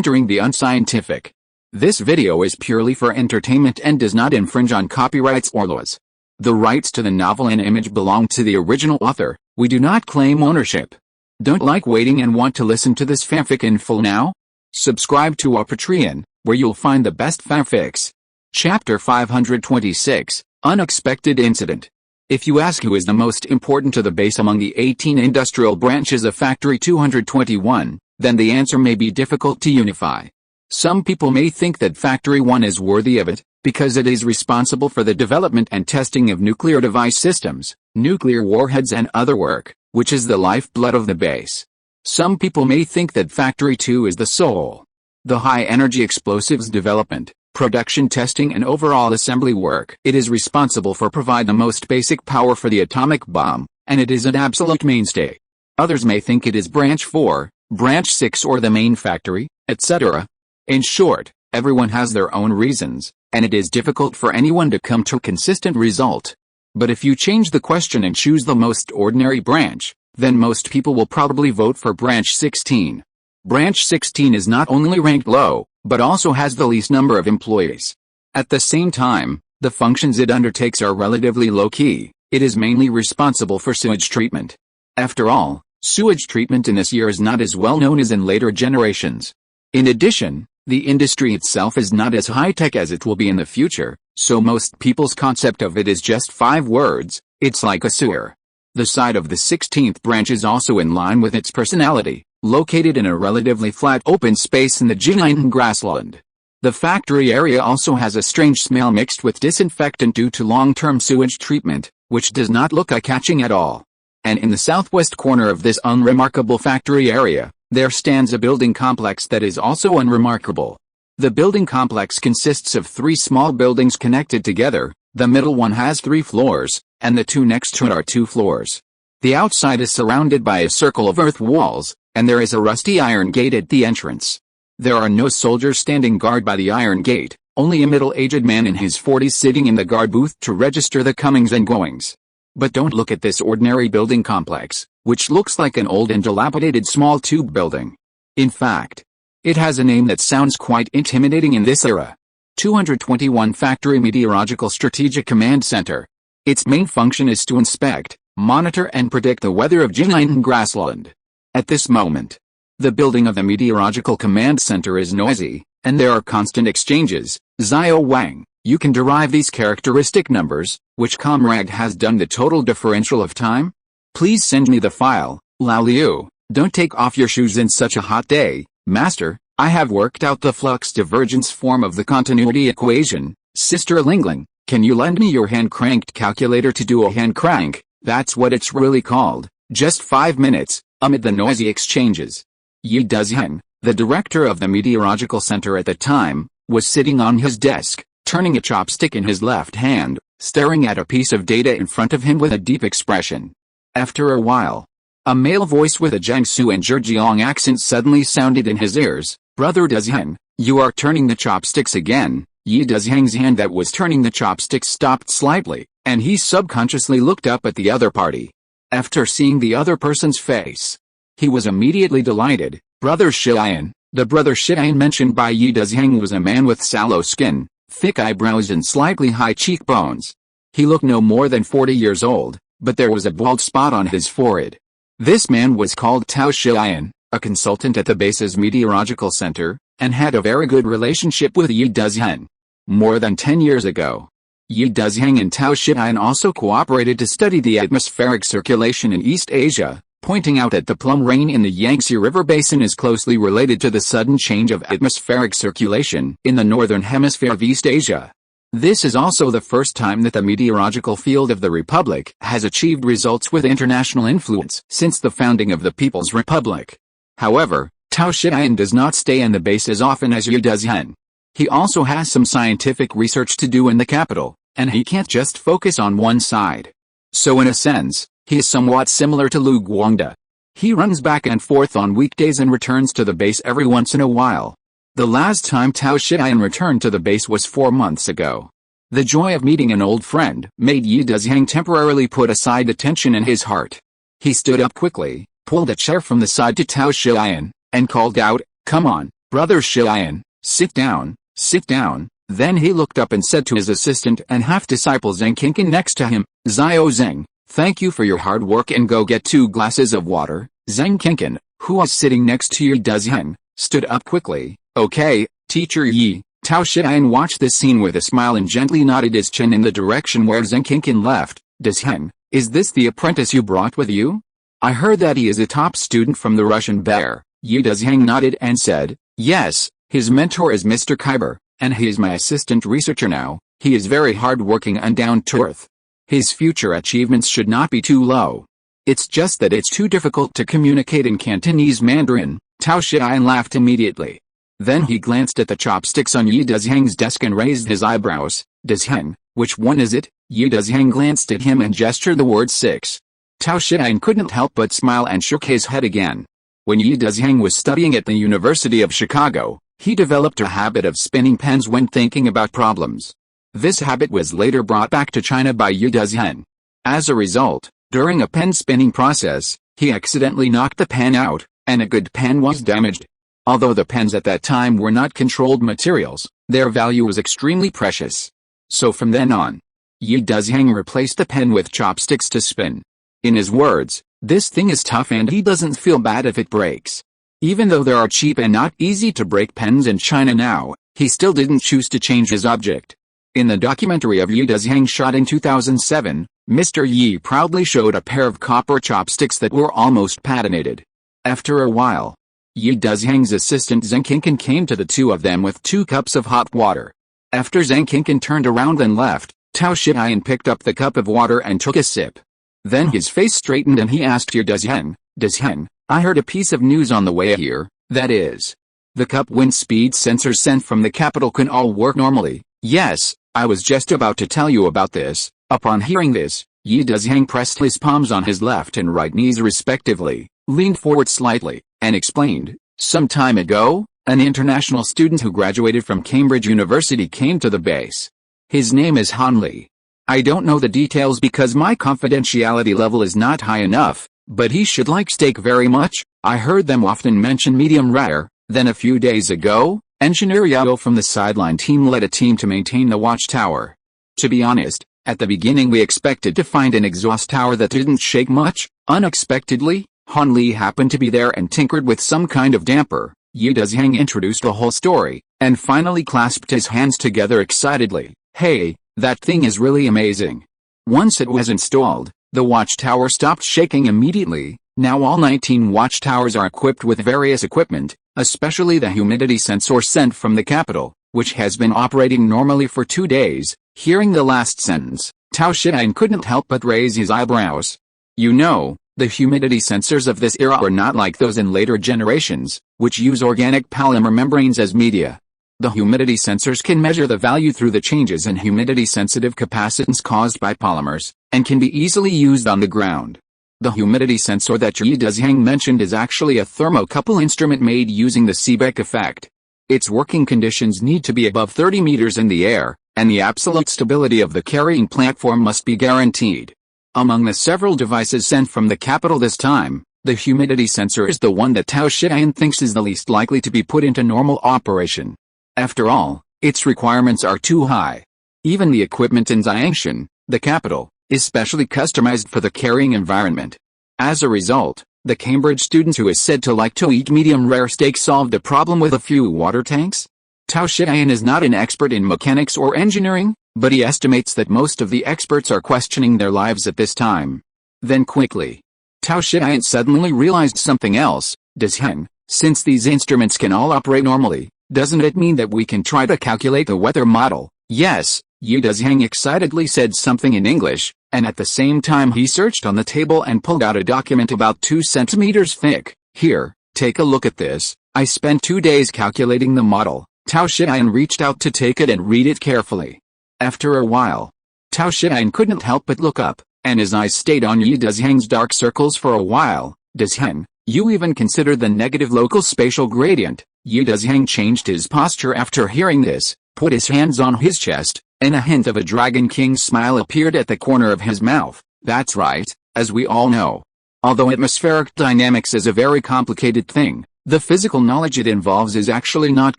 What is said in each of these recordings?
Entering the Unscientific. This video is purely for entertainment and does not infringe on copyrights or laws. The rights to the novel and image belong to the original author. We do not claim ownership. Don't like waiting and want to listen to this fanfic in full now? Subscribe to our Patreon, where you'll find the best fanfics. Chapter 526, Unexpected Incident. If you ask who is the most important to the base among the 18 industrial branches of Factory 221, then the answer may be difficult to unify. Some people may think that Factory 1 is worthy of it, because it is responsible for the development and testing of nuclear device systems, nuclear warheads and other work, which is the lifeblood of the base. Some people may think that Factory 2 is the soul. The high-energy explosives development, production testing and overall assembly work. It is responsible for provide the most basic power for the atomic bomb, and it is an absolute mainstay. Others may think it is Branch 4, Branch 6 or the main factory, etc. In short, everyone has their own reasons, and it is difficult for anyone to come to a consistent result. But if you change the question and choose the most ordinary branch, then most people will probably vote for Branch 16. Branch 16 is not only ranked low, but also has the least number of employees. At the same time, the functions it undertakes are relatively low-key. It is mainly responsible for sewage treatment. After all, sewage treatment in this year is not as well known as in later generations. In addition, the industry itself is not as high-tech as it will be in the future, so most people's concept of it is just 5 words: it's like a sewer. The site of the 16th branch is also in line with its personality, located in a relatively flat open space in the Jingyang grassland. The factory area also has a strange smell mixed with disinfectant due to long-term sewage treatment, which does not look eye-catching at all. And in the southwest corner of this unremarkable factory area, there stands a building complex that is also unremarkable. The building complex consists of 3 small buildings connected together. The middle one has 3 floors, and the 2 next to it are 2 floors. The outside is surrounded by a circle of earth walls, and there is a rusty iron gate at the entrance. There are no soldiers standing guard by the iron gate, only a middle-aged man in his 40s sitting in the guard booth to register the comings and goings. But don't look at this ordinary building complex, which looks like an old and dilapidated small tube building. In fact, it has a name that sounds quite intimidating in this era. 221 Factory Meteorological Strategic Command Center. Its main function is to inspect, monitor and predict the weather of Jingyang grassland. At this moment, the building of the Meteorological Command Center is noisy, and there are constant exchanges. Zio Wang, you can derive these characteristic numbers. Which comrade has done the total differential of time? Please send me the file. Lao Liu, don't take off your shoes in such a hot day, master. I have worked out the flux divergence form of the continuity equation. Sister Lingling, can you lend me your hand-cranked calculator to do a hand crank? That's what it's really called. Just 5 minutes. Amid the noisy exchanges, Yi Dezheng, the director of the Meteorological Center at the time, was sitting on his desk, turning a chopstick in his left hand, staring at a piece of data in front of him with a deep expression. After a while, a male voice with a Jiangsu and Zhejiang accent suddenly sounded in his ears. Brother Dezheng, you are turning the chopsticks again. Yi Dezheng's hand that was turning the chopsticks stopped slightly, and he subconsciously looked up at the other party. After seeing the other person's face, he was immediately delighted. Brother Shiyan. The brother Shiyan mentioned by Yi Dezheng was a man with sallow skin, thick eyebrows and slightly high cheekbones. He looked no more than 40 years old, but there was a bald spot on his forehead. This man was called Tao Shiyan, a consultant at the base's meteorological center, and had a very good relationship with Yi Dezheng. More than 10 years ago, Yi Dezheng and Tao Shiyan also cooperated to study the atmospheric circulation in East Asia, pointing out that the plum rain in the Yangtze River Basin is closely related to the sudden change of atmospheric circulation in the northern hemisphere of East Asia. This is also the first time that the meteorological field of the Republic has achieved results with international influence since the founding of the People's Republic. However, Tao Shiyan does not stay in the base as often as Yi Dezheng. He also has some scientific research to do in the capital, and he can't just focus on one side. So in a sense, he is somewhat similar to Lu Guangda. He runs back and forth on weekdays and returns to the base every once in a while. The last time Tao Shiyan returned to the base was 4 months ago. The joy of meeting an old friend made Yi Dezheng temporarily put aside the tension in his heart. He stood up quickly, pulled a chair from the side to Tao Shiyan, and called out, "Come on, Brother Xian, sit down, sit down. Then he looked up and said to his assistant and half-disciple Zhang Qingqin next to him, Xiao Zheng, thank you for your hard work and go get 2 glasses of water. Zhang Qingqin, who was sitting next to Yi Dezheng, stood up quickly. Okay, teacher Yi. Tao Xian watched this scene with a smile and gently nodded his chin in the direction where Zhang Qingqin left. Dezheng, is this the apprentice you brought with you? I heard that he is a top student from the Russian Bear. Yi Dezheng nodded and said, yes, his mentor is Mr. Kyber, and he is my assistant researcher now. He is very hard-working and down-to-earth. His future achievements should not be too low. It's just that it's too difficult to communicate in Cantonese Mandarin. Tao Xian laughed immediately. Then he glanced at the chopsticks on Yi Dezheng's desk and raised his eyebrows. Dezheng, which one is it? Yi Dezheng glanced at him and gestured the word 6. Tao Xian couldn't help but smile and shook his head again. When Yi Dezheng was studying at the University of Chicago, he developed a habit of spinning pens when thinking about problems. This habit was later brought back to China by Yi Dezheng. As a result, during a pen spinning process, he accidentally knocked the pen out, and a good pen was damaged. Although the pens at that time were not controlled materials, their value was extremely precious. So from then on, Yi Dezheng replaced the pen with chopsticks to spin. In his words, this thing is tough and he doesn't feel bad if it breaks. Even though there are cheap and not easy to break pens in China now, he still didn't choose to change his object. In the documentary of Yi Dezheng shot in 2007, Mr. Yi proudly showed a pair of copper chopsticks that were almost patented. After a while, Yi Dezheng's assistant Zhang Qingqin came to the two of them with 2 cups of hot water. After Zhang Qingqin turned around and left, Tao Xian picked up the cup of water and took a sip. Then his face straightened and he asked Yi Dezheng, Dezheng, I heard a piece of news on the way here, that is, the cup wind speed sensors sent from the capital can all work normally. Yes, I was just about to tell you about this. Upon hearing this, Yi Dezheng pressed his palms on his left and right knees respectively, leaned forward slightly, and explained, some time ago, an international student who graduated from Cambridge University came to the base. His name is Han Li. I don't know the details because my confidentiality level is not high enough, but he should like steak very much. I heard them often mention medium rare. Then a few days ago, Engineer Yao from the sideline team led a team to maintain the watchtower. To be honest, at the beginning we expected to find an exhaust tower that didn't shake much. Unexpectedly, Han Li happened to be there and tinkered with some kind of damper. Yi Dezheng introduced the whole story, and finally clasped his hands together excitedly. Hey, that thing is really amazing. Once it was installed, the watchtower stopped shaking immediately. Now all 19 watchtowers are equipped with various equipment, especially the humidity sensor sent from the capital, which has been operating normally for 2 days. Hearing the last sentence, Tao Xian couldn't help but raise his eyebrows. You know, the humidity sensors of this era are not like those in later generations, which use organic polymer membranes as media. The humidity sensors can measure the value through the changes in humidity-sensitive capacitance caused by polymers, and can be easily used on the ground. The humidity sensor that Yi Dezheng mentioned is actually a thermocouple instrument made using the Seebeck effect. Its working conditions need to be above 30 meters in the air, and the absolute stability of the carrying platform must be guaranteed. Among the several devices sent from the capital this time, the humidity sensor is the one that Tao Xian thinks is the least likely to be put into normal operation. After all, its requirements are too high. Even the equipment in Xiangshan, the capital, is specially customized for the carrying environment. As a result, the Cambridge student who is said to like to eat medium-rare steak solved the problem with a few water tanks. Tao Xian is not an expert in mechanics or engineering, but he estimates that most of the experts are questioning their lives at this time. Then quickly, Tao Xian suddenly realized something else. Dezheng, since these instruments can all operate normally, doesn't it mean that we can try to calculate the weather model? Yes, Yi Dezheng excitedly said something in English, and at the same time he searched on the table and pulled out a document about 2 centimeters thick. Here, take a look at this. I spent 2 days calculating the model. Tao Xian reached out to take it and read it carefully. After a while, Tao Xian couldn't help but look up, and his eyes stayed on Yi Dezheng's dark circles for a while. Dezheng, you even consider the negative local spatial gradient. Yi Dezheng changed his posture after hearing this, put his hands on his chest, and a hint of a Dragon King's smile appeared at the corner of his mouth. That's right, as we all know. Although atmospheric dynamics is a very complicated thing, The physical knowledge it involves is actually not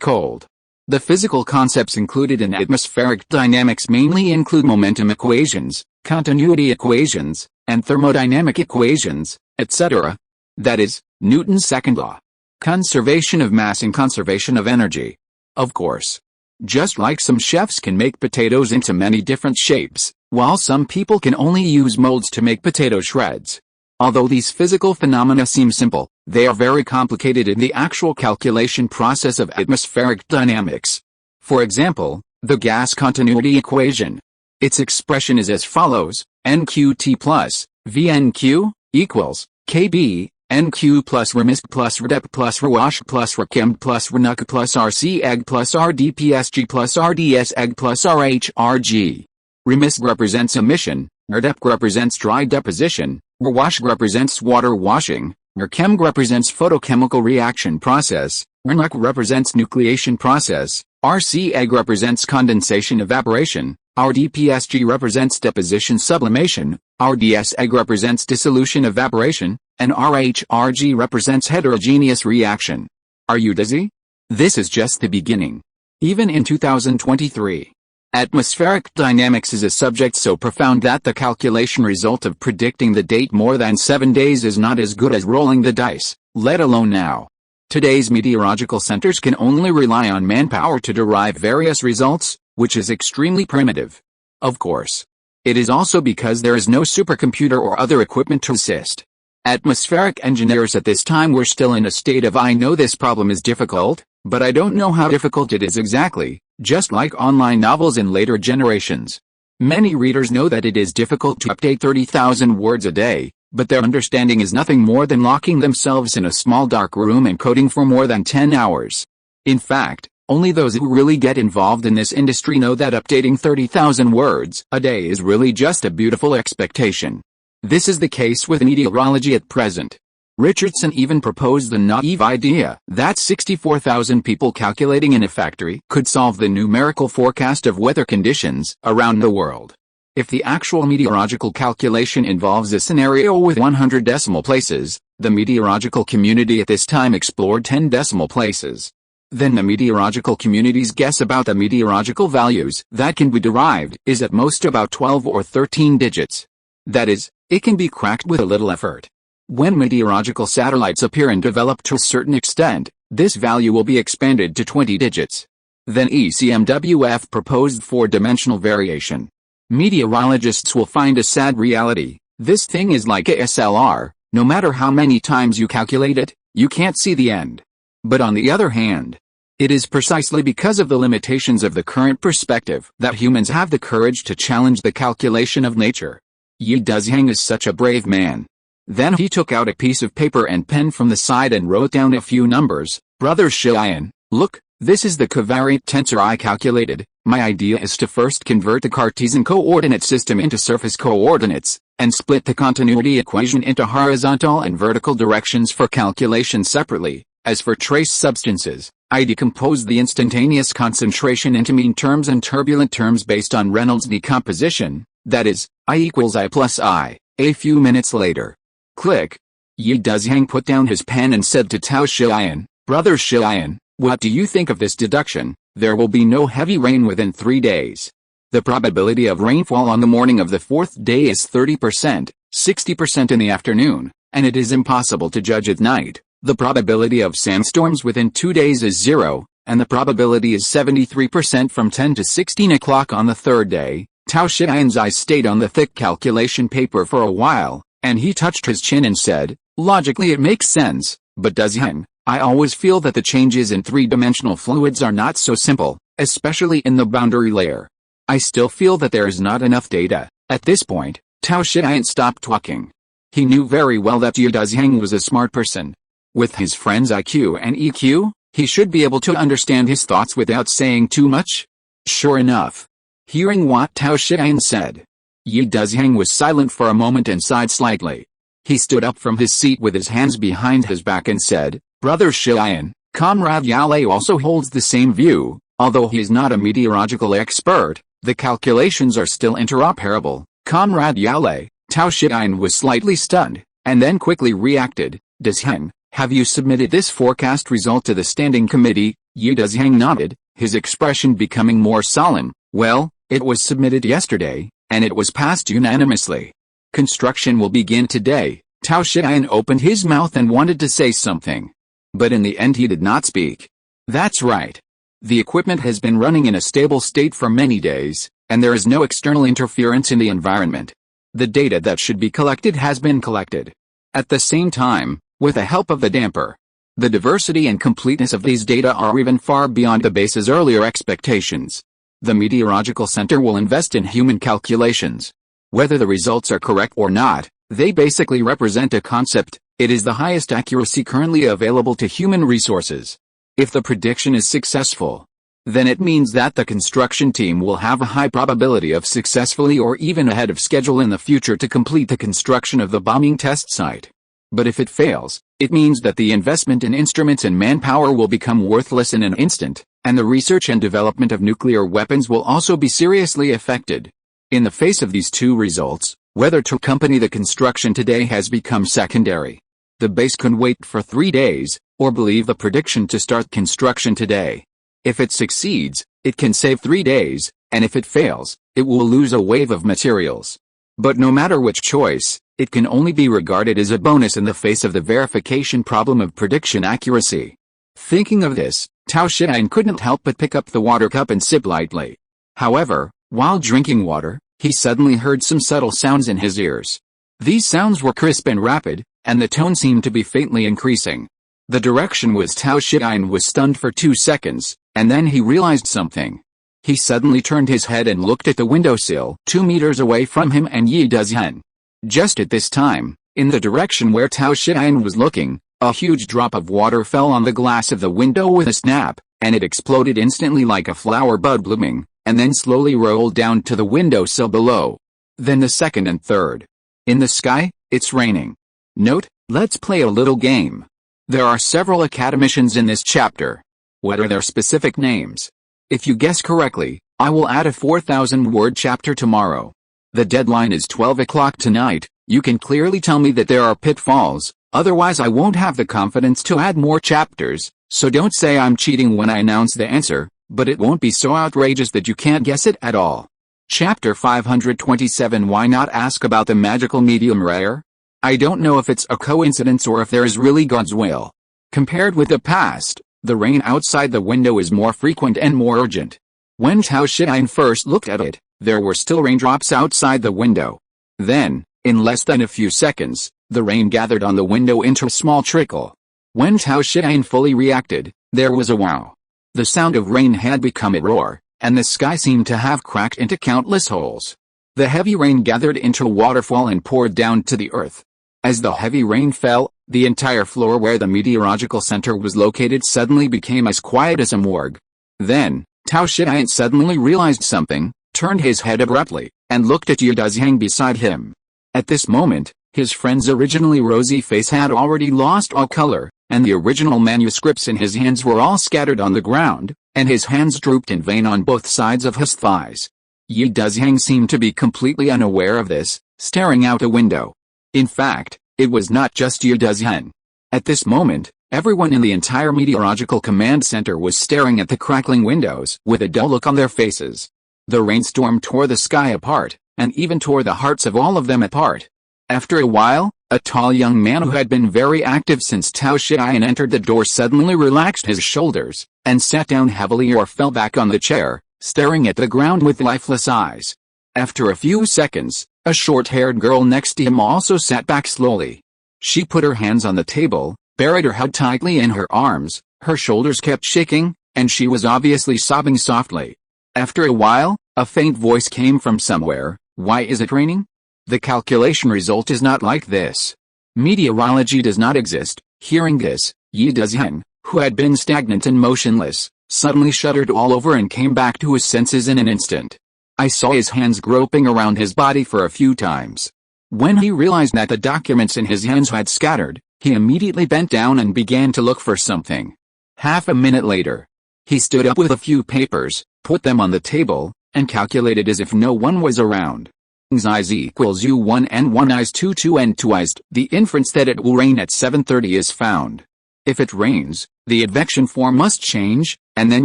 cold. The physical concepts included in atmospheric dynamics mainly include momentum equations, continuity equations, and thermodynamic equations, etc. That is, Newton's second law. Conservation of mass and conservation of energy. Of course. Just like some chefs can make potatoes into many different shapes, while some people can only use molds to make potato shreds. Although these physical phenomena seem simple, they are very complicated in the actual calculation process of atmospheric dynamics. For example, the gas continuity equation. Its expression is as follows: nqt plus vnq equals kb nq plus rmisc plus rdep plus rwash plus rchem plus rnuc plus rceg plus rdpsg plus rdseg plus rhrg. Rmisc represents emission, rdep represents dry deposition, rwash represents water washing, rchem represents photochemical reaction process, rnuc represents nucleation process, rceg represents condensation evaporation, rdpsg represents deposition sublimation, rdseg represents dissolution evaporation, and rhrg represents heterogeneous reaction. Are you dizzy? This is just the beginning. Even in 2023. Atmospheric dynamics is a subject so profound that the calculation result of predicting the date more than 7 days is not as good as rolling the dice, let alone now. Today's meteorological centers can only rely on manpower to derive various results, which is extremely primitive. Of course. It is also because there is no supercomputer or other equipment to assist. Atmospheric engineers at this time were still in a state of "I know this problem is difficult, but I don't know how difficult it is exactly," just like online novels in later generations. Many readers know that it is difficult to update 30,000 words a day, but their understanding is nothing more than locking themselves in a small dark room and coding for more than 10 hours. In fact, only those who really get involved in this industry know that updating 30,000 words a day is really just a beautiful expectation. This is the case with meteorology at present. Richardson even proposed the naive idea that 64,000 people calculating in a factory could solve the numerical forecast of weather conditions around the world. If the actual meteorological calculation involves a scenario with 100 decimal places, the meteorological community at this time explored 10 decimal places. Then the meteorological community's guess about the meteorological values that can be derived is at most about 12 or 13 digits. That is, it can be cracked with a little effort. When meteorological satellites appear and develop to a certain extent, this value will be expanded to 20 digits. Then ECMWF proposed 4-dimensional variation. Meteorologists will find a sad reality: this thing is like a SLR, no matter how many times you calculate it, you can't see the end. But on the other hand, it is precisely because of the limitations of the current perspective that humans have the courage to challenge the calculation of nature. Yi Dezhang is such a brave man. Then he took out a piece of paper and pen from the side and wrote down a few numbers. "Brother Xian, look, this is the covariant tensor I calculated. My idea is to first convert the Cartesian coordinate system into surface coordinates, and split the continuity equation into horizontal and vertical directions for calculation separately. As for trace substances, I decomposed the instantaneous concentration into mean terms and turbulent terms based on Reynolds decomposition, that is, I equals I plus I." A few minutes later. Click. Yi Dezhang put down his pen and said to Tao Xian, "Brother Xian, what do you think of this deduction? There will be no heavy rain within 3 days. The probability of rainfall on the morning of the 4th day is 30%, 60% in the afternoon, and it is impossible to judge at night. The probability of sandstorms within 2 days is 0, and the probability is 73% from 10 to 16 o'clock on the 3rd day." Tao Xian's eyes stayed on the thick calculation paper for a while, and he touched his chin and said, "Logically it makes sense, but Dezhang, I always feel that the changes in 3-dimensional fluids are not so simple, especially in the boundary layer. I still feel that there is not enough data." At this point, Tao Xian stopped talking. He knew very well that Yi Dezhang was a smart person. With his friend's IQ and EQ, he should be able to understand his thoughts without saying too much. Sure enough. Hearing what Tao Xian said, Yi Dezhang was silent for a moment and sighed slightly. He stood up from his seat with his hands behind his back and said, "Brother Xian, Comrade Yale also holds the same view. Although he is not a meteorological expert, the calculations are still interoperable." Comrade Yale. Tao Xian was slightly stunned, and then quickly reacted. "Dezhang, Have you submitted this forecast result to the standing committee? Yi Dezhang nodded, his expression becoming more solemn. Well, it was submitted yesterday, and it was passed unanimously. Construction will begin today. Tao Shiyan opened his mouth and wanted to say something. But in the end he did not speak. That's right. The equipment has been running in a stable state for many days, and there is no external interference in the environment. The data that should be collected has been collected. At the same time, with the help of the damper, the diversity and completeness of these data are even far beyond the base's earlier expectations. The Meteorological Center will invest in human calculations. Whether the results are correct or not, they basically represent a concept. It is the highest accuracy currently available to human resources. If the prediction is successful, then it means that the construction team will have a high probability of successfully or even ahead of schedule in the future to complete the construction of the bombing test site. But if it fails, it means that the investment in instruments and manpower will become worthless in an instant, and the research and development of nuclear weapons will also be seriously affected. In the face of these two results, whether to accompany the construction today has become secondary. The base can wait for 3 days, or believe the prediction to start construction today. If it succeeds, it can save 3 days, and if it fails, it will lose a wave of materials. But no matter which choice, it can only be regarded as a bonus in the face of the verification problem of prediction accuracy. Thinking of this, Tao Shiyan couldn't help but pick up the water cup and sip lightly. However, while drinking water, he suddenly heard some subtle sounds in his ears. These sounds were crisp and rapid, and the tone seemed to be faintly increasing. The direction was Tao Shiyan was stunned for 2 seconds, and then he realized something. He suddenly turned his head and looked at the windowsill 2 meters away from him and Yi Dezhang. Just at this time, in the direction where Tao Shiyan was looking, a huge drop of water fell on the glass of the window with a snap, and it exploded instantly like a flower bud blooming, and then slowly rolled down to the windowsill below. Then the second and third. In the sky, it's raining. Note, let's play a little game. There are several academicians in this chapter. What are their specific names? If you guess correctly, I will add a 4,000-word chapter tomorrow. The deadline is 12 o'clock tonight. You can clearly tell me that there are pitfalls, otherwise I won't have the confidence to add more chapters, so don't say I'm cheating when I announce the answer, but it won't be so outrageous that you can't guess it at all. Chapter 527. Why not ask about the magical medium rare? I don't know if it's a coincidence or if there is really God's will. Compared with the past, the rain outside the window is more frequent and more urgent. When Tao Shiyan first looked at it, there were still raindrops outside the window. Then, in less than a few seconds, the rain gathered on the window into a small trickle. When Tao Shiyan fully reacted, there was a wow. The sound of rain had become a roar, and the sky seemed to have cracked into countless holes. The heavy rain gathered into a waterfall and poured down to the earth. As the heavy rain fell, the entire floor where the meteorological center was located suddenly became as quiet as a morgue. Then, Tao Shiyan suddenly realized something, turned his head abruptly, and looked at Yi Dezhang beside him. At this moment, his friend's originally rosy face had already lost all color, and the original manuscripts in his hands were all scattered on the ground, and his hands drooped in vain on both sides of his thighs. Yi Dezhang seemed to be completely unaware of this, staring out a window. In fact, it was not just Yi Dezhang. At this moment, everyone in the entire meteorological command center was staring at the crackling windows with a dull look on their faces. The rainstorm tore the sky apart, and even tore the hearts of all of them apart. After a while, a tall young man who had been very active since Tao Shiyan entered the door suddenly relaxed his shoulders, and sat down heavily or fell back on the chair, staring at the ground with lifeless eyes. After a few seconds, a short-haired girl next to him also sat back slowly. She put her hands on the table, buried her head tightly in her arms, her shoulders kept shaking, and she was obviously sobbing softly. After a while, a faint voice came from somewhere. Why is it raining? The calculation result is not like this. Meteorology does not exist. Hearing this, Yi Dezhang, who had been stagnant and motionless, suddenly shuddered all over and came back to his senses in an instant. I saw his hands groping around his body for a few times. When he realized that the documents in his hands had scattered, he immediately bent down and began to look for something. Half a minute later, he stood up with a few papers, put them on the table, and calculated as if no one was around. Is equals U1 and 1 is 2 and 2 is. The inference that it will rain at 7:30 is found. If it rains, the advection form must change, and then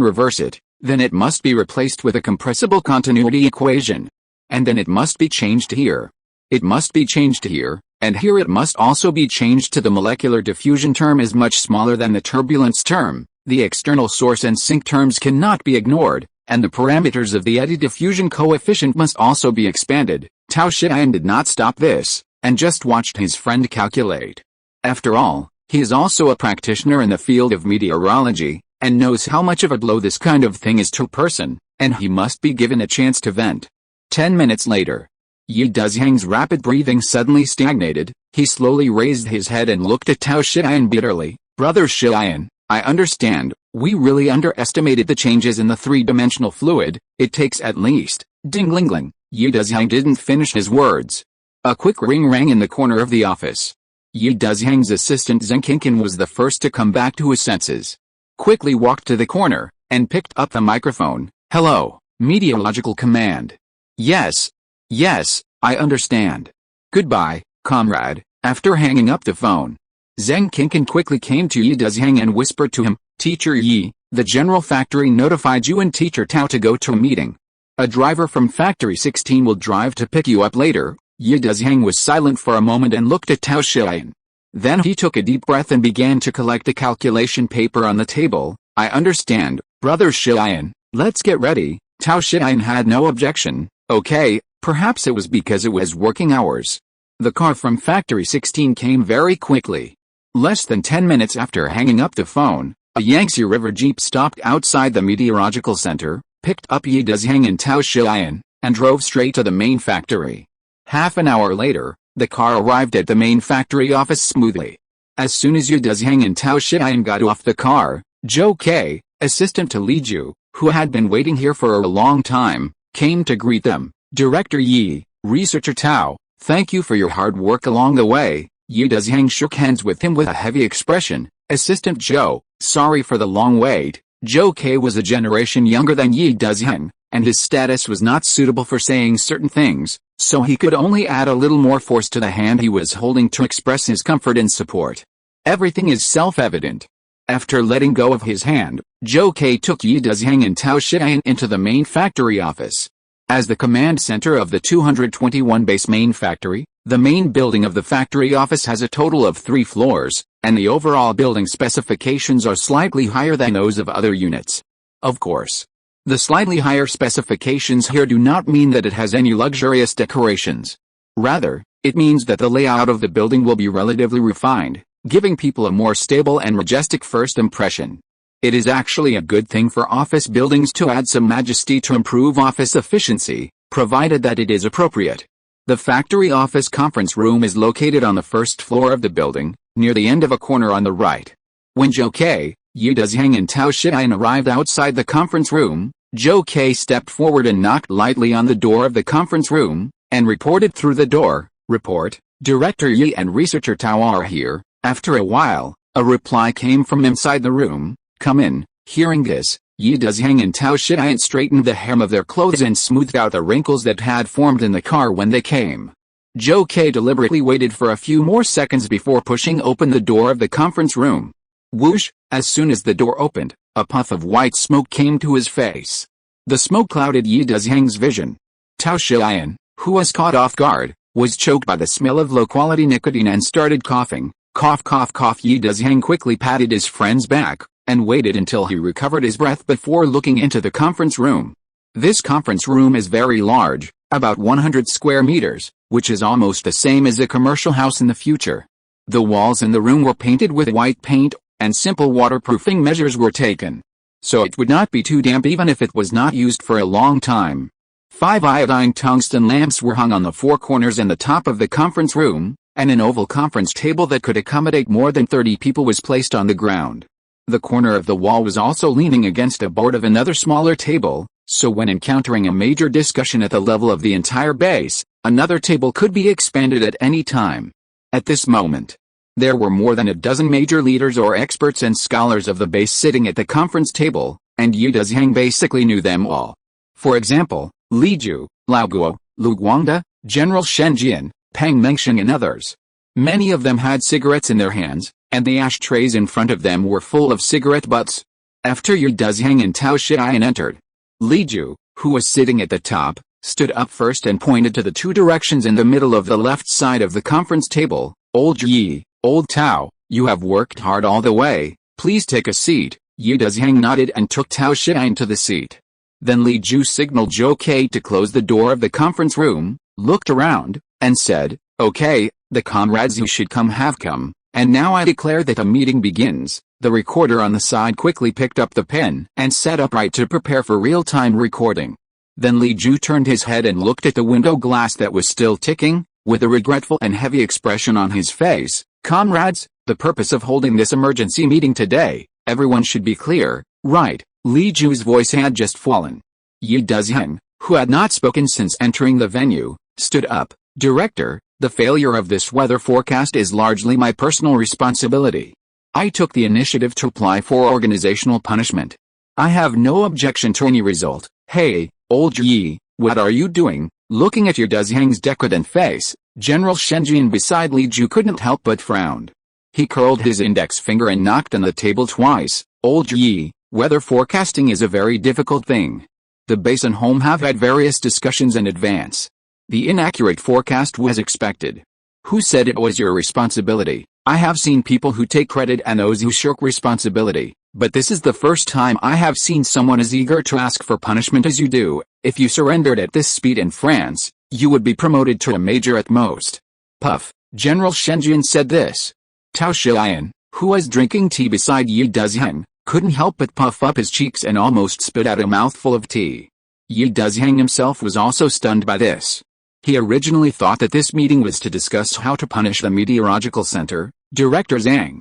reverse it, then it must be replaced with a compressible continuity equation. And then it must be changed here. It must be changed here, and here it must also be changed to the molecular diffusion term is much smaller than the turbulence term, the external source and sink terms cannot be ignored, and the parameters of the eddy diffusion coefficient must also be expanded. Tao Xian did not stop this, and just watched his friend calculate. After all, he is also a practitioner in the field of meteorology, and knows how much of a blow this kind of thing is to a person, and he must be given a chance to vent. 10 minutes later, Yi Dezhang's rapid breathing suddenly stagnated. He slowly raised his head and looked at Tao Xian bitterly. Brother Xian, I understand, we really underestimated the changes in the three-dimensional fluid. It takes at least, ding-ling-ling. Yi Dezhang didn't finish his words. A quick ring rang in the corner of the office. Yi Dezhang's assistant Zhang Zhongjing was the first to come back to his senses. Quickly walked to the corner, and picked up the microphone. Hello, meteorological command. Yes, I understand. Goodbye, comrade. After hanging up the phone, Zhang Zhongjing quickly came to Yi Dezhang and whispered to him, Teacher Yi, the general factory notified you and Teacher Tao to go to a meeting. A driver from Factory 16 will drive to pick you up later. Yi Dezhang was silent for a moment and looked at Tao Xian. Then he took a deep breath and began to collect the calculation paper on the table. I understand, Brother Xian, let's get ready. Tao Xian had no objection. Okay, perhaps it was because it was working hours. The car from Factory 16 came very quickly. Less than 10 minutes after hanging up the phone, a Yangtze River Jeep stopped outside the meteorological center, picked up Yi Dezhang and Tao Xian, and drove straight to the main factory. Half an hour later, the car arrived at the main factory office smoothly. As soon as Yi Dezhang and Tao Xian got off the car, Zhou Ke, assistant to Li Ju, who had been waiting here for a long time, came to greet them. Director Yi, Researcher Tao, thank you for your hard work along the way. Yi Dezhang shook hands with him with a heavy expression. Assistant Zhou, sorry for the long wait. Zhou Ke was a generation younger than Yi Dezhang, and his status was not suitable for saying certain things, so he could only add a little more force to the hand he was holding to express his comfort and support. Everything is self-evident. After letting go of his hand, Zhou Ke took Yi Dezhang and Tao Xian into the main factory office. As the command center of the 221 base main factory, the main building of the factory office has a total of 3 floors, and the overall building specifications are slightly higher than those of other units. Of course, the slightly higher specifications here do not mean that it has any luxurious decorations. Rather, it means that the layout of the building will be relatively refined, giving people a more stable and majestic first impression. It is actually a good thing for office buildings to add some majesty to improve office efficiency, provided that it is appropriate. The factory office conference room is located on the first floor of the building, near the end of a corner on the right. When Zhou Ke, Yi Dezhang and Tao Xian arrived outside the conference room, Zhou Ke stepped forward and knocked lightly on the door of the conference room, and reported through the door, Report, Director Yi and Researcher Tao are here. After a while, a reply came from inside the room, Come in. Hearing this, Yi Dezhang and Tao Xian straightened the hem of their clothes and smoothed out the wrinkles that had formed in the car when they came. Zhou Ke deliberately waited for a few more seconds before pushing open the door of the conference room. Whoosh! As soon as the door opened, a puff of white smoke came to his face. The smoke clouded Yi Dezhang's vision. Tao Xian, who was caught off guard, was choked by the smell of low-quality nicotine and started coughing. Cough cough cough. Yi Dezhang quickly patted his friend's back, and waited until he recovered his breath before looking into the conference room. This conference room is very large, about 100 square meters, which is almost the same as a commercial house in the future. The walls in the room were painted with white paint, and simple waterproofing measures were taken. So it would not be too damp even if it was not used for a long time. 5 iodine tungsten lamps were hung on the 4 corners and the top of the conference room, and an oval conference table that could accommodate more than 30 people was placed on the ground. The corner of the wall was also leaning against a board of another smaller table, so when encountering a major discussion at the level of the entire base, another table could be expanded at any time. At this moment, there were more than a dozen major leaders or experts and scholars of the base sitting at the conference table, and Yi Dezhang basically knew them all. For example, Li Ju, Lao Guo, Lu Guangda, General Shen Jian, Peng Mengsheng and others. Many of them had cigarettes in their hands, and the ashtrays in front of them were full of cigarette butts. After Yu Dezheng and Tao Shiyan entered, Li Ju, who was sitting at the top, stood up first and pointed to the two directions in the middle of the left side of the conference table. Old Yi, Old Tao, you have worked hard all the way, please take a seat. Yu Dezheng nodded and took Tao Shiyan to the seat. Then Li Ju signaled Zhou Kai to close the door of the conference room, looked around, and said, "Okay, the comrades who should come have come, and now I declare that the meeting begins." The recorder on the side quickly picked up the pen and sat upright to prepare for real-time recording. Then Li Ju turned his head and looked at the window glass that was still ticking, with a regretful and heavy expression on his face. "Comrades, the purpose of holding this emergency meeting today, everyone should be clear, right?" Li Ju's voice had just fallen. Yu Dezheng, who had not spoken since entering the venue, stood up. "Director, the failure of this weather forecast is largely my personal responsibility. I took the initiative to apply for organizational punishment. I have no objection to any result." "Hey, old Yi, what are you doing?" Looking at Yu Dezheng's decadent face, General Shenjian beside Li Ju couldn't help but frown. He curled his index finger and knocked on the table twice. "Old Yi, weather forecasting is a very difficult thing. The base and home have had various discussions in advance. The inaccurate forecast was expected. Who said it was your responsibility? I have seen people who take credit and those who shirk responsibility, but this is the first time I have seen someone as eager to ask for punishment as you do. If you surrendered at this speed in France, you would be promoted to a major at most." Puff. General Shenjian said this. Tao Shiyan, who was drinking tea beside Yu Dezheng, couldn't help but puff up his cheeks and almost spit out a mouthful of tea. Yu Dezheng himself was also stunned by this. He originally thought that this meeting was to discuss how to punish the meteorological center. Director Zhang.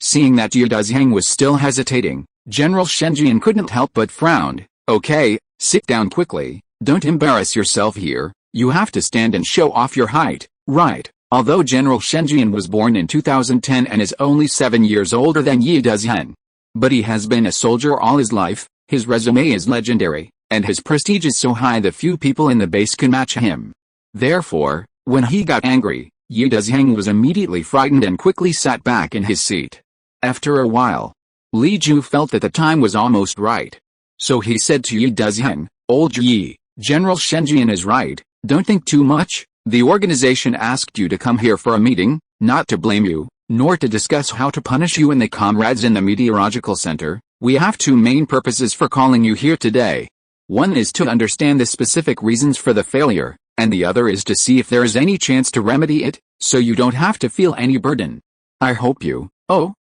Seeing that Yu Dezheng was still hesitating, General Shenjian couldn't help but frown. "Okay, sit down quickly, don't embarrass yourself here, you have to stand and show off your height, right?" Although General Shenjian was born in 2010 and is only 7 years older than Yu Dezheng, but he has been a soldier all his life, his resume is legendary, and his prestige is so high that few people in the base can match him. Therefore, when he got angry, Yu Dezheng was immediately frightened and quickly sat back in his seat. After a while, Li Ju felt that the time was almost right. So he said to Yu Dezheng, "Old Yi, General Shenjian is right, don't think too much. The organization asked you to come here for a meeting, not to blame you, nor to discuss how to punish you and the comrades in the meteorological center. We have two main purposes for calling you here today. One is to understand the specific reasons for the failure, and the other is to see if there is any chance to remedy it, so you don't have to feel any burden. I hope you."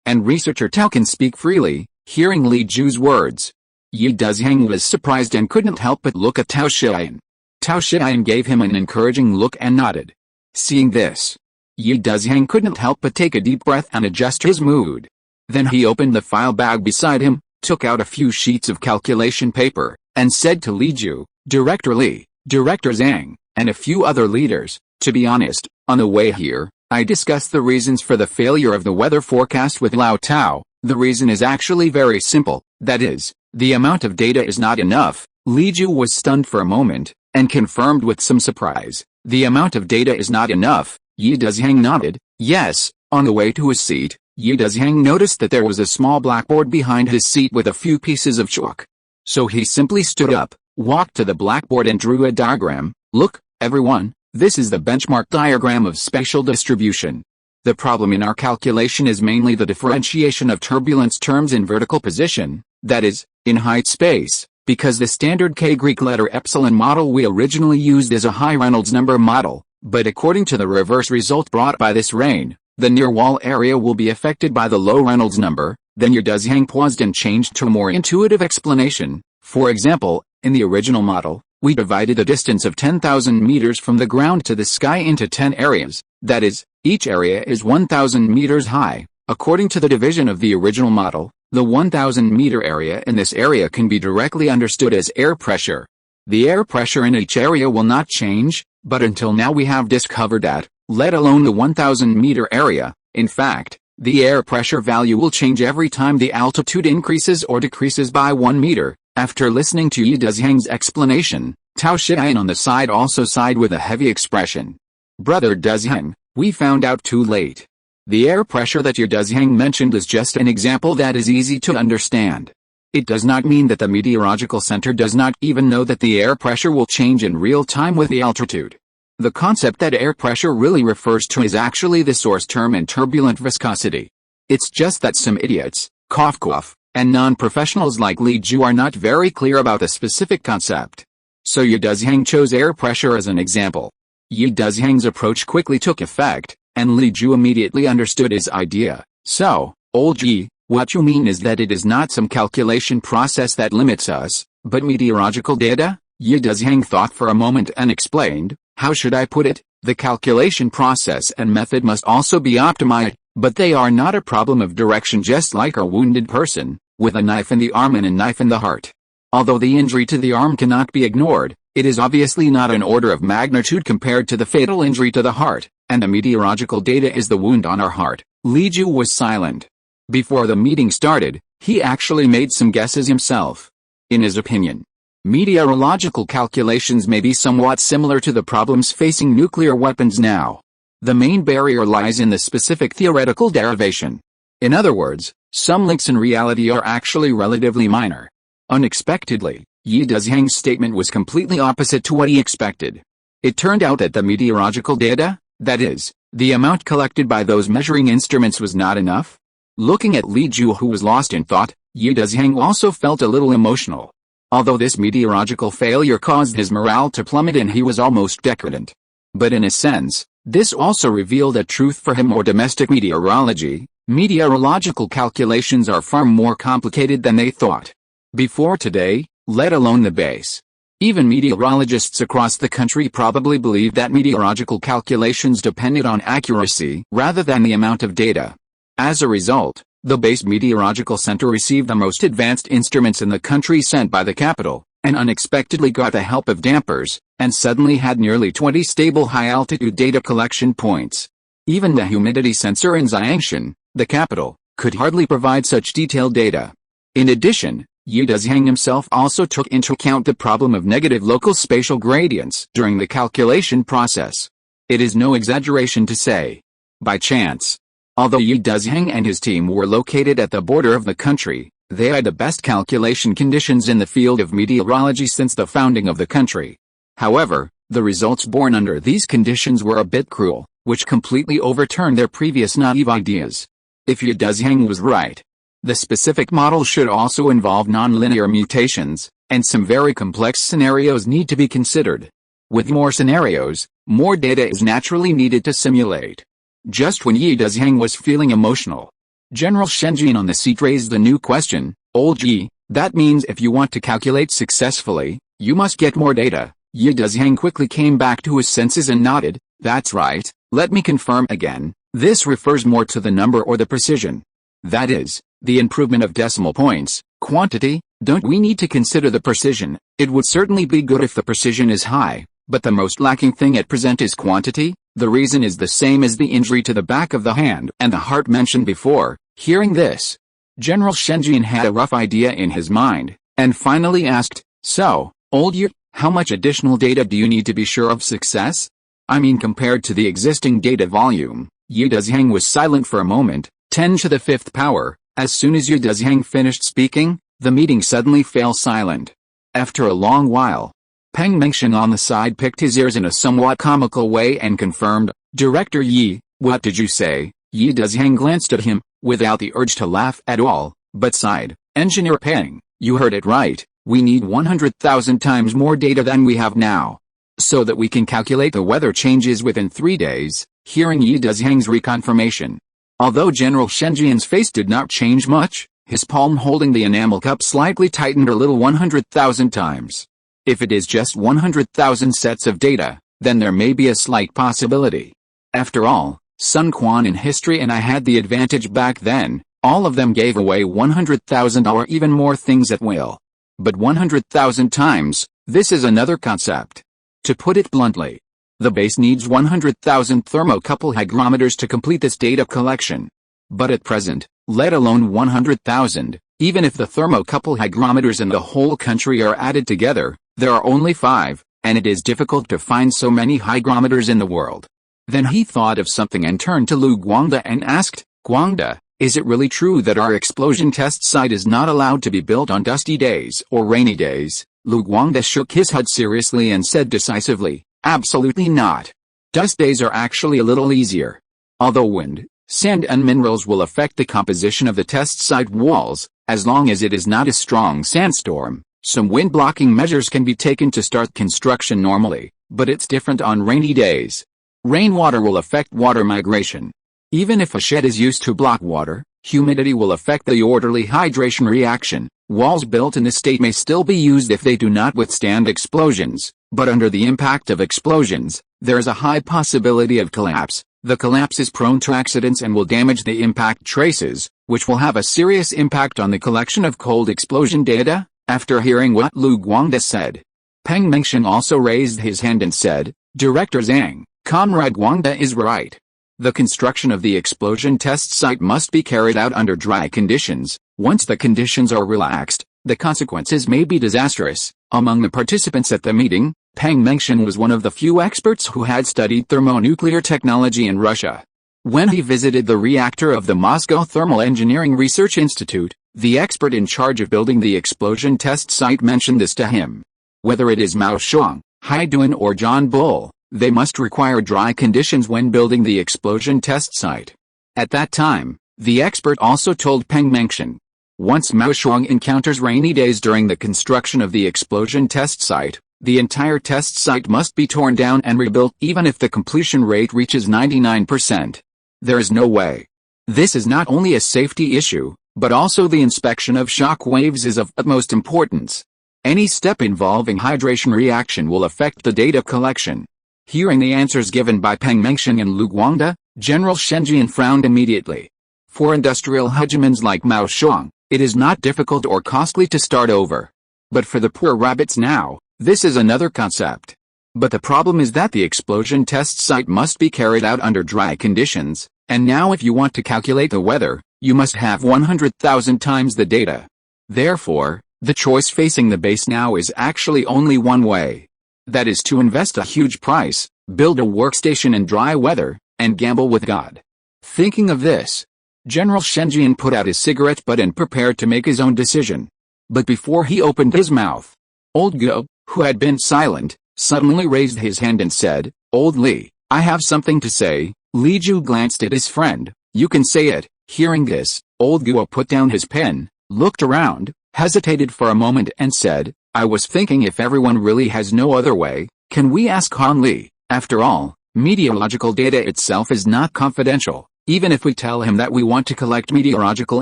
And researcher Tao can speak freely. Hearing Li Ju's words, Yu Dezheng was surprised and couldn't help but look at Tao Shiyan. Tao Shiyan gave him an encouraging look and nodded. Seeing this, Yu Dezheng couldn't help but take a deep breath and adjust his mood. Then he opened the file bag beside him, took out a few sheets of calculation paper, and said to Li Ju, "Director Li, Director Zhang, and a few other leaders, to be honest, on the way here, I discussed the reasons for the failure of the weather forecast with Lao Tao. The reason is actually very simple, that is, the amount of data is not enough." Li Ju was stunned for a moment, and confirmed with some surprise, "The amount of data is not enough." Yu Dezheng nodded, yes. On the way to his seat, Yu Dezheng noticed that there was a small blackboard behind his seat with a few pieces of chalk. So he simply stood up, walked to the blackboard and drew a diagram. "Look, everyone, this is the benchmark diagram of spatial distribution. The problem in our calculation is mainly the differentiation of turbulence terms in vertical position, that is, in height space, because the standard K Greek letter epsilon model we originally used is a high Reynolds number model, but according to the reverse result brought by this rain, the near wall area will be affected by the low Reynolds number." Then Yu Dezheng paused and changed to a more intuitive explanation. "For example, in the original model, we divided the distance of 10,000 meters from the ground to the sky into 10 areas, that is, each area is 1,000 meters high. According to the division of the original model, the 1,000 meter area in this area can be directly understood as air pressure. The air pressure in each area will not change, but until now we have discovered that, let alone the 1,000 meter area, in fact, the air pressure value will change every time the altitude increases or decreases by 1 meter. After listening to Yu Dezheng's explanation, Tao Xian on the side also sighed with a heavy expression. Brother Dezheng, we found out too late. The air pressure that your Dezheng mentioned is just an example that is easy to understand. It does not mean that the meteorological center does not even know that the air pressure will change in real time with the altitude. The concept that air pressure really refers to is actually the source term in turbulent viscosity. It's just that some idiots, cough cough, and non-professionals like Li Ju are not very clear about the specific concept. So Yi Dezheng chose air pressure as an example. Yi Dezheng's approach quickly took effect, and Li Ju immediately understood his idea. So, old Yi, what you mean is that it is not some calculation process that limits us, but meteorological data? Yi Dezheng thought for a moment and explained, how should I put it? The calculation process and method must also be optimized, but they are not a problem of direction, just like a wounded person, with a knife in the arm and a knife in the heart. Although the injury to the arm cannot be ignored, it is obviously not an order of magnitude compared to the fatal injury to the heart, and the meteorological data is the wound on our heart. Li Ju was silent. Before the meeting started, he actually made some guesses himself. In his opinion, meteorological calculations may be somewhat similar to the problems facing nuclear weapons now. The main barrier lies in the specific theoretical derivation. In other words, some links in reality are actually relatively minor. Unexpectedly, Yi Dezheng's statement was completely opposite to what he expected. It turned out that the meteorological data, that is, the amount collected by those measuring instruments, was not enough. Looking at Li Ju, who was lost in thought, Yi Dezheng also felt a little emotional. Although this meteorological failure caused his morale to plummet and he was almost decadent. But in a sense, this also revealed a truth for him: or domestic meteorology, meteorological calculations are far more complicated than they thought before today, let alone the base. Even meteorologists across the country probably believed that meteorological calculations depended on accuracy rather than the amount of data. As a result, the base meteorological center received the most advanced instruments in the country sent by the capital, and unexpectedly got the help of dampers, and suddenly had nearly 20 stable high-altitude data collection points. Even the humidity sensor in Xiangshan, the capital, could hardly provide such detailed data. In addition, Yi Dezheng himself also took into account the problem of negative local spatial gradients during the calculation process. It is no exaggeration to say, by chance, although Yi Dezheng and his team were located at the border of the country, they had the best calculation conditions in the field of meteorology since the founding of the country. However, the results born under these conditions were a bit cruel, which completely overturned their previous naive ideas. If Yi Dezheng was right, the specific model should also involve nonlinear mutations, and some very complex scenarios need to be considered. With more scenarios, more data is naturally needed to simulate. Just when Yi Dezheng was feeling emotional, General Shenjin on the seat raised a new question. Old Yi, that means if you want to calculate successfully, you must get more data. Yi Dezheng quickly came back to his senses and nodded. That's right, let me confirm again, this refers more to the number or the precision. That is, the improvement of decimal points. Quantity, don't we need to consider the precision? It would certainly be good if the precision is high, but the most lacking thing at present is quantity. The reason is the same as the injury to the back of the hand and the heart mentioned before. Hearing this, General Shenjin had a rough idea in his mind, and finally asked, so, old Yi, how much additional data do you need to be sure of success? I mean, compared to the existing data volume. Yi Dezheng was silent for a moment. 10 to the 5th power. As soon as Yi Dezheng finished speaking, the meeting suddenly fell silent. After a long while, Peng Mengxian on the side picked his ears in a somewhat comical way and confirmed, Director Yi, what did you say? Yi Dezheng glanced at him, without the urge to laugh at all, but sighed. Engineer Peng, you heard it right, we need 100,000 times more data than we have now, so that we can calculate the weather changes within 3 days. Hearing Yi Dezheng's reconfirmation, although General Shenjian's face did not change much, his palm holding the enamel cup slightly tightened a little. 100,000 times. If it is just 100,000 sets of data, then there may be a slight possibility. After all, Sun Quan in history and I had the advantage back then. All of them gave away 100,000 or even more things at will. But 100,000 times, this is another concept. To put it bluntly, the base needs 100,000 thermocouple hygrometers to complete this data collection. But at present, let alone 100,000, even if the thermocouple hygrometers in the whole country are added together, there are only 5, and it is difficult to find so many hygrometers in the world. Then he thought of something and turned to Lu Guangde and asked, Guangde, is it really true that our explosion test site is not allowed to be built on dusty days or rainy days? Lu Guangde shook his head seriously and said decisively, absolutely not. Dust days are actually a little easier. Although wind, sand and minerals will affect the composition of the test site walls, as long as it is not a strong sandstorm, some wind-blocking measures can be taken to start construction normally, but it's different on rainy days. Rainwater will affect water migration. Even if a shed is used to block water, humidity will affect the orderly hydration reaction. Walls built in this state may still be used if they do not withstand explosions, but under the impact of explosions, there is a high possibility of collapse. The collapse is prone to accidents and will damage the impact traces, which will have a serious impact on the collection of cold explosion data. After hearing what Lu Guangde said, Peng Mengxian also raised his hand and said, Director Zhang, Comrade Guangde is right. The construction of the explosion test site must be carried out under dry conditions. Once the conditions are relaxed, the consequences may be disastrous. Among the participants at the meeting, Peng Mengxian was one of the few experts who had studied thermonuclear technology in Russia. When he visited the reactor of the Moscow Thermal Engineering Research Institute, the expert in charge of building the explosion test site mentioned this to him. Whether it is Mao Shuang, Haiduan or John Bull, they must require dry conditions when building the explosion test site. At that time, the expert also told Peng Mengxian, once Mao Shuang encounters rainy days during the construction of the explosion test site, the entire test site must be torn down and rebuilt even if the completion rate reaches 99%. There is no way. This is not only a safety issue, but also the inspection of shock waves is of utmost importance. Any step involving hydration reaction will affect the data collection. Hearing the answers given by Peng Mengxian and Lu Guangde, General Shen Jian frowned immediately. For industrial hegemons like Mao Shuang, it is not difficult or costly to start over. But for the poor rabbits now, this is another concept. But the problem is that the explosion test site must be carried out under dry conditions, and now if you want to calculate the weather, you must have 100,000 times the data. Therefore, the choice facing the base now is actually only one way. That is to invest a huge price, build a workstation in dry weather, and gamble with God. Thinking of this, General Shen Jian put out his cigarette butt and prepared to make his own decision. But before he opened his mouth, Old Guo, who had been silent, suddenly raised his hand and said, Old Li, I have something to say. Li Ju glanced at his friend. You can say it. Hearing this, Old Guo put down his pen, looked around, hesitated for a moment and said, I was thinking if everyone really has no other way, can we ask Han Li? After all, meteorological data itself is not confidential. Even if we tell him that we want to collect meteorological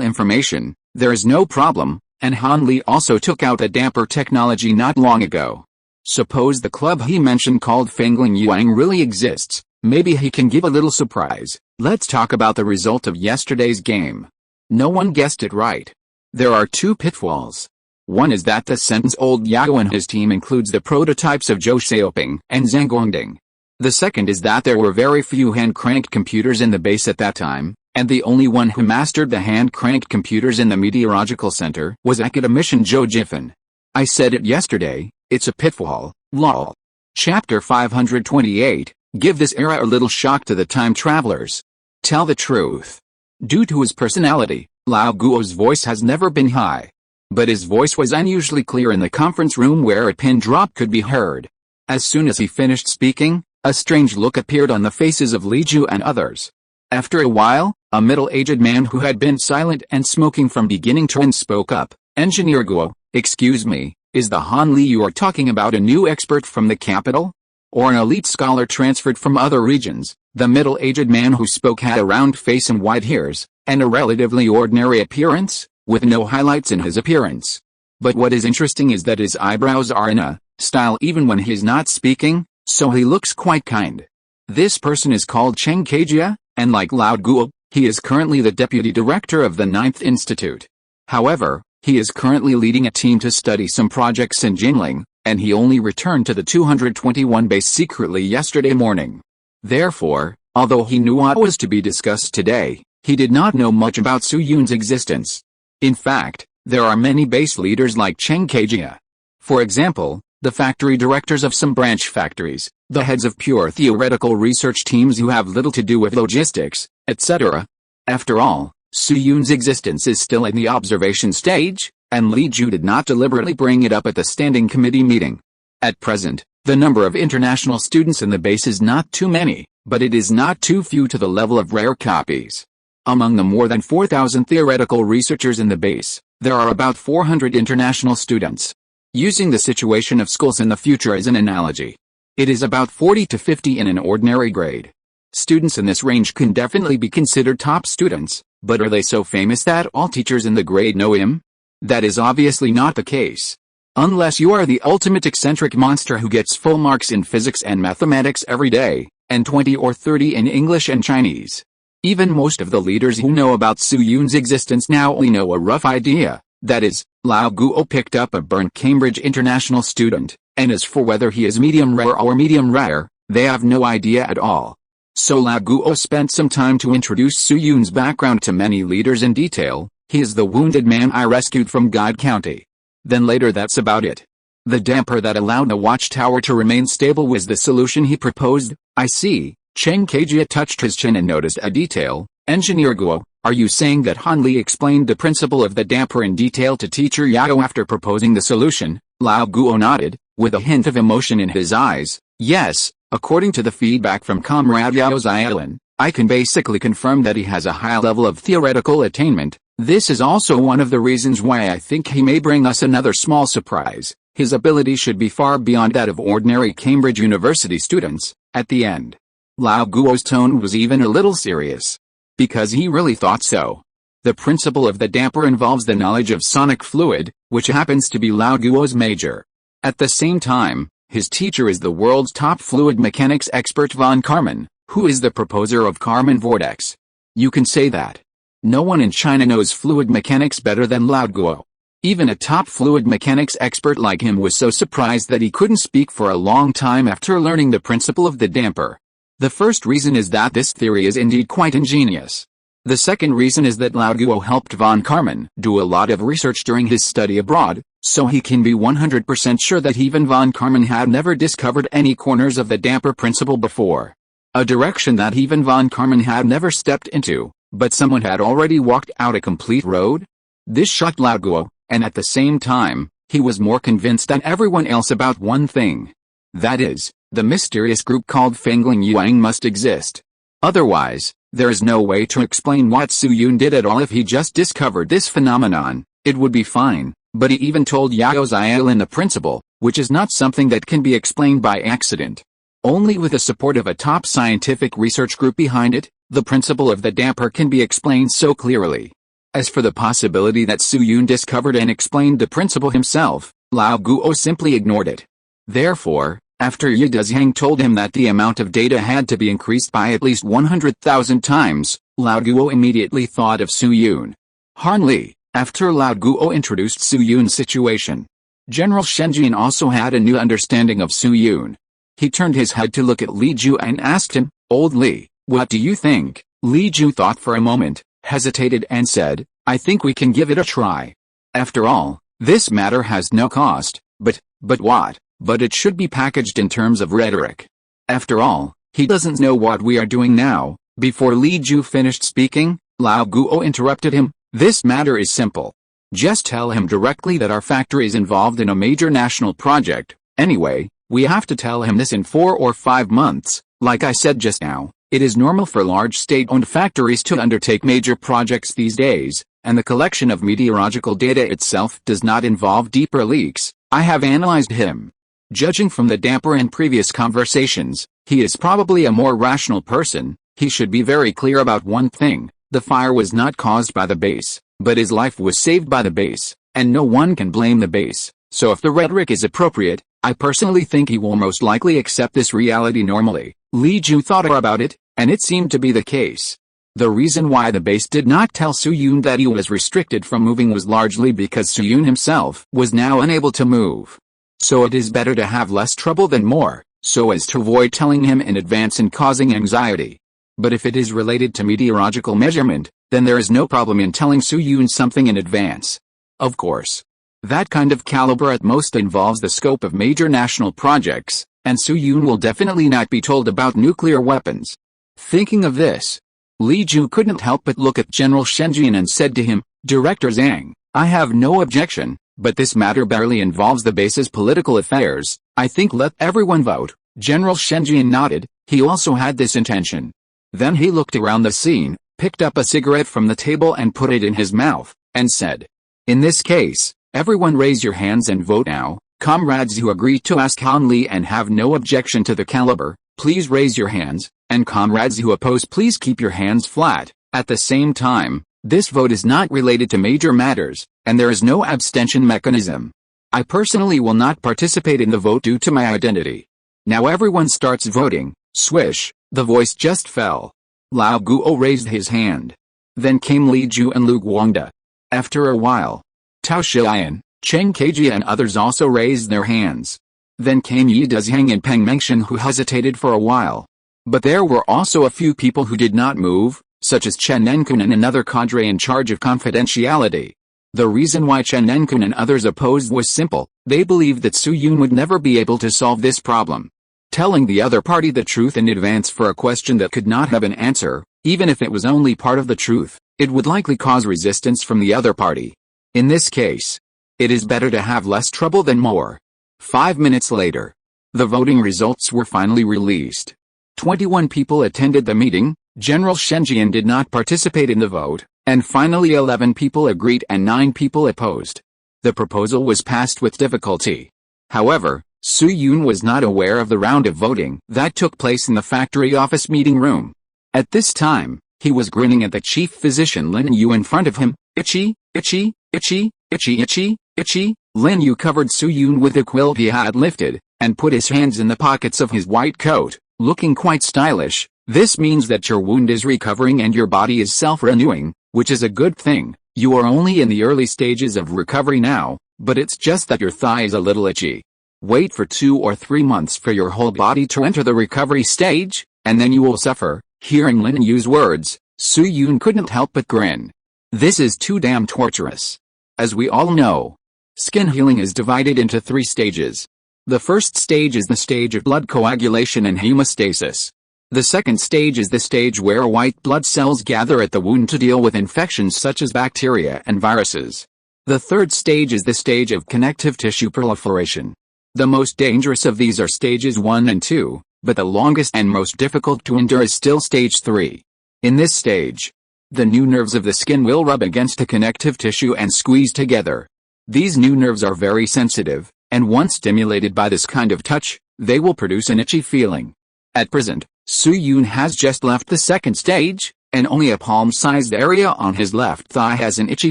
information, there is no problem, and Han Li also took out a damper technology not long ago. Suppose the club he mentioned called Fengling Yuang really exists, maybe he can give a little surprise. Let's talk about the result of yesterday's game. No one guessed it right. There are two pitfalls. One is that the sentence Old Yao and his team includes the prototypes of Zhou Xiaoping and Zhang Zhongjing. The second is that there were very few hand-cranked computers in the base at that time, and the only one who mastered the hand-cranked computers in the meteorological center was academician Zhou Jifan. I said it yesterday, it's a pitfall, lol. Chapter 528, give this era a little shock to the time travelers. Tell the truth. Due to his personality, Lao Guo's voice has never been high. But his voice was unusually clear in the conference room where a pin drop could be heard. As soon as he finished speaking, a strange look appeared on the faces of Li Ju and others. After a while, a middle-aged man who had been silent and smoking from beginning to end spoke up. Engineer Guo, excuse me, is the Han Li you are talking about a new expert from the capital? Or an elite scholar transferred from other regions? The middle-aged man who spoke had a round face and white hairs, and a relatively ordinary appearance, with no highlights in his appearance. But what is interesting is that his eyebrows are in a style even when he is not speaking, so he looks quite kind. This person is called Cheng Kejia, and like Lao Guo, he is currently the deputy director of the 9th Institute. However, he is currently leading a team to study some projects in Jinling, and he only returned to the 221 base secretly yesterday morning. Therefore, although he knew what was to be discussed today, he did not know much about Su Yun's existence. In fact, there are many base leaders like Cheng Kejia. For example, the factory directors of some branch factories, the heads of pure theoretical research teams who have little to do with logistics, etc. After all, Su Yun's existence is still in the observation stage, and Li Ju did not deliberately bring it up at the standing committee meeting. At present, the number of international students in the base is not too many, but it is not too few to the level of rare copies. Among the more than 4,000 theoretical researchers in the base, there are about 400 international students. Using the situation of schools in the future as an analogy, it is about 40 to 50 in an ordinary grade. Students in this range can definitely be considered top students, but are they so famous that all teachers in the grade know him? That is obviously not the case. Unless you are the ultimate eccentric monster who gets full marks in physics and mathematics every day, and 20 or 30 in English and Chinese. Even most of the leaders who know about Su Yun's existence now only know a rough idea, that is, Lao Guo picked up a burnt Cambridge international student, and as for whether he is medium rare or medium rare, they have no idea at all. So Lao Guo spent some time to introduce Su Yun's background to many leaders in detail. He is the wounded man I rescued from Guide County. Then later that's about it. The damper that allowed the watchtower to remain stable was the solution he proposed. I see. Cheng Kejia touched his chin and noticed a detail. Engineer Guo, are you saying that Han Li explained the principle of the damper in detail to teacher Yao after proposing the solution? Lao Guo nodded, with a hint of emotion in his eyes. Yes, according to the feedback from Comrade Yao Xiaolin, I can basically confirm that he has a high level of theoretical attainment. This is also one of the reasons why I think he may bring us another small surprise. His ability should be far beyond that of ordinary Cambridge University students. At the end, Lao Guo's tone was even a little serious. Because he really thought so. The principle of the damper involves the knowledge of sonic fluid, which happens to be Lao Guo's major. At the same time, his teacher is the world's top fluid mechanics expert von Karman, who is the proposer of Karman vortex. You can say that. No one in China knows fluid mechanics better than Lao Guo. Even a top fluid mechanics expert like him was so surprised that he couldn't speak for a long time after learning the principle of the damper. The first reason is that this theory is indeed quite ingenious. The second reason is that Lao Guo helped von Karman do a lot of research during his study abroad, so he can be 100% sure that even von Karman had never discovered any corners of the damper principle before. A direction that even von Karman had never stepped into, but someone had already walked out a complete road? This shocked Lao Guo, and at the same time, he was more convinced than everyone else about one thing. That is, the mysterious group called Fengling Yuang must exist. Otherwise, there is no way to explain what Su Yun did at all. If he just discovered this phenomenon, it would be fine, but he even told Yao Xiaolin the principle, which is not something that can be explained by accident. Only with the support of a top scientific research group behind it, the principle of the damper can be explained so clearly. As for the possibility that Su Yun discovered and explained the principle himself, Lao Guo simply ignored it. Therefore, after Yi Dezhang told him that the amount of data had to be increased by at least 100,000 times, Lao Guo immediately thought of Su Yun. Han Li, after Lao Guo introduced Su Yun's situation. General Shenjian also had a new understanding of Su Yun. He turned his head to look at Li Ju and asked him, "Old Li, what do you think?" Li Ju thought for a moment, hesitated and said, "I think we can give it a try. After all, this matter has no cost, but what? But it should be packaged in terms of rhetoric. After all, he doesn't know what we are doing now." Before Li Ju finished speaking, Lao Guo interrupted him. "This matter is simple. Just tell him directly that our factory is involved in a major national project. Anyway, we have to tell him this in 4 or 5 months. Like I said just now, it is normal for large state-owned factories to undertake major projects these days, and the collection of meteorological data itself does not involve deeper leaks. I have analyzed him. Judging from the damper in previous conversations, he is probably a more rational person. He should be very clear about one thing. The fire was not caused by the base, but his life was saved by the base, and no one can blame the base. So if the rhetoric is appropriate, I personally think he will most likely accept this reality normally." Li Ju thought about it, and it seemed to be the case. The reason why the base did not tell Su Yun that he was restricted from moving was largely because Su Yun himself was now unable to move. So it is better to have less trouble than more, so as to avoid telling him in advance and causing anxiety. But if it is related to meteorological measurement, then there is no problem in telling Su Yun something in advance. Of course, That kind of caliber at most involves the scope of major national projects, and Su Yun will definitely not be told about nuclear weapons. Thinking of this, Li Ju couldn't help but look at General Shenjian and said to him, Director Zhang, I have no objection, but this matter barely involves the base's political affairs. I think let everyone vote. General Shenjian nodded. He also had this intention. Then he looked around the scene, picked up a cigarette from the table and put it in his mouth, and said, In this case, everyone raise your hands and vote now. Comrades who agree to ask Han Li and have no objection to the caliber, please raise your hands, and comrades who oppose please keep your hands flat. At the same time, this vote is not related to major matters, and there is no abstention mechanism. I personally will not participate in the vote due to my identity. Now everyone starts voting. Swish, the voice just fell. Lao Guo raised his hand. Then came Li Ju and Lu Guangda. After a while, Tao Shiyan, Cheng Keiji and others also raised their hands. Then came Yi Dezhang and Peng Mengshan who hesitated for a while. But there were also a few people who did not move, such as Chen Enkun and another cadre in charge of confidentiality. The reason why Chen Enkun and others opposed was simple. They believed that Su Yun would never be able to solve this problem. Telling the other party the truth in advance for a question that could not have an answer, even if it was only part of the truth, it would likely cause resistance from the other party. In this case, it is better to have less trouble than more. 5 minutes later, the voting results were finally released. 21 people attended the meeting, General Shenjian did not participate in the vote, and finally 11 people agreed and 9 people opposed. The proposal was passed with difficulty. However, Su Yun was not aware of the round of voting that took place in the factory office meeting room. At this time, he was grinning at the chief physician Lin Yu in front of him. Itchy, itchy, itchy, itchy, itchy, itchy. Lin Yu covered Su Yun with the quilt he had lifted, and put his hands in the pockets of his white coat, looking quite stylish. This means that your wound is recovering and your body is self-renewing, which is a good thing. You are only in the early stages of recovery now, but it's just that your thigh is a little itchy. Wait for 2 or 3 months for your whole body to enter the recovery stage, and then you will suffer. Hearing Lin Yu's words, Su Yun couldn't help but grin. This is too damn torturous. As we all know, skin healing is divided into 3 stages. The first stage is the stage of blood coagulation and hemostasis. The second stage is the stage where white blood cells gather at the wound to deal with infections such as bacteria and viruses. The third stage is the stage of connective tissue proliferation. The most dangerous of these are stages 1 and 2, but the longest and most difficult to endure is still stage 3. In this stage, the new nerves of the skin will rub against the connective tissue and squeeze together. These new nerves are very sensitive, and once stimulated by this kind of touch, they will produce an itchy feeling. At present, Su Yun has just left the second stage, and only a palm-sized area on his left thigh has an itchy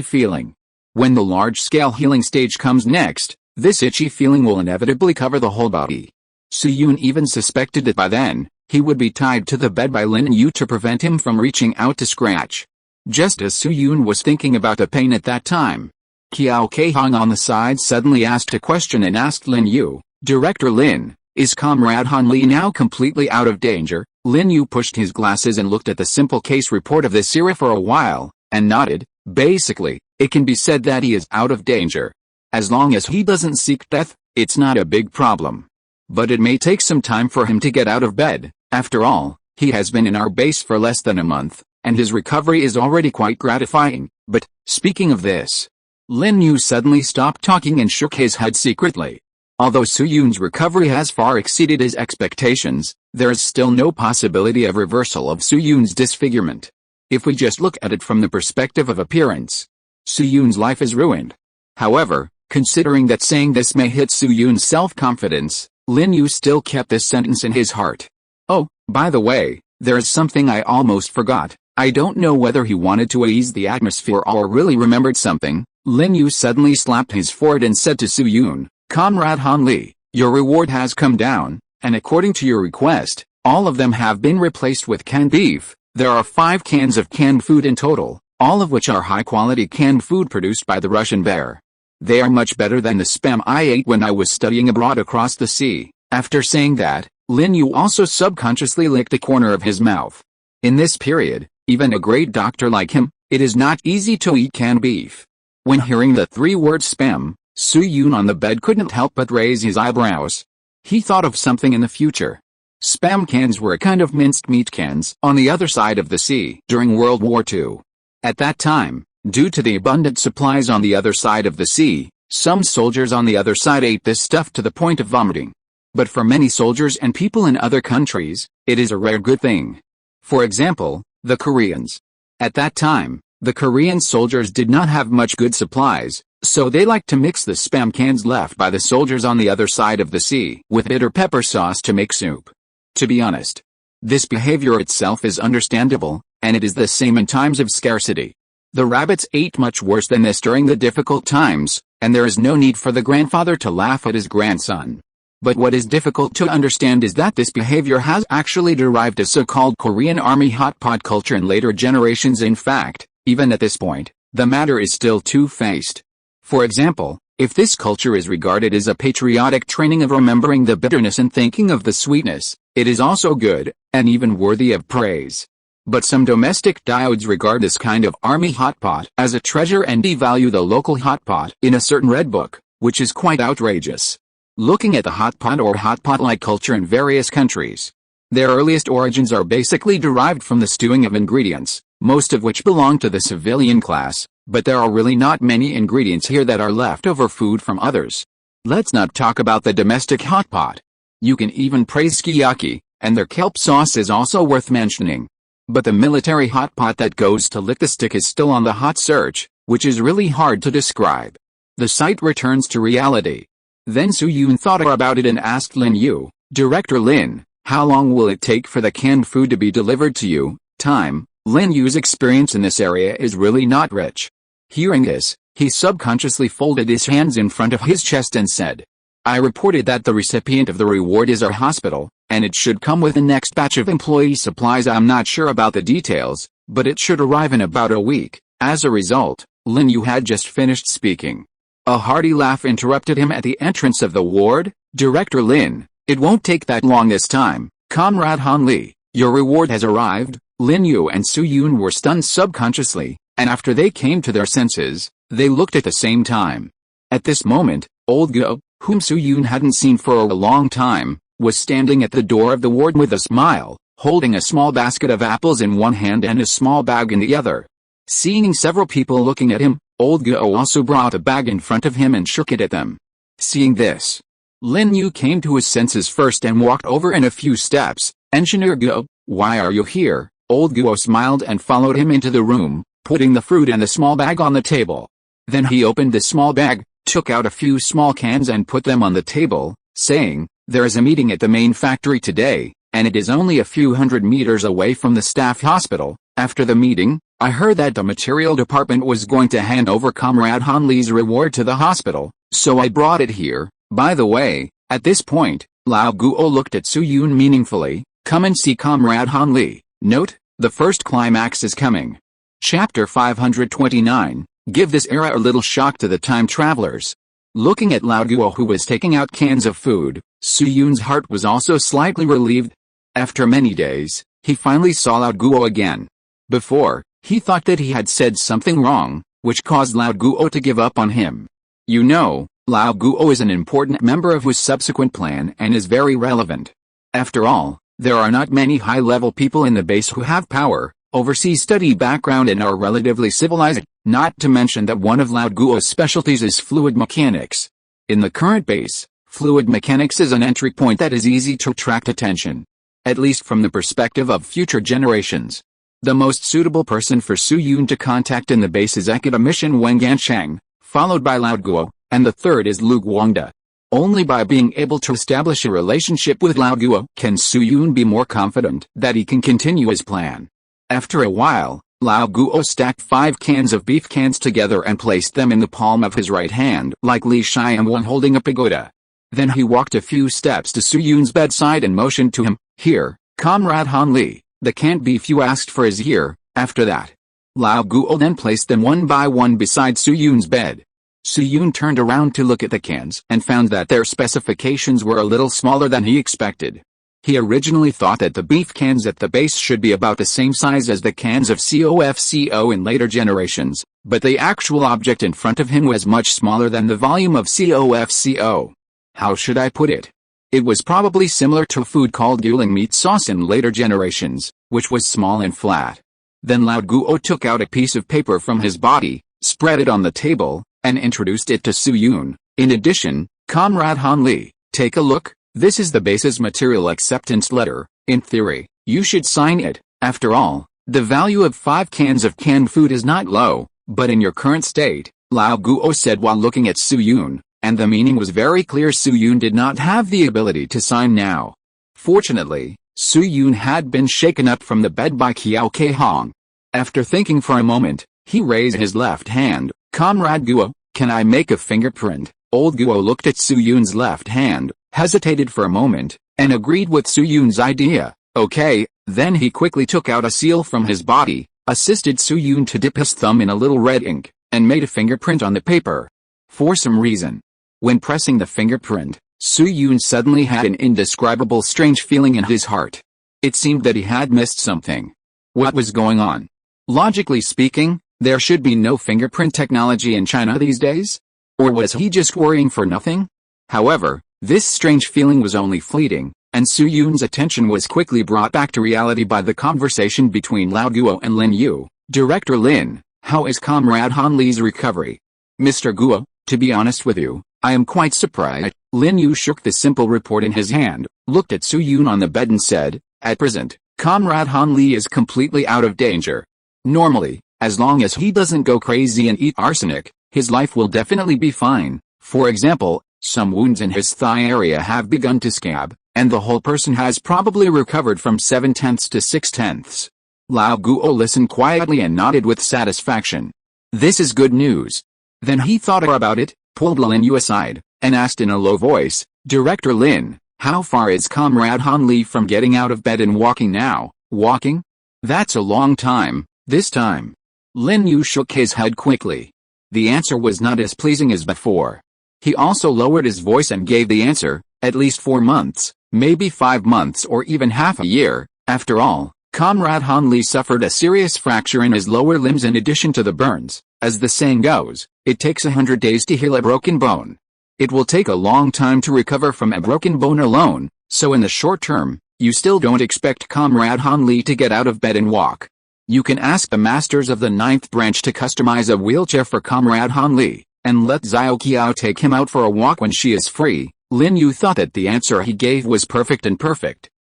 feeling. When the large-scale healing stage comes next, this itchy feeling will inevitably cover the whole body. Su Yun even suspected that by then, he would be tied to the bed by Lin Yu to prevent him from reaching out to scratch. Just as Su Yun was thinking about the pain at that time, Qiao Keihong on the side suddenly asked a question and asked Lin Yu, Director Lin, is Comrade Han Li now completely out of danger? Lin Yu pushed his glasses and looked at the simple case report of this era for a while, and nodded. Basically, it can be said that he is out of danger. As long as he doesn't seek death, it's not a big problem. But it may take some time for him to get out of bed. After all, he has been in our base for less than a month, and his recovery is already quite gratifying. But, speaking of this, Lin Yu suddenly stopped talking and shook his head secretly. Although Su Yun's recovery has far exceeded his expectations, there is still no possibility of reversal of Su Yun's disfigurement. If we just look at it from the perspective of appearance, Su Yun's life is ruined. However, considering that saying this may hit Su Yun's self-confidence, Lin Yu still kept this sentence in his heart. Oh, by the way, there is something I almost forgot. I don't know whether he wanted to ease the atmosphere or really remembered something. Lin Yu suddenly slapped his forehead and said to Su Yun, Comrade Han Li, your reward has come down, and according to your request, all of them have been replaced with canned beef. There are 5 cans of canned food in total, all of which are high-quality canned food produced by the Russian bear. They are much better than the spam I ate when I was studying abroad across the sea. After saying that, Lin Yu also subconsciously licked a corner of his mouth. In this period, even a great doctor like him, it is not easy to eat canned beef. When hearing the 3 words spam, Su Yun on the bed couldn't help but raise his eyebrows. He thought of something in the future. Spam cans were a kind of minced meat cans on the other side of the sea during World War II. At that time, due to the abundant supplies on the other side of the sea, some soldiers on the other side ate this stuff to the point of vomiting. But for many soldiers and people in other countries, it is a rare good thing. For example, the Koreans. At that time, the Korean soldiers did not have much good supplies, so they liked to mix the spam cans left by the soldiers on the other side of the sea with bitter pepper sauce to make soup. To be honest, this behavior itself is understandable, and it is the same in times of scarcity. The rabbits ate much worse than this during the difficult times, and there is no need for the grandfather to laugh at his grandson. But what is difficult to understand is that this behavior has actually derived a so-called Korean army hot pot culture in later generations. In fact, even at this point, the matter is still two-faced. For example, if this culture is regarded as a patriotic training of remembering the bitterness and thinking of the sweetness, it is also good, and even worthy of praise. But some domestic diodes regard this kind of army hot pot as a treasure and devalue the local hot pot in a certain red book, which is quite outrageous. Looking at the hot pot or hot pot-like culture in various countries, their earliest origins are basically derived from the stewing of ingredients, most of which belong to the civilian class, but there are really not many ingredients here that are leftover food from others. Let's not talk about the domestic hot pot. You can even praise sukiyaki, and their kelp sauce is also worth mentioning. But the military hot pot that goes to lick the stick is still on the hot search, which is really hard to describe. The site returns to reality. Then Su Yun thought about it and asked Lin Yu, "Director Lin, how long will it take for the canned food to be delivered to you?" Time. Lin Yu's experience in this area is really not rich. Hearing this, he subconsciously folded his hands in front of his chest and said, "I reported that the recipient of the reward is our hospital, and it should come with the next batch of employee supplies. I'm not sure about the details, but it should arrive in about a week." As a result, Lin Yu had just finished speaking. A hearty laugh interrupted him at the entrance of the ward. "Director Lin, it won't take that long this time. Comrade Han Li, your reward has arrived." Lin Yu and Su Yun were stunned subconsciously, and after they came to their senses, they looked at the same time. At this moment, old Guo, whom Su Yun hadn't seen for a long time, was standing at the door of the ward with a smile, holding a small basket of apples in one hand and a small bag in the other. Seeing several people looking at him, old Guo also brought a bag in front of him and shook it at them. Seeing this, Lin Yu came to his senses first and walked over in a few steps. "Engineer Guo, why are you here?" Old Guo smiled and followed him into the room, putting the fruit and the small bag on the table. Then he opened the small bag, took out a few small cans and put them on the table, saying, "There is a meeting at the main factory today, and it is only a few hundred meters away from the staff hospital. After the meeting, I heard that the material department was going to hand over Comrade Han Li's reward to the hospital, so I brought it here. By the way," at this point, Lao Guo looked at Su Yun meaningfully, "come and see Comrade Han Li. Note, the first climax is coming." Chapter 529, give this era a little shock to the time travelers. Looking at Lao Guo, who was taking out cans of food, Su Yun's heart was also slightly relieved. After many days, he finally saw Lao Guo again. Before, he thought that he had said something wrong, which caused Lao Guo to give up on him. You know, Lao Guo is an important member of his subsequent plan and is very relevant. After all, there are not many high-level people in the base who have power, overseas study background and are relatively civilized, not to mention that one of Lao Guo's specialties is fluid mechanics. In the current base, fluid mechanics is an entry point that is easy to attract attention, at least from the perspective of future generations. The most suitable person for Su Yun to contact in the base is academician Wen Ganshang, followed by Lao Guo, and the third is Lu Guangda. Only by being able to establish a relationship with Lao Guo can Su Yun be more confident that he can continue his plan. After a while, Lao Guo stacked 5 cans of beef cans together and placed them in the palm of his right hand like Li Xiangwan holding a pagoda. Then he walked a few steps to Su Yun's bedside and motioned to him, "Here, Comrade Han Li, the canned beef you asked for is here." After that, Lao Guo then placed them one by one beside Su Yun's bed. Su Yun turned around to look at the cans and found that their specifications were a little smaller than he expected. He originally thought that the beef cans at the base should be about the same size as the cans of COFCO in later generations, but the actual object in front of him was much smaller than the volume of COFCO. How should I put it? It was probably similar to a food called Guling meat sauce in later generations, which was small and flat. Then Lao Guo took out a piece of paper from his body, spread it on the table, and introduced it to Su Yun. In addition, Comrade Han Li, take a look. This is the base's material acceptance letter. In theory, you should sign it. After all, the value of 5 cans of canned food is not low, but in your current state, Lao Guo said while looking at Su Yun, and the meaning was very clear. Su Yun did not have the ability to sign now. Fortunately, Su Yun had been shaken up from the bed by Qiao Ke Hong. After thinking for a moment, he raised his left hand. Comrade Guo, can I make a fingerprint? Old Guo looked at Su Yun's left hand, hesitated for a moment, and agreed with Su Yun's idea. Okay, then he quickly took out a seal from his body, assisted Su Yun to dip his thumb in a little red ink, and made a fingerprint on the paper. For some reason, when pressing the fingerprint, Su Yun suddenly had an indescribable strange feeling in his heart. It seemed that he had missed something. What was going on? Logically speaking, there should be no fingerprint technology in China these days? Or was he just worrying for nothing? However, this strange feeling was only fleeting, and Su Yun's attention was quickly brought back to reality by the conversation between Lao Guo and Lin Yu. Director Lin, how is Comrade Han Li's recovery? Mr. Guo, to be honest with you, I am quite surprised. Lin Yu shook the simple report in his hand, looked at Su Yun on the bed and said, at present, Comrade Han Li is completely out of danger. Normally, as long as he doesn't go crazy and eat arsenic, his life will definitely be fine. For example, some wounds in his thigh area have begun to scab, and the whole person has probably recovered from 7/10 to 6/10. Lao Guo listened quietly and nodded with satisfaction. This is good news. Then he thought about it, pulled Lin Yu aside, and asked in a low voice, Director Lin, how far is Comrade Han Li from getting out of bed and walking now? Walking? That's a long time, this time. Lin Yu shook his head quickly. The answer was not as pleasing as before. He also lowered his voice and gave the answer, at least 4 months, maybe 5 months or even half a year. After all, Comrade Han Li suffered a serious fracture in his lower limbs in addition to the burns. As the saying goes, it takes 100 days to heal a broken bone. It will take a long time to recover from a broken bone alone, so in the short term, you still don't expect Comrade Han Li to get out of bed and walk. You can ask the masters of the 9th branch to customize a wheelchair for Comrade Han Li, and let Xiao Qiao take him out for a walk when she is free. Lin Yu thought that the answer he gave was perfect.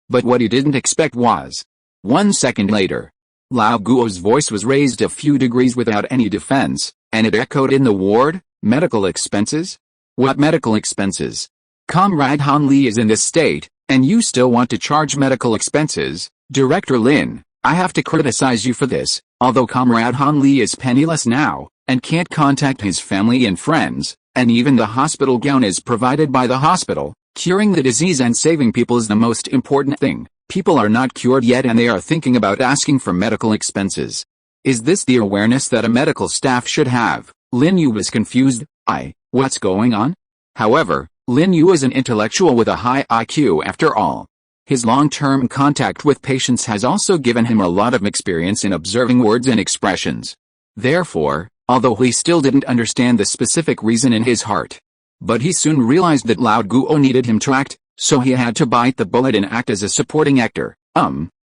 But what he didn't expect was, 1 second later, Lao Guo's voice was raised a few degrees without any defense, and it echoed in the ward, medical expenses? What medical expenses? Comrade Han Li is in this state, and you still want to charge medical expenses? Director Lin, I have to criticize you for this. Although Comrade Han Li is penniless now, and can't contact his family and friends, and even the hospital gown is provided by the hospital, curing the disease and saving people is the most important thing. People are not cured yet and they are thinking about asking for medical expenses. Is this the awareness that a medical staff should have? Lin Yu was confused. What's going on? However, Lin Yu is an intellectual with a high IQ after all. His long-term contact with patients has also given him a lot of experience in observing words and expressions. Therefore, although he still didn't understand the specific reason in his heart, but he soon realized that Lao Guo needed him to act, so he had to bite the bullet and act as a supporting actor.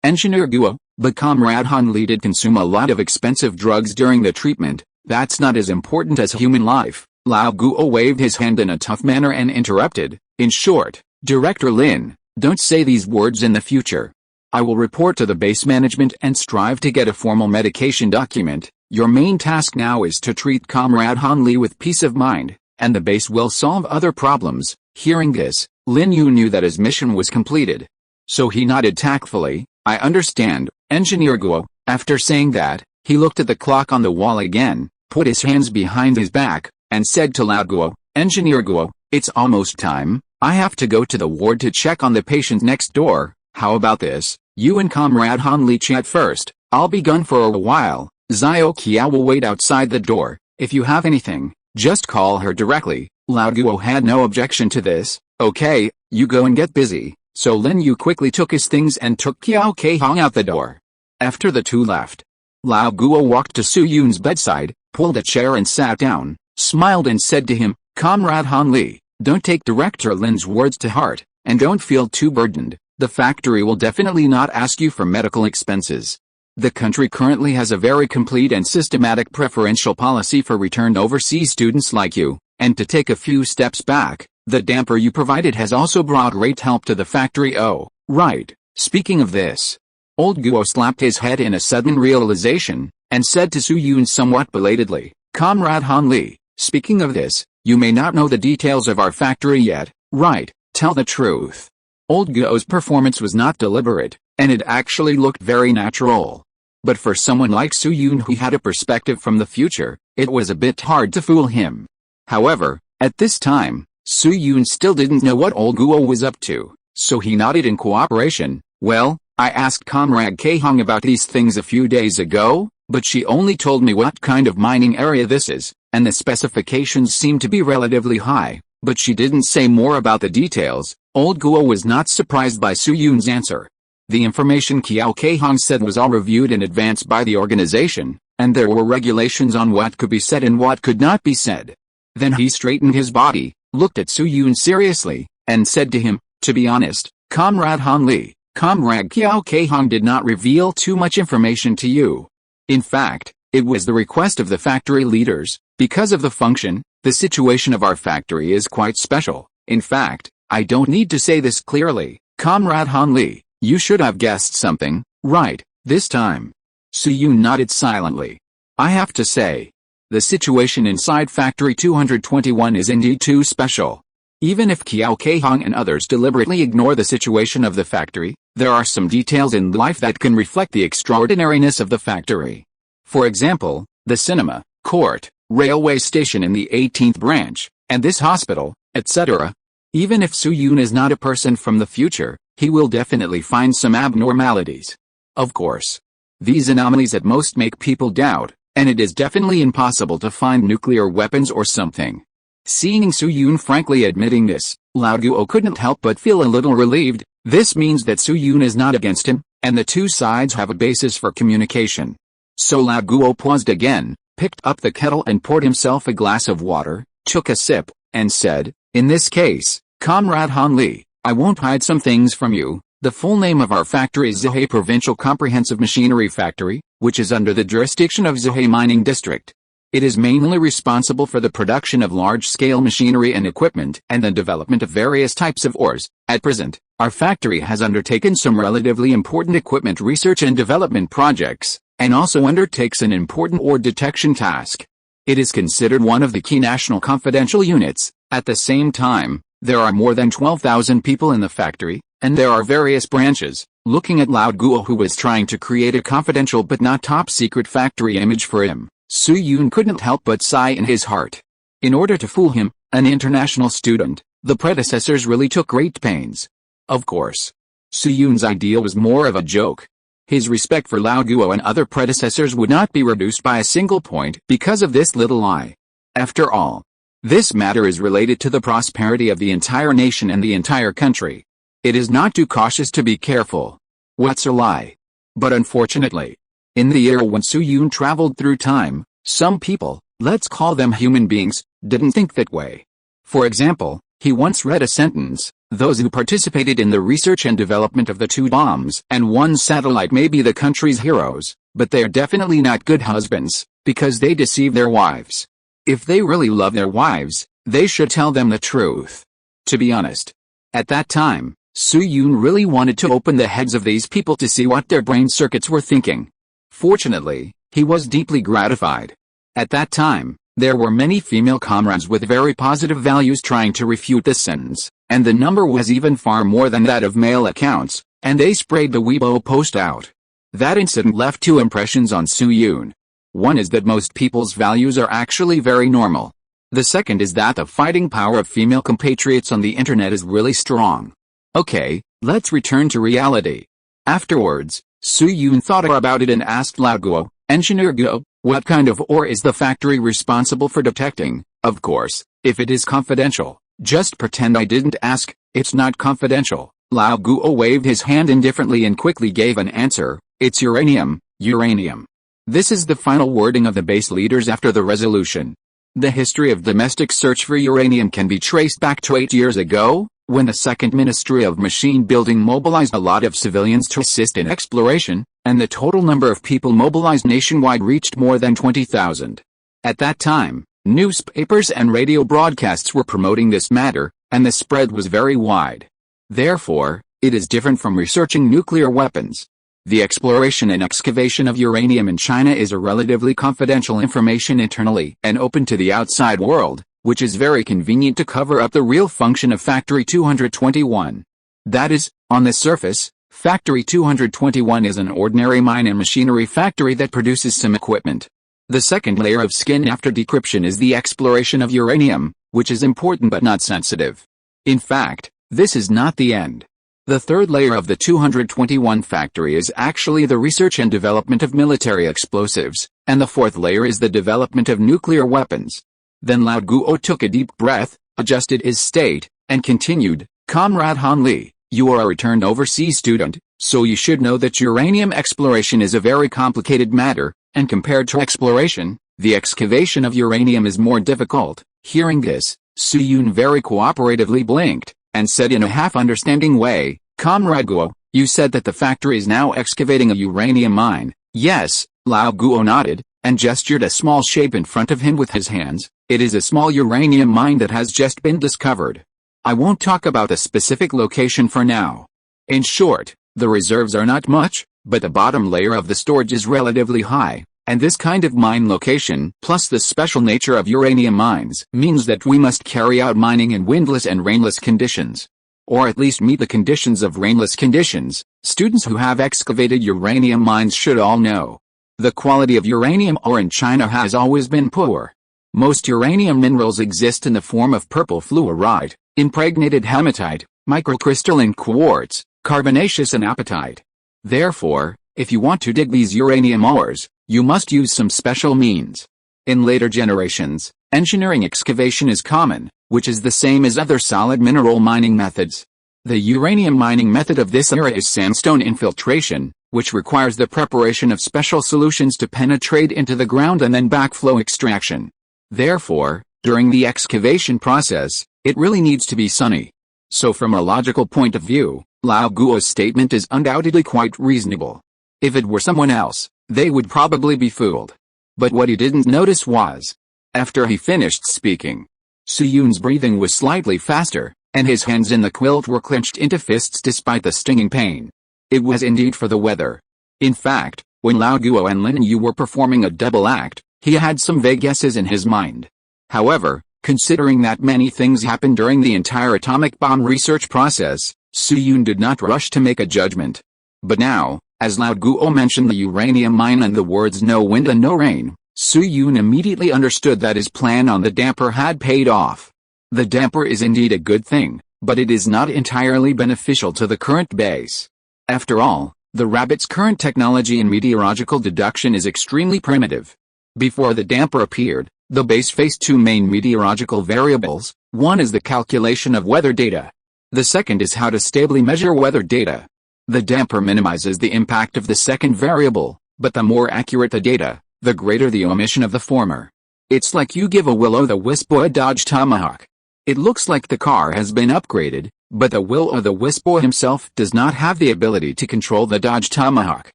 Engineer Guo, but Comrade Han Li did consume a lot of expensive drugs during the treatment. That's not as important as human life. Lao Guo waved his hand in a tough manner and interrupted. In short, Director Lin, don't say these words in the future. I will report to the base management and strive to get a formal medication document. Your main task now is to treat Comrade Han Li with peace of mind, and the base will solve other problems. Hearing this, Lin Yu knew that his mission was completed. So he nodded tactfully. I understand, Engineer Guo. After saying that, he looked at the clock on the wall again, put his hands behind his back, and said to Lao Guo, Engineer Guo, it's almost time. I have to go to the ward to check on the patient next door. How about this? You and Comrade Han Li chat first. I'll be gone for a while. Xiao Qiao will wait outside the door. If you have anything, just call her directly. Lao Guo had no objection to this. Okay, you go and get busy. So Lin Yu quickly took his things and took Qiao Keihong out the door. After the two left, Lao Guo walked to Su Yun's bedside, pulled a chair and sat down, smiled and said to him, "Comrade Han Li, don't take Director Lin's words to heart, and don't feel too burdened. The factory will definitely not ask you for medical expenses. The country currently has a very complete and systematic preferential policy for returned overseas students like you, and to take a few steps back, the damper you provided has also brought great help to the factory." "Oh, right. Speaking of this." Old Guo slapped his head in a sudden realization, and said to Su Yun somewhat belatedly, "Comrade Han Li, speaking of this, you may not know the details of our factory yet, right? Tell the truth." Old Guo's performance was not deliberate, and it actually looked very natural. But for someone like Su Yun who had a perspective from the future, it was a bit hard to fool him. However, at this time, Su Yun still didn't know what old Guo was up to, so he nodded in cooperation. "Well, I asked Comrade Keihong about these things a few days ago, but she only told me what kind of mining area this is, and the specifications seem to be relatively high, but she didn't say more about the details." Old Guo was not surprised by Su Yun's answer. The information Qiao Keihong said was all reviewed in advance by the organization, and there were regulations on what could be said and what could not be said. Then he straightened his body, looked at Su Yun seriously, and said to him, "To be honest, Comrade Han Li, Comrade Qiao Keihong did not reveal too much information to you. In fact, it was the request of the factory leaders. Because of the function, the situation of our factory is quite special. In fact, I don't need to say this clearly, Comrade Han Li, you should have guessed something, right, this time." Su Yun nodded silently. "I have to say, the situation inside Factory 221 is indeed too special. Even if Qiao Keihong and others deliberately ignore the situation of the factory, there are some details in life that can reflect the extraordinariness of the factory. For example, the cinema, court, railway station in the 18th branch, and this hospital, etc. Even if Su Yun is not a person from the future, he will definitely find some abnormalities. Of course, these anomalies at most make people doubt, and it is definitely impossible to find nuclear weapons or something." Seeing Su Yun frankly admitting this, Lao Guo couldn't help but feel a little relieved. This means that Su Yun is not against him, and the two sides have a basis for communication. So Lao Guo paused again, picked up the kettle and poured himself a glass of water, took a sip, and said, "In this case, Comrade Han Li, I won't hide some things from you. The full name of our factory is Zhe Provincial Comprehensive Machinery Factory, which is under the jurisdiction of Zhe Mining District. It is mainly responsible for the production of large-scale machinery and equipment and the development of various types of ores. At present, our factory has undertaken some relatively important equipment research and development projects, and also undertakes an important ore detection task. It is considered one of the key national confidential units. At the same time, there are more than 12,000 people in the factory, and there are various branches." Looking at Lao Guo, who was trying to create a confidential but not top-secret factory image for him, Su Yun couldn't help but sigh in his heart. In order to fool him, an international student, the predecessors really took great pains. Of course, Su Yun's idea was more of a joke. His respect for Lao Guo and other predecessors would not be reduced by a single point because of this little lie. After all, this matter is related to the prosperity of the entire nation and the entire country. It is not too cautious to be careful. What's a lie? But unfortunately, in the era when Su Yun traveled through time, some people, let's call them human beings, didn't think that way. For example, he once read a sentence, "Those who participated in the research and development of the 2 bombs and 1 satellite may be the country's heroes, but they are definitely not good husbands, because they deceive their wives. If they really love their wives, they should tell them the truth." To be honest, at that time, Su Yun really wanted to open the heads of these people to see what their brain circuits were thinking. Fortunately, he was deeply gratified. At that time, there were many female comrades with very positive values trying to refute this sentence, and the number was even far more than that of male accounts, and they sprayed the Weibo post out. That incident left 2 impressions on Su Yun. One is that most people's values are actually very normal. The second is that the fighting power of female compatriots on the internet is really strong. Okay, let's return to reality. Afterwards, Su Yun thought about it and asked Lao Guo, "Engineer Guo, what kind of ore is the factory responsible for detecting?" "Of course, if it is confidential, just pretend I didn't ask." "It's not confidential. Lao Guo waved his hand indifferently and quickly gave an answer. It's uranium, uranium. This is the final wording of the base leaders after the resolution. The history of domestic search for uranium can be traced back to 8 years ago, when the Second Ministry of Machine Building mobilized a lot of civilians to assist in exploration, and the total number of people mobilized nationwide reached more than 20,000. At that time, newspapers and radio broadcasts were promoting this matter, and the spread was very wide. Therefore, it is different from researching nuclear weapons. The exploration and excavation of uranium in China is a relatively confidential information internally and open to the outside world, which is very convenient to cover up the real function of Factory 221. That is, on the surface, Factory 221 is an ordinary mine and machinery factory that produces some equipment. The second layer of skin after decryption is the exploration of uranium, which is important but not sensitive. In fact, this is not the end. The third layer of the 221 factory is actually the research and development of military explosives, and the fourth layer is the development of nuclear weapons. Then Lao Guo took a deep breath, adjusted his state, and continued, Comrade Han Li, you are a returned overseas student, so you should know that uranium exploration is a very complicated matter, and compared to exploration, the excavation of uranium is more difficult. Hearing this, Su Yun very cooperatively blinked, and said in a half-understanding way, Comrade Guo, you said that the factory is now excavating a uranium mine. Yes, Lao Guo nodded, and gestured a small shape in front of him with his hands. It is a small uranium mine that has just been discovered. I won't talk about the specific location for now. In short, the reserves are not much, but the bottom layer of the storage is relatively high, and this kind of mine location, plus the special nature of uranium mines, means that we must carry out mining in windless and rainless conditions. Or at least meet the conditions of rainless conditions. Students who have excavated uranium mines should all know. The quality of uranium ore in China has always been poor. Most uranium minerals exist in the form of purple fluorite, impregnated hematite, microcrystalline quartz, carbonaceous and apatite. Therefore, if you want to dig these uranium ores, you must use some special means. In later generations, engineering excavation is common, which is the same as other solid mineral mining methods. The uranium mining method of this era is sandstone infiltration, which requires the preparation of special solutions to penetrate into the ground and then backflow extraction. Therefore, during the excavation process, it really needs to be sunny. So from a logical point of view, Lao Guo's statement is undoubtedly quite reasonable. If it were someone else, they would probably be fooled. But what he didn't notice was, after he finished speaking, Su Yun's breathing was slightly faster, and his hands in the quilt were clenched into fists despite the stinging pain. It was indeed for the weather. In fact, when Lao Guo and Lin Yu were performing a double act, he had some vague guesses in his mind. However, considering that many things happened during the entire atomic bomb research process, Su Yun did not rush to make a judgment. But now, as Lao Guo mentioned the uranium mine and the words no wind and no rain, Su Yun immediately understood that his plan on the damper had paid off. The damper is indeed a good thing, but it is not entirely beneficial to the current base. After all, the rabbit's current technology in meteorological deduction is extremely primitive. Before the damper appeared, the base faced two main meteorological variables. One is the calculation of weather data. The second is how to stably measure weather data. The damper minimizes the impact of the second variable, but the more accurate the data, the greater the omission of the former. It's like you give a will-o'-the-wisp boy a Dodge Tomahawk. It looks like the car has been upgraded, but the will-o'-the-wisp boy himself does not have the ability to control the Dodge Tomahawk.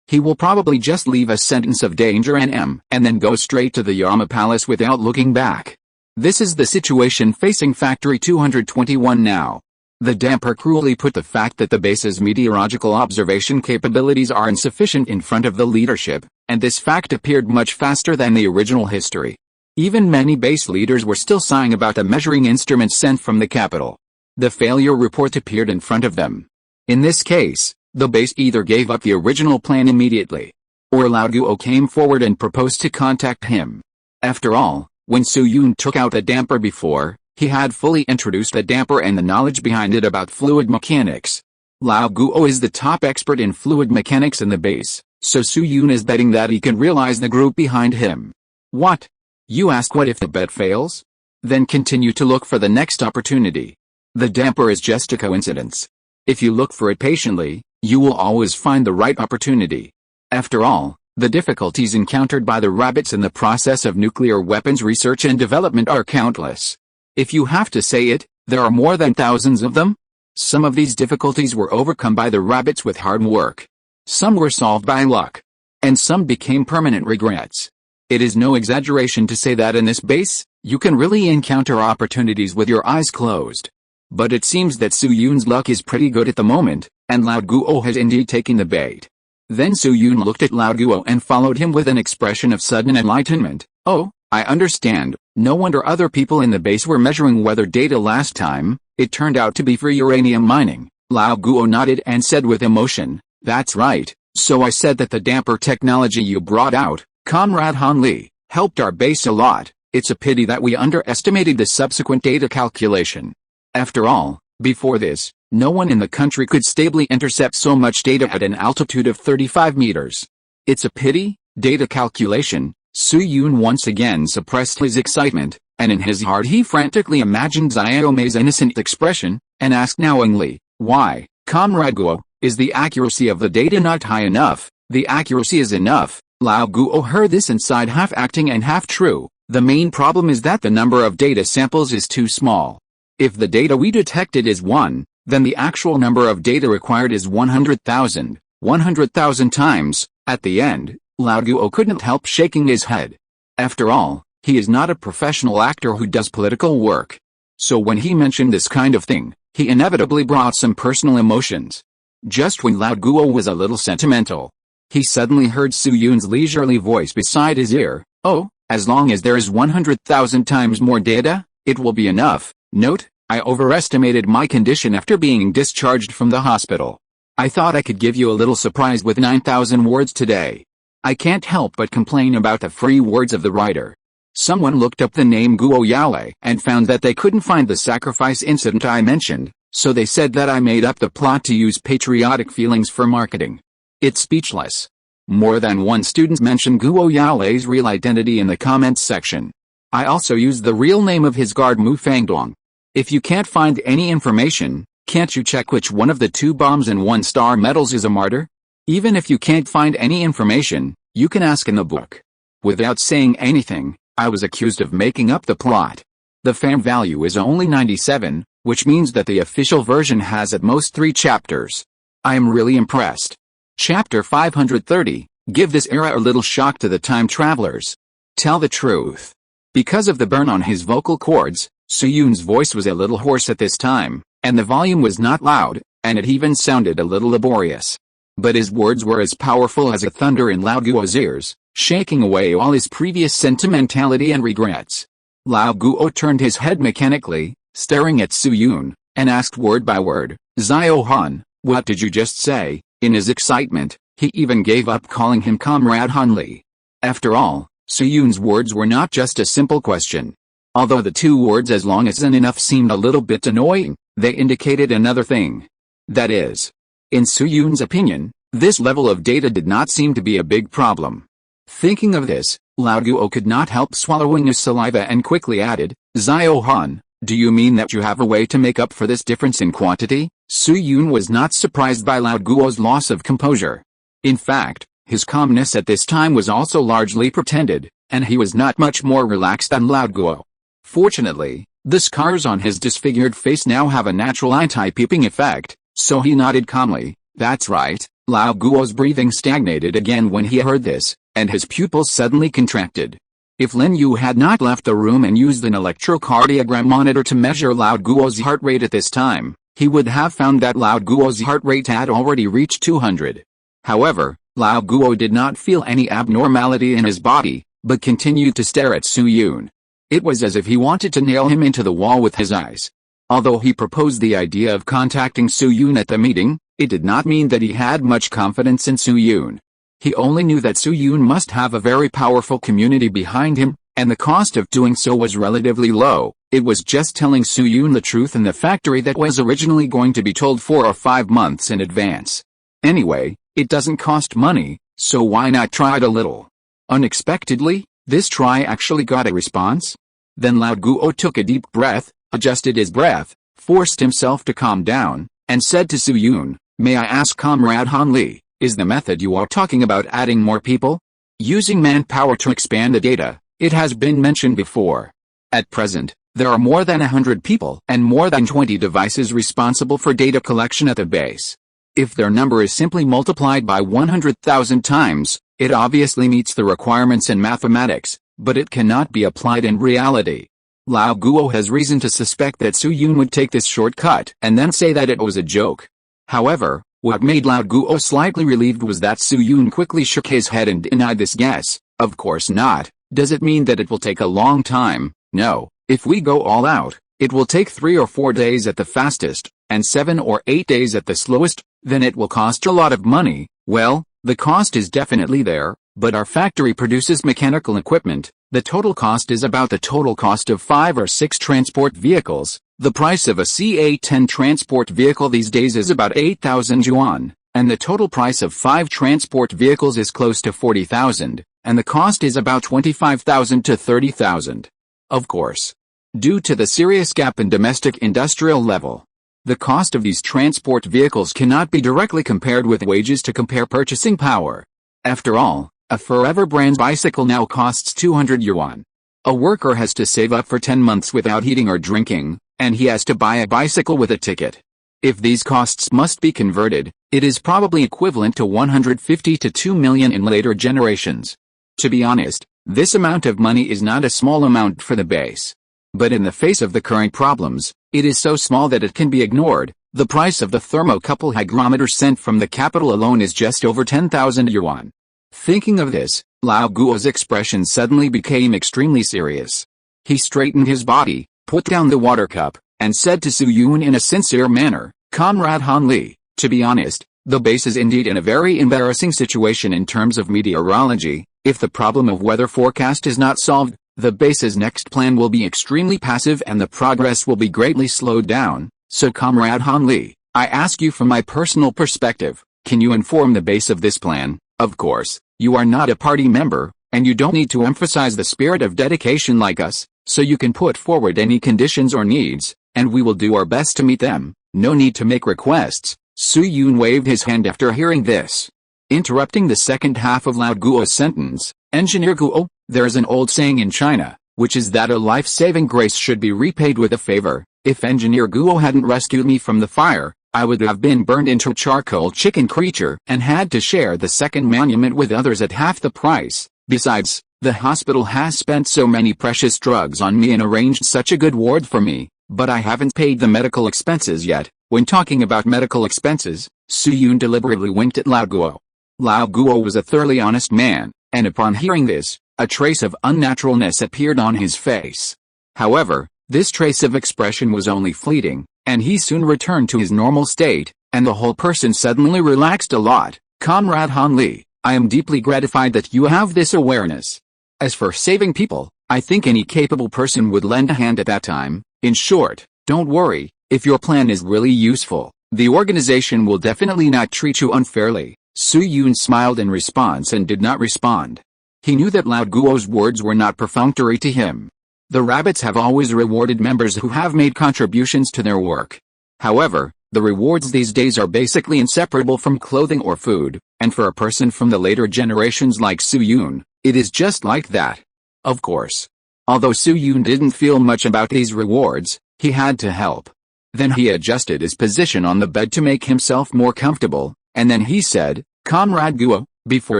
He will probably just leave a sentence of danger and then go straight to the Yama Palace without looking back. This is the situation facing Factory 221 now. The damper cruelly put the fact that the base's meteorological observation capabilities are insufficient in front of the leadership, and this fact appeared much faster than the original history. Even many base leaders were still sighing about the measuring instruments sent from the capital. The failure report appeared in front of them. In this case, the base either gave up the original plan immediately, or Lao Guo came forward and proposed to contact him. After all, when Su Yun took out the damper before, he had fully introduced the damper and the knowledge behind it about fluid mechanics. Lao Guo is the top expert in fluid mechanics in the base, so Su Yun is betting that he can realize the group behind him. What? You ask what if the bet fails? Then continue to look for the next opportunity. The damper is just a coincidence. If you look for it patiently, you will always find the right opportunity. After all, the difficulties encountered by the rabbits in the process of nuclear weapons research and development are countless. If you have to say it, there are more than thousands of them. Some of these difficulties were overcome by the rabbits with hard work. Some were solved by luck. And some became permanent regrets. It is no exaggeration to say that in this base, you can really encounter opportunities with your eyes closed. But it seems that Su Yun's luck is pretty good at the moment, and Lao Guo has indeed taken the bait. Then Su Yun looked at Lao Guo and followed him with an expression of sudden enlightenment. Oh, I understand. No wonder other people in the base were measuring weather data last time. It turned out to be for uranium mining. Lao Guo nodded and said with emotion, that's right. So I said that the damper technology you brought out, Comrade Han Li, helped our base a lot. It's a pity that we underestimated the subsequent data calculation. After all, before this, no one in the country could stably intercept so much data at an altitude of 35 meters. It's a pity? Data calculation? Su Yun once again suppressed his excitement, and in his heart he frantically imagined Xiaomei's innocent expression, and asked knowingly, why, Comrade Guo, is the accuracy of the data not high enough? The accuracy is enough. Lao Guo heard this inside half acting and half true. The main problem is that the number of data samples is too small. If the data we detected is 1, then the actual number of data required is 100,000. 100,000 times. At the end, Lao Guo couldn't help shaking his head. After all, he is not a professional actor who does political work. So when he mentioned this kind of thing, he inevitably brought some personal emotions. Just when Lao Guo was a little sentimental, he suddenly heard Su Yun's leisurely voice beside his ear. Oh, as long as there is 100,000 times more data, it will be enough. Note, I overestimated my condition after being discharged from the hospital. I thought I could give you a little surprise with 9,000 words today. I can't help but complain about the free words of the writer. Someone looked up the name Guo Yaolei and found that they couldn't find the sacrifice incident I mentioned, so they said that I made up the plot to use patriotic feelings for marketing. It's speechless. More than one student mentioned Guo Yaolei's real identity in the comments section. I also used the real name of his guard Mu Fangdong. If you can't find any information, can't you check which one of the 2 bombs and 1-star medals is a martyr? Even if you can't find any information, you can ask in the book. Without saying anything, I was accused of making up the plot. The fan value is only 97, which means that the official version has at most 3 chapters. I am really impressed. Chapter 530, give this era a little shock to the time travelers. Tell the truth. Because of the burn on his vocal cords, Su Yun's voice was a little hoarse at this time, and the volume was not loud, and it even sounded a little laborious. But his words were as powerful as a thunder in Lao Guo's ears, shaking away all his previous sentimentality and regrets. Lao Guo turned his head mechanically, staring at Su Yun, and asked word by word, Xiao Han, what did you just say? In his excitement, he even gave up calling him Comrade Han Li. After all, Su Yun's words were not just a simple question. Although the 2 words as long as and enough seemed a little bit annoying, they indicated another thing. That is, in Su Yun's opinion, this level of data did not seem to be a big problem. Thinking of this, Lao Guo could not help swallowing his saliva and quickly added, Xiao Han, do you mean that you have a way to make up for this difference in quantity? Su Yun was not surprised by Lao Guo's loss of composure. In fact, his calmness at this time was also largely pretended, and he was not much more relaxed than Lao Guo. Fortunately, the scars on his disfigured face now have a natural anti-peeping effect, so he nodded calmly. That's right. Lao Guo's breathing stagnated again when he heard this, and his pupils suddenly contracted. If Lin Yu had not left the room and used an electrocardiogram monitor to measure Lao Guo's heart rate at this time, he would have found that Lao Guo's heart rate had already reached 200. However, Lao Guo did not feel any abnormality in his body, but continued to stare at Su Yun. It was as if he wanted to nail him into the wall with his eyes. Although he proposed the idea of contacting Su Yun at the meeting, it did not mean that he had much confidence in Su Yun. He only knew that Su Yun must have a very powerful community behind him, and the cost of doing so was relatively low. It was just telling Su Yun the truth in the factory that was originally going to be told 4 or 5 months in advance. Anyway, it doesn't cost money, so why not try it a little? Unexpectedly, this try actually got a response. Then Lao Guo took a deep breath, adjusted his breath, forced himself to calm down, and said to Su Yun, "May I ask Comrade Han Li, is the method you are talking about adding more people? Using manpower to expand the data? It has been mentioned before. At present, there are more than 100 people and more than 20 devices responsible for data collection at the base. If their number is simply multiplied by 100,000 times, it obviously meets the requirements in mathematics, but it cannot be applied in reality." Lao Guo has reason to suspect that Su Yun would take this shortcut and then say that it was a joke. However, what made Lao Guo slightly relieved was that Su Yun quickly shook his head and denied this guess. "Of course not. Does it mean that it will take a long time? No. If we go all out, it will take 3 or 4 days at the fastest, and 7 or 8 days at the slowest. Then it will cost a lot of money." Well, the cost is definitely there, but our factory produces mechanical equipment. The total cost is about the total cost of 5 or 6 transport vehicles. The price of a CA-10 transport vehicle these days is about 8,000 yuan, and the total price of 5 transport vehicles is close to 40,000, and the cost is about 25,000 to 30,000. Of course, due to the serious gap in domestic industrial level, the cost of these transport vehicles cannot be directly compared with wages to compare purchasing power. After all, a Forever brand bicycle now costs 200 yuan. A worker has to save up for 10 months without eating or drinking, and he has to buy a bicycle with a ticket. If these costs must be converted, it is probably equivalent to 150 to 2 million in later generations. To be honest, this amount of money is not a small amount for the base. But in the face of the current problems, it is so small that it can be ignored. The price of the thermocouple hygrometer sent from the capital alone is just over 10,000 yuan. Thinking of this, Lao Guo's expression suddenly became extremely serious. He straightened his body, put down the water cup, and said to Su Yun in a sincere manner, "Comrade Han Li, to be honest, the base is indeed in a very embarrassing situation in terms of meteorology. If the problem of weather forecast is not solved, the base's next plan will be extremely passive and the progress will be greatly slowed down. So Comrade Han Li, I ask you from my personal perspective, can you inform the base of this plan? Of course, you are not a party member, and you don't need to emphasize the spirit of dedication like us, so you can put forward any conditions or needs, and we will do our best to meet them. No need to make requests." Su Yun waved his hand after hearing this. Interrupting the second half of Lao Guo's sentence, "Engineer Guo, there is an old saying in China, which is that a life-saving grace should be repaid with a favor. If Engineer Guo hadn't rescued me from the fire, I would have been burned into charcoal chicken creature and had to share the second monument with others at half the price. Besides, the hospital has spent so many precious drugs on me and arranged such a good ward for me, but I haven't paid the medical expenses yet." When talking about medical expenses, Su Yun deliberately winked at Lao Guo. Lao Guo was a thoroughly honest man, and upon hearing this, a trace of unnaturalness appeared on his face. However, this trace of expression was only fleeting, and he soon returned to his normal state, and the whole person suddenly relaxed a lot. "Comrade Han Li, I am deeply gratified that you have this awareness. As for saving people, I think any capable person would lend a hand at that time. In short, don't worry, if your plan is really useful, the organization will definitely not treat you unfairly." Su Yun smiled in response and did not respond. He knew that Lao Guo's words were not perfunctory to him. The rabbits have always rewarded members who have made contributions to their work. However, the rewards these days are basically inseparable from clothing or food, and for a person from the later generations like Su Yun, it is just like that. Of course. Although Su Yun didn't feel much about these rewards, he had to help. Then he adjusted his position on the bed to make himself more comfortable, and then he said, "Comrade Guo, before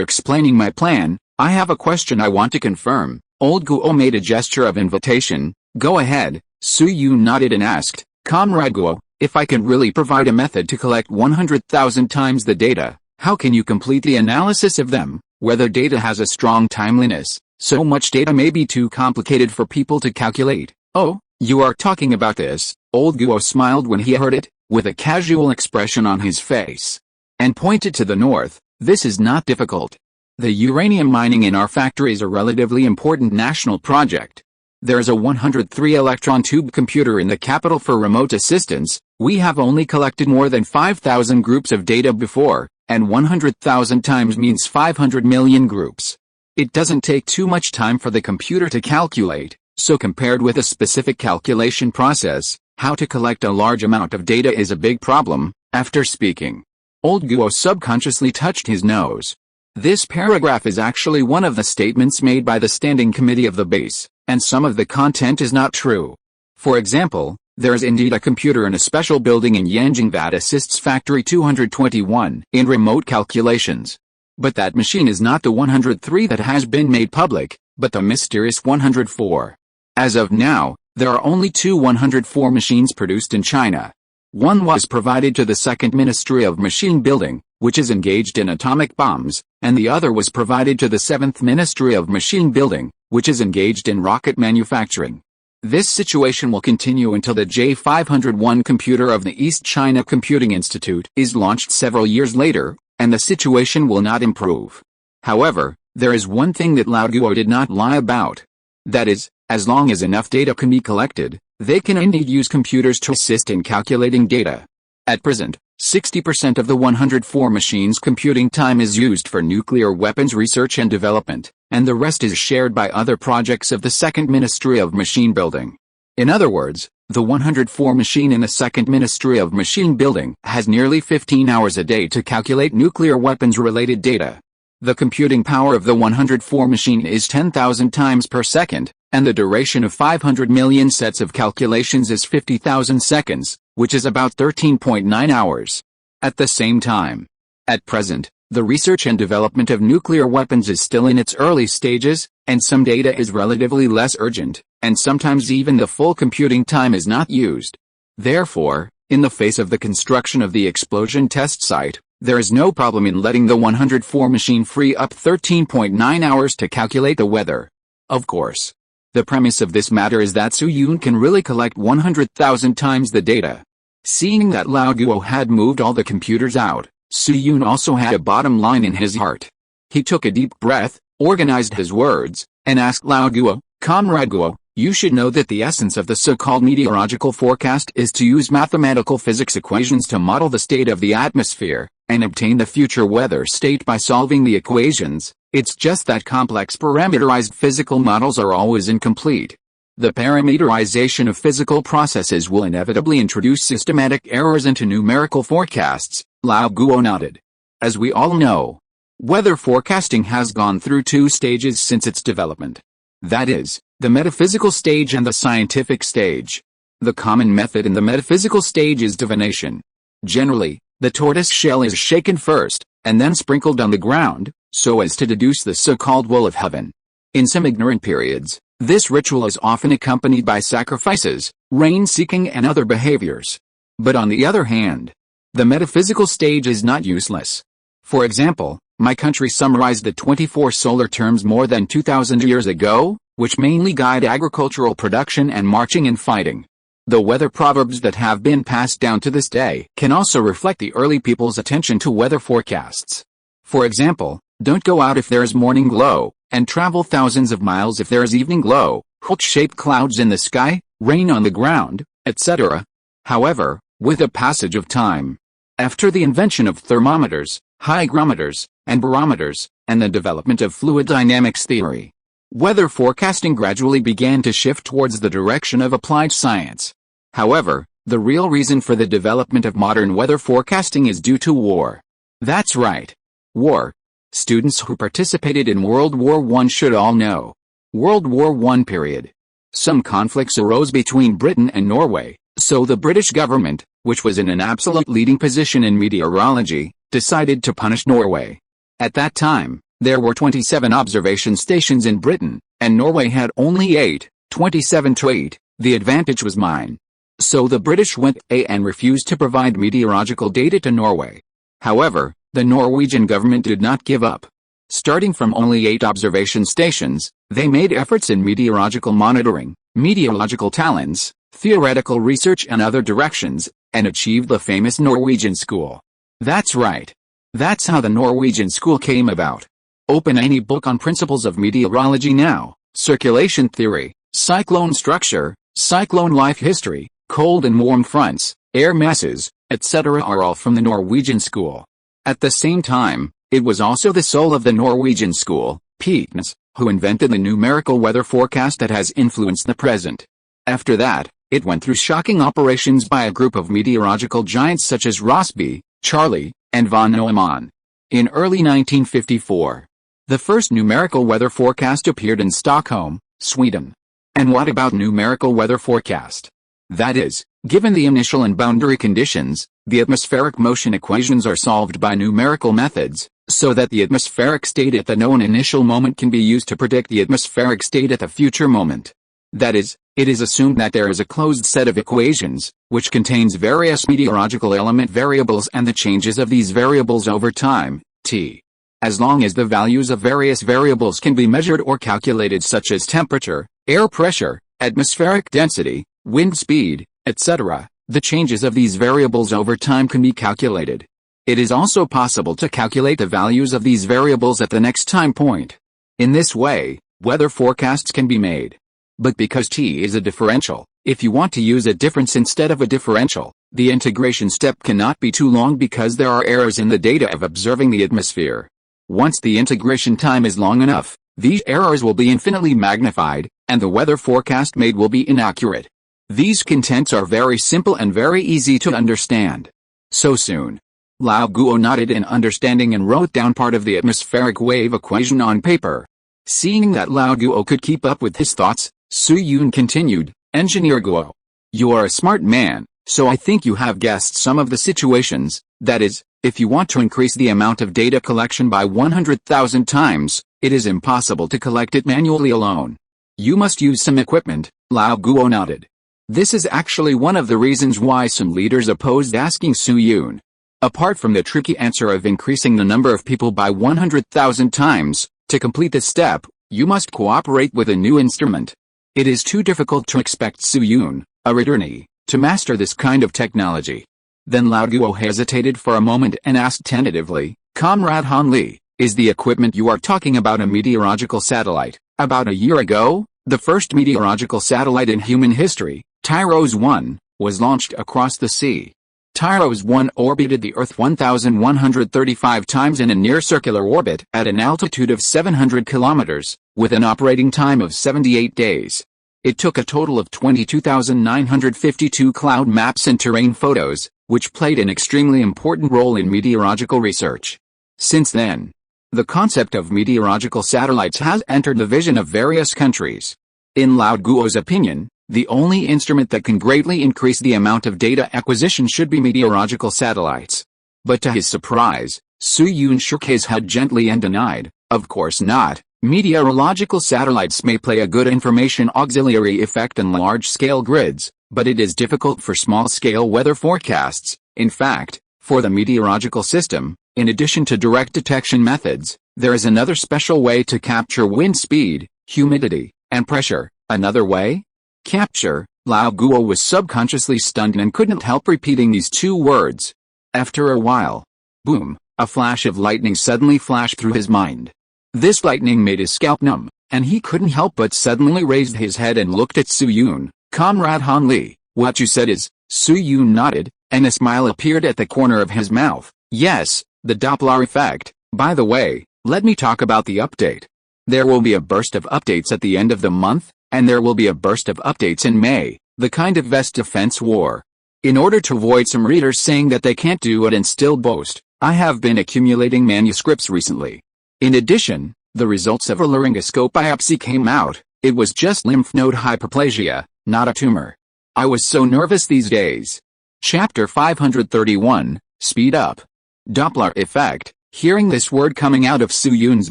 explaining my plan, I have a question I want to confirm." Old Guo made a gesture of invitation. "Go ahead." Su Yun nodded and asked, "Comrade Guo, if I can really provide a method to collect 100,000 times the data, how can you complete the analysis of them? Whether data has a strong timeliness, so much data may be too complicated for people to calculate." "Oh, you are talking about this?" Old Guo smiled when he heard it, with a casual expression on his face, and pointed to the north. "This is not difficult. The uranium mining in our factory is a relatively important national project. There is a 103 electron tube computer in the capital for remote assistance. We have only collected more than 5,000 groups of data before, and 100,000 times means 500 million groups. It doesn't take too much time for the computer to calculate, so compared with a specific calculation process, How to collect a large amount of data is a big problem. After speaking, old Guo subconsciously touched his nose. This paragraph is actually one of the statements made by the Standing Committee of the base, and some of the content is not true. For example, there is indeed a computer in a special building in Yanjing that assists Factory 221 in remote calculations. But that machine is not the 103 that has been made public, but the mysterious 104. As of now, there are only two 104 machines produced in China. One was provided to the Second Ministry of Machine Building, which is engaged in atomic bombs, and the other was provided to the Seventh Ministry of Machine Building, which is engaged in rocket manufacturing. This situation will continue until the J501 computer of the East China Computing Institute is launched several years later, and the situation will not improve. However, there is one thing that Lao Guo did not lie about. That is, as long as enough data can be collected, they can indeed use computers to assist in calculating data. At present, 60% of the 104 machines' computing time is used for nuclear weapons research and development, and the rest is shared by other projects of the Second Ministry of Machine Building. In other words, the 104 machine in the Second Ministry of Machine Building has nearly 15 hours a day to calculate nuclear weapons-related data. The computing power of the 104 machine is 10,000 times per second, and the duration of 500 million sets of calculations is 50,000 seconds, which is about 13.9 hours. At the same time, at present, the research and development of nuclear weapons is still in its early stages, and some data is relatively less urgent, and sometimes even the full computing time is not used. Therefore, in the face of the construction of the explosion test site, there is no problem in letting the 104 machine free up 13.9 hours to calculate the weather. Of course, the premise of this matter is that Su Yun can really collect 100,000 times the data. Seeing that Lao Guo had moved all the computers out, Su Yun also had a bottom line in his heart. He took a deep breath, organized his words, and asked Lao Guo, "Comrade Guo, you should know that the essence of the so-called meteorological forecast is to use mathematical physics equations to model the state of the atmosphere, and obtain the future weather state by solving the equations. It's just that complex parameterized physical models are always incomplete. The parameterization of physical processes will inevitably introduce systematic errors into numerical forecasts." Lao Guo nodded. As we all know, weather forecasting has gone through two stages since its development. That is, the metaphysical stage and the scientific stage. The common method in the metaphysical stage is divination. Generally, the tortoise shell is shaken first, and then sprinkled on the ground, so as to deduce the so-called will of heaven. In some ignorant periods, this ritual is often accompanied by sacrifices, rain-seeking and other behaviors. But on the other hand, the metaphysical stage is not useless. For example, my country summarized the 24 solar terms more than 2,000 years ago, which mainly guide agricultural production and marching and fighting. The weather proverbs that have been passed down to this day can also reflect the early people's attention to weather forecasts. For example, don't go out if there is morning glow, and travel thousands of miles if there is evening glow, hook-shaped clouds in the sky, rain on the ground, etc. However, with the passage of time, after the invention of thermometers, hygrometers, and barometers, and the development of fluid dynamics theory, weather forecasting gradually began to shift towards the direction of applied science. However, the real reason for the development of modern weather forecasting is due to war. That's right. War. Students who participated in World War I should all know. World War I period. Some conflicts arose between Britain and Norway, so the British government, which was in an absolute leading position in meteorology, decided to punish Norway. At that time, there were 27 observation stations in Britain, and Norway had only 8, 27 to 8, the advantage was mine. So the British went and refused to provide meteorological data to Norway. However, the Norwegian government did not give up. Starting from only 8 observation stations, they made efforts in meteorological monitoring, meteorological talents, theoretical research and other directions, and achieved the famous Norwegian School. That's right. That's how the Norwegian School came about. Open any book on principles of meteorology now, circulation theory, cyclone structure, cyclone life history, cold and warm fronts, air masses, etc. are all from the Norwegian School. At the same time, it was also the soul of the Norwegian School, Peetnes, who invented the numerical weather forecast that has influenced the present. After that, It went through shocking operations by a group of meteorological giants such as Rossby, Charlie, and von Neumann. In early 1954, the first numerical weather forecast appeared in Stockholm, Sweden. And what about numerical weather forecast? That is, given the initial and boundary conditions, the atmospheric motion equations are solved by numerical methods, so that the atmospheric state at the known initial moment can be used to predict the atmospheric state at the future moment. That is, it is assumed that there is a closed set of equations, which contains various meteorological element variables and the changes of these variables over time, t. As long as the values of various variables can be measured or calculated, such as temperature, air pressure, atmospheric density, wind speed, etc., the changes of these variables over time can be calculated. It is also possible to calculate the values of these variables at the next time point. In this way, weather forecasts can be made. But because t is a differential, if you want to use a difference instead of a differential, the integration step cannot be too long because there are errors in the data of observing the atmosphere. Once the integration time is long enough, these errors will be infinitely magnified, and the weather forecast made will be inaccurate. These contents are very simple and very easy to understand. So soon, Lao Guo nodded in understanding and wrote down part of the atmospheric wave equation on paper. Seeing that Lao Guo could keep up with his thoughts, Su Yun continued, "Engineer Guo, you are a smart man, so I think you have guessed some of the situations. That is, if you want to increase the amount of data collection by 100,000 times, it is impossible to collect it manually alone. You must use some equipment." Lao Guo nodded. This is actually one of the reasons why some leaders opposed asking Su Yun. Apart from the tricky answer of increasing the number of people by 100,000 times, to complete this step, you must cooperate with a new instrument. It is too difficult to expect Su Yun, a returnee, to master this kind of technology. Then Lao Guo hesitated for a moment and asked tentatively, "Comrade Han Li, is the equipment you are talking about a meteorological satellite?" About a year ago, the first meteorological satellite in human history, Tyros 1, was launched across the sea. Tyros 1 orbited the Earth 1,135 times in a near-circular orbit at an altitude of 700 kilometers, with an operating time of 78 days. It took a total of 22,952 cloud maps and terrain photos, which played an extremely important role in meteorological research. Since then, the concept of meteorological satellites has entered the vision of various countries. In Lao Guo's opinion, the only instrument that can greatly increase the amount of data acquisition should be meteorological satellites. But to his surprise, Su Yun shook his head gently and denied, "Of course not. Meteorological satellites may play a good information auxiliary effect in large-scale grids, but it is difficult for small-scale weather forecasts. In fact, for the meteorological system, in addition to direct detection methods, there is another special way to capture wind speed, humidity, and pressure." Another way? Capture. Lao Guo was subconsciously stunned and couldn't help repeating these two words. After a while, boom, a flash of lightning suddenly flashed through his mind. This lightning made his scalp numb, and he couldn't help but suddenly raised his head and looked at Su Yun. "Comrade Han Li, what you said is..." Su Yun nodded, and a smile appeared at the corner of his mouth. "Yes, the Doppler effect. By the way, let me talk about the update. There will be a burst of updates at the end of the month, and there will be a burst of updates in May, the kind of vast defense war. In order to avoid some readers saying that they can't do it and still boast, I have been accumulating manuscripts recently. In addition, the results of a laryngoscope biopsy came out. It was just lymph node hyperplasia, not a tumor. I was so nervous these days." Chapter 531, Speed Up. Doppler effect. Hearing this word coming out of Su Yun's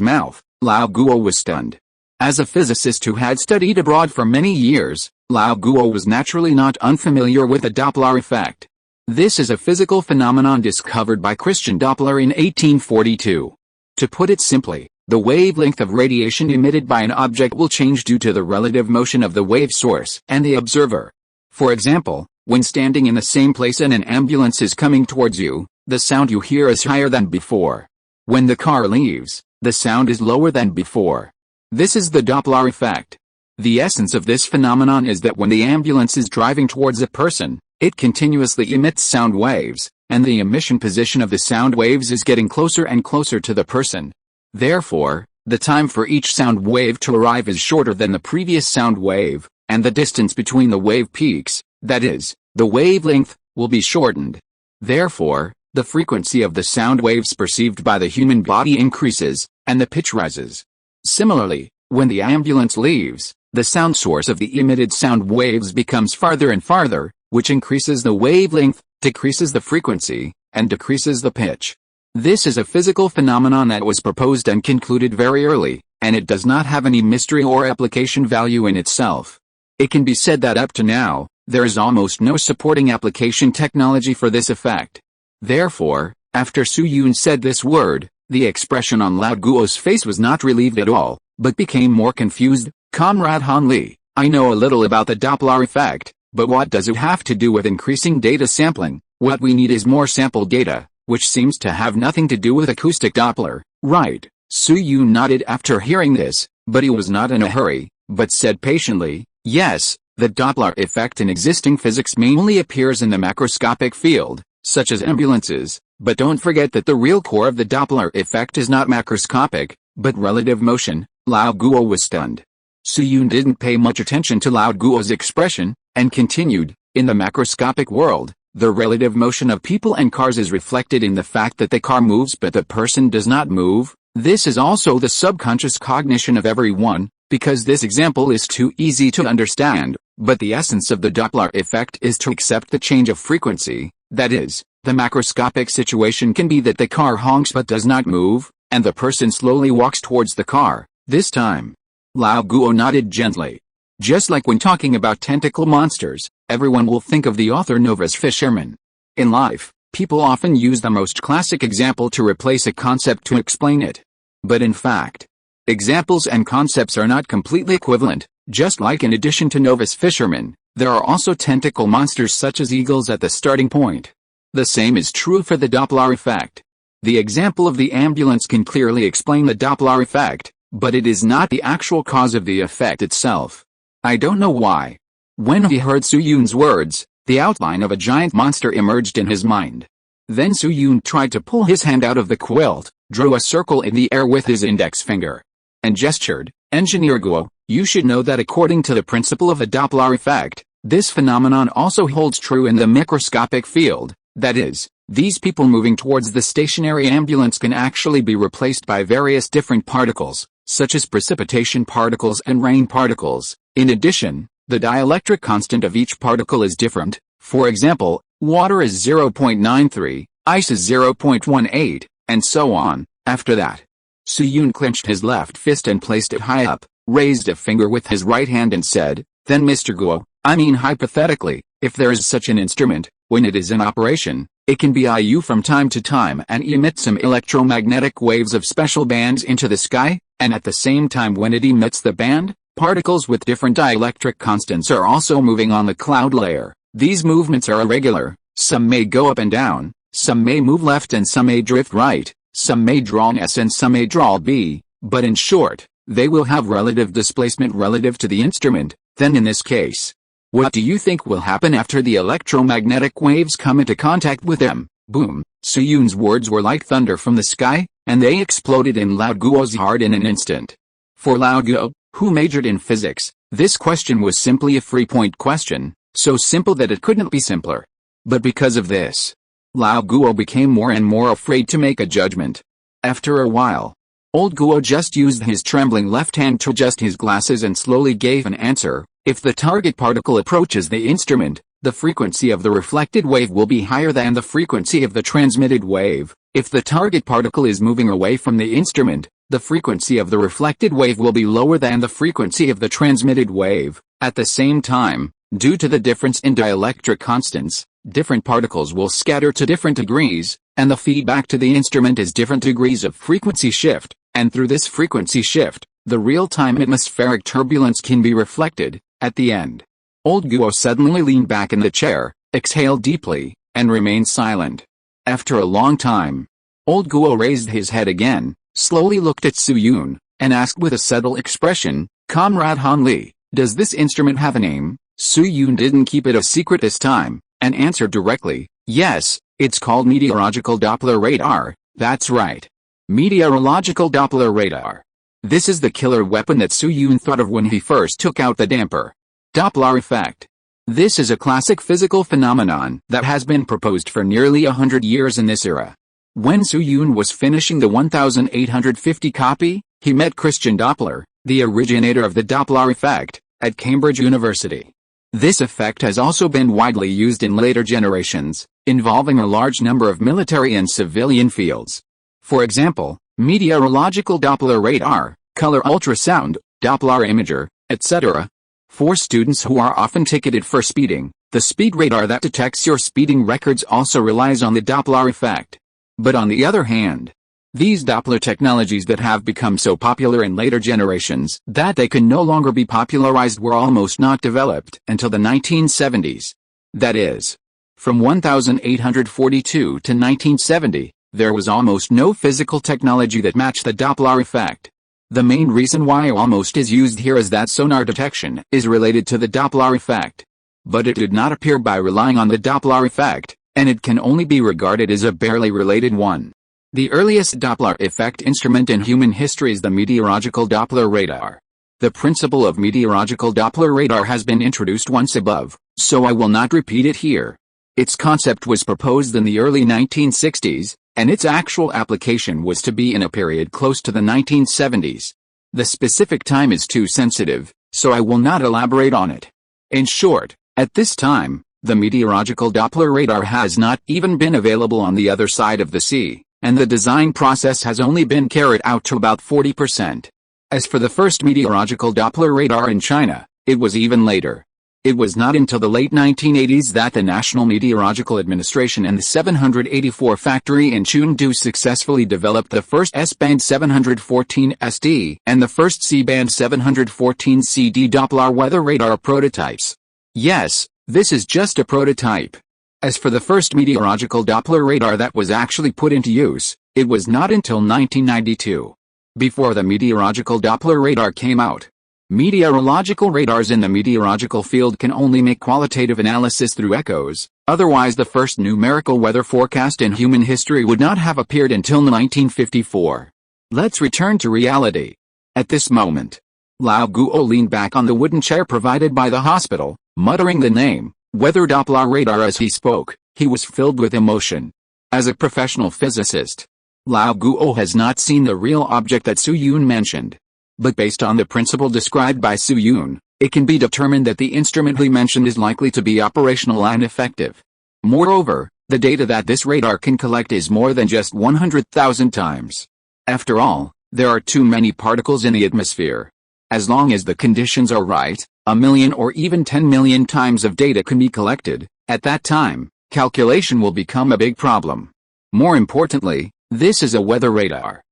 mouth, Lao Guo was stunned. As a physicist who had studied abroad for many years, Lao Guo was naturally not unfamiliar with the Doppler effect. This is a physical phenomenon discovered by Christian Doppler in 1842. To put it simply, the wavelength of radiation emitted by an object will change due to the relative motion of the wave source and the observer. For example, when standing in the same place and an ambulance is coming towards you, the sound you hear is higher than before. When the car leaves, the sound is lower than before. This is the Doppler effect. The essence of this phenomenon is that when the ambulance is driving towards a person, it continuously emits sound waves, and the emission position of the sound waves is getting closer and closer to the person. Therefore, the time for each sound wave to arrive is shorter than the previous sound wave, and the distance between the wave peaks, that is, the wavelength, will be shortened. Therefore, the frequency of the sound waves perceived by the human body increases, and the pitch rises. Similarly, when the ambulance leaves, the sound source of the emitted sound waves becomes farther and farther, which increases the wavelength, decreases the frequency, and decreases the pitch. This is a physical phenomenon that was proposed and concluded very early, and it does not have any mystery or application value in itself. It can be said that up to now, there is almost no supporting application technology for this effect. Therefore, after Su Yun said this word, the expression on Lao Guo's face was not relieved at all, but became more confused. Comrade Han Li, I know a little about the Doppler effect, but what does it have to do with increasing data sampling? What we need is more sample data, which seems to have nothing to do with acoustic Doppler, right? Su Yun nodded after hearing this, but he was not in a hurry, but said patiently, yes, the Doppler effect in existing physics mainly appears in the macroscopic field, such as ambulances, but don't forget that the real core of the Doppler effect is not macroscopic, but relative motion. Lao Guo was stunned. Su Yun didn't pay much attention to Lao Guo's expression, and continued, in the macroscopic world, the relative motion of people and cars is reflected in the fact that the car moves but the person does not move. This is also the subconscious cognition of everyone, because this example is too easy to understand, but the essence of the Doppler effect is to accept the change of frequency, that is, the macroscopic situation can be that the car honks but does not move, and the person slowly walks towards the car. This time, Lao Guo nodded gently. Just like when talking about tentacle monsters, everyone will think of the author Nova's fisherman. In life, people often use the most classic example to replace a concept to explain it. But in fact, examples and concepts are not completely equivalent. Just like in addition to Nova's fisherman, there are also tentacle monsters such as eagles at the starting point. The same is true for the Doppler effect. The example of the ambulance can clearly explain the Doppler effect, but it is not the actual cause of the effect itself. I don't know why. When he heard Su Yun's words, the outline of a giant monster emerged in his mind. Then Su Yun tried to pull his hand out of the quilt, drew a circle in the air with his index finger, and gestured, Engineer Guo, you should know that according to the principle of the Doppler effect, this phenomenon also holds true in the microscopic field, that is, these people moving towards the stationary ambulance can actually be replaced by various different particles, such as precipitation particles and rain particles. In addition, the dielectric constant of each particle is different. For example, water is 0.93, ice is 0.18, and so on. After that, Su Yun clenched his left fist and placed it high up, raised a finger with his right hand and said, then Mr. Guo, I mean hypothetically, if there is such an instrument, when it is in operation, it can be IU from time to time and emit some electromagnetic waves of special bands into the sky, and at the same time when it emits the band, particles with different dielectric constants are also moving on the cloud layer. These movements are irregular, some may go up and down, some may move left and some may drift right, some may draw an S and some may draw B, but in short, they will have relative displacement relative to the instrument. Then in this case, what do you think will happen after the electromagnetic waves come into contact with them? Boom! Su Yun's words were like thunder from the sky, and they exploded in Lao Guo's heart in an instant. For Lao Guo, who majored in physics, this question was simply a free-point question, so simple that it couldn't be simpler. But because of this, Lao Guo became more and more afraid to make a judgment. After a while, old Guo just used his trembling left hand to adjust his glasses and slowly gave an answer. If the target particle approaches the instrument, the frequency of the reflected wave will be higher than the frequency of the transmitted wave. If the target particle is moving away from the instrument, the frequency of the reflected wave will be lower than the frequency of the transmitted wave. At the same time, due to the difference in dielectric constants, different particles will scatter to different degrees, and the feedback to the instrument is different degrees of frequency shift, and through this frequency shift, the real-time atmospheric turbulence can be reflected. At the end, old Guo suddenly leaned back in the chair, exhaled deeply, and remained silent. After a long time, old Guo raised his head again, slowly looked at Su Yun, and asked with a subtle expression, Comrade Han Li, does this instrument have a name? Su Yun didn't keep it a secret this time, and answered directly, yes, it's called meteorological Doppler radar, that's right. Meteorological Doppler radar. This is the killer weapon that Su Yun thought of when he first took out the damper. Doppler effect. This is a classic physical phenomenon that has been proposed for nearly 100 years in this era. When Zhou was finishing the 1850 copy, he met Christian Doppler, the originator of the Doppler effect, at Cambridge University. This effect has also been widely used in later generations, involving a large number of military and civilian fields. For example, meteorological Doppler radar, color ultrasound, Doppler imager, etc. For students who are often ticketed for speeding, the speed radar that detects your speeding records also relies on the Doppler effect. But on the other hand, these Doppler technologies that have become so popular in later generations that they can no longer be popularized were almost not developed until the 1970s. That is, from 1842 to 1970, there was almost no physical technology that matched the Doppler effect. The main reason why almost is used here is that sonar detection is related to the Doppler effect. But it did not appear by relying on the Doppler effect, and it can only be regarded as a barely related one. The earliest Doppler effect instrument in human history is the meteorological Doppler radar. The principle of meteorological Doppler radar has been introduced once above, so I will not repeat it here. Its concept was proposed in the early 1960s, and its actual application was to be in a period close to the 1970s. The specific time is too sensitive, so I will not elaborate on it. In short, at this time, the meteorological Doppler radar has not even been available on the other side of the sea, and the design process has only been carried out to about 40%. As for the first meteorological Doppler radar in China, it was even later. It was not until the late 1980s that the National Meteorological Administration and the 784 factory in Chengdu successfully developed the first S-band 714 SD and the first C-band 714 CD Doppler weather radar prototypes. Yes, this is just a prototype. As for the first meteorological Doppler radar that was actually put into use, it was not until 1992. Before the meteorological Doppler radar came out, meteorological radars in the meteorological field can only make qualitative analysis through echoes, otherwise the first numerical weather forecast in human history would not have appeared until 1954. Let's return to reality. At this moment, Lao Guo leaned back on the wooden chair provided by the hospital, muttering the name, weather Doppler radar as he spoke. He was filled with emotion. As a professional physicist, Lao Guo has not seen the real object that Zhou mentioned. But based on the principle described by Zhou, it can be determined that the instrument he mentioned is likely to be operational and effective. Moreover, the data that this radar can collect is more than just 100,000 times. After all, there are too many particles in the atmosphere. As long as the conditions are right, 1 million or even 10 million times of data can be collected. At that time, calculation will become a big problem. More importantly, this is a weather radar.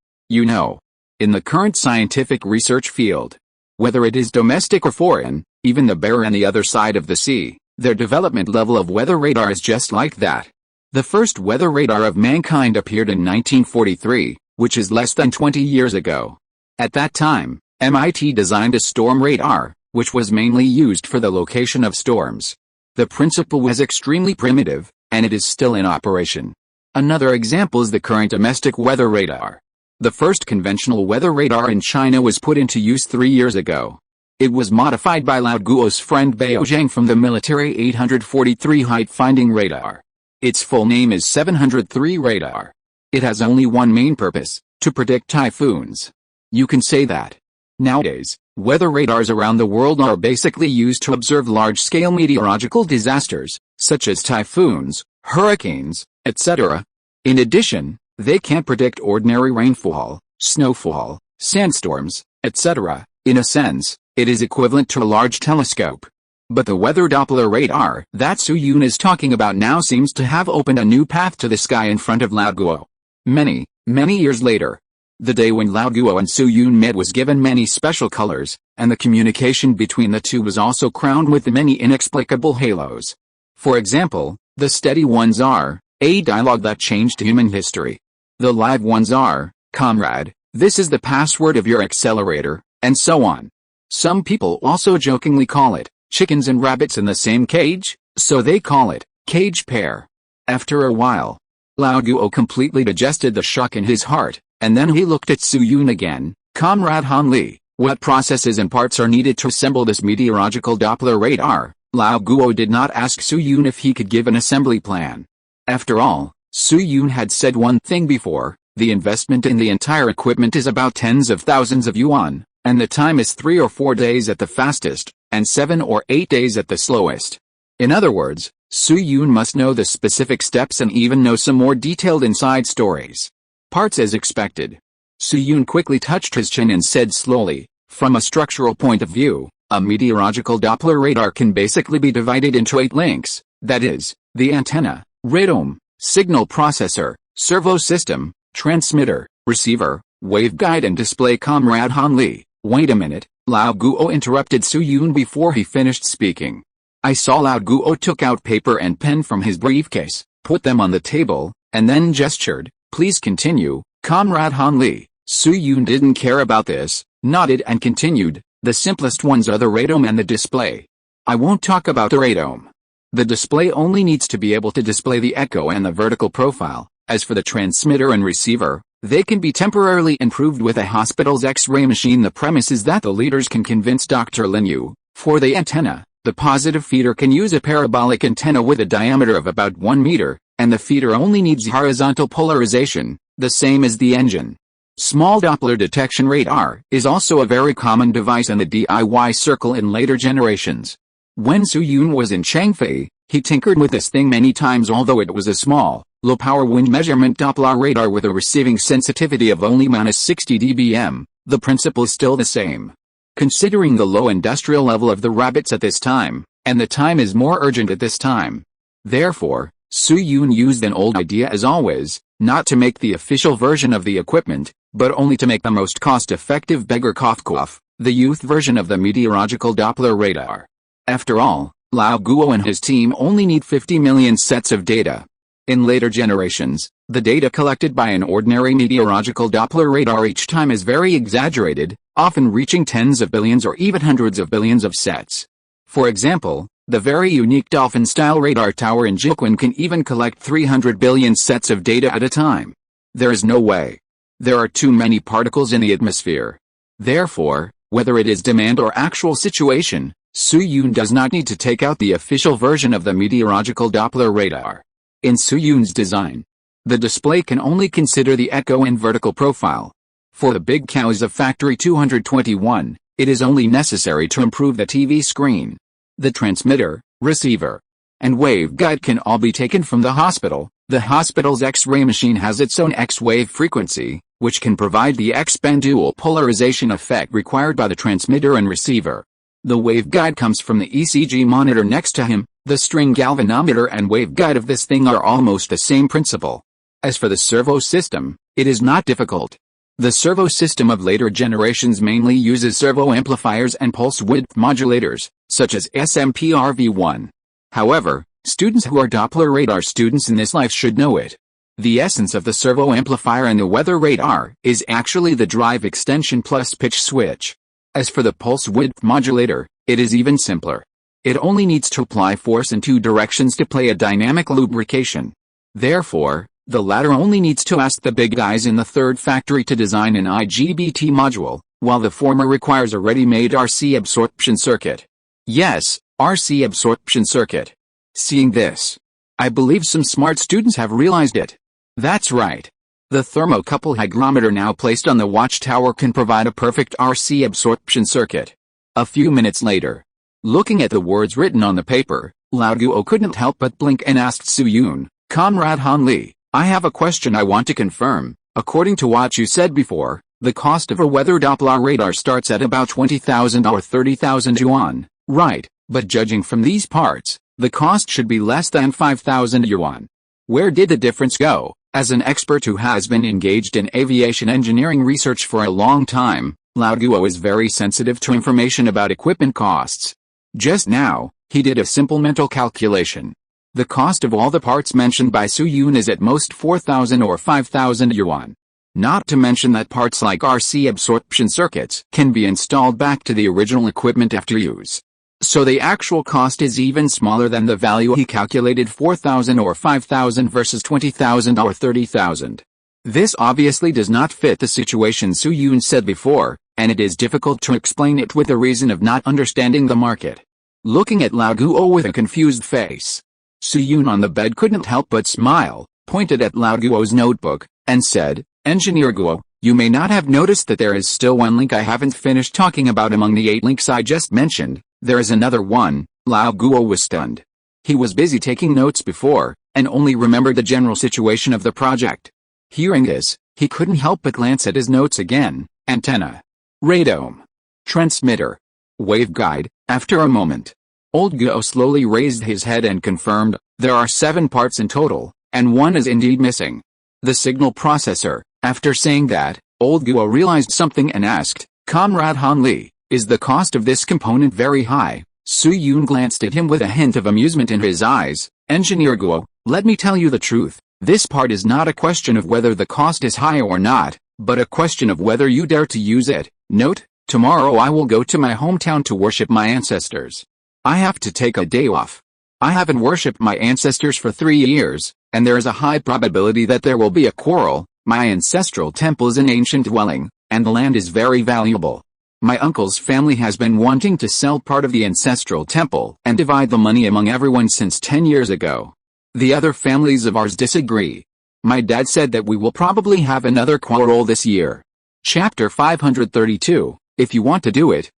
In the current scientific research field, whether it is domestic or foreign, even the bear on the other side of the sea, their development level of weather radar is just like that. The first weather radar of mankind appeared in 1943, which is less than 20 years ago. At that time, MIT designed a storm radar, which was mainly used for the location of storms. The principle was extremely primitive, and it is still in operation. Another example is the current domestic weather radar. The first conventional weather radar in China was put into use 3 years ago. It was modified by Lao Guo's friend Bao Zhang from the military 843 height-finding radar. Its full name is 703 radar. It has only one main purpose, to predict typhoons. You can say that. Nowadays, weather radars around the world are basically used to observe large-scale meteorological disasters, such as typhoons, hurricanes, etc. In addition, they can't predict ordinary rainfall, snowfall, sandstorms, etc. In a sense, it is equivalent to a large telescope. But the weather Doppler radar that Zhou is talking about now seems to have opened a new path to the sky in front of Lao Guo. Many years later, the day when Lao Guo and Zhou met was given many special colors, and the communication between the two was also crowned with many inexplicable halos. For example, the steady ones are a dialogue that changed human history. The live ones are, comrade, this is the password of your accelerator, and so on. Some people also jokingly call it, chickens and rabbits in the same cage, so they call it, cage pair. After a while, Lao Guo completely digested the shock in his heart, and then he looked at Zhou again. Comrade Han Li, what processes and parts are needed to assemble this meteorological Doppler radar? Lao Guo did not ask Su Yun if he could give an assembly plan. After all, Su Yun had said one thing before: the investment in the entire equipment is about tens of thousands of yuan, and the time is 3 or 4 days at the fastest, and 7 or 8 days at the slowest. In other words, Su Yun must know the specific steps and even know some more detailed inside stories. Parts as expected. Su Yun quickly touched his chin and said slowly, from a structural point of view, a meteorological Doppler radar can basically be divided into 8 links, that is, the antenna, radome, signal processor, servo system, transmitter, receiver, waveguide and display. Comrade Han Li, wait a minute, Lao Guo interrupted Su Yun before he finished speaking. I saw Lao Guo took out paper and pen from his briefcase, put them on the table, and then gestured. Please continue, Comrade Han Li. Su Yun didn't care about this, nodded and continued. The simplest ones are the radome and the display. I won't talk about the radome. The display only needs to be able to display the echo and the vertical profile. As for the transmitter and receiver, they can be temporarily improved with a hospital's X-ray machine. The premise is that the leaders can convince Dr. Lin Yu. For the antenna, the positive feeder can use a parabolic antenna with a diameter of about 1 meter, and the feeder only needs horizontal polarization, the same as the engine. Small Doppler detection radar is also a very common device in the DIY circle in later generations. When Su Yun was in Changfei, he tinkered with this thing many times. Although it was a small, low-power wind measurement Doppler radar with a receiving sensitivity of only -60 dBm, the principle is still the same. Considering the low industrial level of the rabbits at this time, and the time is more urgent at this time. Therefore, Su Yun used an old idea as always, not to make the official version of the equipment, but only to make the most cost-effective beggar cough cough, the youth version of the meteorological Doppler radar. After all, Lao Guo and his team only need 50 million sets of data. In later generations, the data collected by an ordinary meteorological Doppler radar each time is very exaggerated, often reaching tens of billions or even hundreds of billions of sets. For example, the very unique dolphin-style radar tower in Jiuquan can even collect 300 billion sets of data at a time. There is no way. There are too many particles in the atmosphere. Therefore, whether it is demand or actual situation, Su Yun does not need to take out the official version of the meteorological Doppler radar. In Su Yun's design, the display can only consider the echo and vertical profile. For the big cows of Factory 221, it is only necessary to improve the TV screen. The transmitter, receiver, and waveguide can all be taken from the hospital. The hospital's X-ray machine has its own X-wave frequency, which can provide the X-band dual polarization effect required by the transmitter and receiver. The waveguide comes from the ECG monitor next to him. The string galvanometer and waveguide of this thing are almost the same principle. As for the servo system, it is not difficult. The servo system of later generations mainly uses servo amplifiers and pulse width modulators, such as SMPRV1. However, students who are Doppler radar students in this life should know it. The essence of the servo amplifier and the weather radar is actually the drive extension plus pitch switch. As for the pulse width modulator, it is even simpler. It only needs to apply force in 2 directions to play a dynamic lubrication. Therefore, the latter only needs to ask the big guys in the third factory to design an IGBT module, while the former requires a ready-made RC absorption circuit. Yes, RC absorption circuit. Seeing this, I believe some smart students have realized it. That's right. The thermocouple hygrometer now placed on the watchtower can provide a perfect RC absorption circuit. A few minutes later, looking at the words written on the paper, Lao Guo couldn't help but blink and asked Su Yun, Comrade Han Li, I have a question I want to confirm. According to what you said before, the cost of a weather Doppler radar starts at about 20,000 or 30,000 yuan, right? But judging from these parts, the cost should be less than 5,000 yuan. Where did the difference go? As an expert who has been engaged in aviation engineering research for a long time, Lao Guo is very sensitive to information about equipment costs. Just now, he did a simple mental calculation. The cost of all the parts mentioned by Su Yun is at most 4,000 or 5,000 yuan. Not to mention that parts like RC absorption circuits can be installed back to the original equipment after use. So the actual cost is even smaller than the value he calculated, 4,000 or 5,000 versus 20,000 or 30,000. This obviously does not fit the situation Su Yun said before, and it is difficult to explain it with the reason of not understanding the market. looking at Lao Guo with a confused face. Su-Yun on the bed couldn't help but smile, pointed at Lao Guo's notebook, and said, "Engineer Guo, you may not have noticed that there is still one link I haven't finished talking about among the 8 links I just mentioned. There is another one." Lao Guo was stunned. He was busy taking notes before, and only remembered the general situation of the project. Hearing this, he couldn't help but glance at his notes again. Antenna, radome, transmitter, waveguide. After a moment, old Guo slowly raised his head and confirmed, "There are 7 parts in total, and one is indeed missing. The signal processor." After saying that, old Guo realized something and asked, "Comrade Han Li, is the cost of this component very high?" Su-Yun glanced at him with a hint of amusement in his eyes. "Engineer Guo, let me tell you the truth. This part is not a question of whether the cost is high or not, but a question of whether you dare to use it. Note, tomorrow I will go to my hometown to worship my ancestors. I have to take a day off. I haven't worshipped my ancestors for 3 years, and there is a high probability that there will be a quarrel. My ancestral temple is an ancient dwelling, and the land is very valuable. My uncle's family has been wanting to sell part of the ancestral temple and divide the money among everyone since 10 years ago. The other families of ours disagree. My dad said that we will probably have another quarrel this year." Chapter 532, If you want to do it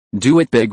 big.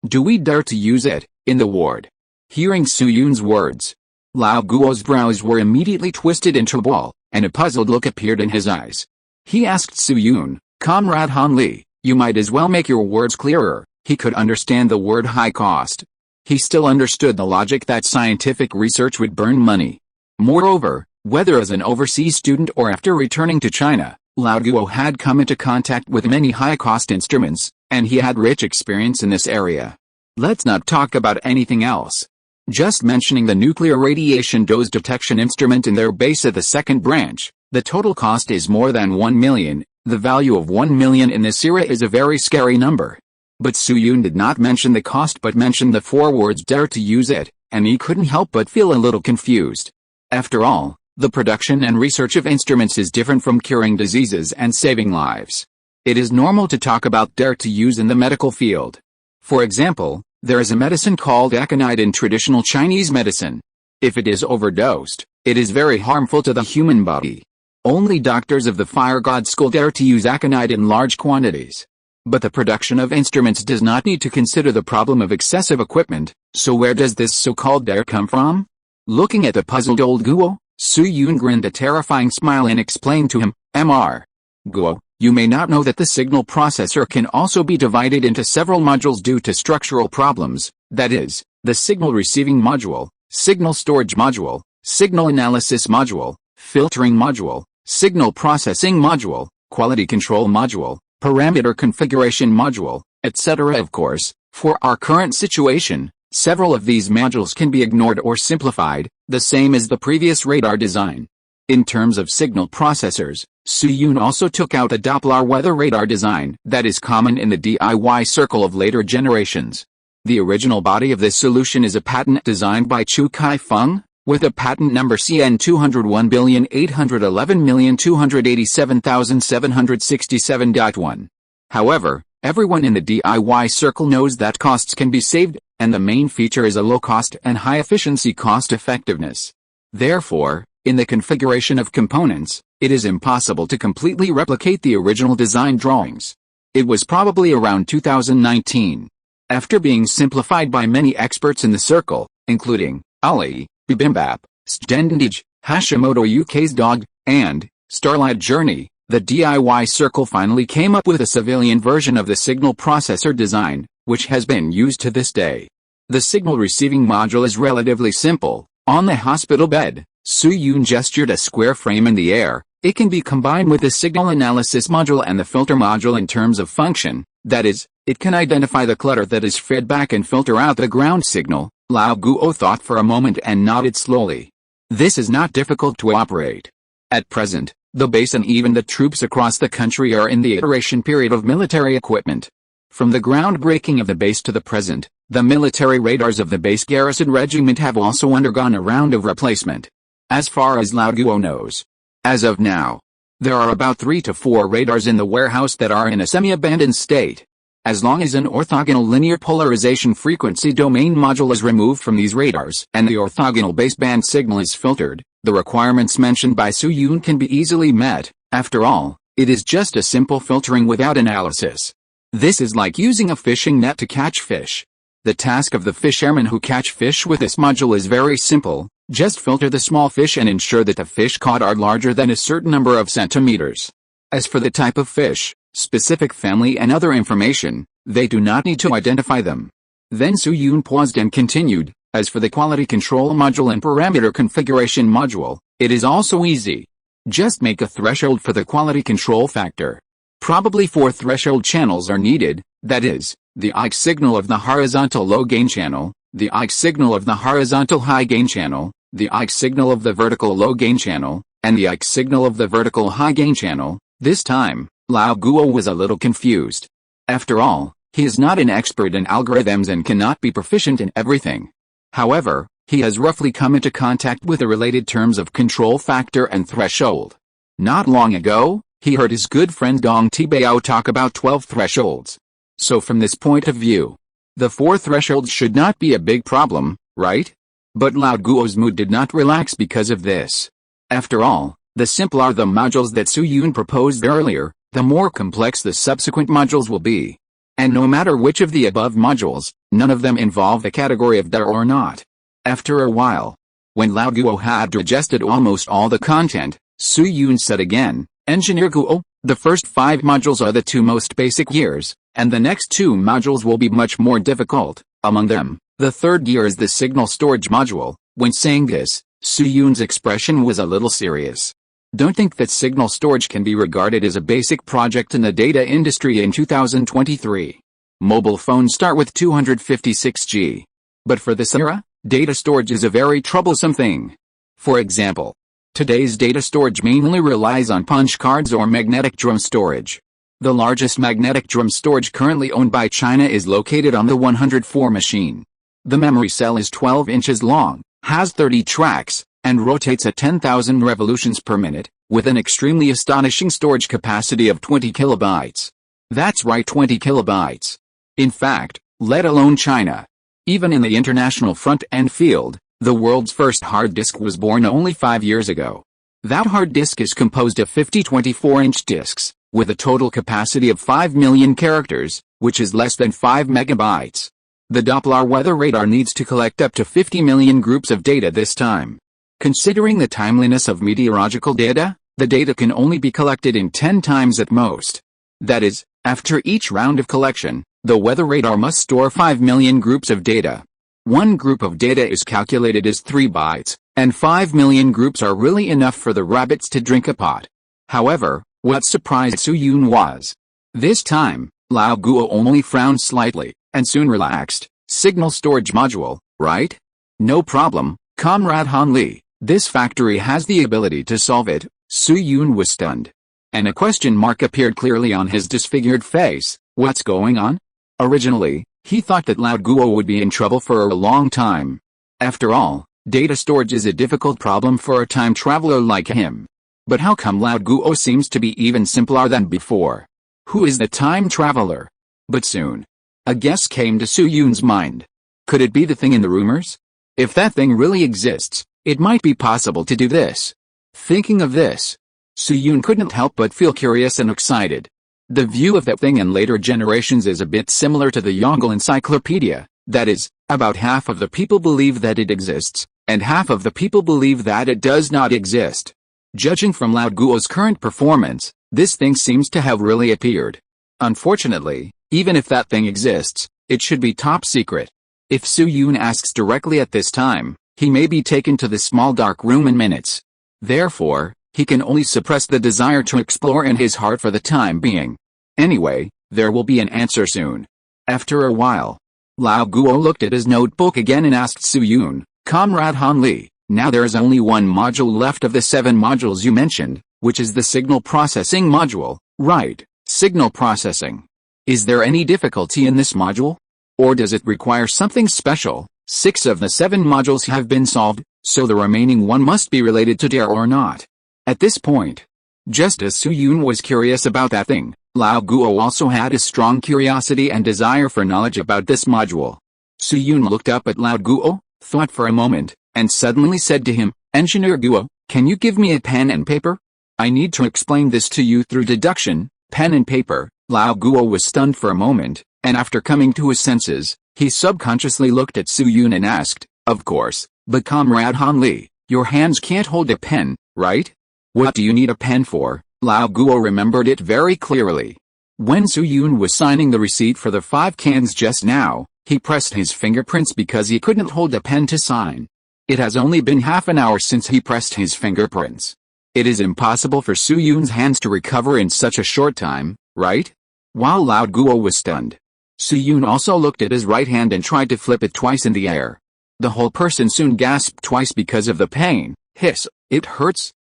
Do we dare to use it, in the ward? Hearing Su-Yun's words, Lao Guo's brows were immediately twisted into a ball, and a puzzled look appeared in his eyes. He asked Su-Yun, "Comrade Han Li, you might as well make your words clearer." He could understand the word high cost. He still understood the logic that scientific research would burn money. Moreover, whether as an overseas student or after returning to China, Lao Guo had come into contact with many high-cost instruments, and he had rich experience in this area. Let's not talk about anything else. Just mentioning the nuclear radiation dose detection instrument in their base at the second branch, the total cost is more than 1 million. The value of 1 million in this era is a very scary number. But Su-Yun did not mention the cost but mentioned the 4 words "dare to use it," and he couldn't help but feel a little confused. After all, the production and research of instruments is different from curing diseases and saving lives. It is normal to talk about dare to use in the medical field. For example, there is a medicine called aconite in traditional Chinese medicine. If it is overdosed, it is very harmful to the human body. Only doctors of the fire god school dare to use aconite in large quantities. But the production of instruments does not need to consider the problem of excessive equipment, so where does this so-called dare come from? Looking at the puzzled old Guo, Su-Yun grinned a terrifying smile and explained to him, "Mr. Guo, you may not know that the signal processor can also be divided into several modules due to structural problems, that is, the signal receiving module, signal storage module, signal analysis module, filtering module, signal processing module, quality control module, parameter configuration module, etc. Of course, for our current situation, several of these modules can be ignored or simplified, the same as the previous radar design. In terms of signal processors, Su-Yun also took out a Doppler weather radar design that is common in the DIY circle of later generations. The original body of this solution is a patent designed by Chu Kai-feng, with a patent number CN 201,811,287,767.1. However, everyone in the DIY circle knows that costs can be saved, and the main feature is a low cost and high efficiency cost effectiveness. Therefore, in the configuration of components, it is impossible to completely replicate the original design drawings. It was probably around 2019. After being simplified by many experts in the circle, including Ali, Bibimbap, Stendage, Hashimoto UK's dog, and Starlight Journey, the DIY circle finally came up with a civilian version of the signal processor design, which has been used to this day. The signal receiving module is relatively simple. On the hospital bed, Su-Yun gestured a square frame in the air. It can be combined with the signal analysis module and the filter module in terms of function, that is, it can identify the clutter that is fed back and filter out the ground signal. Lao Guo thought for a moment and nodded slowly. This is not difficult to operate. At present, the base and even the troops across the country are in the iteration period of military equipment. From the groundbreaking of the base to the present, the military radars of the base garrison regiment have also undergone a round of replacement. As far as Lao Guo knows, as of now, there are about 3 to 4 radars in the warehouse that are in a semi-abandoned state. As long as an orthogonal linear polarization frequency domain module is removed from these radars and the orthogonal baseband signal is filtered, the requirements mentioned by Su Yun can be easily met. After all, it is just a simple filtering without analysis. This is like using a fishing net to catch fish. The task of the fishermen who catch fish with this module is very simple. Just filter the small fish and ensure that the fish caught are larger than a certain number of centimeters. As for the type of fish, specific family and other information, they do not need to identify them. Then Su Yun paused and continued, as for the quality control module and parameter configuration module, it is also easy. Just make a threshold for the quality control factor. Probably 4 threshold channels are needed, that is, the IC signal of the horizontal low gain channel, the IC signal of the horizontal high gain channel, the IC signal of the vertical low gain channel, and the IC signal of the vertical high gain channel. This time, Lao Guo was a little confused. After all, he is not an expert in algorithms and cannot be proficient in everything. However, he has roughly come into contact with the related terms of control factor and threshold. Not long ago, he heard his good friend Dong Tibao talk about 12 thresholds. So from this point of view, the 4 thresholds should not be a big problem, right? But Lao Guo's mood did not relax because of this. After all, the simpler the modules that Su Yun proposed earlier, the more complex the subsequent modules will be. And no matter which of the above modules, none of them involve the category of there or not. After a while, when Lao Guo had digested almost all the content, Su Yun said again, Engineer Guo, the first 5 modules are the 2 most basic gears, and the next 2 modules will be much more difficult. Among them, the third gear is the signal storage module. When saying this, Su Yun's expression was a little serious. Don't think that signal storage can be regarded as a basic project in the data industry in 2023. Mobile phones start with 256G. But for this era, data storage is a very troublesome thing. For example, today's data storage mainly relies on punch cards or magnetic drum storage. The largest magnetic drum storage currently owned by China is located on the 104 machine. The memory cell is 12 inches long, has 30 tracks, and rotates at 10,000 revolutions per minute, with an extremely astonishing storage capacity of 20 kilobytes. That's right, 20 kilobytes. In fact, let alone China. Even in the international front-end field, the world's first hard disk was born only 5 years ago. That hard disk is composed of 50 24-inch disks, with a total capacity of 5 million characters, which is less than 5 megabytes. The Doppler weather radar needs to collect up to 50 million groups of data this time. Considering the timeliness of meteorological data, the data can only be collected in 10 times at most. That is, after each round of collection, the weather radar must store 5 million groups of data. One group of data is calculated as 3 bytes, and 5 million groups are really enough for the rabbits to drink a pot. However, what surprised Su Yun was, this time, Lao Guo only frowned slightly, and soon relaxed. Signal storage module, right? No problem, Comrade Han Li. This factory has the ability to solve it. Su Yun was stunned. And a question mark appeared clearly on his disfigured face. What's going on? Originally, he thought that Lao Guo would be in trouble for a long time. After all, data storage is a difficult problem for a time traveler like him. But how come Lao Guo seems to be even simpler than before? Who is the time traveler? But soon, a guess came to Su Yun's mind. Could it be the thing in the rumors? If that thing really exists, it might be possible to do this. Thinking of this, Su Yun couldn't help but feel curious and excited. The view of that thing in later generations is a bit similar to the Yongle Encyclopedia, that is, about half of the people believe that it exists, and half of the people believe that it does not exist. Judging from Lao Guo's current performance, this thing seems to have really appeared. Unfortunately, even if that thing exists, it should be top secret. If Su Yun asks directly at this time, he may be taken to the small dark room in minutes. Therefore, he can only suppress the desire to explore in his heart for the time being. Anyway, there will be an answer soon. After a while, Lao Guo looked at his notebook again and asked Su Yun, Comrade Han Li, now there is only one module left of the 7 modules you mentioned, which is the signal processing module, right? Signal processing. Is there any difficulty in this module? Or does it require something special? 6 of the 7 modules have been solved, so the remaining one must be related to dare or not. At this point, Just as Su Yun was curious about that thing, Lao Guo also had a strong curiosity and desire for knowledge about this module. Su Yun looked up at Lao Guo, thought for a moment, and suddenly said to him, "Engineer Guo, can you give me a pen and paper? I need to explain this to you through deduction." Pen and paper. Lao Guo was stunned for a moment, and after coming to his senses, he subconsciously looked at Su Yun and asked, "Of course, but Comrade Han Li, your hands can't hold a pen, right? What do you need a pen for?" Lao Guo remembered it very clearly. When Su Yun was signing the receipt for the 5 cans just now, he pressed his fingerprints because he couldn't hold a pen to sign. It has only been half an hour since he pressed his fingerprints. It is impossible for Su Yun's hands to recover in such a short time, right? While Lao Guo was stunned, Su Yun also looked at his right hand and tried to flip it twice in the air. The whole person soon gasped twice because of the pain. Hiss, it hurts,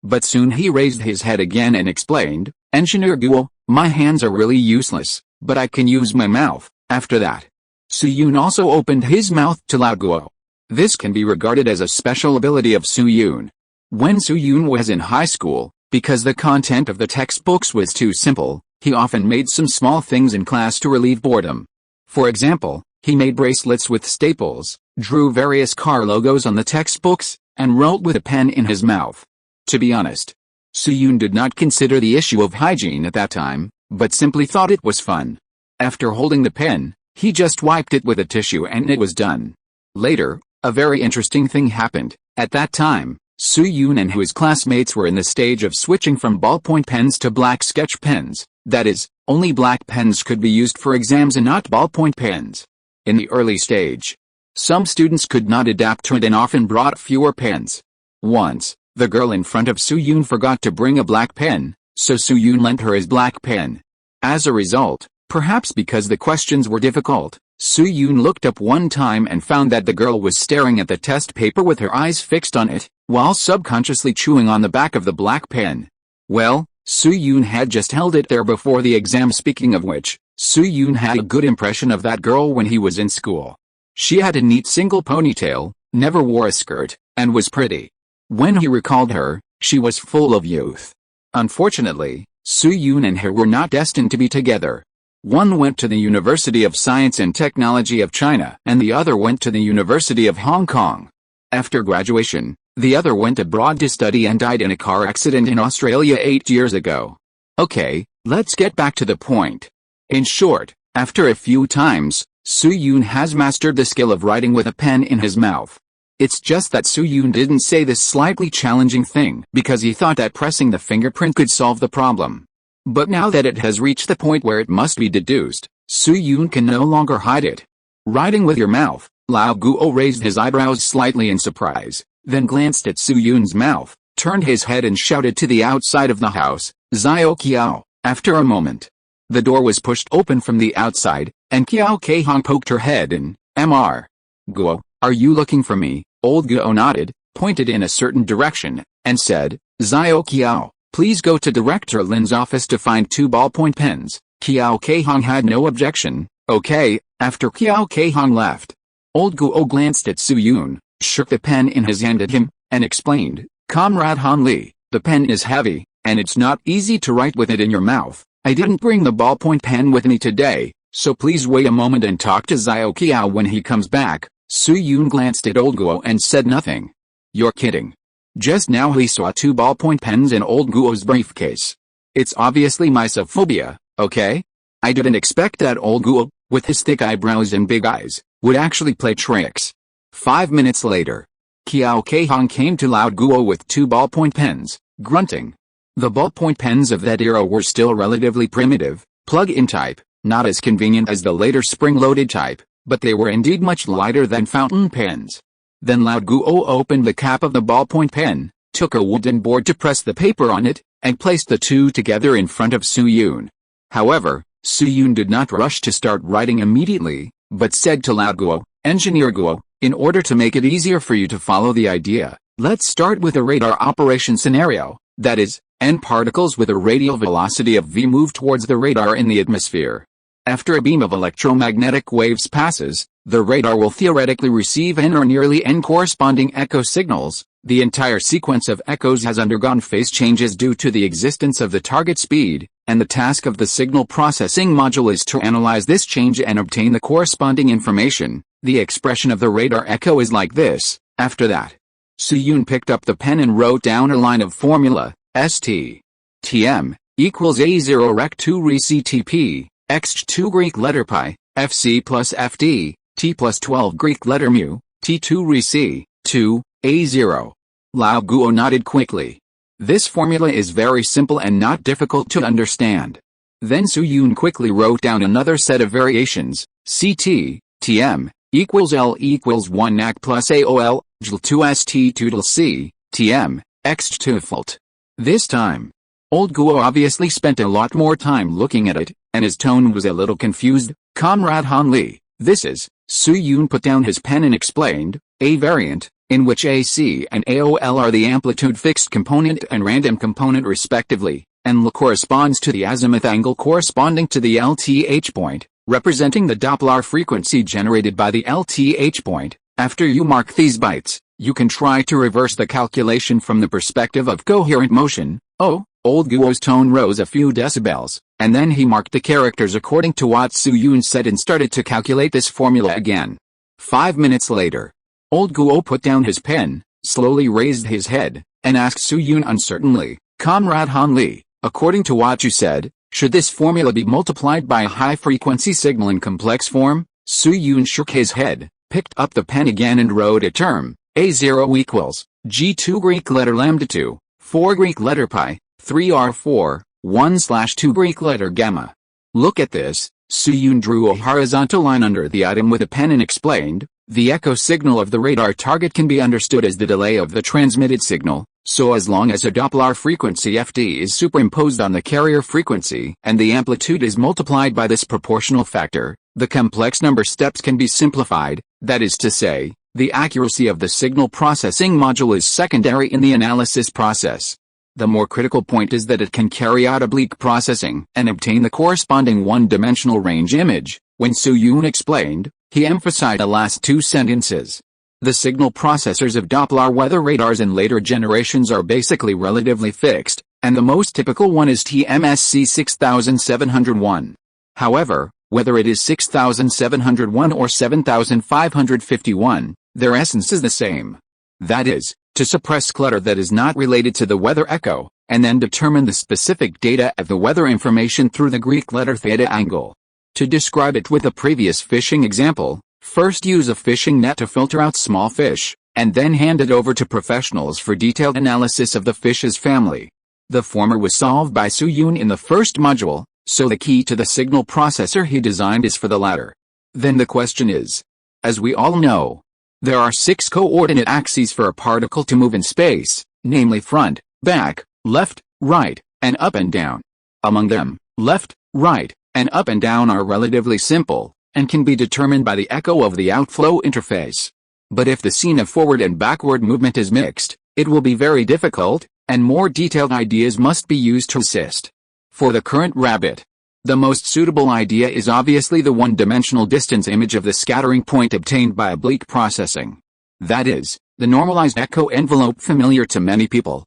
but soon he raised his head again and explained, "Engineer Guo, my hands are really useless, but I can use my mouth." After that, Su Yun also opened his mouth to Lao Guo. This can be regarded as a special ability of Su Yun. When Su Yun was in high school, because the content of the textbooks was too simple, he often made some small things in class to relieve boredom. For example, he made bracelets with staples, drew various car logos on the textbooks, and wrote with a pen in his mouth. To be honest, Su Yun did not consider the issue of hygiene at that time, but simply thought it was fun. After holding the pen, he just wiped it with a tissue and it was done. Later, a very interesting thing happened. At that time, Su Yun and his classmates were in the stage of switching from ballpoint pens to black sketch pens. That is, only black pens could be used for exams and not ballpoint pens. In the early stage, some students could not adapt to it and often brought fewer pens. Once, the girl in front of Su Yun forgot to bring a black pen, so Su Yun lent her his black pen. As a result, perhaps because the questions were difficult, Su Yun looked up one time and found that the girl was staring at the test paper with her eyes fixed on it, while subconsciously chewing on the back of the black pen. Well, Su Yun had just held it there before the exam. Speaking of which, Su Yun had a good impression of that girl when he was in school. She had a neat single ponytail, never wore a skirt, and was pretty. When he recalled her, she was full of youth. Unfortunately, Su Yun and her were not destined to be together. One went to the University of Science and Technology of China and the other went to the University of Hong Kong. After graduation, the other went abroad to study and died in a car accident in Australia 8 years ago. Okay, let's get back to the point. In short, after a few times, Su Yun has mastered the skill of writing with a pen in his mouth. It's just that Su Yun didn't say this slightly challenging thing because he thought that pressing the fingerprint could solve the problem. But now that it has reached the point where it must be deduced, Su Yun can no longer hide it. Writing with your mouth. Lao Guo raised his eyebrows slightly in surprise, then glanced at Su Yun's mouth, turned his head and shouted to the outside of the house, "Xiao Qiao." After a moment, the door was pushed open from the outside, and Qiao Keihong poked her head in. "Mr. Guo, are you looking for me?" Old Guo nodded, pointed in a certain direction, and said, "Xiao Qiao, please go to Director Lin's office to find 2 ballpoint pens." Qiao Keihong had no objection. Okay. After Qiao Keihong left, Old Guo glanced at Su Yun, shook the pen in his hand at him, and explained, "Comrade Han Li, the pen is heavy, and it's not easy to write with it in your mouth. I didn't bring the ballpoint pen with me today, so please wait a moment and talk to Xiao Qiao when he comes back." Su Yun glanced at Old Guo and said nothing. "You're kidding. Just now he saw 2 ballpoint pens in Old Guo's briefcase. It's obviously mysophobia, okay? I didn't expect that Old Guo, with his thick eyebrows and big eyes, would actually play tricks." 5 minutes later, Qiao Keihong came to Lao Guo with 2 ballpoint pens, grunting. The ballpoint pens of that era were still relatively primitive, plug-in type, not as convenient as the later spring-loaded type, but they were indeed much lighter than fountain pens. Then Lao Guo opened the cap of the ballpoint pen, took a wooden board to press the paper on it, and placed the 2 together in front of Su Yun. However, Su Yun did not rush to start writing immediately, but said to Lao Guo, "Engineer Guo, in order to make it easier for you to follow the idea, let's start with a radar operation scenario, that is, n particles with a radial velocity of v move towards the radar in the atmosphere. After a beam of electromagnetic waves passes, the radar will theoretically receive n or nearly n corresponding echo signals. The entire sequence of echoes has undergone phase changes due to the existence of the target speed, and the task of the signal processing module is to analyze this change and obtain the corresponding information. The expression of the radar echo is like this. After that, Su-Yun picked up the pen and wrote down a line of formula, St. Tm equals A0 rec 2 re CTP, x2 Greek letter pi, Fc plus Fd, t plus 12 Greek letter mu, t2 re C, 2, A0. Lao Guo nodded quickly. This formula is very simple and not difficult to understand. Then Su-Yun quickly wrote down another set of variations, Ct, Tm, equals L equals 1 NAC plus AOL, Jl 2 St 2 C, Tm, x2 Fult. This time, old Guo obviously spent a lot more time looking at it, and his tone was a little confused. Comrade Han Li, this is. Su-Yun put down his pen and explained, a variant, in which AC and AOL are the amplitude fixed component and random component respectively, and L corresponds to the azimuth angle corresponding to the LTH point, representing the Doppler frequency generated by the LTH point. After you mark these bytes, you can try to reverse the calculation from the perspective of coherent motion. Oh, old Guo's tone rose a few decibels, and then he marked the characters according to what Su-Yun said and started to calculate this formula again. 5 minutes later, old Guo put down his pen, slowly raised his head, and asked Su-Yun uncertainly, Comrade Han Li, according to what you said, should this formula be multiplied by a high-frequency signal in complex form? Su-Yun shook his head, picked up the pen again and wrote a term, A0 equals, G2 Greek letter lambda 2, 4 Greek letter pi, 3 R4, 1/2 Greek letter gamma. Look at this. Su-Yun drew a horizontal line under the item with a pen and explained, the echo signal of the radar target can be understood as the delay of the transmitted signal, so as long as a Doppler frequency Fd is superimposed on the carrier frequency and the amplitude is multiplied by this proportional factor, the complex number steps can be simplified. That is to say, the accuracy of the signal processing module is secondary in the analysis process. The more critical point is that it can carry out oblique processing and obtain the corresponding one-dimensional range image. When Su-Yun explained, he emphasized the last two sentences. The signal processors of Doppler weather radars in later generations are basically relatively fixed, and the most typical one is TMSC 6701. However, whether it is 6701 or 7551, their essence is the same. That is, to suppress clutter that is not related to the weather echo, and then determine the specific data of the weather information through the Greek letter theta angle. To describe it with a previous fishing example, first use a fishing net to filter out small fish, and then hand it over to professionals for detailed analysis of the fish's family. The former was solved by Su-Yun in the first module, so the key to the signal processor he designed is for the latter. Then the question is, as we all know, there are 6 coordinate axes for a particle to move in space, namely front, back, left, right, and up and down. Among them, left, right, and up and down are relatively simple, and can be determined by the echo of the outflow interface. But if the scene of forward and backward movement is mixed, it will be very difficult, and more detailed ideas must be used to assist. For the current rabbit, the most suitable idea is obviously the one-dimensional distance image of the scattering point obtained by oblique processing. That is, the normalized echo envelope familiar to many people,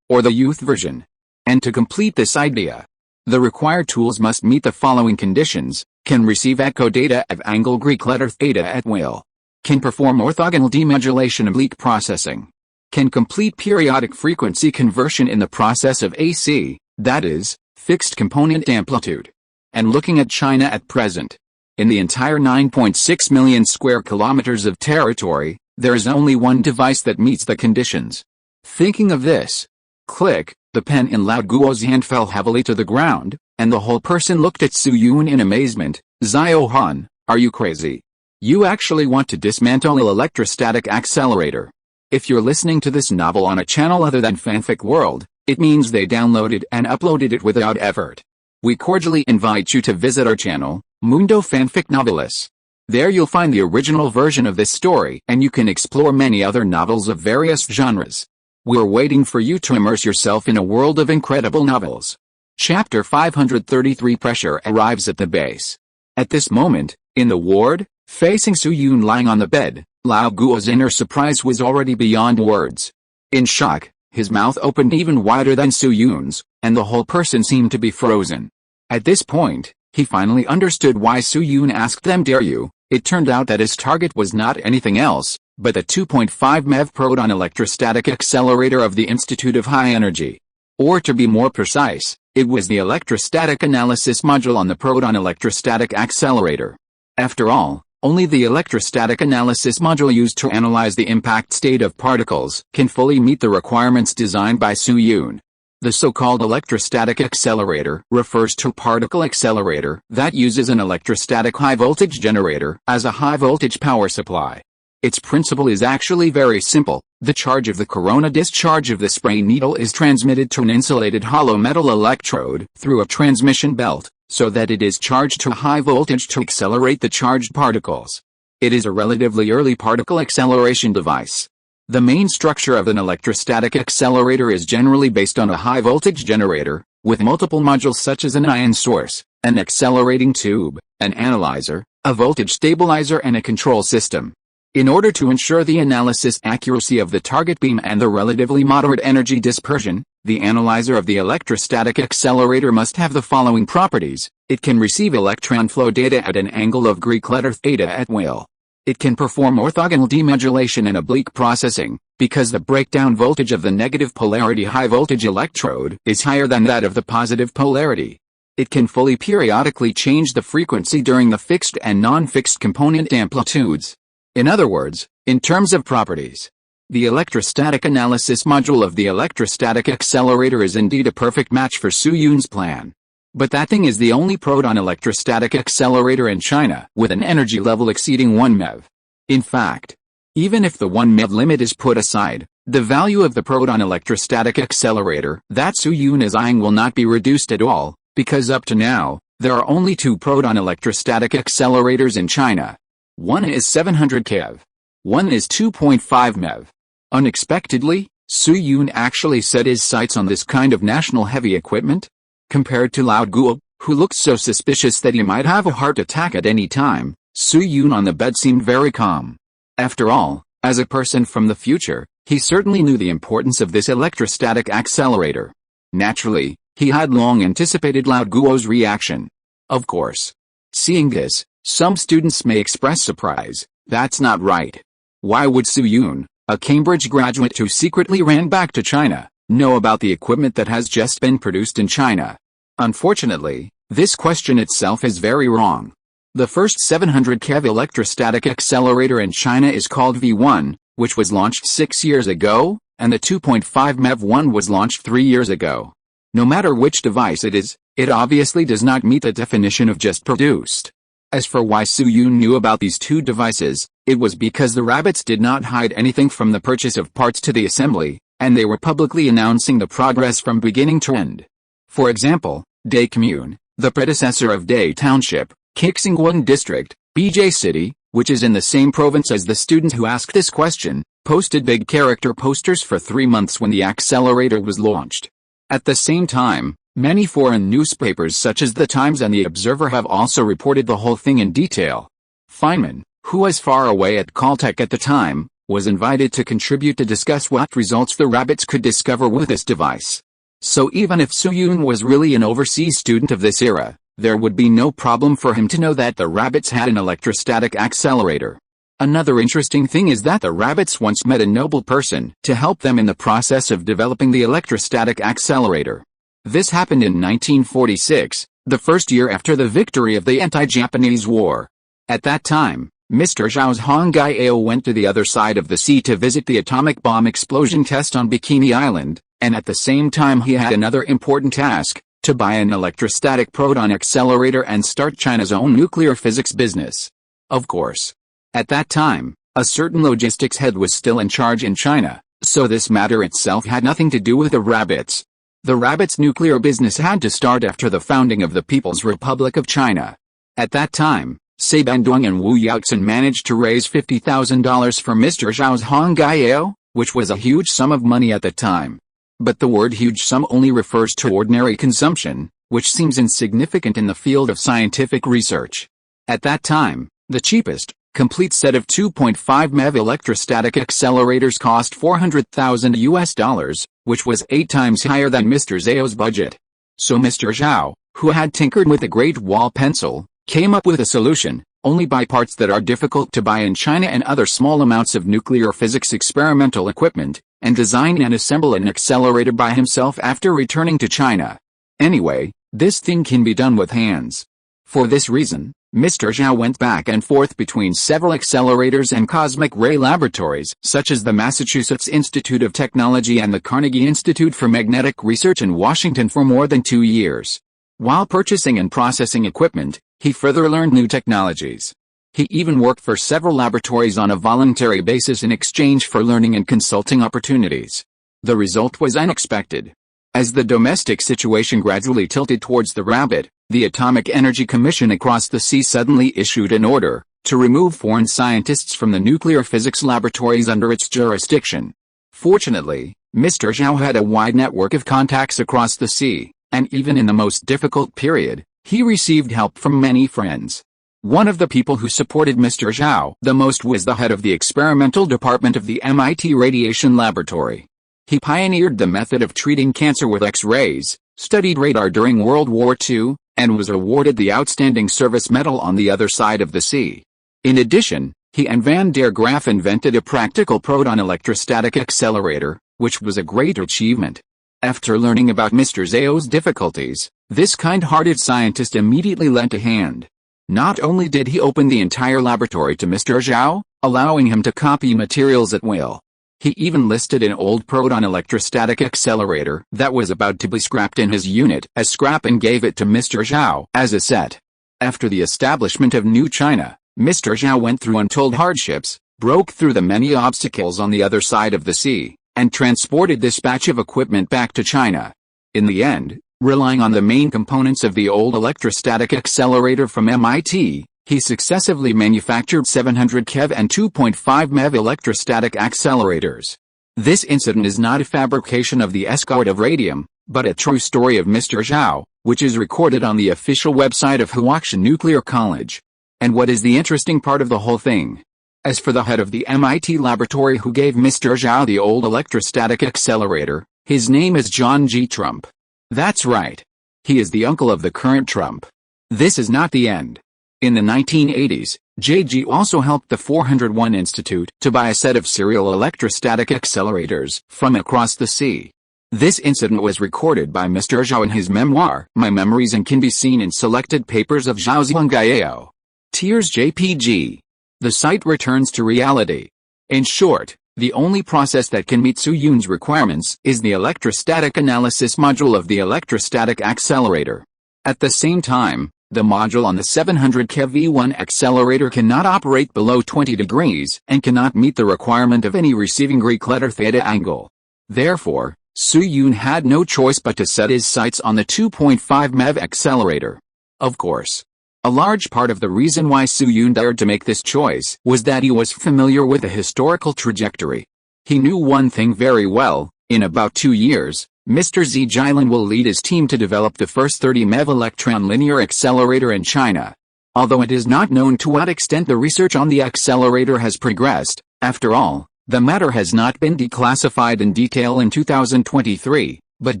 or the youth version. And to complete this idea, the required tools must meet the following conditions: can receive echo data of angle Greek letter theta at will, can perform orthogonal demodulation oblique processing, can complete periodic frequency conversion in the process of AC, that is, fixed component amplitude. And looking at China at present, in the entire 9.6 million square kilometers of territory, there is only one device that meets the conditions. Thinking of this, click, the pen in Lao Guo's hand fell heavily to the ground, and the whole person looked at Su-Yun in amazement. Zio Han, are you crazy? You actually want to dismantle an electrostatic accelerator? If you're listening to this novel on a channel other than Fanfic World, it means they downloaded and uploaded it without effort. We cordially invite you to visit our channel, Mundo Fanfic Novelis. There you'll find the original version of this story and you can explore many other novels of various genres. We're waiting for you to immerse yourself in a world of incredible novels. Chapter 533 Pressure arrives at the base. At this moment, in the ward, facing Su Yun lying on the bed, Lao Guo's inner surprise was already beyond words. In shock, his mouth opened even wider than Su Yun's, and the whole person seemed to be frozen. At this point, he finally understood why Su Yun asked them, "Dare you?" It turned out that his target was not anything else, but the 2.5 MeV proton electrostatic accelerator of the Institute of High Energy. Or to be more precise, it was the electrostatic analysis module on the proton electrostatic accelerator. After all, only the electrostatic analysis module used to analyze the impact state of particles can fully meet the requirements designed by Su Yun. The so-called electrostatic accelerator refers to a particle accelerator that uses an electrostatic high-voltage generator as a high-voltage power supply. Its principle is actually very simple. The charge of the corona discharge of the spray needle is transmitted to an insulated hollow metal electrode through a transmission belt, so that it is charged to high voltage to accelerate the charged particles. It is a relatively early particle acceleration device. The main structure of an electrostatic accelerator is generally based on a high-voltage generator, with multiple modules such as an ion source, an accelerating tube, an analyzer, a voltage stabilizer and a control system. In order to ensure the analysis accuracy of the target beam and the relatively moderate energy dispersion, the analyzer of the electrostatic accelerator must have the following properties. It can receive electron flow data at an angle of Greek letter theta at will. It can perform orthogonal demodulation and oblique processing, because the breakdown voltage of the negative polarity high-voltage electrode is higher than that of the positive polarity. It can fully periodically change the frequency during the fixed and non-fixed component amplitudes. In other words, in terms of properties, the electrostatic analysis module of the electrostatic accelerator is indeed a perfect match for Su Yun's plan. But that thing is the only proton electrostatic accelerator in China with an energy level exceeding 1 MeV. In fact, even if the 1 MeV limit is put aside, the value of the proton electrostatic accelerator that Su Yun is eyeing will not be reduced at all, because up to now, there are only 2 proton electrostatic accelerators in China. One is 700 keV. One is 2.5 MeV. Unexpectedly, Su Yun actually set his sights on this kind of national heavy equipment. Compared to Lao Guo, who looked so suspicious that he might have a heart attack at any time, Su Yun on the bed seemed very calm. After all, as a person from the future, he certainly knew the importance of this electrostatic accelerator. Naturally, he had long anticipated Lao Guo's reaction. Of course. Seeing this, some students may express surprise. That's not right. Why would Su Yun, a Cambridge graduate who secretly ran back to China, know about the equipment that has just been produced in China? Unfortunately, this question itself is very wrong. The first 700 keV electrostatic accelerator in China is called V1, which was launched 6 years ago, and the 2.5 MeV one was launched 3 years ago. No matter which device it is, it obviously does not meet the definition of just produced. As for why Su Yun knew about these 2 devices, it was because the rabbits did not hide anything from the purchase of parts to the assembly, and they were publicly announcing the progress from beginning to end. For example, Day Commune, the predecessor of Day Township, Kixingguan District, BJ City, which is in the same province as the student who asked this question, posted big character posters for 3 months when the accelerator was launched. At the same time, many foreign newspapers such as The Times and The Observer have also reported the whole thing in detail. Feynman, who was far away at Caltech at the time, was invited to contribute to discuss what results the rabbits could discover with this device. So even if Su Yun was really an overseas student of this era, there would be no problem for him to know that the rabbits had an electrostatic accelerator. Another interesting thing is that the rabbits once met a noble person to help them in the process of developing the electrostatic accelerator. This happened in 1946, the first year after the victory of the anti-Japanese war. At that time, Mr. Zhao Zhongjing went to the other side of the sea to visit the atomic bomb explosion test on Bikini Island, and at the same time he had another important task, to buy an electrostatic proton accelerator and start China's own nuclear physics business. Of course. At that time, a certain logistics head was still in charge in China, so this matter itself had nothing to do with the rabbits. The rabbits' nuclear business had to start after the founding of the People's Republic of China. At that time, Cai Bandong and Wu Yaoxin managed to raise $50,000 for Mr. Zhao Zhongjing, which was a huge sum of money at the time. But the word huge sum only refers to ordinary consumption, which seems insignificant in the field of scientific research. At that time, the cheapest, complete set of 2.5 MeV electrostatic accelerators cost $400,000, which was 8 times higher than Mr. Zhao's budget. So Mr. Zhao, who had tinkered with a Great Wall pencil, came up with a solution: only buy parts that are difficult to buy in China and other small amounts of nuclear physics experimental equipment, and design and assemble an accelerator by himself after returning to China. Anyway, this thing can be done with hands. For this reason, Mr. Zhao went back and forth between several accelerators and cosmic ray laboratories, such as the Massachusetts Institute of Technology and the Carnegie Institute for Magnetic Research in Washington for more than 2 years. While purchasing and processing equipment, he further learned new technologies. He even worked for several laboratories on a voluntary basis in exchange for learning and consulting opportunities. The result was unexpected. As the domestic situation gradually tilted towards the rabbit, the Atomic Energy Commission across the sea suddenly issued an order to remove foreign scientists from the nuclear physics laboratories under its jurisdiction. Fortunately, Mr. Zhao had a wide network of contacts across the sea, and even in the most difficult period, he received help from many friends. One of the people who supported Mr. Zhao the most was the head of the experimental department of the MIT Radiation Laboratory. He pioneered the method of treating cancer with X-rays, studied radar during World War II, and was awarded the Outstanding Service Medal on the other side of the sea. In addition, he and Van der Graaf invented a practical proton electrostatic accelerator, which was a great achievement. After learning about Mr. Zhao's difficulties, this kind-hearted scientist immediately lent a hand. Not only did he open the entire laboratory to Mr. Zhao, allowing him to copy materials at will, he even listed an old proton electrostatic accelerator that was about to be scrapped in his unit as scrap and gave it to Mr. Zhao as a set. After the establishment of New China, Mr. Zhao went through untold hardships, broke through the many obstacles on the other side of the sea, and transported this batch of equipment back to China. In the end, relying on the main components of the old electrostatic accelerator from MIT, he successively manufactured 700 keV and 2.5 MeV electrostatic accelerators. This incident is not a fabrication of the escort of radium, but a true story of Mr. Zhao, which is recorded on the official website of Huaqian Nuclear College. And what is the interesting part of the whole thing? As for the head of the MIT laboratory who gave Mr. Zhao the old electrostatic accelerator, his name is John G. Trump. That's right. He is the uncle of the current Trump. This is not the end. In the 1980s, JG also helped the 401 Institute to buy a set of serial electrostatic accelerators from across the sea. This incident was recorded by Mr. Zhao in his memoir, My Memories, and can be seen in selected papers of Zhao Zhongjing. Tears JPG. The site returns to reality. In short, the only process that can meet Su Yun's requirements is the electrostatic analysis module of the electrostatic accelerator. At the same time, the module on the 700 keV accelerator cannot operate below 20 degrees and cannot meet the requirement of any receiving Greek letter theta angle. Therefore, Su Yun had no choice but to set his sights on the 2.5 MeV accelerator. Of course, a large part of the reason why Su Yun dared to make this choice was that he was familiar with the historical trajectory. He knew one thing very well: in about 2 years, Mr. Zi Jilin will lead his team to develop the first 30 MeV electron linear accelerator in China. Although it is not known to what extent the research on the accelerator has progressed, after all, the matter has not been declassified in detail in 2023, but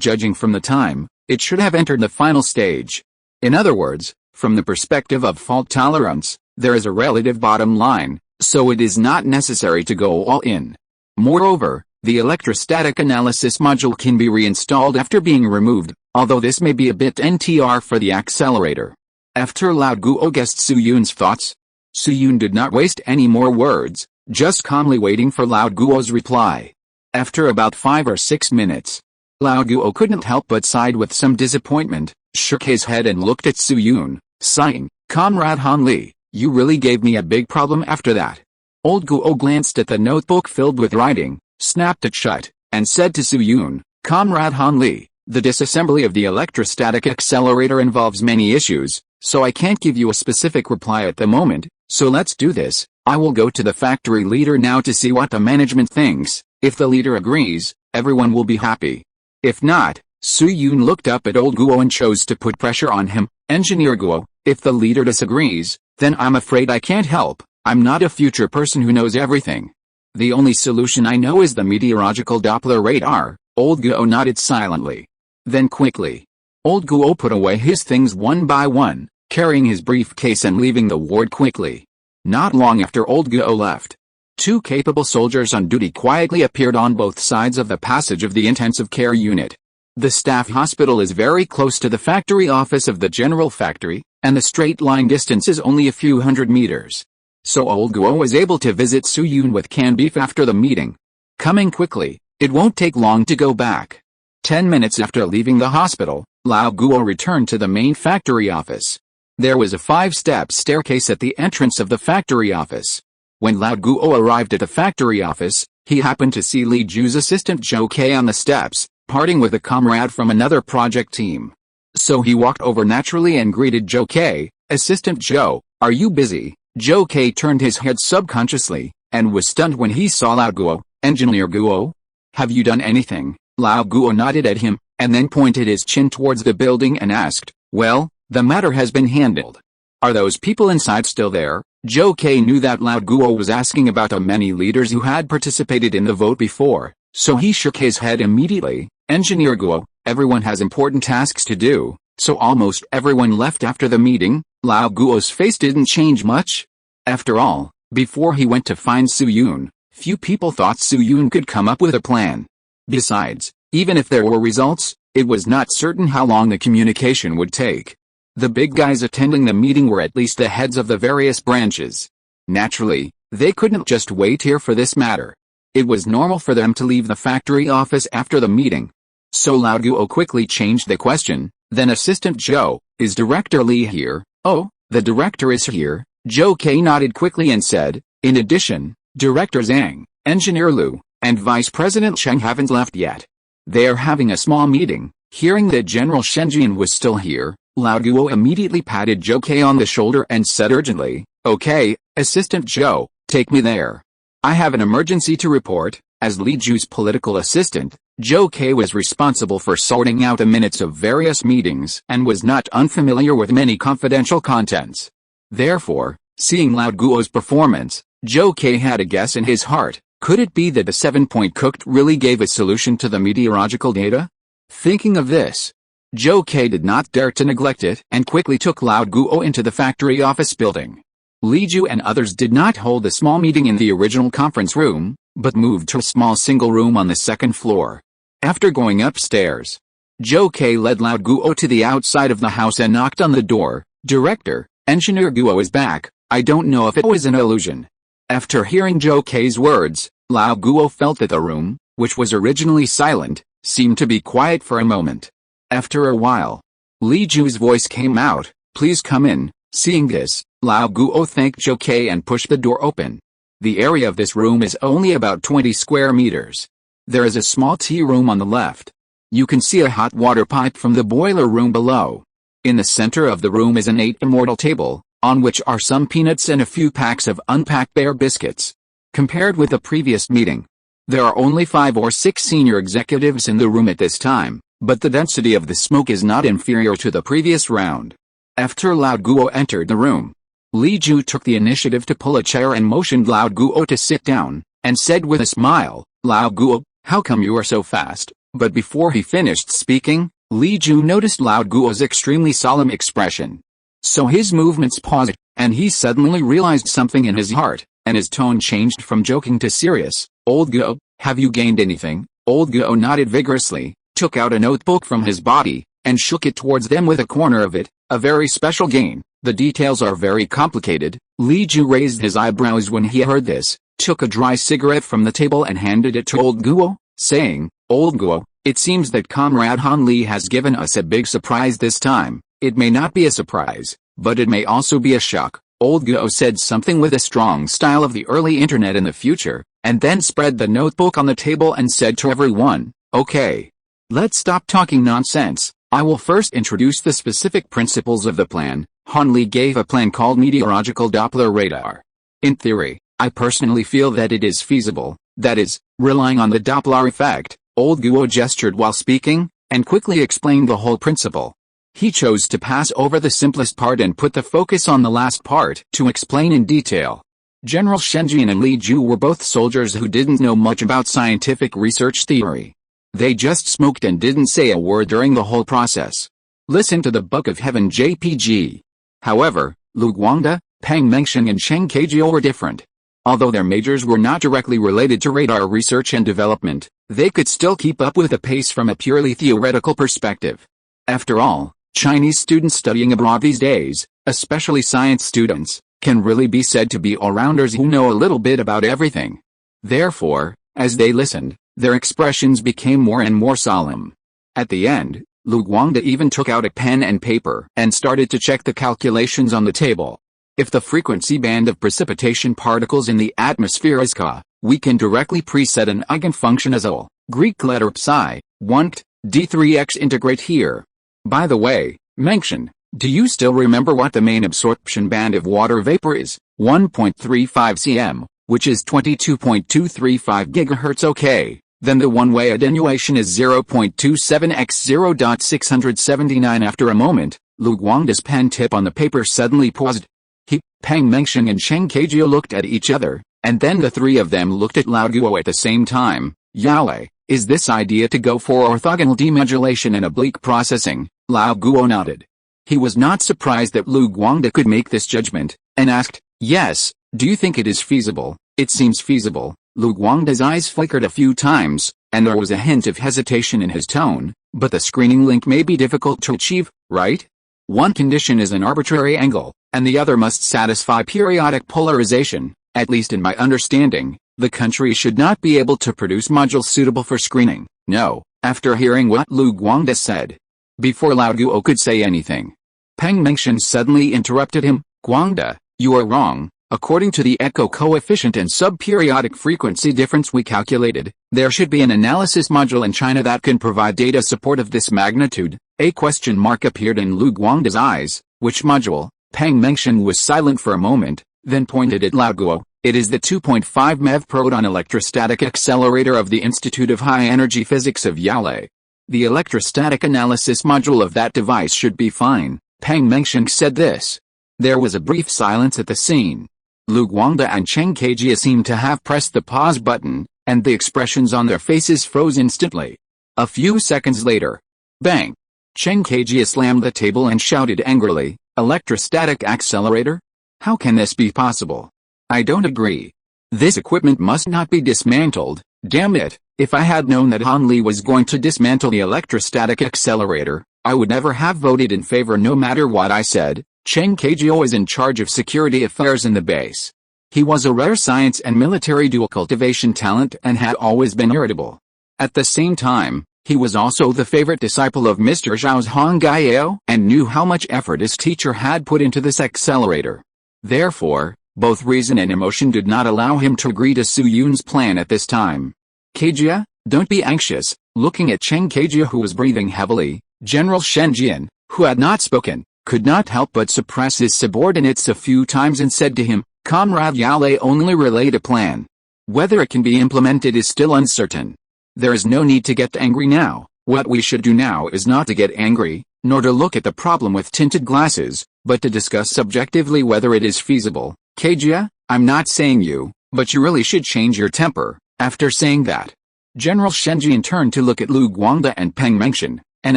judging from the time, it should have entered the final stage. In other words, from the perspective of fault tolerance, there is a relative bottom line, so it is not necessary to go all in. Moreover, the electrostatic analysis module can be reinstalled after being removed, although this may be a bit NTR for the accelerator. After Lao Guo guessed Su Yun's thoughts, Su Yun did not waste any more words, just calmly waiting for Lao Guo's reply. After about 5 or 6 minutes, Lao Guo couldn't help but sigh with some disappointment, shook his head and looked at Su Yun, sighing, "Comrade Han Li, you really gave me a big problem after that." Old Guo glanced at the notebook filled with writing, snapped it shut, and said to Su Yun, "Comrade Han Li, the disassembly of the electrostatic accelerator involves many issues, so I can't give you a specific reply at the moment, so let's do this. I will go to the factory leader now to see what the management thinks. If the leader agrees, everyone will be happy." If not, Su Yun looked up at old Guo and chose to put pressure on him. Engineer Guo, if the leader disagrees, then I'm afraid I can't help. I'm not a future person who knows everything. The only solution I know is the meteorological Doppler radar. Old Guo nodded silently. Then quickly, old Guo put away his things one by one, carrying his briefcase and leaving the ward quickly. Not long after old Guo left, two capable soldiers on duty quietly appeared on both sides of the passage of the intensive care unit. The staff hospital is very close to the factory office of the general factory, and the straight line distance is only a few hundred meters. So old Guo was able to visit Su Yun with canned beef after the meeting. Coming quickly, it won't take long to go back. 10 minutes after leaving the hospital, Lao Guo returned to the main factory office. There was a 5-step staircase at the entrance of the factory office. When Lao Guo arrived at the factory office, he happened to see Li Ju's assistant Zhou Ke on the steps, parting with a comrade from another project team. So he walked over naturally and greeted Zhou Ke. Assistant Zhou, are you busy? Zhou Ke turned his head subconsciously, and was stunned when he saw Lao Guo. Engineer Guo? Have you done anything? Lao Guo nodded at him, and then pointed his chin towards the building and asked, well, the matter has been handled. Are those people inside still there? Zhou Ke knew that Lao Guo was asking about the many leaders who had participated in the vote before, so he shook his head immediately. Engineer Guo, everyone has important tasks to do, so almost everyone left after the meeting. Lao Guo's face didn't change much. After all, before he went to find Su Yun, few people thought Su Yun could come up with a plan. Besides, even if there were results, it was not certain how long the communication would take. The big guys attending the meeting were at least the heads of the various branches. Naturally, they couldn't just wait here for this matter. It was normal for them to leave the factory office after the meeting. So Lao Guo quickly changed the question. Then Assistant Zhou, is Director Li here? Oh, the director is here. Zhou Ke nodded quickly and said, in addition, Director Zhang, Engineer Liu, and Vice President Cheng haven't left yet. They are having a small meeting. Hearing that General Shenjian was still here, Lao Guo immediately patted Zhou Ke on the shoulder and said urgently, okay, Assistant Zhou, take me there. I have an emergency to report. As Li Ju's political assistant, Zhou Ke was responsible for sorting out the minutes of various meetings and was not unfamiliar with many confidential contents. Therefore, seeing Lao Guo's performance, Zhou Ke had a guess in his heart. Could it be that the 7-point cooked really gave a solution to the meteorological data? Thinking of this, Zhou Ke did not dare to neglect it and quickly took Lao Guo into the factory office building. Li Ju and others did not hold a small meeting in the original conference room, but moved to a small single room on the second floor. After going upstairs, Zhou Ke led Lao Guo to the outside of the house and knocked on the door. Director, Engineer Guo is back. I don't know if it was an illusion. After hearing Zhou Ke's words, Lao Guo felt that the room, which was originally silent, seemed to be quiet for a moment. After a while, Li Ju's voice came out, please come in. Seeing this, Lao Guo thanked Zhou Ke and pushed the door open. The area of this room is only about 20 square meters. There is a small tea room on the left. You can see a hot water pipe from the boiler room below. In the center of the room is an 8-immortal table, on which are some peanuts and a few packs of unpacked bear biscuits. Compared with the previous meeting, there are only 5 or 6 senior executives in the room at this time, but the density of the smoke is not inferior to the previous round. After Lao Guo entered the room, Li Ju took the initiative to pull a chair and motioned Lao Guo to sit down, and said with a smile, Lao Guo, how come you are so fast? But before he finished speaking, Li Ju noticed Lao Guo's extremely solemn expression. So his movements paused, and he suddenly realized something in his heart, and his tone changed from joking to serious. Old Guo, have you gained anything? Old Guo nodded vigorously, took out a notebook from his body, and shook it towards them with a corner of it. A very special gain. The details are very complicated. Li Ju raised his eyebrows when he heard this, took a dry cigarette from the table and handed it to Old Guo, saying, Old Guo, it seems that Comrade Han Li has given us a big surprise this time. It may not be a surprise, but it may also be a shock. Old Guo said something with a strong style of the early internet in the future, and then spread the notebook on the table and said to everyone, okay, let's stop talking nonsense. I will first introduce the specific principles of the plan. Han Li gave a plan called meteorological Doppler radar. In theory, I personally feel that it is feasible, that is, relying on the Doppler effect, Old Guo gestured while speaking, and quickly explained the whole principle. He chose to pass over the simplest part and put the focus on the last part to explain in detail. General Shenjian and Li Ju were both soldiers who didn't know much about scientific research theory. They just smoked and didn't say a word during the whole process. Listen to the Book of Heaven JPG. However, Lu Guangde, Peng Mengsheng and Cheng Kejia were different. Although their majors were not directly related to radar research and development, they could still keep up with the pace from a purely theoretical perspective. After all, Chinese students studying abroad these days, especially science students, can really be said to be all-rounders who know a little bit about everything. Therefore, as they listened, their expressions became more and more solemn. At the end, Lu Guangde even took out a pen and paper and started to check the calculations on the table. If the frequency band of precipitation particles in the atmosphere is Ka, we can directly preset an eigenfunction as L, Greek letter psi, 1 d3x integrate here. By the way, Mengsheng, do you still remember what the main absorption band of water vapor is? 1.35 cm, which is 22.235 GHz. Okay, then the one-way attenuation is 0.27 x 0.679. After a moment, Lu Guangde's pen tip on the paper suddenly paused. He, Peng Mengsheng and Cheng Kejia looked at each other, and then the three of them looked at Lao Guo at the same time. Yale, is this idea to go for orthogonal demodulation and oblique processing? Lao Guo nodded. He was not surprised that Lu Guangde could make this judgment, and asked, yes, do you think it is feasible? It seems feasible. Lu Guangde's eyes flickered a few times, and there was a hint of hesitation in his tone, but the screening link may be difficult to achieve, right? One condition is an arbitrary angle, and the other must satisfy periodic polarization. At least in my understanding, the country should not be able to produce modules suitable for screening. No, after hearing what Lu Guangde said. Before Lao Guo could say anything, Peng Mengsheng suddenly interrupted him. Guangde, you are wrong. According to the echo coefficient and subperiodic frequency difference we calculated, there should be an analysis module in China that can provide data support of this magnitude. A question mark appeared in Lu Guangde's eyes. Which module? Peng Mengsheng was silent for a moment, then pointed at Lao Guo. It is the 2.5 MeV proton electrostatic accelerator of the Institute of High Energy Physics of Yale. The electrostatic analysis module of that device should be fine. Peng Mengsheng said this. There was a brief silence at the scene. Lu Guangde and Cheng Kejia seemed to have pressed the pause button, and the expressions on their faces froze instantly. A few seconds later, bang! Cheng Kejia slammed the table and shouted angrily, electrostatic accelerator? How can this be possible? I don't agree. This equipment must not be dismantled. Damn it, if I had known that Han Li was going to dismantle the electrostatic accelerator, I would never have voted in favor no matter what I said. Cheng Kejia is in charge of security affairs in the base. He was a rare science and military dual cultivation talent and had always been irritable. At the same time, he was also the favorite disciple of Mr. Zhao's Honggaiao and knew how much effort his teacher had put into this accelerator. Therefore, both reason and emotion did not allow him to agree to Su Yun's plan at this time. Kejia, don't be anxious. Looking at Cheng Kejia, who was breathing heavily, General Shenjian, who had not spoken, could not help but suppress his subordinates a few times and said to him, Comrade Yale only relayed a plan. Whether it can be implemented is still uncertain. There is no need to get angry now. What we should do now is not to get angry, nor to look at the problem with tinted glasses, but to discuss subjectively whether it is feasible. Kejia, I'm not saying you, but you really should change your temper. After saying that, General Shenjian turned to look at Lu Guangde and Peng Mengsheng, and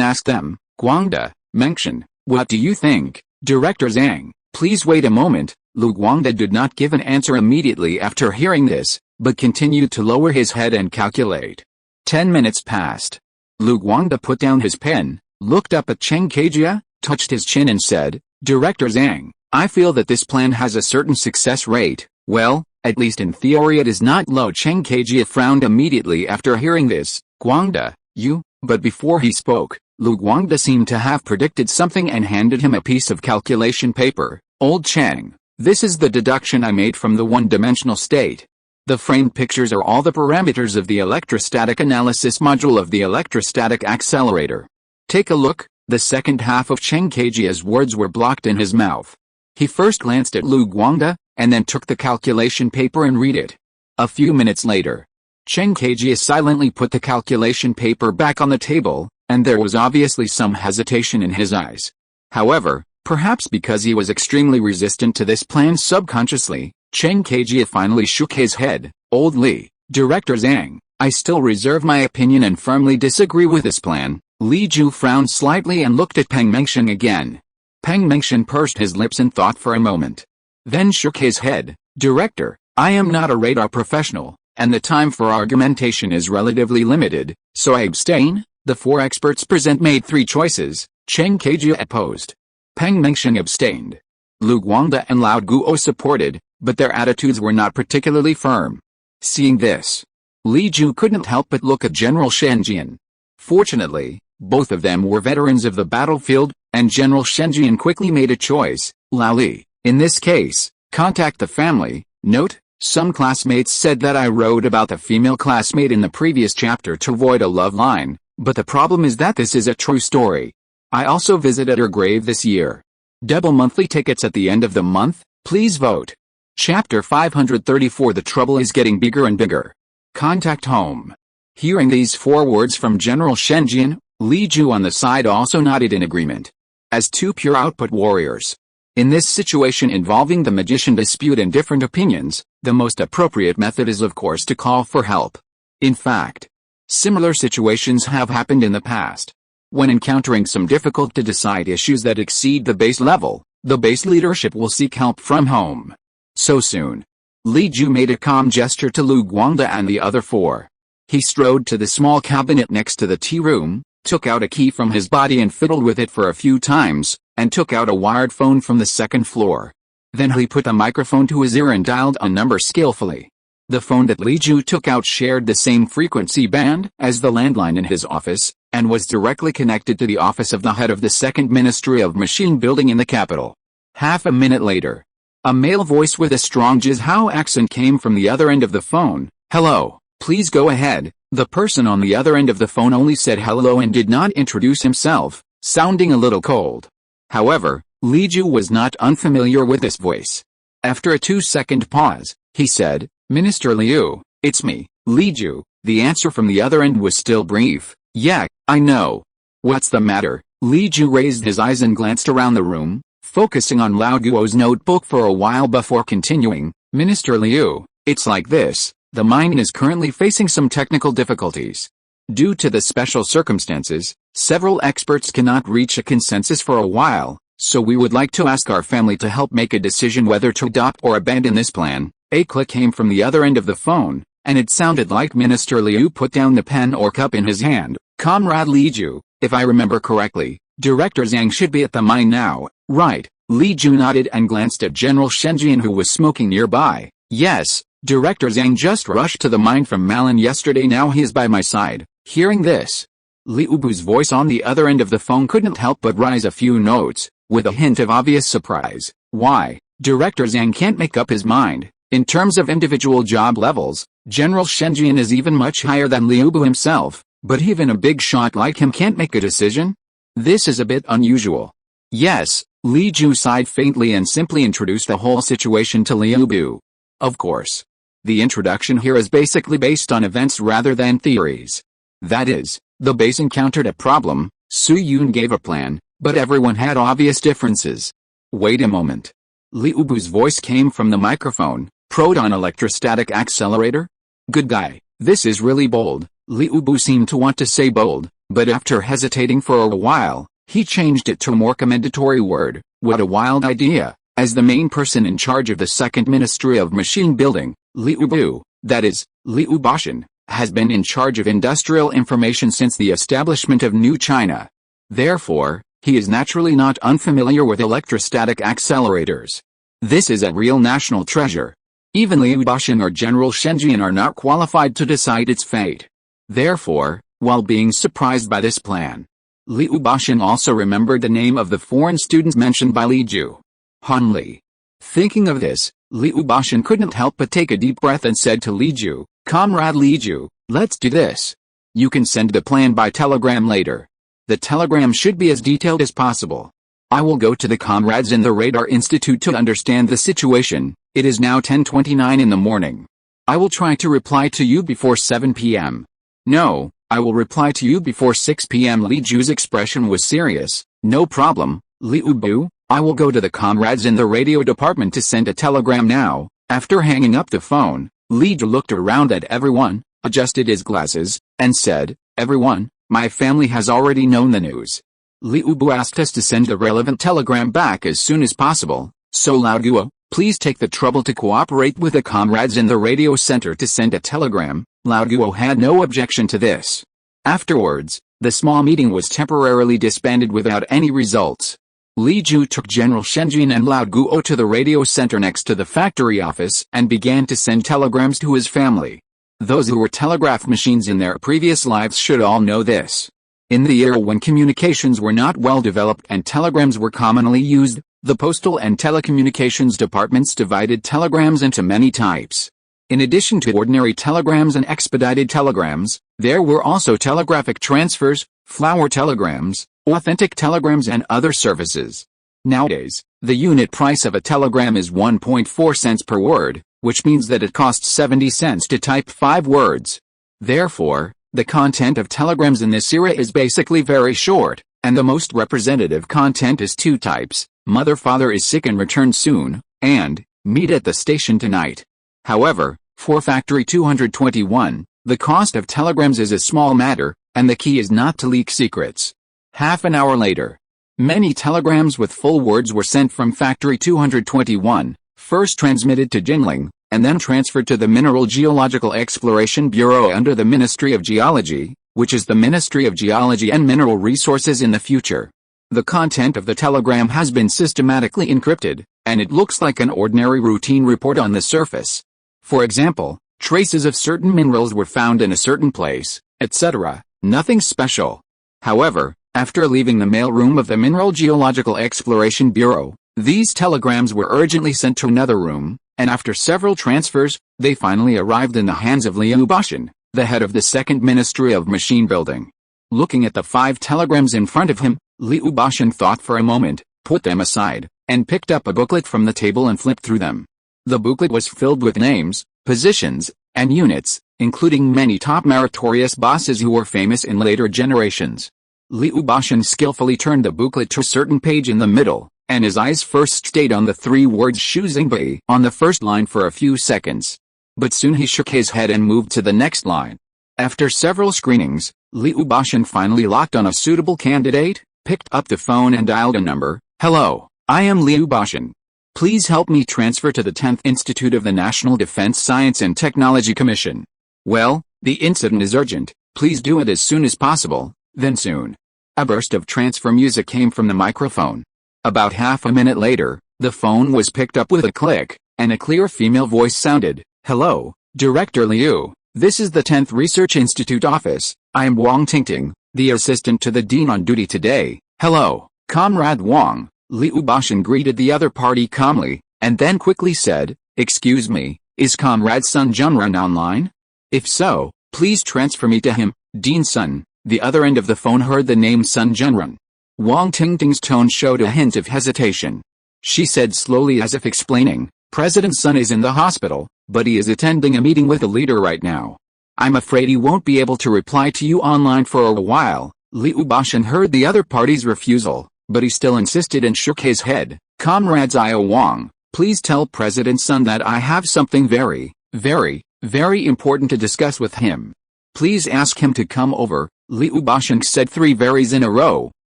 asked them, Guangde, Mengsheng, what do you think? Director Zhang, please wait a moment. Lu Guangde did not give an answer immediately after hearing this, but continued to lower his head and calculate. 10 minutes passed. Lu Guangde put down his pen, looked up at Cheng Kejia, touched his chin and said, Director Zhang, I feel that this plan has a certain success rate. Well, at least in theory it is not low. Cheng Kejia frowned immediately after hearing this. Guangde, you, but before he spoke, Lu Guangde seemed to have predicted something and handed him a piece of calculation paper. Old Cheng, this is the deduction I made from the one-dimensional state. The framed pictures are all the parameters of the electrostatic analysis module of the electrostatic accelerator. Take a look. The second half of Cheng Kejia's words were blocked in his mouth. He first glanced at Lu Guangde, and then took the calculation paper and read it. A few minutes later, Cheng Kejia silently put the calculation paper back on the table, and there was obviously some hesitation in his eyes. However, perhaps because he was extremely resistant to this plan subconsciously, Cheng Kejia finally shook his head. Old Li, Director Zhang, I still reserve my opinion and firmly disagree with this plan. Li Ju frowned slightly and looked at Peng Mengxian again. Peng Mengxian pursed his lips in thought for a moment. Then shook his head. Director, I am not a radar professional, and the time for argumentation is relatively limited, so I abstain. The four experts present made three choices. Cheng Kejia opposed. Peng Mengxian abstained. Lu Guangde and Lao Guo supported, but their attitudes were not particularly firm. Seeing this, Li Ju couldn't help but look at General Shenjian. Fortunately, both of them were veterans of the battlefield, and General Shenjian quickly made a choice. Lao Li, in this case, contact the family. Note, some classmates said that I wrote about the female classmate in the previous chapter to avoid a love line, but the problem is that this is a true story. I also visited her grave this year. Double monthly tickets at the end of the month, please vote. Chapter 534. The trouble is getting bigger and bigger. Contact home. Hearing these four words from General Shenjian, Li Ju on the side also nodded in agreement. As two pure output warriors, in this situation involving the magician dispute and different opinions, the most appropriate method is of course to call for help. In fact, similar situations have happened in the past. When encountering some difficult to decide issues that exceed the base level, the base leadership will seek help from home. So soon, Li Ju made a calm gesture to Lu Guangde and the other four. He strode to the small cabinet next to the tea room, took out a key from his body and fiddled with it for a few times, and took out a wired phone from the second floor. Then he put the microphone to his ear and dialed a number skillfully. The phone that Li Ju took out shared the same frequency band as the landline in his office, and was directly connected to the office of the head of the Second Ministry of Machine Building in the capital. Half a minute later, a male voice with a strong Jizhao accent came from the other end of the phone. Hello, please go ahead. The person on the other end of the phone only said hello and did not introduce himself, sounding a little cold. However, Li Ju was not unfamiliar with this voice. After a 2-second pause, he said, Minister Liu, it's me, Li Ju. The answer from the other end was still brief. Yeah, I know. What's the matter? Li Ju raised his eyes and glanced around the room, focusing on Lao Guo's notebook for a while before continuing. Minister Liu, it's like this. The mine is currently facing some technical difficulties. Due to the special circumstances, several experts cannot reach a consensus for a while, so we would like to ask our family to help make a decision whether to adopt or abandon this plan. A click came from the other end of the phone, and it sounded like Minister Liu put down the pen or cup in his hand. Comrade Li Ju, if I remember correctly, Director Zhang should be at the mine now, right? Li Ju nodded and glanced at General Shenjian who was smoking nearby. Yes, Director Zhang just rushed to the mine from Malin yesterday. Now he is by my side. Hearing this, Liu Bu's voice on the other end of the phone couldn't help but rise a few notes, with a hint of obvious surprise. Why? Director Zhang can't make up his mind. In terms of individual job levels, General Shenjian is even much higher than Liu Bu himself, but even a big shot like him can't make a decision? This is a bit unusual. Yes, Li Ju sighed faintly and simply introduced the whole situation to Liu Bu. Of course, the introduction here is basically based on events rather than theories. That is, the base encountered a problem, Su Yun gave a plan, but everyone had obvious differences. Wait a moment. Liu Bu's voice came from the microphone. Proton electrostatic accelerator? Good guy, this is really bold. Liu Bu seemed to want to say bold, but after hesitating for a while, he changed it to a more commendatory word. What a wild idea. As the main person in charge of the Second Ministry of Machine Building, Liu Bu, that is, Liu Bashan, has been in charge of industrial information since the establishment of New China. Therefore, he is naturally not unfamiliar with electrostatic accelerators. This is a real national treasure. Even Liu Bashan or General Shenjian are not qualified to decide its fate. Therefore, while being surprised by this plan, Liu Bashan also remembered the name of the foreign students mentioned by Li Ju. Han Li. Thinking of this, Liu Bashan couldn't help but take a deep breath and said to Li Ju, Comrade Li Ju, let's do this. You can send the plan by telegram later. The telegram should be as detailed as possible. I will go to the comrades in the Radar Institute to understand the situation. It is now 10:29 in the morning. I will try to reply to you before 7 p.m. No, I will reply to you before 6 p.m. Li Ju's expression was serious. No problem, Liu Bu, I will go to the comrades in the radio department to send a telegram now. After hanging up the phone, Li Ju looked around at everyone, adjusted his glasses, and said, everyone, my family has already known the news. Liu Bu asked us to send the relevant telegram back as soon as possible, so Lao Guo, please take the trouble to cooperate with the comrades in the radio center to send a telegram. Lao Guo had no objection to this. Afterwards, the small meeting was temporarily disbanded without any results. Li Ju took General Shenjin and Lao Guo to the radio center next to the factory office and began to send telegrams to his family. Those who were telegraph machines in their previous lives should all know this. In the era when communications were not well developed and telegrams were commonly used, the postal and telecommunications departments divided telegrams into many types. In addition to ordinary telegrams and expedited telegrams, there were also telegraphic transfers, flower telegrams, authentic telegrams and other services. Nowadays, the unit price of a telegram is 1.4 cents per word, which means that it costs 70 cents to type 5 words. Therefore, the content of telegrams in this era is basically very short, and the most representative content is 2 types, mother father is sick and return soon, and, meet at the station tonight. However, for Factory 221, the cost of telegrams is a small matter, and the key is not to leak secrets. Half an hour later, many telegrams with full words were sent from Factory 221, first transmitted to Jinling, and then transferred to the Mineral Geological Exploration Bureau under the Ministry of Geology, which is the Ministry of Geology and Mineral Resources in the future. The content of the telegram has been systematically encrypted, and it looks like an ordinary routine report on the surface. For example, traces of certain minerals were found in a certain place, etc., nothing special. However, after leaving the mailroom of the Mineral Geological Exploration Bureau, these telegrams were urgently sent to another room, and after several transfers, they finally arrived in the hands of Liu Bashan, the head of the Second Ministry of Machine Building. Looking at the 5 telegrams in front of him, Liu Bashan thought for a moment, put them aside, and picked up a booklet from the table and flipped through them. The booklet was filled with names, positions, and units, including many top meritorious bosses who were famous in later generations. Liu Bashan skillfully turned the booklet to a certain page in the middle, and his eyes first stayed on the 3 words Shu Xingbai on the first line for a few seconds. But soon he shook his head and moved to the next line. After several screenings, Liu Bashan finally locked on a suitable candidate, picked up the phone and dialed a number. Hello, I am Liu Bashan. Please help me transfer to the 10th Institute of the National Defense Science and Technology Commission. Well, the incident is urgent, please do it as soon as possible, then soon. A burst of transfer music came from the microphone. About half a minute later, the phone was picked up with a click, and a clear female voice sounded. Hello, Director Liu, this is the 10th Research Institute office, I am Wang Tingting, the assistant to the dean on duty today. Hello, Comrade Wang, Liu Bashan greeted the other party calmly, and then quickly said, excuse me, is Comrade Sun Junrun online? If so, please transfer me to him, Dean Sun. The other end of the phone heard the name Sun Junrun. Wang Tingting's tone showed a hint of hesitation. She said slowly as if explaining, President Sun is in the hospital, but he is attending a meeting with the leader right now. I'm afraid he won't be able to reply to you online for a while. Liu Bashan heard the other party's refusal, but he still insisted and shook his head. Comrade Zio Wang, please tell President Sun that I have something very, very, very important to discuss with him. Please ask him to come over. Liu Bashan said 3 veries in a row,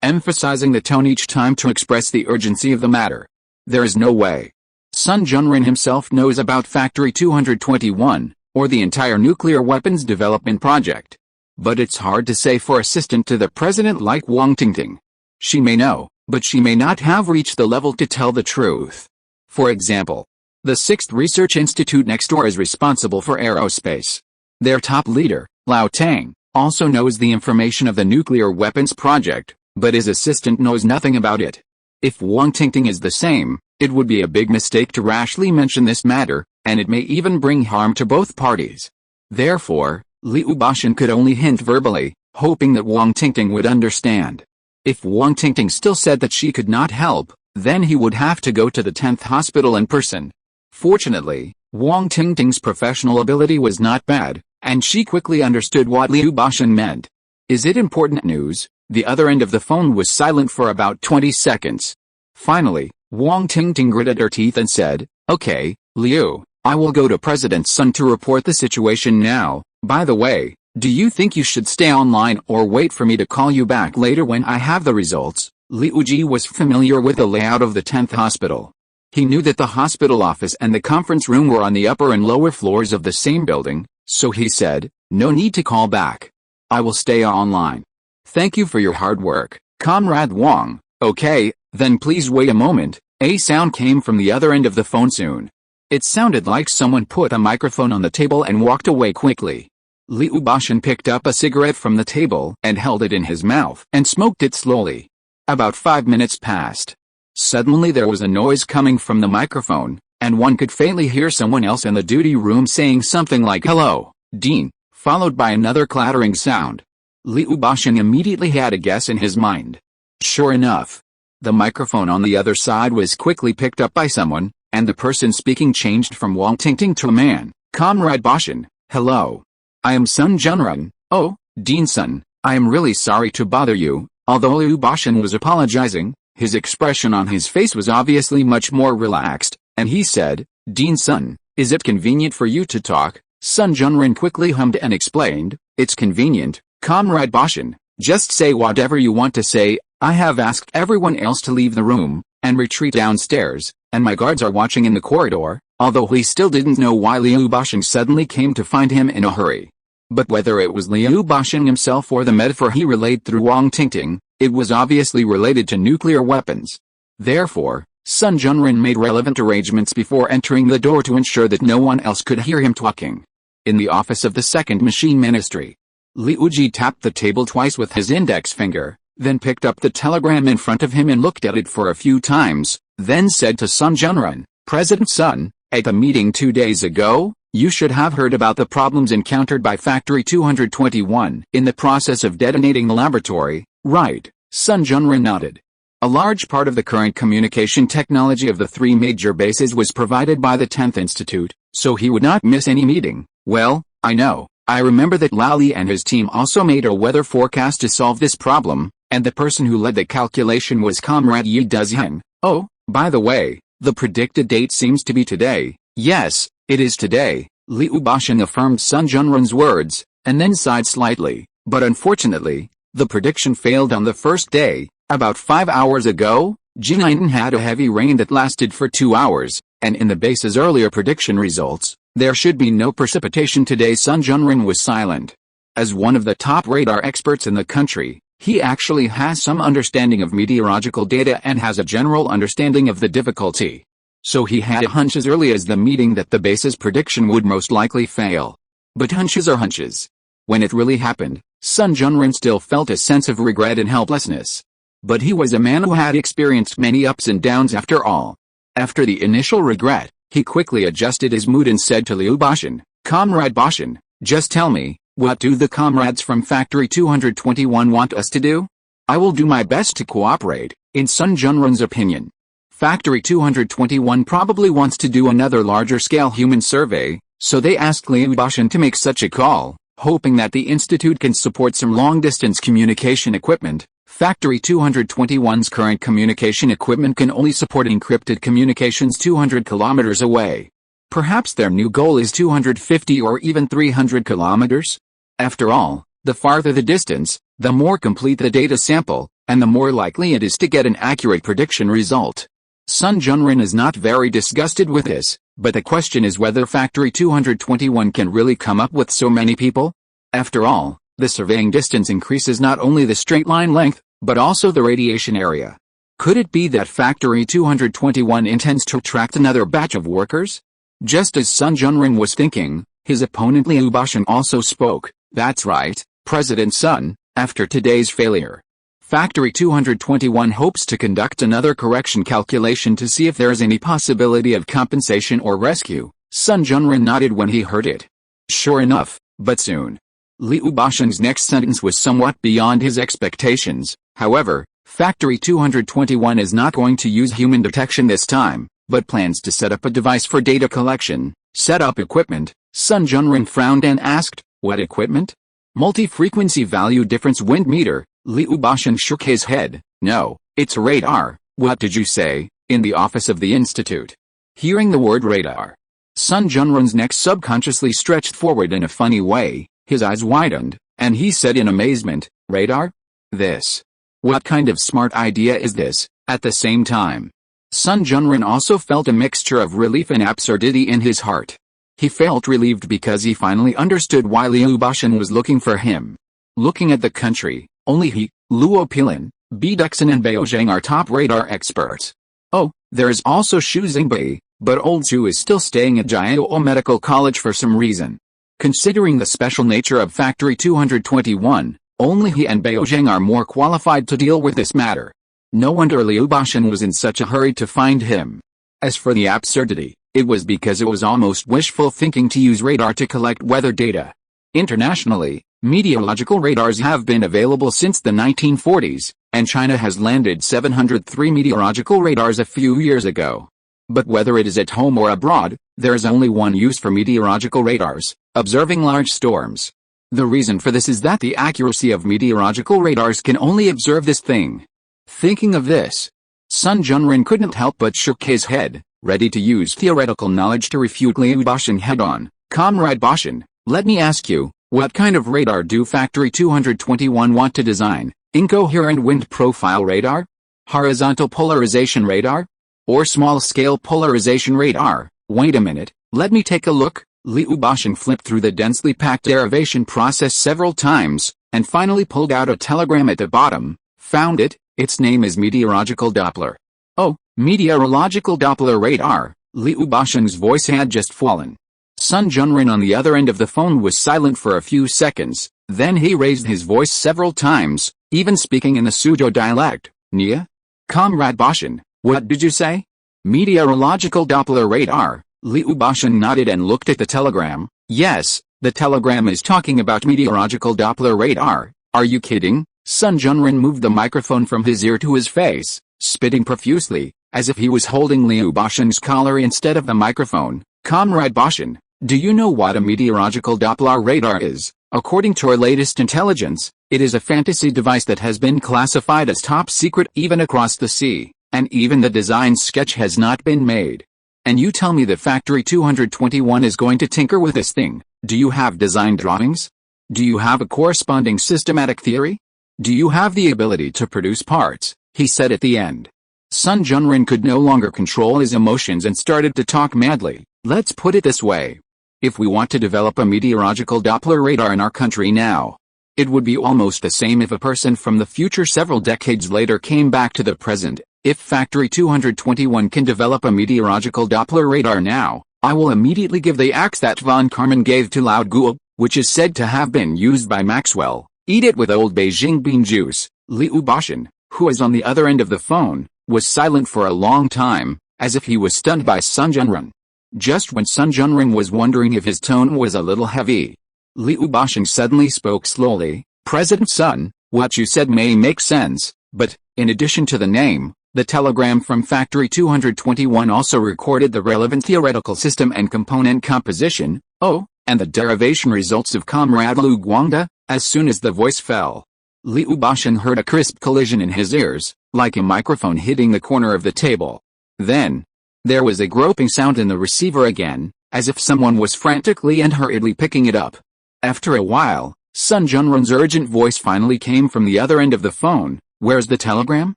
emphasizing the tone each time to express the urgency of the matter. There is no way Sun Junrin himself knows about Factory 221, or the entire nuclear weapons development project. But it's hard to say for assistant to the president like Wang Tingting. She may know, but she may not have reached the level to tell the truth. For example, the 6th Research Institute next door is responsible for aerospace. Their top leader, Lao Tang, also knows the information of the nuclear weapons project, but his assistant knows nothing about it. If Wang Tingting is the same, it would be a big mistake to rashly mention this matter, and it may even bring harm to both parties. Therefore, Liu Bashan could only hint verbally, hoping that Wang Tingting would understand. If Wang Tingting still said that she could not help, then he would have to go to the 10th hospital in person. Fortunately, Wang Tingting's professional ability was not bad, and she quickly understood what Liu Bashan meant. Is it important news? The other end of the phone was silent for about 20 seconds. Finally, Wang Tingting gritted her teeth and said, "Okay, Liu, I will go to President Sun to report the situation now. By the way, do you think you should stay online or wait for me to call you back later when I have the results?" Liu Ji was familiar with the layout of the 10th hospital. He knew that the hospital office and the conference room were on the upper and lower floors of the same building, so he said, "No need to call back. I will stay online. Thank you for your hard work, Comrade Wang." "Okay, then please wait a moment." A sound came from the other end of the phone soon. It sounded like someone put a microphone on the table and walked away quickly. Liu Bashan picked up a cigarette from the table and held it in his mouth and smoked it slowly. About 5 minutes passed. Suddenly there was a noise coming from the microphone, and one could faintly hear someone else in the duty room saying something like "Hello, Dean," followed by another clattering sound. Liu Bashan immediately had a guess in his mind. Sure enough, the microphone on the other side was quickly picked up by someone, and the person speaking changed from Wang Tingting to a man. "Comrade Bashan, hello. I am Sun Junrun." "Oh, Dean Sun, I am really sorry to bother you." Although Liu Bashan was apologizing, his expression on his face was obviously much more relaxed, and he said, "Dean Sun, is it convenient for you to talk?" Sun Junrun quickly hummed and explained, "It's convenient, Comrade Bashan. Just say whatever you want to say. I have asked everyone else to leave the room and retreat downstairs, and my guards are watching in the corridor." Although he still didn't know why Liu Bashan suddenly came to find him in a hurry. But whether it was Liu Bashan himself or the metaphor he relayed through Wang Tingting, it was obviously related to nuclear weapons. Therefore, Sun Junrun made relevant arrangements before entering the door to ensure that no one else could hear him talking. In the office of the Second Machine Ministry, Liu Ji tapped the table twice with his index finger, then picked up the telegram in front of him and looked at it for a few times, then said to Sun Junrun, "President Sun, at the meeting 2 days ago, you should have heard about the problems encountered by Factory 221 in the process of detonating the laboratory, right?" Sun Junrun nodded. A large part of the current communication technology of the 3 major bases was provided by the 10th Institute, so he would not miss any meeting. "Well, I know. I remember that Lali and his team also made a weather forecast to solve this problem, and the person who led the calculation was Comrade Yi Dezhen. Oh, by the way, the predicted date seems to be today." "Yes, it is today," Liu Bashan affirmed Sun Junrun's words, and then sighed slightly. "But unfortunately, the prediction failed on the first day. About 5 hours ago, Jinan had a heavy rain that lasted for 2 hours, and in the base's earlier prediction results, there should be no precipitation today." Sun Junrun was silent. As one of the top radar experts in the country, he actually has some understanding of meteorological data and has a general understanding of the difficulty. So he had a hunch as early as the meeting that the base's prediction would most likely fail. But hunches are hunches. When it really happened, Sun Junrun still felt a sense of regret and helplessness. But he was a man who had experienced many ups and downs after all. After the initial regret, he quickly adjusted his mood and said to Liu Bashan, "Comrade Bashan, just tell me, what do the comrades from Factory 221 want us to do?" "I will do my best to cooperate." In Sun Junrun's opinion, Factory 221 probably wants to do another larger-scale human survey, so they asked Liu Bashan to make such a call, hoping that the institute can support some long-distance communication equipment. Factory 221's current communication equipment can only support encrypted communications 200 kilometers away. Perhaps their new goal is 250 or even 300 kilometers? After all, the farther the distance, the more complete the data sample, and the more likely it is to get an accurate prediction result. Sun Junrun is not very disgusted with this, but the question is whether Factory 221 can really come up with so many people. After all, the surveying distance increases not only the straight line length, but also the radiation area. Could it be that Factory 221 intends to attract another batch of workers? Just as Sun Junrun was thinking, his opponent Liu Bashan also spoke. "That's right, President Sun, after today's failure, Factory 221 hopes to conduct another correction calculation to see if there is any possibility of compensation or rescue." Sun Junrun nodded when he heard it. Sure enough, but soon. Liu Bashan's next sentence was somewhat beyond his expectations. However, Factory 221 is not going to use human detection this time, but plans to set up a device for data collection. Set up equipment. Sun Zhongjing frowned and asked, what equipment? Multi-frequency value difference wind meter. Liu Bashan shook his head. No, it's radar. What did you say? In the office of the institute. Hearing the word radar, Sun Zhongjing's neck subconsciously stretched forward in a funny way, his eyes widened, and he said in amazement, radar? This. What kind of smart idea is this? At the same time, Sun Zhongjing also felt a mixture of relief and absurdity in his heart. He felt relieved because he finally understood why Liu Bashan was looking for him. Looking at the country, only he, Luo Pilin, B. Duxin and Bao Zhang are top radar experts. Oh, there is also Xu Xingbei, but old Xu is still staying at Jiao Medical College for some reason. Considering the special nature of Factory 221, only he and Bao Zhang are more qualified to deal with this matter. No wonder Liu Bashan was in such a hurry to find him. As for the absurdity, it was because it was almost wishful thinking to use radar to collect weather data. Internationally, meteorological radars have been available since the 1940s, and China has landed 703 meteorological radars a few years ago. But whether it is at home or abroad, there is only one use for meteorological radars: observing large storms. The reason for this is that the accuracy of meteorological radars can only observe this thing. Thinking of this, Sun Zhongjing couldn't help but shook his head, ready to use theoretical knowledge to refute Liu Bashan head-on. Comrade Bashan, let me ask you, what kind of radar do Factory 221 want to design? Incoherent wind profile radar? Horizontal polarization radar? Or small-scale polarization radar? Wait a minute, let me take a look. Liu Bashan flipped through the densely packed derivation process several times, and finally pulled out a telegram at the bottom. Found it, its name is Meteorological Doppler. Oh, Meteorological Doppler radar. Liu Bashan's voice had just fallen. Sun Zhongjing on the other end of the phone was silent for a few seconds, then he raised his voice several times, even speaking in the Suzhou dialect. Nia? Comrade Bashan, what did you say? Meteorological Doppler radar. Liu Bashan nodded and looked at the telegram. Yes, the telegram is talking about meteorological Doppler radar. Are you kidding? Sun Zhongjing moved the microphone from his ear to his face, spitting profusely, as if he was holding Liu Bashan's collar instead of the microphone. Comrade Bashan, do you know what a meteorological Doppler radar is? According to our latest intelligence, it is a fantasy device that has been classified as top secret even across the sea, and even the design sketch has not been made. And you tell me that Factory 221 is going to tinker with this thing. Do you have design drawings? Do you have a corresponding systematic theory? Do you have the ability to produce parts? He said at the end. Sun Zhongjing could no longer control his emotions and started to talk madly. Let's put it this way. If we want to develop a meteorological Doppler radar in our country now, it would be almost the same if a person from the future several decades later came back to the present. If Factory 221 can develop a meteorological Doppler radar now, I will immediately give the axe that von Karman gave to Lao Guo, which is said to have been used by Maxwell. Eat it with old Beijing bean juice. Liu Bashan, who was on the other end of the phone, was silent for a long time, as if he was stunned by Sun Zhongjing. Just when Sun Zhongjing was wondering if his tone was a little heavy, Liu Bashan suddenly spoke slowly. President Sun, what you said may make sense, but, in addition to the name, the telegram from Factory 221 also recorded the relevant theoretical system and component composition, and the derivation results of Comrade Lu Guangda. As soon as the voice fell, Liu Bashan heard a crisp collision in his ears, like a microphone hitting the corner of the table. Then, there was a groping sound in the receiver again, as if someone was frantically and hurriedly picking it up. After a while, Sun Zhongjing's urgent voice finally came from the other end of the phone. Where's the telegram?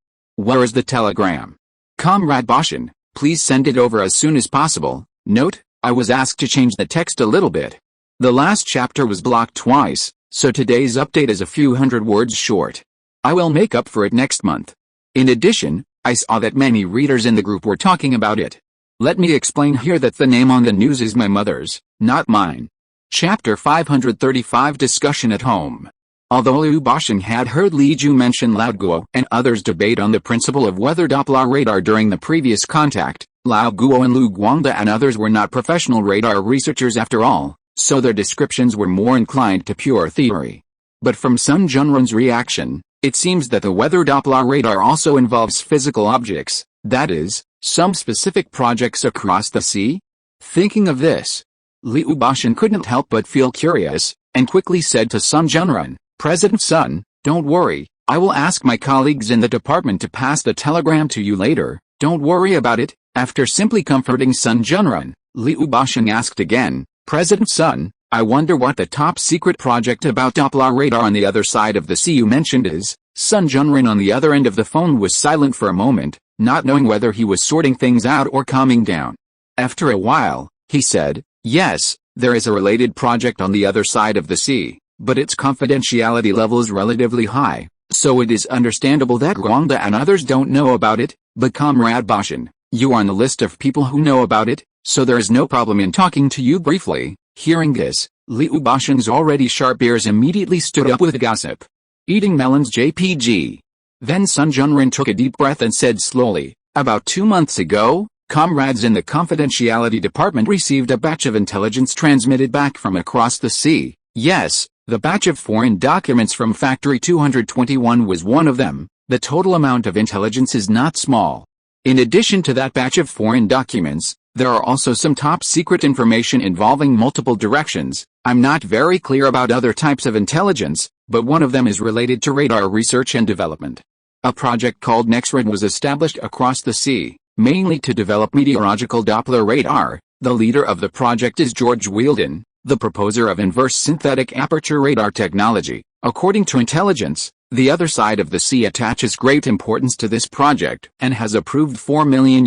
Where is the telegram? Comrade Bashan, please send it over as soon as possible. Note, I was asked to change the text a little bit. The last chapter was blocked twice, so today's update is a few hundred words short. I will make up for it next month. In addition, I saw that many readers in the group were talking about it. Let me explain here that the name on the news is my mother's, not mine. Chapter 535 Discussion at Home. Although Liu Bashan had heard Li Ju mention Lao Guo and others debate on the principle of weather Doppler radar during the previous contact, Lao Guo and Lu Guangda and others were not professional radar researchers after all, so their descriptions were more inclined to pure theory. But from Sun Zhongjing's reaction, it seems that the weather Doppler radar also involves physical objects, that is, some specific projects across the sea. Thinking of this, Liu Bashan couldn't help but feel curious, and quickly said to Sun Junrun, "President Sun, don't worry, I will ask my colleagues in the department to pass the telegram to you later, don't worry about it." After simply comforting Sun Junrun, Liu Bashan asked again, "President Sun, I wonder what the top secret project about Doppler radar on the other side of the sea you mentioned is." Sun Junrun on the other end of the phone was silent for a moment, not knowing whether he was sorting things out or calming down. After a while, he said, "Yes, there is a related project on the other side of the sea, but its confidentiality level is relatively high, so it is understandable that Guangda and others don't know about it, but Comrade Bashan, you are on the list of people who know about it, so there is no problem in talking to you briefly." Hearing this, Liu Bashan's already sharp ears immediately stood up with gossip. Eating melons JPG. Then Sun Junrun took a deep breath and said slowly, "About 2 months ago, comrades in the confidentiality department received a batch of intelligence transmitted back from across the sea. Yes, the batch of foreign documents from Factory 221 was one of them. The total amount of intelligence is not small. In addition to that batch of foreign documents, there are also some top-secret information involving multiple directions. I'm not very clear about other types of intelligence, but one of them is related to radar research and development. A project called NextRad was established across the sea, mainly to develop meteorological Doppler radar. The leader of the project is George Wheeldon, the proposer of inverse synthetic aperture radar technology. According to intelligence, the other side of the sea attaches great importance to this project and has approved $4 million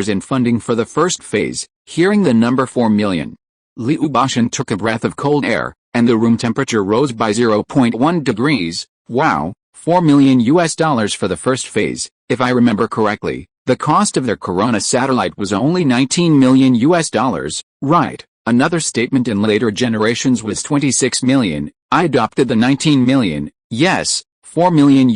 in funding for the first phase. Hearing the number 4 million, Liu Bashan took a breath of cold air, and the room temperature rose by 0.1 degrees. Wow, $4 million for the first phase. If I remember correctly, the cost of their Corona satellite was only $19 million. Right. Another statement in later generations was 26 million. I adopted the 19 million. Yes, $4 million.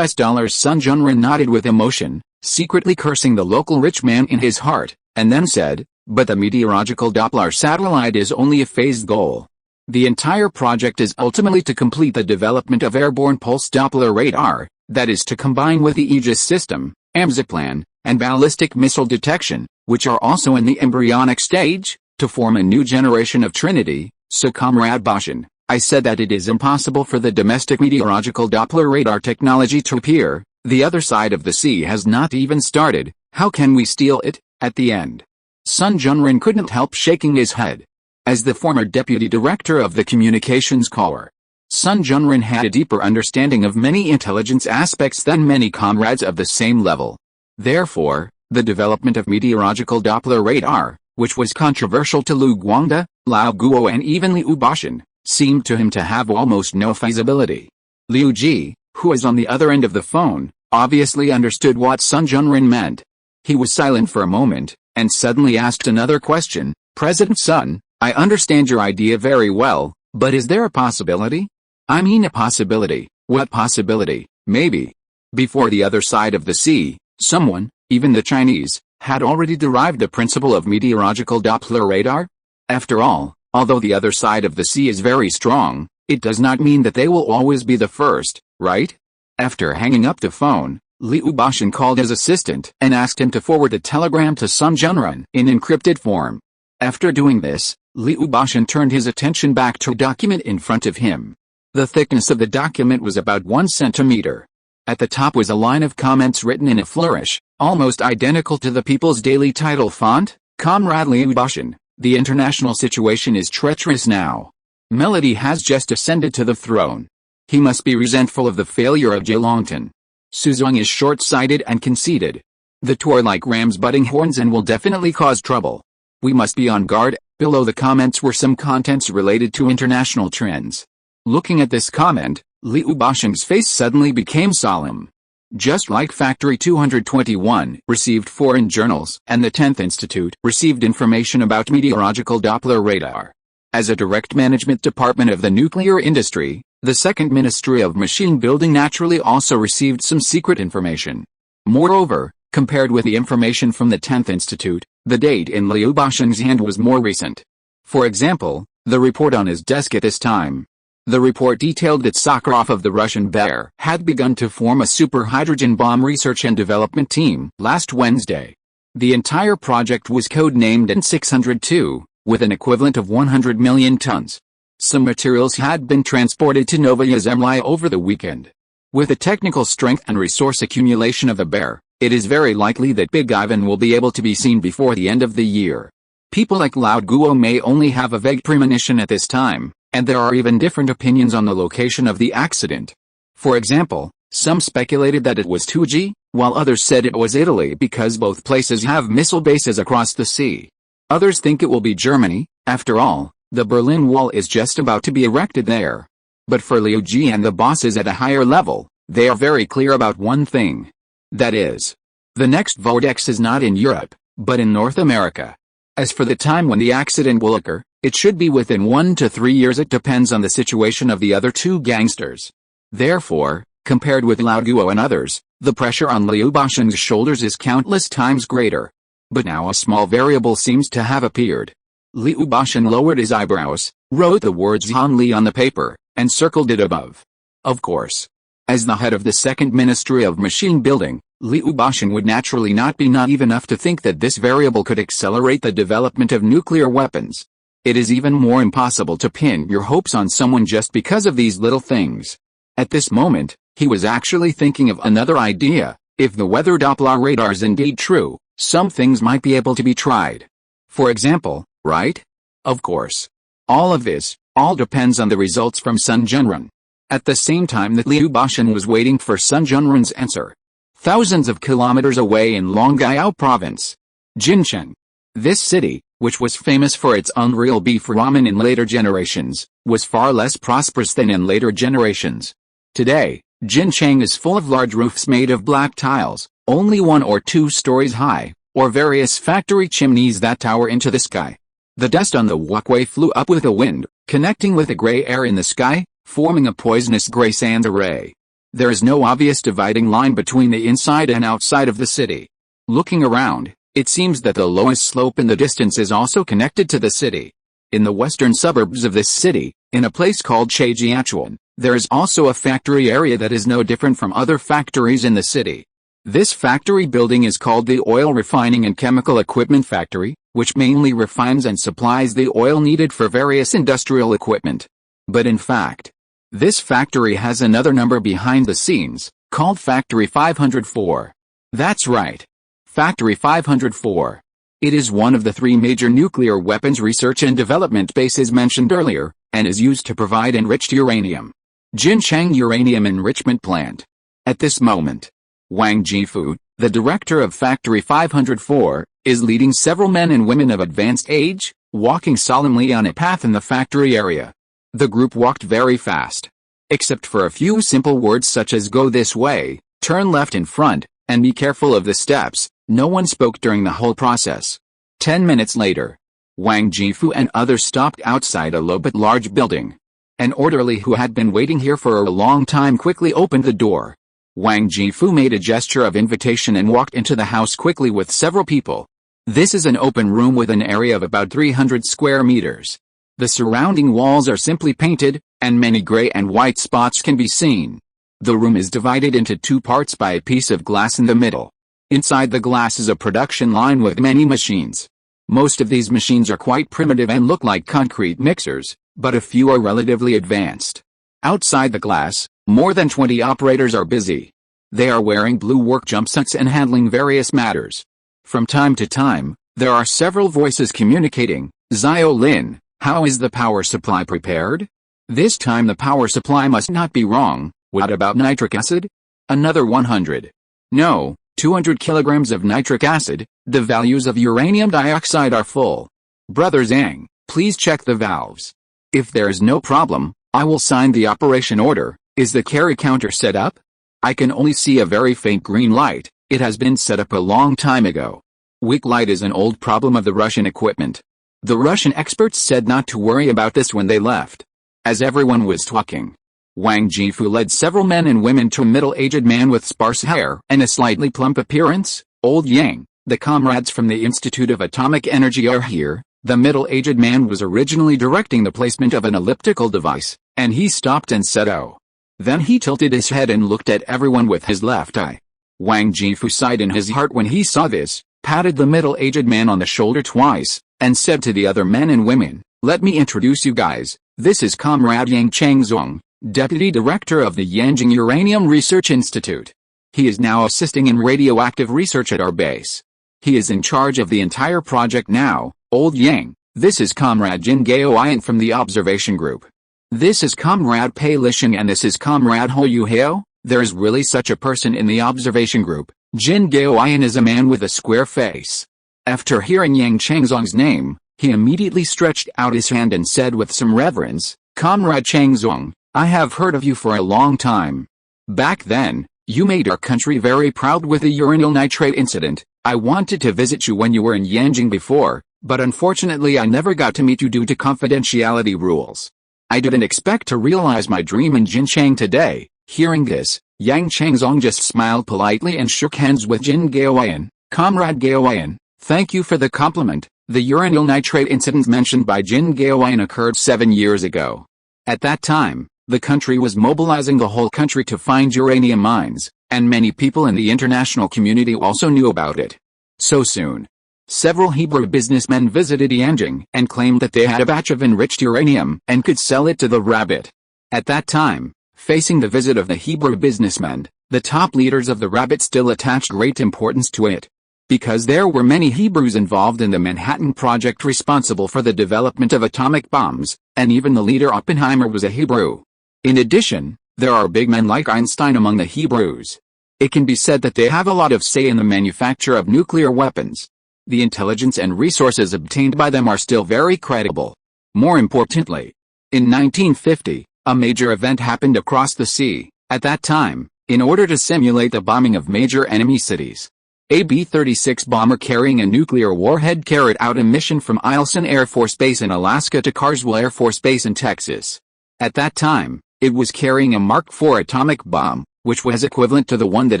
Sun Junrun nodded with emotion, secretly cursing the local rich man in his heart, and then said, "But the meteorological Doppler satellite is only a phased goal. The entire project is ultimately to complete the development of airborne pulse Doppler radar, that is to combine with the Aegis system, AMSA and ballistic missile detection, which are also in the embryonic stage, to form a new generation of Trinity." So Comrade Bashan, I said that it is impossible for the domestic meteorological Doppler radar technology to appear. The other side of the sea has not even started. How can we steal it? At the end, Sun Junrun couldn't help shaking his head. As the former deputy director of the communications corps, Sun Junrun had a deeper understanding of many intelligence aspects than many comrades of the same level. Therefore, the development of meteorological Doppler radar, which was controversial to Lu Guangda, Lao Guo and even Liu Bashan, seemed to him to have almost no feasibility. Liu Ji, who was on the other end of the phone, obviously understood what Sun Junrun meant. He was silent for a moment, and suddenly asked another question. "President Sun, I understand your idea very well, but is there a possibility?" "I mean a possibility. What possibility?" "Maybe. Before the other side of the sea, someone, even the Chinese, had already derived the principle of meteorological Doppler radar? After all, although the other side of the sea is very strong, it does not mean that they will always be the first, right?" After hanging up the phone, Liu Bashan called his assistant and asked him to forward the telegram to Sun Junrun in encrypted form. After doing this, Liu Bashan turned his attention back to a document in front of him. The thickness of the document was about 1 centimeter. At the top was a line of comments written in a flourish, almost identical to the People's Daily title font. "Comrade Liu Bashan, the international situation is treacherous now. Melody has just ascended to the throne. He must be resentful of the failure of Zilongtan. Suzong is short-sighted and conceited. The two are like rams butting horns and will definitely cause trouble. We must be on guard." Below the comments were some contents related to international trends. Looking at this comment, Liu Bashan's face suddenly became solemn. Just like Factory 221 received foreign journals and the 10th Institute received information about meteorological Doppler radar. As a direct management department of the nuclear industry, the Second Ministry of Machine Building naturally also received some secret information. Moreover, compared with the information from the 10th Institute, the date in Liu Bashan's hand was more recent. For example, the report on his desk at this time. The report detailed that Sakharov of the Russian Bear had begun to form a super hydrogen bomb research and development team last Wednesday. The entire project was codenamed N602, with an equivalent of 100 million tons. Some materials had been transported to Novaya Zemlya over the weekend. With the technical strength and resource accumulation of the bear, it is very likely that Big Ivan will be able to be seen before the end of the year. People like Lao Guo may only have a vague premonition at this time, and there are even different opinions on the location of the accident. For example, some speculated that it was Tuji, while others said it was Italy because both places have missile bases across the sea. Others think it will be Germany. After all, the Berlin Wall is just about to be erected there. But for Liu Ji and the bosses at a higher level, they are very clear about one thing. That is, the next vortex is not in Europe, but in North America. As for the time when the accident will occur, it should be within 1 to 3 years. It depends on the situation of the other two gangsters. Therefore, compared with Lao Guo and others, the pressure on Liu Bashan's shoulders is countless times greater. But now a small variable seems to have appeared. Liu Bashan lowered his eyebrows, wrote the words Han Li on the paper, and circled it above. Of course. As the head of the Second Ministry of Machine Building, Liu Bashan would naturally not be naive enough to think that this variable could accelerate the development of nuclear weapons. It is even more impossible to pin your hopes on someone just because of these little things. At this moment, he was actually thinking of another idea. If the weather Doppler radar is indeed true, some things might be able to be tried. For example, right? Of course. All depends on the results from Sun Junrun. At the same time that Liu Bashan was waiting for Sun Junrun's answer, thousands of kilometers away in Longyao province, Jincheng. This city, which was famous for its unreal beef ramen in later generations, was far less prosperous than in later generations. Today, Jincheng is full of large roofs made of black tiles, only 1 or 2 stories high, or various factory chimneys that tower into the sky. The dust on the walkway flew up with the wind, connecting with the gray air in the sky, forming a poisonous gray sand array. There is no obvious dividing line between the inside and outside of the city. Looking around, it seems that the lowest slope in the distance is also connected to the city. In the western suburbs of this city, in a place called Chejiachuan, there is also a factory area that is no different from other factories in the city. This factory building is called the Oil Refining and Chemical Equipment Factory, which mainly refines and supplies the oil needed for various industrial equipment. But in fact, this factory has another number behind the scenes, called Factory 504. That's right. Factory 504. It is one of the 3 major nuclear weapons research and development bases mentioned earlier, and is used to provide enriched uranium. Jincheng Uranium Enrichment Plant. At this moment, Wang Jifu, the director of Factory 504, is leading several men and women of advanced age, walking solemnly on a path in the factory area. The group walked very fast. Except for a few simple words such as go this way, turn left in front, and be careful of the steps, no one spoke during the whole process. 10 minutes later, Wang Jifu and others stopped outside a low but large building. An orderly who had been waiting here for a long time quickly opened the door. Wang Jifu made a gesture of invitation and walked into the house quickly with several people. This is an open room with an area of about 300 square meters. The surrounding walls are simply painted, and many gray and white spots can be seen. The room is divided into 2 parts by a piece of glass in the middle. Inside the glass is a production line with many machines. Most of these machines are quite primitive and look like concrete mixers, but a few are relatively advanced. Outside the glass, more than 20 operators are busy. They are wearing blue work jumpsuits and handling various matters. From time to time, there are several voices communicating. Zio Lin, how is the power supply prepared? This time the power supply must not be wrong. What about nitric acid? Another 100. No, 200 kilograms of nitric acid. The values of uranium dioxide are full. Brother Zhang, please check the valves. If there is no problem, I will sign the operation order. Is the carry counter set up? I can only see a very faint green light. It has been set up a long time ago. Weak light is an old problem of the Russian equipment. The Russian experts said not to worry about this when they left. As everyone was talking, Wang Jifu led several men and women to a middle-aged man with sparse hair and a slightly plump appearance. Old Yang, the comrades from the Institute of Atomic Energy are here. The middle-aged man was originally directing the placement of an elliptical device, and he stopped and said oh. Then he tilted his head and looked at everyone with his left eye. Wang Jifu sighed in his heart when he saw this. patted the middle-aged man on the shoulder twice, and said to the other men and women, "Let me introduce you guys, this is Comrade Yang Changzong, Deputy Director of the Yanjing Uranium Research Institute. He is now assisting in radioactive research at our base. He is in charge of the entire project now, Old Yang. This is Comrade Jin Gaoyan from the observation group. This is Comrade Pei Lisheng and this is Comrade Ho Yuheo. There is really such a person in the observation group. Jin Gaoyan is a man with a square face." After hearing Yang Changzong's name, he immediately stretched out his hand and said with some reverence, "Comrade Changzong, I have heard of you for a long time. Back then, you made our country very proud with the uranyl nitrate incident. I wanted to visit you when you were in Yanjing before, but unfortunately I never got to meet you due to confidentiality rules. I didn't expect to realize my dream in Jinchang today." Hearing this, Yang Changzong just smiled politely and shook hands with Jin Gaoyan. "Comrade Gaoyan, thank you for the compliment. The uranyl nitrate incident mentioned by Jin Gaoyan occurred 7 years ago. At that time, the country was mobilizing the whole country to find uranium mines, and many people in the international community also knew about it. So soon, several Hebrew businessmen visited Yanjing and claimed that they had a batch of enriched uranium and could sell it to the rabbit. At that time, facing the visit of the Hebrew businessmen, the top leaders of the rabbit still attached great importance to it. Because there were many Hebrews involved in the Manhattan Project responsible for the development of atomic bombs, and even the leader Oppenheimer was a Hebrew. In addition, there are big men like Einstein among the Hebrews. It can be said that they have a lot of say in the manufacture of nuclear weapons. The intelligence and resources obtained by them are still very credible. More importantly, in 1950, a major event happened across the sea. At that time, in order to simulate the bombing of major enemy cities, a B-36 bomber carrying a nuclear warhead carried out a mission from Eielson Air Force Base in Alaska to Carswell Air Force Base in Texas. At that time, it was carrying a Mark IV atomic bomb, which was equivalent to the one that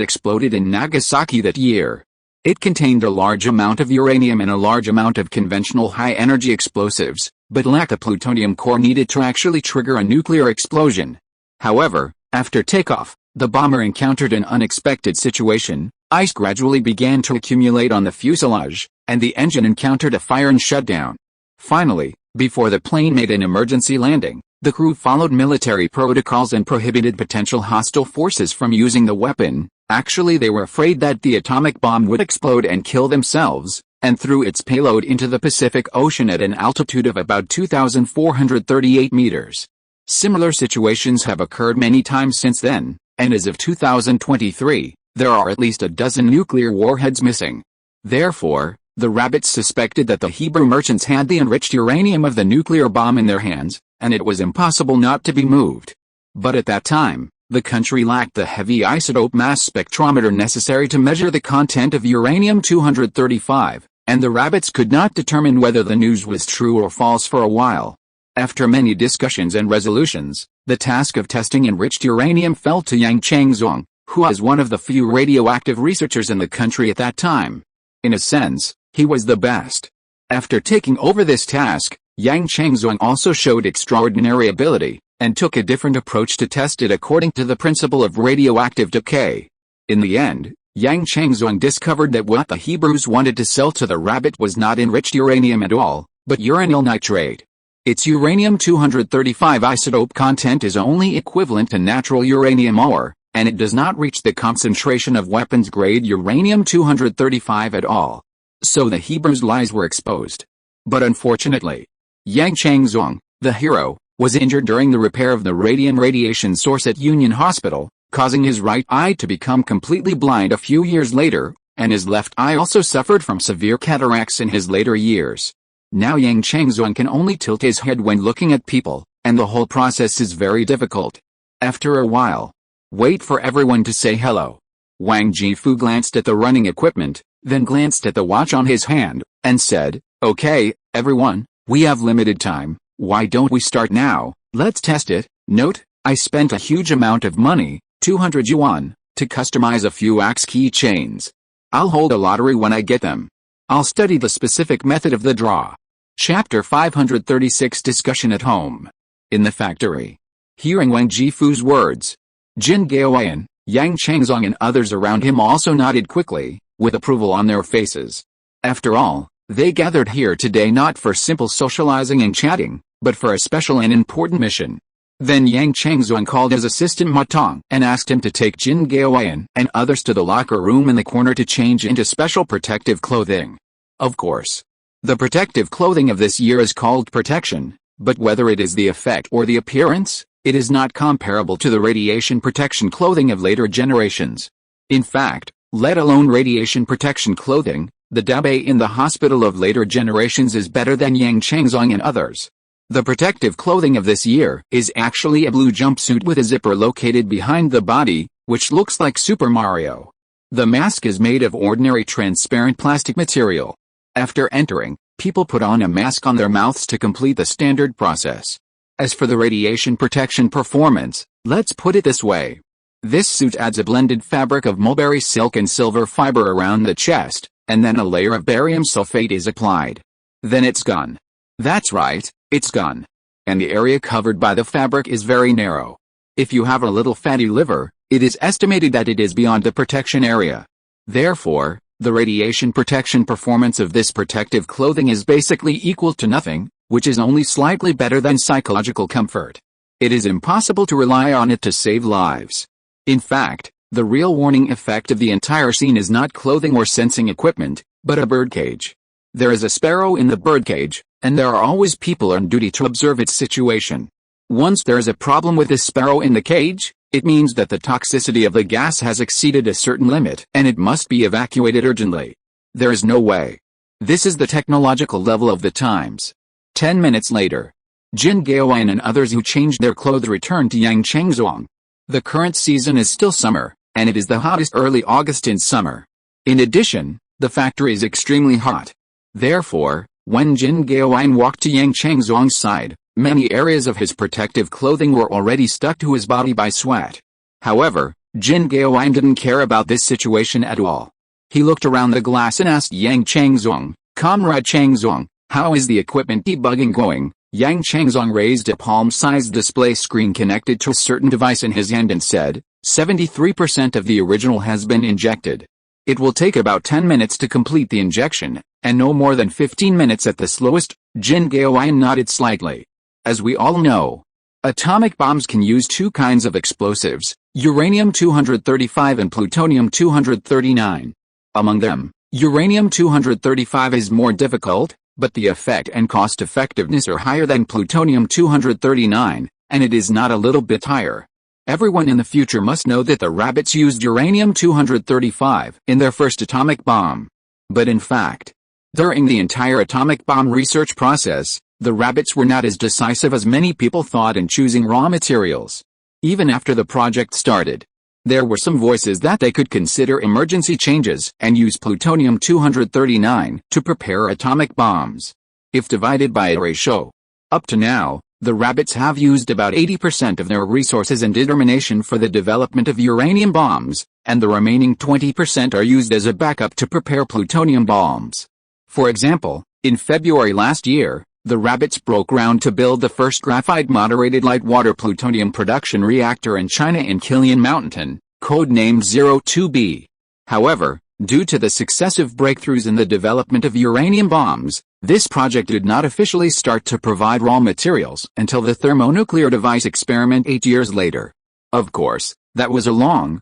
exploded in Nagasaki that year. It contained a large amount of uranium and a large amount of conventional high-energy explosives, but lacked the plutonium core needed to actually trigger a nuclear explosion. However, after takeoff, the bomber encountered an unexpected situation. Ice gradually began to accumulate on the fuselage, and the engine encountered a fire and shut down. Finally, before the plane made an emergency landing, the crew followed military protocols and prohibited potential hostile forces from using the weapon. Actually, they were afraid that the atomic bomb would explode and kill themselves, and threw its payload into the Pacific Ocean at an altitude of about 2,438 meters. Similar situations have occurred many times since then, and as of 2023, there are at least a dozen nuclear warheads missing. Therefore, the rabbits suspected that the Hebrew merchants had the enriched uranium of the nuclear bomb in their hands, and it was impossible not to be moved. But at that time, the country lacked the heavy isotope mass spectrometer necessary to measure the content of uranium-235, and the rabbits could not determine whether the news was true or false for a while. After many discussions and resolutions, the task of testing enriched uranium fell to Yang Changzong, who was one of the few radioactive researchers in the country at that time. In a sense, he was the best. After taking over this task, Yang Changzong also showed extraordinary ability, and took a different approach to test it according to the principle of radioactive decay. In the end, Yang Changzong discovered that what the Hebrews wanted to sell to the rabbit was not enriched uranium at all, but uranyl nitrate. Its uranium-235 isotope content is only equivalent to natural uranium ore, and it does not reach the concentration of weapons-grade uranium-235 at all. So the Hebrews' lies were exposed. But unfortunately, Yang Changzong, the hero, was injured during the repair of the radiation source at Union Hospital, causing his right eye to become completely blind a few years later, and his left eye also suffered from severe cataracts in his later years. Now Yang Changzong can only tilt his head when looking at people, and the whole process is very difficult. After a while, wait for everyone to say hello. Wang Jifu glanced at the running equipment, then glanced at the watch on his hand, and said, "Okay, everyone, we have limited time, why don't we start now? Let's test it." Note, I spent a huge amount of money, 200 yuan, to customize a few axe keychains. I'll hold a lottery when I get them. I'll study the specific method of the draw. Chapter 536 Discussion at Home. In the factory. Hearing Wang Jifu's words, Jin Gaoyan, Yang Changzong and others around him also nodded quickly, with approval on their faces. After all, they gathered here today not for simple socializing and chatting, but for a special and important mission. Then Yang Changzong called his assistant Ma Tong and asked him to take Jin Gaoyan and others to the locker room in the corner to change into special protective clothing. Of course, the protective clothing of this year is called protection, but whether it is the effect or the appearance, it is not comparable to the radiation protection clothing of later generations. In fact, let alone radiation protection clothing, the dabe in the hospital of later generations is better than Yang Changzong and others. The protective clothing of this year is actually a blue jumpsuit with a zipper located behind the body, which looks like Super Mario. The mask is made of ordinary transparent plastic material. After entering, people put on a mask on their mouths to complete the standard process. As for the radiation protection performance, let's put it this way. This suit adds a blended fabric of mulberry silk and silver fiber around the chest, and then a layer of barium sulfate is applied. Then it's gone. That's right, it's gone. And the area covered by the fabric is very narrow. If you have a little fatty liver, it is estimated that it is beyond the protection area. Therefore, the radiation protection performance of this protective clothing is basically equal to nothing, which is only slightly better than psychological comfort. It is impossible to rely on it to save lives. In fact, the real warning effect of the entire scene is not clothing or sensing equipment, but a birdcage. There is a sparrow in the birdcage, and there are always people on duty to observe its situation. Once there is a problem with this sparrow in the cage, it means that the toxicity of the gas has exceeded a certain limit and it must be evacuated urgently. There is no way. This is the technological level of the times. 10 minutes later, Jin Gaoyan and others who changed their clothes returned to Yang Changzong. The current season is still summer, and it is the hottest early August in summer. In addition, the factory is extremely hot. Therefore, when Jin Gaoyan walked to Yang Changzong's side, many areas of his protective clothing were already stuck to his body by sweat. However, Jin Gaoyan didn't care about this situation at all. He looked around the glass and asked Yang Changzong, "Comrade Changzong, how is the equipment debugging going?" Yang Changzong raised a palm-sized display screen connected to a certain device in his hand and said, 73% of the original has been injected. It will take about 10 minutes to complete the injection, and no more than 15 minutes at the slowest. Jin Gaoyan nodded slightly. As we all know, atomic bombs can use two kinds of explosives, uranium-235 and plutonium-239. Among them, uranium-235 is more difficult, but the effect and cost-effectiveness are higher than plutonium-239, and it is not a little bit higher. Everyone in the future must know that the rabbits used uranium-235 in their first atomic bomb. But in fact, during the entire atomic bomb research process, the rabbits were not as decisive as many people thought in choosing raw materials. Even after the project started, there were some voices that they could consider emergency changes and use plutonium-239 to prepare atomic bombs. If divided by a ratio, up to now, the rabbits have used about 80% of their resources and determination for the development of uranium bombs, and the remaining 20% are used as a backup to prepare plutonium bombs. For example, in February last year, the rabbits broke ground to build the first graphite-moderated light-water plutonium production reactor in China in Kilian Mountain, codenamed 02B. However, due to the successive breakthroughs in the development of uranium bombs, this project did not officially start to provide raw materials until the thermonuclear device experiment 8 years later. Of course, that was a long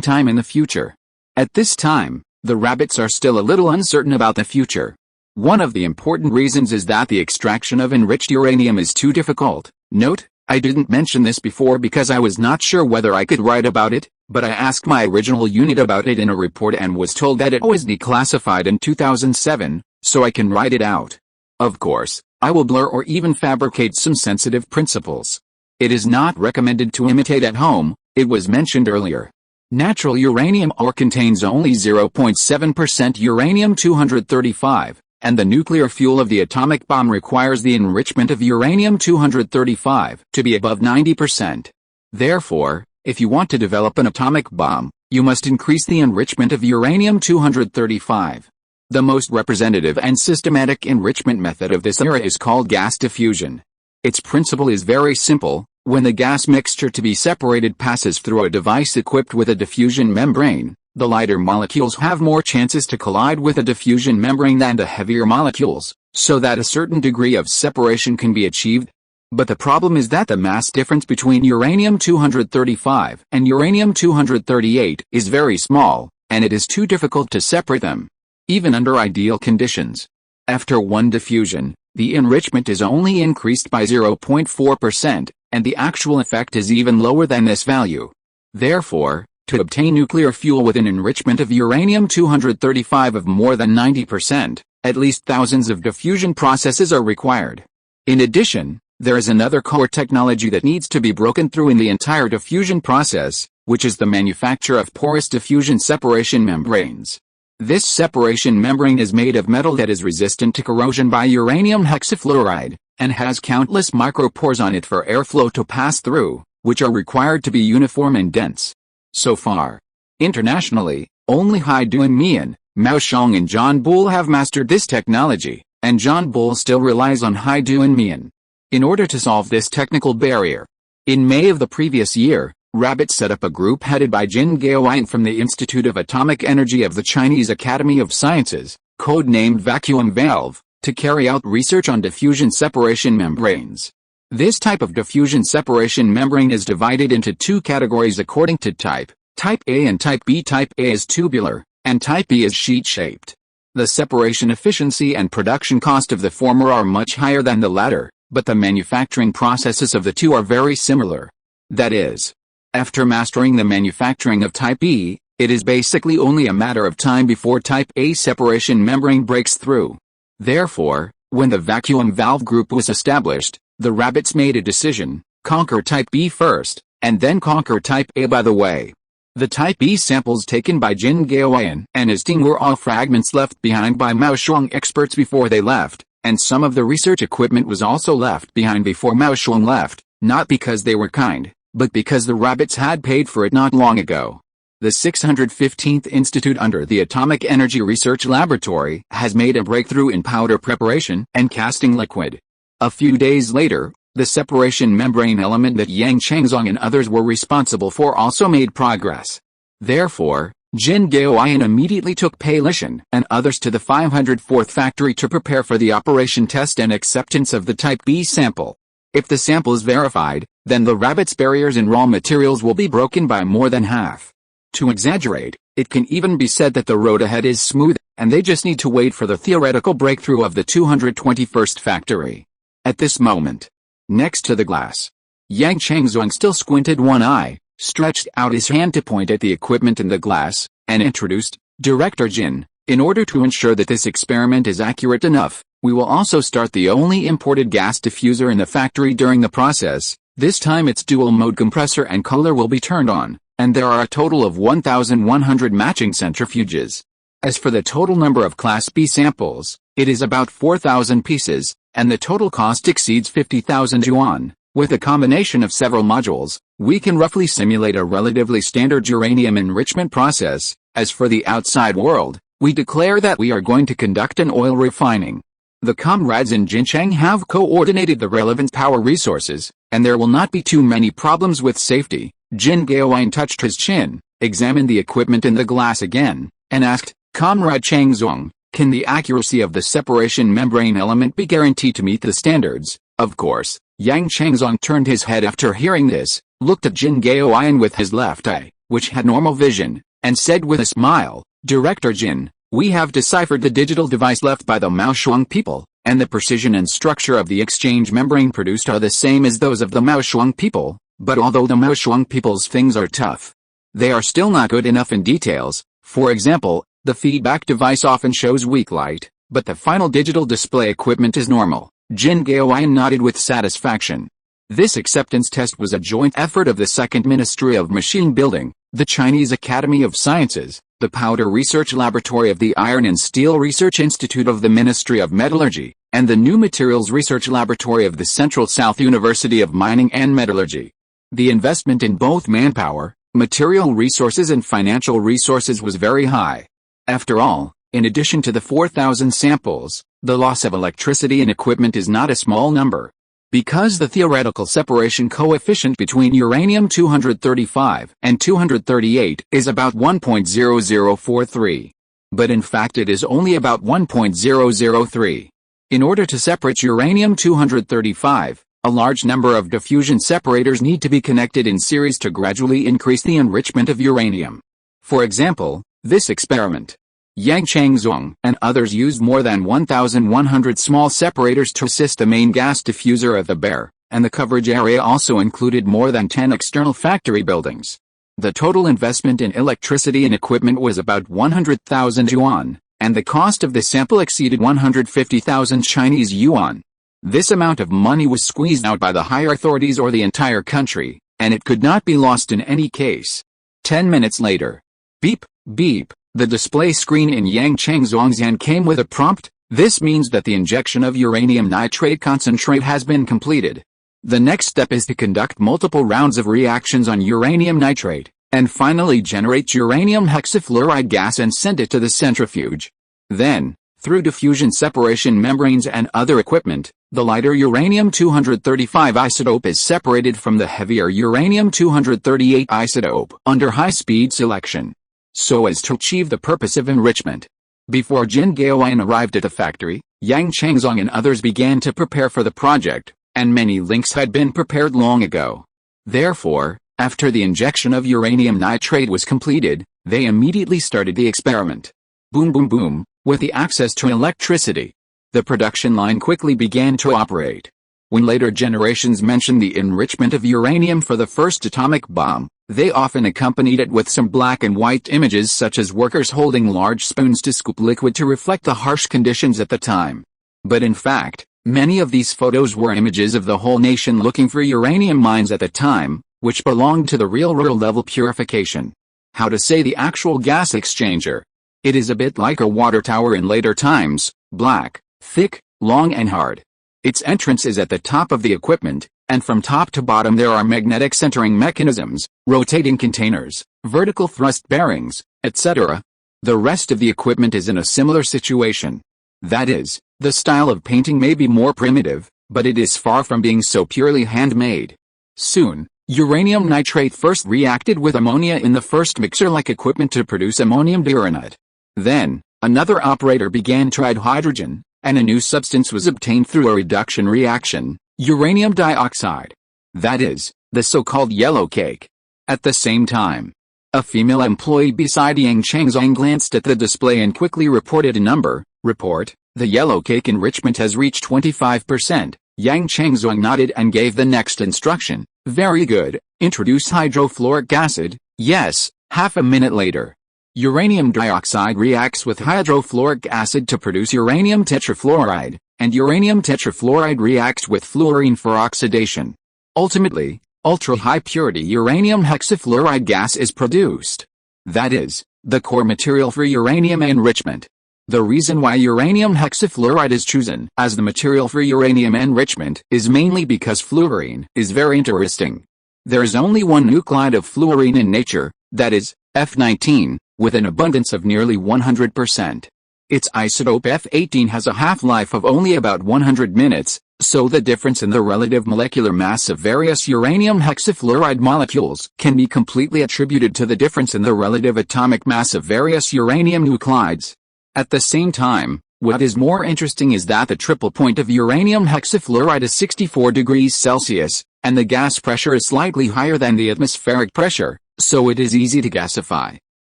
time in the future. At this time, the rabbits are still a little uncertain about the future. One of the important reasons is that the extraction of enriched uranium is too difficult. Note, I didn't mention this before because I was not sure whether I could write about it, but I asked my original unit about it in a report and was told that it was declassified in 2007, so I can write it out. Of course, I will blur or even fabricate some sensitive principles. It is not recommended to imitate at home, it was mentioned earlier. Natural uranium ore contains only 0.7% uranium-235. And the nuclear fuel of the atomic bomb requires the enrichment of uranium-235 to be above 90%. Therefore, if you want to develop an atomic bomb, you must increase the enrichment of uranium-235. The most representative and systematic enrichment method of this era is called gas diffusion. Its principle is very simple. When the gas mixture to be separated passes through a device equipped with a diffusion membrane, The lighter molecules have more chances to collide with a diffusion membrane than the heavier molecules, so that a certain degree of separation can be achieved. But the problem is that the mass difference between uranium-235 and uranium-238 is very small, and it is too difficult to separate them, even under ideal conditions. After one diffusion, the enrichment is only increased by 0.4%, and the actual effect is even lower than this value. Therefore, to obtain nuclear fuel with an enrichment of uranium-235 of more than 90%, at least thousands of diffusion processes are required. In addition, there is another core technology that needs to be broken through in the entire diffusion process, which is the manufacture of porous diffusion separation membranes. This separation membrane is made of metal that is resistant to corrosion by uranium hexafluoride, and has countless micropores on it for airflow to pass through, which are required to be uniform and dense. So far, internationally, only Hai Duan-Mian, Mao Xiong and John Boole have mastered this technology, and John Boole still relies on Hai Duan-Mian in order to solve this technical barrier. In May of the previous year, Rabbit set up a group headed by Jin Gaoyan from the Institute of Atomic Energy of the Chinese Academy of Sciences, codenamed Vacuum Valve, to carry out research on diffusion separation membranes. This type of diffusion separation membrane is divided into two categories according to type, Type A and Type B. Type A is tubular, and Type B is sheet-shaped. The separation efficiency and production cost of the former are much higher than the latter, but the manufacturing processes of the two are very similar. That is, after mastering the manufacturing of Type B, it is basically only a matter of time before Type A separation membrane breaks through. Therefore, when the vacuum valve group was established, the rabbits made a decision: conquer Type B first, and then conquer Type A by the way. The Type B samples taken by Jin Gaoyan and his team were all fragments left behind by Mao Xiong experts before they left, and some of the research equipment was also left behind before Mao Xiong left, not because they were kind, but because the rabbits had paid for it not long ago. The 615th Institute under the Atomic Energy Research Laboratory has made a breakthrough in powder preparation and casting liquid. A few days later, the separation membrane element that Yang Changzong and others were responsible for also made progress. Therefore, Jin Gaoyan immediately took Pei Lishan and others to the 504th factory to prepare for the operation test and acceptance of the Type B sample. If the sample is verified, then the rabbit's barriers in raw materials will be broken by more than half. To exaggerate, it can even be said that the road ahead is smooth, and they just need to wait for the theoretical breakthrough of the 221st factory. At this moment, next to the glass, Yang Changzong still squinted one eye, stretched out his hand to point at the equipment in the glass, and introduced, "Director Jin, in order to ensure that this experiment is accurate enough, we will also start the only imported gas diffuser in the factory during the process. This time its dual-mode compressor and cooler will be turned on, and there are a total of 1,100 matching centrifuges. As for the total number of Class B samples, it is about 4,000 pieces, and the total cost exceeds 50,000 yuan. With a combination of several modules, we can roughly simulate a relatively standard uranium enrichment process. As for the outside world, we declare that we are going to conduct an oil refining. The comrades in Jincheng have coordinated the relevant power resources, and there will not be too many problems with safety." Jin Gaoyan touched his chin, examined the equipment in the glass again, and asked, "Comrade Changzong, can the accuracy of the separation membrane element be guaranteed to meet the standards?" Of course. Yang Changzong turned his head after hearing this, looked at Jin Gaoyan with his left eye, which had normal vision, and said with a smile, "Director Jin, we have deciphered the digital device left by the Mao Xiong people, and the precision and structure of the exchange membrane produced are the same as those of the Mao Xiong people, but although the Mao Xiong people's things are tough, they are still not good enough in details. For example, the feedback device often shows weak light, but the final digital display equipment is normal." Jin Gaoyan nodded with satisfaction. This acceptance test was a joint effort of the Second Ministry of Machine Building, the Chinese Academy of Sciences, the Powder Research Laboratory of the Iron and Steel Research Institute of the Ministry of Metallurgy, and the New Materials Research Laboratory of the Central South University of Mining and Metallurgy. The investment in both manpower, material resources and financial resources was very high. After all, in addition to the 4,000 samples, the loss of electricity and equipment is not a small number. Because the theoretical separation coefficient between uranium-235 and 238 is about 1.0043. But in fact it is only about 1.003. In order to separate uranium-235, a large number of diffusion separators need to be connected in series to gradually increase the enrichment of uranium. For example, this experiment. Yang Changzhuang and others used more than 1,100 small separators to assist the main gas diffuser of the Bear, and the coverage area also included more than 10 external factory buildings. The total investment in electricity and equipment was about 100,000 yuan, and the cost of the sample exceeded 150,000 Chinese yuan. This amount of money was squeezed out by the higher authorities or the entire country, and it could not be lost in any case. 10 minutes later. Beep, beep. The display screen in Yang Changzhuang's came with a prompt. This means that the injection of uranium nitrate concentrate has been completed. The next step is to conduct multiple rounds of reactions on uranium nitrate, and finally generate uranium hexafluoride gas and send it to the centrifuge. Then, through diffusion separation membranes and other equipment, the lighter uranium-235 isotope is separated from the heavier uranium-238 isotope under high-speed selection, so as to achieve the purpose of enrichment. Before Jin Gaoyan arrived at the factory, Yang Changzhuang and others began to prepare for the project, and many links had been prepared long ago. Therefore, after the injection of uranium nitrate was completed, they immediately started the experiment. Boom boom boom, with the access to electricity. The production line quickly began to operate. When later generations mentioned the enrichment of uranium for the first atomic bomb, they often accompanied it with some black and white images such as workers holding large spoons to scoop liquid to reflect the harsh conditions at the time. But in fact, many of these photos were images of the whole nation looking for uranium mines at the time, which belonged to the real level purification. How to say the actual gas exchanger? It is a bit like a water tower in later times, black, thick, long and hard. Its entrance is at the top of the equipment, and from top to bottom there are magnetic centering mechanisms, rotating containers, vertical thrust bearings, etc. The rest of the equipment is in a similar situation. That is, the style of painting may be more primitive, but it is far from being so purely handmade. Soon, uranium nitrate first reacted with ammonia in the first mixer-like equipment to produce ammonium diuranate. Then, another operator began to add hydrogen, and a new substance was obtained through a reduction reaction, uranium dioxide. That is, the so-called yellow cake. At the same time, a female employee beside Yang Changzhuang glanced at the display and quickly reported a number. Report, the yellow cake enrichment has reached 25%. Yang Changzhuang nodded and gave the next instruction. Very good, introduce hydrofluoric acid. Yes, half a minute later. Uranium dioxide reacts with hydrofluoric acid to produce uranium tetrafluoride, and uranium tetrafluoride reacts with fluorine for oxidation. Ultimately, ultra-high purity uranium hexafluoride gas is produced. That is, the core material for uranium enrichment. The reason why uranium hexafluoride is chosen as the material for uranium enrichment is mainly because fluorine is very interesting. There is only one nuclide of fluorine in nature, that is, F19, with an abundance of nearly 100%. Its isotope F18 has a half-life of only about 100 minutes, so the difference in the relative molecular mass of various uranium hexafluoride molecules can be completely attributed to the difference in the relative atomic mass of various uranium nuclides. At the same time, what is more interesting is that the triple point of uranium hexafluoride is 64 degrees Celsius, and the gas pressure is slightly higher than the atmospheric pressure, so it is easy to gasify.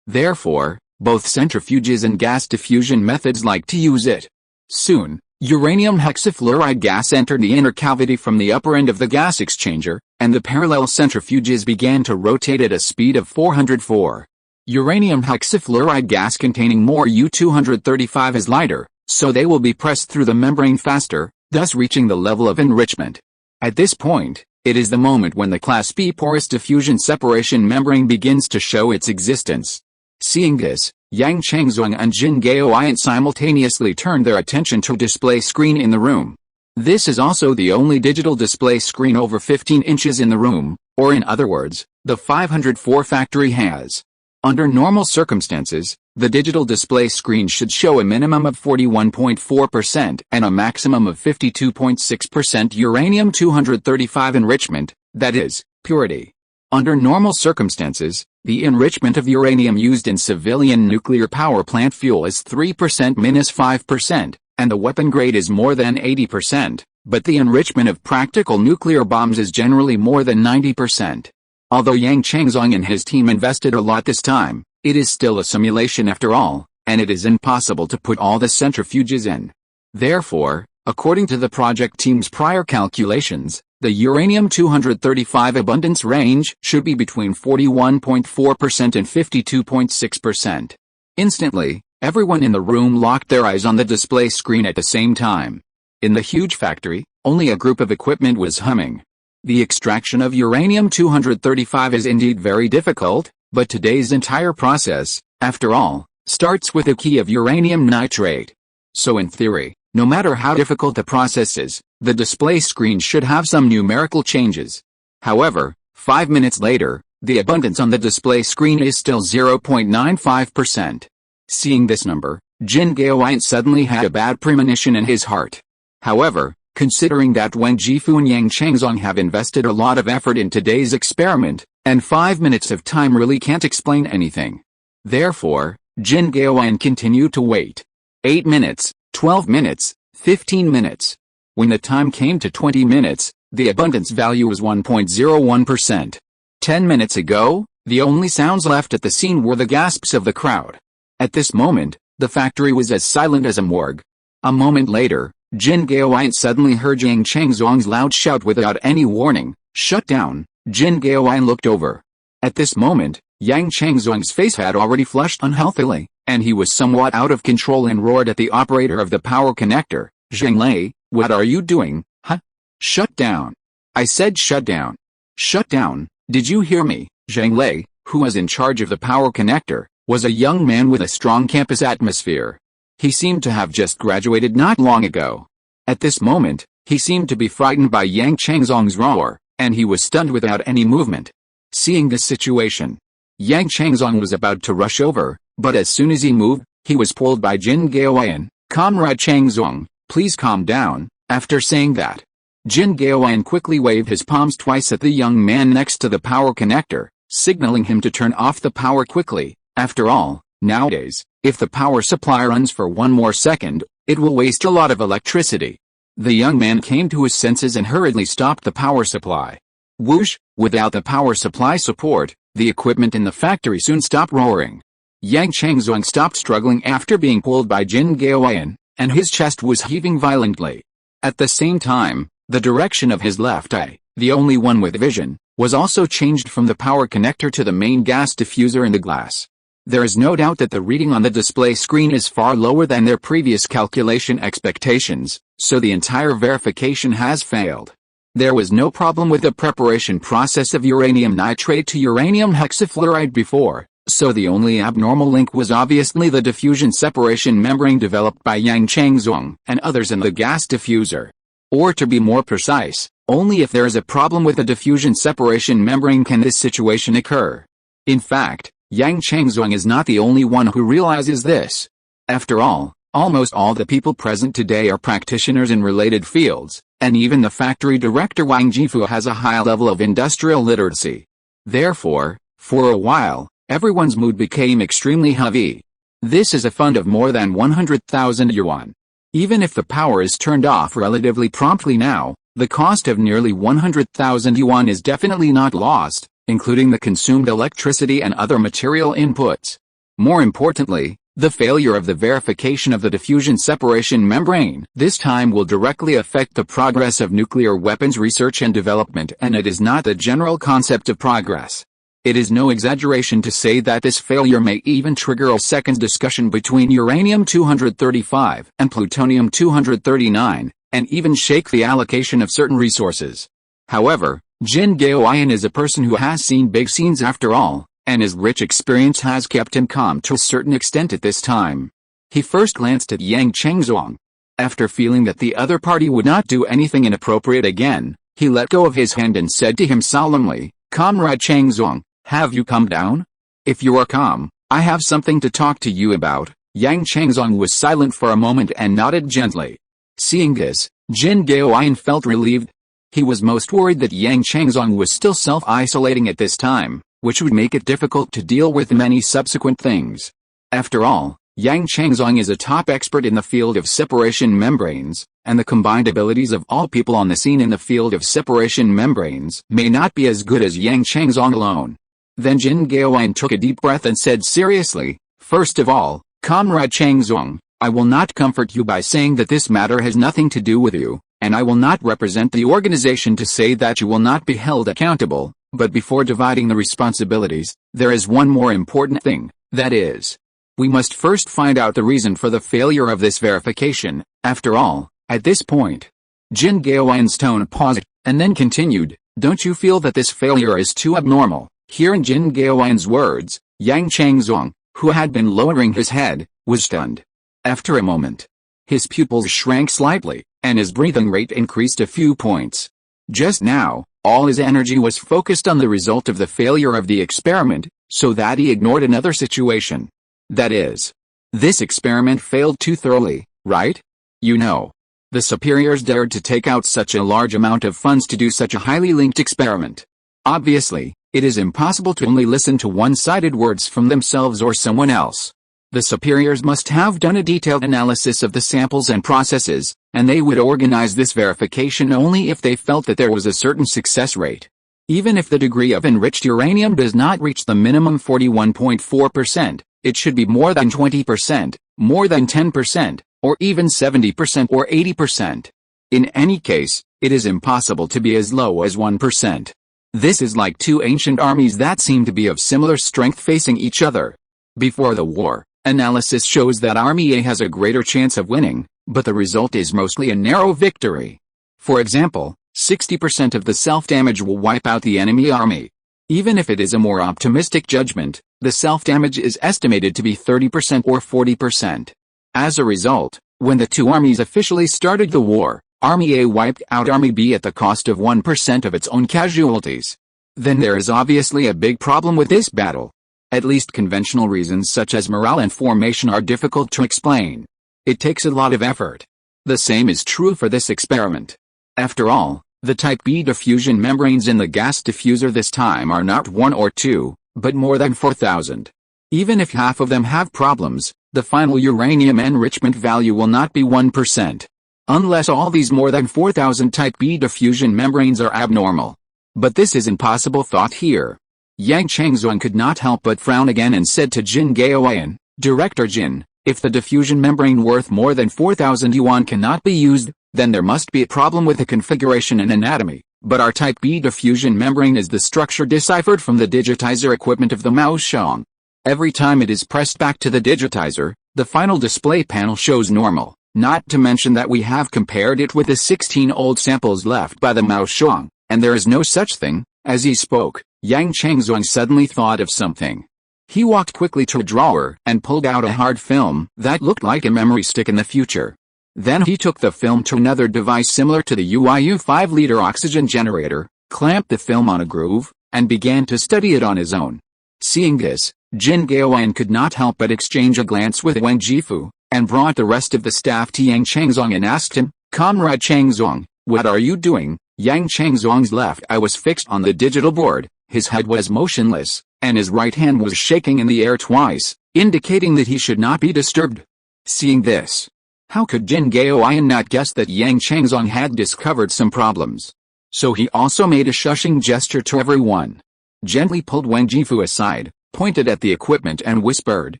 Therefore, both centrifuges and gas diffusion methods like to use it. Soon, uranium hexafluoride gas entered the inner cavity from the upper end of the gas exchanger, and the parallel centrifuges began to rotate at a speed of 404. Uranium hexafluoride gas containing more U-235 is lighter, so they will be pressed through the membrane faster, thus reaching the level of enrichment. At this point, it is the moment when the Class B porous diffusion separation membrane begins to show its existence. Seeing this, Yang Changzhuang and Jin Gaoyan simultaneously turned their attention to a display screen in the room. This is also the only digital display screen over 15 inches in the room, or in other words, the 504 factory has. Under normal circumstances, The digital display screen should show a minimum of 41.4% and a maximum of 52.6% uranium-235 enrichment, that is, purity. Under normal circumstances, the enrichment of uranium used in civilian nuclear power plant fuel is 3%-5%, and the weapon grade is more than 80%, but the enrichment of practical nuclear bombs is generally more than 90%. Although Yang Changzong and his team invested a lot this time, it is still a simulation after all, and it is impossible to put all the centrifuges in. Therefore, according to the project team's prior calculations, the uranium-235 abundance range should be between 41.4% and 52.6%. Instantly, everyone in the room locked their eyes on the display screen at the same time. In the huge factory, only a group of equipment was humming. The extraction of uranium-235 is indeed very difficult, but today's entire process, after all, starts with a key of uranium nitrate. So in theory, no matter how difficult the process is, the display screen should have some numerical changes. However, 5 minutes later, the abundance on the display screen is still 0.95%. Seeing this number, Jin Gaoyan suddenly had a bad premonition in his heart. However, considering that Wen Jifu and Yang Changzong have invested a lot of effort in today's experiment, and 5 minutes of time really can't explain anything. Therefore, Jin Gaoyan continued to wait. 8 minutes, 12 minutes, 15 minutes. When the time came to 20 minutes, the abundance value was 1.01%. 10 minutes ago, the only sounds left at the scene were the gasps of the crowd. At this moment, the factory was as silent as a morgue. A moment later, Jin Gaoyan suddenly heard Yang Changzong's loud shout without any warning, "Shut down." Jin Gaoyan looked over. At this moment, Yang Changzong's face had already flushed unhealthily, and he was somewhat out of control and roared at the operator of the power connector, "Zhang Lei, what are you doing, huh? Shut down. I said shut down. Shut down, did you hear me?" Zhang Lei, who was in charge of the power connector, was a young man with a strong campus atmosphere. He seemed to have just graduated not long ago. At this moment, he seemed to be frightened by Yang Changzong's roar, and he was stunned without any movement. Seeing this situation, Yang Changzong was about to rush over, but as soon as he moved, he was pulled by Jin Gaoyan. "Comrade Changzong, please calm down." After saying that, Jin Gaoyan quickly waved his palms twice at the young man next to the power connector, signaling him to turn off the power quickly. After all, nowadays, if the power supply runs for one more second, it will waste a lot of electricity. The young man came to his senses and hurriedly stopped the power supply. Whoosh! Without the power supply support, the equipment in the factory soon stopped roaring. Yang Changzong stopped struggling after being pulled by Jin Gaoyan, and his chest was heaving violently. At the same time, the direction of his left eye, the only one with vision, was also changed from the power connector to the main gas diffuser in the glass. There is no doubt that the reading on the display screen is far lower than their previous calculation expectations, so the entire verification has failed. There was no problem with the preparation process of uranium nitrate to uranium hexafluoride before, so the only abnormal link was obviously the diffusion separation membrane developed by Yang Changzong and others in the gas diffuser. Or to be more precise, only if there is a problem with the diffusion separation membrane can this situation occur. In fact, Yang Changzong is not the only one who realizes this. After all, almost all the people present today are practitioners in related fields, and even the factory director Wang Jifu has a high level of industrial literacy. Therefore, for a while, everyone's mood became extremely heavy. This is a fund of more than 100,000 yuan. Even if the power is turned off relatively promptly now, the cost of nearly 100,000 yuan is definitely not lost, including the consumed electricity and other material inputs. More importantly, the failure of the verification of the diffusion separation membrane this time will directly affect the progress of nuclear weapons research and development, and it is not the general concept of progress. It is no exaggeration to say that this failure may even trigger a second discussion between uranium-235 and plutonium-239, and even shake the allocation of certain resources. However, Jin Gaoyan is a person who has seen big scenes after all, and his rich experience has kept him calm to a certain extent at this time. He first glanced at Yang Changzong. After feeling that the other party would not do anything inappropriate again, he let go of his hand and said to him solemnly, "Comrade Changzong, have you calmed down? If you are calm, I have something to talk to you about. Yang Changzong was silent for a moment and nodded gently. Seeing this, Jin Gaoyan felt relieved. He was most worried that Yang Changzong was still self-isolating at this time, which would make it difficult to deal with many subsequent things. After all, Yang Changzong is a top expert in the field of separation membranes, and the combined abilities of all people on the scene in the field of separation membranes may not be as good as Yang Changzong alone. Then Jin Gaoyan took a deep breath and said seriously, "First of all, Comrade Changzong, I will not comfort you by saying that this matter has nothing to do with you, and I will not represent the organization to say that you will not be held accountable, but before dividing the responsibilities, there is one more important thing, that is, we must first find out the reason for the failure of this verification. After all, at this point." Jin Gaoyan's tone paused, and then continued, "Don't you feel that this failure is too abnormal?" Hearing Jin Gaoyan's words, Yang Changzong, who had been lowering his head, was stunned. After a moment, his pupils shrank slightly, and his breathing rate increased a few points. Just now, all his energy was focused on the result of the failure of the experiment, so that he ignored another situation. That is, this experiment failed too thoroughly, right? You know, the superiors dared to take out such a large amount of funds to do such a highly linked experiment. Obviously, it is impossible to only listen to one-sided words from themselves or someone else. The superiors must have done a detailed analysis of the samples and processes, and they would organize this verification only if they felt that there was a certain success rate. Even if the degree of enriched uranium does not reach the minimum 41.4%, it should be more than 20%, more than 10%, or even 70% or 80%. In any case, it is impossible to be as low as 1%. This is like two ancient armies that seem to be of similar strength facing each other. Before the war, analysis shows that Army A has a greater chance of winning, but the result is mostly a narrow victory. For example, 60% of the self-damage will wipe out the enemy army. Even if it is a more optimistic judgment, the self-damage is estimated to be 30% or 40%. As a result, when the two armies officially started the war, Army A wiped out Army B at the cost of 1% of its own casualties. Then there is obviously a big problem with this battle. At least conventional reasons such as morale and formation are difficult to explain. It takes a lot of effort. The same is true for this experiment. After all, the type B diffusion membranes in the gas diffuser this time are not 1 or 2, but more than 4,000. Even if half of them have problems, the final uranium enrichment value will not be 1%. Unless all these more than 4,000 type B diffusion membranes are abnormal. But this is impossible thought here. Yang Changzong could not help but frown again and said to Jin Gaoyan, "Director Jin, if the diffusion membrane worth more than 4,000 yuan cannot be used, then there must be a problem with the configuration and anatomy. But our type B diffusion membrane is the structure deciphered from the digitizer equipment of the Maoshong. Every time it is pressed back to the digitizer, the final display panel shows normal. Not to mention that we have compared it with the 16 old samples left by the Maoshong, and there is no such thing." As he spoke, Yang Changzong suddenly thought of something. He walked quickly to a drawer and pulled out a hard film that looked like a memory stick in the future. Then he took the film to another device similar to the UIU 5-liter oxygen generator, clamped the film on a groove, and began to study it on his own. Seeing this, Jin Gaoyan could not help but exchange a glance with Wang Jifu, and brought the rest of the staff to Yang Changzong and asked him, "Comrade Changzong, what are you doing?" Yang Changzong's left eye was fixed on the digital board, his head was motionless, and his right hand was shaking in the air twice, indicating that he should not be disturbed. Seeing this, how could Jin Gaoyan not guess that Yang Changzong had discovered some problems? So he also made a shushing gesture to everyone. Gently pulled Wang Jifu aside, pointed at the equipment and whispered,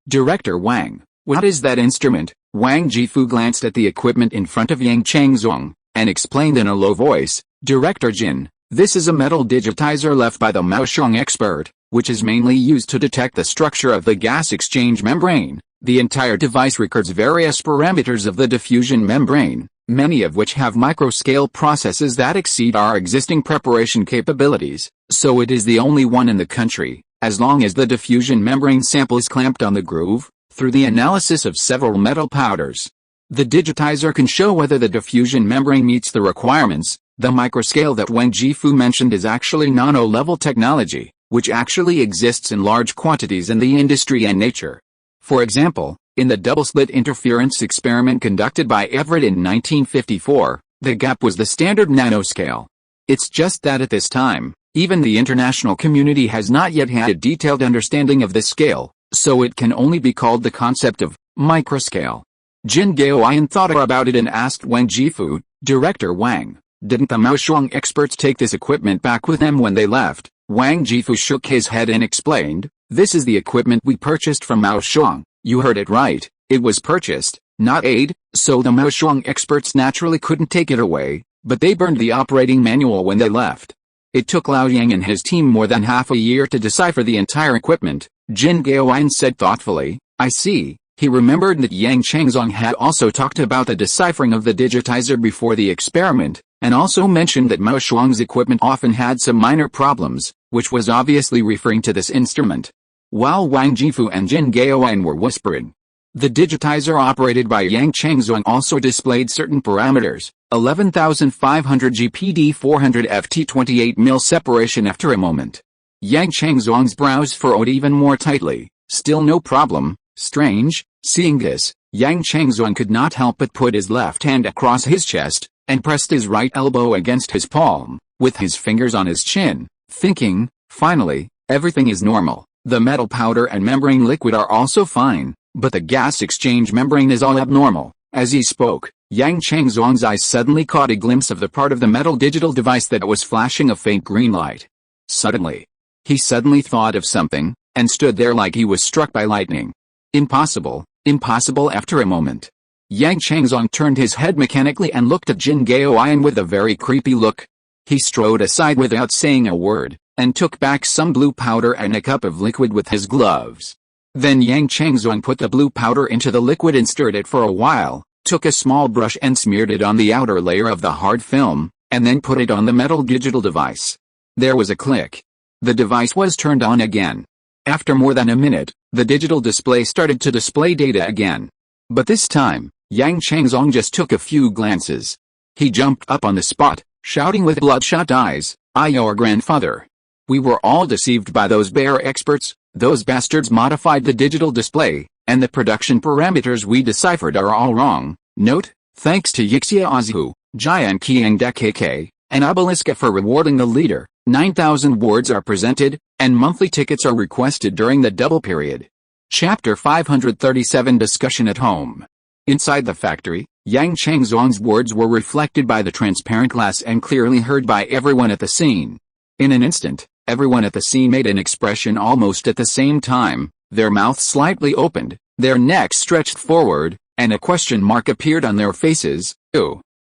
"Director Wang, what is that instrument?" Wang Jifu glanced at the equipment in front of Yang Changzong, and explained in a low voice, "Director Jin, this is a metal digitizer left by the Maoshong expert, which is mainly used to detect the structure of the gas exchange membrane. The entire device records various parameters of the diffusion membrane, many of which have microscale processes that exceed our existing preparation capabilities, so it is the only one in the country, as long as the diffusion membrane sample is clamped on the groove, through the analysis of several metal powders. The digitizer can show whether the diffusion membrane meets the requirements. The microscale that Wang Jifu mentioned is actually nano-level technology, which actually exists in large quantities in the industry and nature. For example, in the double-slit interference experiment conducted by Everett in 1954, the gap was the standard nanoscale. It's just that at this time, even the international community has not yet had a detailed understanding of this scale, so it can only be called the concept of microscale. Jin Gaoyan thought about it and asked Wang Jifu, Director Wang, didn't the Maoshuang experts take this equipment back with them when they left? Wang Jifu shook his head and explained, this is the equipment we purchased from Maoshuang. You heard it right, it was purchased, not aid, so the Maoshuang experts naturally couldn't take it away, but they burned the operating manual when they left. It took Lao Yang and his team more than half a year to decipher the entire equipment, Jin Gaoyan said thoughtfully. I see. He remembered that Yang Changzong had also talked about the deciphering of the digitizer before the experiment, and also mentioned that Mao Shuang's equipment often had some minor problems, which was obviously referring to this instrument. While Wang Jifu and Jin Gaoyan were whispering, the digitizer operated by Yang Changzong also displayed certain parameters, 11,500 GPD 400 FT 28 mil separation after a moment. Yang Changzong's brows furrowed even more tightly, still no problem. Strange. Seeing this, Yang Changzong could not help but put his left hand across his chest, and pressed his right elbow against his palm, with his fingers on his chin, thinking, finally, everything is normal. The metal powder and membrane liquid are also fine, but the gas exchange membrane is all abnormal. As he spoke, Yang Changzong's eyes suddenly caught a glimpse of the part of the metal digital device that was flashing a faint green light. Suddenly, he thought of something, and stood there like he was struck by lightning. Impossible, impossible. After a moment, Yang Changzong turned his head mechanically and looked at Jin Gaoyan with a very creepy look. He strode aside without saying a word, and took back some blue powder and a cup of liquid with his gloves. Then Yang Changzong put the blue powder into the liquid and stirred it for a while, took a small brush and smeared it on the outer layer of the hard film, and then put it on the metal digital device. There was a click. The device was turned on again. After more than a minute, the digital display started to display data again. But this time, Yang Changzong just took a few glances. He jumped up on the spot, shouting with bloodshot eyes, your grandfather. We were all deceived by those bear experts. Those bastards modified the digital display, and the production parameters we deciphered are all wrong. Note, thanks to Yixia Ozhu, Jian Qiang Dekk, and Obeliska for rewarding the leader. 9,000 words are presented, and monthly tickets are requested during the double period. Chapter 537 Discussion at Home. Inside the factory, Yang Changzong's words were reflected by the transparent glass and clearly heard by everyone at the scene. In an instant, everyone at the scene made an expression almost at the same time, their mouths slightly opened, their necks stretched forward, and a question mark appeared on their faces.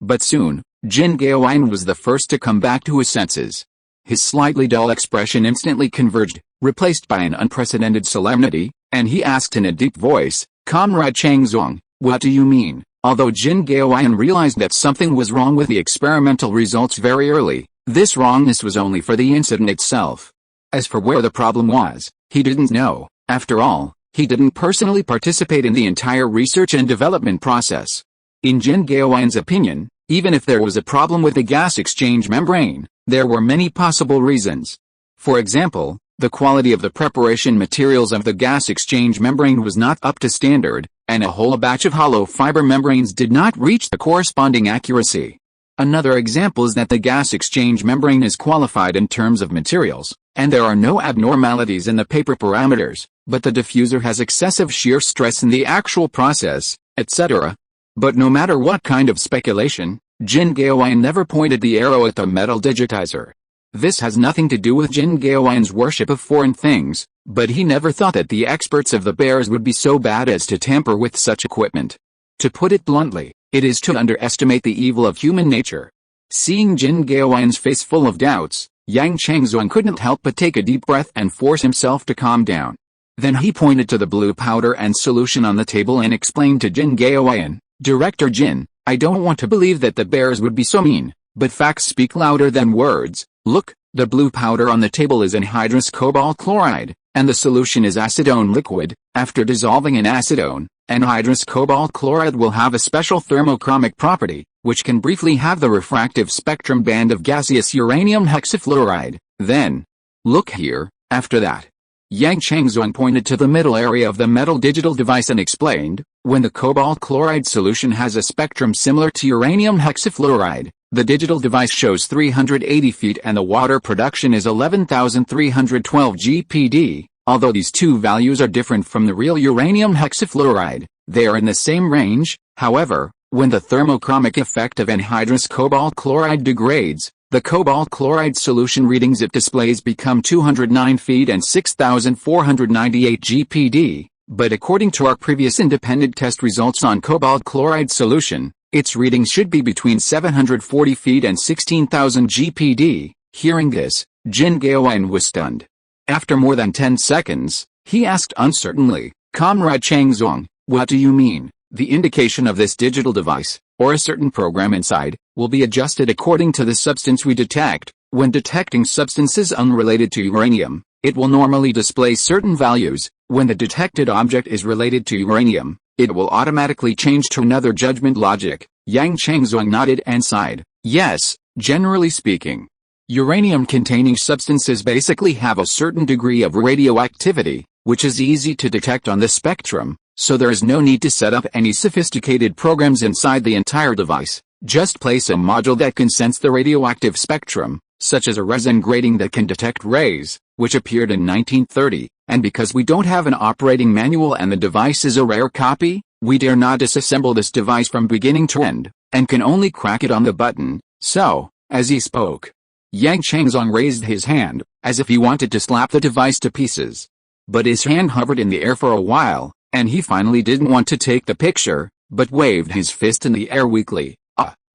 But soon, Jin Gaoyan was the first to come back to his senses. His slightly dull expression instantly converged, replaced by an unprecedented solemnity, and he asked in a deep voice, Comrade Changzong, what do you mean? Although Jin Gaoyan realized that something was wrong with the experimental results very early, this wrongness was only for the incident itself. As for where the problem was, he didn't know. After all, he didn't personally participate in the entire research and development process. In Jin Gaoyan's opinion, even if there was a problem with the gas exchange membrane, there were many possible reasons. For example, the quality of the preparation materials of the gas exchange membrane was not up to standard, and a whole batch of hollow fiber membranes did not reach the corresponding accuracy. Another example is that the gas exchange membrane is qualified in terms of materials, and there are no abnormalities in the paper parameters, but the diffuser has excessive shear stress in the actual process, etc. But no matter what kind of speculation, Jin Gaoyan never pointed the arrow at the metal digitizer. This has nothing to do with Jin Gaoyan's worship of foreign things, but he never thought that the experts of the bears would be so bad as to tamper with such equipment. To put it bluntly, it is to underestimate the evil of human nature. Seeing Jin Gaoyan's face full of doubts, Yang Changzong couldn't help but take a deep breath and force himself to calm down. Then he pointed to the blue powder and solution on the table and explained to Jin Gaoyan, Director Jin, I don't want to believe that the bears would be so mean, but facts speak louder than words. Look, the blue powder on the table is anhydrous cobalt chloride, and the solution is acetone liquid. After dissolving in acetone, anhydrous cobalt chloride will have a special thermochromic property, which can briefly have the refractive spectrum band of gaseous uranium hexafluoride. Then, look here, After that, Yang Changzong pointed to the middle area of the metal digital device and explained, when the cobalt chloride solution has a spectrum similar to uranium hexafluoride, the digital device shows 380 feet and the water production is 11,312 GPD. Although these two values are different from the real uranium hexafluoride, they are in the same range. However, when the thermochromic effect of anhydrous cobalt chloride degrades, the cobalt chloride solution readings it displays become 209 feet and 6,498 GPD, but according to our previous independent test results on cobalt chloride solution, its readings should be between 740 feet and 16,000 GPD. Hearing this, Jin Gaoyan was stunned. After more than 10 seconds, he asked uncertainly, "Comrade Changzong, what do you mean? The indication of this digital device, or a certain program inside, will be adjusted according to the substance we detect. When detecting substances unrelated to uranium, it will normally display certain values. When the detected object is related to uranium, it will automatically change to another judgment logic." Yang Changzong nodded and sighed. Yes, generally speaking, uranium-containing substances basically have a certain degree of radioactivity, which is easy to detect on the spectrum, so there is no need to set up any sophisticated programs inside the entire device. Just place a module that can sense the radioactive spectrum, such as a resin grating that can detect rays, which appeared in 1930, and because we don't have an operating manual and the device is a rare copy, we dare not disassemble this device from beginning to end, and can only crack it on the button. So, as he spoke, Yang Changzong raised his hand, as if he wanted to slap the device to pieces. But his hand hovered in the air for a while, and he finally didn't want to take the picture, but waved his fist in the air weakly.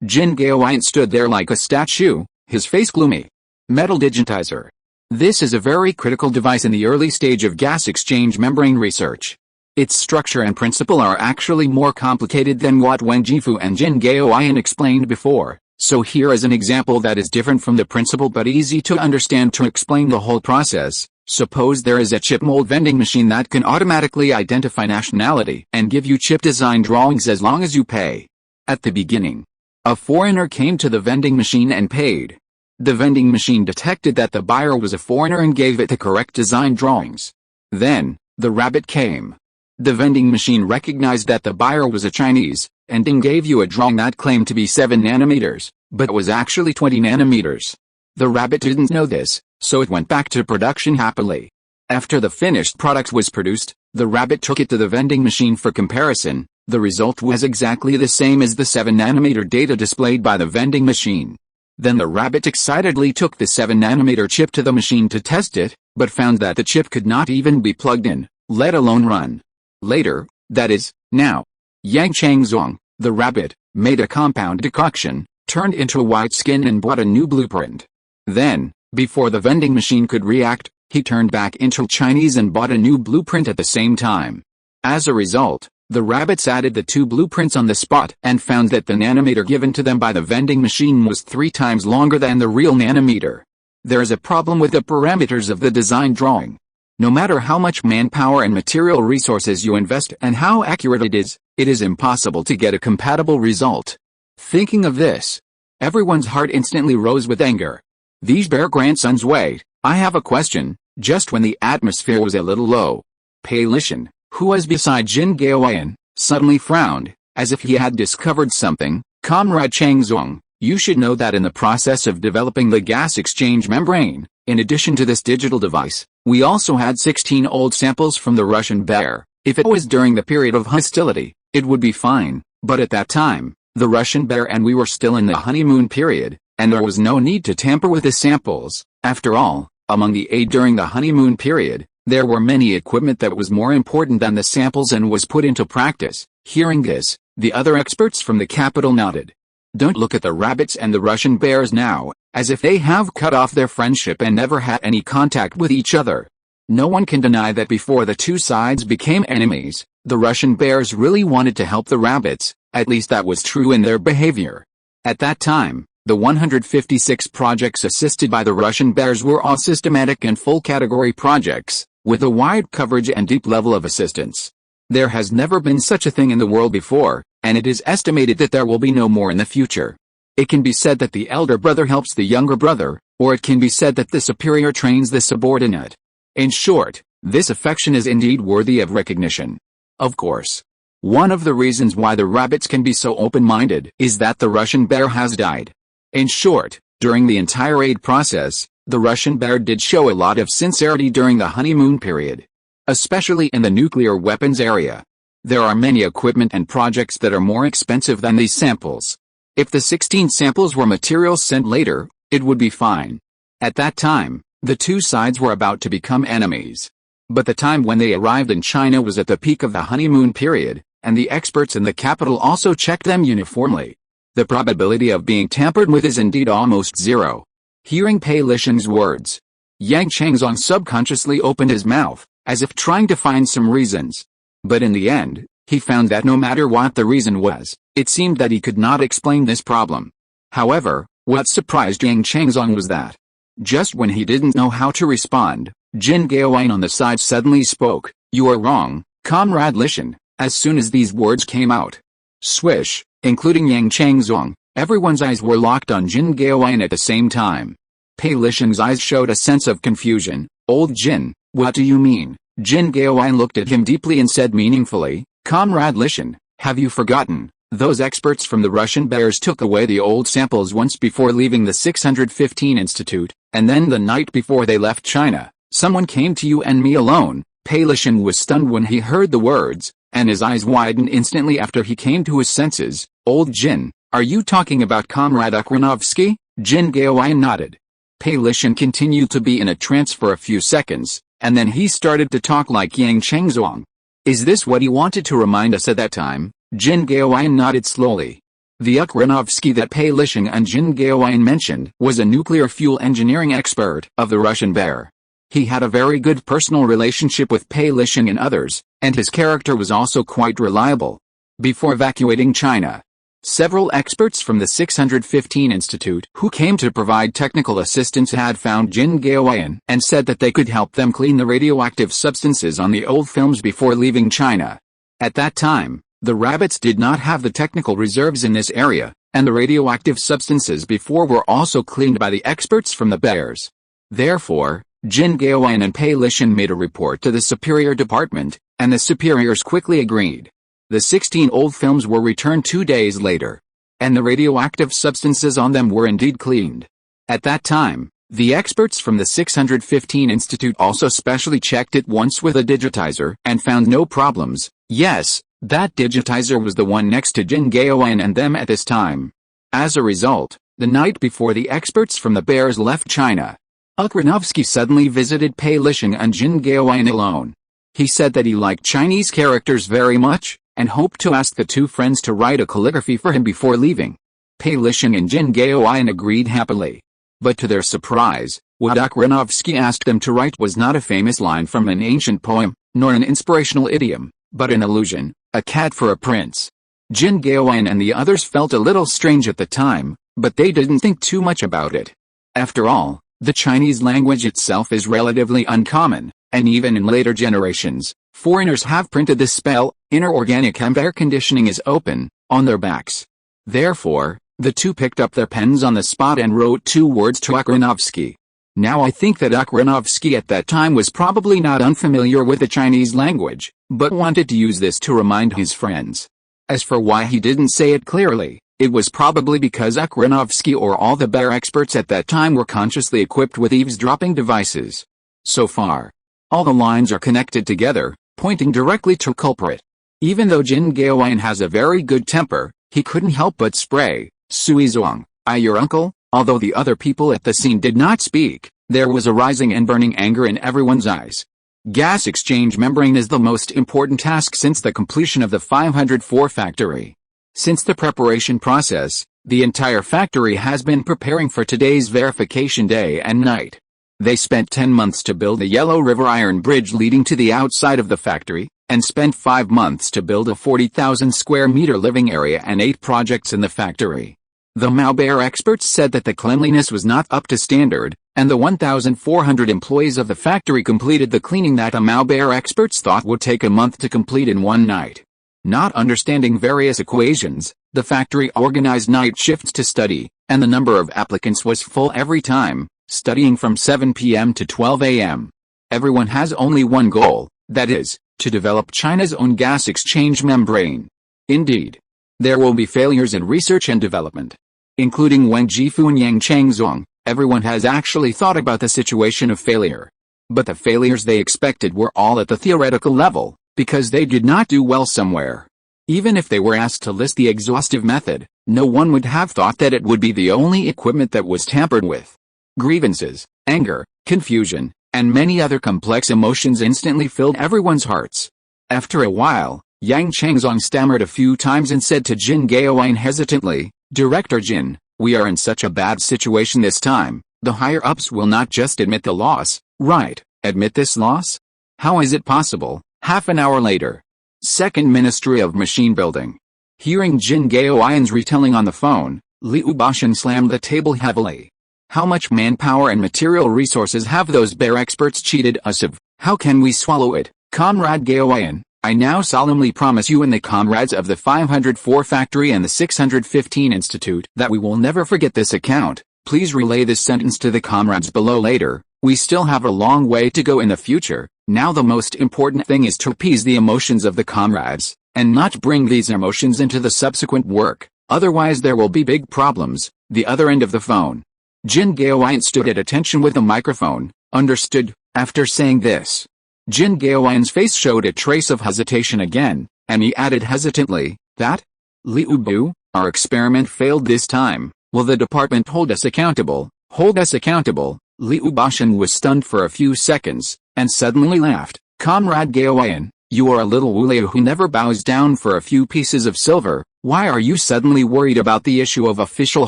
Jin Gaoyan stood there like a statue, his face gloomy. Metal digitizer. This is a very critical device in the early stage of gas exchange membrane research. Its structure and principle are actually more complicated than what Wen Jifu and Jin Gaoyan explained before. So here is an example that is different from the principle but easy to understand to explain the whole process. Suppose there is a chip mold vending machine that can automatically identify nationality and give you chip design drawings as long as you pay. At the beginning, a foreigner came to the vending machine and paid. The vending machine detected that the buyer was a foreigner and gave it the correct design drawings. Then, the rabbit came. The vending machine recognized that the buyer was a Chinese, and gave you a drawing that claimed to be 7 nanometers, but was actually 20 nanometers. The rabbit didn't know this, so it went back to production happily. After the finished product was produced, the rabbit took it to the vending machine for comparison. The result was exactly the same as the 7 nanometer data displayed by the vending machine. Then the rabbit excitedly took the 7 nanometer chip to the machine to test it, but found that the chip could not even be plugged in, let alone run. Later, that is, now, Yang Changzong, the rabbit, made a compound decoction, turned into a white skin and bought a new blueprint. Then, before the vending machine could react, he turned back into Chinese and bought a new blueprint at the same time. As a result, the rabbits added the 2 blueprints on the spot and found that the nanometer given to them by the vending machine was 3 times longer than the real nanometer. There is a problem with the parameters of the design drawing. No matter how much manpower and material resources you invest and how accurate it is impossible to get a compatible result. Thinking of this, everyone's heart instantly rose with anger. These bare grandsons wait, I have a question. Just when the atmosphere was a little low, Pei Lishan, who was beside Jin Gaoyan, suddenly frowned, as if he had discovered something. Comrade Changzong, you should know that in the process of developing the gas exchange membrane, in addition to this digital device, we also had 16 old samples from the Russian bear. If it was during the period of hostility, it would be fine, but at that time, the Russian bear and we were still in the honeymoon period, and there was no need to tamper with the samples. After all, among the aid during the honeymoon period, there were many equipment that was more important than the samples and was put into practice. Hearing this, the other experts from the capital nodded. Don't look at the rabbits and the Russian bears now, as if they have cut off their friendship and never had any contact with each other. No one can deny that before the two sides became enemies, the Russian bears really wanted to help the rabbits, at least that was true in their behavior. At that time, the 156 projects assisted by the Russian bears were all systematic and full category projects, with a wide coverage and deep level of assistance. There has never been such a thing in the world before, and it is estimated that there will be no more in the future. It can be said that the elder brother helps the younger brother, or it can be said that the superior trains the subordinate. In short, this affection is indeed worthy of recognition. Of course, one of the reasons why the rabbits can be so open-minded is that the Russian bear has died. In short, during the entire aid process, the Russian bear did show a lot of sincerity during the honeymoon period, especially in the nuclear weapons area. There are many equipment and projects that are more expensive than these samples. If the 16 samples were materials sent later, it would be fine. At that time, the two sides were about to become enemies. But the time when they arrived in China was at the peak of the honeymoon period, and the experts in the capital also checked them uniformly. The probability of being tampered with is indeed almost zero. Hearing Pei Lisheng's words, Yang Changzong subconsciously opened his mouth, as if trying to find some reasons. But in the end, he found that no matter what the reason was, it seemed that he could not explain this problem. However, what surprised Yang Changzong was that, just when he didn't know how to respond, Jin Gaoyan on the side suddenly spoke. "You are wrong, Comrade Lishan." As soon as these words came out, swish, including Yang Changzong, everyone's eyes were locked on Jin Gaoyan at the same time. Pei Lisheng's eyes showed a sense of confusion. "Old Jin, what do you mean?" Jin Gaoyan looked at him deeply and said meaningfully, "Comrade Lishan, have you forgotten? Those experts from the Russian bears took away the old samples once before leaving the 615 Institute, and then the night before they left China, someone came to you and me alone." Pei Lisheng was stunned when he heard the words, and his eyes widened instantly after he came to his senses. "Old Jin, are you talking about Comrade Ukranovsky?" Jin Gaoyan nodded. Pei Lisheng continued to be in a trance for a few seconds, and then he started to talk like Yang Changzong. "Is this what he wanted to remind us at that time?" Jin Gaoyan nodded slowly. The Ukranovsky that Pei Lisheng and Jin Gaoyan mentioned was a nuclear fuel engineering expert of the Russian bear. He had a very good personal relationship with Pei Lisheng and others, and his character was also quite reliable. Before evacuating China, several experts from the 615 Institute who came to provide technical assistance had found Jin Gaoyan and said that they could help them clean the radioactive substances on the old films before leaving China. At that time, the rabbits did not have the technical reserves in this area, and the radioactive substances before were also cleaned by the experts from the bears. Therefore, Jin Gaoyan and Pei Lisheng made a report to the superior department, and the superiors quickly agreed. The 16 old films were returned 2 days later, and the radioactive substances on them were indeed cleaned. At that time, the experts from the 615 Institute also specially checked it once with a digitizer and found no problems. Yes, that digitizer was the one next to Jin Gaoyan and them at this time. As a result, the night before the experts from the bears left China, Ukranovsky suddenly visited Pei Lisheng and Jin Gaoyan alone. He said that he liked Chinese characters very much, and hoped to ask the two friends to write a calligraphy for him before leaving. Pei Lisheng and Jin Gaoyan agreed happily. But to their surprise, what Ukranovsky asked them to write was not a famous line from an ancient poem, nor an inspirational idiom, but an allusion, a cat for a prince. Jin Gaoyan and the others felt a little strange at the time, but they didn't think too much about it. After all, the Chinese language itself is relatively uncommon, and even in later generations, foreigners have printed this spell, "Inner organic air conditioning is open," on their backs. Therefore, the two picked up their pens on the spot and wrote 2 words to Ukranovsky. Now I think that Ukranovsky at that time was probably not unfamiliar with the Chinese language, but wanted to use this to remind his friends. As for why he didn't say it clearly, it was probably because Ukranovsky or all the bear experts at that time were consciously equipped with eavesdropping devices. So far, all the lines are connected together, pointing directly to culprit. Even though Jin Gaoyan has a very good temper, he couldn't help but spray, "Sui Zhuang, I your uncle?" Although the other people at the scene did not speak, there was a rising and burning anger in everyone's eyes. Gas exchange membrane is the most important task since the completion of the 504 factory. Since the preparation process, the entire factory has been preparing for today's verification day and night. They spent 10 months to build the Yellow River Iron Bridge leading to the outside of the factory, and spent 5 months to build a 40,000 square meter living area and 8 projects in the factory. The Mao Bear experts said that the cleanliness was not up to standard, and the 1,400 employees of the factory completed the cleaning that the Mao Bear experts thought would take a month to complete in one night. Not understanding various equations, the factory organized night shifts to study, and the number of applicants was full every time, studying from 7 p.m. to 12 a.m. Everyone has only one goal, that is, to develop China's own gas exchange membrane. Indeed, there will be failures in research and development, including Wang Jifu and Yang Changzong. Everyone has actually thought about the situation of failure. But the failures they expected were all at the theoretical level, because they did not do well somewhere. Even if they were asked to list the exhaustive method, no one would have thought that it would be the only equipment that was tampered with. Grievances, anger, confusion, and many other complex emotions instantly filled everyone's hearts. After a while, Yang Changzong stammered a few times and said to Jin Gaoyan hesitantly, "Director Jin, we are in such a bad situation this time. The higher-ups will not just admit the loss, right? Admit this loss? How is it possible?" Half an hour later. Second Ministry of Machine Building. Hearing Jin Gaoyan's retelling on the phone, Liu Bashan slammed the table heavily. How much manpower and material resources have those bear experts cheated us of? How can we swallow it, Comrade Gaoyan? I now solemnly promise you and the comrades of the 504 Factory and the 615 Institute that we will never forget this account. Please relay this sentence to the comrades below later. We still have a long way to go in the future. Now the most important thing is to appease the emotions of the comrades, and not bring these emotions into the subsequent work. Otherwise there will be big problems. The other end of the phone. Jin Gaoyan stood at attention with the microphone. Understood. After saying this, Jin Gaoyan's face showed a trace of hesitation again, and he added hesitantly, "That? Liu Bu, our experiment failed this time. Will the department hold us accountable?" Hold us accountable? Liu Bashan was stunned for a few seconds, and suddenly laughed. Comrade Gaoyan, you are a little Wu who never bows down for a few pieces of silver. Why are you suddenly worried about the issue of official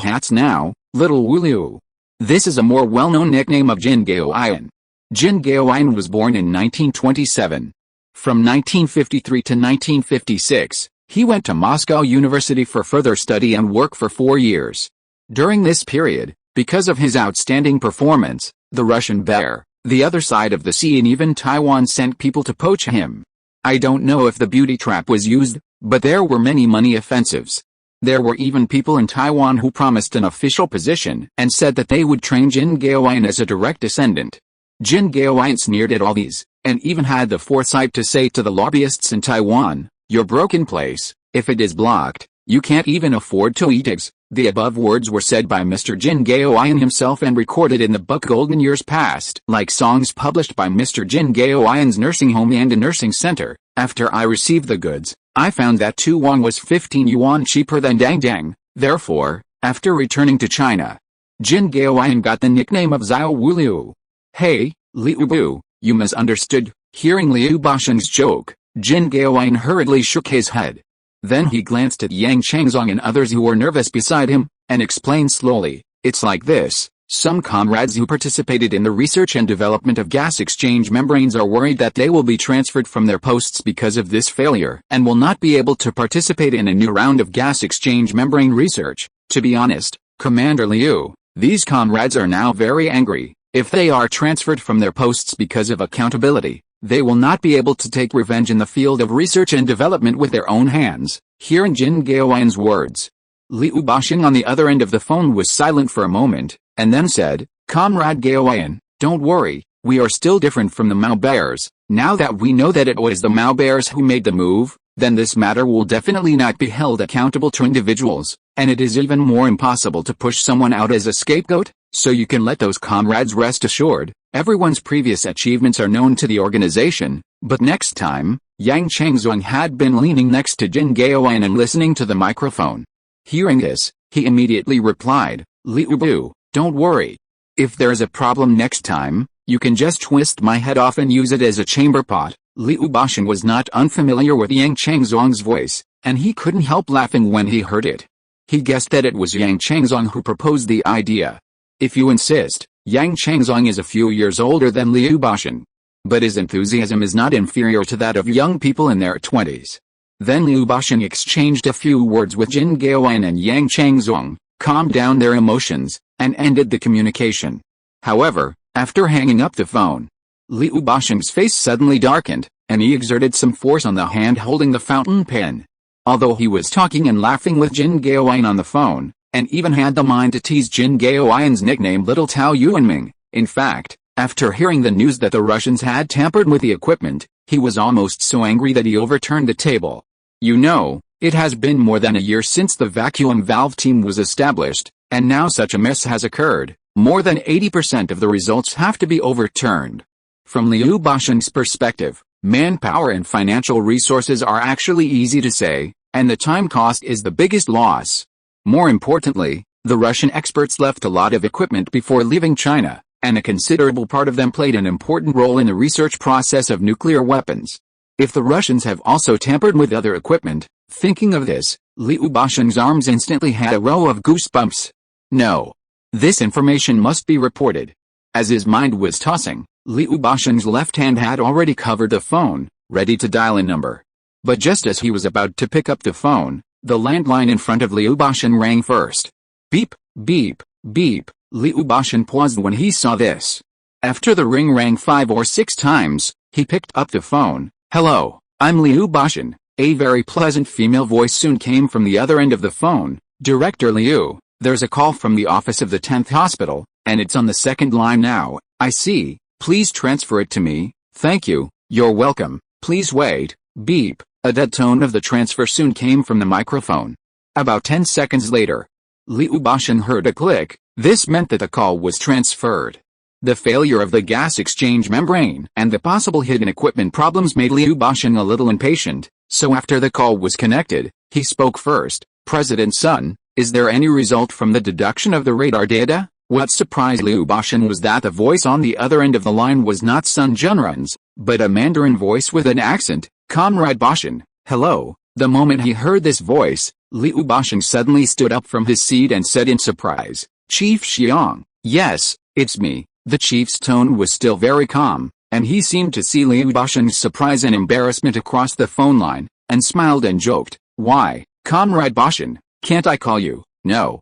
hats now, little Wu? This is a more well-known nickname of Jin Gaoyan. Jin Gaoyan was born in 1927. From 1953 to 1956, he went to Moscow University for further study and work for 4 years. During this period, because of his outstanding performance, the Russian Bear, the other side of the sea and even Taiwan sent people to poach him. I don't know if the beauty trap was used, but there were many money offensives. There were even people in Taiwan who promised an official position and said that they would train Jin Gaoyan as a direct descendant. Jin Gaoyan sneered at all these, and even had the foresight to say to the lobbyists in Taiwan, "Your broken place, if it is blocked, you can't even afford to eat eggs." The above words were said by Mr. Jin Gaoyan himself and recorded in the book Golden Years Past, like songs published by Mr. Jin Gaoyan's nursing home and a nursing center. After I received the goods, I found that 2 won was 15 yuan cheaper than dang dang. Therefore, after returning to China, Jin Gaoyan got the nickname of Xiao Wu Liu. Hey, Liu Bu, you misunderstood. Hearing Liu Bashan's joke, Jin Gaoyan hurriedly shook his head. Then he glanced at Yang Changzong and others who were nervous beside him, and explained slowly, "It's like this. Some comrades who participated in the research and development of gas exchange membranes are worried that they will be transferred from their posts because of this failure and will not be able to participate in a new round of gas exchange membrane research. To be honest, Commander Liu, these comrades are now very angry. If they are transferred from their posts because of accountability, they will not be able to take revenge in the field of research and development with their own hands." Hearing Jin Gaoyan's words, Liu Bashan on the other end of the phone was silent for a moment, and then said, "Comrade Gaoyan, don't worry, we are still different from the Mao Bears. Now that we know that it was the Mao Bears who made the move, then this matter will definitely not be held accountable to individuals, and it is even more impossible to push someone out as a scapegoat. So you can let those comrades rest assured, everyone's previous achievements are known to the organization." But next time, Yang Changzong had been leaning next to Jin Gaoyan and listening to the microphone. Hearing this, he immediately replied, "Liu Bu, don't worry. If there is a problem next time, you can just twist my head off and use it as a chamber pot." Liu Bashan was not unfamiliar with Yang Changzong's voice, and he couldn't help laughing when he heard it. He guessed that it was Yang Changzong who proposed the idea. If you insist, Yang Changzong is a few years older than Liu Bashan. But his enthusiasm is not inferior to that of young people in their 20s. Then Liu Bashan exchanged a few words with Jin Gaoyan and Yang Changzong, calmed down their emotions, and ended the communication. However, after hanging up the phone, Liu Bashan's face suddenly darkened, and he exerted some force on the hand holding the fountain pen. Although he was talking and laughing with Jin Gaoyan on the phone, and even had the mind to tease Jin Gaoyan's nickname Little Tao Yuanming, in fact, After hearing the news that the Russians had tampered with the equipment, he was almost so angry that he overturned the table. You know, it has been more than a year since the vacuum valve team was established, and now such a mess has occurred. More than 80% of the results have to be overturned. From Liu Basheng's perspective, manpower and financial resources are actually easy to say, and the time cost is the biggest loss. More importantly, the Russian experts left a lot of equipment before leaving China, and a considerable part of them played an important role in the research process of nuclear weapons. If the Russians have also tampered with other equipment, thinking of this, Liu Basheng's arms instantly had a row of goosebumps. No. This information must be reported. As his mind was tossing, Liu Basheng's left hand had already covered the phone, ready to dial a number. But just as he was about to pick up the phone, the landline in front of Liu Basheng rang first. Beep, beep, beep. Liu Basheng paused when he saw this. After the ring rang 5 or 6 times, he picked up the phone. Hello, I'm Liu Basheng. A very pleasant female voice soon came from the other end of the phone. Director Liu, there's a call from the office of the 10th hospital, and it's on the second line now. I see. Please transfer it to me. Thank you. You're welcome. Please wait. Beep. A dead tone of the transfer soon came from the microphone. About 10 seconds later, Liu Basheng heard a click. This meant that the call was transferred. The failure of the gas exchange membrane and the possible hidden equipment problems made Liu Basheng a little impatient, so after the call was connected, he spoke first. President Sun, is there any result from the deduction of the radar data? What surprised Liu Basheng was that the voice on the other end of the line was not Sun Zhongjing's, but a Mandarin voice with an accent. Comrade Basheng, hello. The moment he heard this voice, Liu Basheng suddenly stood up from his seat and said in surprise, Chief Xiang, yes, it's me. The chief's tone was still very calm, and he seemed to see Liu Basheng's surprise and embarrassment across the phone line, and smiled and joked, why, Comrade Basheng, can't I call you? No.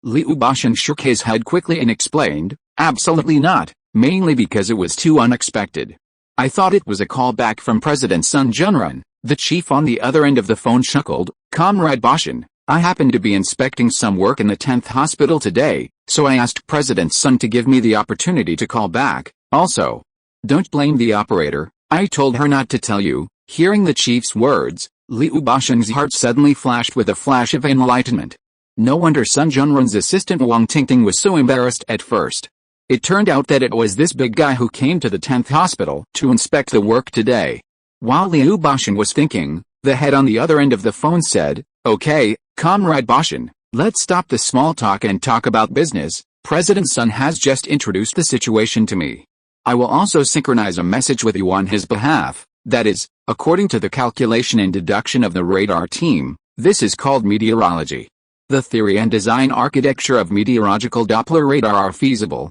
Liu Basheng shook his head quickly and explained, absolutely not, mainly because it was too unexpected. I thought it was a call back from President Sun Zhongjing. The chief on the other end of the phone chuckled, Comrade Basheng, I happened to be inspecting some work in the 10th hospital today, so I asked President Sun to give me the opportunity to call back. Also, don't blame the operator, I told her not to tell you. Hearing the chief's words, Liu Basheng's heart suddenly flashed with a flash of enlightenment. No wonder Sun Zhongjing's assistant Wang Tingting was so embarrassed at first. It turned out that it was this big guy who came to the 10th hospital to inspect the work today. While Liu Basheng was thinking, the head on the other end of the phone said, okay, Comrade Basheng, let's stop the small talk and talk about business. President Sun has just introduced the situation to me. I will also synchronize a message with you on his behalf. That is, according to the calculation and deduction of the radar team, this is called meteorology. The theory and design architecture of meteorological Doppler radar are feasible.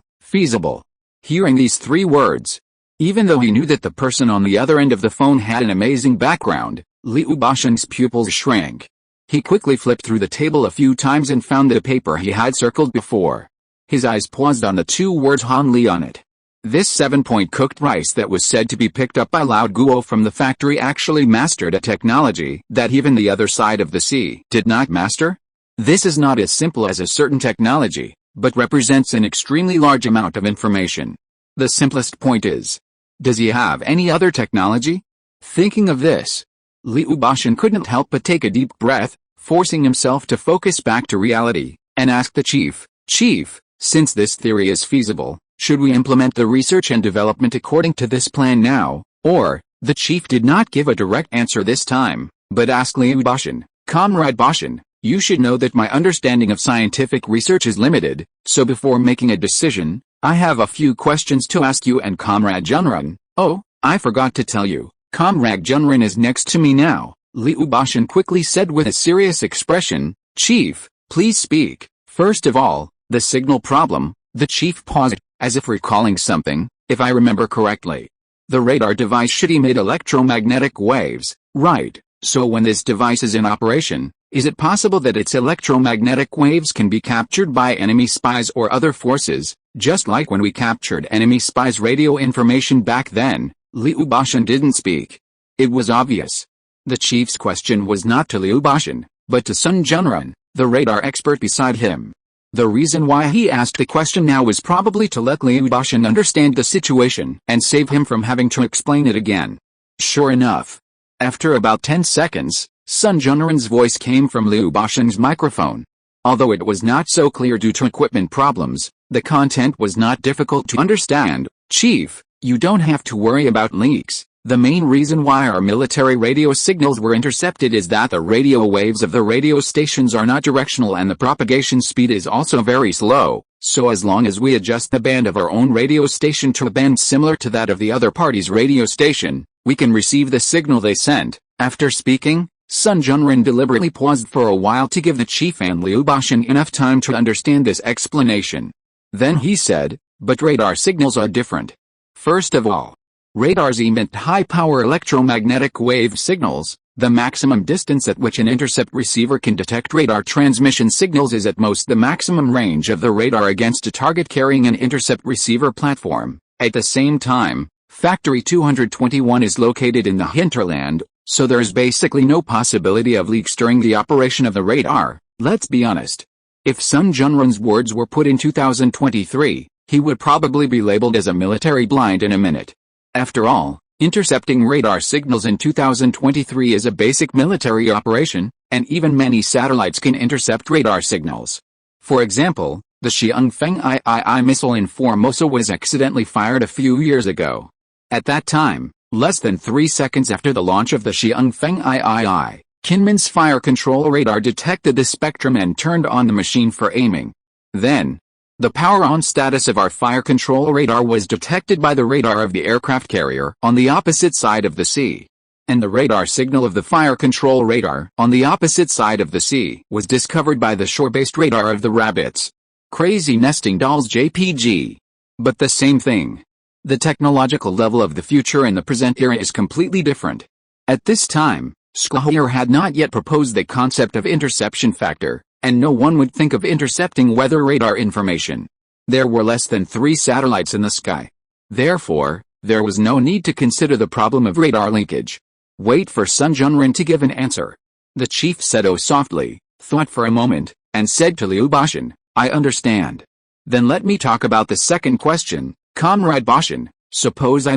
Hearing these 3 words, even though he knew that the person on the other end of the phone had an amazing background, Liu Basheng's pupils shrank. He quickly flipped through the table a few times and found the paper he had circled before. His eyes paused on the 2 words Han Li on it. This 7-point cooked rice that was said to be picked up by Lao Guo from the factory actually mastered a technology that even the other side of the sea did not master? This is not as simple as a certain technology, but represents an extremely large amount of information. The simplest point is, does he have any other technology? Thinking of this, Liu Basheng couldn't help but take a deep breath, forcing himself to focus back to reality, and ask the chief, since this theory is feasible, should we implement the research and development according to this plan now, or? The chief did not give a direct answer this time, but asked Liu Basheng, Comrade Basheng, you should know that my understanding of scientific research is limited, so before making a decision, I have a few questions to ask you and Comrade Zhongjing. Oh, I forgot to tell you, Comrade Zhongjing is next to me now, Liu Basheng quickly said with a serious expression. Chief, please speak. First of all, the signal problem. The chief paused, as if recalling something. If I remember correctly, the radar device should emit electromagnetic waves, right? So when this device is in operation, is it possible that its electromagnetic waves can be captured by enemy spies or other forces, just like when we captured enemy spies' radio information back then? Liu Basheng didn't speak. It was obvious. The chief's question was not to Liu Basheng, but to Sun Zhongjing, the radar expert beside him. The reason why he asked the question now was probably to let Liu Bashan understand the situation and save him from having to explain it again. Sure enough, after about 10 seconds, Zhang Zhongjing's voice came from Liu Bashan's microphone. Although it was not so clear due to equipment problems, the content was not difficult to understand. Chief, you don't have to worry about leaks. The main reason why our military radio signals were intercepted is that the radio waves of the radio stations are not directional and the propagation speed is also very slow, so as long as we adjust the band of our own radio station to a band similar to that of the other party's radio station, we can receive the signal they sent. After speaking, Zhang Zhongjing deliberately paused for a while to give the chief and Liu Bashan enough time to understand this explanation. Then he said, but radar signals are different. First of all, radars emit high-power electromagnetic wave signals. The maximum distance at which an intercept receiver can detect radar transmission signals is at most the maximum range of the radar against a target carrying an intercept receiver platform. At the same time, Factory 221 is located in the hinterland, so there's basically no possibility of leaks during the operation of the radar. Let's be honest. If Zhang Zhongjing's words were put in 2023, he would probably be labeled as a military blind in a minute. After all, intercepting radar signals in 2023 is a basic military operation, and even many satellites can intercept radar signals. For example, the Xiangfeng II missile in Formosa was accidentally fired a few years ago. At that time, less than 3 seconds after the launch of the Xiangfeng II, Kinmen's fire control radar detected the spectrum and turned on the machine for aiming. Then, the power-on status of our fire control radar was detected by the radar of the aircraft carrier on the opposite side of the sea. And the radar signal of the fire control radar on the opposite side of the sea was discovered by the shore-based radar of the rabbits. Crazy nesting dolls JPG. But the same thing. The technological level of the future and the present era is completely different. At this time, Schleier had not yet proposed the concept of interception factor, and no one would think of intercepting weather radar information. There were less than 3 satellites in the sky. Therefore, there was no need to consider the problem of radar linkage. Wait for Zhang Zhongjing to give an answer. The chief said softly, thought for a moment, and said to Liu Bashan, I understand. Then let me talk about the second question, Comrade Bashan. Suppose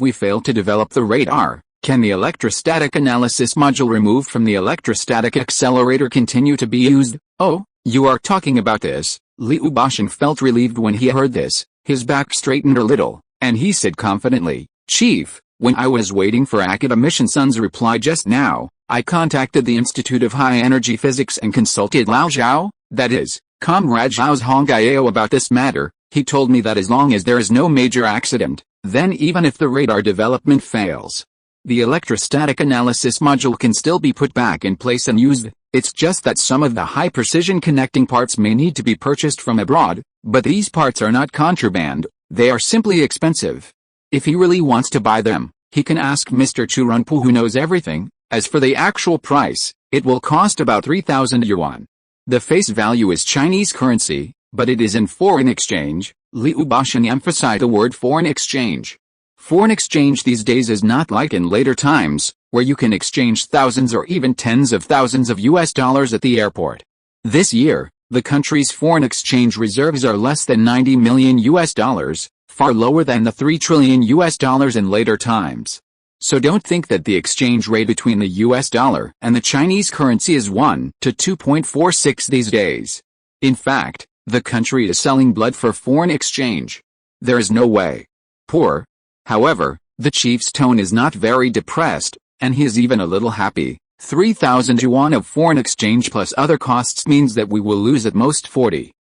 we fail to develop the radar. Can the electrostatic analysis module removed from the electrostatic accelerator continue to be used? Oh, you are talking about this. Liu Bashan felt relieved when he heard this. His back straightened a little, and he said confidently, Chief, when I was waiting for Academician Sun's reply just now, I contacted the Institute of High Energy Physics and consulted Lao Zhao, that is, Comrade Zhao's Hongao about this matter. He told me that as long as there is no major accident, then even if the radar development fails, the electrostatic analysis module can still be put back in place and used. It's just that some of the high-precision connecting parts may need to be purchased from abroad, but these parts are not contraband, they are simply expensive. If he really wants to buy them, he can ask Mr. Chu Runpu who knows everything. As for the actual price, it will cost about 3,000 yuan. The face value is Chinese currency, but it is in foreign exchange. Liu Bashan emphasized the word foreign exchange. Foreign exchange these days is not like in later times, where you can exchange thousands or even tens of thousands of US dollars at the airport. This year, the country's foreign exchange reserves are less than 90 million US dollars, far lower than the 3 trillion US dollars in later times. So don't think that the exchange rate between the US dollar and the Chinese currency is 1 to 2.46 these days. In fact, the country is selling blood for foreign exchange. There is no way. Poor. However, the chief's tone is not very depressed, and he is even a little happy. 3,000 yuan of foreign exchange plus other costs means that we will lose at most 40,000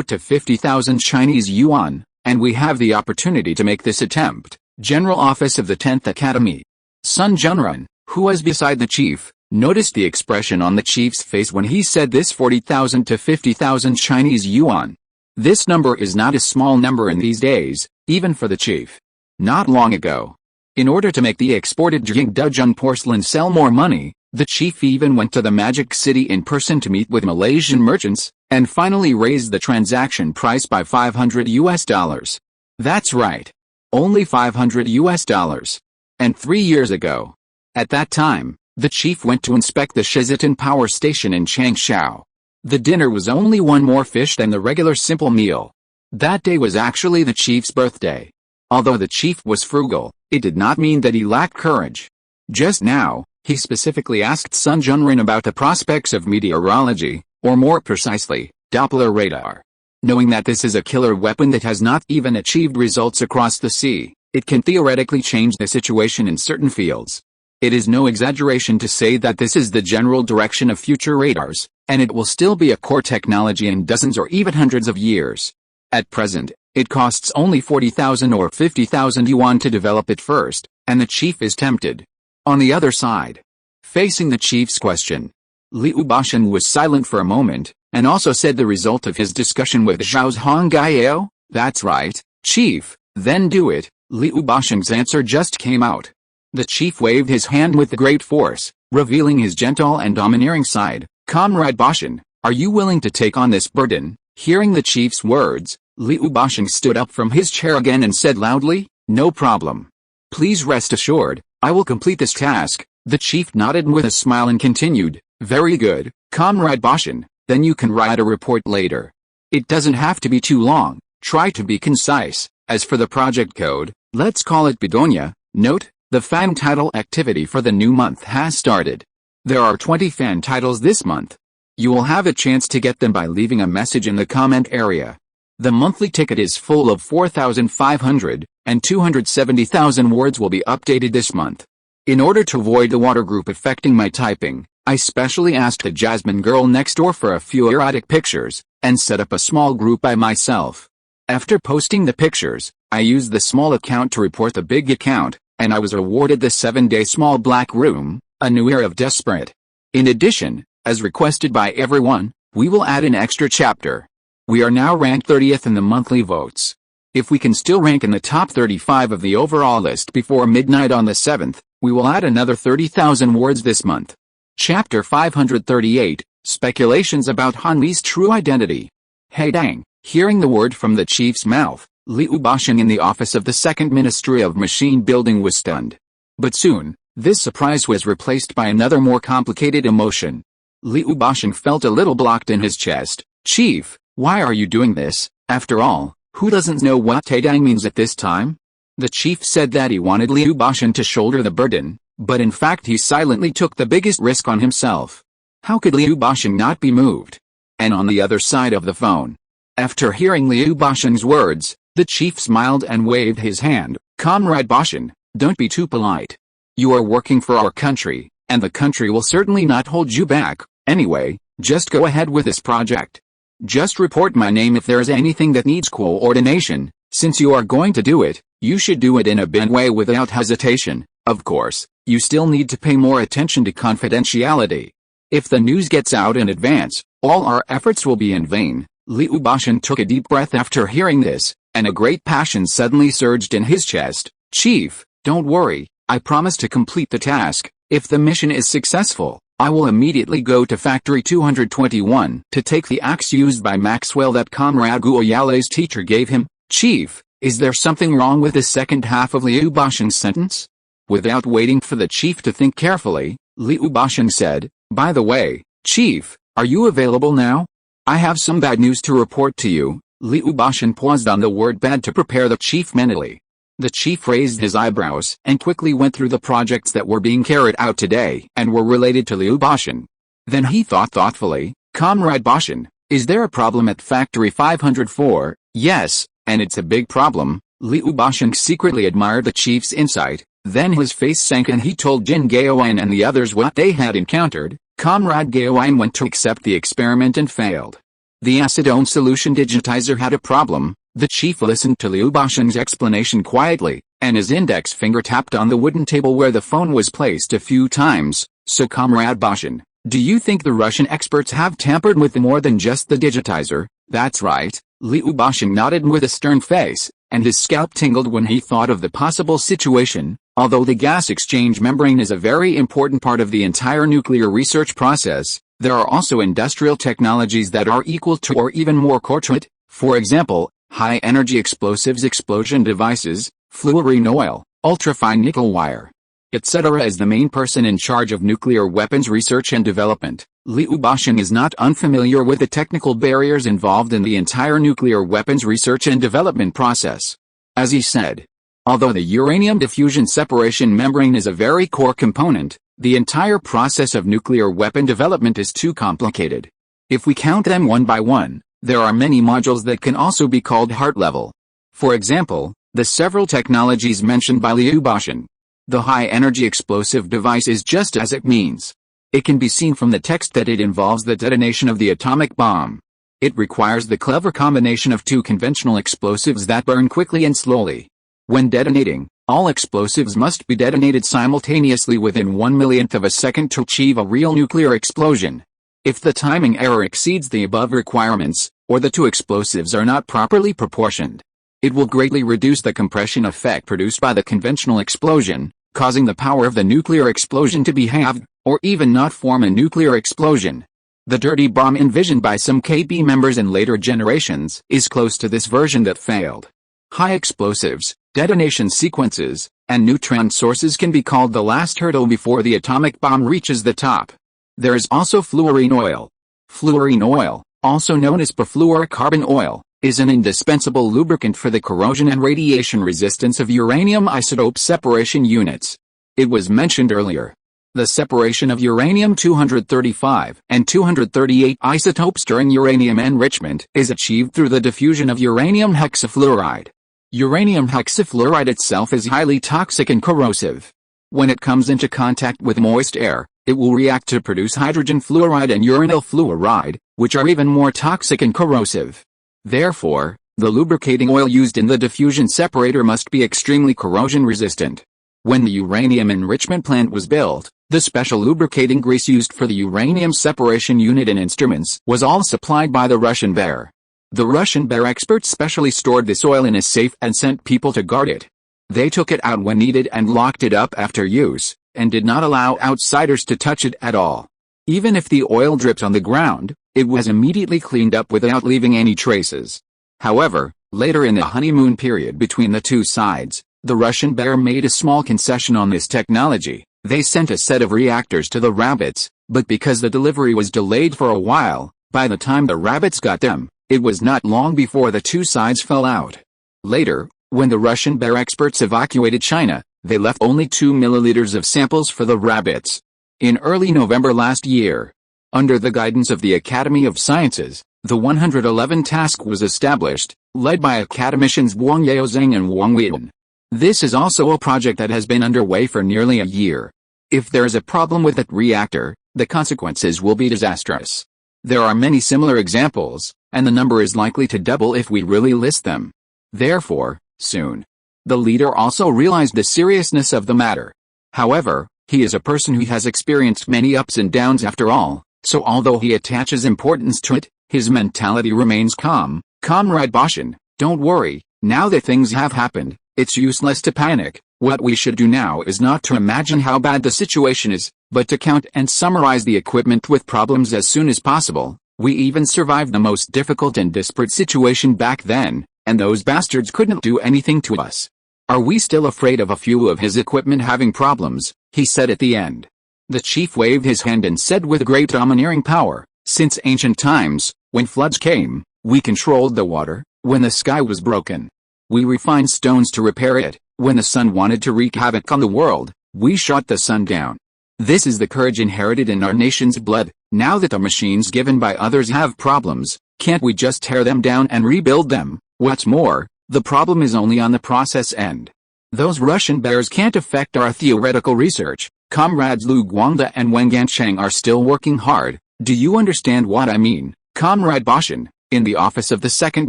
to 50,000 Chinese yuan, and we have the opportunity to make this attempt. General Office of the 10th Academy. Zhang Zhongjing, who was beside the chief, noticed the expression on the chief's face when he said this 40,000 to 50,000 Chinese yuan. This number is not a small number in these days, even for the chief. Not long ago, in order to make the exported Jingdezheng porcelain sell more money, the chief even went to the Magic City in person to meet with Malaysian merchants, and finally raised the transaction price by 500 US dollars. That's right. Only 500 US dollars. And 3 years ago. At that time, the chief went to inspect the Shizitan power station in Changsha. The dinner was only one more fish than the regular simple meal. That day was actually the chief's birthday. Although the chief was frugal, it did not mean that he lacked courage. Just now, he specifically asked Zhang Zhongjing about the prospects of meteorology, or more precisely, Doppler radar. Knowing that this is a killer weapon that has not even achieved results across the sea, it can theoretically change the situation in certain fields. It is no exaggeration to say that this is the general direction of future radars, and it will still be a core technology in dozens or even hundreds of years. At present, it costs only 40,000 or 50,000 yuan to develop it first, and the chief is tempted. On the other side, facing the chief's question, Li Feiyu was silent for a moment, and also said the result of his discussion with Zhang Zhongjing. That's right, chief, then do it. Li Feiyu's answer just came out. The chief waved his hand with great force, revealing his gentle and domineering side. Comrade Bashan, are you willing to take on this burden? Hearing the chief's words, Li Feiyu stood up from his chair again and said loudly, no problem. Please rest assured, I will complete this task. The chief nodded with a smile and continued, very good, Comrade Bashan, then you can write a report later. It doesn't have to be too long, try to be concise. As for the project code, let's call it Bedonia. Note, the fan title activity for the new month has started. There are 20 fan titles this month. You will have a chance to get them by leaving a message in the comment area. The monthly ticket is full of 4,500, and 270,000 words will be updated this month. In order to avoid the water group affecting my typing, I specially asked the Jasmine girl next door for a few erotic pictures, and set up a small group by myself. After posting the pictures, I used the small account to report the big account, and I was awarded the 7-day small black room, a new era of desperate. In addition, as requested by everyone, we will add an extra chapter. We are now ranked 30th in the monthly votes. If we can still rank in the top 35 of the overall list before midnight on the 7th, we will add another 30,000 words this month. Chapter 538, Speculations about Han Li's True Identity. Hey dang, hearing the word from the chief's mouth, Li Feiyu in the office of the Second Ministry of Machine Building was stunned. But soon, this surprise was replaced by another more complicated emotion. Li Feiyu felt a little blocked in his chest. Chief, why are you doing this? After all, who doesn't know what Taidang means at this time? The chief said that he wanted Li Feiyu to shoulder the burden, but in fact he silently took the biggest risk on himself. How could Li Feiyu not be moved? And on the other side of the phone, after hearing Li Feiyu's words, the chief smiled and waved his hand. Comrade Bashan, don't be too polite. You are working for our country, and the country will certainly not hold you back. Anyway, just go ahead with this project. Just report my name if there is anything that needs coordination. Since you are going to do it, you should do it in a bin way without hesitation. Of course, you still need to pay more attention to confidentiality. If the news gets out in advance, all our efforts will be in vain. Li Feiyu took a deep breath after hearing this, and a great passion suddenly surged in his chest. Chief, don't worry, I promise to complete the task. If the mission is successful, I will immediately go to Factory 221 to take the axe used by Maxwell that Comrade Guoyale's teacher gave him. Chief, is there something wrong with the second half of Li Feiyu's sentence? Without waiting for the chief to think carefully, Li Feiyu said, by the way, Chief, are you available now? I have some bad news to report to you. Li Feiyu paused on the word bad to prepare the chief mentally. The chief raised his eyebrows and quickly went through the projects that were being carried out today and were related to Li Feiyu. Then he thought thoughtfully, Comrade Bashan, is there a problem at Factory 504? Yes, and it's a big problem. Li Feiyu secretly admired the chief's insight, then his face sank and he told Jin Gaoyan and the others what they had encountered. Comrade Gaoyan went to accept the experiment and failed. The acetone solution digitizer had a problem. The chief listened to Li Feiyu's explanation quietly, and his index finger tapped on the wooden table where the phone was placed a few times. So Comrade Bashan, do you think the Russian experts have tampered with more than just the digitizer? That's right. Li Feiyu nodded with a stern face, and his scalp tingled when he thought of the possible situation. Although the gas exchange membrane is a very important part of the entire nuclear research process, there are also industrial technologies that are equal to or even more core to it. For example, high-energy explosives, explosion devices, fluorine oil, ultrafine nickel wire, etc. As the main person in charge of nuclear weapons research and development, Liu Bashan is not unfamiliar with the technical barriers involved in the entire nuclear weapons research and development process. As he said, although the uranium diffusion separation membrane is a very core component, the entire process of nuclear weapon development is too complicated. If we count them one by one, there are many modules that can also be called heart level. For example, the several technologies mentioned by Liu Bashan. The high-energy explosive device is just as it means. It can be seen from the text that it involves the detonation of the atomic bomb. It requires the clever combination of two conventional explosives that burn quickly and slowly. When detonating, all explosives must be detonated simultaneously within 1/millionth of a second to achieve a real nuclear explosion. If the timing error exceeds the above requirements, or the two explosives are not properly proportioned, it will greatly reduce the compression effect produced by the conventional explosion, causing the power of the nuclear explosion to be halved, or even not form a nuclear explosion. The dirty bomb envisioned by some KB members in later generations is close to this version that failed. High explosives, detonation sequences, and neutron sources can be called the last hurdle before the atomic bomb reaches the top. There is also fluorine oil. Fluorine oil, also known as perfluorocarbon oil, is an indispensable lubricant for the corrosion and radiation resistance of uranium isotope separation units. It was mentioned earlier. The separation of uranium-235 and 238 isotopes during uranium enrichment is achieved through the diffusion of uranium hexafluoride. Uranium hexafluoride itself is highly toxic and corrosive. When it comes into contact with moist air, it will react to produce hydrogen fluoride and uranyl fluoride, which are even more toxic and corrosive. Therefore, the lubricating oil used in the diffusion separator must be extremely corrosion resistant. When the uranium enrichment plant was built, the special lubricating grease used for the uranium separation unit and instruments was all supplied by the Russian Bear. The Russian Bear experts specially stored this oil in a safe and sent people to guard it. They took it out when needed and locked it up after use, and did not allow outsiders to touch it at all. Even if the oil dripped on the ground, it was immediately cleaned up without leaving any traces. However, later in the honeymoon period between the two sides, the Russian Bear made a small concession on this technology. They sent a set of reactors to the rabbits, but because the delivery was delayed for a while, by the time the rabbits got them, it was not long before the two sides fell out. Later, when the Russian Bear experts evacuated China, they left only 2 milliliters of samples for the rabbits. In early November last year, under the guidance of the Academy of Sciences, the 111 task was established, led by academicians Wang Yaozheng and Wang Weidong. This is also a project that has been underway for nearly a year. If there is a problem with that reactor, the consequences will be disastrous. There are many similar examples, and the number is likely to double if we really list them. Therefore, soon. The leader also realized the seriousness of the matter. However, he is a person who has experienced many ups and downs after all, so although he attaches importance to it, his mentality remains calm. Comrade Bashan, don't worry, now that things have happened, it's useless to panic. What we should do now is not to imagine how bad the situation is, but to count and summarize the equipment with problems as soon as possible. We even survived the most difficult and disparate situation back then, and those bastards couldn't do anything to us. Are we still afraid of a few of his equipment having problems? He said at the end. The chief waved his hand and said with great domineering power, since ancient times, when floods came, we controlled the water. When the sky was broken, we refined stones to repair it. When the sun wanted to wreak havoc on the world, we shot the sun down. This is the courage inherited in our nation's blood. Now that the machines given by others have problems, can't we just tear them down and rebuild them? What's more, the problem is only on the process end. Those Russian bears can't affect our theoretical research. Comrades Lu Guangda and Wang Gansheng are still working hard. Do you understand what I mean, Comrade Bashan? In the office of the Second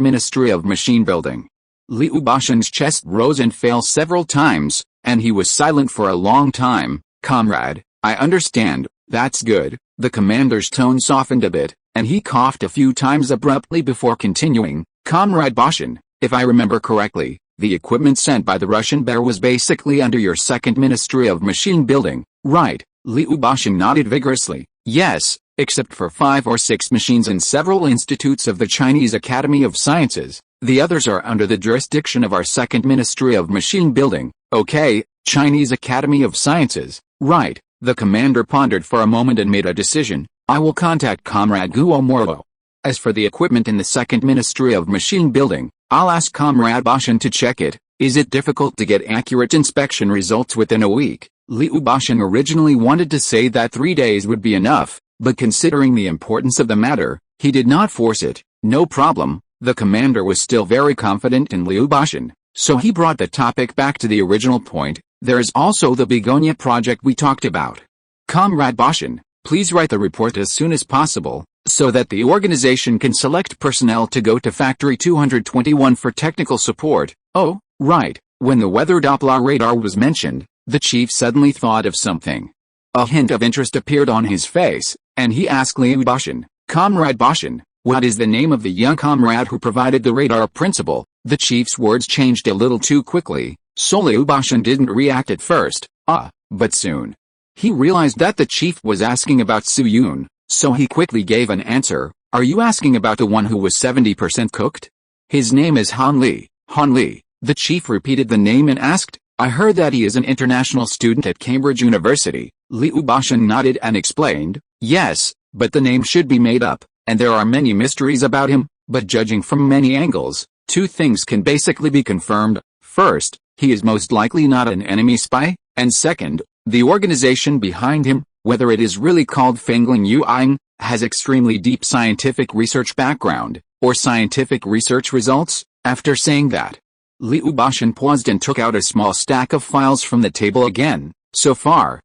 Ministry of Machine Building, Liu Bashan's chest rose and fell several times, and he was silent for a long time. Comrade, I understand, that's good. The commander's tone softened a bit, and he coughed a few times abruptly before continuing. Comrade Bashan, if I remember correctly, the equipment sent by the Russian Bear was basically under your Second Ministry of Machine Building, right? Liu Bashan nodded vigorously. Yes, except for 5 or 6 machines in several institutes of the Chinese Academy of Sciences. The others are under the jurisdiction of our Second Ministry of Machine Building. Okay, Chinese Academy of Sciences, right. The commander pondered for a moment and made a decision. I will contact Comrade Guo Morlo. As for the equipment in the Second Ministry of Machine Building, I'll ask Comrade Bashan to check it. Is it difficult to get accurate inspection results within a week? Liu Bashan originally wanted to say that 3 days would be enough, but considering the importance of the matter, he did not force it. No problem. The commander was still very confident in Liu Bashan, so he brought the topic back to the original point. There is also the Begonia project we talked about. Comrade Bashan, please write the report as soon as possible, so that the organization can select personnel to go to Factory 221 for technical support. Oh, right, when the weather Doppler radar was mentioned, the chief suddenly thought of something. A hint of interest appeared on his face, and he asked Liu Bashan, Comrade Bashan, what is the name of the young comrade who provided the radar principle? The chief's words changed a little too quickly, so Liu Bashan didn't react at first, but soon. He realized that the chief was asking about Su Yun, so he quickly gave an answer. Are you asking about the one who was 70% cooked? His name is Han Li. Han Li. The chief repeated the name and asked, I heard that he is an international student at Cambridge University. Liu Bashan nodded and explained, yes, but the name should be made up, and there are many mysteries about him, but judging from many angles, 2 things can basically be confirmed. First, he is most likely not an enemy spy, and second, the organization behind him, whether it is really called Fengling Yuan, has extremely deep scientific research background, or scientific research results. After saying that, Liu Bashan paused and took out a small stack of files from the table again. So far,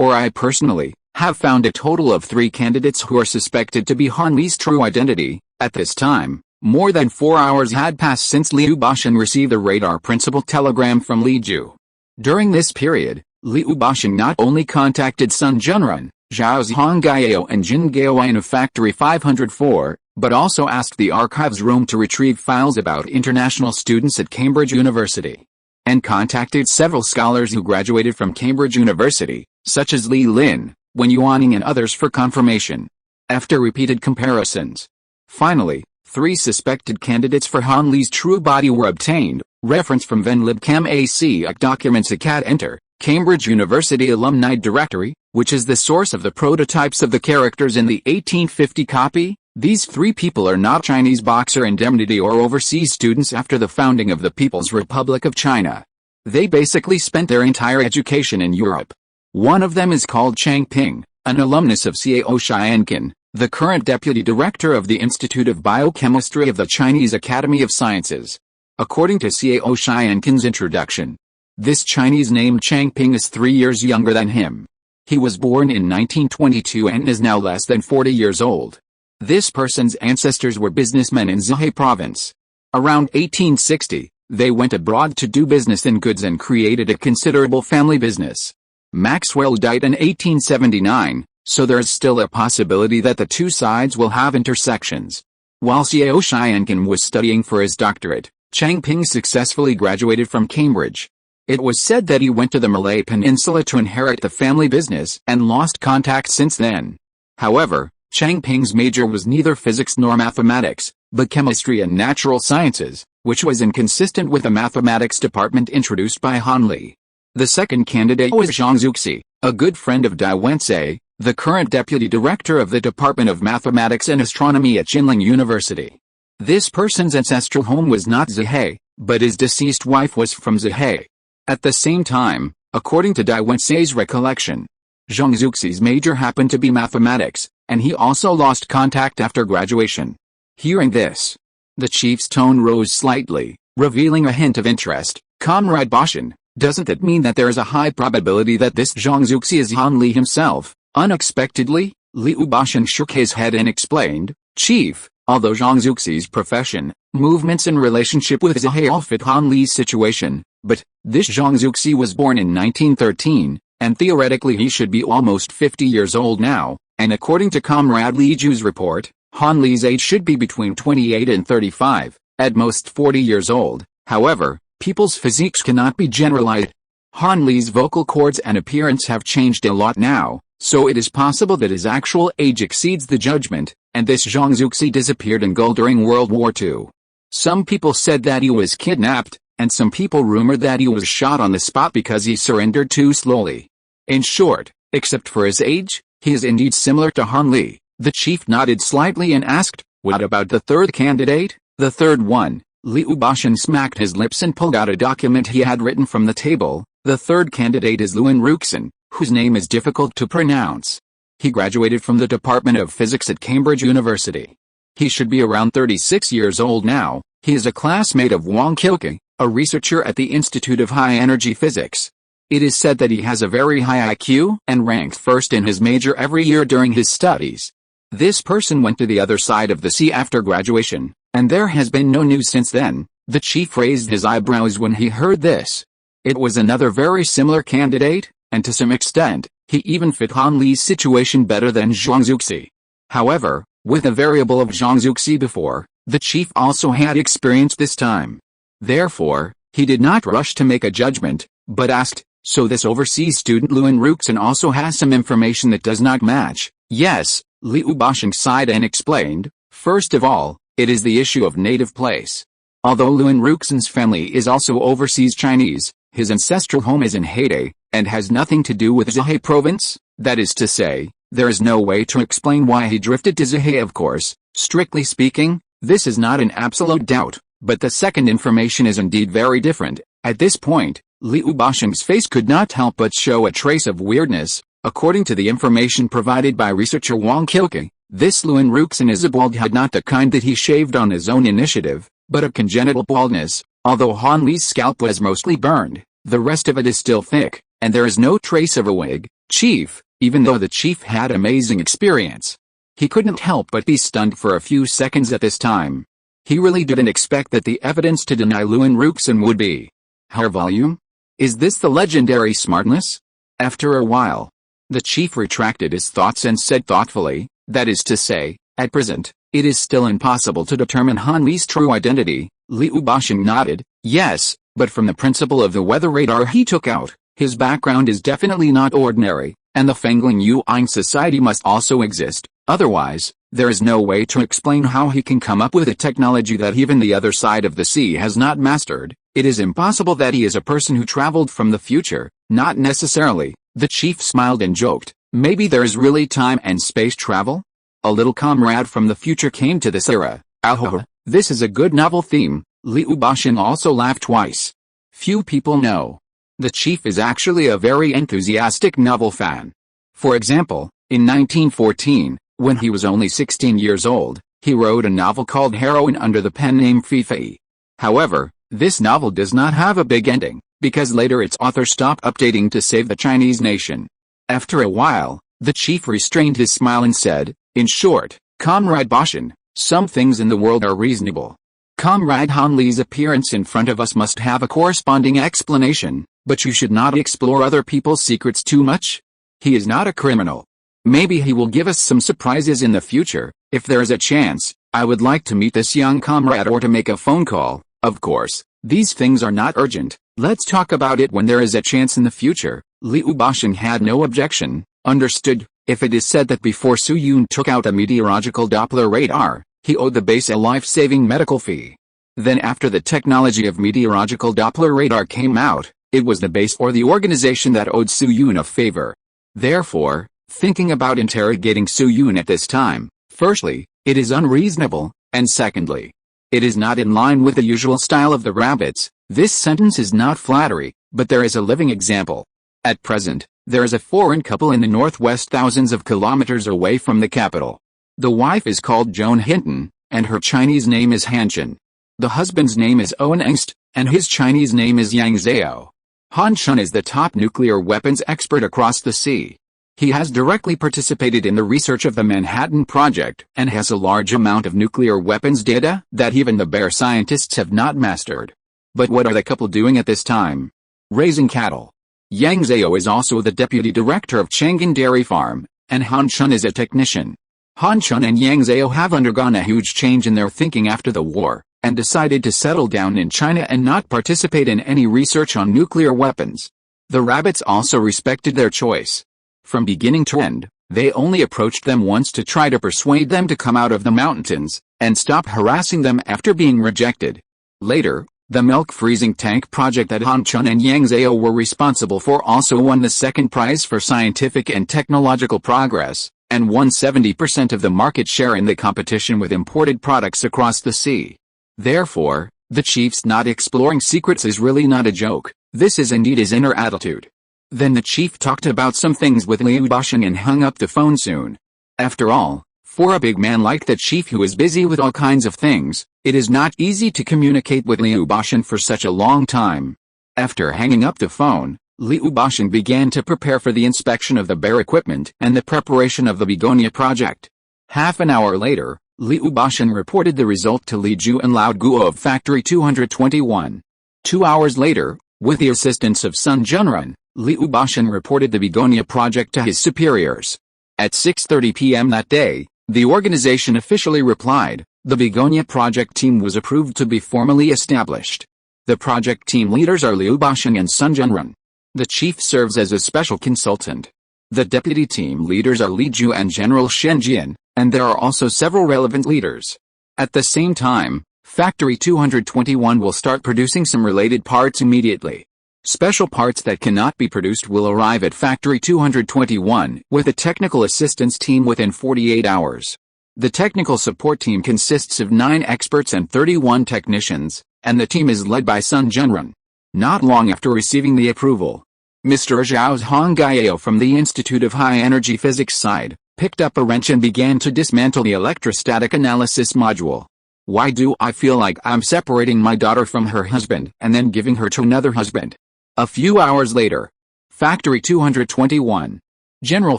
I personally, have found a total of 3 candidates who are suspected to be Han Li's true identity. At this time, more than 4 hours had passed since Liu Bashan received the radar principle telegram from Li Ju. During this period, Liu Bashan not only contacted Sun Junrun, Zhao Zhongjing and Jin Gaoan of Factory 504, but also asked the archives room to retrieve files about international students at Cambridge University, and contacted several scholars who graduated from Cambridge University, such as Li Lin, Wen Yuaning and others for confirmation. After repeated comparisons, finally, 3 suspected candidates for Han Li's true body were obtained. Reference from Venlibcam AC documents ACAD Enter, Cambridge University Alumni Directory, which is the source of the prototypes of the characters in the 1850 copy. These 3 people are not Chinese Boxer Indemnity or overseas students after the founding of the People's Republic of China. They basically spent their entire education in Europe. One of them is called Chang Ping, an alumnus of Cao Xianqin, the current deputy director of the Institute of Biochemistry of the Chinese Academy of Sciences. According to Cao Xianqin's introduction, this Chinese named Chang Ping is 3 years younger than him. He was born in 1922 and is now less than 40 years old. This person's ancestors were businessmen in Zhehe province. Around 1860, they went abroad to do business in goods and created a considerable family business. Maxwell died in 1879, so there is still a possibility that the 2 sides will have intersections. While Cao Xianqin was studying for his doctorate, Chang Ping successfully graduated from Cambridge. It was said that he went to the Malay Peninsula to inherit the family business and lost contact since then. However, Chang Ping's major was neither physics nor mathematics, but chemistry and natural sciences, which was inconsistent with the mathematics department introduced by Han Li. The second candidate was Zhang Zhongjing, a good friend of Dai Wenci, the current deputy director of the Department of Mathematics and Astronomy at Jinling University. This person's ancestral home was not Zhehe, but his deceased wife was from Zhehe. At the same time, according to Dai Wenci's recollection, Zhang Zhongjing's major happened to be mathematics, and he also lost contact after graduation. Hearing this, the chief's tone rose slightly, revealing a hint of interest. Comrade Bashan, doesn't that mean that there is a high probability that this Zhang Zhongjing is Han Li himself? Unexpectedly, Liu Bashan shook his head and explained, Chief, although Zhang Zhongjing's profession, movements and relationship with Zhehe all fit Han Li's situation, but this Zhang Zhongjing was born in 1913, and theoretically he should be almost 50 years old now. And according to Comrade Li Ju's report, Han Li's age should be between 28 and 35, at most 40 years old. However, people's physiques cannot be generalized. Han Li's vocal cords and appearance have changed a lot now, so it is possible that his actual age exceeds the judgment, and this Zhang Zhongjing disappeared in Gul during World War II. Some people said that he was kidnapped, and some people rumored that he was shot on the spot because he surrendered too slowly. In short, except for his age, He is indeed similar to Han Li. The chief nodded slightly and asked, "What about the third candidate?" "The third one." Liu Bashan smacked his lips and pulled out a document he had written from the table. "The third candidate is Luen Ruxin, whose name is difficult to pronounce. He graduated from the Department of Physics at Cambridge University. He should be around 36 years old now. He is a classmate of Wang Qilke, a researcher at the Institute of High Energy Physics. It is said that he has a very high IQ and ranked first in his major every year during his studies. This person went to the other side of the sea after graduation, and there has been no news since then." The chief raised his eyebrows when he heard this. It was another very similar candidate, and to some extent, he even fit Han Li's situation better than Zhang Zhongjing. However, with the variable of Zhang Zhongjing before, the chief also had experience this time. Therefore, he did not rush to make a judgment, but asked, "So this overseas student Luen Ruxin also has some information that does not match?" "Yes," Liu Basheng sighed and explained. "First of all, it is the issue of native place. Although Luen Ruxin's family is also overseas Chinese, his ancestral home is in Hebei, and has nothing to do with Zhehe province. That is to say, there is no way to explain why he drifted to Zhehe. Of course, strictly speaking, this is not an absolute doubt, but the second information is indeed very different." At this point, Liu Basheng's face could not help but show a trace of weirdness. According to the information provided by researcher Wang Qilke, this Luen Ruxin is a bald head, not the kind that he shaved on his own initiative, but a congenital baldness. Although Han Li's scalp was mostly burned, the rest of it is still thick, and there is no trace of a wig. "Chief," even though the chief had amazing experience, he couldn't help but be stunned for a few seconds at this time. He really didn't expect that the evidence to deny Luen Ruxin would be her volume. Is this the legendary smartness? After a while, the chief retracted his thoughts and said thoughtfully, "That is to say, at present, it is still impossible to determine Han Li's true identity." Liu Basheng nodded. "Yes, but from the principle of the weather radar he took out, his background is definitely not ordinary, and the Fengling Yuan society must also exist. Otherwise, there is no way to explain how he can come up with a technology that even the other side of the sea has not mastered. It is impossible that he is a person who traveled from the future." "Not necessarily." The chief smiled and joked. "Maybe there is really time and space travel? A little comrade from the future came to this era." "Ahoho, this is a good novel theme." Liu Basheng also laughed twice. Few people know. The chief is actually a very enthusiastic novel fan. For example, in 1914, when he was only 16 years old, he wrote a novel called Heroine under the pen name Li Feiyu. However, this novel does not have a big ending, because later its author stopped updating to save the Chinese nation. After a while, the chief restrained his smile and said, "In short, Comrade Basheng, some things in the world are reasonable. Comrade Han Li's appearance in front of us must have a corresponding explanation, but you should not explore other people's secrets too much. He is not a criminal. Maybe he will give us some surprises in the future. If there is a chance, I would like to meet this young comrade or to make a phone call. Of course, these things are not urgent. Let's talk about it when there is a chance in the future." Liu Basheng had no objection. Understood. If it is said that before Su Yun took out a meteorological Doppler radar, he owed the base a life-saving medical fee. Then after the technology of meteorological Doppler radar came out, it was the base or the organization that owed Su Yun a favor. Therefore, thinking about interrogating Su Yun at this time, firstly, it is unreasonable, and secondly, it is not in line with the usual style of the rabbits. This sentence is not flattery, but there is a living example. At present, there is a foreign couple in the northwest thousands of kilometers away from the capital. The wife is called Joan Hinton, and her Chinese name is Hanshan. The husband's name is Owen Engst, and his Chinese name is Yang Zhao. Hanshan is the top nuclear weapons expert across the sea. He has directly participated in the research of the Manhattan Project and has a large amount of nuclear weapons data that even the bare scientists have not mastered. But what are the couple doing at this time? Raising cattle. Yang Zhao is also the deputy director of Chang'an Dairy Farm, and Han Chun is a technician. Han Chun and Yang Zhao have undergone a huge change in their thinking after the war, and decided to settle down in China and not participate in any research on nuclear weapons. The rabbits also respected their choice. From beginning to end, they only approached them once to try to persuade them to come out of the mountains, and stop harassing them after being rejected. Later, The milk freezing tank project at Hangchun and Yangzhou were responsible for also won the second prize for scientific and technological progress, and won 70% of the market share in the competition with imported products across the sea. Therefore, the chief's not exploring secrets is really not a joke, this is indeed his inner attitude. Then the chief talked about some things with Liu Basheng and hung up the phone soon. After all, for a big man like the chief who is busy with all kinds of things, it is not easy to communicate with Liu Basheng for such a long time. After hanging up the phone, Liu Basheng began to prepare for the inspection of the bare equipment and the preparation of the Begonia project. Half an hour later, Liu Basheng reported the result to Li Ju and Lao Guo of Factory 221. 2 hours later, with the assistance of Sun Junrun, Liu Basheng reported the Begonia project to his superiors. At 6:30 p.m. that day, the organization officially replied, the Begonia project team was approved to be formally established. The project team leaders are Liu Basheng and Sun Junrun. The chief serves as a special consultant. The deputy team leaders are Li Ju and General Shen Jian, and there are also several relevant leaders. At the same time, Factory 221 will start producing some related parts immediately. Special parts that cannot be produced will arrive at Factory 221 with a technical assistance team within 48 hours. The technical support team consists of 9 experts and 31 technicians, and the team is led by Sun Junrun. Not long after receiving the approval, Mr. Zhao Zhongjing from the Institute of High Energy Physics side picked up a wrench and began to dismantle the electrostatic analysis module. Why do I feel like I'm separating my daughter from her husband and then giving her to another husband? A few hours later. Factory 221. General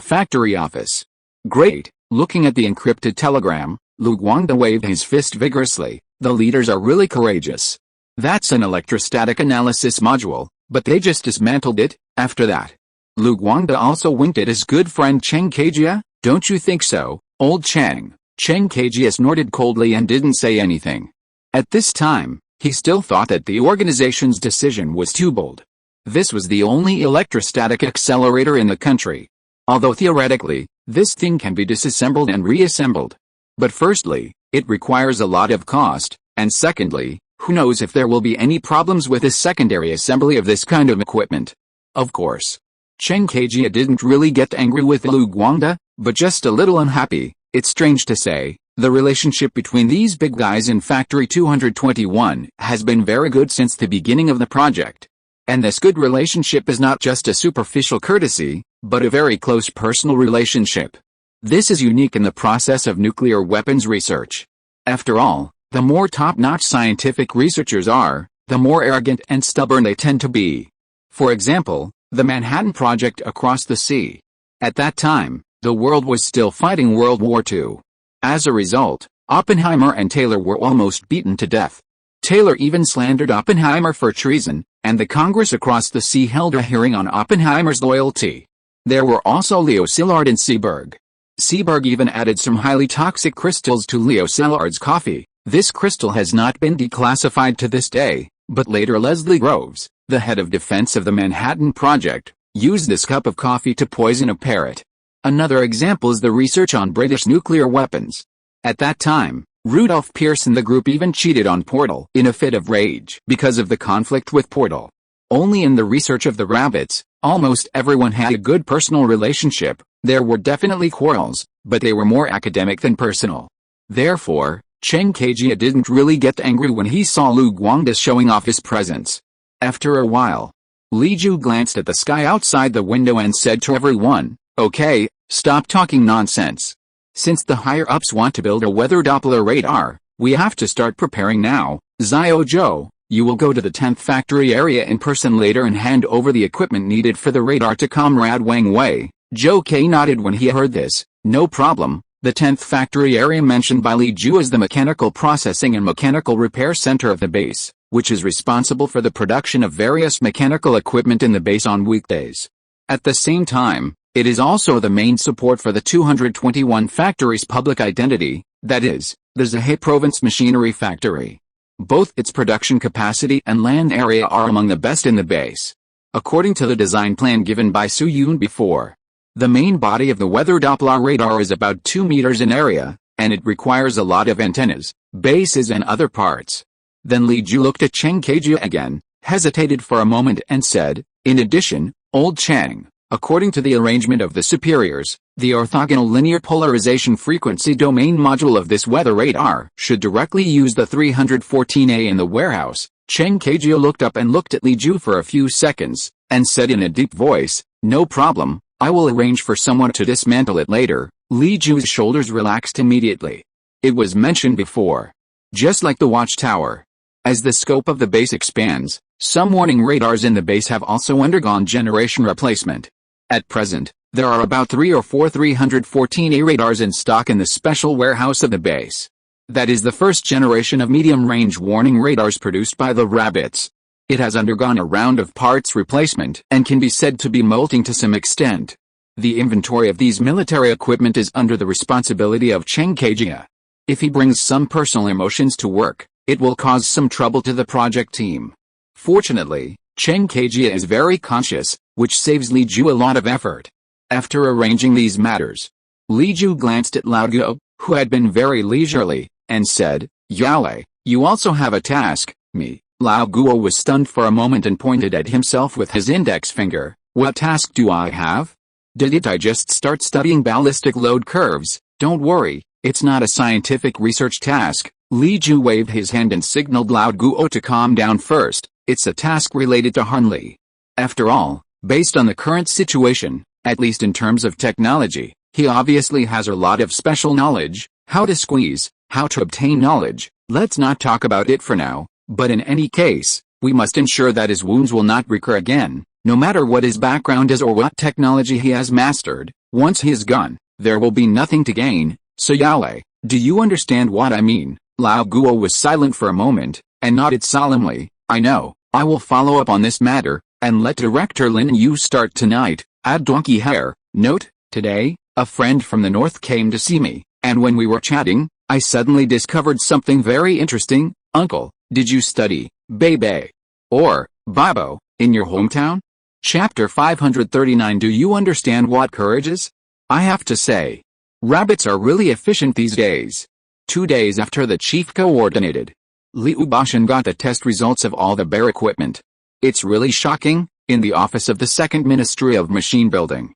Factory Office. Great. Looking at the encrypted telegram, Lu Guangda waved his fist vigorously. The leaders are really courageous. That's an electrostatic analysis module, but they just dismantled it. After that, Lu Guangda also winked at his good friend Cheng Kejia. Don't you think so, old Cheng? Cheng Kejia snorted coldly and didn't say anything. At this time, he still thought that the organization's decision was too bold. This was the only electrostatic accelerator in the country. Although theoretically, this thing can be disassembled and reassembled. But firstly, it requires a lot of cost, and secondly, who knows if there will be any problems with the secondary assembly of this kind of equipment. Of course, Cheng Kejia didn't really get angry with Lu Guangda, but just a little unhappy. It's strange to say, the relationship between these big guys in Factory 221 has been very good since the beginning of the project. And this good relationship is not just a superficial courtesy, but a very close personal relationship. This is unique in the process of nuclear weapons research. After all, the more top-notch scientific researchers are, the more arrogant and stubborn they tend to be. For example, the Manhattan Project across the sea. At that time, the world was still fighting World War II. As a result, Oppenheimer and Taylor were almost beaten to death. Taylor even slandered Oppenheimer for treason, and the Congress across the sea held a hearing on Oppenheimer's loyalty. There were also Leo Szilard and Seeberg. Seeberg even added some highly toxic crystals to Leo Szillard's coffee. This crystal has not been declassified to this day, but later Leslie Groves, the head of defense of the Manhattan Project, used this cup of coffee to poison a parrot. Another example is the research on British nuclear weapons. At that time, Rudolph Pierce and the group even cheated on Portal in a fit of rage because of the conflict with Portal. Only in the research of the rabbits, almost everyone had a good personal relationship. There were definitely quarrels, but they were more academic than personal. Therefore, Cheng Kejia didn't really get angry when he saw Lu Guangda showing off his presence. After a while, Li Ju glanced at the sky outside the window and said to everyone, "Okay, stop talking nonsense. Since the higher-ups want to build a weather Doppler radar, we have to start preparing now. Xiao Zhou, you will go to the 10th factory area in person later and hand over the equipment needed for the radar to Comrade Wang Wei." Zhou Ke nodded when he heard this. No problem. The 10th factory area mentioned by Li Ju is the mechanical processing and mechanical repair center of the base, which is responsible for the production of various mechanical equipment in the base on weekdays. At the same time, it is also the main support for the 221 factory's public identity, that is, the Zhehe Province Machinery Factory. Both its production capacity and land area are among the best in the base. According to the design plan given by Su Yun before, the main body of the weather Doppler radar is about 2 meters in area, and it requires a lot of antennas, bases and other parts. Then Li Ju looked at Cheng Kejia again, hesitated for a moment and said, "In addition, old Cheng, according to the arrangement of the superiors, the orthogonal linear polarization frequency domain module of this weather radar should directly use the 314A in the warehouse." Cheng Kejia looked up and looked at Li Ju for a few seconds, and said in a deep voice, "No problem, I will arrange for someone to dismantle it later." Li Ju's shoulders relaxed immediately. It was mentioned before. Just like the watchtower. As the scope of the base expands, some warning radars in the base have also undergone generation replacement. At present, there are about 3 or 4 314A radars in stock in the special warehouse of the base. That is the first generation of medium-range warning radars produced by the rabbits. It has undergone a round of parts replacement and can be said to be molting to some extent. The inventory of these military equipment is under the responsibility of Cheng Kejia. If he brings some personal emotions to work, it will cause some trouble to the project team. Fortunately, Cheng Kejia is very conscious, which saves Li Ju a lot of effort. After arranging these matters, Li Ju glanced at Lao Guo, who had been very leisurely, and said, "Yale, you also have a task." Me. Lao Guo was stunned for a moment and pointed at himself with his index finger. "What task do I have? Did I just start studying ballistic load curves?" "Don't worry, it's not a scientific research task." Li Ju waved his hand and signaled Lao Guo to calm down first. "It's a task related to Hanli. After all, based on the current situation, at least in terms of technology, he obviously has a lot of special knowledge, how to squeeze, how to obtain knowledge. Let's not talk about it for now, but in any case, we must ensure that his wounds will not recur again, no matter what his background is or what technology he has mastered. Once he is gone, there will be nothing to gain. So Yale, do you understand what I mean?" Lao Guo was silent for a moment, and nodded solemnly. "I know, I will follow up on this matter, and let Director Lin Yu start tonight." Add donkey hair. Note, today, a friend from the north came to see me, and when we were chatting, I suddenly discovered something very interesting. "Uncle, did you study Bebe or Babo in your hometown?" Chapter 539. Do you understand what courage is? I have to say, rabbits are really efficient these days. 2 days after the chief coordinated, Liu Bashan got the test results of all the bare equipment. It's really shocking. In the office of the Second Ministry of Machine Building,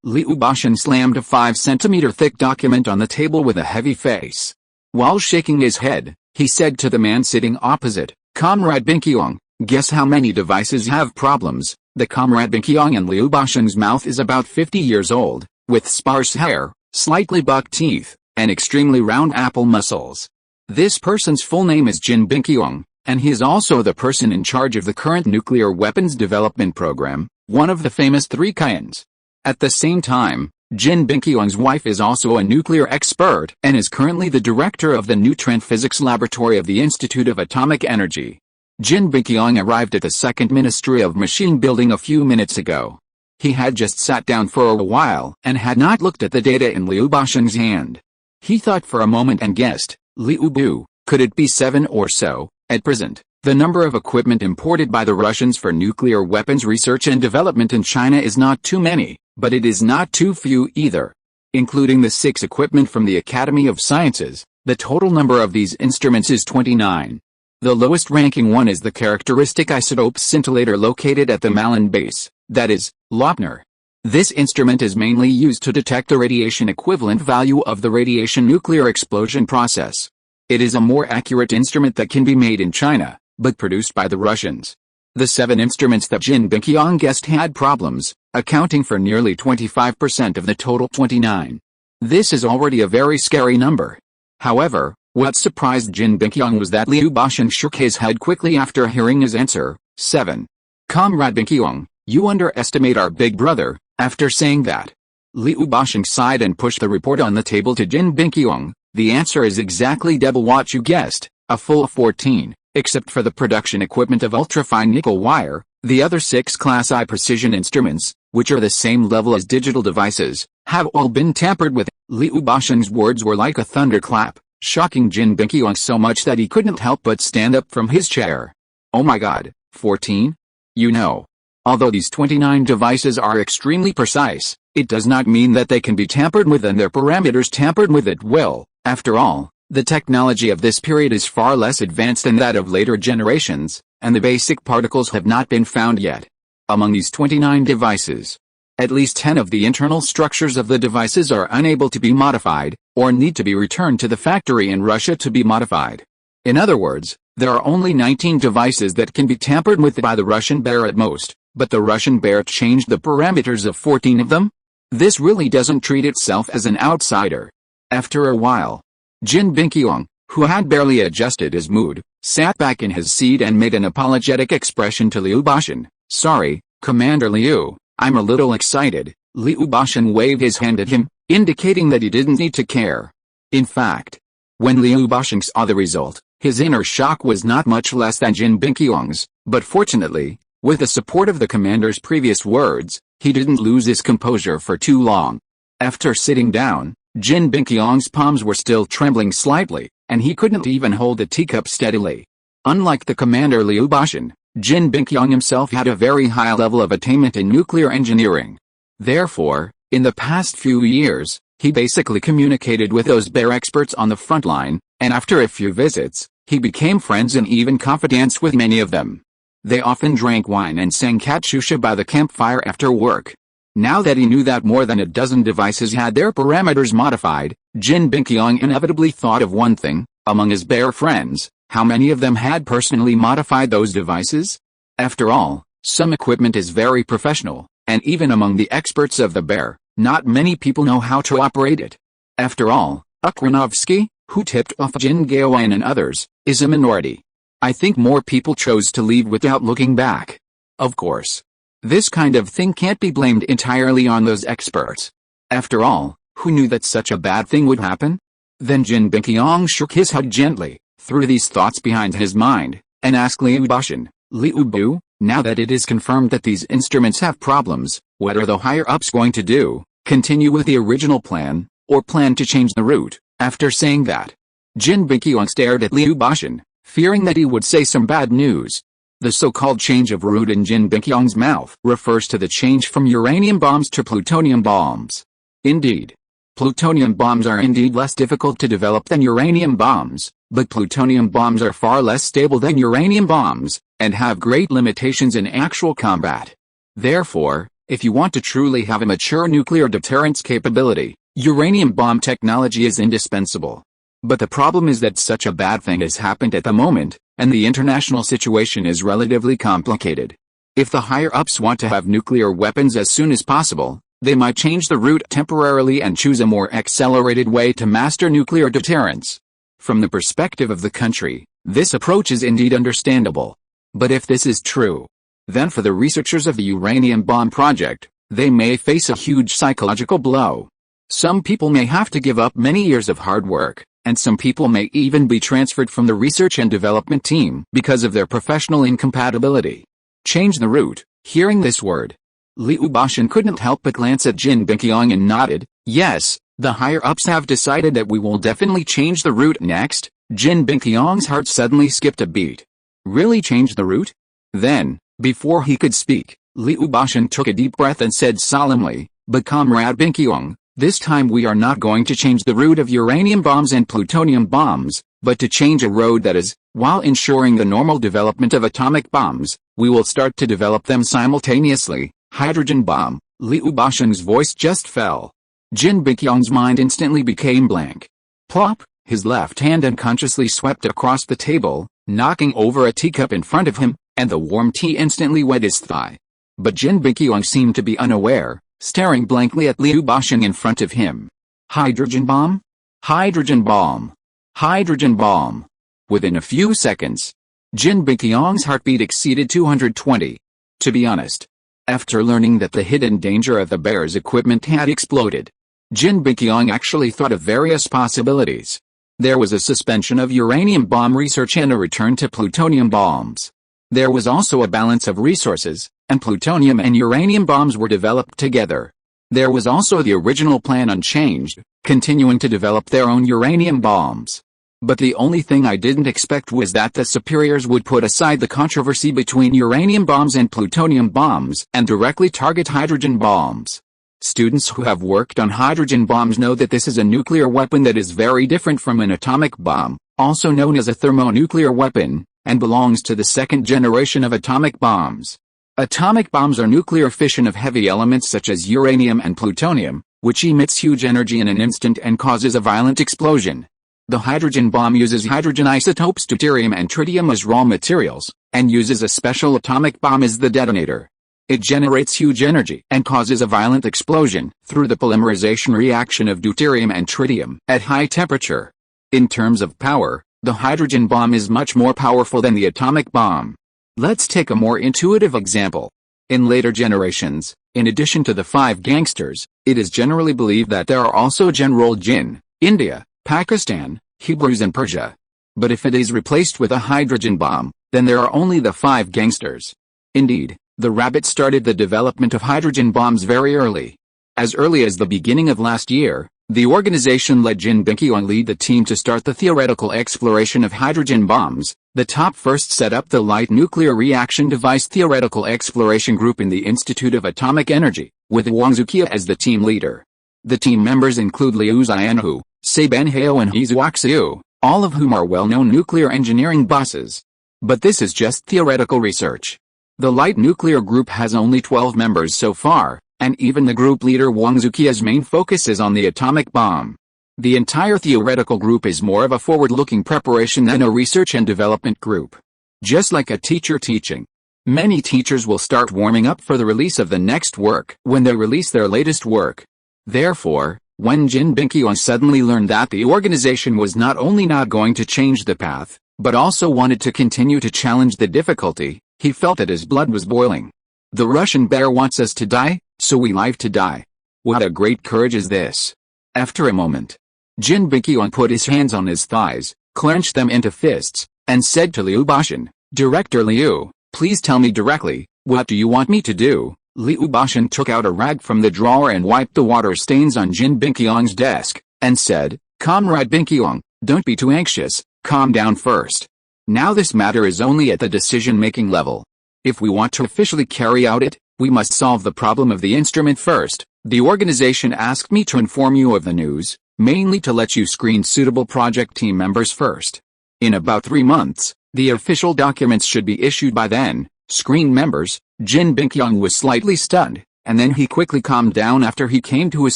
Liu Bashan slammed a 5-centimeter thick document on the table with a heavy face. While shaking his head, he said to the man sitting opposite, "Comrade Binkyong, guess how many devices have problems?" The Comrade Binkyong in Liu Bashan's mouth is about 50 years old, with sparse hair, slightly buck teeth, and extremely round apple muscles. This person's full name is Jin Binkyong, and he is also the person in charge of the current nuclear weapons development program, one of the famous 3 Kyans. At the same time, Jin Binkyong's wife is also a nuclear expert and is currently the director of the Neutron Physics Laboratory of the Institute of Atomic Energy. Jin Binkyong arrived at the Second Ministry of Machine Building a few minutes ago. He had just sat down for a while and had not looked at the data in Liu Bashan's hand. He thought for a moment and guessed, Liu Bu, could it be 7 or so? At present, the number of equipment imported by the Russians for nuclear weapons research and development in China is not too many, but it is not too few either. Including the 6 equipment from the Academy of Sciences, the total number of these instruments is 29. The lowest ranking one is the characteristic isotope scintillator located at the Malin base, that is, Lopner. This instrument is mainly used to detect the radiation equivalent value of the radiation nuclear explosion process. It is a more accurate instrument that can be made in China, but produced by the Russians. The 7 instruments that Jin Binkyong guessed had problems, accounting for nearly 25% of the total 29. This is already a very scary number. However, what surprised Jin Binkyong was that Liu Bashan shook his head quickly after hearing his answer. 7. Comrade Binkyong, you underestimate our big brother. After saying that, Liu Bashan sighed and pushed the report on the table to Jin Binkyong. The answer is exactly double what you guessed, a full 14, except for the production equipment of ultrafine nickel wire. The other 6 Class I precision instruments, which are the same level as digital devices, have all been tampered with. Liu Bashan's words were like a thunderclap, shocking Jin Binkyong so much that he couldn't help but stand up from his chair. Oh my god, 14? You know, although these 29 devices are extremely precise, it does not mean that they can be tampered with and their parameters tampered with at will. After all, The technology of this period is far less advanced than that of later generations, and the basic particles have not been found yet. Among these 29 devices, at least 10 of the internal structures of the devices are unable to be modified, or need to be returned to the factory in Russia to be modified. In other words, there are only 19 devices that can be tampered with by the Russian bear at most, but the Russian bear changed the parameters of 14 of them? This really doesn't treat itself as an outsider. After a while, Jin Binkyong, who had barely adjusted his mood, sat back in his seat and made an apologetic expression to Liu Bashan. "Sorry, Commander Liu, I'm a little excited." Liu Bashan waved his hand at him, indicating that he didn't need to care. In fact, when Liu Bashan saw the result, his inner shock was not much less than Jin Binkyong's, but fortunately, with the support of the commander's previous words, he didn't lose his composure for too long. After sitting down, Jin Binkyong's palms were still trembling slightly, and he couldn't even hold the teacup steadily. Unlike the commander Liu Bashan, Jin Binkyong himself had a very high level of attainment in nuclear engineering. Therefore, in the past few years, he basically communicated with those bear experts on the front line, and after a few visits, he became friends and even confidants with many of them. They often drank wine and sang katyusha by the campfire after work. Now that he knew that more than a dozen devices had their parameters modified, Jin Binkyong inevitably thought of one thing: among his bear friends, how many of them had personally modified those devices? After all, some equipment is very professional, and even among the experts of the bear, not many people know how to operate it. After all, Ukranovsky, who tipped off Jin Gaoyan and others, is a minority. I think more people chose to leave without looking back. Of course, this kind of thing can't be blamed entirely on those experts. After all, who knew that such a bad thing would happen? Then Jin Binkyong shook his head gently, threw these thoughts behind his mind, and asked Liu Bashan, "Liu Bu, now that it is confirmed that these instruments have problems, what are the higher-ups going to do? Continue with the original plan, or plan to change the route?" After saying that, Jin Binkyong stared at Liu Bashan, fearing that he would say some bad news. The so-called change of route in Jin Binkyong's mouth refers to the change from uranium bombs to plutonium bombs. Indeed, plutonium bombs are indeed less difficult to develop than uranium bombs, but plutonium bombs are far less stable than uranium bombs, and have great limitations in actual combat. Therefore, if you want to truly have a mature nuclear deterrence capability, uranium bomb technology is indispensable. But the problem is that such a bad thing has happened at the moment, and the international situation is relatively complicated. If the higher-ups want to have nuclear weapons as soon as possible, they might change the route temporarily and choose a more accelerated way to master nuclear deterrence. From the perspective of the country, this approach is indeed understandable. But if this is true, then for the researchers of the uranium bomb project, they may face a huge psychological blow. Some people may have to give up many years of hard work, and some people may even be transferred from the research and development team because of their professional incompatibility. Change the route. Hearing this word, Liu Bashan couldn't help but glance at Jin Binkyong and nodded. "Yes, the higher-ups have decided that we will definitely change the route next." Jin Binkyong's heart suddenly skipped a beat. Really change the route? Then, before he could speak, Liu Bashan took a deep breath and said solemnly, "But Comrade Binkyong, this time we are not going to change the route of uranium bombs and plutonium bombs, but to change a road that is, while ensuring the normal development of atomic bombs, we will start to develop them simultaneously. Hydrogen bomb." Liu Bashan's voice just fell. Jin Binkyong's mind instantly became blank. Plop! His left hand unconsciously swept across the table, knocking over a teacup in front of him, and the warm tea instantly wet his thigh. But Jin Binkyong seemed to be unaware, staring blankly at Liu Bashan in front of him. Hydrogen bomb? Hydrogen bomb! Hydrogen bomb! Within a few seconds, Jin Binkyong's heartbeat exceeded 220. To be honest, after learning that the hidden danger of the bear's equipment had exploded, Jin Binkyong actually thought of various possibilities. There was a suspension of uranium bomb research and a return to plutonium bombs. There was also a balance of resources, and plutonium and uranium bombs were developed together. There was also the original plan unchanged, continuing to develop their own uranium bombs. But the only thing I didn't expect was that the superiors would put aside the controversy between uranium bombs and plutonium bombs and directly target hydrogen bombs. Students who have worked on hydrogen bombs know that this is a nuclear weapon that is very different from an atomic bomb, also known as a thermonuclear weapon, and belongs to the second generation of atomic bombs. Atomic bombs are nuclear fission of heavy elements such as uranium and plutonium, which emits huge energy in an instant and causes a violent explosion. The hydrogen bomb uses hydrogen isotopes deuterium and tritium as raw materials, and uses a special atomic bomb as the detonator. It generates huge energy and causes a violent explosion through the polymerization reaction of deuterium and tritium at high temperature. In terms of power, the hydrogen bomb is much more powerful than the atomic bomb. Let's take a more intuitive example. In later generations, in addition to the 5 gangsters, it is generally believed that there are also General Jinn, India, Pakistan, Hebrews and Persia. But if it is replaced with a hydrogen bomb, then there are only the 5 gangsters. Indeed, the rabbit started the development of hydrogen bombs very early. As early as the beginning of last year, the organization led Jin Binkyong lead the team to start the theoretical exploration of hydrogen bombs. The top first set up the Light Nuclear Reaction Device Theoretical Exploration Group in the Institute of Atomic Energy, with Wang Zuqiu as the team leader. The team members include Liu Xianhu, Sei Benhao and He Zuoxiu, all of whom are well-known nuclear engineering bosses. But this is just theoretical research. The Light Nuclear Group has only 12 members so far, and even the group leader Wang Zuqiu's main focus is on the atomic bomb. The entire theoretical group is more of a forward-looking preparation than a research and development group. Just like a teacher teaching. Many teachers will start warming up for the release of the next work when they release their latest work. Therefore, when Jin Binkyong suddenly learned that the organization was not only not going to change the path, but also wanted to continue to challenge the difficulty, he felt that his blood was boiling. The Russian bear wants us to die, so we live to die. What a great courage is this. After a moment, Jin Binkyong put his hands on his thighs, clenched them into fists, and said to Liu Bashan, "Director Liu, please tell me directly, what do you want me to do?" Liu Bashan took out a rag from the drawer and wiped the water stains on Jin Binkyong's desk, and said, "Comrade Binkyong, don't be too anxious, calm down first. Now this matter is only at the decision-making level. If we want to officially carry out it, we must solve the problem of the instrument first. The organization asked me to inform you of the news, mainly to let you screen suitable project team members first. In about 3 months, the official documents should be issued by then." Screen members. Jin Binkyong was slightly stunned, and then he quickly calmed down after he came to his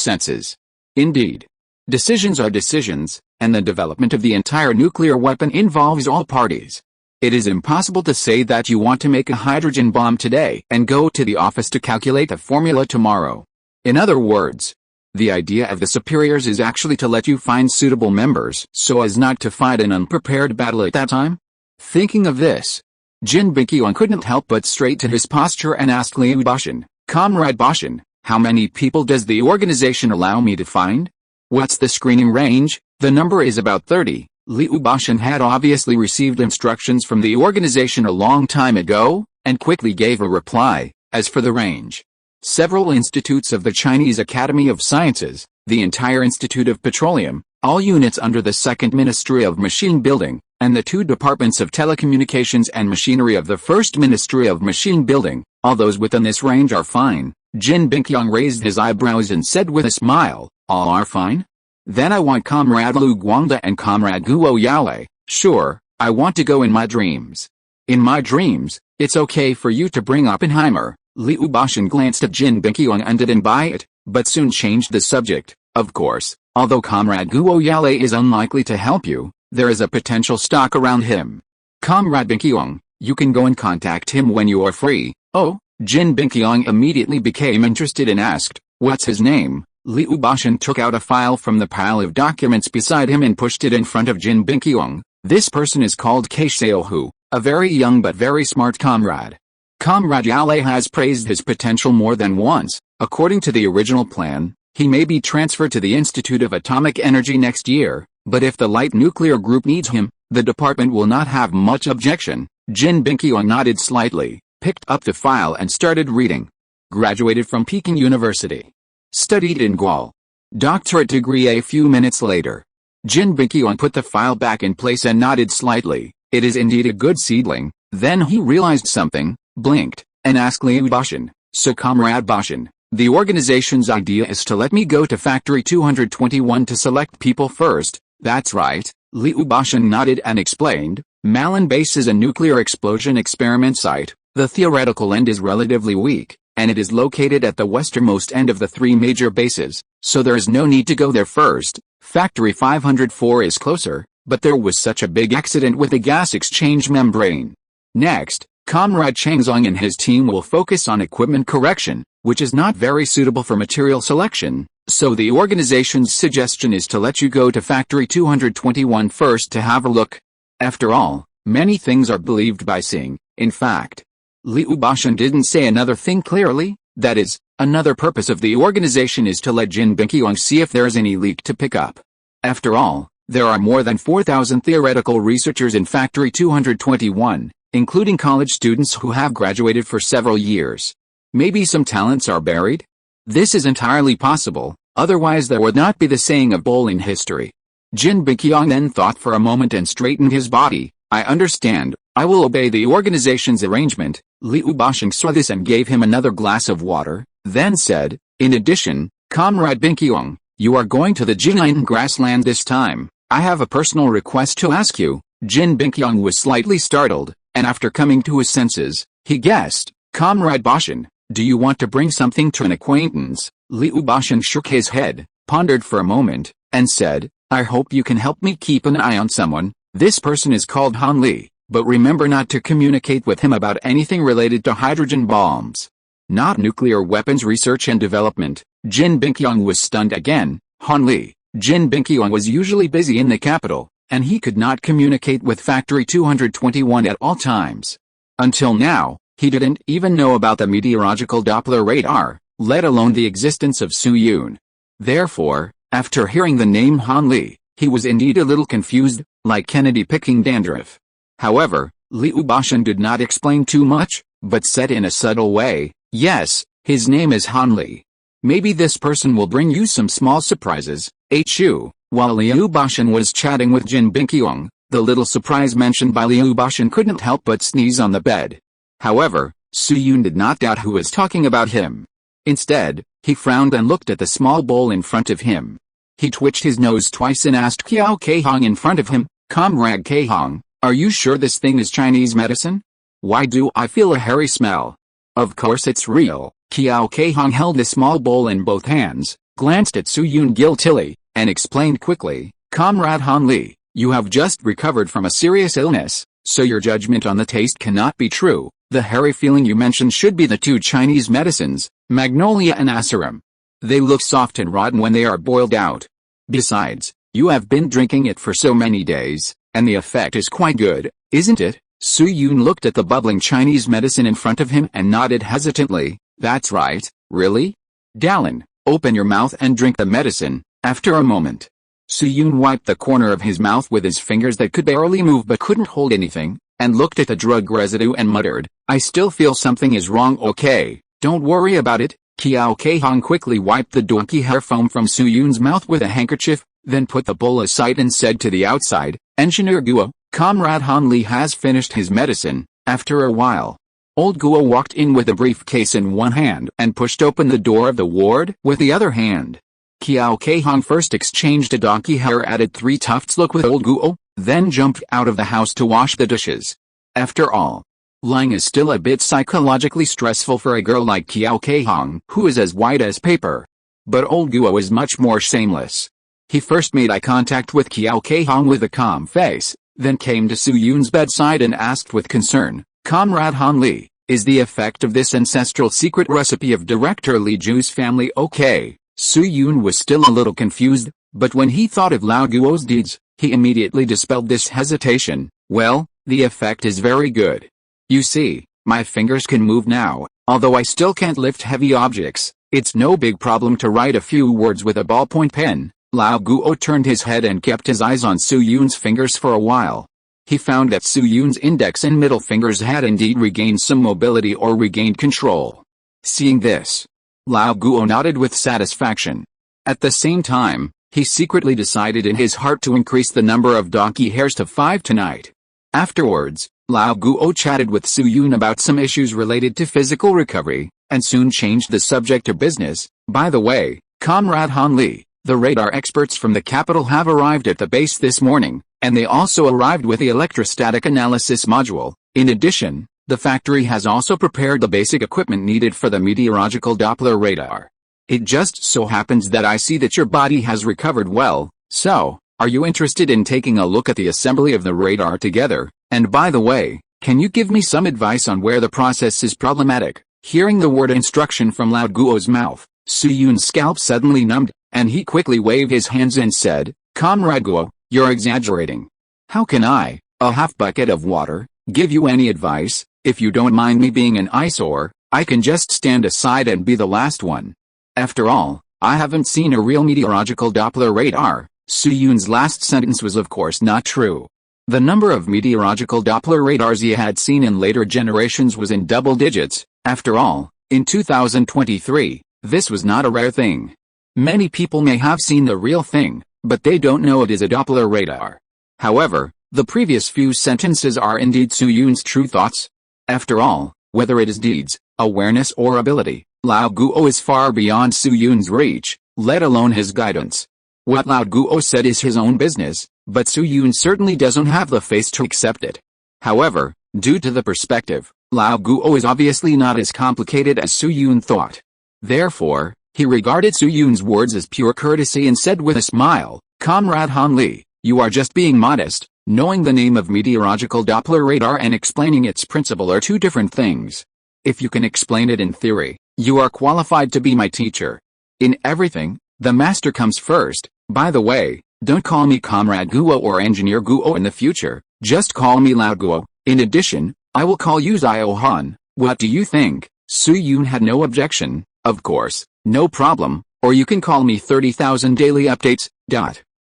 senses. Indeed, decisions are decisions, and the development of the entire nuclear weapon involves all parties. It is impossible to say that you want to make a hydrogen bomb today and go to the office to calculate the formula tomorrow. In other words, the idea of the superiors is actually to let you find suitable members so as not to fight an unprepared battle at that time. Thinking of this, Jin Binkyong couldn't help but straighten his posture and asked Liu Bashan, "Comrade Bashan, how many people does the organization allow me to find? What's the screening range?" "The number is about 30. Liu Bashan had obviously received instructions from the organization a long time ago, and quickly gave a reply. "As for the range, several institutes of the Chinese Academy of Sciences, the entire Institute of Petroleum, all units under the Second Ministry of Machine Building, and the 2 departments of telecommunications and machinery of the First Ministry of Machine Building, all those within this range are fine." Jin Binkyong raised his eyebrows and said with a smile, "All are fine? Then I want Comrade Lu Guangda and Comrade Guo Yale. Sure, I want to go in my dreams." "In my dreams, it's okay for you to bring Oppenheimer." Liu Bashan glanced at Jin Binkyong and didn't buy it, but soon changed the subject. "Of course, although Comrade Guo Yale is unlikely to help you, there is a potential stock around him. Comrade Binkyong, you can go and contact him when you are free." "Oh?" Jin Binkyong immediately became interested and asked, "What's his name?" Liu Bashan took out a file from the pile of documents beside him and pushed it in front of Jin Binkyong. "This person is called Ke Xiaohu, a very young but very smart comrade. Comrade Yale has praised his potential more than once. According to the original plan, he may be transferred to the Institute of Atomic Energy next year, but if the Light Nuclear Group needs him, the department will not have much objection." Jin Binkyong nodded slightly, picked up the file and started reading. Graduated from Peking University. Studied in Gual. Doctorate degree. A few minutes later, Jin Binkyong put the file back in place and nodded slightly. It is indeed a good seedling. Then he realized something, blinked, and asked Liu Bashan, "So Comrade Bashan, The organization's idea is to let me go to Factory 221 to select people first. That's right, Liu Bashan nodded and explained. Malin Base is a nuclear explosion experiment site. The theoretical end is relatively weak, and it is located at the westernmost end of the three major bases, so there is no need to go there first. Factory 504 is closer, but there was such a big accident with the gas exchange membrane. Next, Comrade Chang Zhong and his team will focus on equipment correction, which is not very suitable for material selection, so the organization's suggestion is to let you go to Factory 221 first to have a look. After all, many things are believed by seeing. In fact, Liu Bashan didn't say another thing clearly, that is, another purpose of the organization is to let Jin Binqiang see if there's any leak to pick up. After all, there are more than 4,000 theoretical researchers in Factory 221, including college students who have graduated for several years. Maybe some talents are buried? This is entirely possible, otherwise there would not be the saying of bowl in history. Jin Binqiang then thought for a moment and straightened his body. I understand, I will obey the organization's arrangement. Liu Basheng saw this and gave him another glass of water, then said, in addition, Comrade Binqiang, you are going to the Jinain grassland this time. I have a personal request to ask you. Jin Binqiang was slightly startled, and after coming to his senses, he guessed, Comrade Bashan, do you want to bring something to an acquaintance? Liu Bashan shook his head, pondered for a moment, and said, I hope you can help me keep an eye on someone. This person is called Han Li, but remember not to communicate with him about anything related to hydrogen bombs. Not nuclear weapons research and development. Jin Binqiang was stunned again. Han Li. Jin Binqiang was usually busy in the capital, and he could not communicate with Factory 221 at all times. Until now, he didn't even know about the meteorological Doppler radar, let alone the existence of Su Yun. Therefore, after hearing the name Han Li, he was indeed a little confused, like Kennedy picking dandruff. However, Liu Bashan did not explain too much, but said in a subtle way, yes, his name is Han Li. Maybe this person will bring you some small surprises. HU. While Liu Bashan was chatting with Jin Binqiang, the little surprise mentioned by Liu Bashan couldn't help but sneeze on the bed. However, Su Yun did not doubt who was talking about him. Instead, he frowned and looked at the small bowl in front of him. He twitched his nose twice and asked Kiao Keihong in front of him, Comrade Keihong, are you sure this thing is Chinese medicine? Why do I feel a hairy smell? Of course it's real. Kiao Keihong held the small bowl in both hands, glanced at Su Yun guiltily, and explained quickly, Comrade Han Li, you have just recovered from a serious illness, so your judgment on the taste cannot be true. The hairy feeling you mentioned should be the two Chinese medicines, Magnolia and Asarum. They look soft and rotten when they are boiled out. Besides, you have been drinking it for so many days, and the effect is quite good, isn't it? Su Yun looked at the bubbling Chinese medicine in front of him and nodded hesitantly. That's right, really? Dallin, open your mouth and drink the medicine. After a moment, Su Yun wiped the corner of his mouth with his fingers that could barely move but couldn't hold anything, and looked at the drug residue and muttered, I still feel something is wrong. Okay, don't worry about it. Kiao Keihong quickly wiped the donkey hair foam from Su Yun's mouth with a handkerchief, then put the bowl aside and said to the outside, Engineer Guo, Comrade Han Li has finished his medicine. After a while, old Guo walked in with a briefcase in one hand and pushed open the door of the ward with the other hand. Kiao Keihong first exchanged a donkey hair added 3 tufts look with old Guo, then jumped out of the house to wash the dishes. After all, lying is still a bit psychologically stressful for a girl like Kiao Keihong, who is as white as paper. But old Guo is much more shameless. He first made eye contact with Kiao Keihong with a calm face, then came to Su Yun's bedside and asked with concern, Comrade Han Li, is the effect of this ancestral secret recipe of Director Li Ju's family okay? Su Yun was still a little confused, but when he thought of Lao Guo's deeds, he immediately dispelled this hesitation. Well, the effect is very good. You see, my fingers can move now, although I still can't lift heavy objects. It's no big problem to write a few words with a ballpoint pen. Lao Guo turned his head and kept his eyes on Su Yun's fingers for a while. He found that Su Yun's index and middle fingers had indeed regained some mobility or regained control. Seeing this, Lao Guo nodded with satisfaction. At the same time, he secretly decided in his heart to increase the number of donkey hairs to 5 tonight. Afterwards, Lao Guo chatted with Su Yun about some issues related to physical recovery, and soon changed the subject to business. By the way, Comrade Han Li, the radar experts from the capital have arrived at the base this morning, and they also arrived with the electrostatic analysis module. In addition, the factory has also prepared the basic equipment needed for the meteorological Doppler radar. It just so happens that I see that your body has recovered well, so, are you interested in taking a look at the assembly of the radar together? And by the way, can you give me some advice on where the process is problematic? Hearing the word instruction from Lao Guo's mouth, Su Yun's scalp suddenly numbed, and he quickly waved his hands and said, Comrade Guo, you're exaggerating. How can I, a half bucket of water, give you any advice? If you don't mind me being an eyesore, I can just stand aside and be the last one. After all, I haven't seen a real meteorological Doppler radar. Su Yun's last sentence was of course not true. The number of meteorological Doppler radars he had seen in later generations was in double digits. After all, in 2023, this was not a rare thing. Many people may have seen the real thing, but they don't know it is a Doppler radar. However, the previous few sentences are indeed Su Yun's true thoughts. After all, whether it is deeds, awareness or ability, Lao Guo is far beyond Su Yun's reach, let alone his guidance. What Lao Guo said is his own business, but Su Yun certainly doesn't have the face to accept it. However, due to the perspective, Lao Guo is obviously not as complicated as Su Yun thought. Therefore, he regarded Su Yun's words as pure courtesy and said with a smile, Comrade Han Li, you are just being modest. Knowing the name of meteorological Doppler radar and explaining its principle are two different things. If you can explain it in theory, you are qualified to be my teacher. In everything, the master comes first. By the way, don't call me Comrade Guo or Engineer Guo in the future, just call me Lao Guo. In addition, I will call you Zhao Han. What do you think? Su Yun had no objection. Of course, no problem, or you can call me 30,000 daily updates.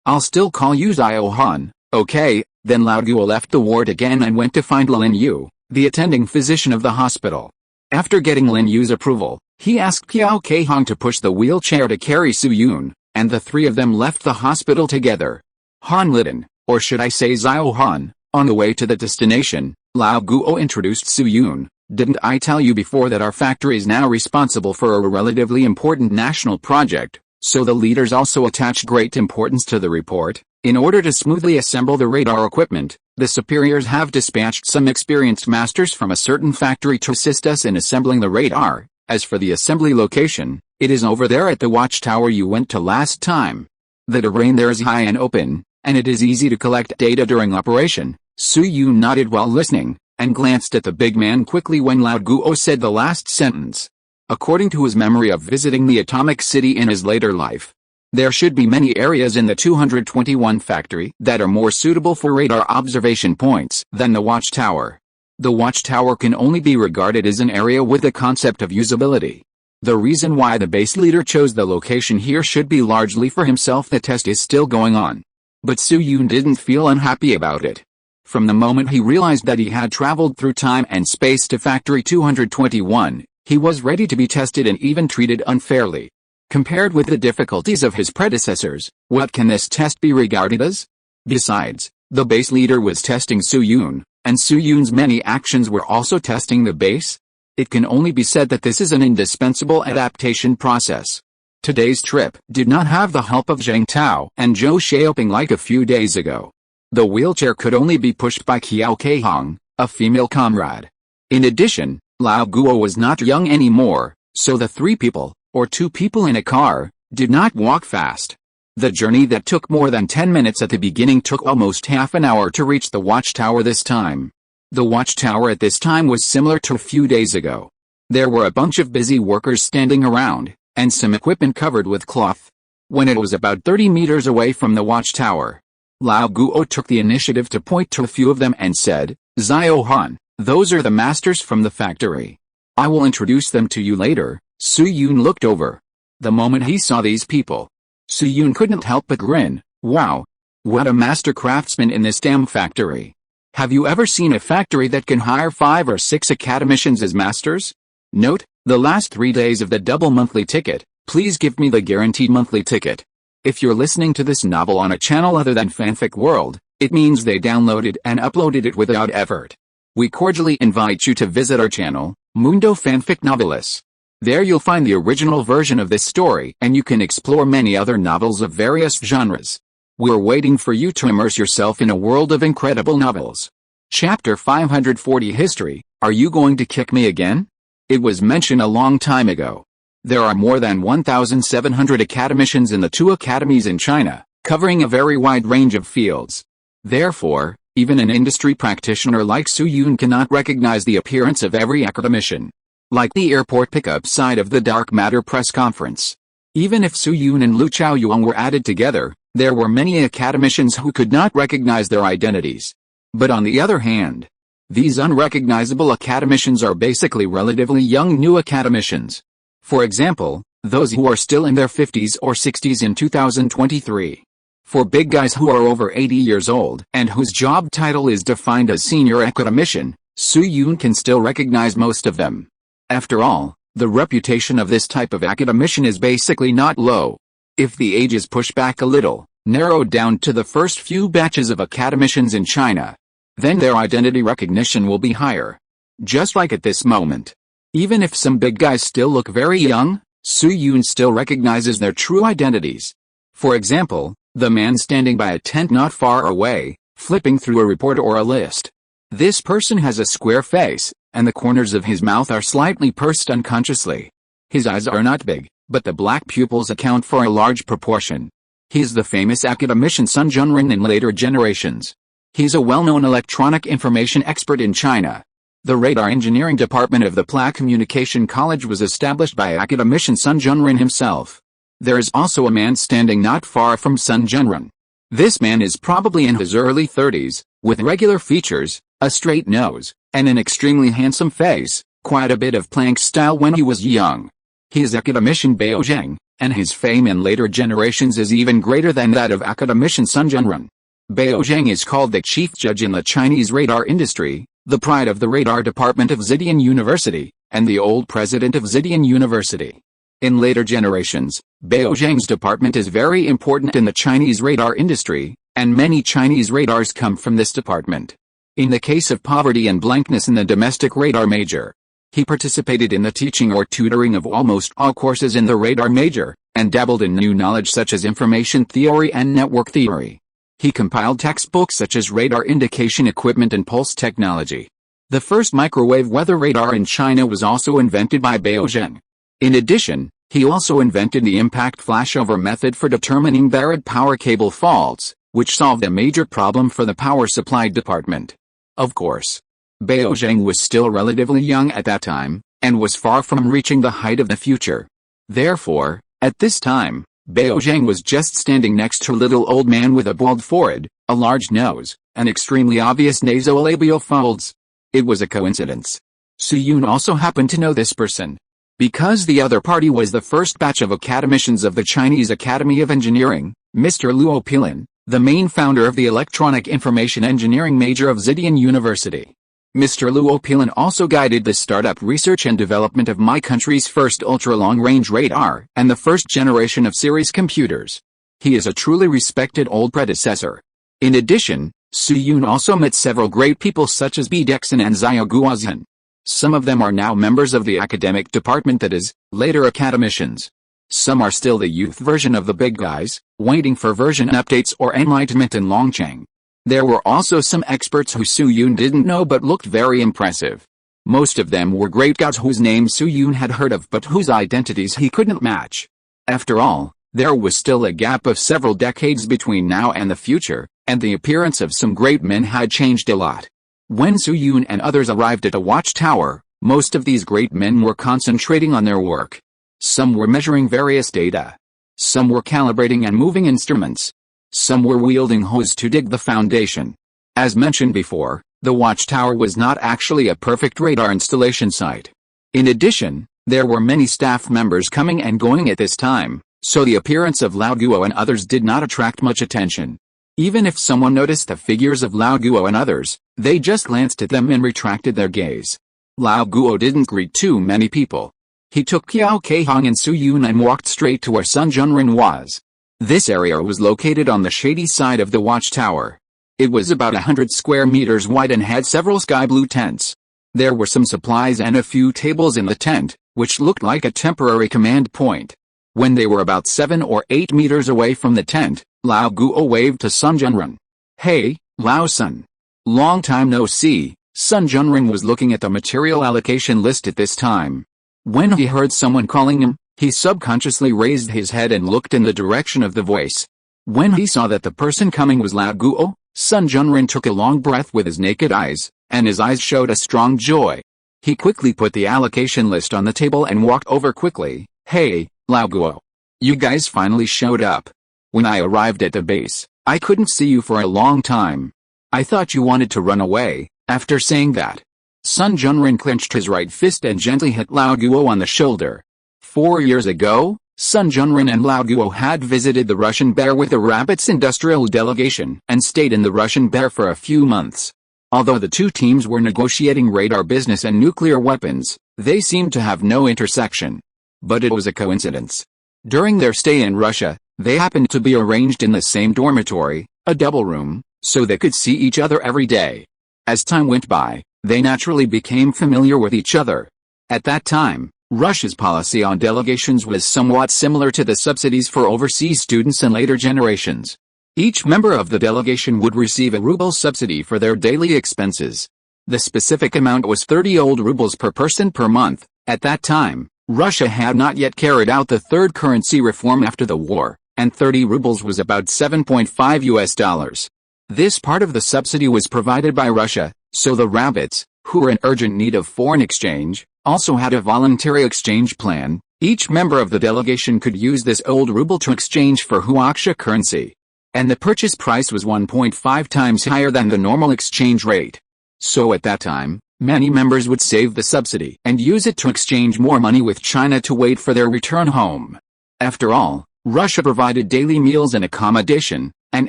I'll still call you Zhao Han. Okay, then Lao Guo left the ward again and went to find Lin Yu, the attending physician of the hospital. After getting Lin Yu's approval, he asked Qiao Keihong to push the wheelchair to carry Su Yun, and the three of them left the hospital together. Han Liden, or should I say Zhao Han, on the way to the destination, Lao Guo introduced Su Yun. Didn't I tell you before that our factory is now responsible for a relatively important national project, so the leaders also attach great importance to the report. In order to smoothly assemble the radar equipment, the superiors have dispatched some experienced masters from a certain factory to assist us in assembling the radar. As for the assembly location, it is over there at the watchtower you went to last time. The terrain there is high and open, and it is easy to collect data during operation. Su Yun nodded while listening, and glanced at the big man quickly when Lao Guo said the last sentence. According to his memory of visiting the atomic city in his later life, there should be many areas in the 221 factory that are more suitable for radar observation points than the watchtower. The watchtower can only be regarded as an area with the concept of usability. The reason why the base leader chose the location here should be largely for himself. The test is still going on. But Su Yun didn't feel unhappy about it. From the moment he realized that he had traveled through time and space to factory 221, he was ready to be tested and even treated unfairly. Compared with the difficulties of his predecessors, what can this test be regarded as? Besides, the base leader was testing Su Yun, and Su Yun's many actions were also testing the base. It can only be said that this is an indispensable adaptation process. Today's trip did not have the help of Zhang Tao and Zhou Xiaoping like a few days ago. The wheelchair could only be pushed by Qiao Keihong, a female comrade. In addition, Lao Guo was not young anymore, so the three people, or two people in a car, did not walk fast. The journey that took more than 10 minutes at the beginning took almost half an hour to reach the watchtower this time. The watchtower at this time was similar to a few days ago. There were a bunch of busy workers standing around, and some equipment covered with cloth. When it was about 30 meters away from the watchtower, Lao Guo took the initiative to point to a few of them and said, Zhao Han, those are the masters from the factory. I will introduce them to you later. Su Yun looked over. The moment he saw these people, Su Yun couldn't help but grin. Wow! What a master craftsman in this damn factory. Have you ever seen a factory that can hire 5 or 6 academicians as masters? Note, the last 3 days of the double monthly ticket, please give me the guaranteed monthly ticket. If you're listening to this novel on a channel other than Fanfic World, it means they downloaded and uploaded it without effort. We cordially invite you to visit our channel, Mundo Fanfic Novelis. There you'll find the original version of this story, and you can explore many other novels of various genres. We're waiting for you to immerse yourself in a world of incredible novels. Chapter 540 History. Are you going to kick me again? It was mentioned a long time ago. There are more than 1,700 academicians in the 2 academies in China, covering a very wide range of fields. Therefore, even an industry practitioner like Su Yun cannot recognize the appearance of every academician. Like the airport pickup side of the dark matter press conference. Even if Su Yun and Lu Chaoyuan were added together, there were many academicians who could not recognize their identities. But on the other hand, these unrecognizable academicians are basically relatively young new academicians. For example, those who are still in their 50s or 60s in 2023. For big guys who are over 80 years old and whose job title is defined as senior academician, Su Yun can still recognize most of them. After all, the reputation of this type of academician is basically not low. If the age is pushed back a little, narrowed down to the first few batches of academicians in China, then their identity recognition will be higher. Just like at this moment. Even if some big guys still look very young, Su Yun still recognizes their true identities. For example, the man standing by a tent not far away, flipping through a report or a list. This person has a square face, and the corners of his mouth are slightly pursed unconsciously. His eyes are not big, but the black pupils account for a large proportion. He is the famous academician Zhang Zhongjing in later generations. He's a well-known electronic information expert in China. The radar engineering department of the Planck Communication College was established by academician Zhang Zhongjing himself. There is also a man standing not far from Zhang Zhongjing. This man is probably in his early 30s, with regular features, a straight nose, and an extremely handsome face, quite a bit of Planck style when he was young. He is academician Bao Zheng, and his fame in later generations is even greater than that of academician Zhang Zhongjing. Bao Zheng is called the chief judge in the Chinese radar industry, the pride of the radar department of Zhejiang University, and the old president of Zhejiang University. In later generations, Bao Zheng's department is very important in the Chinese radar industry, and many Chinese radars come from this department. In the case of poverty and blankness in the domestic radar major, he participated in the teaching or tutoring of almost all courses in the radar major, and dabbled in new knowledge such as information theory and network theory. He compiled textbooks such as Radar Indication Equipment and Pulse Technology. The first microwave weather radar in China was also invented by Bao Zheng. In addition, he also invented the impact flashover method for determining buried power cable faults, which solved a major problem for the power supply department. Of course, Bao Zheng was still relatively young at that time, and was far from reaching the height of the future. Therefore, at this time, Bao Zheng was just standing next to a little old man with a bald forehead, a large nose, and extremely obvious nasolabial folds. It was a coincidence. Su Yun also happened to know this person. Because the other party was the first batch of academicians of the Chinese Academy of Engineering, Mr. Luo Pilin, the main founder of the Electronic Information Engineering major of Zhejiang University. Mr. Luo Pilin also guided the startup research and development of my country's first ultra-long-range radar and the first generation of series computers. He is a truly respected old predecessor. In addition, Su Yun also met several great people such as Bi Dexin and Xiao Guozhen. Some of them are now members of the academic department, that is, later academicians. Some are still the youth version of the big guys, waiting for version updates or enlightenment in Longcheng. There were also some experts who Su Yun didn't know but looked very impressive. Most of them were great guys whose names Su Yun had heard of but whose identities he couldn't match. After all, there was still a gap of several decades between now and the future, and the appearance of some great men had changed a lot. When Su Yun and others arrived at a watchtower, most of these great men were concentrating on their work. Some were measuring various data. Some were calibrating and moving instruments. Some were wielding hoes to dig the foundation. As mentioned before, the watchtower was not actually a perfect radar installation site. In addition, there were many staff members coming and going at this time, so the appearance of Lao Guo and others did not attract much attention. Even if someone noticed the figures of Lao Guo and others, they just glanced at them and retracted their gaze. Lao Guo didn't greet too many people. He took Qiao Keihong and Su Yun and walked straight to where Zhang Zhongjing was. This area was located on the shady side of the watchtower. It was about 100 square meters wide and had several sky blue tents. There were some supplies and a few tables in the tent, which looked like a temporary command point. When they were about 7 or 8 meters away from the tent, Lao Guo waved to Sun Junren. "Hey, Lao Sun. Long time no see." Sun Junren was looking at the material allocation list at this time. When he heard someone calling him, he subconsciously raised his head and looked in the direction of the voice. When he saw that the person coming was Lao Guo, Sun Junren took a long breath with his naked eyes, and his eyes showed a strong joy. He quickly put the allocation list on the table and walked over quickly. "Hey, Lao Guo. You guys finally showed up. When I arrived at the base, I couldn't see you for a long time. I thought you wanted to run away." After saying that, Sun Junren clenched his right fist and gently hit Lao Guo on the shoulder. 4 years ago, Sun Junren and Lao Guo had visited the Russian Bear with the Rabbit's industrial delegation and stayed in the Russian Bear for a few months. Although the two teams were negotiating radar business and nuclear weapons, they seemed to have no intersection. But it was a coincidence. During their stay in Russia, they happened to be arranged in the same dormitory, a double room, so they could see each other every day. As time went by, they naturally became familiar with each other. At that time, Russia's policy on delegations was somewhat similar to the subsidies for overseas students in later generations. Each member of the delegation would receive a ruble subsidy for their daily expenses. The specific amount was 30 old rubles per person per month. At that time, Russia had not yet carried out the third currency reform after the war, and 30 rubles was about $7.5. This part of the subsidy was provided by Russia, so the rabbits, who were in urgent need of foreign exchange, also had a voluntary exchange plan. Each member of the delegation could use this old ruble to exchange for huaxia currency. And the purchase price was 1.5 times higher than the normal exchange rate. So at that time, many members would save the subsidy and use it to exchange more money with China to wait for their return home. After all, Russia provided daily meals and accommodation, and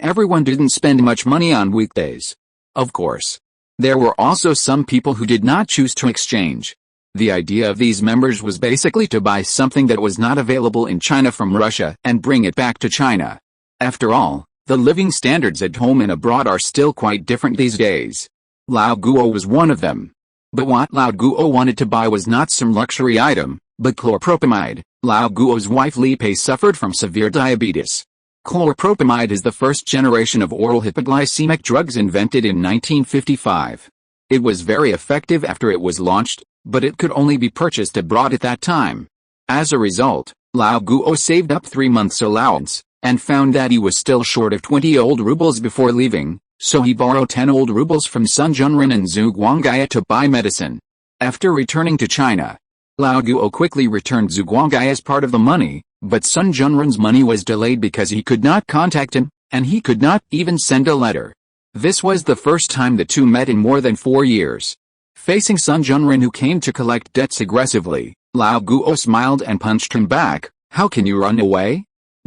everyone didn't spend much money on weekdays. Of course, there were also some people who did not choose to exchange. The idea of these members was basically to buy something that was not available in China from Russia and bring it back to China. After all, the living standards at home and abroad are still quite different these days. Lao Guo was one of them. But what Lao Guo wanted to buy was not some luxury item, but chloropropamide. Lao Guo's wife Li Feiyu suffered from severe diabetes. Chloropropamide is the first generation of oral hypoglycemic drugs invented in 1955. It was very effective after it was launched, but it could only be purchased abroad at that time. As a result, Lao Guo saved up 3 months' allowance, and found that he was still short of 20 old rubles before leaving, so he borrowed 10 old rubles from Sun Junren and Zhu Guangaya to buy medicine. After returning to China, Lao Guo quickly returned Zhu Guangaya's part of the money, but Sun Junren's money was delayed because he could not contact him, and he could not even send a letter. This was the first time the two met in more than 4 years. Facing Sun Junren, who came to collect debts aggressively, Lao Guo smiled and punched him back. "How can you run away?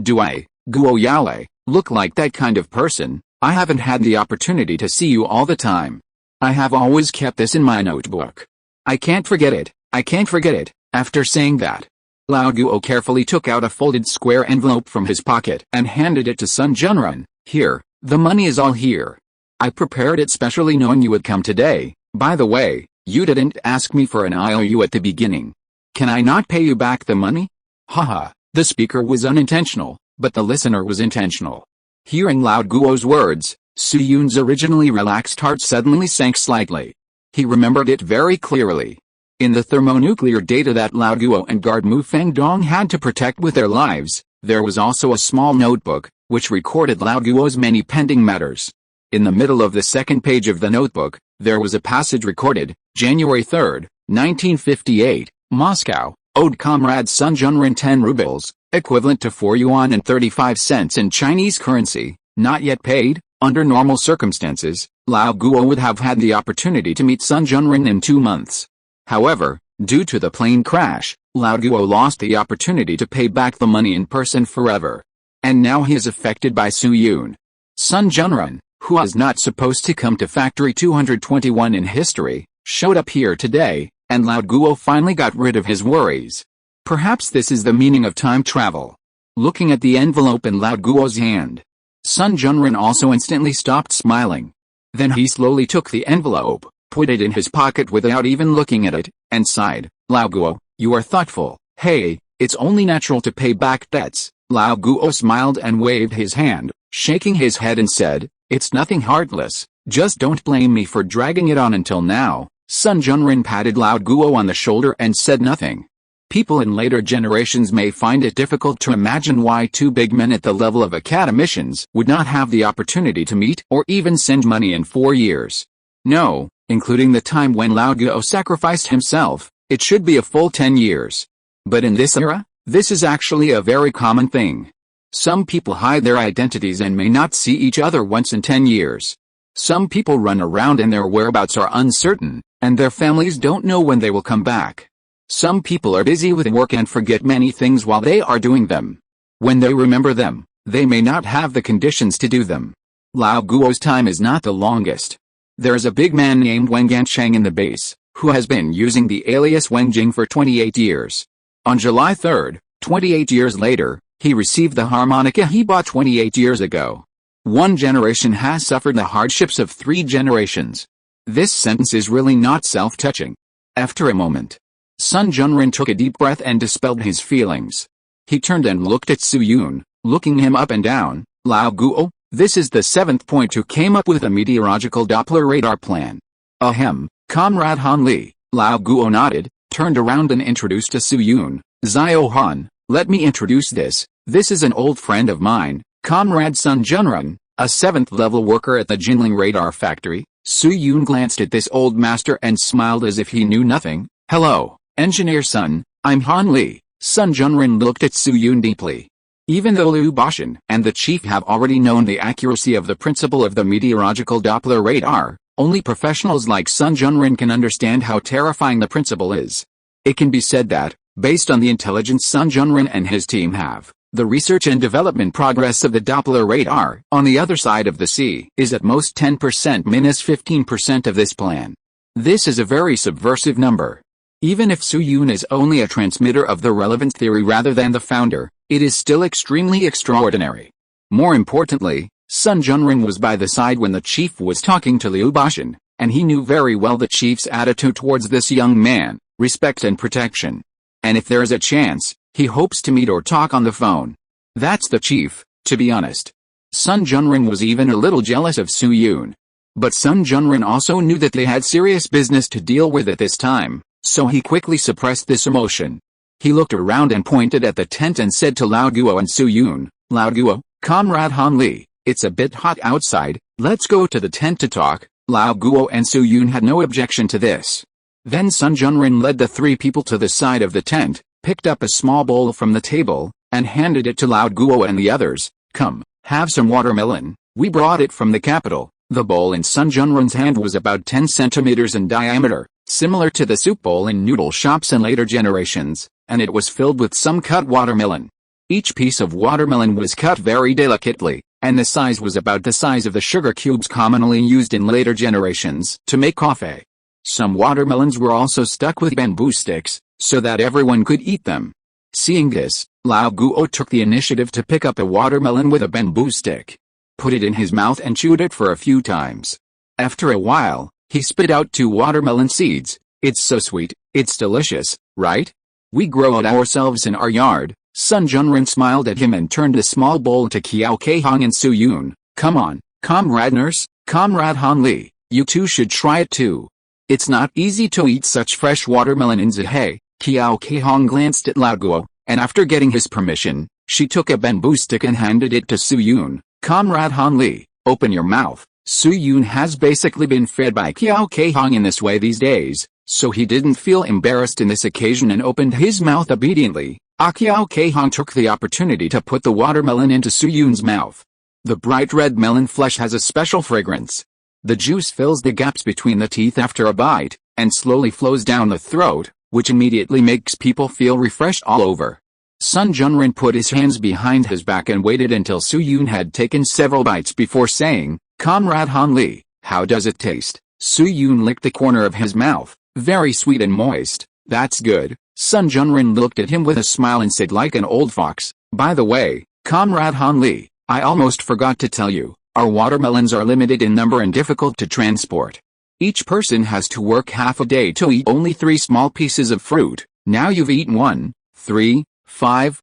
Do I, Guo Yale, look like that kind of person? I haven't had the opportunity to see you all the time. I have always kept this in my notebook. I can't forget it, I can't forget it." After saying that, Lao Guo carefully took out a folded square envelope from his pocket and handed it to Sun Junren. "Here, the money is all here. I prepared it specially knowing you would come today. By the way, you didn't ask me for an IOU at the beginning. Can I not pay you back the money?" Haha, the speaker was unintentional, but the listener was intentional. Hearing Lao Guo's words, Su Yun's originally relaxed heart suddenly sank slightly. He remembered it very clearly. In the thermonuclear data that Lao Guo and guard Mu Fengdong had to protect with their lives, there was also a small notebook, which recorded Lao Guo's many pending matters. In the middle of the second page of the notebook, there was a passage recorded, January 3, 1958, Moscow, owed Comrade Sun Junren 10 rubles, equivalent to 4 yuan and 35 cents in Chinese currency, not yet paid. Under normal circumstances, Lao Guo would have had the opportunity to meet Sun Junren in 2 months. However, due to the plane crash, Lao Guo lost the opportunity to pay back the money in person forever. And now he is affected by Su Yun. Sun Junren, who was not supposed to come to Factory 221 in history, showed up here today, and Lao Guo finally got rid of his worries. Perhaps this is the meaning of time travel. Looking at the envelope in Lao Guo's hand, Sun Junren also instantly stopped smiling. Then he slowly took the envelope, put it in his pocket without even looking at it, and sighed. "Lao Guo, You are thoughtful. Hey, it's only natural to pay back debts. Lao Guo smiled and waved his hand, shaking his head and said, it's nothing heartless, just don't blame me for dragging it on until now. Sun Junren patted Lao Guo on the shoulder and said nothing. People in later generations may find it difficult to imagine why two big men at the level of academicians would not have the opportunity to meet or even send money in 4 years. No, including the time when Lao Guo sacrificed himself, it should be a full 10 years. But in this era, this is actually a very common thing. Some people hide their identities and may not see each other once in 10 years. Some people run around and their whereabouts are uncertain, and their families don't know when they will come back. Some people are busy with work and forget many things while they are doing them. When they remember them, they may not have the conditions to do them. Lao Guo's time is not the longest. There is a big man named Wang Gansheng in the base, who has been using the alias Wengjing for 28 years. On July 3, 28 years later, he received the harmonica he bought 28 years ago. One generation has suffered the hardships of 3 generations. This sentence is really not self-touching. After a moment, Sun Junren took a deep breath and dispelled his feelings. He turned and looked at Su Yun, looking him up and down. Lao Guo, this is the 7th point who came up with a meteorological Doppler radar plan. Ahem, Comrade Han Li. Lao Guo nodded, turned around and introduced to Su Yun. Zio Han, let me introduce this. This is an old friend of mine, Comrade Sun Junren, a 7th-level worker at the Jinling radar factory. Su Yun glanced at this old master and smiled as if he knew nothing. Hello, Engineer Sun, I'm Han Li. Sun Junren looked at Su Yun deeply. Even though Liu Bashan and the chief have already known the accuracy of the principle of the meteorological Doppler radar, only professionals like Sun Junren can understand how terrifying the principle is. It can be said that, based on the intelligence Sun Junren and his team have, the research and development progress of the Doppler radar on the other side of the sea is at most 10%-15% of this plan. This is a very subversive number. Even if Su Yun is only a transmitter of the relevant theory rather than the founder, it is still extremely extraordinary. More importantly, Sun Junren was by the side when the chief was talking to Liu Bashan, and he knew very well the chief's attitude towards this young man, respect and protection. And if there is a chance, he hopes to meet or talk on the phone. That's the chief, to be honest. Sun Junren was even a little jealous of Su Yun. But Sun Junren also knew that they had serious business to deal with at this time, so he quickly suppressed this emotion. He looked around and pointed at the tent and said to Lao Guo and Su Yun, Lao Guo, Comrade Han Li, it's a bit hot outside, let's go to the tent to talk. Lao Guo and Su Yun had no objection to this. Then Sun Junren led the 3 people to the side of the tent, picked up a small bowl from the table, and handed it to Lao Guo and the others. Come, have some watermelon, we brought it from the capital. The bowl in Sun Junren's hand was about 10 centimeters in diameter, similar to the soup bowl in noodle shops in later generations, and it was filled with some cut watermelon. Each piece of watermelon was cut very delicately, and the size was about the size of the sugar cubes commonly used in later generations to make coffee. Some watermelons were also stuck with bamboo sticks, so that everyone could eat them. Seeing this, Lao Guo took the initiative to pick up a watermelon with a bamboo stick, put it in his mouth and chewed it for a few times. After a while, he spit out 2 watermelon seeds. It's so sweet, it's delicious, right? We grow it ourselves in our yard. Sun Junren smiled at him and turned a small bowl to Qiao Keihong and Su Yun. Come on, Comrade Nurse, Comrade Han Li, you 2 should try it too. It's not easy to eat such fresh watermelon in Zihei. Qiao Keihong glanced at Lao Guo, and after getting his permission, she took a bamboo stick and handed it to Su Yun. Comrade Han Li, open your mouth. Su Yun has basically been fed by Qiao Keihong in this way these days, so he didn't feel embarrassed in this occasion and opened his mouth obediently. Qiao Keihong took the opportunity to put the watermelon into Su Yun's mouth. The bright red melon flesh has a special fragrance. The juice fills the gaps between the teeth after a bite, and slowly flows down the throat, which immediately makes people feel refreshed all over. Sun Junren put his hands behind his back and waited until Su Yun had taken several bites before saying, Comrade Han Li, how does it taste? Su Yun licked the corner of his mouth, very sweet and moist. That's good. Sun Junren looked at him with a smile and said like an old fox, by the way, Comrade Han Li, I almost forgot to tell you, our watermelons are limited in number and difficult to transport. Each person has to work half a day to eat only 3 small pieces of fruit. Now you've eaten 1, 3, 5,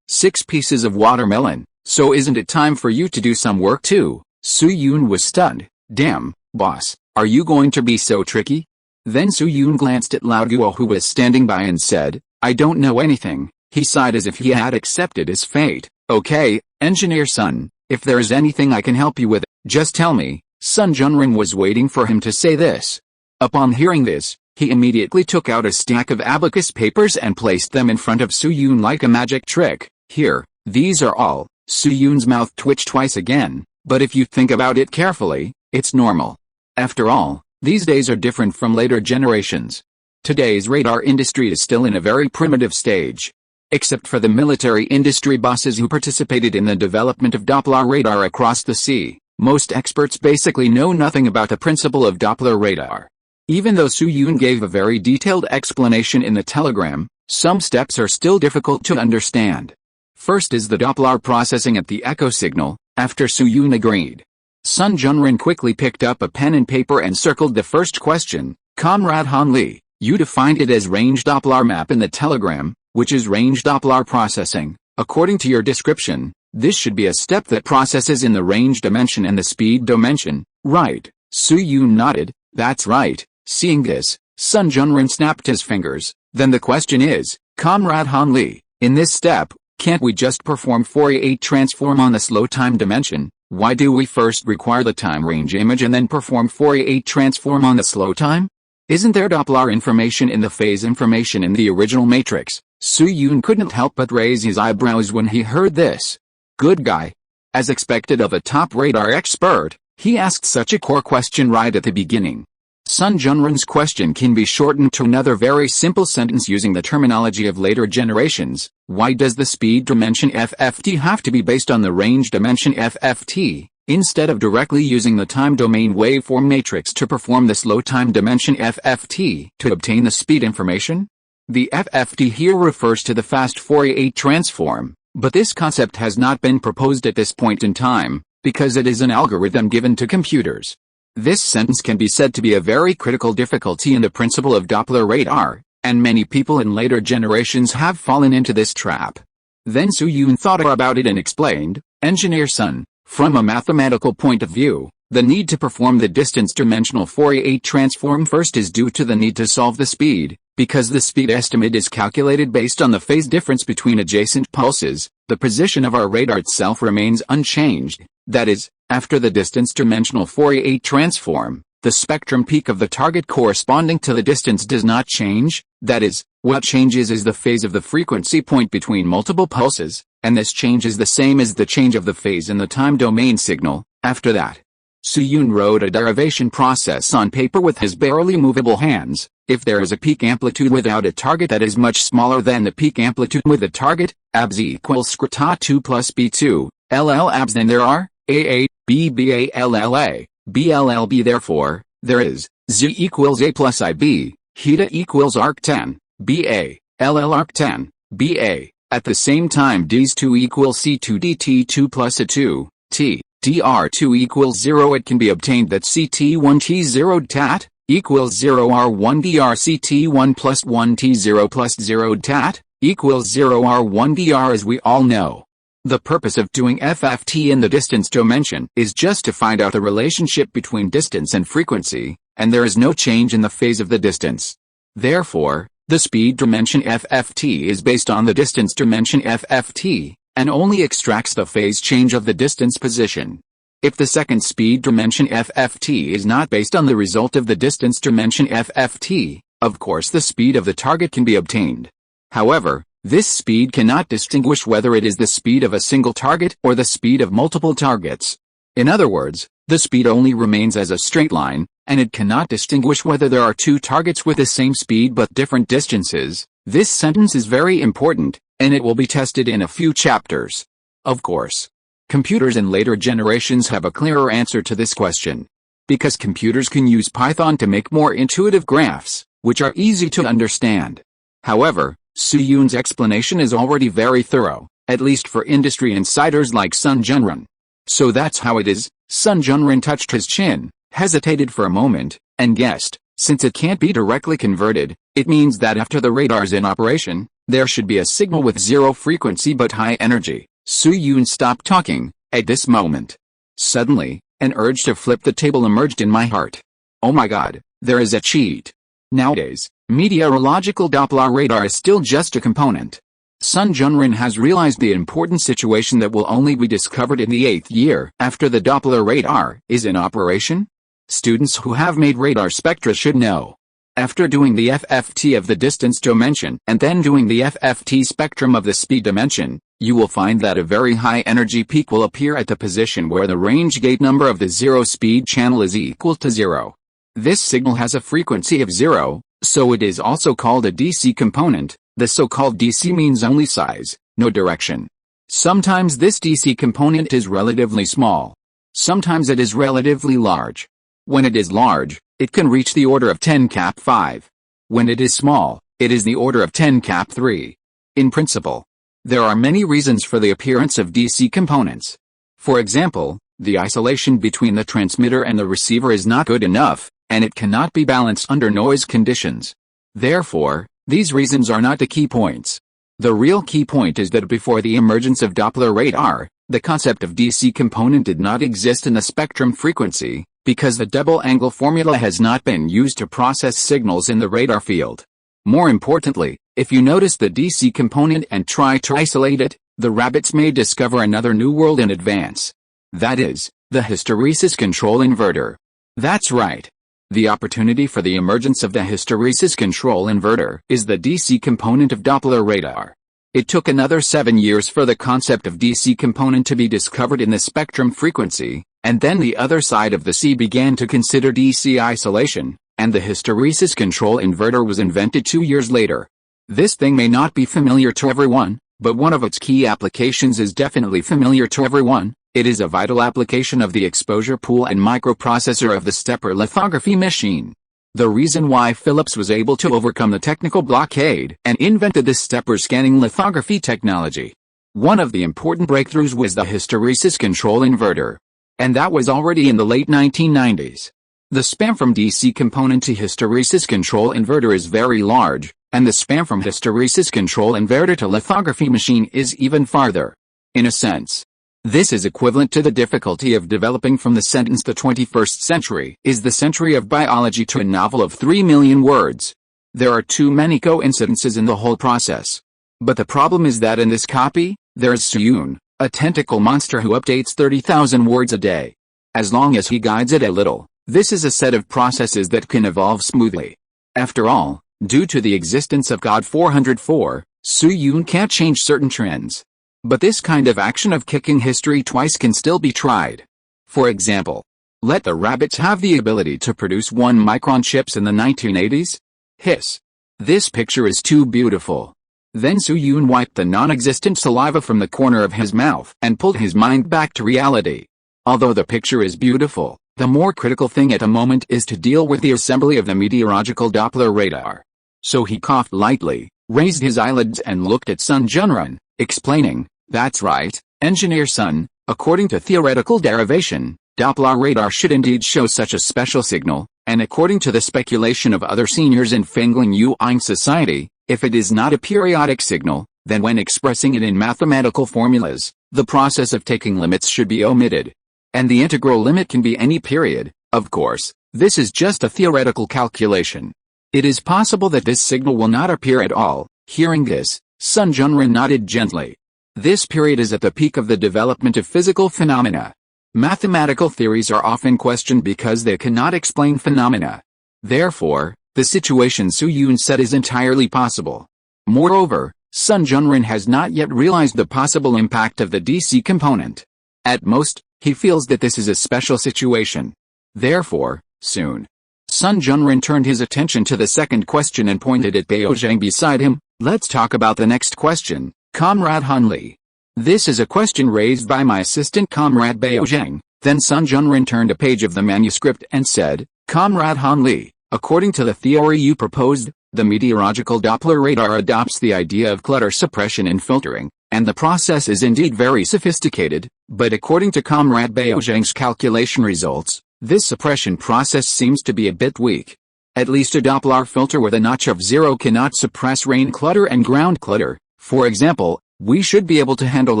6 pieces of watermelon, so isn't it time for you to do some work too? Su-yoon was stunned. Damn, boss, are you going to be so tricky? Then Su-yoon glanced at Lao Guo, who was standing by, and said, I don't know anything. He sighed as if he had accepted his fate. Okay, engineer son, if there is anything I can help you with, just tell me. Sun Junrin was waiting for him to say this. Upon hearing this, he immediately took out a stack of abacus papers and placed them in front of Su-yoon like a magic trick. Here, these are all. Su-yoon's mouth twitched twice again, but if you think about it carefully, it's normal. After all, these days are different from later generations. Today's radar industry is still in a very primitive stage. Except for the military industry bosses who participated in the development of Doppler radar across the sea, most experts basically know nothing about the principle of Doppler radar. Even though Su-yoon gave a very detailed explanation in the telegram, some steps are still difficult to understand. First is the Doppler processing at the echo signal. After Su-yoon agreed, Sun Junrin quickly picked up a pen and paper and circled the first question. Comrade Han Li, you defined it as range Doppler map in the telegram, which is range Doppler processing. According to your description, this should be a step that processes in the range dimension and the speed dimension, right? Su-yoon nodded. That's right. Seeing this, Sun Junrin snapped his fingers. Then the question is, Comrade Han Li, in this step, can't we just perform Fourier transform on the slow time dimension? Why do we first require the time range image and then perform Fourier transform on the slow time? Isn't there Doppler information in the phase information in the original matrix? Su-yoon couldn't help but raise his eyebrows when he heard this. Good guy. As expected of a top radar expert, he asked such a core question right at the beginning. Sun Junrin's question can be shortened to another very simple sentence using the terminology of later generations. Why does the speed dimension FFT have to be based on the range dimension FFT, instead of directly using the time domain waveform matrix to perform the slow time dimension FFT to obtain the speed information? The FFT here refers to the fast Fourier transform, but this concept has not been proposed at this point in time, because it is an algorithm given to computers. This sentence can be said to be a very critical difficulty in the principle of Doppler radar, and many people in later generations have fallen into this trap. Then Su-yoon thought about it and explained, Engineer son, from a mathematical point of view, the need to perform the distance-dimensional Fourier transform first is due to the need to solve the speed, because the speed estimate is calculated based on the phase difference between adjacent pulses. The position of our radar itself remains unchanged, that is, after the distance-dimensional Fourier transform, the spectrum peak of the target corresponding to the distance does not change, that is, what changes is the phase of the frequency point between multiple pulses, and this change is the same as the change of the phase in the time domain signal. After that, Su-yoon wrote a derivation process on paper with his barely movable hands. If there is a peak amplitude without a target that is much smaller than the peak amplitude with a target, abs equals skrta 2 plus b2, ll abs, then there are a b balla, bllb, therefore, there is z equals a plus ib, theta equals arc10, ba, ll arc10, ba. At the same time ds2 equals c2 dt2 plus a2, t, dr2 equals 0. It can be obtained that ct1 t0 tat equals 0 r1 dr ct1 plus 1 t0 plus 0 tat equals 0 r1 dr. As we all know, the purpose of doing FFT in the distance dimension is just to find out the relationship between distance and frequency, and there is no change in the phase of the distance. Therefore, the speed dimension FFT is based on the distance dimension FFT, and only extracts the phase change of the distance position. If the second speed dimension FFT is not based on the result of the distance dimension FFT, of course the speed of the target can be obtained. However, this speed cannot distinguish whether it is the speed of a single target or the speed of multiple targets. In other words, the speed only remains as a straight line, and it cannot distinguish whether there are two targets with the same speed but different distances. This sentence is very important, and it will be tested in a few chapters. Of course, computers in later generations have a clearer answer to this question. Because computers can use Python to make more intuitive graphs, which are easy to understand. However, Su-yoon's explanation is already very thorough, at least for industry insiders like Sun Junrin. So that's how it is. Sun Junrin touched his chin, hesitated for a moment, and guessed, Since it can't be directly converted, it means that after the radar's in operation, there should be a signal with zero frequency but high energy. Su-Yun stopped talking. At this moment, suddenly, an urge to flip the table emerged in my heart. Oh my god, there is a cheat. Nowadays, meteorological Doppler radar is still just a component. Zhang Zhongjing has realized the important situation that will only be discovered in the 8th year after the Doppler radar is in operation. Students who have made radar spectra should know. After doing the FFT of the distance dimension and then doing the FFT spectrum of the speed dimension, you will find that a very high energy peak will appear at the position where the range gate number of the zero speed channel is equal to 0. This signal has a frequency of 0, so it is also called a DC component. The so-called DC means only size, no direction. Sometimes this DC component is relatively small. Sometimes it is relatively large. When it is large, it can reach the order of 10^5. When it is small, it is the order of 10^3. In principle, there are many reasons for the appearance of DC components. For example, the isolation between the transmitter and the receiver is not good enough, and it cannot be balanced under noise conditions. Therefore, these reasons are not the key points. The real key point is that before the emergence of Doppler radar, the concept of DC component did not exist in the spectrum frequency, because the double-angle formula has not been used to process signals in the radar field. More importantly, if you notice the DC component and try to isolate it, the rabbits may discover another new world in advance. That is, the hysteresis control inverter. That's right. The opportunity for the emergence of the hysteresis control inverter is the DC component of Doppler radar. It took another 7 years for the concept of DC component to be discovered in the spectrum frequency, and then the other side of the sea began to consider DC isolation, and the hysteresis control inverter was invented 2 years later. This thing may not be familiar to everyone, but one of its key applications is definitely familiar to everyone. It is a vital application of the exposure pool and microprocessor of the stepper lithography machine. The reason why Philips was able to overcome the technical blockade and invented this stepper scanning lithography technology. One of the important breakthroughs was the hysteresis control inverter. And that was already in the late 1990s. The span from DC component to hysteresis control inverter is very large, and the span from hysteresis control inverter to lithography machine is even farther. In a sense, this is equivalent to the difficulty of developing from the sentence "the 21st century is the century of biology" to a novel of 3 million words. There are too many coincidences in the whole process. But the problem is that in this copy, there is Su-Yun, a tentacle monster who updates 30,000 words a day. As long as he guides it a little, this is a set of processes that can evolve smoothly. After all, due to the existence of God 404, Su-Yun can't change certain trends. But this kind of action of kicking history twice can still be tried. For example, let the rabbits have the ability to produce 1-micron chips in the 1980s? Hiss. This picture is too beautiful. Then Su-Yun wiped the non-existent saliva from the corner of his mouth and pulled his mind back to reality. Although the picture is beautiful, the more critical thing at the moment is to deal with the assembly of the meteorological Doppler radar. So he coughed lightly, raised his eyelids and looked at Zhang Zhongjing, explaining, "That's right, Engineer Sun, according to theoretical derivation, Doppler radar should indeed show such a special signal, and according to the speculation of other seniors in Fengling Yuan Society, if it is not a periodic signal, then when expressing it in mathematical formulas, the process of taking limits should be omitted. And the integral limit can be any period, of course, this is just a theoretical calculation. It is possible that this signal will not appear at all." Hearing this, Zhang Zhongjing nodded gently. This period is at the peak of the development of physical phenomena. Mathematical theories are often questioned because they cannot explain phenomena. Therefore, the situation Su-Yun said is entirely possible. Moreover, Zhang Zhongjing has not yet realized the possible impact of the DC component. At most, he feels that this is a special situation. Therefore, soon. Zhang Zhongjing turned his attention to the second question and pointed at Bao Zhang beside him. "Let's talk about the next question, Comrade Han Li. This is a question raised by my assistant Comrade Bao Zhang." Then Zhang Zhongjing turned a page of the manuscript and said, "Comrade Han Li, according to the theory you proposed, the meteorological Doppler radar adopts the idea of clutter suppression and filtering, and the process is indeed very sophisticated, but according to Comrade Bao Zhang's calculation results, this suppression process seems to be a bit weak. At least a Doppler filter with a notch of 0 cannot suppress rain clutter and ground clutter. For example, we should be able to handle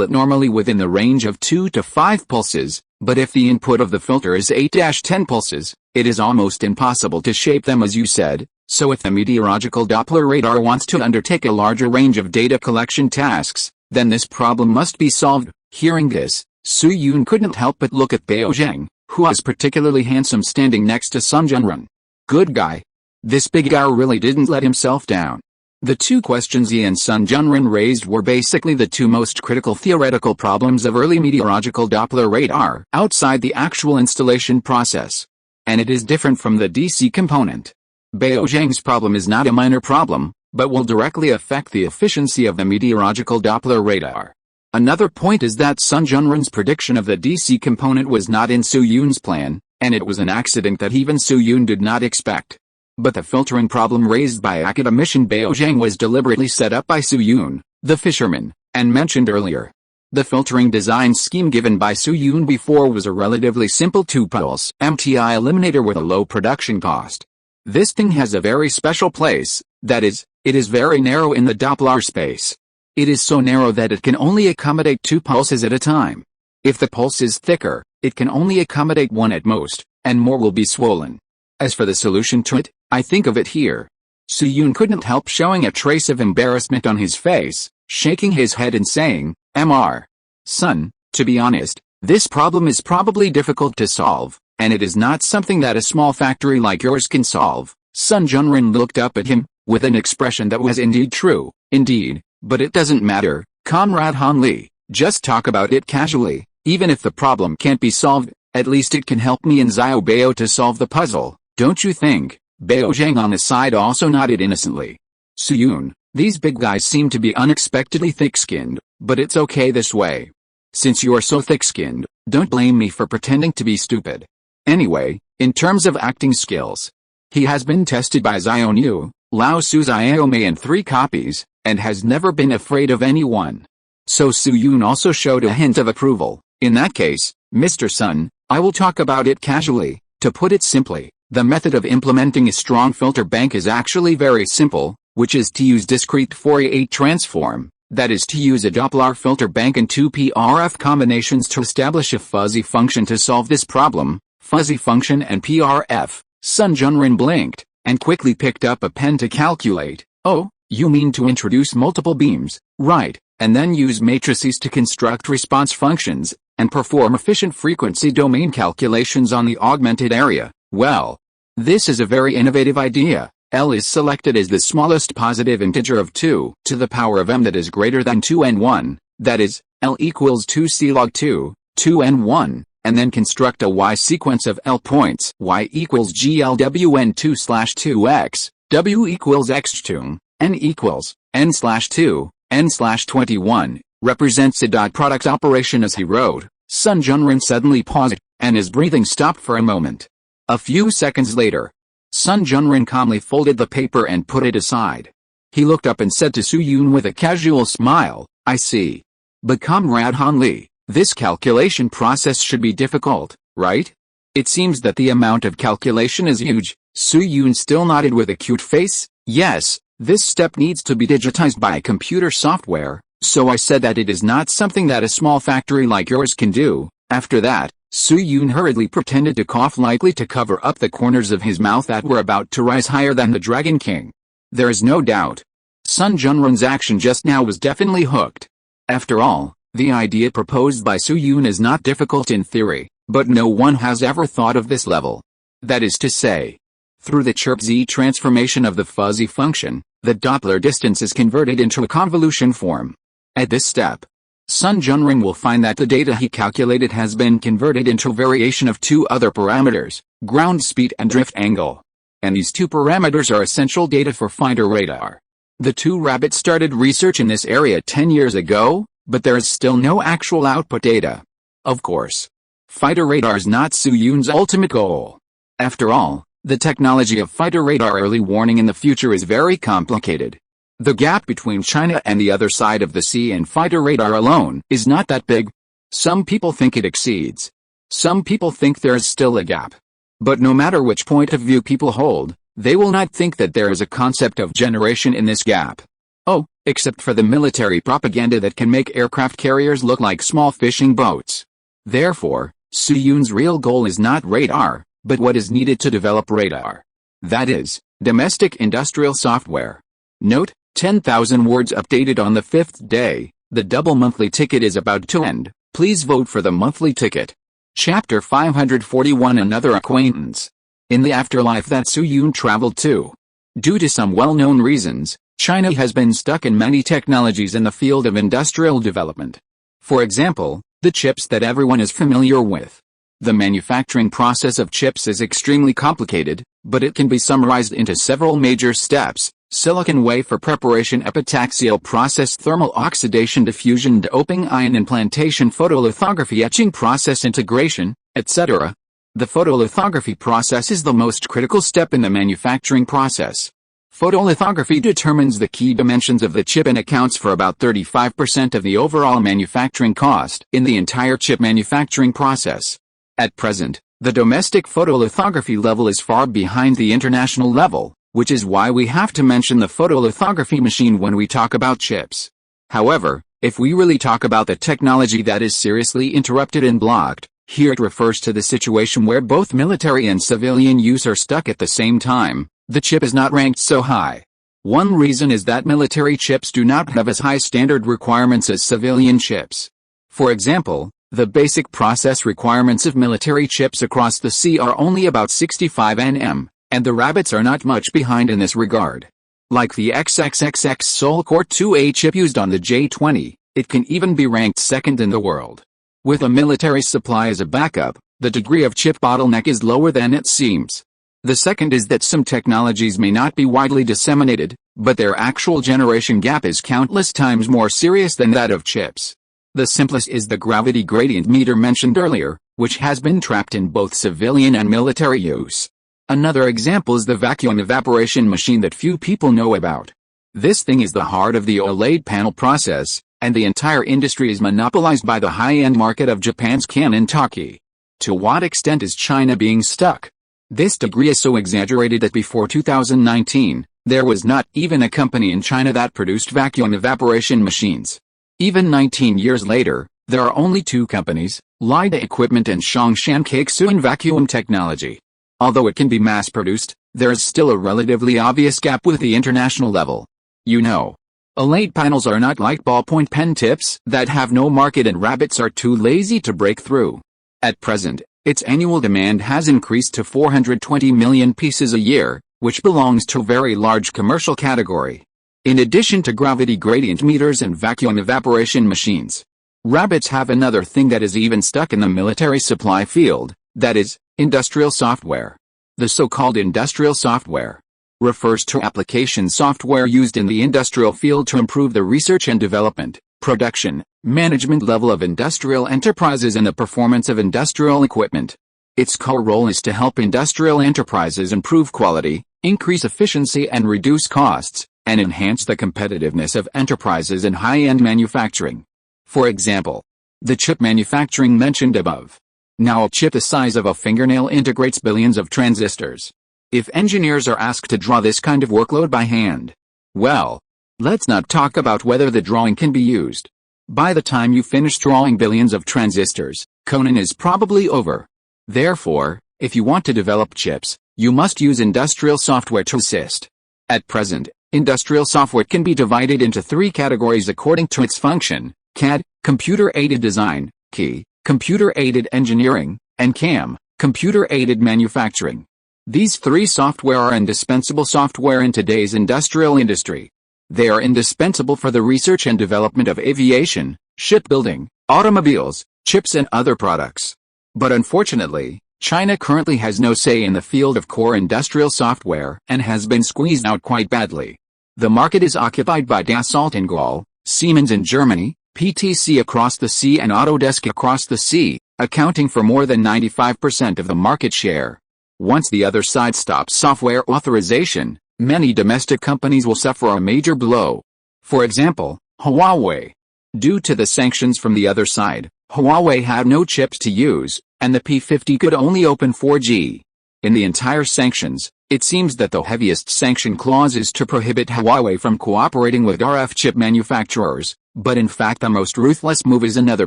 it normally within the range of 2 to 5 pulses, but if the input of the filter is 8-10 pulses, it is almost impossible to shape them as you said. So if the meteorological Doppler radar wants to undertake a larger range of data collection tasks, then this problem must be solved. Hearing this, Su Yun couldn't help but look at Bao Zheng, who was particularly handsome standing next to Sun Junrun. Good guy. This big guy really didn't let himself down. The two questions he and Sun Junrun raised were basically the two most critical theoretical problems of early meteorological Doppler radar outside the actual installation process. And it is different from the DC component. Bao Zheng's problem is not a minor problem, but will directly affect the efficiency of the meteorological Doppler radar. Another point is that Sun Junrun's prediction of the DC component was not in Su Yun's plan, and it was an accident that even Su Yun did not expect. But the filtering problem raised by academician Bao Zheng was deliberately set up by Su Yun, the fisherman, and mentioned earlier. The filtering design scheme given by Su Yun before was a relatively simple 2-pulse MTI eliminator with a low production cost. This thing has a very special place, that is, it is very narrow in the Doppler space. It is so narrow that it can only accommodate 2 pulses at a time. If the pulse is thicker, it can only accommodate 1 at most, and more will be swollen. As for the solution to it, I think of it here. Su Yun couldn't help showing a trace of embarrassment on his face, shaking his head and saying, "Mr. Sun, to be honest, this problem is probably difficult to solve, and it is not something that a small factory like yours can solve." Sun Junrun looked up at him, with an expression that was indeed true. "Indeed, but it doesn't matter, Comrade Han Li, just talk about it casually. Even if the problem can't be solved, at least it can help me and Xiao Bao to solve the puzzle, don't you think?" Bao Zheng on the side also nodded innocently. "Su Yun, these big guys seem to be unexpectedly thick-skinned, but it's okay this way. Since you are so thick-skinned, don't blame me for pretending to be stupid. Anyway, in terms of acting skills, he has been tested by Xiao Niu, Lao Su Xiao Mei in 3 copies, and has never been afraid of anyone." So Su Yun also showed a hint of approval. "In that case, Mr. Sun, I will talk about it casually. To put it simply, the method of implementing a strong filter bank is actually very simple, which is to use discrete Fourier transform, that is to use a Doppler filter bank and 2 PRF combinations to establish a fuzzy function to solve this problem." Fuzzy function and PRF, Sun Junrun blinked, and quickly picked up a pen to calculate. "Oh, you mean to introduce multiple beams, right, and then use matrices to construct response functions, and perform efficient frequency domain calculations on the augmented area. Well, this is a very innovative idea. L is selected as the smallest positive integer of 2 to the power of m that is greater than 2n1, that is, L equals 2c log 2, 2n1, and then construct a y sequence of L points. Y equals glwn2/2x, w equals x2, n equals n/2, n/21, represents a dot product operation as he wrote. Sun Junrun suddenly paused, and his breathing stopped for a moment. A few seconds later, Sun Junrun calmly folded the paper and put it aside. He looked up and said to Su Yun with a casual smile, "I see. But Comrade Han Li, this calculation process should be difficult, right? It seems that the amount of calculation is huge." Su Yun still nodded with a cute face. "Yes, this step needs to be digitized by computer software, so I said that it is not something that a small factory like yours can do." After that, Su Yun hurriedly pretended to cough lightly to cover up the corners of his mouth that were about to rise higher than the Dragon King. There is no doubt, Sun Junrun's action just now was definitely hooked. After all, the idea proposed by Su Yun is not difficult in theory, but no one has ever thought of this level. That is to say, through the chirp z transformation of the fuzzy function, the Doppler distance is converted into a convolution form. At this step, Sun Junrun will find that the data he calculated has been converted into a variation of 2 other parameters, ground speed and drift angle. And these 2 parameters are essential data for fighter radar. The 2 rabbits started research in this area 10 years ago, but there is still no actual output data. Of course, fighter radar is not Su Yun's ultimate goal. After all, the technology of fighter radar early warning in the future is very complicated. The gap between China and the other side of the sea and fighter radar alone is not that big. Some people think it exceeds. Some people think there is still a gap. But no matter which point of view people hold, They will not think that there is a concept of generation in this gap. Oh, except for the military propaganda that can make aircraft carriers look like small fishing boats. Therefore, Su Yun's real goal is not radar, but what is needed to develop radar. That is, domestic industrial software. Note, 10,000 words updated on the 5th day. The double monthly ticket is about to end. Please vote for the monthly ticket. Chapter 541 Another Acquaintance. In the afterlife that Su Yun traveled to. Due to some well-known reasons, China has been stuck in many technologies in the field of industrial development. For example, the chips that everyone is familiar with. The manufacturing process of chips is extremely complicated, but it can be summarized into several major steps: silicon wafer preparation, epitaxial process, thermal oxidation, diffusion, doping, ion implantation, photolithography, etching process, integration, etc. The photolithography process is the most critical step in the manufacturing process. Photolithography determines the key dimensions of the chip and accounts for about 35% of the overall manufacturing cost in the entire chip manufacturing process. At present, the domestic photolithography level is far behind the international level, which is why we have to mention the photolithography machine when we talk about chips. However, if we really talk about the technology that is seriously interrupted and blocked, here it refers to the situation where both military and civilian use are stuck at the same time. The chip is not ranked so high. One reason is that military chips do not have as high standard requirements as civilian chips. For example, the basic process requirements of military chips across the sea are only about 65 nm, and the rabbits are not much behind in this regard. Like the XXXX Seoul Core 2A chip used on the J-20, it can even be ranked second in the world. With a military supply as a backup, the degree of chip bottleneck is lower than it seems. The second is that some technologies may not be widely disseminated, but their actual generation gap is countless times more serious than that of chips. The simplest is the gravity gradient meter mentioned earlier, which has been trapped in both civilian and military use. Another example is the vacuum evaporation machine that few people know about. This thing is the heart of the OLED panel process, and the entire industry is monopolized by the high-end market of Japan's Canon Taki. To what extent is China being stuck? This degree is so exaggerated that before 2019, there was not even a company in China that produced vacuum evaporation machines. Even 19 years later, there are only two companies, Lida Equipment and Zhongshan Kexu in vacuum technology. Although it can be mass-produced, there is still a relatively obvious gap with the international level. You know, OLED panels are not like ballpoint pen tips that have no market and rabbits are too lazy to break through. At present, its annual demand has increased to 420 million pieces a year, which belongs to a very large commercial category. In addition to gravity gradient meters and vacuum evaporation machines, rabbits have another thing that is even stuck in the military supply field, that is, industrial software. The so-called industrial software refers to application software used in the industrial field to improve the research and development, production, management level of industrial enterprises and the performance of industrial equipment. Its core role is to help industrial enterprises improve quality, increase efficiency and reduce costs, and enhance the competitiveness of enterprises in high-end manufacturing. For example, the chip manufacturing mentioned above. Now a chip the size of a fingernail integrates billions of transistors. If engineers are asked to draw this kind of workload by hand, well, let's not talk about whether the drawing can be used. By the time you finish drawing billions of transistors, Conan is probably over. Therefore, if you want to develop chips, you must use industrial software to assist. At present, industrial software can be divided into three categories according to its function: CAD, computer-aided design, CAE, computer-aided engineering, and CAM, computer-aided manufacturing. These three software are indispensable software in today's industrial industry. They are indispensable for the research and development of aviation, shipbuilding, automobiles, chips and other products. But unfortunately, China currently has no say in the field of core industrial software and has been squeezed out quite badly. The market is occupied by Dassault in Gaul, Siemens in Germany, PTC across the sea and Autodesk across the sea, accounting for more than 95% of the market share. Once the other side stops software authorization, many domestic companies will suffer a major blow. For example, Huawei. Due to the sanctions from the other side, Huawei had no chips to use, and the P50 could only open 4G. In the entire sanctions, it seems that the heaviest sanction clause is to prohibit Huawei from cooperating with RF chip manufacturers, but in fact the most ruthless move is another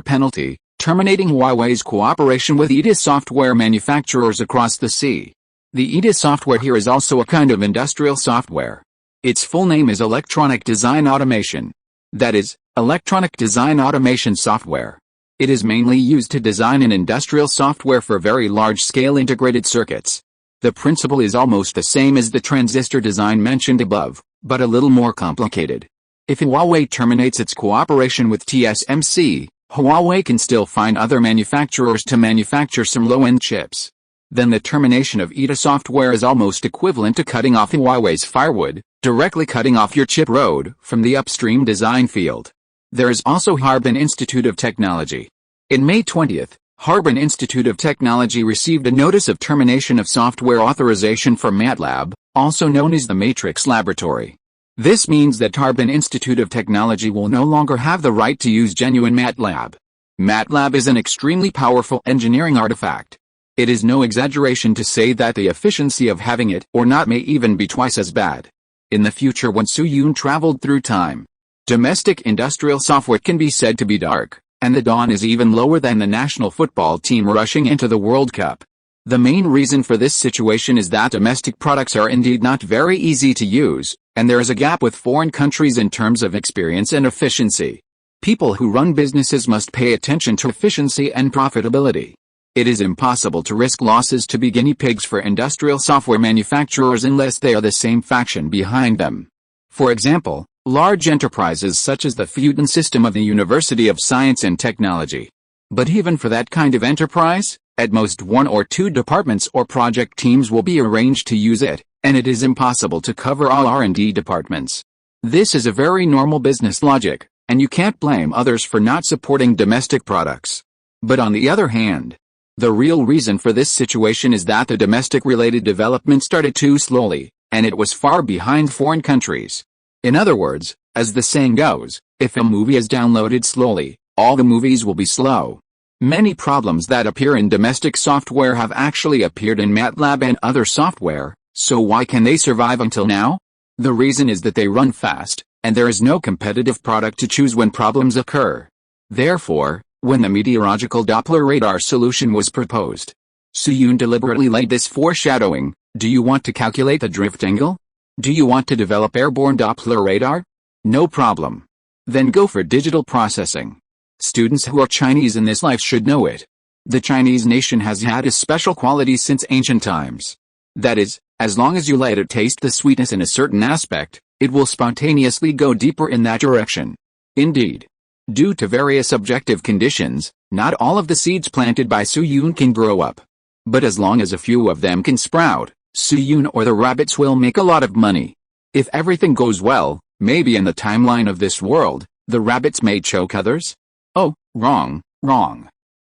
penalty, terminating Huawei's cooperation with EDA software manufacturers across the sea. The EDA software here is also a kind of industrial software. Its full name is Electronic Design Automation. That is, Electronic Design Automation Software. It is mainly used to design an industrial software for very large-scale integrated circuits. The principle is almost the same as the transistor design mentioned above, but a little more complicated. If Huawei terminates its cooperation with TSMC, Huawei can still find other manufacturers to manufacture some low-end chips. Then the termination of EDA software is almost equivalent to cutting off Huawei's firewood, directly cutting off your chip road from the upstream design field. There is also Harbin Institute of Technology. In May 20th, Harbin Institute of Technology received a notice of termination of software authorization for MATLAB, also known as the Matrix Laboratory. This means that Harbin Institute of Technology will no longer have the right to use genuine MATLAB. MATLAB is an extremely powerful engineering artifact. It is no exaggeration to say that the efficiency of having it or not may even be twice as bad. In the future, when Su Yun traveled through time, domestic industrial software can be said to be dark, and the dawn is even lower than the national football team rushing into the World Cup. The main reason for this situation is that domestic products are indeed not very easy to use, and there is a gap with foreign countries in terms of experience and efficiency. People who run businesses must pay attention to efficiency and profitability. It is impossible to risk losses to be guinea pigs for industrial software manufacturers unless they are the same faction behind them. For example, large enterprises such as the Fudan system of the University of Science and Technology. But even for that kind of enterprise, at most 1 or 2 departments or project teams will be arranged to use it, and it is impossible to cover all R&D departments. This is a very normal business logic, and you can't blame others for not supporting domestic products. But on the other hand, the real reason for this situation is that the domestic-related development started too slowly, and it was far behind foreign countries. In other words, as the saying goes, if a movie is downloaded slowly, all the movies will be slow. Many problems that appear in domestic software have actually appeared in MATLAB and other software, so why can they survive until now? The reason is that they run fast, and there is no competitive product to choose when problems occur. Therefore, when the meteorological Doppler radar solution was proposed, Su Yun deliberately laid this foreshadowing: do you want to calculate the drift angle? Do you want to develop airborne Doppler radar? No problem. Then go for digital processing. Students who are Chinese in this life should know it. The Chinese nation has had a special quality since ancient times. That is, as long as you let it taste the sweetness in a certain aspect, it will spontaneously go deeper in that direction. Indeed, due to various objective conditions, not all of the seeds planted by Su Yun can grow up. But as long as a few of them can sprout, Su Yun or the rabbits will make a lot of money. If everything goes well, maybe in the timeline of this world, the rabbits may choke others? Oh, wrong.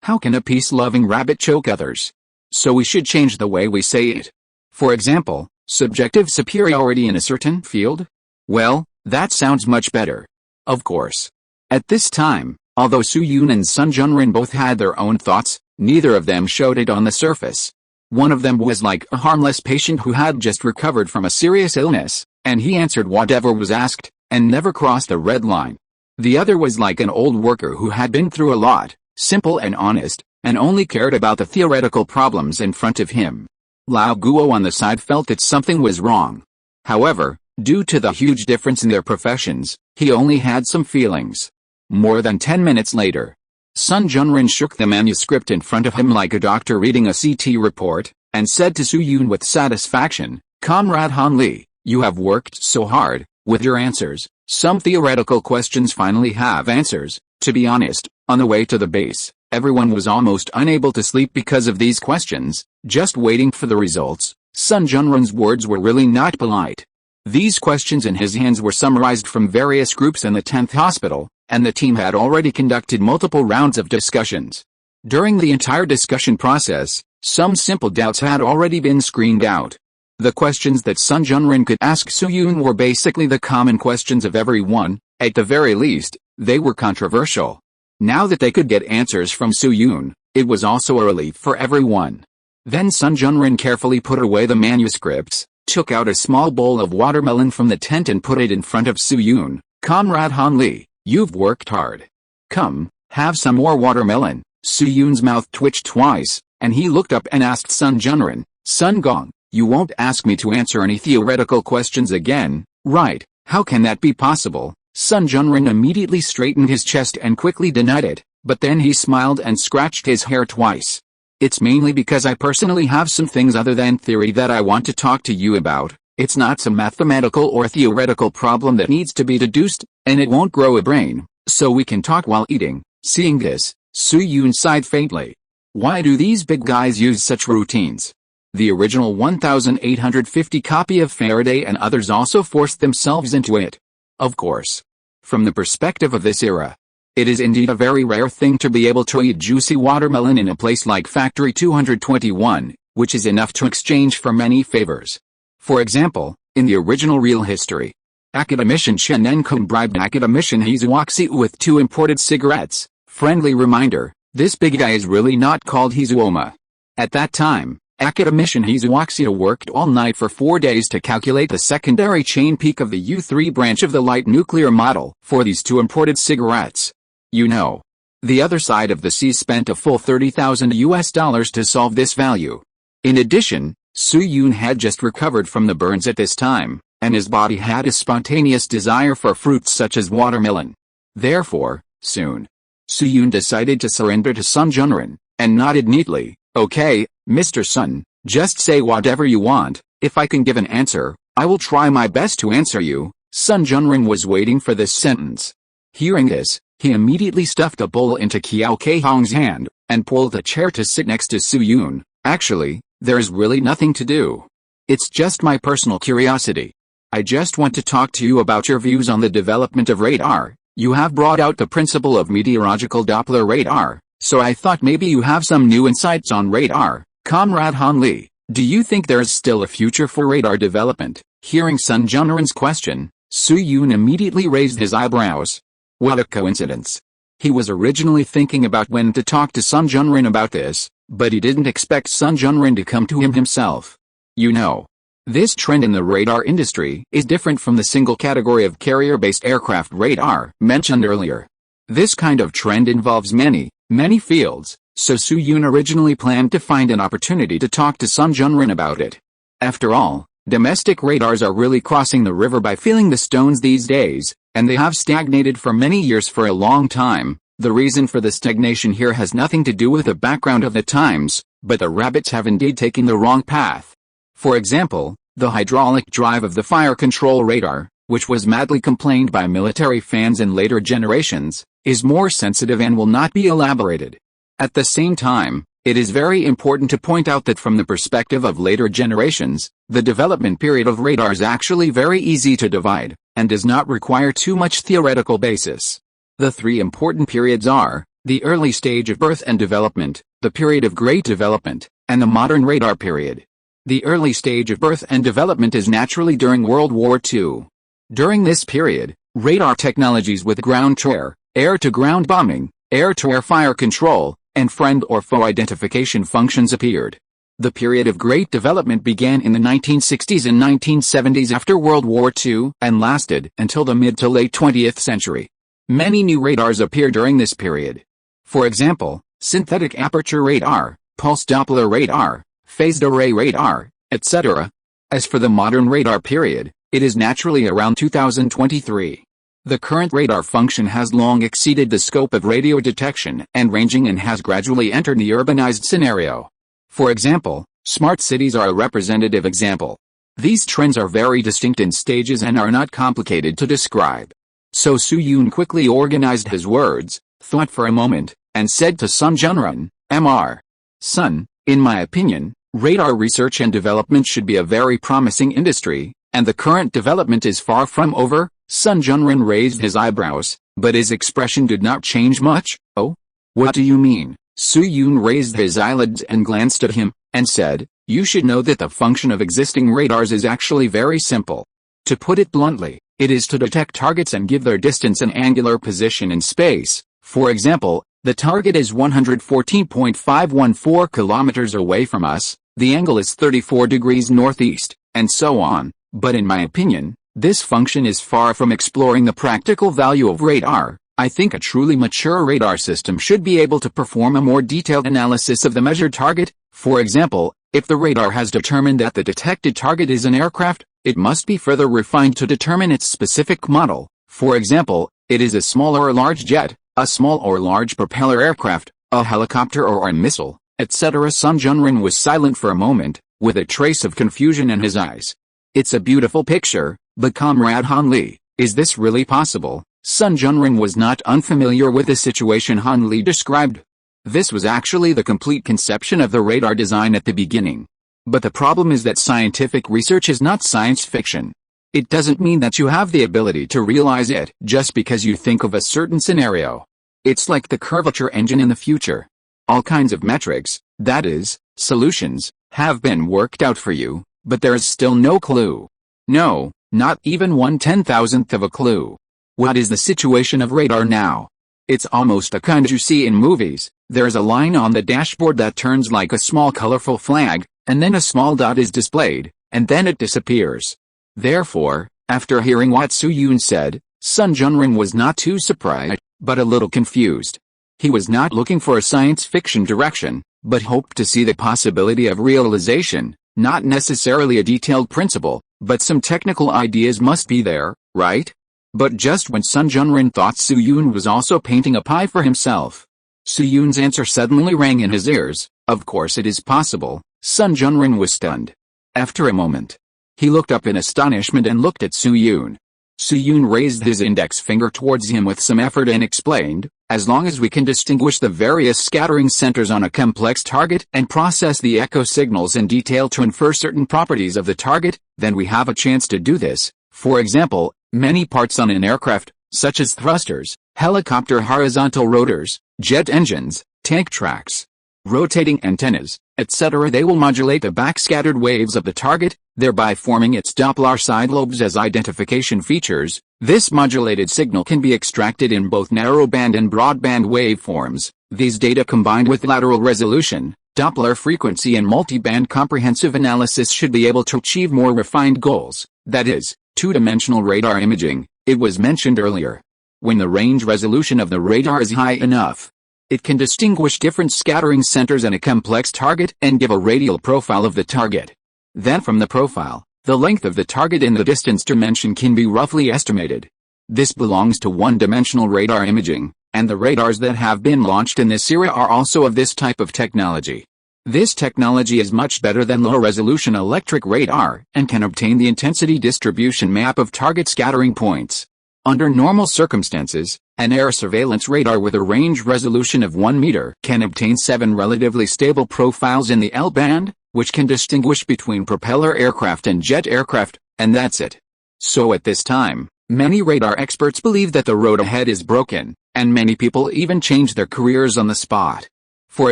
How can a peace-loving rabbit choke others? So we should change the way we say it. For example, subjective superiority in a certain field? Well, that sounds much better. Of course. At this time, although Su Yun and Zhang Zhongjing both had their own thoughts, neither of them showed it on the surface. One of them was like a harmless patient who had just recovered from a serious illness, and he answered whatever was asked, and never crossed the red line. The other was like an old worker who had been through a lot, simple and honest, and only cared about the theoretical problems in front of him. Lao Guo on the side felt that something was wrong. However, due to the huge difference in their professions, he only had some feelings. More than 10 minutes later, Zhang Zhongjing shook the manuscript in front of him like a doctor reading a CT report, and said to Su Yun with satisfaction, "Comrade Han Li, you have worked so hard with your answers. Some theoretical questions finally have answers. To be honest, on the way to the base, everyone was almost unable to sleep because of these questions, just waiting for the results." Zhang Zhongjing's words were really not polite. These questions in his hands were summarized from various groups in the 10th hospital, and the team had already conducted multiple rounds of discussions. During the entire discussion process, some simple doubts had already been screened out. The questions that Zhang Zhongjing could ask Su Yun were basically the common questions of everyone. At the very least, they were controversial. Now that they could get answers from Su Yun, it was also a relief for everyone. Then Sun Zhongjing carefully put away the manuscripts, took out a small bowl of watermelon from the tent and put it in front of Su Yun. "Comrade Han Li, you've worked hard. Come, have some more watermelon." Su Yun's mouth twitched twice, and he looked up and asked Sun Zhongjing, "Sun Gong, you won't ask me to answer any theoretical questions again, right? How can that be possible?" Sun Zhongjing immediately straightened his chest and quickly denied it, but then he smiled and scratched his hair twice. "It's mainly because I personally have some things other than theory that I want to talk to you about. It's not some mathematical or theoretical problem that needs to be deduced, and it won't grow a brain, so we can talk while eating." Seeing this, Su Yun sighed faintly. Why do these big guys use such routines? The original 1850 copy of Faraday and others also forced themselves into it. Of course. From the perspective of this era, it is indeed a very rare thing to be able to eat juicy watermelon in a place like Factory 221, which is enough to exchange for many favors. For example, in the original real history, academician Chen Enkong bribed academician Hizuoxi with 2 imported cigarettes. Friendly reminder, this big guy is really not called Hizuoma. At that time, academician Hizuoxi worked all night for 4 days to calculate the secondary chain peak of the U3 branch of the light nuclear model for these 2 imported cigarettes. You know, the other side of the sea spent a full $30,000 to solve this value. In addition, Su Yun had just recovered from the burns at this time, and his body had a spontaneous desire for fruits such as watermelon. Therefore, soon, Su Yun decided to surrender to Sun Zhongjing, and nodded neatly. "Okay, Mr. Sun, just say whatever you want. If I can give an answer, I will try my best to answer you." Sun Zhongjing was waiting for this sentence. Hearing this, he immediately stuffed a bowl into Qiao Keihong's hand, and pulled a chair to sit next to Su Yun. "Actually, there's really nothing to do. It's just my personal curiosity. I just want to talk to you about your views on the development of radar. You have brought out the principle of meteorological Doppler radar, so I thought maybe you have some new insights on radar. Comrade Han Li, do you think there's still a future for radar development?" Hearing Sun Zhongjing's question, Su Yun immediately raised his eyebrows. What a coincidence. He was originally thinking about when to talk to Sun Zhongjing about this, but he didn't expect Sun Zhongjing to come to him himself. You know, this trend in the radar industry is different from the single category of carrier-based aircraft radar mentioned earlier. This kind of trend involves many fields, so Su Yun originally planned to find an opportunity to talk to Sun Zhongjing about it. After all, domestic radars are really crossing the river by feeling the stones these days, and they have stagnated for many years for a long time. The reason for the stagnation here has nothing to do with the background of the times, but the rabbits have indeed taken the wrong path. For example, the hydraulic drive of the fire control radar, which was madly complained by military fans in later generations, is more sensitive and will not be elaborated. At the same time, it is very important to point out that from the perspective of later generations, the development period of radar is actually very easy to divide, and does not require too much theoretical basis. The 3 important periods are, the early stage of birth and development, the period of great development, and the modern radar period. The early stage of birth and development is naturally during World War II. During this period, radar technologies with ground-to-air, air-to-ground bombing, air-to-air fire control, and friend or foe identification functions appeared. The period of great development began in the 1960s and 1970s after World War II and lasted until the mid to late 20th century. Many new radars appeared during this period. For example, synthetic aperture radar, pulse Doppler radar, phased array radar, etc. As for the modern radar period, it is naturally around 2023. The current radar function has long exceeded the scope of radio detection and ranging and has gradually entered the urbanized scenario. For example, smart cities are a representative example. These trends are very distinct in stages and are not complicated to describe. So Su Yun quickly organized his words, thought for a moment, and said to Sun Zhongjing, "Mr. Sun, in my opinion, radar research and development should be a very promising industry, and the current development is far from over." Sun Zhongjing raised his eyebrows, but his expression did not change much. "Oh? What do you mean?" Su Yun raised his eyelids and glanced at him, and said, "You should know that the function of existing radars is actually very simple. To put it bluntly, it is to detect targets and give their distance and angular position in space. For example, The target is 114.514 kilometers away from us, the angle is 34 degrees northeast, and so on, but in my opinion, this function is far from exploring the practical value of radar. I think a truly mature radar system should be able to perform a more detailed analysis of the measured target. For example, if the radar has determined that the detected target is an aircraft, it must be further refined to determine its specific model. For example, it is a small or a large jet, a small or large propeller aircraft, a helicopter or a missile, etc. Zhang Zhongjing was silent for a moment, with a trace of confusion in his eyes. It's a beautiful picture, but Comrade Han Li, is this really possible? Zhang Zhongjing was not unfamiliar with the situation Han Li described. This was actually the complete conception of the radar design at the beginning. But the problem is that scientific research is not science fiction. It doesn't mean that you have the ability to realize it just because you think of a certain scenario. It's like the curvature engine in the future. All kinds of metrics, that is, solutions, have been worked out for you, but there is still no clue. No, not even 1/10,000th of a clue. What is the situation of radar now? It's almost the kind you see in movies. There's a line on the dashboard that turns like a small colorful flag, and then a small dot is displayed, and then it disappears. Therefore, after hearing what Su Yun said, Zhang Zhongjing was not too surprised, but a little confused. He was not looking for a science fiction direction, but hoped to see the possibility of realization, not necessarily a detailed principle, but some technical ideas must be there, right? But just when Zhang Zhongjing thought Su Yun was also painting a pie for himself, Su Yun's answer suddenly rang in his ears. Of course it is possible. Zhang Zhongjing was stunned. After a moment, he looked up in astonishment and looked at Su Yun. Su Yun raised his index finger towards him with some effort and explained, as long as we can distinguish the various scattering centers on a complex target and process the echo signals in detail to infer certain properties of the target, then we have a chance to do this. For example, many parts on an aircraft, such as thrusters, helicopter horizontal rotors, jet engines, tank tracks, rotating antennas, etc. They will modulate the backscattered waves of the target, thereby forming its Doppler side lobes as identification features. This modulated signal can be extracted in both narrowband and broadband waveforms. These data combined with lateral resolution, Doppler frequency and multiband comprehensive analysis should be able to achieve more refined goals, that is, two-dimensional radar imaging. It was mentioned earlier. When the range resolution of the radar is high enough, it can distinguish different scattering centers in a complex target and give a radial profile of the target. Then from the profile, the length of the target in the distance dimension can be roughly estimated. This belongs to one-dimensional radar imaging, and the radars that have been launched in this era are also of this type of technology. This technology is much better than low-resolution electric radar and can obtain the intensity distribution map of target scattering points. Under normal circumstances, an air surveillance radar with a range resolution of 1 meter can obtain 7 relatively stable profiles in the L-band, which can distinguish between propeller aircraft and jet aircraft, and that's it. So at this time, many radar experts believe that the road ahead is broken, and many people even change their careers on the spot. For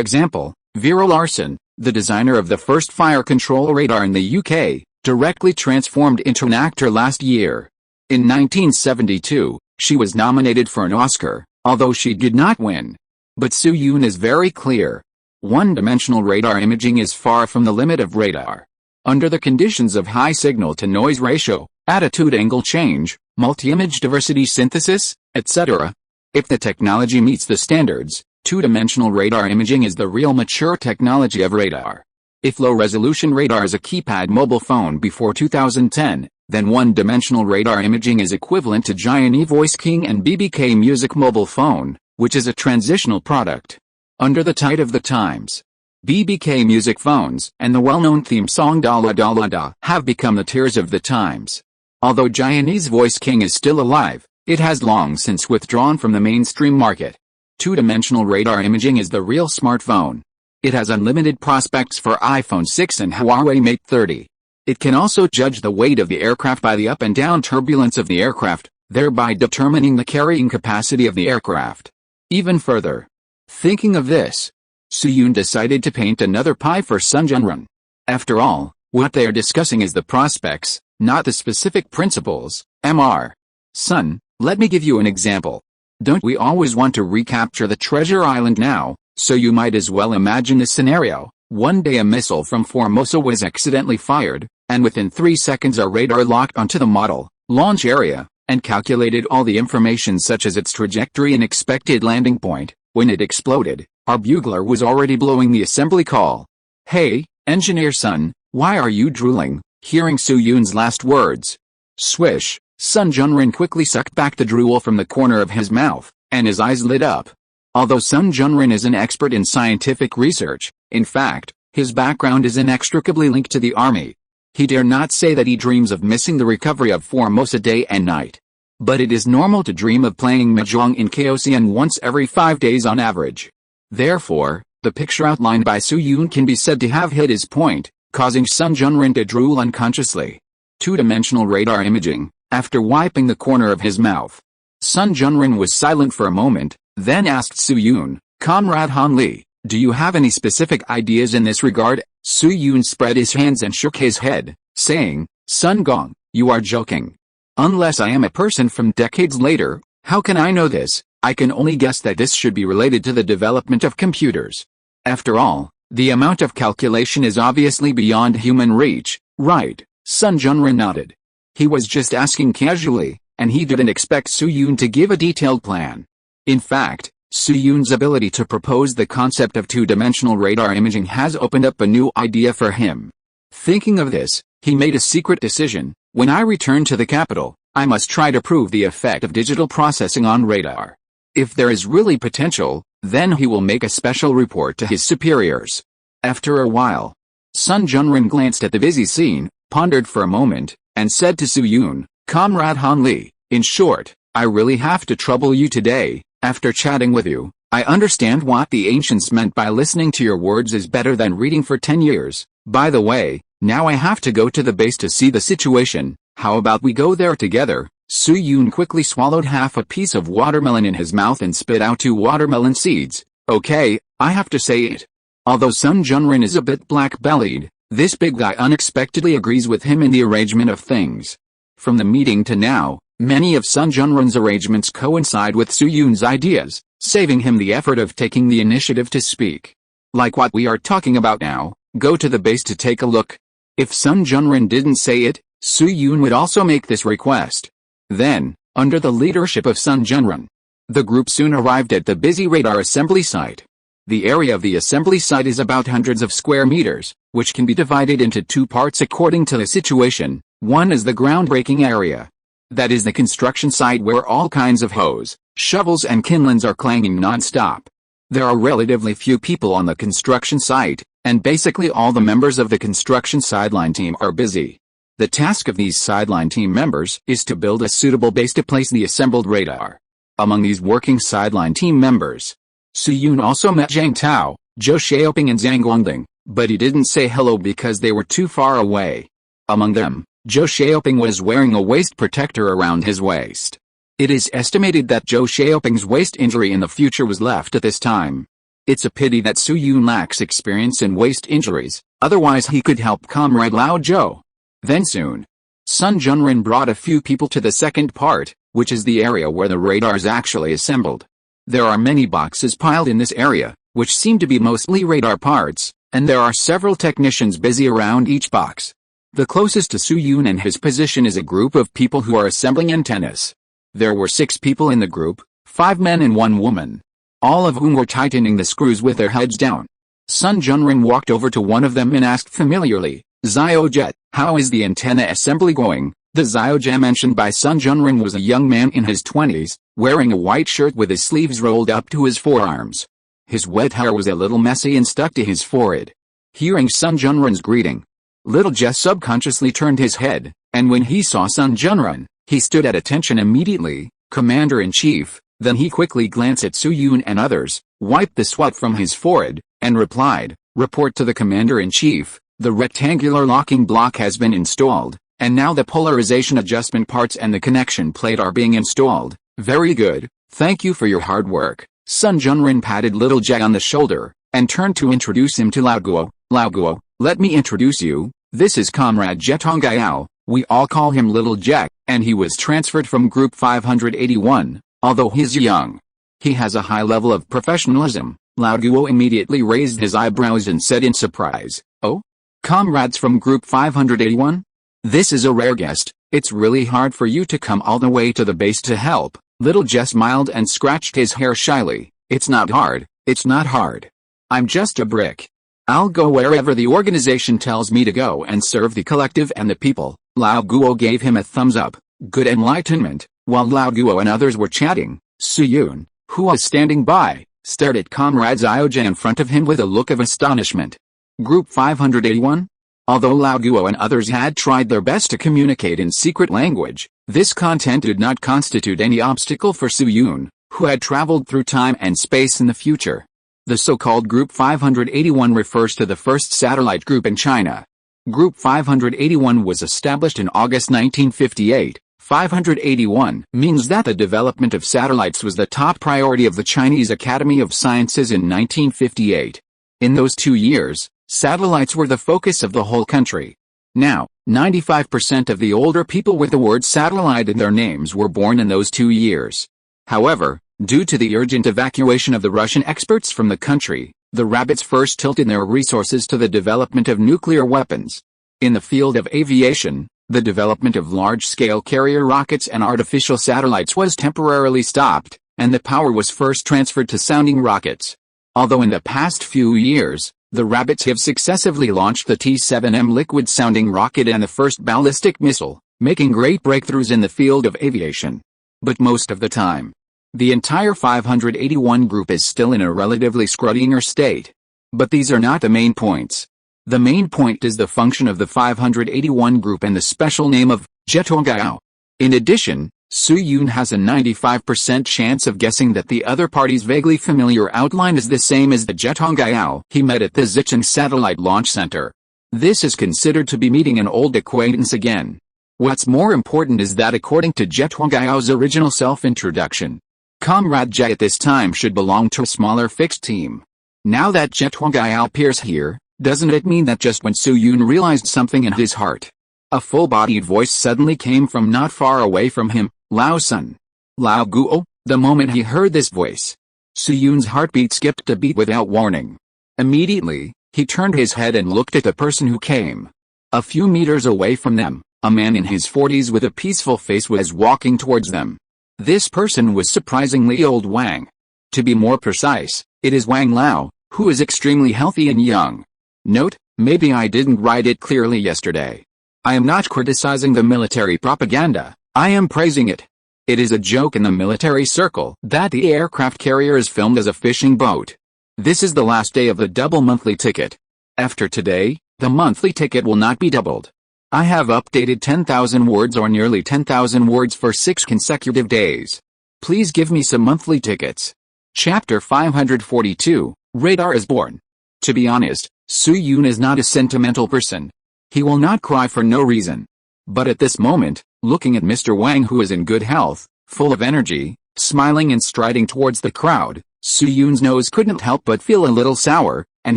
example, Vera Larson, the designer of the first fire control radar in the UK, directly transformed into an actor last year. In 1972, she was nominated for an Oscar, although she did not win. But Su Yun is very clear. One-dimensional radar imaging is far from the limit of radar. Under the conditions of high signal-to-noise ratio, attitude angle change, multi-image diversity synthesis, etc., if the technology meets the standards, two-dimensional radar imaging is the real mature technology of radar. If low-resolution radar is a keypad mobile phone before 2010, then one-dimensional radar imaging is equivalent to Giant Voice King and BBK Music mobile phone, which is a transitional product. Under the tide of the times, BBK Music phones and the well-known theme song Da La Da La Da have become the tears of the times. Although Giant Voice King is still alive, it has long since withdrawn from the mainstream market. Two-dimensional radar imaging is the real smartphone. It has unlimited prospects for iPhone 6 and Huawei Mate 30. It can also judge the weight of the aircraft by the up and down turbulence of the aircraft, thereby determining the carrying capacity of the aircraft. Even further, thinking of this, Su Yun decided to paint another pie for Zhang Zhongjing. After all, what they are discussing is the prospects, not the specific principles. Mr. Sun, let me give you an example. Don't we always want to recapture the treasure island now? So you might as well imagine this scenario. One day a missile from Formosa was accidentally fired, and within 3 seconds our radar locked onto the model launch area, and calculated all the information such as its trajectory and expected landing point. When it exploded, our bugler was already blowing the assembly call. "Hey, engineer son, why are you drooling?" Hearing Su-Yoon's last words. Swish, Sun Junrin quickly sucked back the drool from the corner of his mouth, and his eyes lit up. Although Sun Junrin is an expert in scientific research, in fact, his background is inextricably linked to the army. He dare not say that he dreams of missing the recovery of Formosa day and night. But it is normal to dream of playing mahjong in Kaohsiung once every 5 days on average. Therefore, the picture outlined by Su-Yoon can be said to have hit his point, causing Sun Junrin to drool unconsciously. Two-dimensional radar imaging. After wiping the corner of his mouth, Sun Junrin was silent for a moment, then asked Su-Yoon, "Comrade Han Li, do you have any specific ideas in this regard?" Su-Yoon spread his hands and shook his head, saying, "Sun Gong, you are joking. Unless I am a person from decades later, how can I know this? I can only guess that this should be related to the development of computers. After all, the amount of calculation is obviously beyond human reach, right?" Sun Junrin nodded. He was just asking casually, and he didn't expect Su-Yoon to give a detailed plan. In fact, Su-Yoon's ability to propose the concept of two-dimensional radar imaging has opened up a new idea for him. Thinking of this, he made a secret decision: when I return to the capital, I must try to prove the effect of digital processing on radar. If there is really potential, then he will make a special report to his superiors. After a while, Sun Junrin glanced at the busy scene, pondered for a moment, and said to Su-Yoon, "Comrade Han Li, in short, I really have to trouble you today. After chatting with you, I understand what the ancients meant by listening to your words is better than reading for 10 years. By the way, now I have to go to the base to see the situation. How about we go there together?" Su-Yoon quickly swallowed half a piece of watermelon in his mouth and spit out 2 watermelon seeds. "Okay, I have to say it." Although Sun Junrin is a bit black-bellied, this big guy unexpectedly agrees with him in the arrangement of things. From the meeting to now, many of Sun Junrin's arrangements coincide with Su-Yoon's ideas, saving him the effort of taking the initiative to speak. Like what we are talking about now, go to the base to take a look. If Sun Junrin didn't say it, Su-Yoon would also make this request. Then, under the leadership of Sun Junrin, the group soon arrived at the busy radar assembly site. The area of the assembly site is about hundreds of square meters, which can be divided into 2 parts according to the situation. One is the groundbreaking area. That is the construction site where all kinds of hoes, shovels and kindlings are clanging non-stop. There are relatively few people on the construction site, and basically all the members of the construction sideline team are busy. The task of these sideline team members is to build a suitable base to place the assembled radar. Among these working sideline team members, Su-Yoon also met Zhang Tao, Zhou Xiaoping and Zhang Guangding, but he didn't say hello because they were too far away. Among them, Zhou Xiaoping was wearing a waist protector around his waist. It is estimated that Zhou Xiaoping's waist injury in the future was left at this time. It's a pity that Su-Yoon lacks experience in waist injuries, otherwise he could help Comrade Lao Zhou. Then soon, Sun Junrin brought a few people to the second part, which is the area where the radar is actually assembled. There are many boxes piled in this area, which seem to be mostly radar parts, and there are several technicians busy around each box. The closest to Su-Yoon and his position is a group of people who are assembling antennas. There were 6 people in the group, 5 men and 1 woman, all of whom were tightening the screws with their heads down. Sun Junrin walked over to one of them and asked familiarly, "Ziojet, how is the antenna assembly going?" The Ziojet mentioned by Sun Junrin was a young man in his 20s, wearing a white shirt with his sleeves rolled up to his forearms. His wet hair was a little messy and stuck to his forehead. Hearing Sun Junrin's greeting, Little Jess subconsciously turned his head, and when he saw Sun Junrin, he stood at attention immediately. "Commander-in-Chief." Then he quickly glanced at Su-Yoon and others, wiped the sweat from his forehead, and replied, "Report to the Commander-in-Chief. The rectangular locking block has been installed, and now the polarization adjustment parts and the connection plate are being installed." "Very good, thank you for your hard work." Sun Junrin patted Little Jay on the shoulder, and turned to introduce him to Lao Guo. "Lao Guo, let me introduce you. This is Comrade Jetong Gayao, we all call him Little Jack, and he was transferred from Group 581. Although he's young, he has a high level of professionalism. Lao Guo immediately raised his eyebrows and said in surprise, "Oh? Comrades from Group 581? This is a rare guest. It's really hard for you to come all the way to the base to help." Little Jess smiled and scratched his hair shyly. "It's not hard, it's not hard. I'm just a brick. I'll go wherever the organization tells me to go and serve the collective and the people." Lao Guo gave him a thumbs up. Good enlightenment. While Lao Guo and others were chatting, Su Yun, who was standing by, stared at Comrade Zhao in front of him with a look of astonishment. Group 581? Although Lao Guo and others had tried their best to communicate in secret language, this content did not constitute any obstacle for Su Yun, who had traveled through time and space in the future. The so-called Group 581 refers to the first satellite group in China. Group 581 was established in August 1958. 581 means that the development of satellites was the top priority of the Chinese Academy of Sciences in 1958. In those 2 years, satellites were the focus of the whole country. Now, 95% of the older people with the word satellite in their names were born in those 2 years. However, due to the urgent evacuation of the Russian experts from the country, the rabbits first tilted their resources to the development of nuclear weapons. In the field of aviation, the development of large-scale carrier rockets and artificial satellites was temporarily stopped, and the power was first transferred to sounding rockets. Although in the past few years, the rabbits have successively launched the T-7M liquid-sounding rocket and the first ballistic missile, making great breakthroughs in the field of aviation. But most of the time, the entire 581 group is still in a relatively Schrödinger state. But these are not the main points. The main point is the function of the 581 group and the special name of Zhetonggao. In addition, Su Yun has a 95% chance of guessing that the other party's vaguely familiar outline is the same as the Zhetonggao he met at the Xicheng Satellite Launch Center. This is considered to be meeting an old acquaintance again. What's more important is that according to Zhetongao's original self-introduction, Comrade Zhe at this time should belong to a smaller fixed team. Now that Zhetonggao appears here, doesn't it mean that just when Su Yun realized something in his heart, a full-bodied voice suddenly came from not far away from him, "Lao Sun." Lao Guo. The moment he heard this voice, Su Yun's heartbeat skipped a beat without warning. Immediately, he turned his head and looked at the person who came. A few meters away from them, a man in his 40s with a peaceful face was walking towards them. This person was surprisingly old Wang. To be more precise, it is Wang Lao, who is extremely healthy and young. Note, maybe I didn't write it clearly yesterday. I am not criticizing the military propaganda, I am praising it. It is a joke in the military circle that the aircraft carrier is filmed as a fishing boat. This is the last day of the double monthly ticket. After today, the monthly ticket will not be doubled. I have updated 10,000 words or nearly 10,000 words for 6 consecutive days. Please give me some monthly tickets. Chapter 542, Radar is born. To be honest, Su Yun is not a sentimental person. He will not cry for no reason. But at this moment, looking at Mr. Wang, who is in good health, full of energy, smiling and striding towards the crowd, Su Yun's nose couldn't help but feel a little sour, and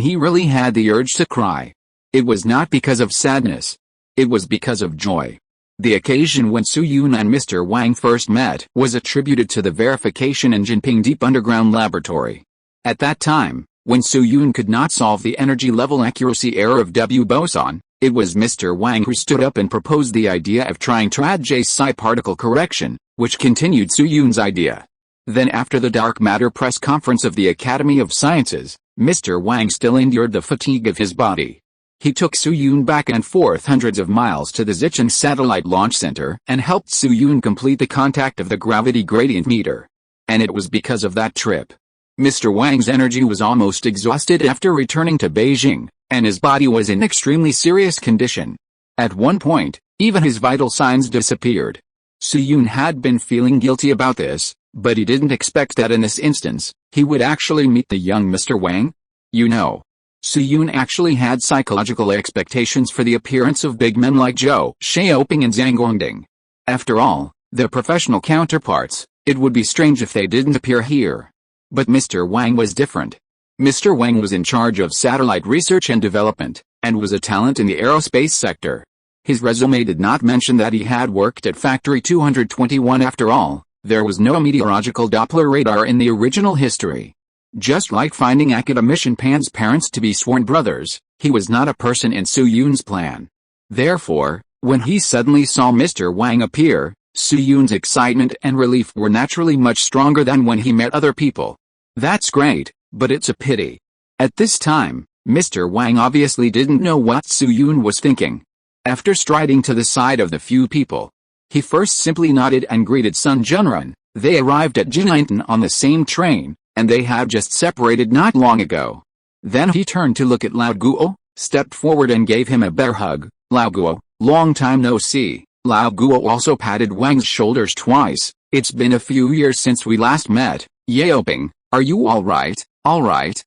he really had the urge to cry. It was not because of sadness. It was because of joy. The occasion when Su Yun and Mr. Wang first met was attributed to the verification in Jinping Deep Underground Laboratory. At that time, when Su Yun could not solve the energy level accuracy error of W boson, it was Mr. Wang who stood up and proposed the idea of trying Trad-J psi particle correction, which continued Su Yun's idea. Then after the dark matter press conference of the Academy of Sciences, Mr. Wang still endured the fatigue of his body. He took Su Yun back and forth hundreds of miles to the Xicheng Satellite Launch Center and helped Su Yun complete the contact of the gravity gradient meter. And it was because of that trip. Mr. Wang's energy was almost exhausted after returning to Beijing, and his body was in extremely serious condition. At one point, even his vital signs disappeared. Su Yun had been feeling guilty about this, but he didn't expect that in this instance, he would actually meet the young Mr. Wang. You know, Su Yun actually had psychological expectations for the appearance of big men like Zhou Xiaoping and Zhang Zhongjing. After all, their professional counterparts, it would be strange if they didn't appear here. But Mr. Wang was different. Mr. Wang was in charge of satellite research and development, and was a talent in the aerospace sector. His resume did not mention that he had worked at Factory 221 after all, There was no meteorological Doppler radar in the original history. Just like finding academician Pan's parents to be sworn brothers, he was not a person in Su Yun's plan. Therefore, when he suddenly saw Mr. Wang appear, Su Yun's excitement and relief were naturally much stronger than when he met other people. That's great, but it's a pity. At this time, Mr. Wang obviously didn't know what Su Yun was thinking. After striding to the side of the few people, he first simply nodded and greeted Sun Junren. They arrived at Jinintan on the same train, and they had just separated not long ago. Then he turned to look at Lao Guo, stepped forward and gave him a bear hug. Lao Guo, long time no see. Lao Guo also patted Wang's shoulders twice. It's been a few years since we last met. Yaoping, are you alright? Alright.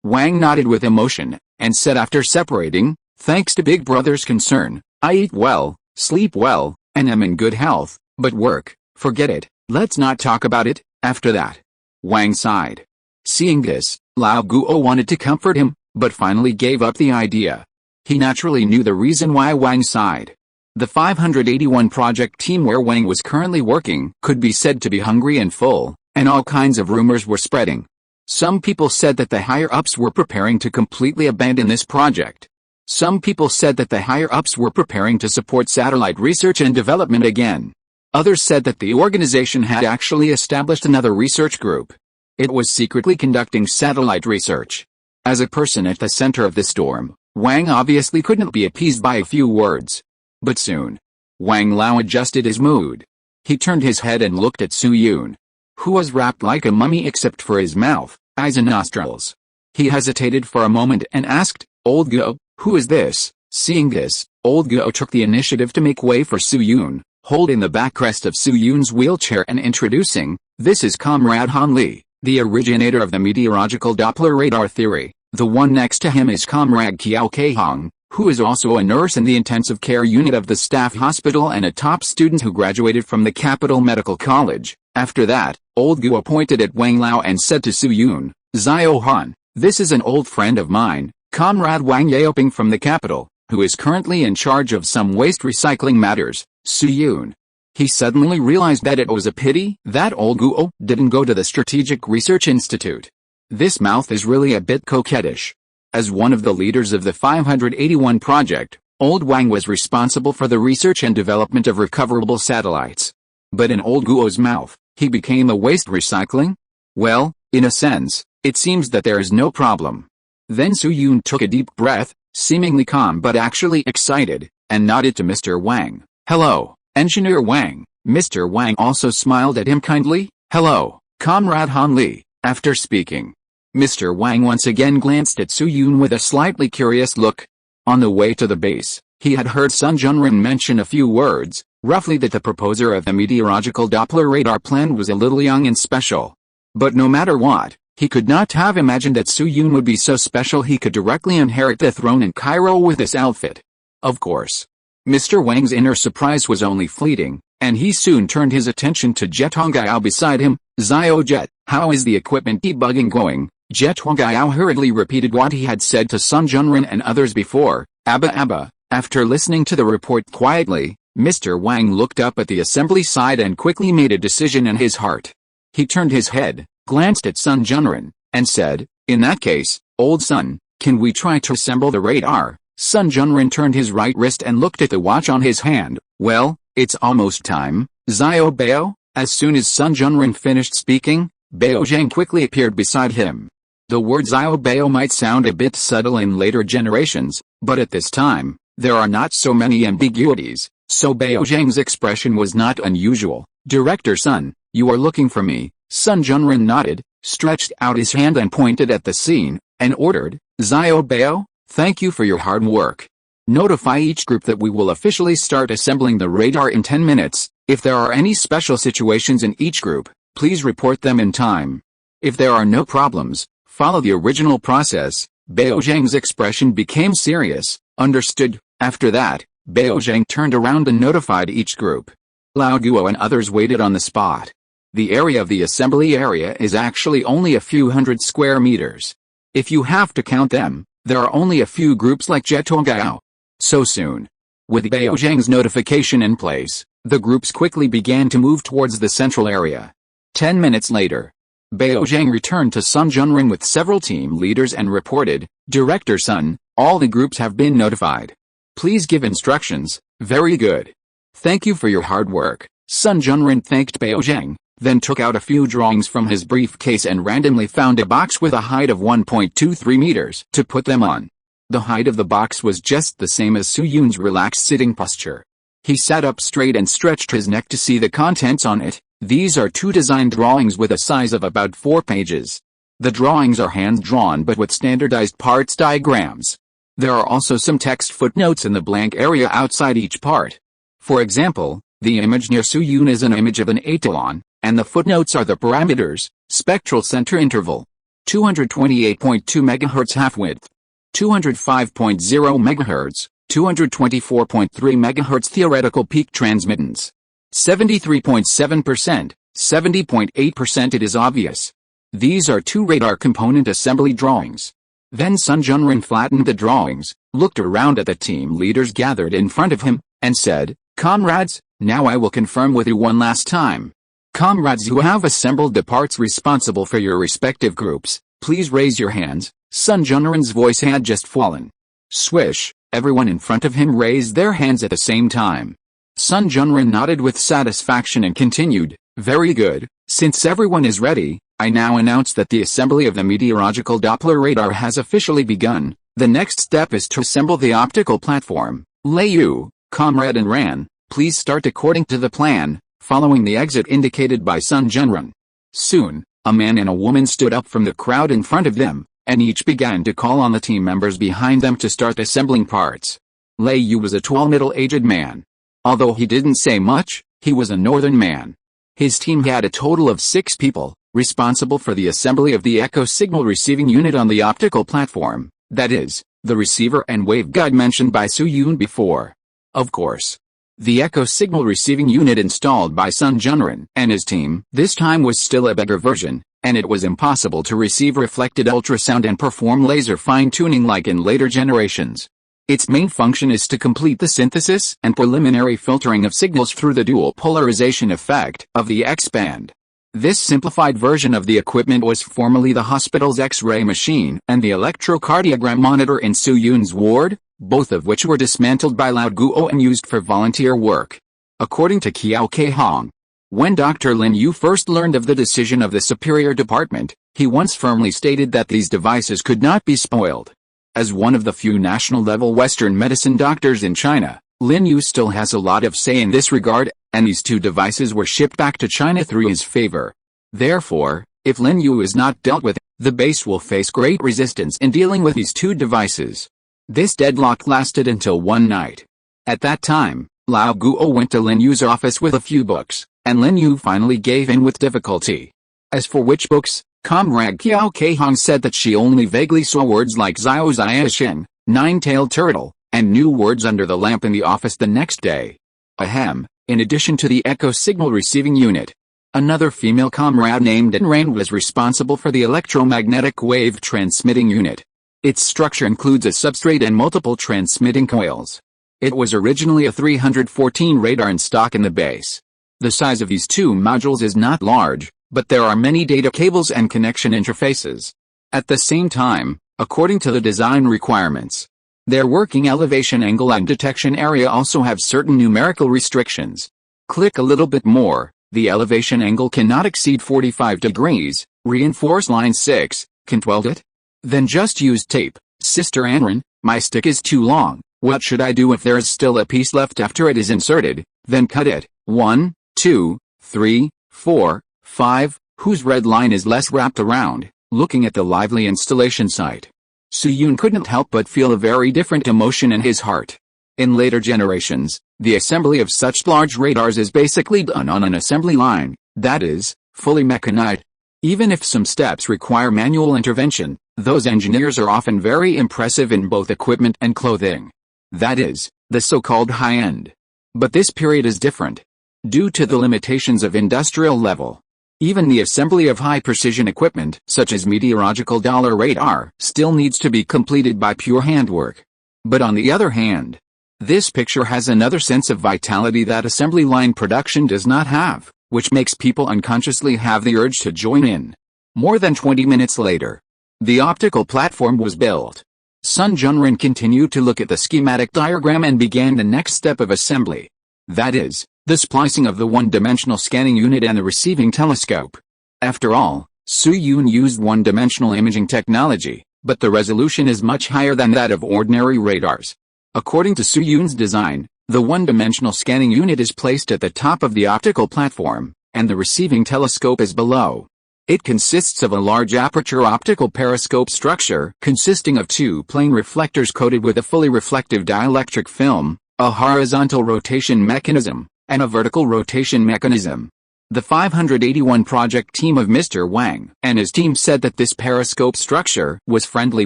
Wang nodded with emotion, and said after separating, thanks to Big Brother's concern, I eat well, sleep well, and am in good health, but work, forget it, let's not talk about it. After that. Wang sighed. Seeing this, Lao Guo wanted to comfort him, but finally gave up the idea. He naturally knew the reason why Wang sighed. The 581 project team where Wang was currently working could be said to be hungry and full, and all kinds of rumors were spreading. Some people said that the higher-ups were preparing to completely abandon this project. Some people said that the higher-ups were preparing to support satellite research and development again. Others said that the organization had actually established another research group. It was secretly conducting satellite research. As a person at the center of the storm, Wang obviously couldn't be appeased by a few words. But soon, Wang Lao adjusted his mood. He turned his head and looked at Su Yun, who was wrapped like a mummy except for his mouth, eyes and nostrils. He hesitated for a moment and asked, Old Go, who is this? Seeing this, Old Go took the initiative to make way for Su Yun, holding the backrest of Su Yun's wheelchair and introducing, this is Comrade Han Li, the originator of the meteorological Doppler radar theory. The one next to him is Comrade Kiao Keihong, who is also a nurse in the intensive care unit of the staff hospital and a top student who graduated from the Capital Medical College. After that, Old Guo pointed at Wang Lao and said to Su Yun, Zio Han, this is an old friend of mine, Comrade Wang Yaoping from the capital, who is currently in charge of some waste recycling matters. Su Yun. He suddenly realized that it was a pity that Old Guo didn't go to the Strategic Research Institute. This mouth is really a bit coquettish. As one of the leaders of the 581 project, Old Wang was responsible for the research and development of recoverable satellites. But in Old Guo's mouth, he became a waste recycling? Well, in a sense, it seems that there is no problem. Then Su Yun took a deep breath, seemingly calm but actually excited, and nodded to Mr. Wang. Hello, Engineer Wang. Mr. Wang also smiled at him kindly. Hello, Comrade Han Li. After speaking, Mr. Wang once again glanced at Su Yun with a slightly curious look. On the way to the base, he had heard Sun Junren mention a few words, roughly that the proposer of the meteorological Doppler radar plan was a little young and special. But no matter what, he could not have imagined that Su Yun would be so special he could directly inherit the throne in Cairo with this outfit. Of course, Mr. Wang's inner surprise was only fleeting, and he soon turned his attention to Jet Hongao beside him. Zio Jet, how is the equipment debugging going? Jet Hongao hurriedly repeated what he had said to Sun Junren and others before. Abba. After listening to the report quietly, Mr. Wang looked up at the assembly side and quickly made a decision in his heart. He turned his head, glanced at Sun Junren, and said, in that case, old Sun, can we try to assemble the radar? Sun Junren turned his right wrist and looked at the watch on his hand. Well, it's almost time. Zio Bao. As soon as Sun Junren finished speaking, Bao Zhang quickly appeared beside him. The word Zio Bao might sound a bit subtle in later generations, but at this time, there are not so many ambiguities, so Bao Zhang's expression was not unusual. Director Sun, you are looking for me. Sun Junren nodded, stretched out his hand and pointed at the scene, and ordered, Zio Bao, thank you for your hard work. Notify each group that we will officially start assembling the radar in 10 minutes. If there are any special situations in each group, please report them in time. If there are no problems, follow the original process. Bao Zhang's expression became serious. Understood. After that, Bao Zhang turned around and notified each group. Lao Guo and others waited on the spot. The area of the assembly area is actually only a few hundred square meters. If you have to count them, there are only a few groups like Jet Hongao. So soon. With Bao Zhang's notification in place, The groups quickly began to move towards the central area. 10 minutes later, Zhang returned to Sun Junren with several team leaders and reported, "Director Sun, all the groups have been notified. Please give instructions." "Very good. Thank you for your hard work." Sun Junren thanked Zhang, then took out a few drawings from his briefcase and randomly found a box with a height of 1.23 meters to put them on. The height of the box was just the same as Su-Yun's relaxed sitting posture. He sat up straight and stretched his neck to see the contents on it. These are 2 design drawings with a size of about 4 pages. The drawings are hand-drawn but with standardized parts diagrams. There are also some text footnotes in the blank area outside each part. For example, the image near Su-Yun is an image of an atolon, and the footnotes are the parameters: spectral center interval, 228.2 MHz half-width, 205.0 MHz, 224.3 MHz theoretical peak transmittance, 73.7%, 70.8%. It is obvious. These are 2 radar component assembly drawings. Then Sun Junren flattened the drawings, looked around at the team leaders gathered in front of him, and said, "Comrades, now I will confirm with you one last time. Comrades who have assembled the parts responsible for your respective groups, please raise your hands." Sun Junren's voice had just fallen. Swish, everyone in front of him raised their hands at the same time. Sun Junren nodded with satisfaction and continued, "Very good. Since everyone is ready, I now announce that the assembly of the meteorological Doppler radar has officially begun. The next step is to assemble the optical platform. Li Feiyu, Comrade and Ran, please start according to the plan, following the exit indicated by Sun Junren." Soon, a man and a woman stood up from the crowd in front of them, and each began to call on the team members behind them to start assembling parts. Li Feiyu was a tall middle-aged man. Although he didn't say much, he was a northern man. His team had a total of 6 people, responsible for the assembly of the echo signal receiving unit on the optical platform, that is, the receiver and waveguide mentioned by Su-Yun before. Of course, the echo signal receiving unit installed by Sun Junren and his team this time was still a better version, and it was impossible to receive reflected ultrasound and perform laser fine-tuning like in later generations. Its main function is to complete the synthesis and preliminary filtering of signals through the dual polarization effect of the X-band. This simplified version of the equipment was formerly the hospital's X-ray machine and the electrocardiogram monitor in Su-Yun's ward, both of which were dismantled by Lao Guo and used for volunteer work. According to Qiao Keihong, when Dr. Lin Yu first learned of the decision of the Superior Department, he once firmly stated that these devices could not be spoiled. As one of the few national-level Western medicine doctors in China, Lin Yu still has a lot of say in this regard, and these 2 devices were shipped back to China through his favor. Therefore, if Lin Yu is not dealt with, the base will face great resistance in dealing with these 2 devices. This deadlock lasted until one night. At that time, Lao Guo went to Lin Yu's office with a few books, and Lin Yu finally gave in with difficulty. As for which books, Comrade Qiao Keihong said that she only vaguely saw words like Xiao Xiaxin, nine-tailed turtle, and new words under the lamp in the office the next day. Ahem, in addition to the echo signal receiving unit, another female comrade named Enran was responsible for the electromagnetic wave transmitting unit. Its structure includes a substrate and multiple transmitting coils. It was originally a 314 radar in stock in the base. The size of these 2 modules is not large, but there are many data cables and connection interfaces. At the same time, according to the design requirements, their working elevation angle and detection area also have certain numerical restrictions. Click a little bit more, the elevation angle cannot exceed 45 degrees, reinforce line 6, can 12 it? Then just use tape. Sister Anran, my stick is too long, what should I do if there is still a piece left after it is inserted? Then cut it. 1, 2, 3, 4, 5, whose red line is less wrapped around, looking at the lively installation site. Su-Yun couldn't help but feel a very different emotion in his heart. In later generations, the assembly of such large radars is basically done on an assembly line, that is, fully mechanized. Even if some steps require manual intervention, those engineers are often very impressive in both equipment and clothing. That is, the so-called high-end. But this period is different. Due to the limitations of industrial level, even the assembly of high-precision equipment, such as meteorological Doppler radar, still needs to be completed by pure handwork. But on the other hand, This picture has another sense of vitality that assembly line production does not have, which makes people unconsciously have the urge to join in. More than 20 minutes later, the optical platform was built. Zhang Zhongjing continued to look at the schematic diagram and began the next step of assembly. That is, the splicing of the one-dimensional scanning unit and the receiving telescope. After all, Zhongjing used one-dimensional imaging technology, but the resolution is much higher than that of ordinary radars. According to Zhongjing's design, the one-dimensional scanning unit is placed at the top of the optical platform, and the receiving telescope is below. It consists of a large aperture optical periscope structure consisting of two plane reflectors coated with a fully reflective dielectric film, a horizontal rotation mechanism, and a vertical rotation mechanism. The 581 project team of Mr. Wang and his team said that this periscope structure was friendly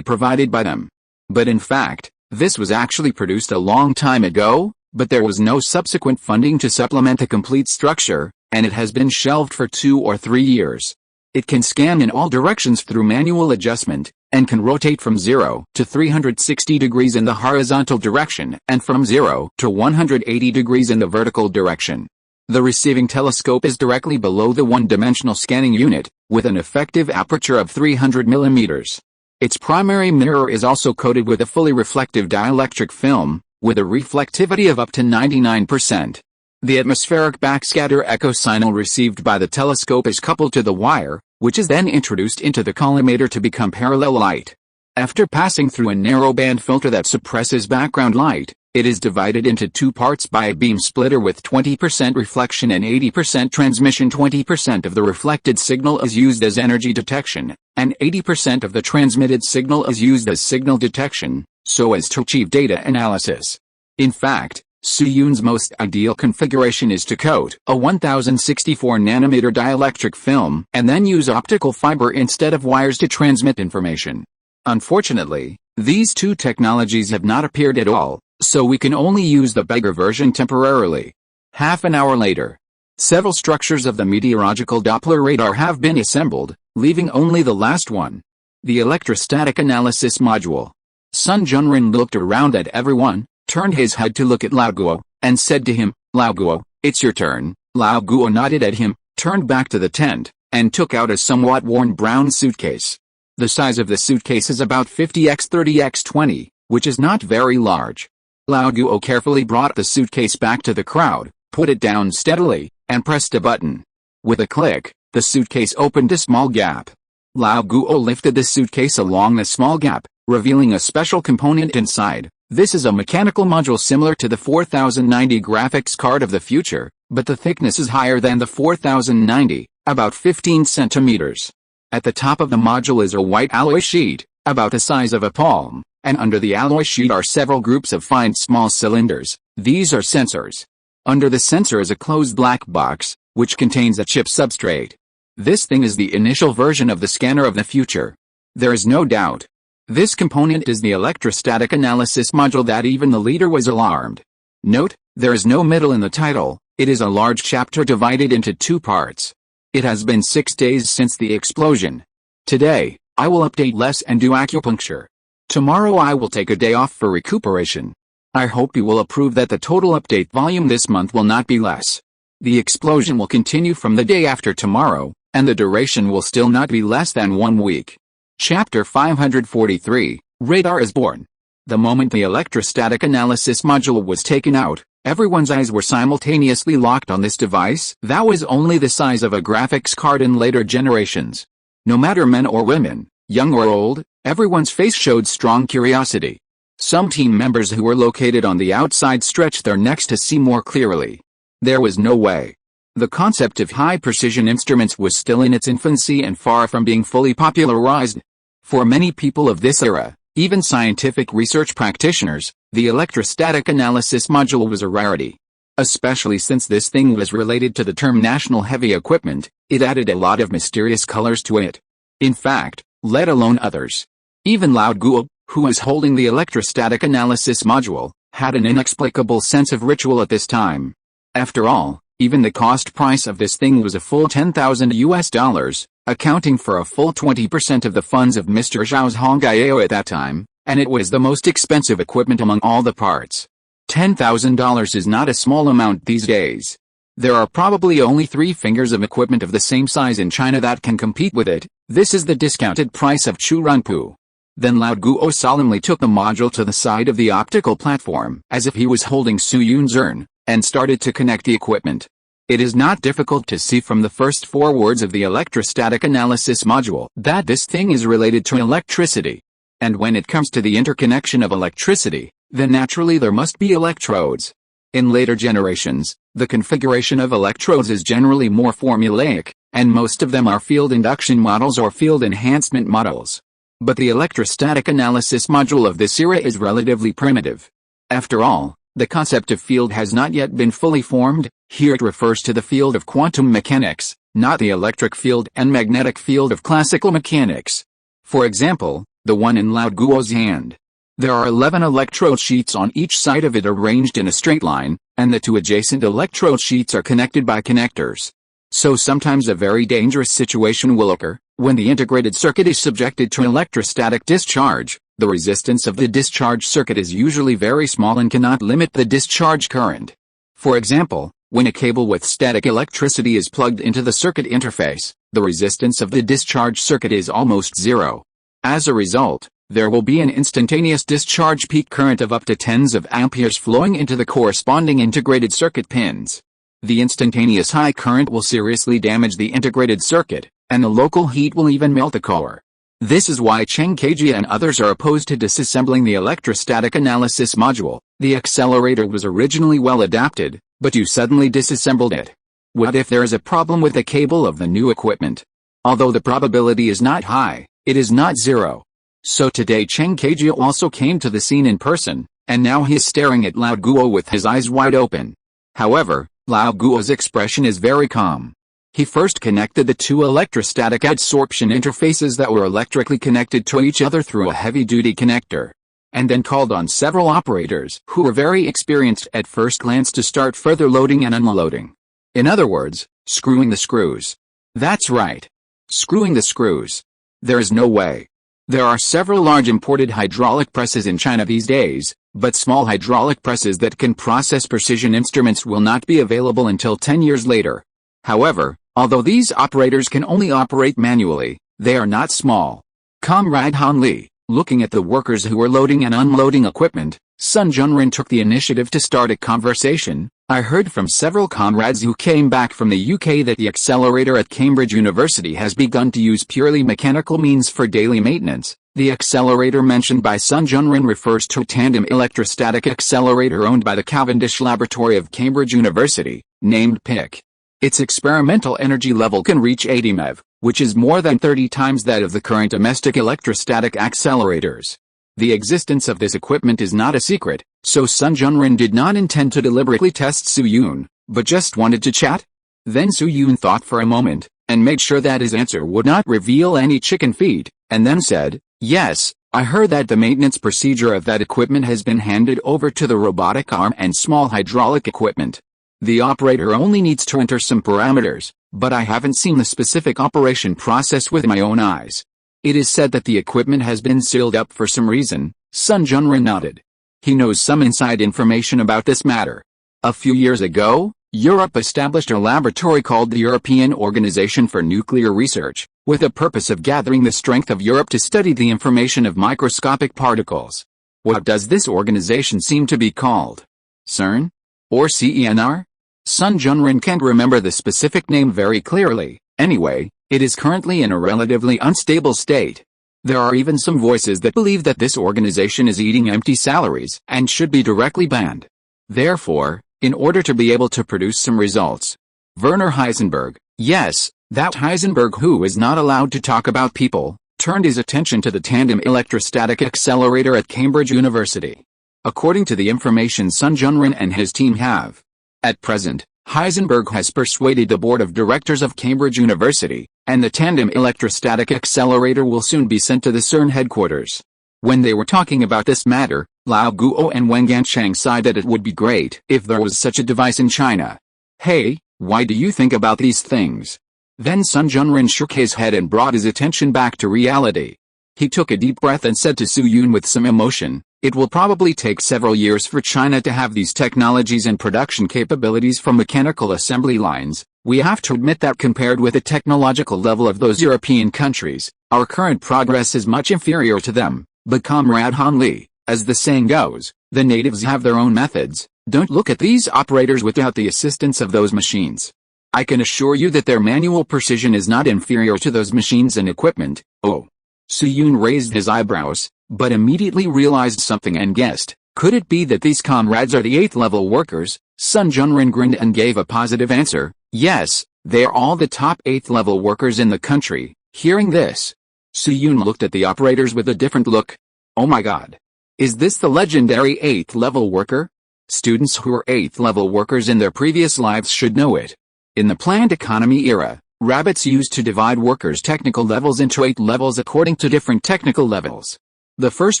provided by them. But in fact, this was actually produced a long time ago, but there was no subsequent funding to supplement the complete structure, and it has been shelved for 2 or 3 years. It can scan in all directions through manual adjustment, and can rotate from 0 to 360 degrees in the horizontal direction and from 0 to 180 degrees in the vertical direction. The receiving telescope is directly below the one-dimensional scanning unit, with an effective aperture of 300 mm. Its primary mirror is also coated with a fully reflective dielectric film, with a reflectivity of up to 99%. The atmospheric backscatter echo signal received by the telescope is coupled to the wire, which is then introduced into the collimator to become parallel light. After passing through a narrowband filter that suppresses background light, it is divided into 2 parts by a beam splitter with 20% reflection and 80% transmission. 20% of the reflected signal is used as energy detection, and 80% of the transmitted signal is used as signal detection, so as to achieve data analysis. In fact, Zhongjing's most ideal configuration is to coat a 1064 nanometer dielectric film and then use optical fiber instead of wires to transmit information. Unfortunately, these two technologies have not appeared at all, so we can only use the bigger version temporarily. Half an hour later, several structures of the meteorological Doppler radar have been assembled, leaving only the last one, the electrostatic analysis module. Zhang Zhongjing looked around at everyone, turned his head to look at Lao Guo, and said to him, "Lao Guo, it's your turn." Lao Guo nodded at him, turned back to the tent, and took out a somewhat worn brown suitcase. The size of the suitcase is about 50 x 30 x 20, which is not very large. Lao Guo carefully brought the suitcase back to the crowd, put it down steadily, and pressed a button. With a click, the suitcase opened a small gap. Lao Guo lifted the suitcase along the small gap, revealing a special component inside. This is a mechanical module similar to the 4090 graphics card of the future, but the thickness is higher than the 4090, about 15 centimeters. At the top of the module is a white alloy sheet, about the size of a palm, and under the alloy sheet are several groups of fine small cylinders. These are sensors. Under the sensor is a closed black box, which contains a chip substrate. This thing is the initial version of the scanner of the future. There is no doubt. This component is the electrostatic analysis module that even the leader was alarmed. Note, there is no middle in the title, it is a large chapter divided into 2 parts. It has been 6 days since the explosion. Today, I will update less and do acupuncture. Tomorrow I will take a day off for recuperation. I hope you will approve that the total update volume this month will not be less. The explosion will continue from the day after tomorrow, and the duration will still not be less than 1 week. Chapter 543, Radar is born. The moment the electrostatic analysis module was taken out, everyone's eyes were simultaneously locked on this device that was only the size of a graphics card in later generations. No matter men or women, young or old, everyone's face showed strong curiosity. Some team members who were located on the outside stretched their necks to see more clearly. There was no way. The concept of high-precision instruments was still in its infancy and far from being fully popularized. For many people of this era, even scientific research practitioners, the electrostatic analysis module was a rarity. Especially since this thing was related to the term national heavy equipment, it added a lot of mysterious colors to it. In fact, let alone others. Even Lao Guo, who was holding the electrostatic analysis module, had an inexplicable sense of ritual at this time. After all, even the cost price of this thing was a full $10,000, accounting for a full 20% of the funds of Mr. Zhao Zhongjing at that time, and it was the most expensive equipment among all the parts. $10,000 is not a small amount these days. There are probably only 3 fingers of equipment of the same size in China that can compete with it. This is the discounted price of Chu Runpu. Then Lao Guo solemnly took the module to the side of the optical platform, as if he was holding Su Yun's urn, and started to connect the equipment. It is not difficult to see from the first 4 words of the electrostatic analysis module that this thing is related to electricity. And when it comes to the interconnection of electricity, then naturally there must be electrodes. In later generations, the configuration of electrodes is generally more formulaic, and most of them are field induction models or field enhancement models. But the electrostatic analysis module of this era is relatively primitive. After all, the concept of field has not yet been fully formed. Here it refers to the field of quantum mechanics, not the electric field and magnetic field of classical mechanics. For example, the one in Lao Guo's hand. There are 11 electrode sheets on each side of it arranged in a straight line, and the 2 adjacent electrode sheets are connected by connectors. So sometimes a very dangerous situation will occur. When the integrated circuit is subjected to electrostatic discharge, the resistance of the discharge circuit is usually very small and cannot limit the discharge current. For example, when a cable with static electricity is plugged into the circuit interface, the resistance of the discharge circuit is almost zero. As a result, there will be an instantaneous discharge peak current of up to tens of amperes flowing into the corresponding integrated circuit pins. The instantaneous high current will seriously damage the integrated circuit, and the local heat will even melt the core. This is why Cheng Keijia and others are opposed to disassembling the electrostatic analysis module. The accelerator was originally well adapted, but you suddenly disassembled it. What if there is a problem with the cable of the new equipment? Although the probability is not high, it is not zero. So today Cheng Keijia also came to the scene in person, and now he is staring at Lao Guo with his eyes wide open. However, Lao Guo's expression is very calm. He first connected the 2 electrostatic adsorption interfaces that were electrically connected to each other through a heavy-duty connector, and then called on several operators who were very experienced at first glance to start further loading and unloading. In other words, screwing the screws. That's right. Screwing the screws. There is no way. There are several large imported hydraulic presses in China these days, but small hydraulic presses that can process precision instruments will not be available until 10 years later. However, although these operators can only operate manually, they are not small. Comrade Han Li, looking at the workers who were loading and unloading equipment, Sun Junren took the initiative to start a conversation. I heard from several comrades who came back from the UK that the accelerator at Cambridge University has begun to use purely mechanical means for daily maintenance. The accelerator mentioned by Sun Junren refers to a tandem electrostatic accelerator owned by the Cavendish Laboratory of Cambridge University, named PIC. Its experimental energy level can reach 80 MeV, which is more than 30 times that of the current domestic electrostatic accelerators. The existence of this equipment is not a secret, so Sun Junren did not intend to deliberately test Su Yun, but just wanted to chat. Then Su Yun thought for a moment, and made sure that his answer would not reveal any chicken feed, and then said, "Yes, I heard that the maintenance procedure of that equipment has been handed over to the robotic arm and small hydraulic equipment. The operator only needs to enter some parameters, but I haven't seen the specific operation process with my own eyes. It is said that the equipment has been sealed up for some reason." Sun Junren nodded. He knows some inside information about this matter. A few years ago, Europe established a laboratory called the European Organization for Nuclear Research, with the purpose of gathering the strength of Europe to study the information of microscopic particles. What does this organization seem to be called? CERN? Or CENR? Sun Junren can't remember the specific name very clearly. Anyway, it is currently in a relatively unstable state. There are even some voices that believe that this organization is eating empty salaries and should be directly banned. Therefore, in order to be able to produce some results, Werner Heisenberg, yes, that Heisenberg who is not allowed to talk about people, turned his attention to the tandem electrostatic accelerator at Cambridge University. According to the information Sun Junren and his team have, at present, Heisenberg has persuaded the board of directors of Cambridge University, and the tandem electrostatic accelerator will soon be sent to the CERN headquarters. When they were talking about this matter, Lao Guo and Wen Gansheng sighed that it would be great if there was such a device in China. Hey, why do you think about these things? Then Sun Junren shook his head and brought his attention back to reality. He took a deep breath and said to Su Yun with some emotion, "It will probably take several years for China to have these technologies and production capabilities from mechanical assembly lines. We have to admit that compared with the technological level of those European countries, our current progress is much inferior to them. But Comrade Han Li, as the saying goes, the natives have their own methods. Don't look at these operators without the assistance of those machines. I can assure you that their manual precision is not inferior to those machines and equipment." Oh. Su Yun raised his eyebrows, but immediately realized something and guessed, could it be that these comrades are the 8th level workers? Sun Junren grinned and gave a positive answer, "Yes, they are all the top 8th level workers in the country." Hearing this, Su Yun looked at the operators with a different look. Oh my god. Is this the legendary 8th level worker? Students who were 8th level workers in their previous lives should know it. In the planned economy era, rabbits used to divide workers' technical levels into 8 levels according to different technical levels. The first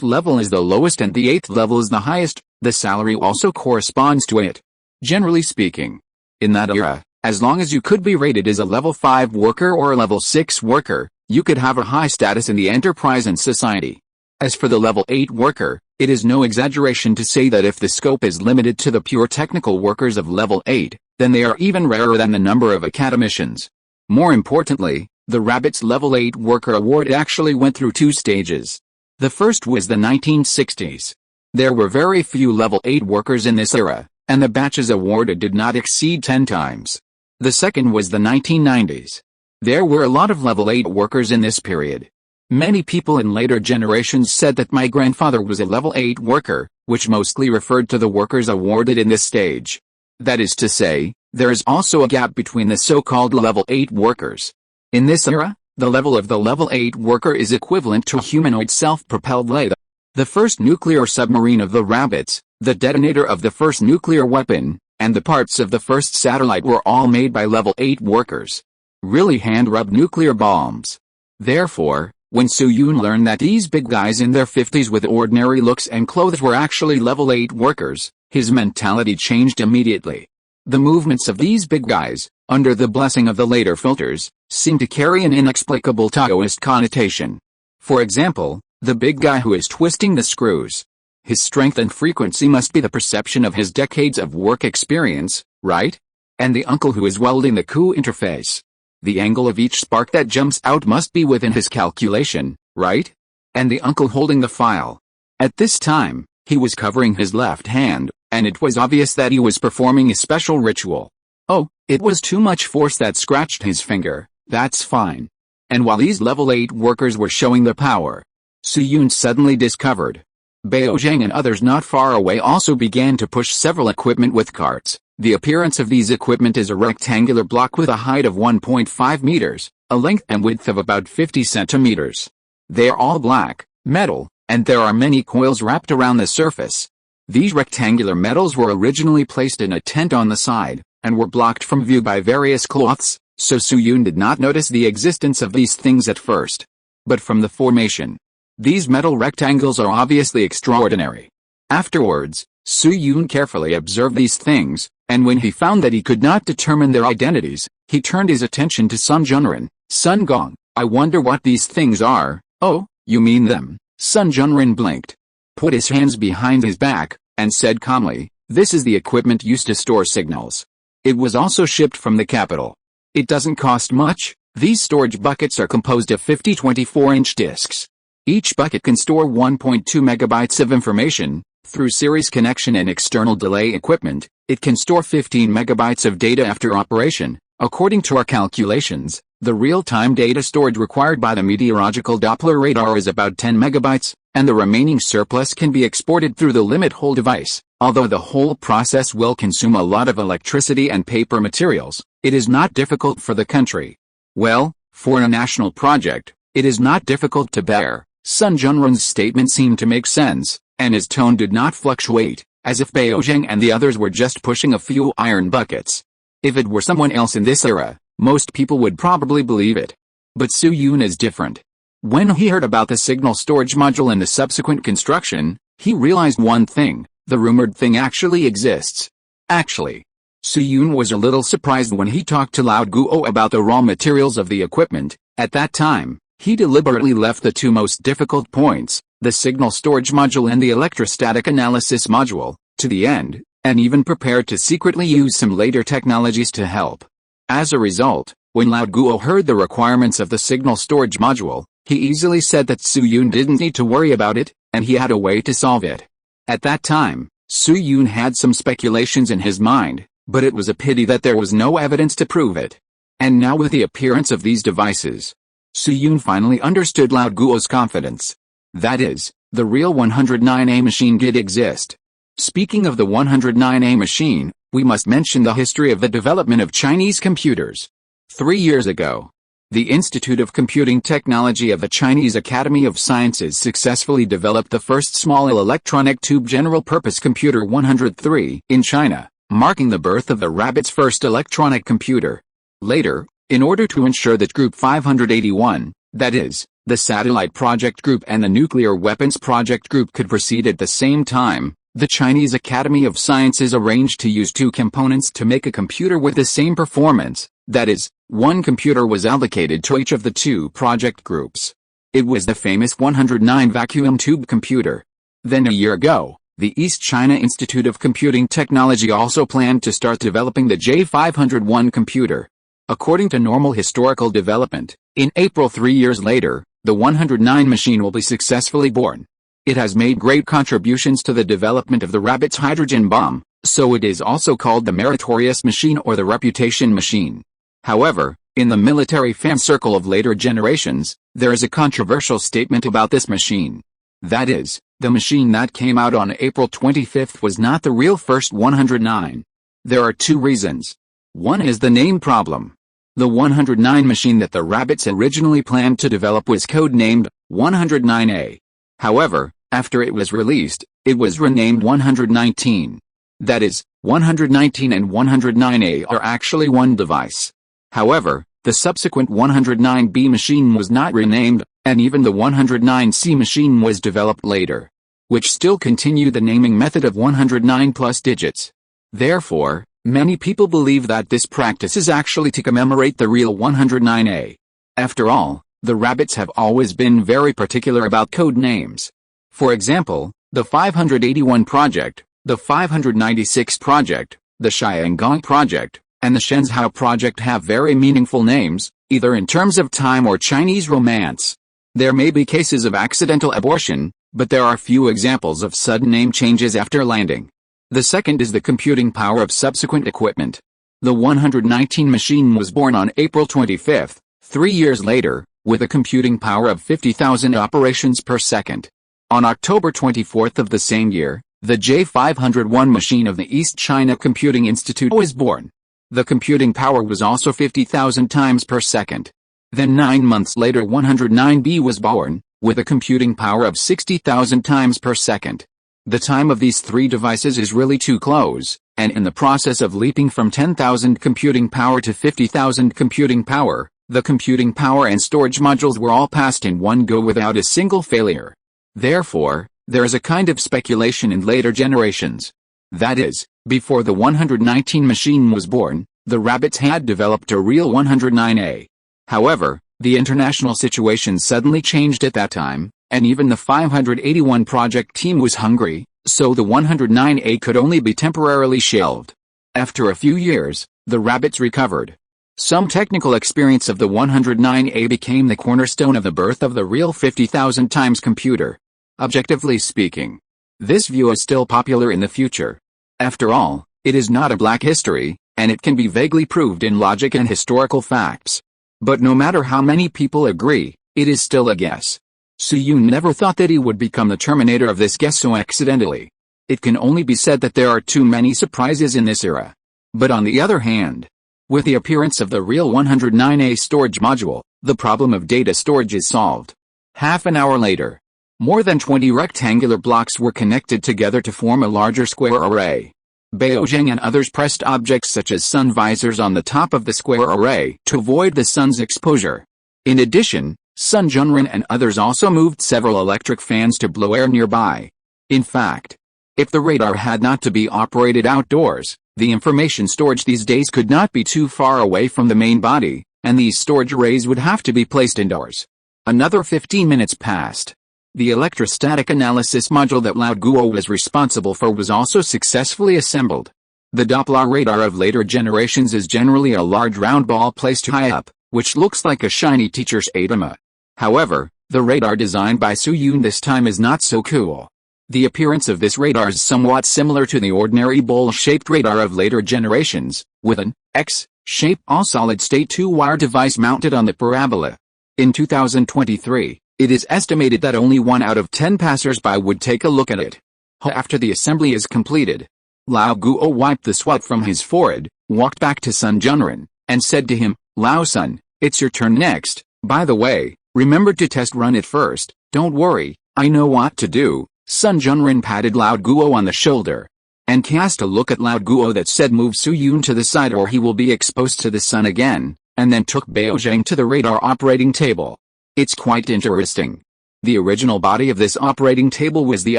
level is the lowest and the 8th level is the highest. The salary also corresponds to it. Generally speaking, in that era, as long as you could be rated as a level 5 worker or a level 6 worker, you could have a high status in the enterprise and society. As for the level 8 worker, it is no exaggeration to say that if the scope is limited to the pure technical workers of level 8, then they are even rarer than the number of academicians. More importantly, the Rabbit's level 8 worker award actually went through 2 stages. The first was the 1960s. There were very few level 8 workers in this era, and the batches awarded did not exceed 10 times. The second was the 1990s. There were a lot of level 8 workers in this period. Many people in later generations said that my grandfather was a level 8 worker, which mostly referred to the workers awarded in this stage. That is to say, there is also a gap between the so-called level 8 workers. In this era, the level of the level 8 worker is equivalent to a humanoid self-propelled Leda. The first nuclear submarine of the Rabbits, the detonator of the first nuclear weapon, and the parts of the first satellite were all made by level 8 workers. Really hand-rubbed nuclear bombs. Therefore, when Su Yun learned that these big guys in their 50s with ordinary looks and clothes were actually level 8 workers, his mentality changed immediately. The movements of these big guys, under the blessing of the later filters, seem to carry an inexplicable Taoist connotation. For example, the big guy who is twisting the screws. His strength and frequency must be the perception of his decades of work experience, right? And the uncle who is welding the Q interface. The angle of each spark that jumps out must be within his calculation, right? And the uncle holding the file. At this time, he was covering his left hand, and it was obvious that he was performing a special ritual. Oh, it was too much force that scratched his finger, that's fine. And while these level 8 workers were showing their power, Su Yun suddenly discovered. Bao Zhang and others not far away also began to push several equipment with carts. The appearance of these equipment is a rectangular block with a height of 1.5 meters, a length and width of about 50 centimeters. They are all black, metal, and there are many coils wrapped around the surface. These rectangular metals were originally placed in a tent on the side, and were blocked from view by various cloths, so Su Yun did not notice the existence of these things at first. But from the formation, these metal rectangles are obviously extraordinary. Afterwards, Su Yun carefully observed these things, and when he found that he could not determine their identities, he turned his attention to Sun Junren. "Sun Gong, I wonder what these things are." "Oh, you mean them?" Sun Junren blinked, put his hands behind his back, and said calmly, "This is the equipment used to store signals. It was also shipped from the capital. It doesn't cost much. These storage buckets are composed of 50 24-inch disks. Each bucket can store 1.2 megabytes of information. Through series connection and external delay equipment, it can store 15 megabytes of data after operation. According to our calculations, the real-time data storage required by the meteorological Doppler radar is about 10 megabytes, and the remaining surplus can be exported through the limit hole device. Although the whole process will consume a lot of electricity and paper materials, it is not difficult for the country. Well, for a national project, it is not difficult to bear." Sun Junren's statement seemed to make sense, and his tone did not fluctuate, as if Bao Zhang and the others were just pushing a few iron buckets. If it were someone else in this era, most people would probably believe it. But Su Yun is different. When he heard about the signal storage module and the subsequent construction, he realized one thing: the rumored thing actually exists. Actually, Su Yun was a little surprised when he talked to Lao Guo about the raw materials of the equipment. At that time, He deliberately left the two most difficult points, the signal storage module and the electrostatic analysis module, to the end, and even prepared to secretly use some later technologies to help. As a result, when Lao Guo heard the requirements of the signal storage module, he easily said that Su Yun didn't need to worry about it, and he had a way to solve it. At that time, Su Yun had some speculations in his mind, but it was a pity that there was no evidence to prove it. And now with the appearance of these devices, Su Yun finally understood Lao Guo's confidence. That is, the real 109A machine did exist. Speaking of the 109A machine, we must mention the history of the development of Chinese computers. 3 years ago, the Institute of Computing Technology of the Chinese Academy of Sciences successfully developed the first small electronic tube general-purpose computer 103 in China, marking the birth of the rabbit's first electronic computer. Later, in order to ensure that Group 581, that is, the Satellite Project Group and the Nuclear Weapons Project Group could proceed at the same time, the Chinese Academy of Sciences arranged to use two components to make a computer with the same performance, that is, one computer was allocated to each of the two project groups. It was the famous 109 vacuum tube computer. Then a year ago, the East China Institute of Computing Technology also planned to start developing the J501 computer. According to normal historical development, in April 3 years later, the 109 machine will be successfully born. It has made great contributions to the development of the rabbit's hydrogen bomb, so it is also called the meritorious machine or the reputation machine. However, in the military fan circle of later generations, there is a controversial statement about this machine. That is, the machine that came out on April 25 was not the real first 109. There are two reasons. One is the name problem. The 109 machine that the rabbits originally planned to develop was code-named 109A. However, after it was released, it was renamed 119. That is, 119 and 109A are actually one device. However, the subsequent 109B machine was not renamed, and even the 109C machine was developed later, which still continued the naming method of 109 plus digits. Therefore, many people believe that this practice is actually to commemorate the real 109A. After all, the rabbits have always been very particular about code names. For example, the 581 project, the 596 project, the Xiangong project, and the Shenzhou project have very meaningful names, either in terms of time or Chinese romance. There may be cases of accidental abortion, but there are few examples of sudden name changes after landing. The second is the computing power of subsequent equipment. The 119 machine was born on April 25, 3 years later, with a computing power of 50,000 operations per second. On October 24 of the same year, the J501 machine of the East China Computing Institute was born. The computing power was also 50,000 times per second. Then 9 months later 109B was born, with a computing power of 60,000 times per second. The time of these three devices is really too close, and in the process of leaping from 10,000 computing power to 50,000 computing power, the computing power and storage modules were all passed in one go without a single failure. Therefore, there is a kind of speculation in later generations. That is, before the 119 machine was born, the rabbits had developed a real 109A. However, the international situation suddenly changed at that time, and even the 581 project team was hungry, so the 109A could only be temporarily shelved. After a few years, the rabbits recovered. Some technical experience of the 109A became the cornerstone of the birth of the real 50,000 times computer. Objectively speaking, this view is still popular in the future. After all, it is not a black history, and it can be vaguely proved in logic and historical facts. But no matter how many people agree, it is still a guess. Su Yun never thought that he would become the terminator of this guess so accidentally. It can only be said that there are too many surprises in this era. But on the other hand, with the appearance of the real 109A storage module, the problem of data storage is solved. Half an hour later, more than 20 rectangular blocks were connected together to form a larger square array. Bao Zheng and others pressed objects such as sun visors on the top of the square array to avoid the sun's exposure. In addition, Sun Junren and others also moved several electric fans to blow air nearby. In fact, if the radar had not to be operated outdoors, the information storage these days could not be too far away from the main body, and these storage arrays would have to be placed indoors. Another 15 minutes passed. The electrostatic analysis module that Lao Guo was responsible for was also successfully assembled. The Doppler radar of later generations is generally a large round ball placed high up, which looks like a shiny teacher's edema. However, the radar designed by Su Yun this time is not so cool. The appearance of this radar is somewhat similar to the ordinary bowl-shaped radar of later generations, with an X-shaped all-solid-state two-wire device mounted on the parabola. In 2023, it is estimated that only 1 out of 10 passers-by would take a look at it. After the assembly is completed, Lao Guo wiped the sweat from his forehead, walked back to Sun Junren, and said to him, "Lao Sun, it's your turn next. By the way, remember to test run it first. Don't worry, I know what to do." Sun Junren patted Lao Guo on the shoulder and cast a look at Lao Guo that said, "Move Su Yun to the side or he will be exposed to the sun again," and then took Bao Zhang to the radar operating table. It's quite interesting. The original body of this operating table was the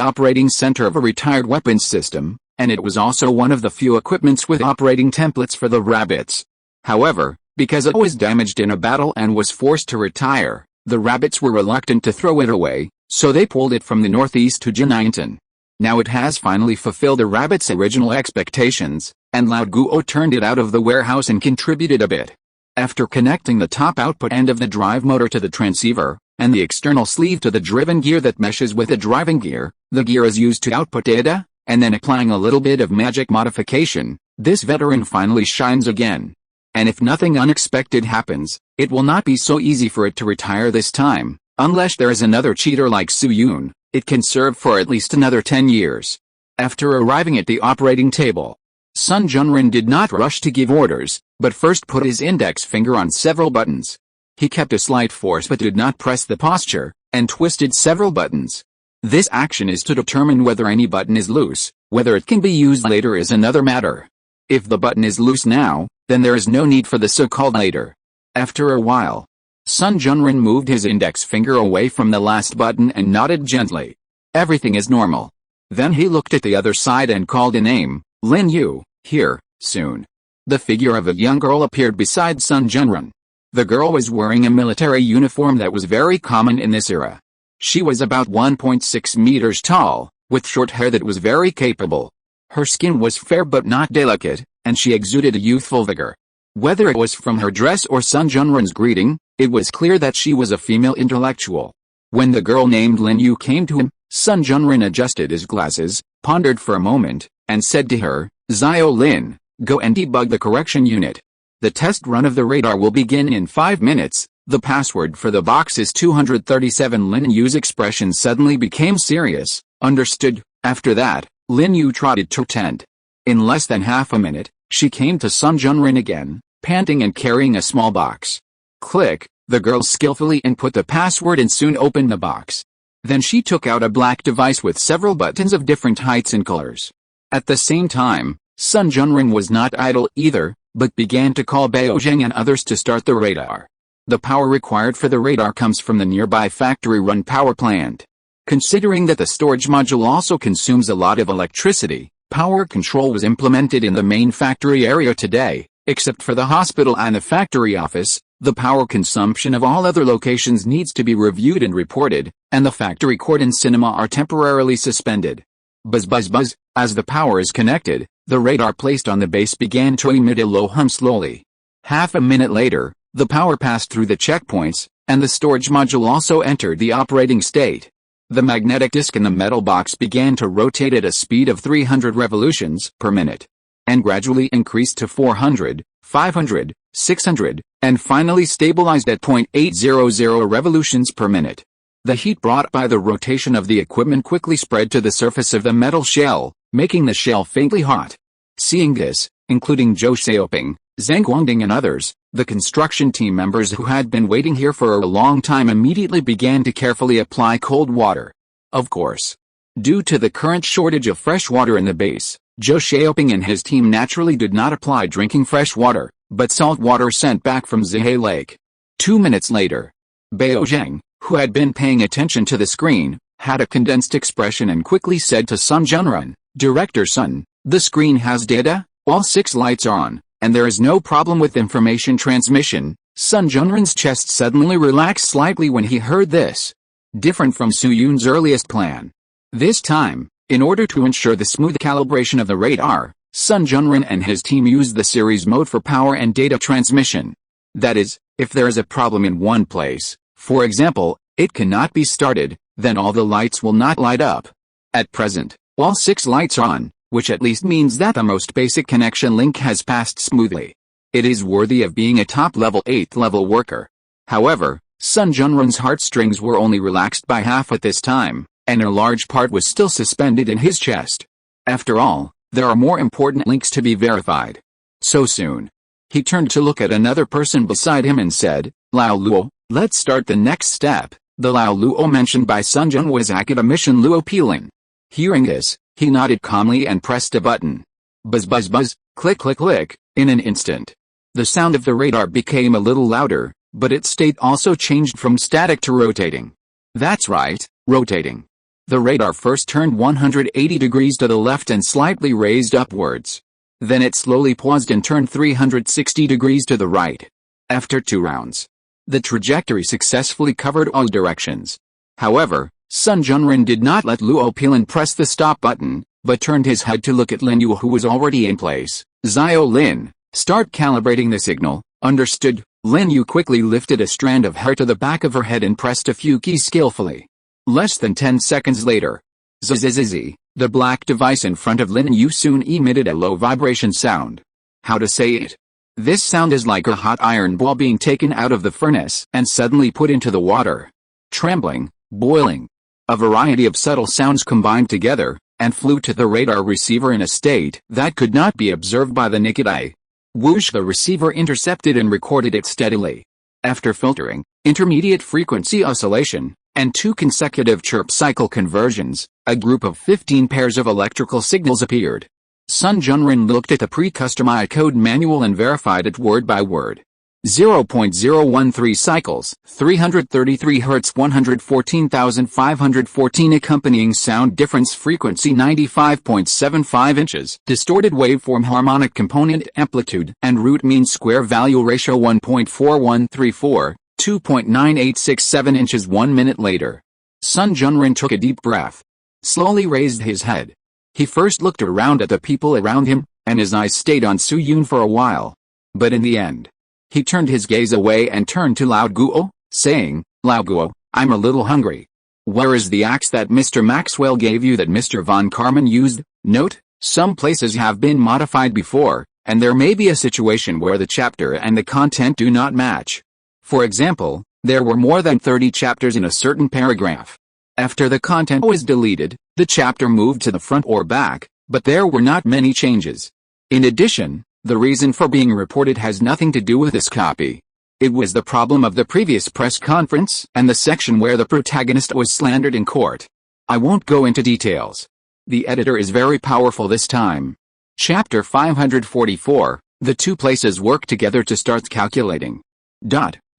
operating center of a retired weapons system, and it was also one of the few equipments with operating templates for the rabbits. However, because it was damaged in a battle and was forced to retire, the rabbits were reluctant to throw it away, so they pulled it from the northeast to Jinnington. Now it has finally fulfilled the rabbits' original expectations, and Lao Guo turned it out of the warehouse and contributed a bit. After connecting the top output end of the drive motor to the transceiver, and the external sleeve to the driven gear that meshes with the driving gear, the gear is used to output data, and then applying a little bit of magic modification, this veteran finally shines again. And if nothing unexpected happens, it will not be so easy for it to retire this time. Unless there is another cheater like Su Yun, it can serve for at least another 10 years. After arriving at the operating table, Sun Junren did not rush to give orders, but first put his index finger on several buttons. He kept a slight force but did not press the posture, and twisted several buttons. This action is to determine whether any button is loose. Whether it can be used later is another matter. If the button is loose now, then there is no need for the so-called later. After a while, Sun Junren moved his index finger away from the last button and nodded gently. Everything is normal. Then he looked at the other side and called a name, "Lin Yu, here, soon." The figure of a young girl appeared beside Sun Junren. The girl was wearing a military uniform that was very common in this era. She was about 1.6 meters tall, with short hair that was very capable. Her skin was fair but not delicate, and she exuded a youthful vigor. Whether it was from her dress or Sun Junren's greeting, it was clear that she was a female intellectual. When the girl named Lin Yu came to him, Sun Junren adjusted his glasses, pondered for a moment, and said to her, "Zio Lin, go and debug the correction unit. The test run of the radar will begin in 5 minutes. The password for the box is 237." Lin Yu's expression suddenly became serious. "Understood." After that, Lin Yu trotted to tent. In less than half a minute, she came to Sun Junren again, panting and carrying a small box. Click, the girl skillfully input the password and soon opened the box. Then she took out a black device with several buttons of different heights and colors. At the same time, Sun Junren was not idle either, but began to call Bao Zhang and others to start the radar. The power required for the radar comes from the nearby factory-run power plant. Considering that the storage module also consumes a lot of electricity, power control was implemented in the main factory area today. Except for the hospital and the factory office, the power consumption of all other locations needs to be reviewed and reported, and the factory court and cinema are temporarily suspended. Buzz buzz buzz, as the power is connected, the radar placed on the base began to emit a low hum slowly. Half a minute later, the power passed through the checkpoints, and the storage module also entered the operating state. The magnetic disk in the metal box began to rotate at a speed of 300 revolutions per minute, and gradually increased to 400, 500, 600, and finally stabilized at 0.800 revolutions per minute. The heat brought by the rotation of the equipment quickly spread to the surface of the metal shell, making the shell faintly hot. Seeing this, including Zhou Xiaoping, Zhang Zhongjing and others, the construction team members who had been waiting here for a long time immediately began to carefully apply cold water. Of course, due to the current shortage of fresh water in the base, Zhou Xiaoping and his team naturally did not apply drinking fresh water, but salt water sent back from Zihei Lake. 2 minutes later, Bao Zhang, who had been paying attention to the screen, had a condensed expression and quickly said to Sun Junren, "Director Sun, the screen has data, all 6 lights are on, and there is no problem with information transmission. Sun Junren's chest suddenly relaxed slightly when he heard this. Different from Su Yun's earliest plan. This time, in order to ensure the smooth calibration of the radar, Sun Junren and his team used the series mode for power and data transmission. That is, if there is a problem in one place, for example, it cannot be started, then all the lights will not light up. At present, all 6 lights are on, which at least means that the most basic connection link has passed smoothly. It is worthy of being a top-level 8th-level worker. However, Sun Junren's heartstrings were only relaxed by half at this time, and a large part was still suspended in his chest. After all, there are more important links to be verified. So soon. He turned to look at another person beside him and said, Lao Luo, let's start the next step. The Lao Luo mentioned by Sun Jun was academician Luo Pilin. Hearing this, he nodded calmly and pressed a button. Buzz buzz buzz, click click click, in an instant. The sound of the radar became a little louder, but its state also changed from static to rotating. That's right, rotating. The radar first turned 180 degrees to the left and slightly raised upwards. Then it slowly paused and turned 360 degrees to the right. After 2 rounds, the trajectory successfully covered all directions. However, Sun Junren did not let Luo Pilin press the stop button, but turned his head to look at Lin Yu, who was already in place. Zio Lin, start calibrating the signal. Understood. Lin Yu quickly lifted a strand of hair to the back of her head and pressed a few keys skillfully. Less than 10 seconds later, zzz, the black device in front of Lin Yu soon emitted a low vibration sound. How to say it? This sound is like a hot iron ball being taken out of the furnace and suddenly put into the water. Trembling, boiling. A variety of subtle sounds combined together, and flew to the radar receiver in a state that could not be observed by the naked eye. Whoosh! The receiver intercepted and recorded it steadily. After filtering, intermediate frequency oscillation, and 2 consecutive chirp cycle conversions, a group of 15 pairs of electrical signals appeared. Sun Junren looked at the pre-customized code manual and verified it word by word. 0.013 cycles, 333 Hz, 114,514 accompanying sound difference frequency 95.75 inches, distorted waveform harmonic component amplitude and root mean square value ratio 1.4134, 2.9867 inches. 1 minute later, Sun Junren took a deep breath, slowly raised his head. He first looked around at the people around him, and his eyes stayed on Su Yun for a while. But in the end, he turned his gaze away and turned to Lao Guo, saying, Lao Guo, I'm a little hungry. Where is the axe that Mr. Maxwell gave you that Mr. von Karman used? Note, some places have been modified before, and there may be a situation where the chapter and the content do not match. For example, there were more than 30 chapters in a certain paragraph. After the content was deleted, the chapter moved to the front or back, but there were not many changes. In addition, the reason for being reported has nothing to do with this copy. It was the problem of the previous press conference and the section where the protagonist was slandered in court. I won't go into details. The editor is very powerful this time. Chapter 544, the 2 places work together to start calculating.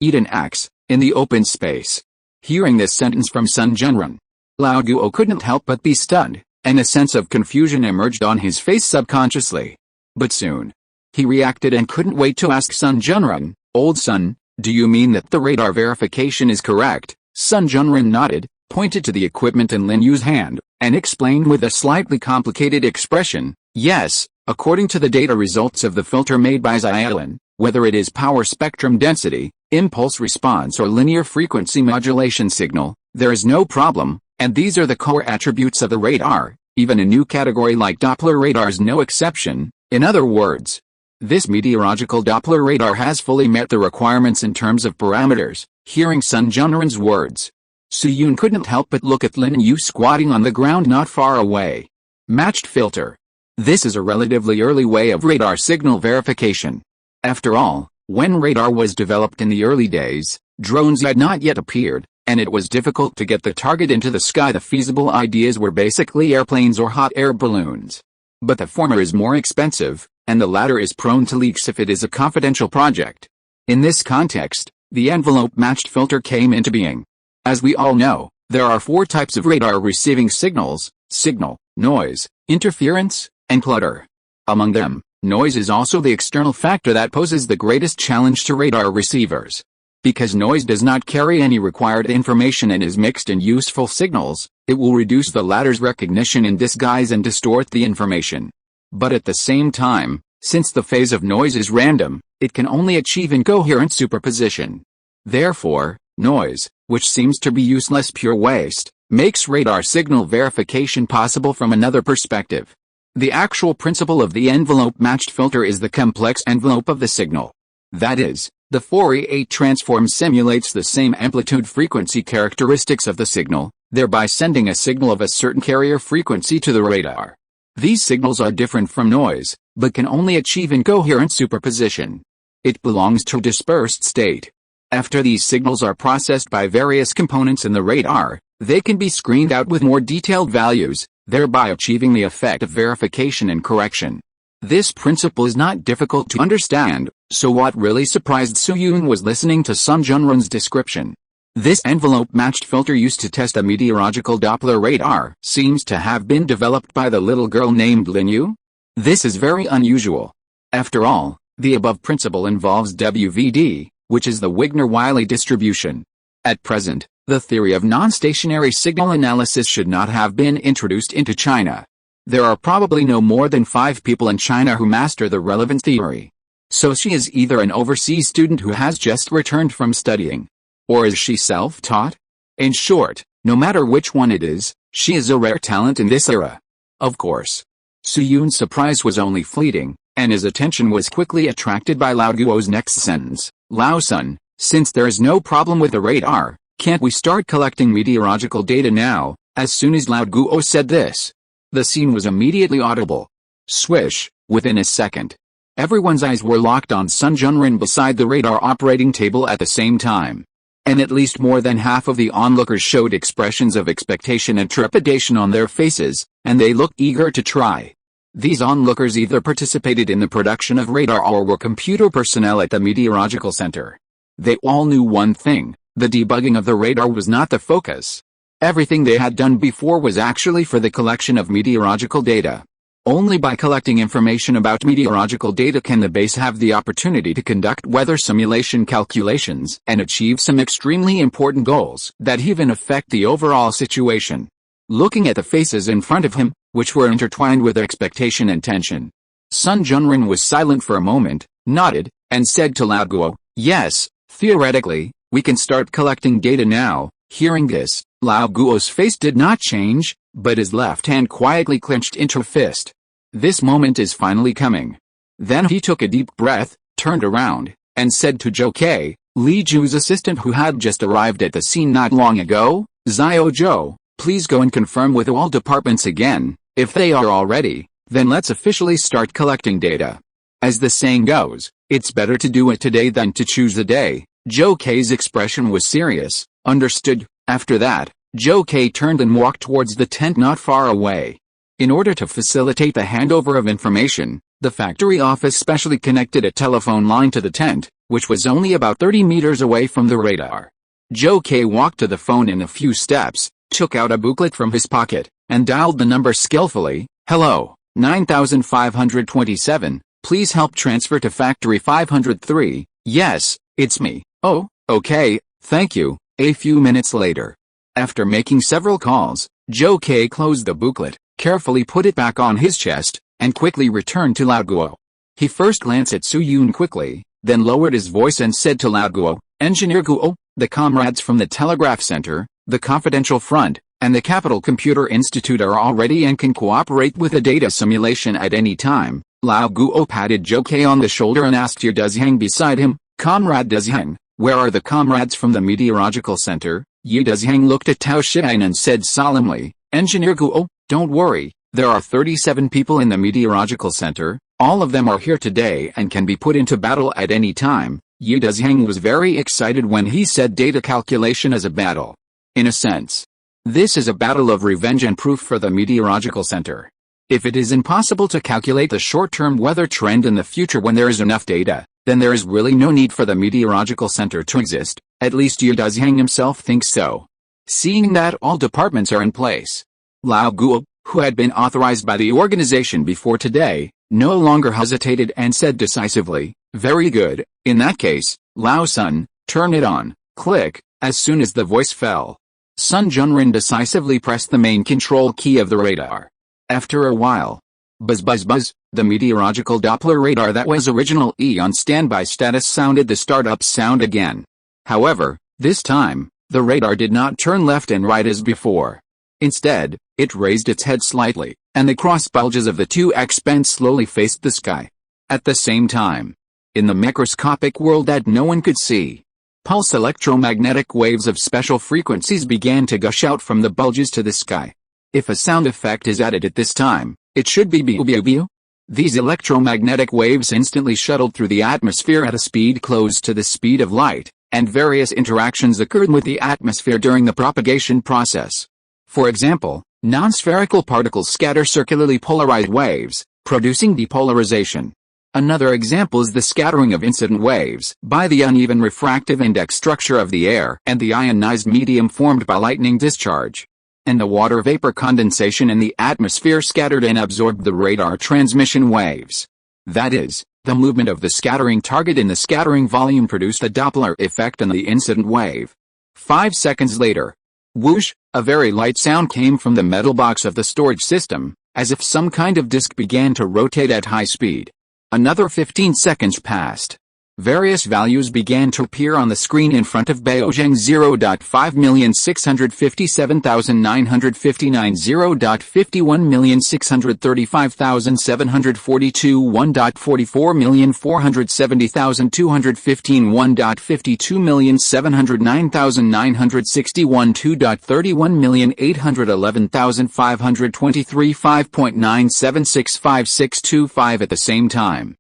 Eat an axe, in the open space. Hearing this sentence from Sun Junren, Lao Guo couldn't help but be stunned, and a sense of confusion emerged on his face subconsciously. But soon, he reacted and couldn't wait to ask Sun Junren, Old Sun, do you mean that the radar verification is correct? Sun Junren nodded, pointed to the equipment in Lin Yu's hand, and explained with a slightly complicated expression, yes, according to the data results of the filter made by Xiaolin, whether it is power spectrum density, impulse response or linear frequency modulation signal, there is no problem, and these are the core attributes of the radar, even a new category like Doppler radar is no exception. In other words, this meteorological Doppler radar has fully met the requirements in terms of parameters. Hearing Sun Junren's words, Su Yun couldn't help but look at Lin Yu squatting on the ground not far away. Matched filter. This is a relatively early way of radar signal verification. After all, when radar was developed in the early days, drones had not yet appeared, and it was difficult to get the target into the sky. The feasible ideas were basically airplanes or hot air balloons. But the former is more expensive, and the latter is prone to leaks if it is a confidential project. In this context, the envelope-matched filter came into being. As we all know, there are 4 types of radar receiving signals: signal, noise, interference, and clutter. Among them, Noise is also the external factor that poses the greatest challenge to radar receivers. Because noise does not carry any required information and is mixed in useful signals, it will reduce the latter's recognition in disguise and distort the information. But at the same time, since the phase of noise is random, it can only achieve incoherent superposition. Therefore, noise, which seems to be useless pure waste, makes radar signal verification possible from another perspective. The actual principle of the envelope-matched filter is the complex envelope of the signal. That is, the Fourier transform simulates the same amplitude-frequency characteristics of the signal, thereby sending a signal of a certain carrier frequency to the radar. These signals are different from noise, but can only achieve incoherent superposition. It belongs to a dispersed state. After these signals are processed by various components in the radar, they can be screened out with more detailed values, thereby achieving the effect of verification and correction. This principle is not difficult to understand, so what really surprised Su-Yun was listening to Sun Junrun's description. This envelope-matched filter used to test a meteorological Doppler radar seems to have been developed by the little girl named Li Feiyu. This is very unusual. After all, the above principle involves WVD, which is the Wigner-Wiley distribution. At present, the theory of non-stationary signal analysis should not have been introduced into China. There are probably no more than 5 people in China who master the relevant theory. So she is either an overseas student who has just returned from studying, or is she self-taught? In short, no matter which one it is, she is a rare talent in this era. Of course. Su-Yun's surprise was only fleeting, and his attention was quickly attracted by Lao Guo's next sentence. Lao-sun, since there is no problem with the radar, can't we start collecting meteorological data now? As soon as Lao Guo said this, the scene was immediately audible. Swish, within a second. Everyone's eyes were locked on Sun Junrun beside the radar operating table at the same time. And at least more than half of the onlookers showed expressions of expectation and trepidation on their faces, and they looked eager to try. These onlookers either participated in the production of radar or were computer personnel at the meteorological center. They all knew one thing: the debugging of the radar was not the focus. Everything they had done before was actually for the collection of meteorological data. Only by collecting information about meteorological data can the base have the opportunity to conduct weather simulation calculations and achieve some extremely important goals that even affect the overall situation. Looking at the faces in front of him, which were intertwined with expectation and tension, Sun Junrun was silent for a moment, nodded, and said to Lao Guo, "Yes, theoretically, we can start collecting data now." Hearing this, Lao Guo's face did not change, but his left hand quietly clenched into a fist. This moment is finally coming. Then he took a deep breath, turned around, and said to Zhou Ke, Li Ju's assistant who had just arrived at the scene not long ago, "Zhao Zhou, please go and confirm with all departments again. If they are all ready, then let's officially start collecting data. As the saying goes, it's better to do it today than to choose the day." Zhou Ke's expression was serious. "Understood." After that, Zhou Ke turned and walked towards the tent not far away. In order to facilitate the handover of information, the factory office specially connected a telephone line to the tent, which was only about 30 meters away from the radar. Zhou Ke walked to the phone in a few steps, took out a booklet from his pocket, and dialed the number skillfully. "Hello, 9527, please help transfer to factory 503, yes, it's me." "Oh, okay, thank you." A few minutes later, after making several calls, Zhou Ke closed the booklet, carefully put it back on his chest, and quickly returned to Lao Guo. He first glanced at Su-Yun quickly, then lowered his voice and said to Lao Guo, "Engineer Guo, the comrades from the Telegraph Center, the Confidential Front, and the Capital Computer Institute are all ready and can cooperate with the data simulation at any time." Lao Guo patted Zhou Ke on the shoulder and asked Ye Dezhang beside him, "Comrade Dezhang, where are the comrades from the Meteorological Center?" Ye Dezhang looked at Tao Xian and said solemnly, "Engineer Guo, don't worry, there are 37 people in the Meteorological Center, all of them are here today and can be put into battle at any time." Ye Dezhang was very excited when he said data calculation is a battle. In a sense, this is a battle of revenge and proof for the Meteorological Center. If it is impossible to calculate the short-term weather trend in the future when there is enough data, then there is really no need for the Meteorological Center to exist. At least Ye Dezhang himself thinks so. Seeing that all departments are in place, Lao Guo, who had been authorized by the organization before today, no longer hesitated and said decisively, "Very good, in that case, Lao Sun, turn it on." Click. As soon as the voice fell, Zhang Zhongjing decisively pressed the main control key of the radar. After a while, buzz buzz buzz, the meteorological Doppler radar that was originally on standby status sounded the startup sound again. However, this time, the radar did not turn left and right as before. Instead, it raised its head slightly, and the cross bulges of the two X-bands slowly faced the sky. At the same time, in the microscopic world that no one could see, pulse electromagnetic waves of special frequencies began to gush out from the bulges to the sky. If a sound effect is added at this time, it should be biu-biu-biu. These electromagnetic waves instantly shuttled through the atmosphere at a speed close to the speed of light, and various interactions occurred with the atmosphere during the propagation process. For example, non-spherical particles scatter circularly polarized waves, producing depolarization. Another example is the scattering of incident waves by the uneven refractive index structure of the air and the ionized medium formed by lightning discharge. And the water vapor condensation in the atmosphere scattered and absorbed the radar transmission waves. That is, the movement of the scattering target in the scattering volume produced a Doppler effect on the incident wave. 5 seconds later, whoosh, a very light sound came from the metal box of the storage system, as if some kind of disk began to rotate at high speed. Another 15 seconds passed. Various values began to appear on the screen in front of Beijing 0.5,657,959, 0.51,635,742, 1.44,470,215, 1.52,709,961, 2.31,811,523, 5.97656525 at the same time.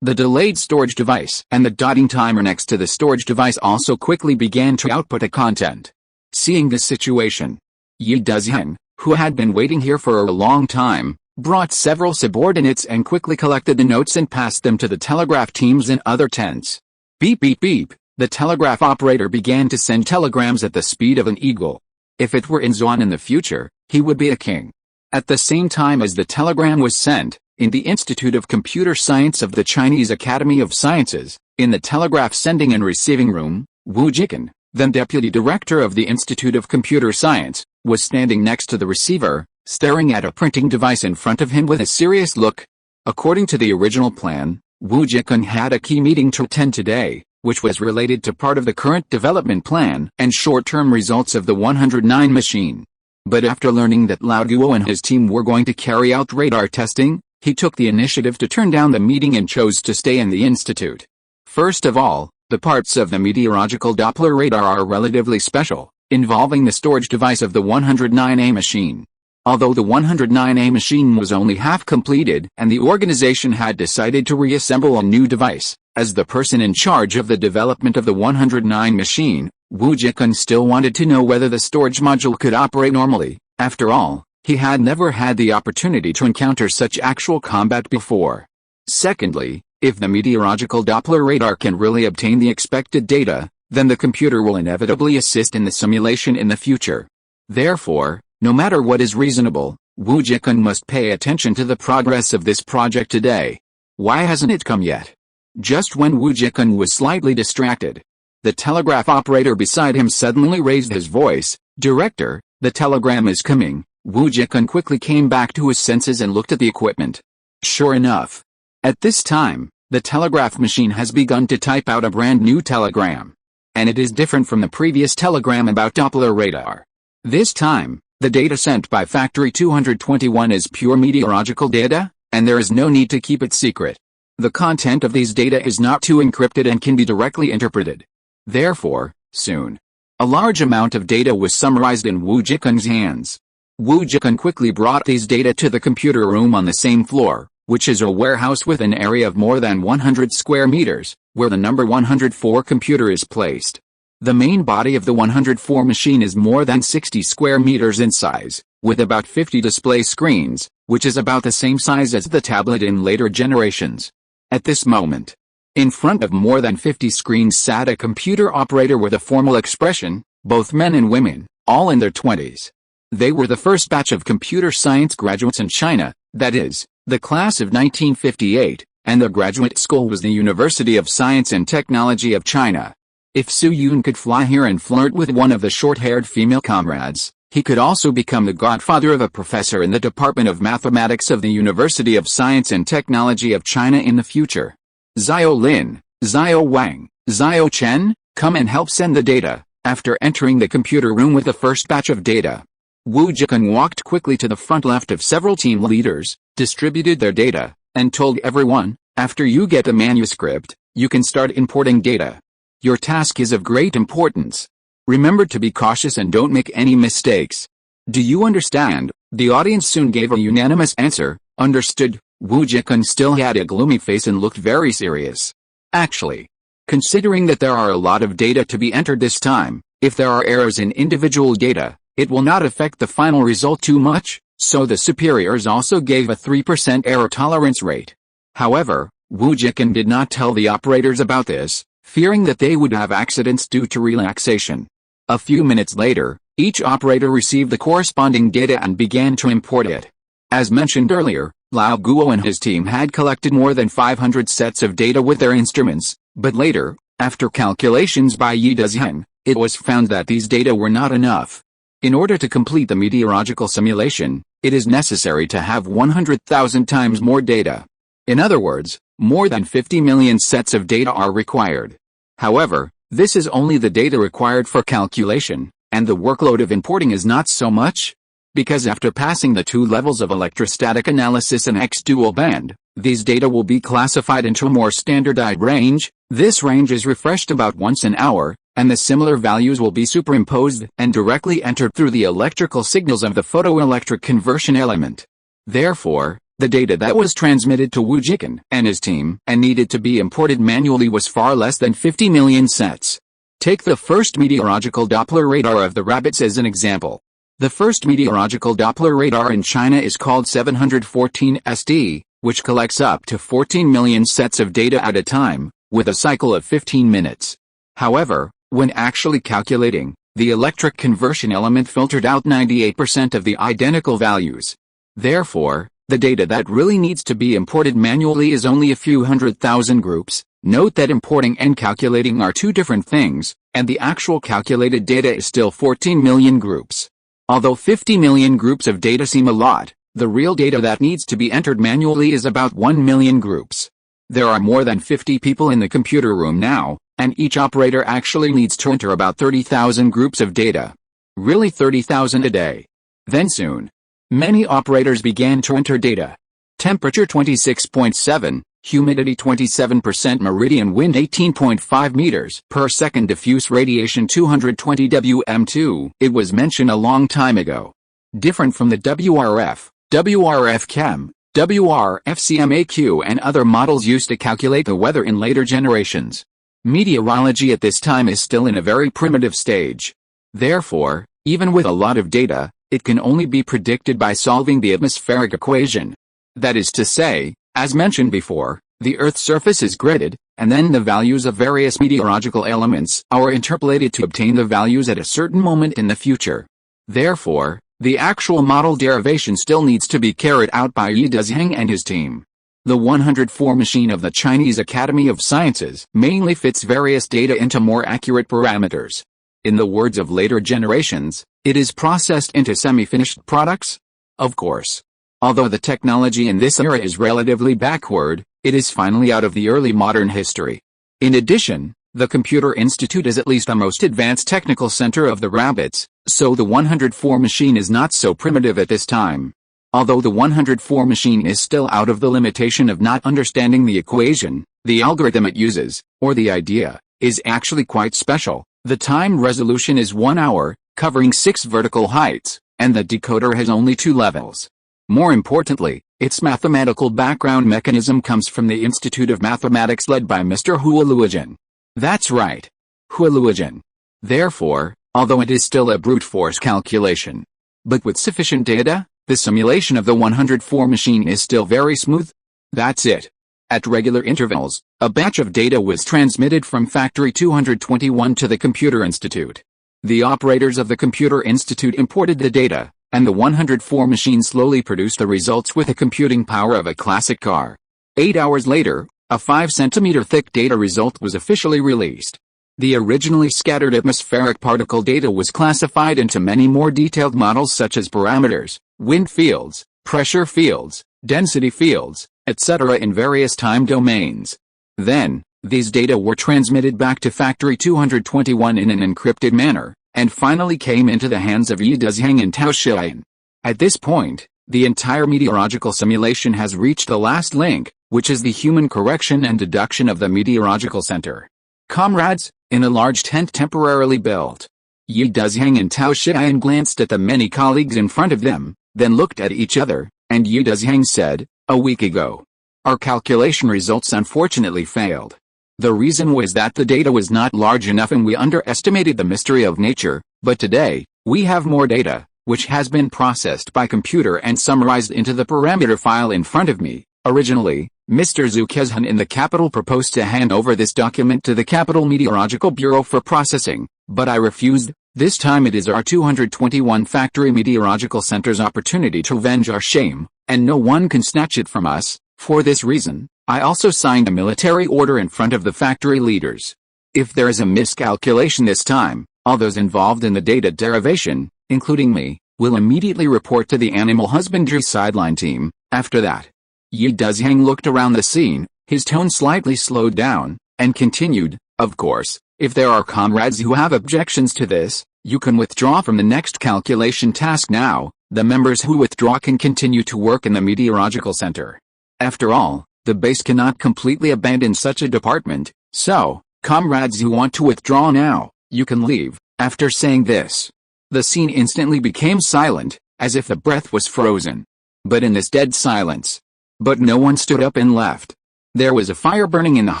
The delayed storage device and the dotting timer next to the storage device also quickly began to output a content. Seeing this situation, Yi Dezhen, who had been waiting here for a long time, brought several subordinates and quickly collected the notes and passed them to the telegraph teams in other tents. Beep beep beep, the telegraph operator began to send telegrams at the speed of an eagle. If it were in Zhuan in the future, he would be a king. At the same time as the telegram was sent, in the Institute of Computer Science of the Chinese Academy of Sciences, in the telegraph sending and receiving room, Wu Jikan, then deputy director of the Institute of Computer Science, was standing next to the receiver, staring at a printing device in front of him with a serious look. According to the original plan, Wu Jikan had a key meeting to attend today, which was related to part of the current development plan and short-term results of the 109 machine. But after learning that Lao Guo and his team were going to carry out radar testing, he took the initiative to turn down the meeting and chose to stay in the institute. First of all, the parts of the meteorological Doppler radar are relatively special, involving the storage device of the 109A machine. Although the 109A machine was only half completed and the organization had decided to reassemble a new device, as the person in charge of the development of the 109 machine, Wu Jikan still wanted to know whether the storage module could operate normally. After all, he had never had the opportunity to encounter such actual combat before. Secondly, if the meteorological Doppler radar can really obtain the expected data, then the computer will inevitably assist in the simulation in the future. Therefore, no matter what is reasonable, Wu Jikan must pay attention to the progress of this project today. Why hasn't it come yet? Just when Wu Jikan was slightly distracted, the telegraph operator beside him suddenly raised his voice. "Director, the telegram is coming." Wu Jikan quickly came back to his senses and looked at the equipment. Sure enough, at this time, the telegraph machine has begun to type out a brand new telegram. And it is different from the previous telegram about Doppler radar. This time, the data sent by Factory 221 is pure meteorological data, and there is no need to keep it secret. The content of these data is not too encrypted and can be directly interpreted. Therefore, soon, a large amount of data was summarized in Wu Jikan's hands. Wu Jikan quickly brought these data to the computer room on the same floor, which is a warehouse with an area of more than 100 square meters, where the number 104 computer is placed. The main body of the 104 machine is more than 60 square meters in size, with about 50 display screens, which is about the same size as the tablet in later generations. At this moment, in front of more than 50 screens sat a computer operator with a formal expression, both men and women, all in their 20s. They were the first batch of computer science graduates in China, that is, the class of 1958, and the graduate school was the University of Science and Technology of China. If Su Yun could fly here and flirt with one of the short-haired female comrades, he could also become the godfather of a professor in the Department of Mathematics of the University of Science and Technology of China in the future. Xiao Lin, Xiao Wang, Xiao Chen, come and help send the data. After entering the computer room with the first batch of data, Wu Jiqun walked quickly to the front left of several team leaders, distributed their data, and told everyone, after you get the manuscript, you can start importing data. Your task is of great importance. Remember to be cautious and don't make any mistakes. Do you understand? The audience soon gave a unanimous answer, understood. Wu Jiqun still had a gloomy face and looked very serious. Actually, considering that there are a lot of data to be entered this time, if there are errors in individual data, it will not affect the final result too much, so the superiors also gave a 3% error tolerance rate. However, Wu Jiqun did not tell the operators about this, fearing that they would have accidents due to relaxation. A few minutes later, each operator received the corresponding data and began to import it. As mentioned earlier, Lao Guo and his team had collected more than 500 sets of data with their instruments, but later, after calculations by Yi Dezheng, it was found that these data were not enough. In order to complete the meteorological simulation, it is necessary to have 100,000 times more data. In other words, more than 50 million sets of data are required. However, this is only the data required for calculation, and the workload of importing is not so much. Because after passing the 2 levels of electrostatic analysis and X-dual band, these data will be classified into a more standardized range. This range is refreshed about once an hour, and the similar values will be superimposed and directly entered through the electrical signals of the photoelectric conversion element. Therefore, the data that was transmitted to Wu Jiqun and his team and needed to be imported manually was far less than 50 million sets. Take the first meteorological Doppler radar of the rabbits as an example. The first meteorological Doppler radar in China is called 714 SD, which collects up to 14 million sets of data at a time, with a cycle of 15 minutes. However, when actually calculating, the electric conversion element filtered out 98% of the identical values. Therefore, the data that really needs to be imported manually is only a few 100,000 groups. Note that importing and calculating are two different things, and the actual calculated data is still 14 million groups. Although 50 million groups of data seem a lot, the real data that needs to be entered manually is about 1 million groups. There are more than 50 people in the computer room now, and each operator actually needs to enter about 30,000 groups of data. Really 30,000 a day. Then soon, many operators began to enter data. Temperature 26.7, humidity 27%, meridian wind 18.5 meters per second, diffuse radiation 220 Wm2. It was mentioned a long time ago. Different from the WRF, WRF Chem, WRF CMAQ and other models used to calculate the weather in later generations. Meteorology at this time is still in a very primitive stage. Therefore, even with a lot of data, it can only be predicted by solving the atmospheric equation. That is to say, as mentioned before, the Earth's surface is gridded, and then the values of various meteorological elements are interpolated to obtain the values at a certain moment in the future. Therefore, the actual model derivation still needs to be carried out by Yi Dezheng and his team. The 104 machine of the Chinese Academy of Sciences mainly fits various data into more accurate parameters. In the words of later generations, it is processed into semi-finished products. Of course, although the technology in this era is relatively backward, it is finally out of the early modern history. In addition, the Computer Institute is at least the most advanced technical center of the rabbits, so the 104 machine is not so primitive at this time. Although the 104 machine is still out of the limitation of not understanding the equation, the algorithm it uses, or the idea, is actually quite special. The time resolution is 1 hour, covering 6 vertical heights, and the decoder has only 2 levels. More importantly, its mathematical background mechanism comes from the Institute of Mathematics led by Mr. Hua Luojin. That's right. Hua Luojin. Therefore, although it is still a brute force calculation, but with sufficient data, the simulation of the 104 machine is still very smooth. That's it. At regular intervals, a batch of data was transmitted from Factory 221 to the Computer Institute. The operators of the Computer Institute imported the data, and the 104 machine slowly produced the results with the computing power of a classic car. 8 hours later, a 5-centimeter thick data result was officially released. The originally scattered atmospheric particle data was classified into many more detailed models such as parameters, wind fields, pressure fields, density fields, etc. in various time domains. Then, these data were transmitted back to Factory 221 in an encrypted manner, and finally came into the hands of Li Feiyu and Tao Xian. At this point, the entire meteorological simulation has reached the last link, which is the human correction and deduction of the meteorological center. Comrades, in a large tent temporarily built, Li Feiyu and Tao Xian glanced at the many colleagues in front of them, then looked at each other, and Li Feiyu said, "A week ago, our calculation results unfortunately failed. The reason was that the data was not large enough and we underestimated the mystery of nature, but today, we have more data, which has been processed by computer and summarized into the parameter file in front of me. Originally, Mr. Zhu Kezhan in the capital proposed to hand over this document to the Capital Meteorological Bureau for processing, but I refused. This time it is our 221 Factory Meteorological Center's opportunity to avenge our shame, and no one can snatch it from us. For this reason, I also signed a military order in front of the factory leaders. If there is a miscalculation this time, all those involved in the data derivation, including me, will immediately report to the animal husbandry sideline team. After that, Li Feiyu looked around the scene, his tone slightly slowed down, and continued, "Of course, if there are comrades who have objections to this, you can withdraw from the next calculation task now. The members who withdraw can continue to work in the meteorological center. After all, the base cannot completely abandon such a department, so, comrades who want to withdraw now, you can leave." After saying this, the scene instantly became silent, as if the breath was frozen. But in this dead silence, no one stood up and left. There was a fire burning in the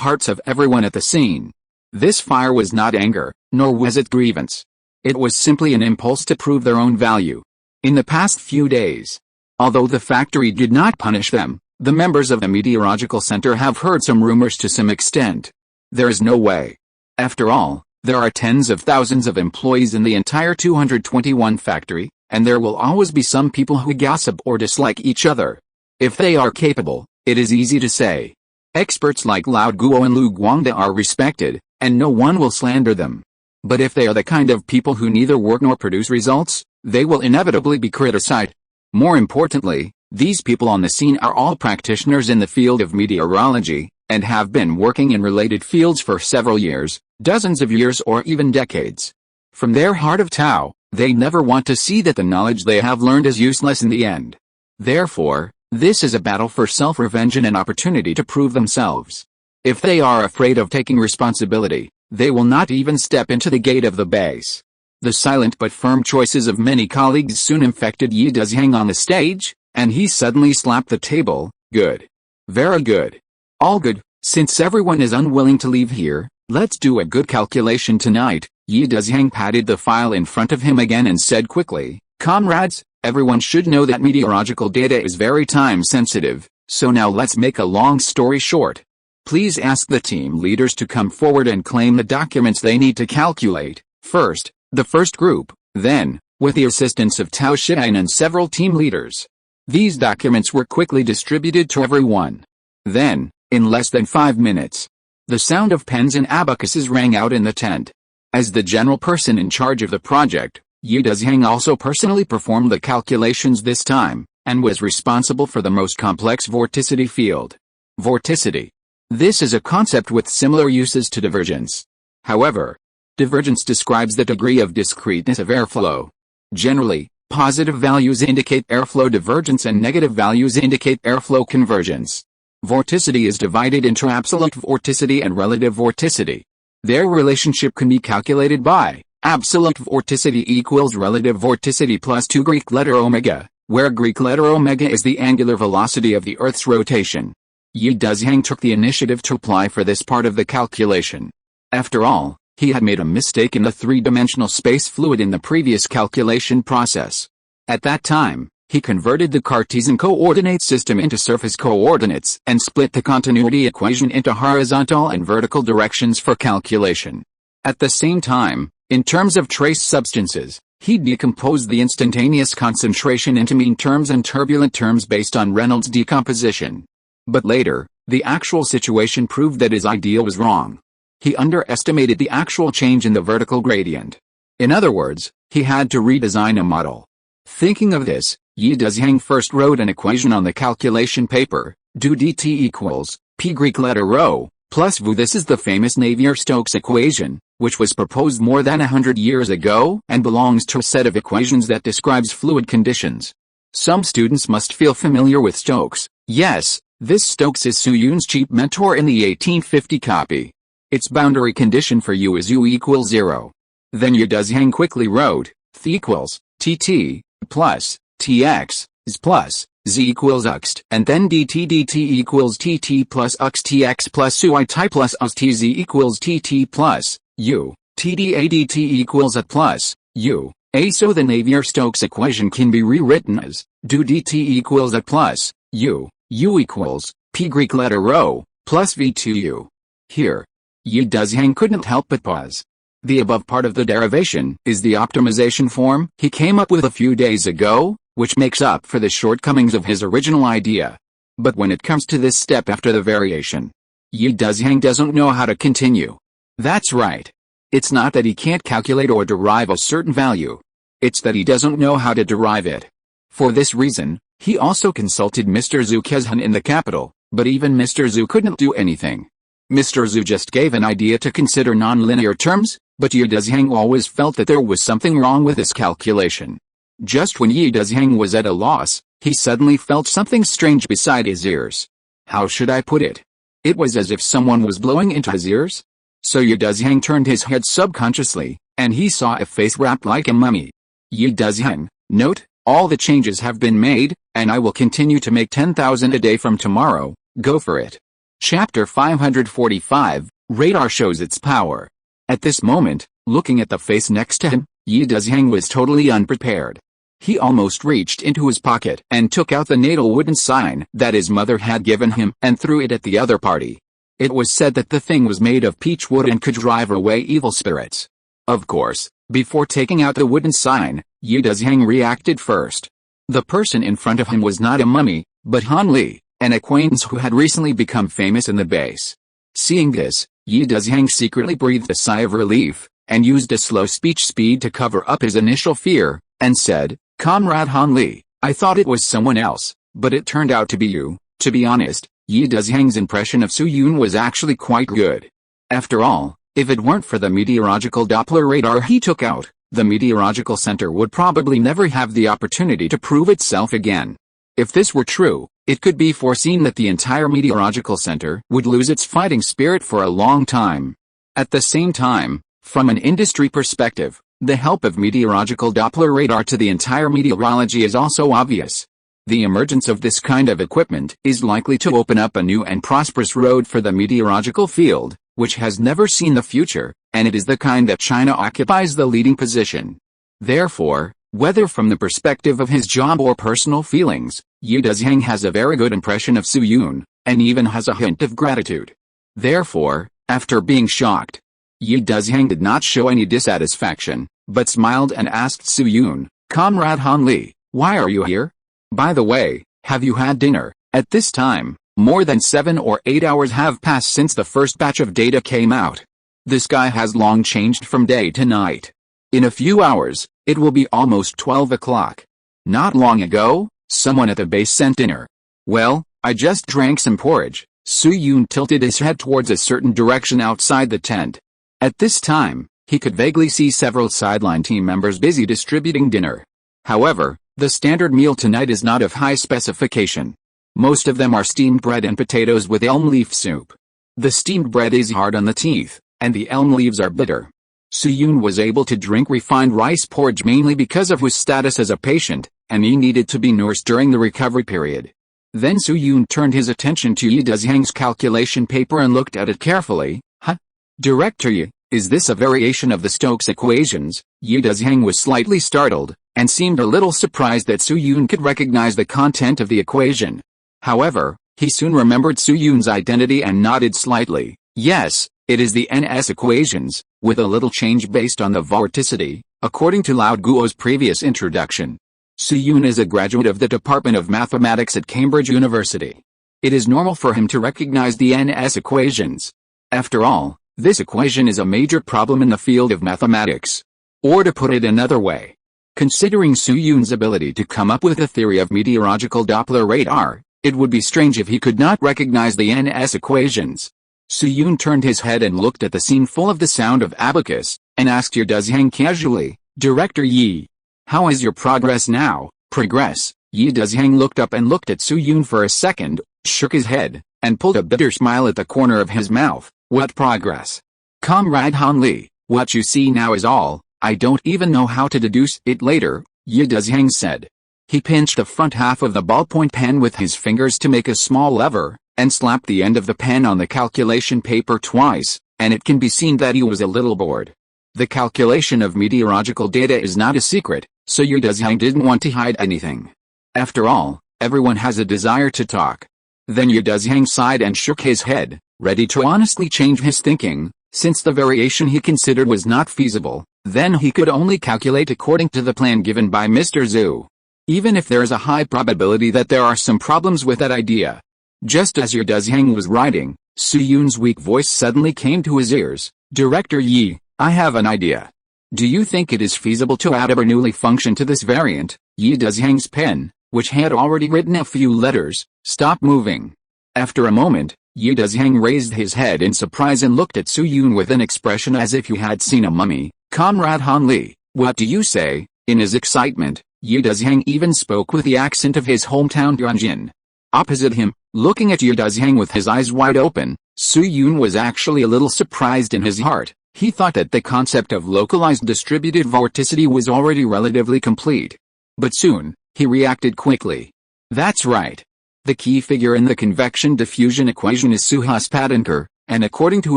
hearts of everyone at the scene. This fire was not anger, nor was it grievance. It was simply an impulse to prove their own value. In the past few days, although the factory did not punish them, the members of the meteorological center have heard some rumors to some extent. There is no way. After all, there are tens of thousands of employees in the entire 221 factory, and there will always be some people who gossip or dislike each other. If they are capable, it is easy to say. Experts like Lao Guo and Lu Guangda are respected, and no one will slander them. But if they are the kind of people who neither work nor produce results, they will inevitably be criticized. More importantly, these people on the scene are all practitioners in the field of meteorology, and have been working in related fields for several years, dozens of years or even decades. From their heart of Tao, they never want to see that the knowledge they have learned is useless in the end. Therefore, this is a battle for self-revenge and an opportunity to prove themselves. If they are afraid of taking responsibility, they will not even step into the gate of the base. The silent but firm choices of many colleagues soon infected Li Feiyu on the stage, and he suddenly slapped the table. "Good. Very good. All good. Since everyone is unwilling to leave here, let's do a good calculation tonight." Li Feiyu patted the file in front of him again and said quickly, "Comrades, everyone should know that meteorological data is very time sensitive, so now let's make a long story short. Please ask the team leaders to come forward and claim the documents they need to calculate. First, the first group, then, with the assistance of Tao Xian and several team leaders." These documents were quickly distributed to everyone. Then, in less than 5 minutes, the sound of pens and abacuses rang out in the tent. As the general person in charge of the project, Li Feiyu also personally performed the calculations this time, and was responsible for the most complex vorticity field. Vorticity. This is a concept with similar uses to divergence. However, divergence describes the degree of discreteness of airflow. Generally, positive values indicate airflow divergence and negative values indicate airflow convergence. Vorticity is divided into absolute vorticity and relative vorticity. Their relationship can be calculated by absolute vorticity equals relative vorticity plus 2 Greek letter omega, where Greek letter omega is the angular velocity of the Earth's rotation. Li Feiyu took the initiative to apply for this part of the calculation. After all, he had made a mistake in the three-dimensional space fluid in the previous calculation process. At that time, he converted the Cartesian coordinate system into surface coordinates and split the continuity equation into horizontal and vertical directions for calculation. At the same time, in terms of trace substances, He decomposed the instantaneous concentration into mean terms and turbulent terms based on Reynolds decomposition. But later, the actual situation proved that his idea was wrong. He underestimated the actual change in the vertical gradient. In other words, he had to redesign a model. Thinking of this, Yi Dezhang first wrote an equation on the calculation paper: do dt equals p Greek letter rho plus v. This is the famous Navier-Stokes equation, which was proposed more than 100 years ago and belongs to a set of equations that describes fluid conditions. Some students must feel familiar with Stokes. Yes, this Stokes is Su Yun's cheap mentor in the 1850 copy. Its boundary condition for U is U equals 0. Then Yi Dezhang quickly wrote, Th equals Tt plus Tx is plus Z equals Uxt, and then dt equals Tt plus Ux Tx plus Ui Ti plus Us Tz equals Tt plus U. Tda dt equals A plus U. A. So the Navier-Stokes equation can be rewritten as do dt equals A plus U. U equals p Greek letter rho plus v2u. Here, Yi Dezhang couldn't help but pause. The above part of the derivation is the optimization form he came up with a few days ago, which makes up for the shortcomings of his original idea. But when it comes to this step after the variation, Yi Dezhang doesn't know how to continue. That's right. It's not that he can't calculate or derive a certain value. It's that he doesn't know how to derive it. For this reason, he also consulted Mr. Zhu Kezhan in the capital, but even Mr. Zhu couldn't do anything. Mr. Zhu just gave an idea to consider nonlinear terms, but Yi Dezhang always felt that there was something wrong with this calculation. Just when Yi Dezhang was at a loss, he suddenly felt something strange beside his ears. How should I put it? It was as if someone was blowing into his ears. So Yi Dezhang turned his head subconsciously, and he saw a face wrapped like a mummy. Yi Dezhang, note, all the changes have been made, and I will continue to make 10,000 a day from tomorrow. Go for it. Chapter 545, Radar shows its power. At this moment, looking at the face next to him, Yi Dezhang was totally unprepared. He almost reached into his pocket and took out the natal wooden sign that his mother had given him and threw it at the other party. It was said that the thing was made of peach wood and could drive away evil spirits. Of course, before taking out the wooden sign, Yi Dezhang reacted first. The person in front of him was not a mummy, but Han Li, an acquaintance who had recently become famous in the base. Seeing this, Yi Dezhang secretly breathed a sigh of relief, and used a slow speech speed to cover up his initial fear, and said, Comrade Han Li, I thought it was someone else, but it turned out to be you. To be honest, Yi Dezhang's impression of Su Yun was actually quite good. After all, if it weren't for the meteorological Doppler radar he took out, the meteorological center would probably never have the opportunity to prove itself again. If this were true, it could be foreseen that the entire meteorological center would lose its fighting spirit for a long time. At the same time, from an industry perspective, the help of meteorological Doppler radar to the entire meteorology is also obvious. The emergence of this kind of equipment is likely to open up a new and prosperous road for the meteorological field, which has never seen the future, and it is the kind that China occupies the leading position. Therefore, whether from the perspective of his job or personal feelings, Yi Dezhang has a very good impression of Su Yun, and even has a hint of gratitude. Therefore, after being shocked, Yi Dezhang did not show any dissatisfaction, but smiled and asked Su Yun, Comrade Han Li, why are you here? By the way, have you had dinner? At this time, more than 7 or 8 hours have passed since the first batch of data came out. The sky has long changed from day to night. In a few hours, it will be almost 12 o'clock. Not long ago, someone at the base sent dinner. Well, I just drank some porridge. Su Yun tilted his head towards a certain direction outside the tent. At this time, he could vaguely see several sideline team members busy distributing dinner. However, the standard meal tonight is not of high specification. Most of them are steamed bread and potatoes with elm leaf soup. The steamed bread is hard on the teeth, and the elm leaves are bitter. Su Yun was able to drink refined rice porridge mainly because of his status as a patient, and he needed to be nursed during the recovery period. Then Su Yun turned his attention to Yi Dezhang's calculation paper and looked at it carefully. Huh? Director Yi, is this a variation of the Stokes equations? Yi Dezhang was slightly startled, and seemed a little surprised that Su Yun could recognize the content of the equation. However, he soon remembered Su Yun's identity and nodded slightly. Yes, It is the NS equations, with a little change based on the vorticity, according to Lao Guo's previous introduction. Su-Yun is a graduate of the Department of Mathematics at Cambridge University. It is normal for him to recognize the NS equations. After all, this equation is a major problem in the field of mathematics. Or to put it another way, considering Su-Yun's ability to come up with a theory of meteorological Doppler radar, it would be strange if he could not recognize the NS equations. Su-Yun turned his head and looked at the scene full of the sound of abacus, and asked Ye Dezhang casually, "Director Yi, how is your progress now?" Progress? Ye Dezhang looked up and looked at Su-Yun for a second, shook his head, and pulled a bitter smile at the corner of his mouth. "What progress? Comrade Han Li, what you see now is all. I don't even know how to deduce it later," Ye Dezhang said. He pinched the front half of the ballpoint pen with his fingers to make a small lever, and slapped the end of the pen on the calculation paper twice, and it can be seen that he was a little bored. The calculation of meteorological data is not a secret, so Ye Dezhang didn't want to hide anything. After all, everyone has a desire to talk. Then Ye Dezhang sighed and shook his head, ready to honestly change his thinking, since the variation he considered was not feasible. Then he could only calculate according to the plan given by Mr. Zhu. Even if there is a high probability that there are some problems with that idea. Just as Ye Dezhang was writing, Su-Yun's weak voice suddenly came to his ears. "Director Yi, I have an idea. Do you think it is feasible to add a Bernoulli function to this variant?" Ye Dezhang's pen, which had already written a few letters, stopped moving. After a moment, Ye Dezhang raised his head in surprise and looked at Su-Yun with an expression as if he had seen a mummy. "Comrade Han Li, what do you say?" In his excitement, Ye Dezhang even spoke with the accent of his hometown Tianjin. Opposite him, looking at Ye Dezhang with his eyes wide open, Su-Yun was actually a little surprised in his heart. He thought that the concept of localized distributed vorticity was already relatively complete. But soon, he reacted quickly. That's right. The key figure in the convection diffusion equation is Suhas Patankar, and according to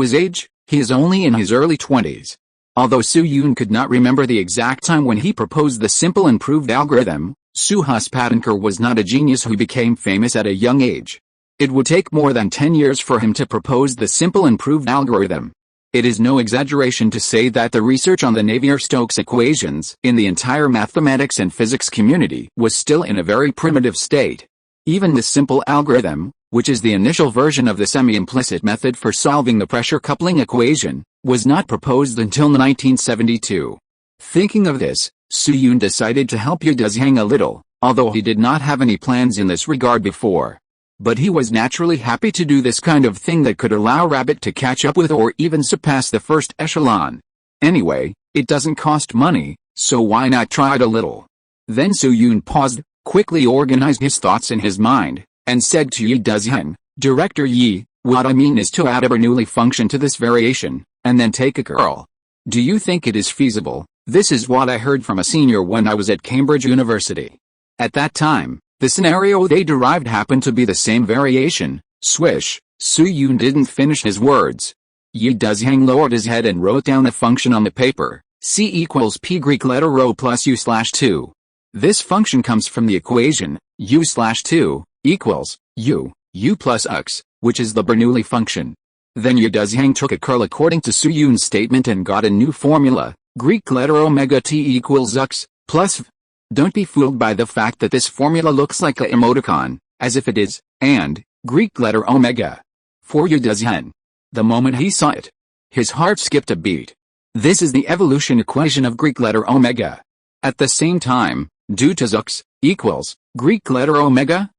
his age, he is only in his early 20s. Although Su-Yun could not remember the exact time when he proposed the simple and proved algorithm, Suhas Patankar was not a genius who became famous at a young age. It would take more than 10 years for him to propose the simple and proved algorithm. It is no exaggeration to say that the research on the Navier-Stokes equations in the entire mathematics and physics community was still in a very primitive state. Even the simple algorithm, which is the initial version of the semi-implicit method for solving the pressure coupling equation, was not proposed until 1972. Thinking of this, Su-Yun decided to help Ye Dezhang a little, although he did not have any plans in this regard before. But he was naturally happy to do this kind of thing that could allow Rabbit to catch up with or even surpass the first echelon. Anyway, it doesn't cost money, so why not try it a little? Then Su-Yun paused, quickly organized his thoughts in his mind, and said to Ye Dezhang, "Director Yi, what I mean is to add a Bernoulli function to this variation, and then take a curl. Do you think it is feasible?" This is what I heard from a senior when I was at Cambridge University. At that time, the scenario they derived happened to be the same variation. Swish. Su-Yun didn't finish his words. Ye Dezhang lowered his head and wrote down a function on the paper. C equals P Greek letter rho plus U/2. This function comes from the equation, U/2, equals, U plus X, which is the Bernoulli function. Then Ye Dezhang took a curl according to Su-Yun's statement and got a new formula, Greek letter omega T equals X, plus V. Don't be fooled by the fact that this formula looks like a emoticon, as if it is, and, Greek letter omega. For Ye Dezhang. The moment he saw it, his heart skipped a beat. This is the evolution equation of Greek letter omega. At the same time, due to X equals, Greek letter omega,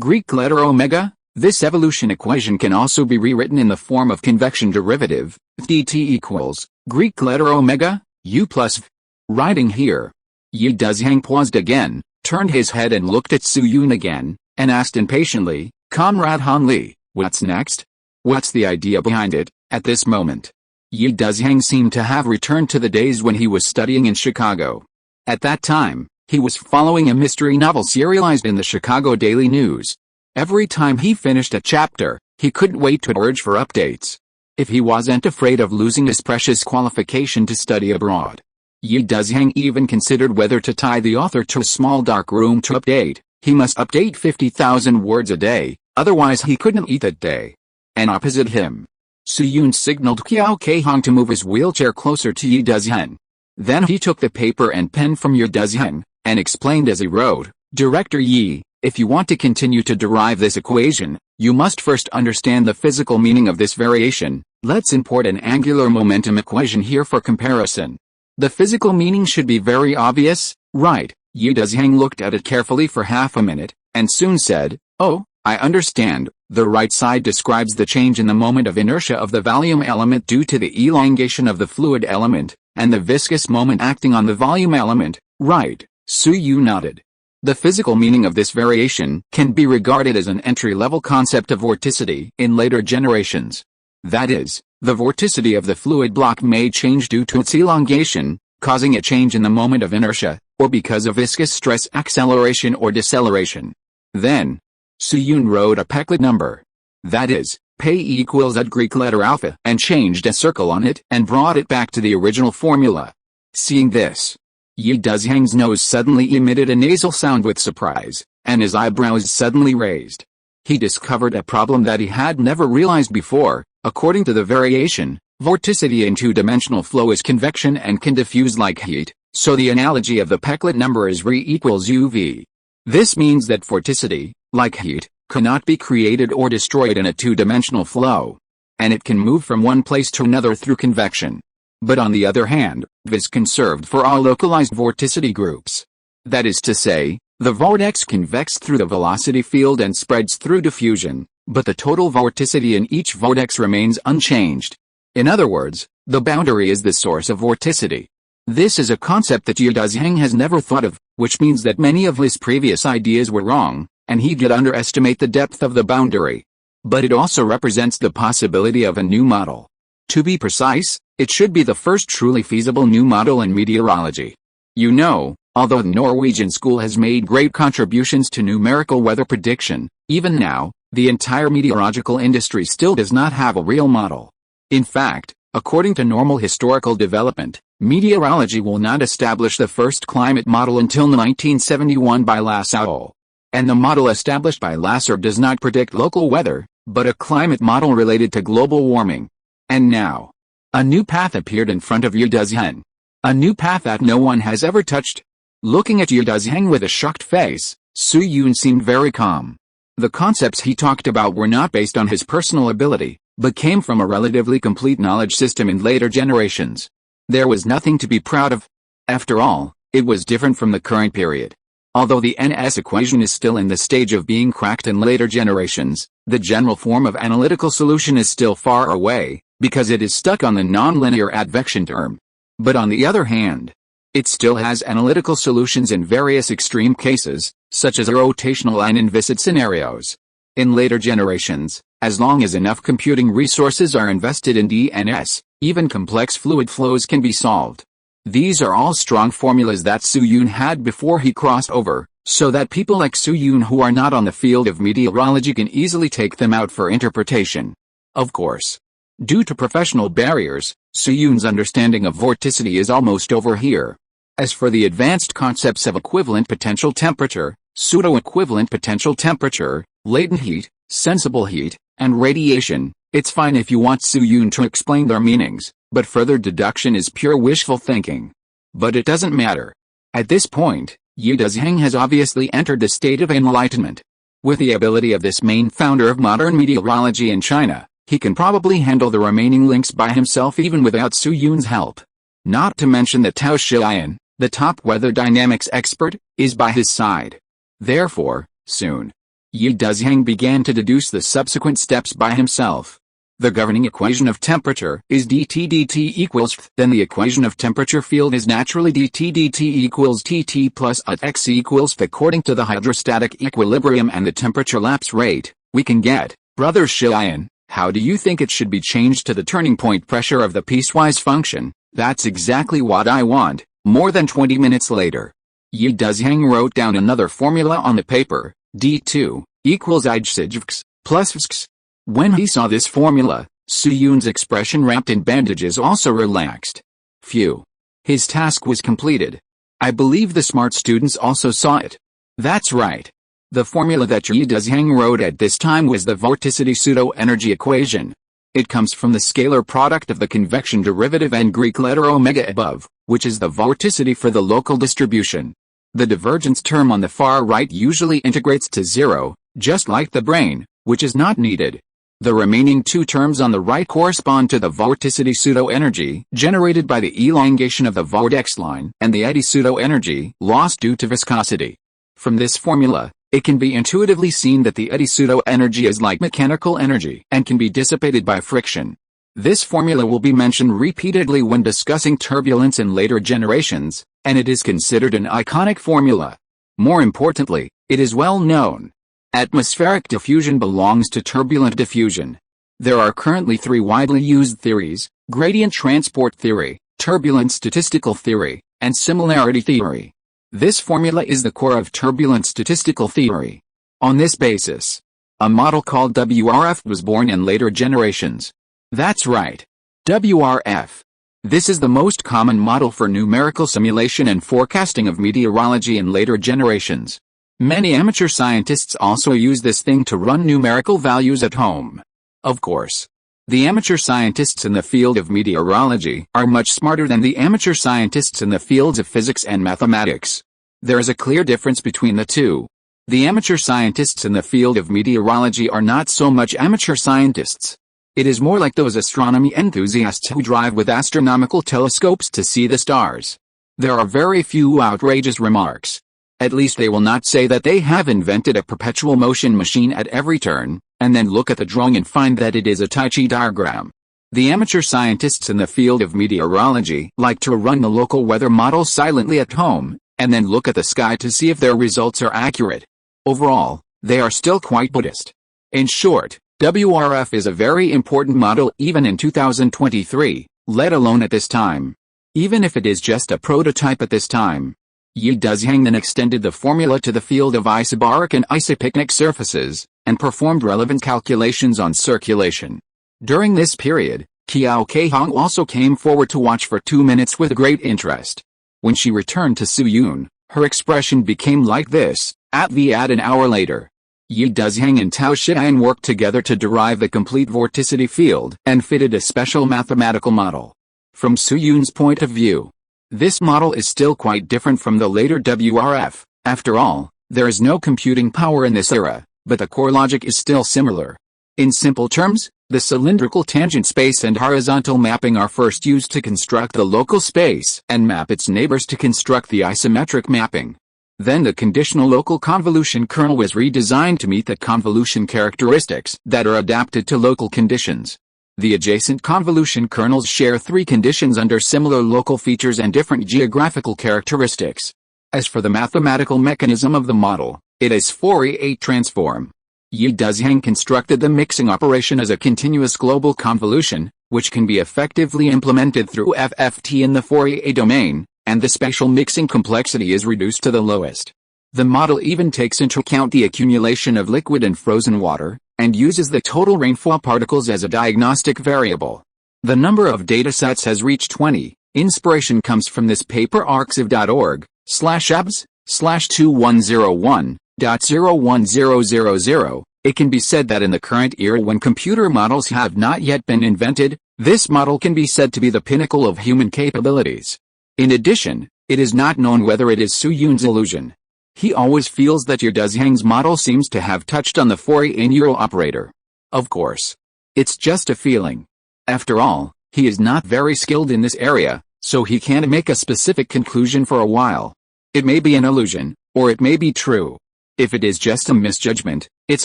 Greek letter omega, this evolution equation can also be rewritten in the form of convection derivative, dt equals, Greek letter omega, U plus V. Writing here. Ye Dezhang paused again, turned his head and looked at Su-Yun again, and asked impatiently, "Comrade Han Li, what's next? What's the idea behind it?" At this moment, Ye Dezhang seemed to have returned to the days when he was studying in Chicago. At that time, he was following a mystery novel serialized in the Chicago Daily News. Every time he finished a chapter, he couldn't wait to urge for updates. If he wasn't afraid of losing his precious qualification to study abroad. Ye Dezhang even considered whether to tie the author to a small dark room to update. He must update 50,000 words a day, otherwise he couldn't eat that day. And opposite him, Su Yun signaled Qiao Keihong to move his wheelchair closer to Yi Dezheng. Then he took the paper and pen from Yi Dezheng, and explained as he wrote, "Director Yi, if you want to continue to derive this equation, you must first understand the physical meaning of this variation. Let's import an angular momentum equation here for comparison. The physical meaning should be very obvious, right?" Yi Dezheng looked at it carefully for half a minute, and soon said, "Oh, I understand. The right side describes the change in the moment of inertia of the volume element due to the elongation of the fluid element, and the viscous moment acting on the volume element, right?" Su Yu nodded. The physical meaning of this variation can be regarded as an entry-level concept of vorticity in later generations. That is, the vorticity of the fluid block may change due to its elongation, causing a change in the moment of inertia, or because of viscous stress acceleration or deceleration. Then, Su Yun wrote a Peclet number. That is, Pe equals at Greek letter alpha, and changed a circle on it and brought it back to the original formula. Seeing this, Yi Dezheng's nose suddenly emitted a nasal sound with surprise, and his eyebrows suddenly raised. He discovered a problem that he had never realized before. According to the variation, vorticity in two-dimensional flow is convection and can diffuse like heat, so the analogy of the Peclet number is Re equals UV. This means that vorticity, like heat, cannot be created or destroyed in a two-dimensional flow. And it can move from one place to another through convection. But on the other hand, V is conserved for all localized vorticity groups. That is to say, the vortex convects through the velocity field and spreads through diffusion, but the total vorticity in each vortex remains unchanged. In other words, the boundary is the source of vorticity. This is a concept that Yi Dezheng has never thought of, which means that many of his previous ideas were wrong, and he did underestimate the depth of the boundary. But it also represents the possibility of a new model. To be precise, it should be the first truly feasible new model in meteorology. You know, although the Norwegian school has made great contributions to numerical weather prediction, even now, the entire meteorological industry still does not have a real model. In fact, according to normal historical development, meteorology will not establish the first climate model until 1971 by Lassalle. And the model established by Lasser does not predict local weather, but a climate model related to global warming. And now, a new path appeared in front of Yi Dezheng. A new path that no one has ever touched. Looking at Yi Dezheng with a shocked face, Su Yun seemed very calm. The concepts he talked about were not based on his personal ability, but came from a relatively complete knowledge system in later generations. There was nothing to be proud of. After all, it was different from the current period. Although the NS equation is still in the stage of being cracked in later generations, the general form of analytical solution is still far away, because it is stuck on the nonlinear advection term. But on the other hand, it still has analytical solutions in various extreme cases, such as rotational and inviscid scenarios. In later generations, as long as enough computing resources are invested in DNS, even complex fluid flows can be solved. These are all strong formulas that Su Yun had before he crossed over, so that people like Su Yun who are not on the field of meteorology can easily take them out for interpretation. Of course, due to professional barriers, Su Yun's understanding of vorticity is almost over here. As for the advanced concepts of equivalent potential temperature, pseudo-equivalent potential temperature, latent heat, sensible heat, and radiation, it's fine if you want Su Yun to explain their meanings, but further deduction is pure wishful thinking. But it doesn't matter. At this point, Yi Dezheng has obviously entered the state of enlightenment. With the ability of this main founder of modern meteorology in China, he can probably handle the remaining links by himself even without Su Yun's help. Not to mention that Tao Xian, the top weather dynamics expert, is by his side. Therefore, soon, Yi Dezheng began to deduce the subsequent steps by himself. The governing equation of temperature is dT equals Th. Then the equation of temperature field is naturally dT equals Tt plus at x equals Th. According to the hydrostatic equilibrium and the temperature lapse rate, we can get, Brother Xian, how do you think it should be changed to the turning point pressure of the piecewise function? That's exactly what I want. More than 20 minutes later, Yi Dezheng wrote down another formula on the paper, D2 equals Ijsijvx plus Vx. When he saw this formula, Su Yun's expression wrapped in bandages also relaxed. Phew. His task was completed. I believe the smart students also saw it. That's right. The formula that Yi Dezheng wrote at this time was the vorticity pseudo-energy equation. It comes from the scalar product of the convection derivative and Greek letter omega above, which is the vorticity for the local distribution. The divergence term on the far right usually integrates to zero, just like the brane, which is not needed. The remaining two terms on the right correspond to the vorticity pseudo-energy generated by the elongation of the vortex line and the eddy pseudo-energy lost due to viscosity. From this formula, it can be intuitively seen that the eddy pseudo-energy is like mechanical energy and can be dissipated by friction. This formula will be mentioned repeatedly when discussing turbulence in later generations, and it is considered an iconic formula. More importantly, it is well known. Atmospheric diffusion belongs to turbulent diffusion. There are currently three widely used theories: gradient transport theory, turbulent statistical theory, and similarity theory. This formula is the core of turbulent statistical theory. On this basis, a model called WRF was born in later generations. That's right. WRF. This is the most common model for numerical simulation and forecasting of meteorology in later generations. Many amateur scientists also use this thing to run numerical values at home. Of course, the amateur scientists in the field of meteorology are much smarter than the amateur scientists in the fields of physics and mathematics. There is a clear difference between the two. The amateur scientists in the field of meteorology are not so much amateur scientists. It is more like those astronomy enthusiasts who drive with astronomical telescopes to see the stars. There are very few outrageous remarks. At least they will not say that they have invented a perpetual motion machine at every turn, and then look at the drawing and find that it is a Tai Chi diagram. The amateur scientists in the field of meteorology like to run the local weather model silently at home, and then look at the sky to see if their results are accurate. Overall, they are still quite Buddhist. In short, WRF is a very important model even in 2023, let alone at this time. Even if it is just a prototype at this time. Yi Dezhang then extended the formula to the field of isobaric and isopycnic surfaces, and performed relevant calculations on circulation. During this period, Qiao Keihong also came forward to watch for 2 minutes with great interest. When she returned to Suyun, her expression became like this: at an hour later. Yi Dezhang and Tao Shiyan worked together to derive the complete vorticity field and fitted a special mathematical model. From Suyun's point of view, this model is still quite different from the later WRF. After all, there is no computing power in this era, but the core logic is still similar. In simple terms, the cylindrical tangent space and horizontal mapping are first used to construct the local space and map its neighbors to construct the isometric mapping. Then the conditional local convolution kernel was redesigned to meet the convolution characteristics that are adapted to local conditions. The adjacent convolution kernels share three conditions under similar local features and different geographical characteristics. As for the mathematical mechanism of the model, it is Fourier transform. Yi Dezhang constructed the mixing operation as a continuous global convolution, which can be effectively implemented through FFT in the Fourier domain, and the spatial mixing complexity is reduced to the lowest. The model even takes into account the accumulation of liquid and frozen water, and uses the total rainfall particles as a diagnostic variable. The number of datasets has reached 20. Inspiration comes from this paper arxiv.org/abs/2101.01000. It can be said that in the current era when computer models have not yet been invented, this model can be said to be the pinnacle of human capabilities. In addition, it is not known whether it is Suyun's illusion. He always feels that Yi Dezhang's model seems to have touched on the Fourier neural operator. Of course, it's just a feeling. After all, he is not very skilled in this area, so he can't make a specific conclusion for a while. It may be an illusion, or it may be true. If it is just a misjudgment, it's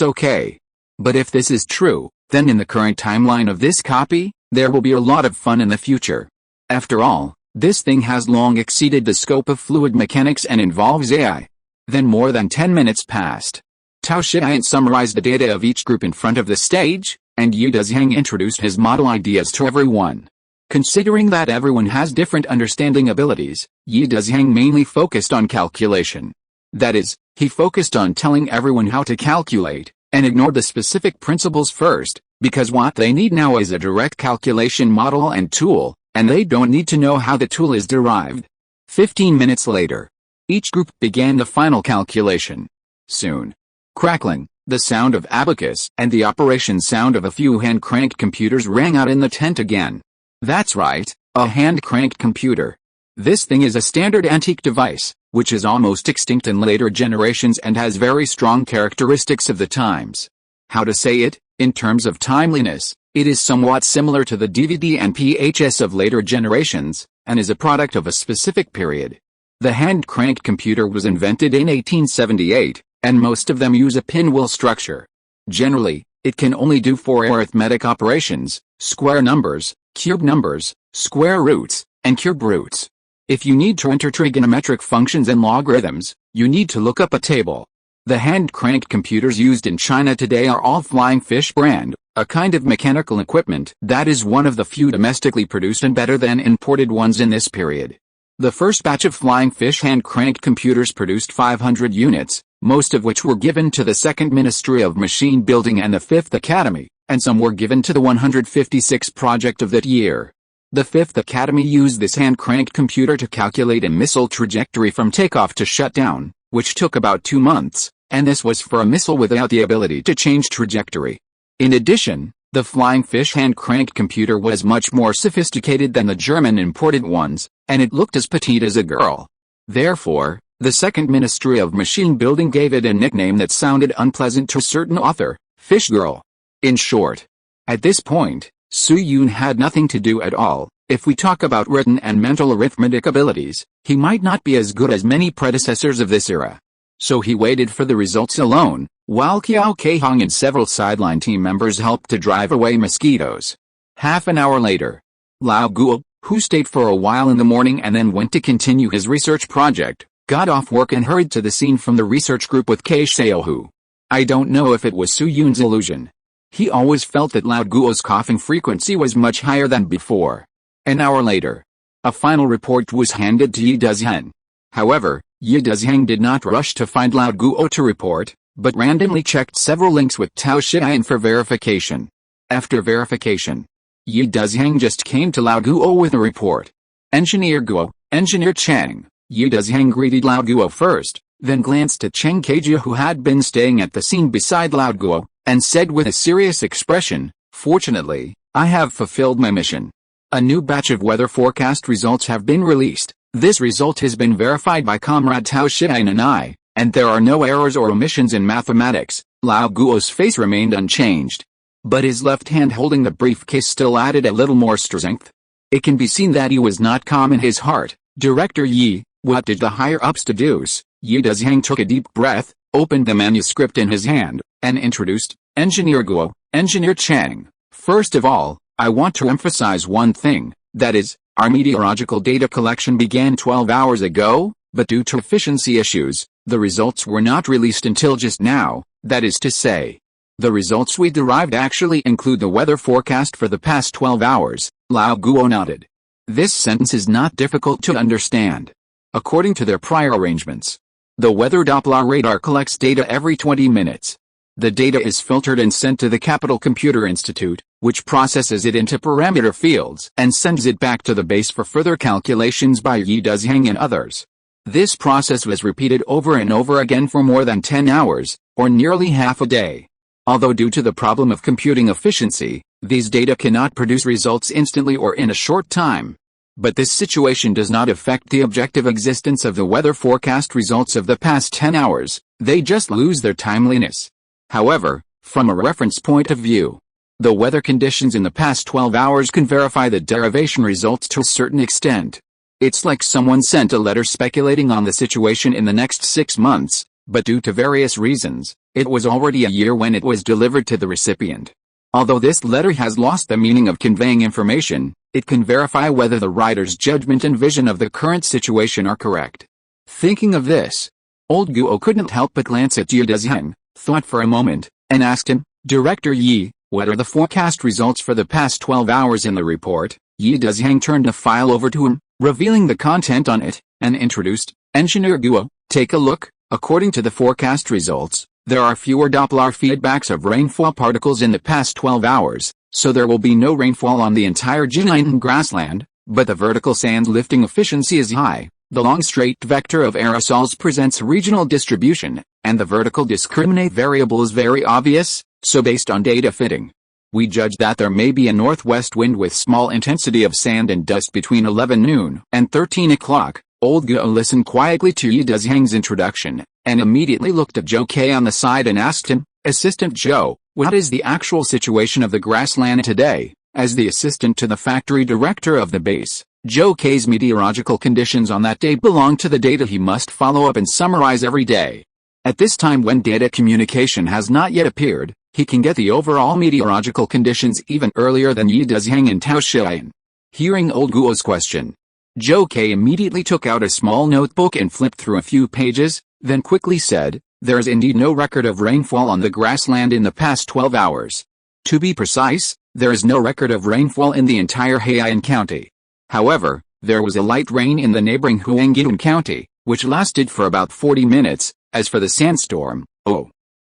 okay. But if this is true, then in the current timeline of this copy, there will be a lot of fun in the future. After all, this thing has long exceeded the scope of fluid mechanics and involves AI. Then more than 10 minutes passed. Tao Shiyan summarized the data of each group in front of the stage, and Yi Dezhang introduced his model ideas to everyone. Considering that everyone has different understanding abilities, Yi Dezhang mainly focused on calculation. That is, he focused on telling everyone how to calculate, and ignored the specific principles first, because what they need now is a direct calculation model and tool, and they don't need to know how the tool is derived. 15 minutes later, each group began the final calculation. Soon, crackling, The sound of abacus and the operation sound of a few hand-cranked computers rang out in the tent again. That's right, a hand-cranked computer. This thing is a standard antique device, which is almost extinct in later generations and has very strong characteristics of the times. How to say it? In terms of timeliness, it is somewhat similar to the DVD and PHS of later generations, and is a product of a specific period. The hand-cranked computer was invented in 1878, and most of them use a pinwheel structure. Generally, it can only do 4 arithmetic operations: square numbers, cube numbers, square roots, and cube roots. If you need to enter trigonometric functions and logarithms, you need to look up a table. The hand-cranked computers used in China today are all Flying Fish brand, a kind of mechanical equipment that is one of the few domestically produced and better than imported ones in this period. The first batch of Flying Fish hand-cranked computers produced 500 units, most of which were given to the Second Ministry of Machine Building and the Fifth Academy, and some were given to the 156 project of that year. The Fifth Academy used this hand-cranked computer to calculate a missile trajectory from takeoff to shutdown, which took about 2 months, and this was for a missile without the ability to change trajectory. In addition, the Flying Fish hand-cranked computer was much more sophisticated than the German imported ones, and it looked as petite as a girl. Therefore, the Second Ministry of Machine Building gave it a nickname that sounded unpleasant to a certain author, Fish Girl. In short, at this point, Su Yun had nothing to do at all. If we talk about written and mental arithmetic abilities, he might not be as good as many predecessors of this era. So he waited for the results alone, while Qiao Keihong and several sideline team members helped to drive away mosquitoes. Half an hour later, Lao Guo, who stayed for a while in the morning and then went to continue his research project, got off work and hurried to the scene from the research group with Kei Xiaohu. I don't know if it was Su Yun's illusion. He always felt that Lao Guo's coughing frequency was much higher than before. An hour later, a final report was handed to Yi Dezheng. However, Yi Dezheng did not rush to find Lao Guo to report, but randomly checked several links with Tao Xian for verification. After verification, Yi Dezheng just came to Lao Guo with a report. Engineer Guo, Engineer Chang. Yi Dezheng greeted Lao Guo first, then glanced at Cheng Keijia, who had been staying at the scene beside Lao Guo, and said with a serious expression, "Fortunately, I have fulfilled my mission. A new batch of weather forecast results have been released. This result has been verified by Comrade Tao Xian and I, and there are no errors or omissions in mathematics." Lao Guo's face remained unchanged, but his left hand holding the briefcase still added a little more strength. It can be seen that he was not calm in his heart. "Director Yi, what did the higher-ups deduce?" Yi Dezheng took a deep breath, opened the manuscript in his hand, and introduced, "Engineer Guo, Engineer Chang. First of all, I want to emphasize one thing, that is, our meteorological data collection began 12 hours ago, but due to efficiency issues, the results were not released until just now. That is to say, the results we derived actually include the weather forecast for the past 12 hours, Lao Guo nodded. This sentence is not difficult to understand. According to their prior arrangements, the weather Doppler radar collects data every 20 minutes. The data is filtered and sent to the Capital Computer Institute, which processes it into parameter fields and sends it back to the base for further calculations by Yi Dezheng and others. This process was repeated over and over again for more than 10 hours, or nearly half a day. Although due to the problem of computing efficiency, these data cannot produce results instantly or in a short time. But this situation does not affect the objective existence of the weather forecast results of the past 10 hours, they just lose their timeliness. However, from a reference point of view, the weather conditions in the past 12 hours can verify the derivation results to a certain extent. It's like someone sent a letter speculating on the situation in the next 6 months, but due to various reasons, it was already a year when it was delivered to the recipient. Although this letter has lost the meaning of conveying information, it can verify whether the writer's judgment and vision of the current situation are correct. Thinking of this, old Guo couldn't help but glance at Yi Dezheng, thought for a moment, and asked him, "Director Yi, what are the forecast results for the past 12 hours in the report?" Yi Dezheng turned a file over to him, revealing the content on it, and introduced, "Engineer Guo, take a look. According to the forecast results, there are fewer Doppler feedbacks of rainfall particles in the past 12 hours, so there will be no rainfall on the entire Jinan grassland, but the vertical sand lifting efficiency is high. The long straight vector of aerosols presents regional distribution, and the vertical discriminate variable is very obvious, so based on data fitting, we judge that there may be a northwest wind with small intensity of sand and dust between 11 noon and 13 o'clock. Old Guo listened quietly to Yi Dezhang's introduction, and immediately looked at Zhou K on the side and asked him, "Assistant Zhou, what is the actual situation of the grassland today?" As the assistant to the factory director of the base, Zhou K's meteorological conditions on that day belong to the data he must follow up and summarize every day. At this time, when data communication has not yet appeared, he can get the overall meteorological conditions even earlier than Yi Dezhang and Tao Xian. Hearing old Guo's question, Zhou K immediately took out a small notebook and flipped through a few pages, then quickly said, "There is indeed no record of rainfall on the grassland in the past 12 hours. To be precise, there is no record of rainfall in the entire Heian County. However, there was a light rain in the neighboring Huangdong County, which lasted for about 40 minutes. As for the sandstorm,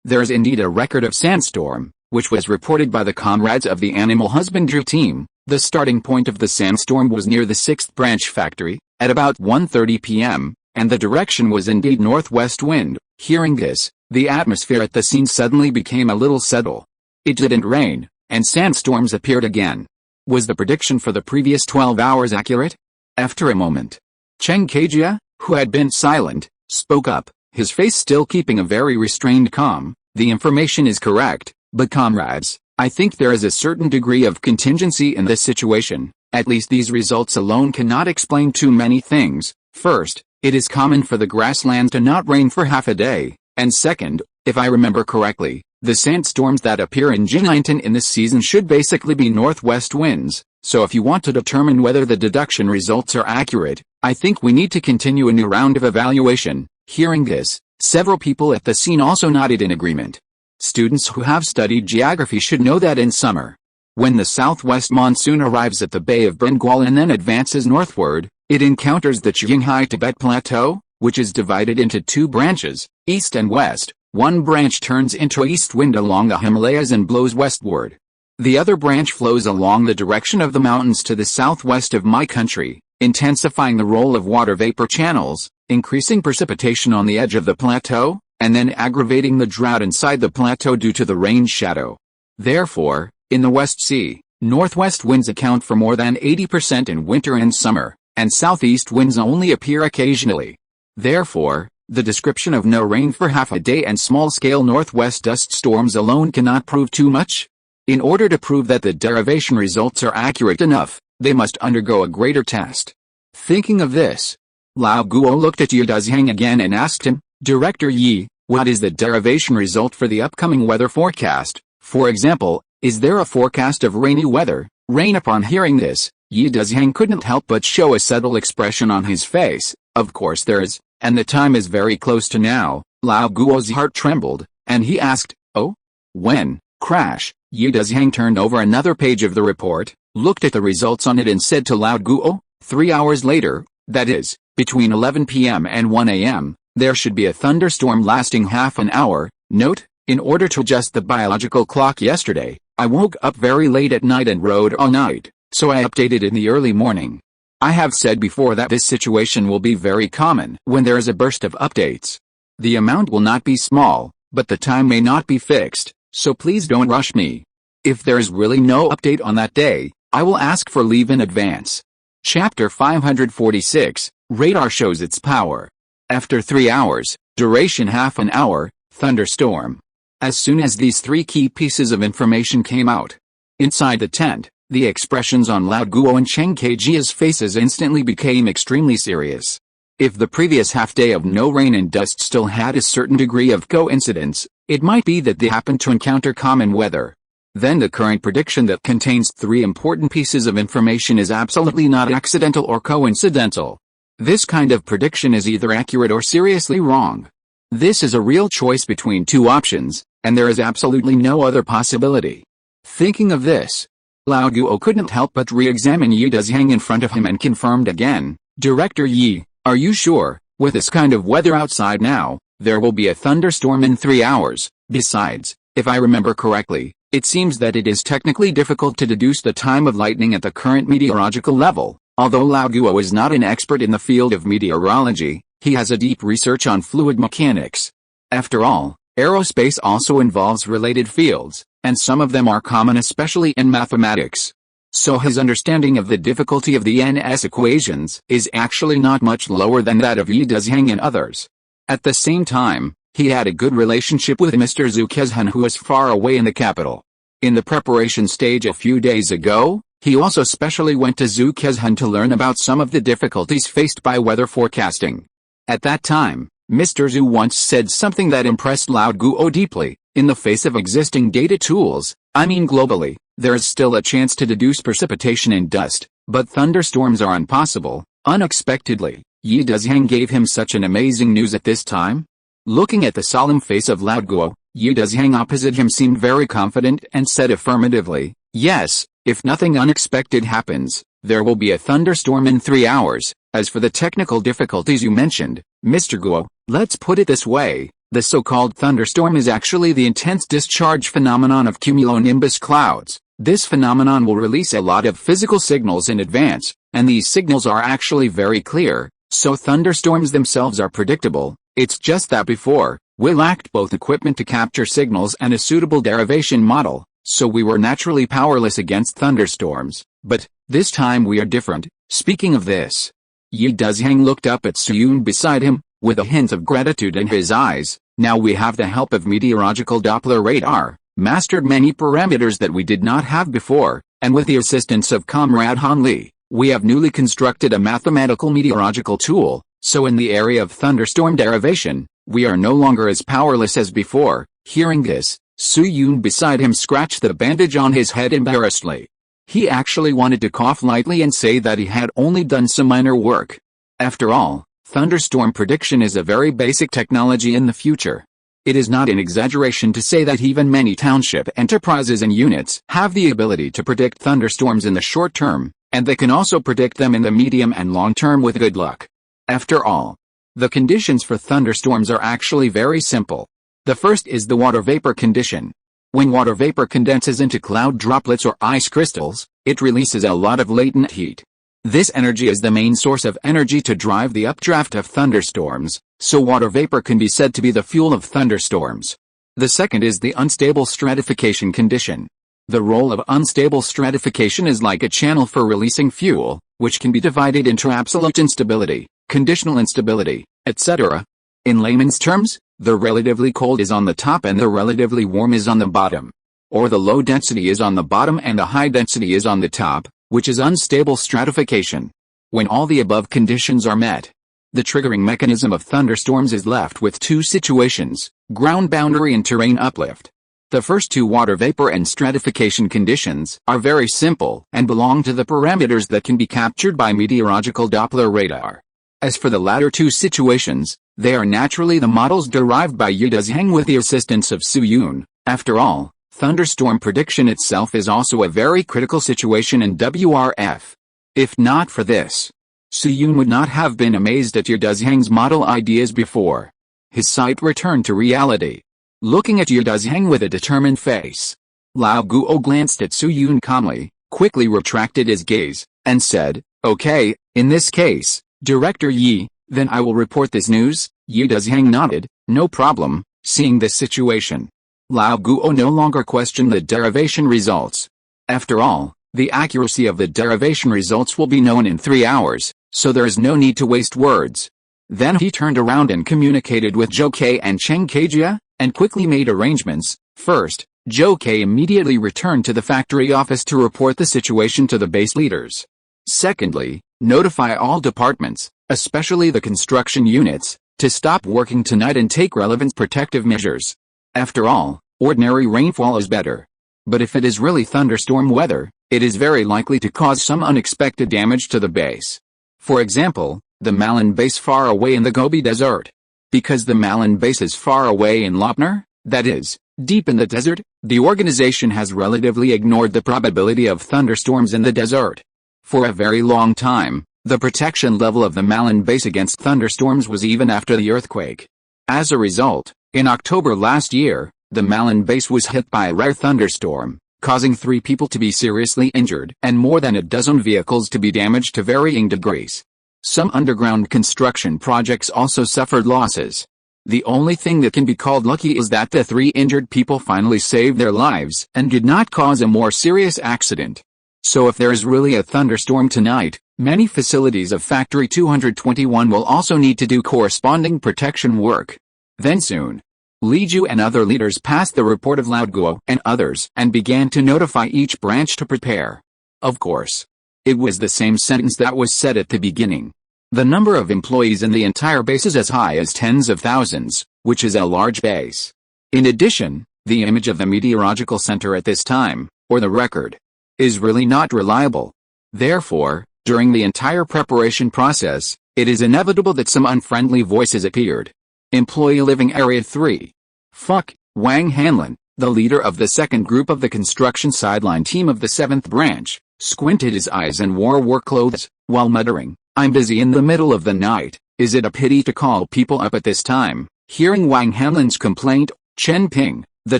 there is indeed a record of sandstorm, which was reported by the comrades of the animal husbandry team. The starting point of the sandstorm was near the 6th branch factory, at about 1:30 p.m., and the direction was indeed northwest wind." Hearing this, the atmosphere at the scene suddenly became a little settled. It didn't rain, and sandstorms appeared again. Was the prediction for the previous 12 hours accurate? After a moment, Cheng Kejia, who had been silent, spoke up, his face still keeping a very restrained calm. "The information is correct, but comrades, I think there is a certain degree of contingency in this situation. At least these results alone cannot explain too many things. First, it is common for the grassland to not rain for half a day, and second, if I remember correctly, the sandstorms that appear in Jingyintan in this season should basically be northwest winds, so if you want to determine whether the deduction results are accurate, I think we need to continue a new round of evaluation." Hearing this, several people at the scene also nodded in agreement. Students who have studied geography should know that in summer, when the southwest monsoon arrives at the Bay of Bengal and then advances northward, it encounters the Qinghai Tibet Plateau, which is divided into two branches, east and west. One branch turns into east wind along the Himalayas and blows westward. The other branch flows along the direction of the mountains to the southwest of my country, intensifying the role of water vapor channels, increasing precipitation on the edge of the plateau, and then aggravating the drought inside the plateau due to the rain shadow. Therefore, in the West Sea, northwest winds account for more than 80% in winter and summer, and southeast winds only appear occasionally. Therefore, the description of no rain for half a day and small-scale northwest dust storms alone cannot prove too much. In order to prove that the derivation results are accurate enough, they must undergo a greater test. Thinking of this, Lao Guo looked at Yi Dezhang again and asked him, "Director Yi, what is the derivation result for the upcoming weather forecast? For example, is there a forecast of rainy weather?" Rain. Upon hearing this, Yi Dezhang couldn't help but show a subtle expression on his face. "Of course there is, and the time is very close to now." Lao Guo's heart trembled, and he asked, "Oh? When?" Crash. Yi Dezhang turned over another page of the report, looked at the results on it and said to Lao Guo, 3 hours later, that is, between 11 p.m. and 1 a.m., there should be a thunderstorm lasting half an hour." Note, in order to adjust the biological clock yesterday, I woke up very late at night and rode all night, so I updated in the early morning. I have said before that this situation will be very common when there is a burst of updates. The amount will not be small, but the time may not be fixed, so please don't rush me. If there is really no update on that day, I will ask for leave in advance. Chapter 546, Radar shows its power. After 3 hours, duration half an hour, thunderstorm. As soon as these three key pieces of information came out, inside the tent, the expressions on Lao Guo and Cheng Kejia's faces instantly became extremely serious. If the previous half-day of no rain and dust still had a certain degree of coincidence, it might be that they happened to encounter common weather. Then the current prediction that contains three important pieces of information is absolutely not accidental or coincidental. This kind of prediction is either accurate or seriously wrong. This is a real choice between two options, and there is absolutely no other possibility. Thinking of this, Lao Guo couldn't help but re-examine Yi Dezhang in front of him and confirmed again, "Director Yi, are you sure, with this kind of weather outside now, there will be a thunderstorm in 3 hours? Besides, if I remember correctly, it seems that it is technically difficult to deduce the time of lightning at the current meteorological level." Although Lao Guo is not an expert in the field of meteorology, he has a deep research on fluid mechanics. After all, aerospace also involves related fields, and some of them are common especially in mathematics. So his understanding of the difficulty of the NS equations is actually not much lower than that of Yi Dezhang and others. At the same time, he had a good relationship with Mr. Zhu Kezhan, who was far away in the capital. In the preparation stage a few days ago, he also specially went to Zhu Kezhan to learn about some of the difficulties faced by weather forecasting. At that time, Mr. Zhu once said something that impressed Lao Guo deeply: in the face of existing data tools, I mean globally, there is still a chance to deduce precipitation and dust, but thunderstorms are impossible. Unexpectedly, Yi Dezhang gave him such an amazing news at this time. Looking at the solemn face of Lao Guo, Yi Dezhang opposite him seemed very confident and said affirmatively, "Yes, if nothing unexpected happens, there will be a thunderstorm in 3 hours. As for the technical difficulties you mentioned, Mr. Guo, let's put it this way. The so-called thunderstorm is actually the intense discharge phenomenon of cumulonimbus clouds. This phenomenon will release a lot of physical signals in advance, and these signals are actually very clear, so thunderstorms themselves are predictable. It's just that before, we lacked both equipment to capture signals and a suitable derivation model, so we were naturally powerless against thunderstorms, but this time we are different." Speaking of this, Yi Dezhang looked up at Suyun beside him, with a hint of gratitude in his eyes. "Now we have the help of meteorological Doppler radar, mastered many parameters that we did not have before, and with the assistance of Comrade Han Li, we have newly constructed a mathematical meteorological tool, so in the area of thunderstorm derivation, we are no longer as powerless as before." Hearing this, Suyun beside him scratched the bandage on his head embarrassedly. He actually wanted to cough lightly and say that he had only done some minor work. After all, thunderstorm prediction is a very basic technology in the future. It is not an exaggeration to say that even many township enterprises and units have the ability to predict thunderstorms in the short term, and they can also predict them in the medium and long term with good luck. After all, the conditions for thunderstorms are actually very simple. The first is the water vapor condition. When water vapor condenses into cloud droplets or ice crystals, it releases a lot of latent heat. This energy is the main source of energy to drive the updraft of thunderstorms, so water vapor can be said to be the fuel of thunderstorms. The second is the unstable stratification condition. The role of unstable stratification is like a channel for releasing fuel, which can be divided into absolute instability, conditional instability, etc. In layman's terms, the relatively cold is on the top and the relatively warm is on the bottom. Or the low density is on the bottom and the high density is on the top, which is unstable stratification. When all the above conditions are met, the triggering mechanism of thunderstorms is left with two situations: ground boundary and terrain uplift. The first two, water vapor and stratification conditions, are very simple and belong to the parameters that can be captured by meteorological Doppler radar. As for the latter two situations, they are naturally the models derived by Yi Dezhang with the assistance of Suyun. After all, thunderstorm prediction itself is also a very critical situation in WRF. If not for this, Suyun would not have been amazed at Yi Dezhang's model ideas before. His sight returned to reality. Looking at Yi Dezhang with a determined face, Lao Guo glanced at Suyun calmly, quickly retracted his gaze, and said, "Okay, in this case, Director Yi, then I will report this news." Yi Dezhang nodded. "No problem." Seeing this situation, Lao Guo no longer questioned the derivation results. After all, the accuracy of the derivation results will be known in 3 hours, so there is no need to waste words. Then he turned around and communicated with Zhou Ke and Cheng Kejia, and quickly made arrangements. First, Zhou Ke immediately returned to the factory office to report the situation to the base leaders. Secondly, notify all departments, especially the construction units, to stop working tonight and take relevant protective measures. After all, ordinary rainfall is better. But if it is really thunderstorm weather, it is very likely to cause some unexpected damage to the base. For example, the Malin base far away in the Gobi Desert. Because the Malin base is far away in Lopner, that is, deep in the desert, the organization has relatively ignored the probability of thunderstorms in the desert. For a very long time, the protection level of the Malin base against thunderstorms was even after the earthquake. As a result, in October last year, the Malin base was hit by a rare thunderstorm, causing 3 people to be seriously injured and more than a dozen vehicles to be damaged to varying degrees. Some underground construction projects also suffered losses. The only thing that can be called lucky is that the 3 injured people finally saved their lives and did not cause a more serious accident. So if there is really a thunderstorm tonight, many facilities of Factory 221 will also need to do corresponding protection work. Then soon, Li Ju and other leaders passed the report of Lao Guo and others and began to notify each branch to prepare. Of course, it was the same sentence that was said at the beginning. The number of employees in the entire base is as high as tens of thousands, which is a large base. In addition, the image of the meteorological center at this time, or the record, is really not reliable. Therefore, during the entire preparation process, it is inevitable that some unfriendly voices appeared. Employee Living Area 3. Fuck, Wang Hanlin, the leader of the second group of the construction sideline team of the 7th branch, squinted his eyes and wore work clothes, while muttering, "I'm busy in the middle of the night, is it a pity to call people up at this time?" Hearing Wang Hanlin's complaint, Chen Ping, the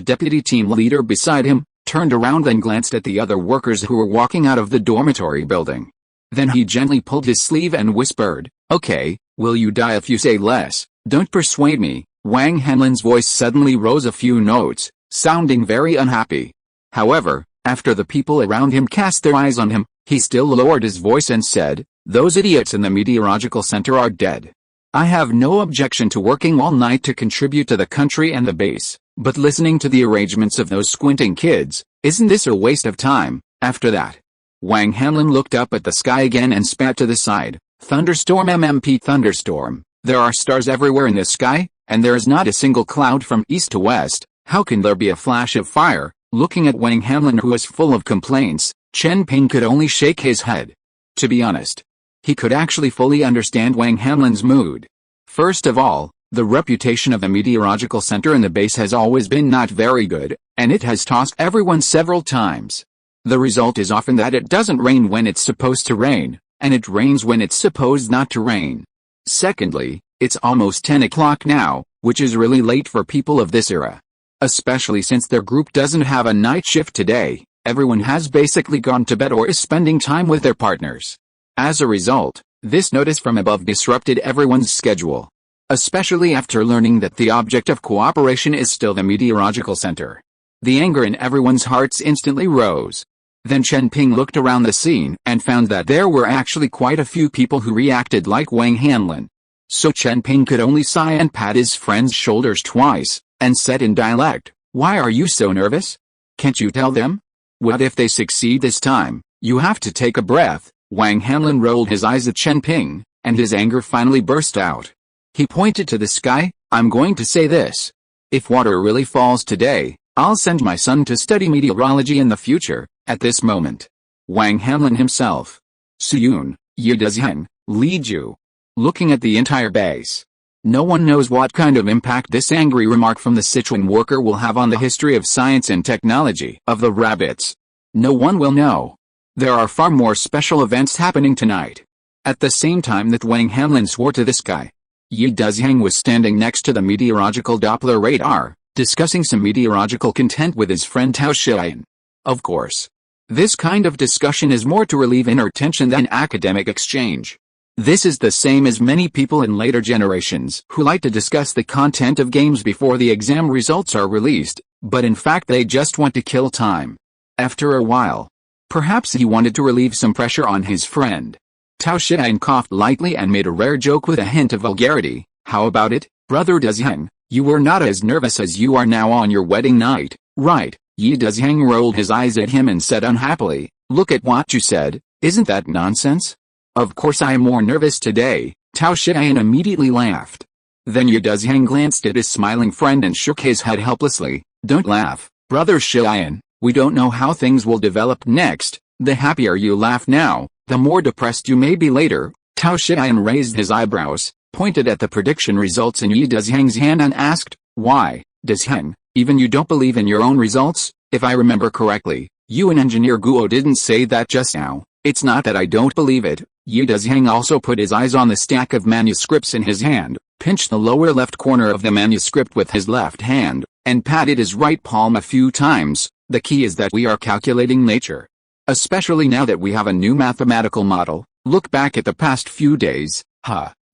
deputy team leader beside him, turned around and glanced at the other workers who were walking out of the dormitory building. Then he gently pulled his sleeve and whispered, "Okay, will you die if you say less? Don't persuade me." Wang Hanlin's voice suddenly rose a few notes, sounding very unhappy. However, after the people around him cast their eyes on him, he still lowered his voice and said, "Those idiots in the meteorological center are dead. I have no objection to working all night to contribute to the country and the base, but listening to the arrangements of those squinting kids, isn't this a waste of time?" After that, Wang Hanlin looked up at the sky again and spat to the side. "Thunderstorm MMP thunderstorm. There are stars everywhere in the sky, and there is not a single cloud from east to west. How can there be a flash of fire?" Looking at Wang Hanlin, who was full of complaints, Chen Ping could only shake his head. To be honest, he could actually fully understand Wang Hanlin's mood. First of all, the reputation of the meteorological center in the base has always been not very good, and it has tossed everyone several times. The result is often that it doesn't rain when it's supposed to rain, and it rains when it's supposed not to rain. Secondly, it's almost 10 o'clock now, which is really late for people of this era. Especially since their group doesn't have a night shift today, everyone has basically gone to bed or is spending time with their partners. As a result, this notice from above disrupted everyone's schedule. Especially after learning that the object of cooperation is still the meteorological center. The anger in everyone's hearts instantly rose. Then Chen Ping looked around the scene and found that there were actually quite a few people who reacted like Wang Hanlin. So Chen Ping could only sigh and pat his friend's shoulders twice, and said in dialect, "Why are you so nervous? Can't you tell them? What if they succeed this time? You have to take a breath." Wang Hanlin rolled his eyes at Chen Ping, and his anger finally burst out. He pointed to the sky. "I'm going to say this. If water really falls today, I'll send my son to study meteorology in the future." At this moment, Wang Hanlin himself, Suyun, Ye Dezheng, Li Ju, looking at the entire base. No one knows what kind of impact this angry remark from the Sichuan worker will have on the history of science and technology of the rabbits. No one will know. There are far more special events happening tonight. At the same time that Wang Hanlin swore to the sky, Ye Dezheng was standing next to the meteorological Doppler radar, discussing some meteorological content with his friend Tao Xian. Of course, this kind of discussion is more to relieve inner tension than academic exchange. This is the same as many people in later generations who like to discuss the content of games before the exam results are released, but in fact they just want to kill time. After a while, perhaps he wanted to relieve some pressure on his friend. Tao Xian coughed lightly and made a rare joke with a hint of vulgarity. "How about it, Brother Dezheng? You were not as nervous as you are now on your wedding night, right?" Ye Dezheng rolled his eyes at him and said unhappily, "Look at what you said, isn't that nonsense? Of course I am more nervous today." Tao Xian immediately laughed. Then Ye Dezheng glanced at his smiling friend and shook his head helplessly. "Don't laugh, Brother Xian, we don't know how things will develop next. The happier you laugh now, the more depressed you may be later." Tao Xian raised his eyebrows, pointed at the prediction results in Ye Dezheng's hand and asked, "Why, Dezheng, even you don't believe in your own results? If I remember correctly, you and Engineer Guo didn't say that just now." "It's not that I don't believe it." Ye Dezheng also put his eyes on the stack of manuscripts in his hand, pinched the lower left corner of the manuscript with his left hand, and patted his right palm a few times. "The key is that we are calculating nature. Especially now that we have a new mathematical model. Look back at the past few days.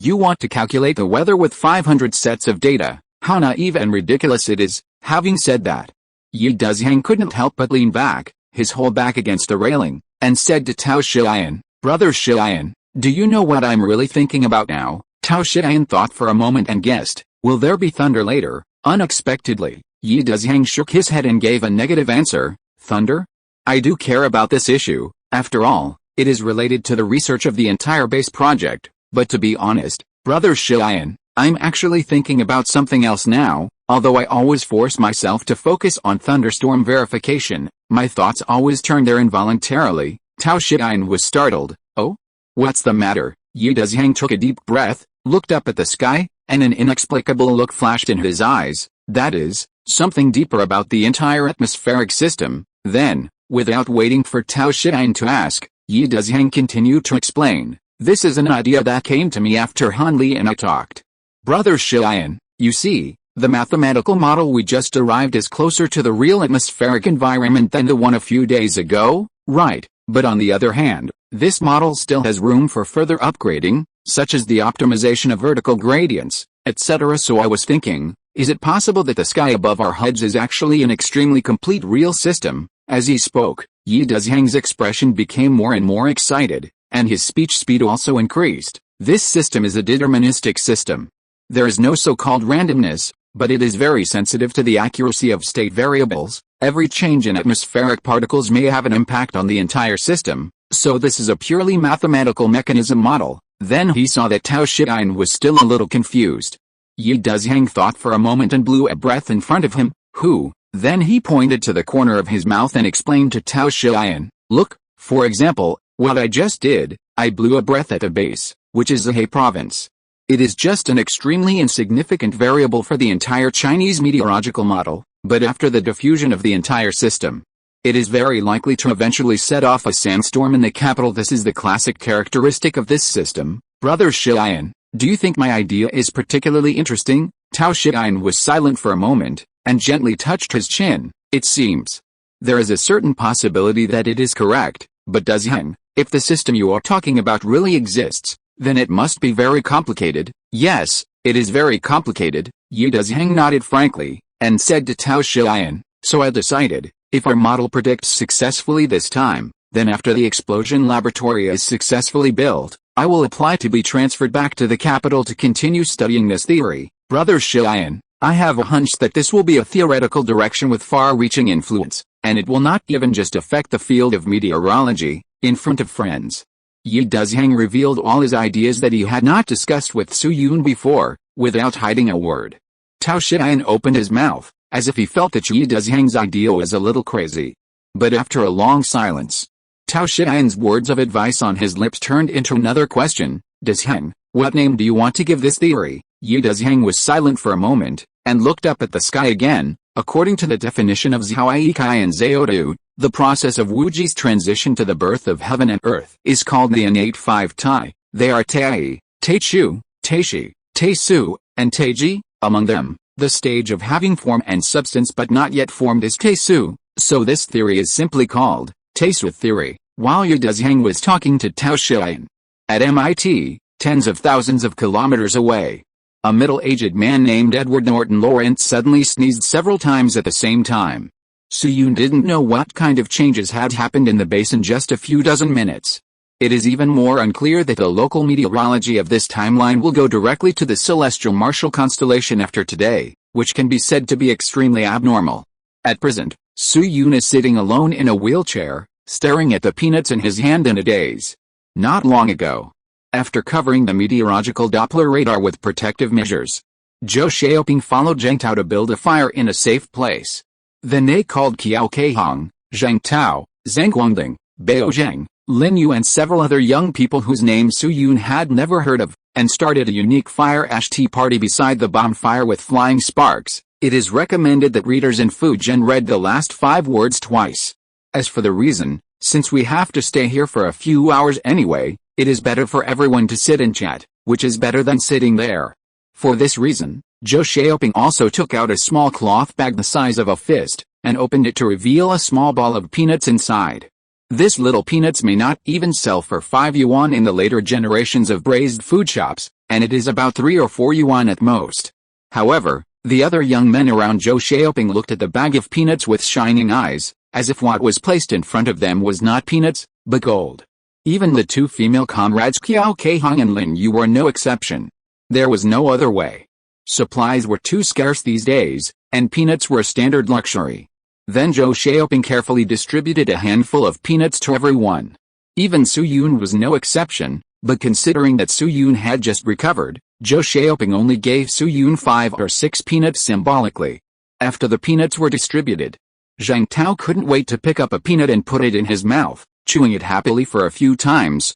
You want to calculate the weather with 500 sets of data, How naive and ridiculous it is. Having said that, Yi Dezhang couldn't help but lean back, his whole back against the railing, and said to Tao Shiyan, "Brother Shiyan, do you know what I'm really thinking about now?" Tao Shiyan thought for a moment and guessed, "Will there be thunder later?" Unexpectedly, Yi Dezhang shook his head and gave a negative answer. "Thunder? I do care about this issue. After all, it is related to the research of the entire base project. But to be honest, Brother Shiyan, I'm actually thinking about something else now. Although I always force myself to focus on thunderstorm verification, my thoughts always turn there involuntarily." Tao Shiyan was startled. "Oh? What's the matter?" Yi Dezhang took a deep breath, looked up at the sky, and an inexplicable look flashed in his eyes. "That is, something deeper about the entire atmospheric system." Then, without waiting for Tao Shiyan to ask, Yi Dezhang continued to explain, "This is an idea that came to me after Han Li and I talked. Brother Shiyan, you see, the mathematical model we just derived is closer to the real atmospheric environment than the one a few days ago, right? But on the other hand, this model still has room for further upgrading, such as the optimization of vertical gradients, etc. So I was thinking, is it possible that the sky above our heads is actually an extremely complete real system?" As he spoke, Yi Dezhang's expression became more and more excited, and his speech speed also increased. "This system is a deterministic system. There is no so-called randomness, but it is very sensitive to the accuracy of state variables. Every change in atmospheric particles may have an impact on the entire system, so this is a purely mathematical mechanism model." Then he saw that Tao Shiyan was still a little confused. Yi Dezhang thought for a moment and blew a breath in front of him. "Who?" Then he pointed to the corner of his mouth and explained to Tao Shiyan, "Look, for example, what I just did, I blew a breath at the base, which is the He province. It is just an extremely insignificant variable for the entire Chinese meteorological model, but after the diffusion of the entire system, it is very likely to eventually set off a sandstorm in the capital. This is the classic characteristic of this system." "Brother Shiyan, do you think my idea is particularly interesting?" Tao Shiyan was silent for a moment, and gently touched his chin. "It seems there is a certain possibility that it is correct, but Dezhang, if the system you are talking about really exists, then it must be very complicated." "Yes, it is very complicated," Yi Dezhang nodded frankly, and said to Tao Shiyan, "So I decided, if our model predicts successfully this time, then after the explosion laboratory is successfully built, I will apply to be transferred back to the capital to continue studying this theory." "Brother Shiyan, I have a hunch that this will be a theoretical direction with far-reaching influence, and it will not even just affect the field of meteorology." In front of friends, Yi Dezhang revealed all his ideas that he had not discussed with Su Yun before, without hiding a word. Tao Shiyan opened his mouth, as if he felt that Yi Dezhang's idea was a little crazy. But after a long silence, Tao Shiyan's words of advice on his lips turned into another question. "Dezhang, what name do you want to give this theory?" Yi Dezhang was silent for a moment, and looked up at the sky again. According to the definition of Zhaoikai and Zhaodu, the process of Wuji's transition to the birth of heaven and earth is called the innate five Tai. They are Tai, Taichu, Taishi, Taisu, and Taiji. Among them, the stage of having form and substance but not yet formed is Taisu, so this theory is simply called Taisu theory. While Yi Dezhang was talking to Tao Shiyan at MIT, tens of thousands of kilometers away, a middle-aged man named Edward Norton Lawrence suddenly sneezed several times at the same time. Su Yun didn't know what kind of changes had happened in the base in just a few dozen minutes. It is even more unclear that the local meteorology of this timeline will go directly to the celestial Martial constellation after today, which can be said to be extremely abnormal. At present, Su Yun is sitting alone in a wheelchair, staring at the peanuts in his hand in a daze. Not long ago, after covering the meteorological Doppler radar with protective measures, Zhou Xiaoping followed Zhang Tao to build a fire in a safe place. Then they called Qiao Keihong, Zhang Tao, Zhang Guangding, Bao Zheng, Lin Yu and several other young people whose names Su Yun had never heard of, and started a unique fire ash tea party beside the bonfire with flying sparks. It is recommended that readers in Fujian read the last 5 words twice. As for the reason, since we have to stay here for a few hours anyway, it is better for everyone to sit and chat, which is better than sitting there. For this reason, Zhou Xiaoping also took out a small cloth bag the size of a fist, and opened it to reveal a small ball of peanuts inside. This little peanuts may not even sell for 5 yuan in the later generations of braised food shops, and it is about 3 or 4 yuan at most. However, The other young men around Zhou Xiaoping looked at the bag of peanuts with shining eyes, as if what was placed in front of them was not peanuts, but gold. Even the two female comrades Qiao Keihang and Lin Yu were no exception. There was no other way. Supplies were too scarce these days, and peanuts were a standard luxury. Then Zhou Xiaoping carefully distributed a handful of peanuts to everyone. Even Su Yun was no exception, but considering that Su Yun had just recovered, Zhou Xiaoping only gave Su Yun 5 or 6 peanuts symbolically. After the peanuts were distributed, Zhang Tao couldn't wait to pick up a peanut and put it in his mouth, chewing it happily for a few times.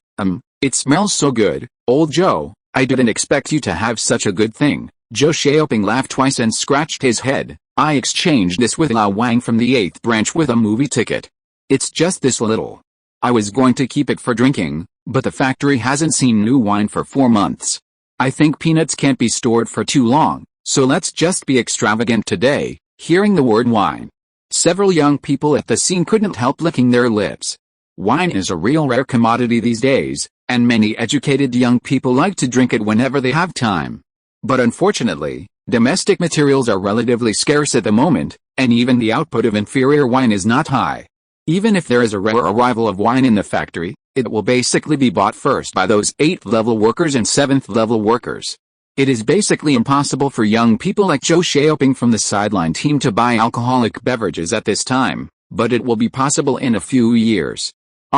It smells so good, old Zhou, I didn't expect you to have such a good thing. Zhou Xiaoping laughed twice and scratched his head. I exchanged this with Lao Wang from the 8th branch with a movie ticket. It's just this little. I was going to keep it for drinking, but the factory hasn't seen new wine for 4 months. I think peanuts can't be stored for too long, so let's just be extravagant today. Hearing the word wine, several young people at the scene couldn't help licking their lips. Wine is a real rare commodity these days, and many educated young people like to drink it whenever they have time. But unfortunately, domestic materials are relatively scarce at the moment, and even the output of inferior wine is not high. Even if there is a rare arrival of wine in the factory, it will basically be bought first by those 8th-level workers and 7th-level workers. It is basically impossible for young people like Zhou Xiaoping from the sideline team to buy alcoholic beverages at this time, but it will be possible in a few years.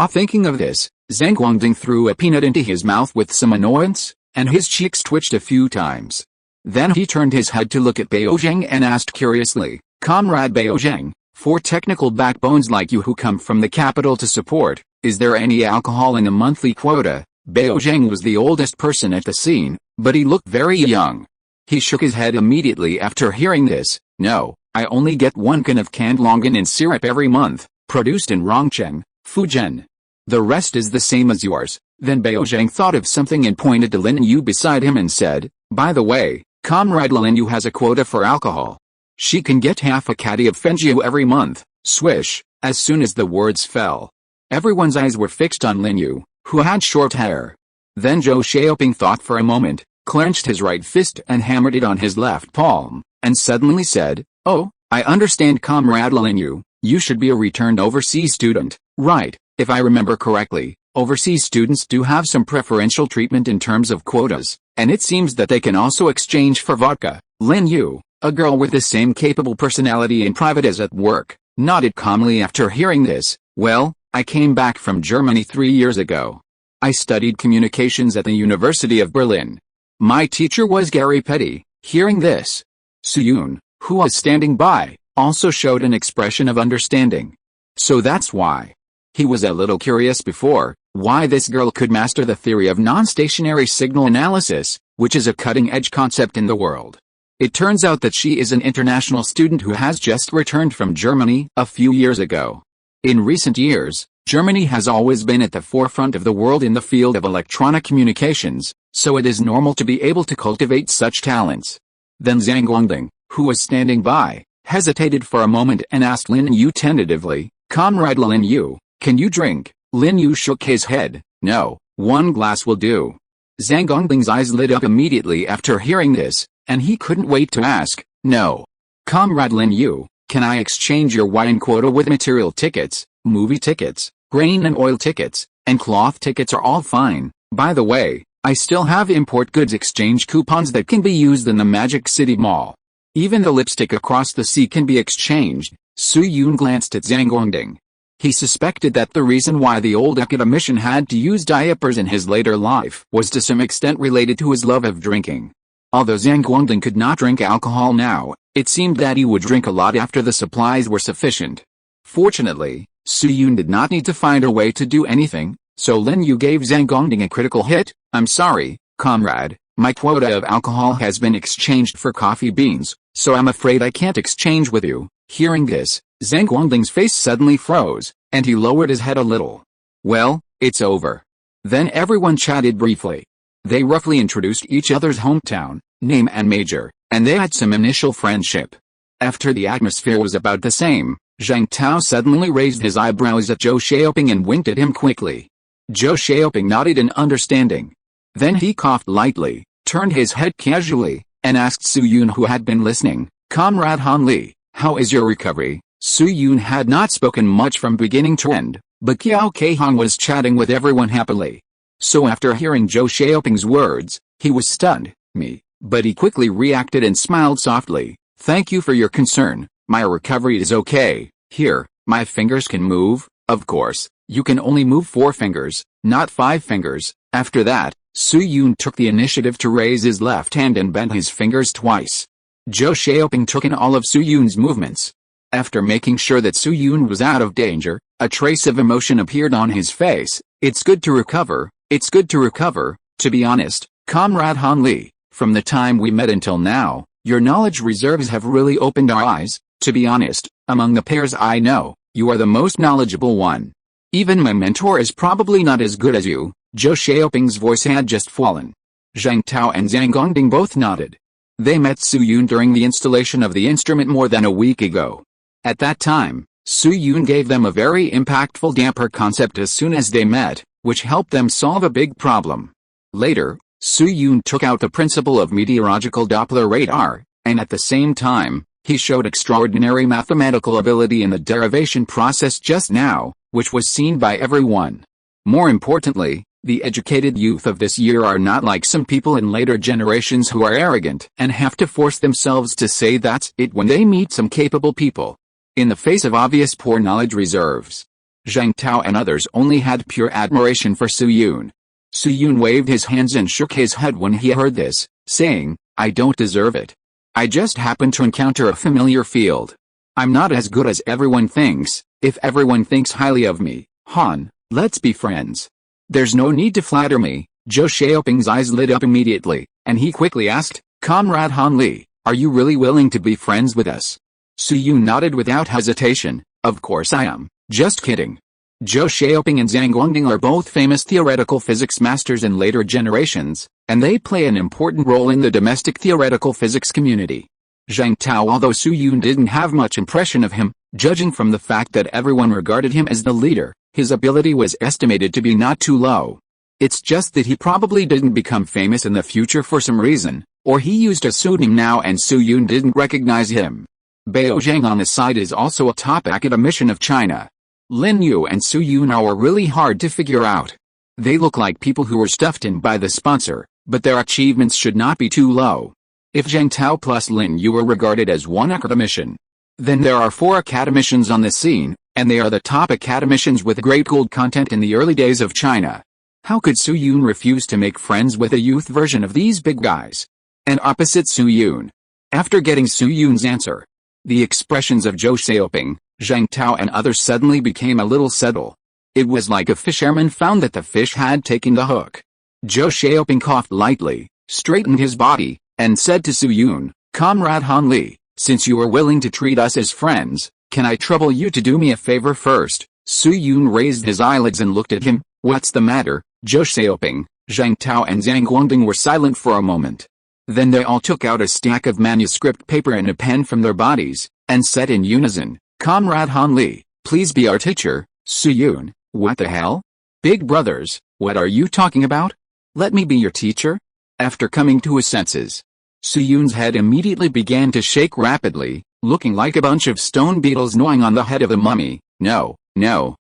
Thinking of this, Zhang Zhongjing threw a peanut into his mouth with some annoyance, and his cheeks twitched a few times. Then he turned his head to look at Baozheng and asked curiously, Comrade Baozheng, for technical backbones like you who come from the capital to support, is there any alcohol in the monthly quota? Baozheng was the oldest person at the scene, but he looked very young. He shook his head immediately after hearing this. No, I only get 1 can of canned longan in syrup every month, produced in Rongcheng, Fujian. The rest is the same as yours. Then Baozheng thought of something and pointed to Lin Yu beside him and said, by the way, Comrade Lin Yu has a quota for alcohol. She can get half a caddy of Fenjiu every month. Swish, as soon as the words fell. Everyone's eyes were fixed on Lin Yu, who had short hair. Then Zhou Xiaoping thought for a moment, clenched his right fist and hammered it on his left palm, and suddenly said, oh, I understand Comrade Lin Yu, you should be a returned overseas student, right? If I remember correctly, overseas students do have some preferential treatment in terms of quotas, and it seems that they can also exchange for vodka. Lin Yu, a girl with the same capable personality in private as at work, nodded calmly after hearing this. Well, I came back from Germany 3 years ago. I studied communications at the University of Berlin. My teacher was Gary Petty. Hearing this, Su Yun, who was standing by, also showed an expression of understanding. So that's why. He was a little curious before, why this girl could master the theory of non-stationary signal analysis, which is a cutting-edge concept in the world. It turns out that she is an international student who has just returned from Germany a few years ago. In recent years, Germany has always been at the forefront of the world in the field of electronic communications, so it is normal to be able to cultivate such talents. Then Zhang Zhongjing, who was standing by, hesitated for a moment and asked Lin Yu tentatively, Comrade Lin Yu, can you drink? Lin Yu shook his head. No, 1 glass will do. Zhang Zhongjing's eyes lit up immediately after hearing this, and he couldn't wait to ask, no. Comrade Lin Yu, can I exchange your wine quota with material tickets, movie tickets, grain and oil tickets, and cloth tickets are all fine. By the way, I still have import goods exchange coupons that can be used in the Magic City Mall. Even the lipstick across the sea can be exchanged. Su Yun glanced at Zhang Zhongjing. He suspected that the reason why the old academician had to use diapers in his later life was to some extent related to his love of drinking. Although Zhang Zhongjing could not drink alcohol now, it seemed that he would drink a lot after the supplies were sufficient. Fortunately, Su Yun did not need to find a way to do anything, so Lin Yu gave Zhang Zhongjing a critical hit. I'm sorry, comrade, my quota of alcohol has been exchanged for coffee beans, so I'm afraid I can't exchange with you. Hearing this, Zhang Zhongjing's face suddenly froze, and he lowered his head a little. Well, it's over. Then everyone chatted briefly. They roughly introduced each other's hometown, name and major, and they had some initial friendship. After the atmosphere was about the same, Zhang Tao suddenly raised his eyebrows at Zhou Xiaoping and winked at him quickly. Zhou Xiaoping nodded in understanding. Then he coughed lightly, turned his head casually, and asked Su Yun, who had been listening, "Comrade Han Li, how is your recovery?" Su Yun had not spoken much from beginning to end, but Qiao Keihong was chatting with everyone happily. So after hearing Zhou Xiaoping's words, he was stunned. "Me," but he quickly reacted and smiled softly. "Thank you for your concern, my recovery is okay. Here, my fingers can move." Of course, you can only move 4 fingers, not 5 fingers. After that, Su Yun took the initiative to raise his left hand and bend his fingers twice. Zhou Xiaoping took in all of Su Yun's movements. After making sure that Su Yun was out of danger, a trace of emotion appeared on his face. "It's good to recover, it's good to recover. To be honest, Comrade Han Li, from the time we met until now, your knowledge reserves have really opened our eyes. To be honest, among the pairs I know, you are the most knowledgeable one. Even my mentor is probably not as good as you." Zhou Xiaoping's voice had just fallen. Zhang Tao and Zhang Zhongjing both nodded. They met Su Yun during the installation of the instrument more than a week ago. At that time, Su Yun gave them a very impactful damper concept as soon as they met, which helped them solve a big problem. Later, Su Yun took out the principle of meteorological Doppler radar, and at the same time, he showed extraordinary mathematical ability in the derivation process just now, which was seen by everyone. More importantly, the educated youth of this year are not like some people in later generations who are arrogant and have to force themselves to say that's it when they meet some capable people. In the face of obvious poor knowledge reserves, Zhang Tao and others only had pure admiration for Su Yun. Su Yun waved his hands and shook his head when he heard this, saying, "I don't deserve it. I just happened to encounter a familiar field. I'm not as good as everyone thinks. If everyone thinks highly of me, Han, let's be friends. There's no need to flatter me." Zhou Xiaoping's eyes lit up immediately, and he quickly asked, "Comrade Han Li, are you really willing to be friends with us?" Su Yun nodded without hesitation. "Of course I am, just kidding." Zhou Xiaoping and Zhang Zhongjing are both famous theoretical physics masters in later generations, and they play an important role in the domestic theoretical physics community. Zhang Tao, although Su Yun didn't have much impression of him, judging from the fact that everyone regarded him as the leader, his ability was estimated to be not too low. It's just that he probably didn't become famous in the future for some reason, or he used a pseudonym now and Su Yun didn't recognize him. Bao Zhang on the side is also a top academician of China. Lin Yu and Su Yun are really hard to figure out. They look like people who were stuffed in by the sponsor, but their achievements should not be too low. If Zhang Tao plus Lin Yu are regarded as one academician, then there are 4 academicians on the scene, and they are the top academicians with great gold content in the early days of China. How could Su Yun refuse to make friends with a youth version of these big guys? And opposite Su Yun. After getting Su Yun's answer, the expressions of Zhou Xiaoping, Zhang Tao and others suddenly became a little subtle. It was like a fisherman found that the fish had taken the hook. Zhou Xiaoping coughed lightly, straightened his body, and said to Su Yun, "Comrade Han Li, since you are willing to treat us as friends, can I trouble you to do me a favor first?" Su Yun raised his eyelids and looked at him. "What's the matter?" Zhou Xiaoping, Zhang Tao and Zhang Zhongjing were silent for a moment. Then they all took out a stack of manuscript paper and a pen from their bodies, and said in unison, "Comrade Han Li, please be our teacher." Su Yun, what the hell? Big brothers, what are you talking about? Let me be your teacher? After coming to his senses, Su Yun's head immediately began to shake rapidly, looking like a bunch of stone beetles gnawing on the head of a mummy. No,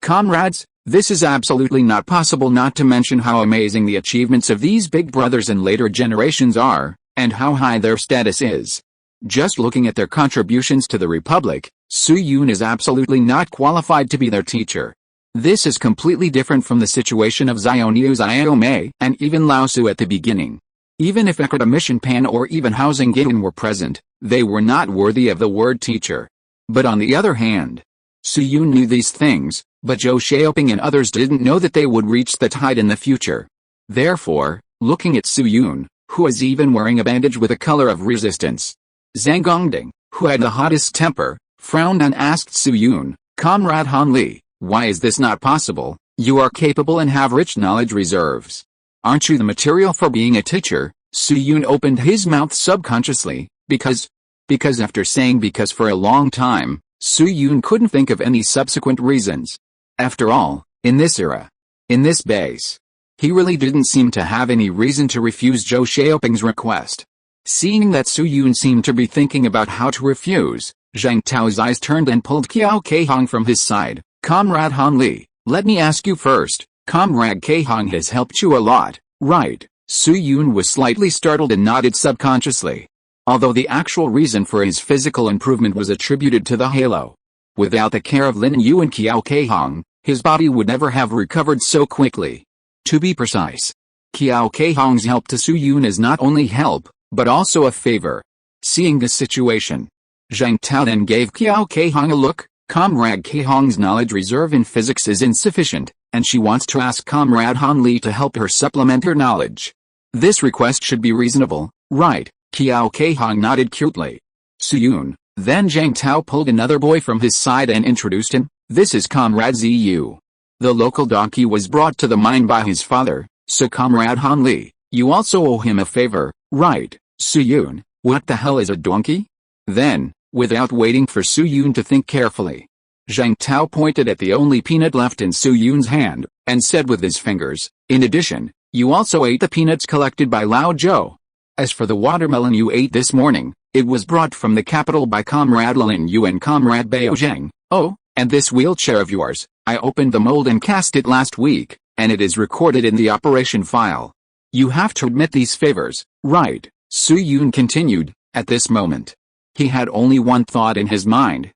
comrades, this is absolutely not possible, not to mention how amazing the achievements of these big brothers in later generations are, and how high their status is. Just looking at their contributions to the Republic, Su Yun is absolutely not qualified to be their teacher. This is completely different from the situation of Xiaoniu Xiaomei and even Lao Su at the beginning. Even if Academician Pan or even Hao Zhengjin were present, they were not worthy of the word teacher. But on the other hand, Su Yun knew these things, but Zhou Xiaoping and others didn't know that they would reach that height in the future. Therefore, looking at Su Yun, who is even wearing a bandage with a color of resistance, Zhang Zhongjing, who had the hottest temper, frowned and asked Su Yun, "Comrade Han Li, why is this not possible? You are capable and have rich knowledge reserves. Aren't you the material for being a teacher?" Su Yun opened his mouth subconsciously, because after saying because for a long time, Su Yun couldn't think of any subsequent reasons. After all, in this era, in this base, he really didn't seem to have any reason to refuse Zhou Xiaoping's request. Seeing that Su Yun seemed to be thinking about how to refuse, Zhang Tao's eyes turned and pulled Qiao Keihong from his side. Comrade Han Li, let me ask you first, Comrade Keihong has helped you a lot, right? Su Yun was slightly startled and nodded subconsciously. Although the actual reason for his physical improvement was attributed to the halo. Without the care of Lin Yu and Qiao Keihong, his body would never have recovered so quickly. To be precise, Qiao Keihong's help to Su Yun is not only help, but also a favor. Seeing this situation, Zhang Tao then gave Qiao Keihong a look. Comrade Keihong's knowledge reserve in physics is insufficient, and she wants to ask Comrade Han Li to help her supplement her knowledge. This request should be reasonable, right? Qiao Keihong nodded cutely. Su Yun. Then Zhang Tao pulled another boy from his side and introduced him. This is Comrade Ziyu. The local donkey was brought to the mine by his father, so Comrade Han Li, you also owe him a favor, right? Su Yun, what the hell is a donkey? Then, without waiting for Su Yun to think carefully, Zhang Tao pointed at the only peanut left in Su Yun's hand, and said with his fingers, in addition, you also ate the peanuts collected by Lao Zhou. As for the watermelon you ate this morning, it was brought from the capital by Comrade Lin Yu and Comrade Bao Zheng. Oh, and this wheelchair of yours, I opened the mold and cast it last week, and it is recorded in the operation file. You have to admit these favors, right? Su Yun continued. At this moment, he had only one thought in his mind.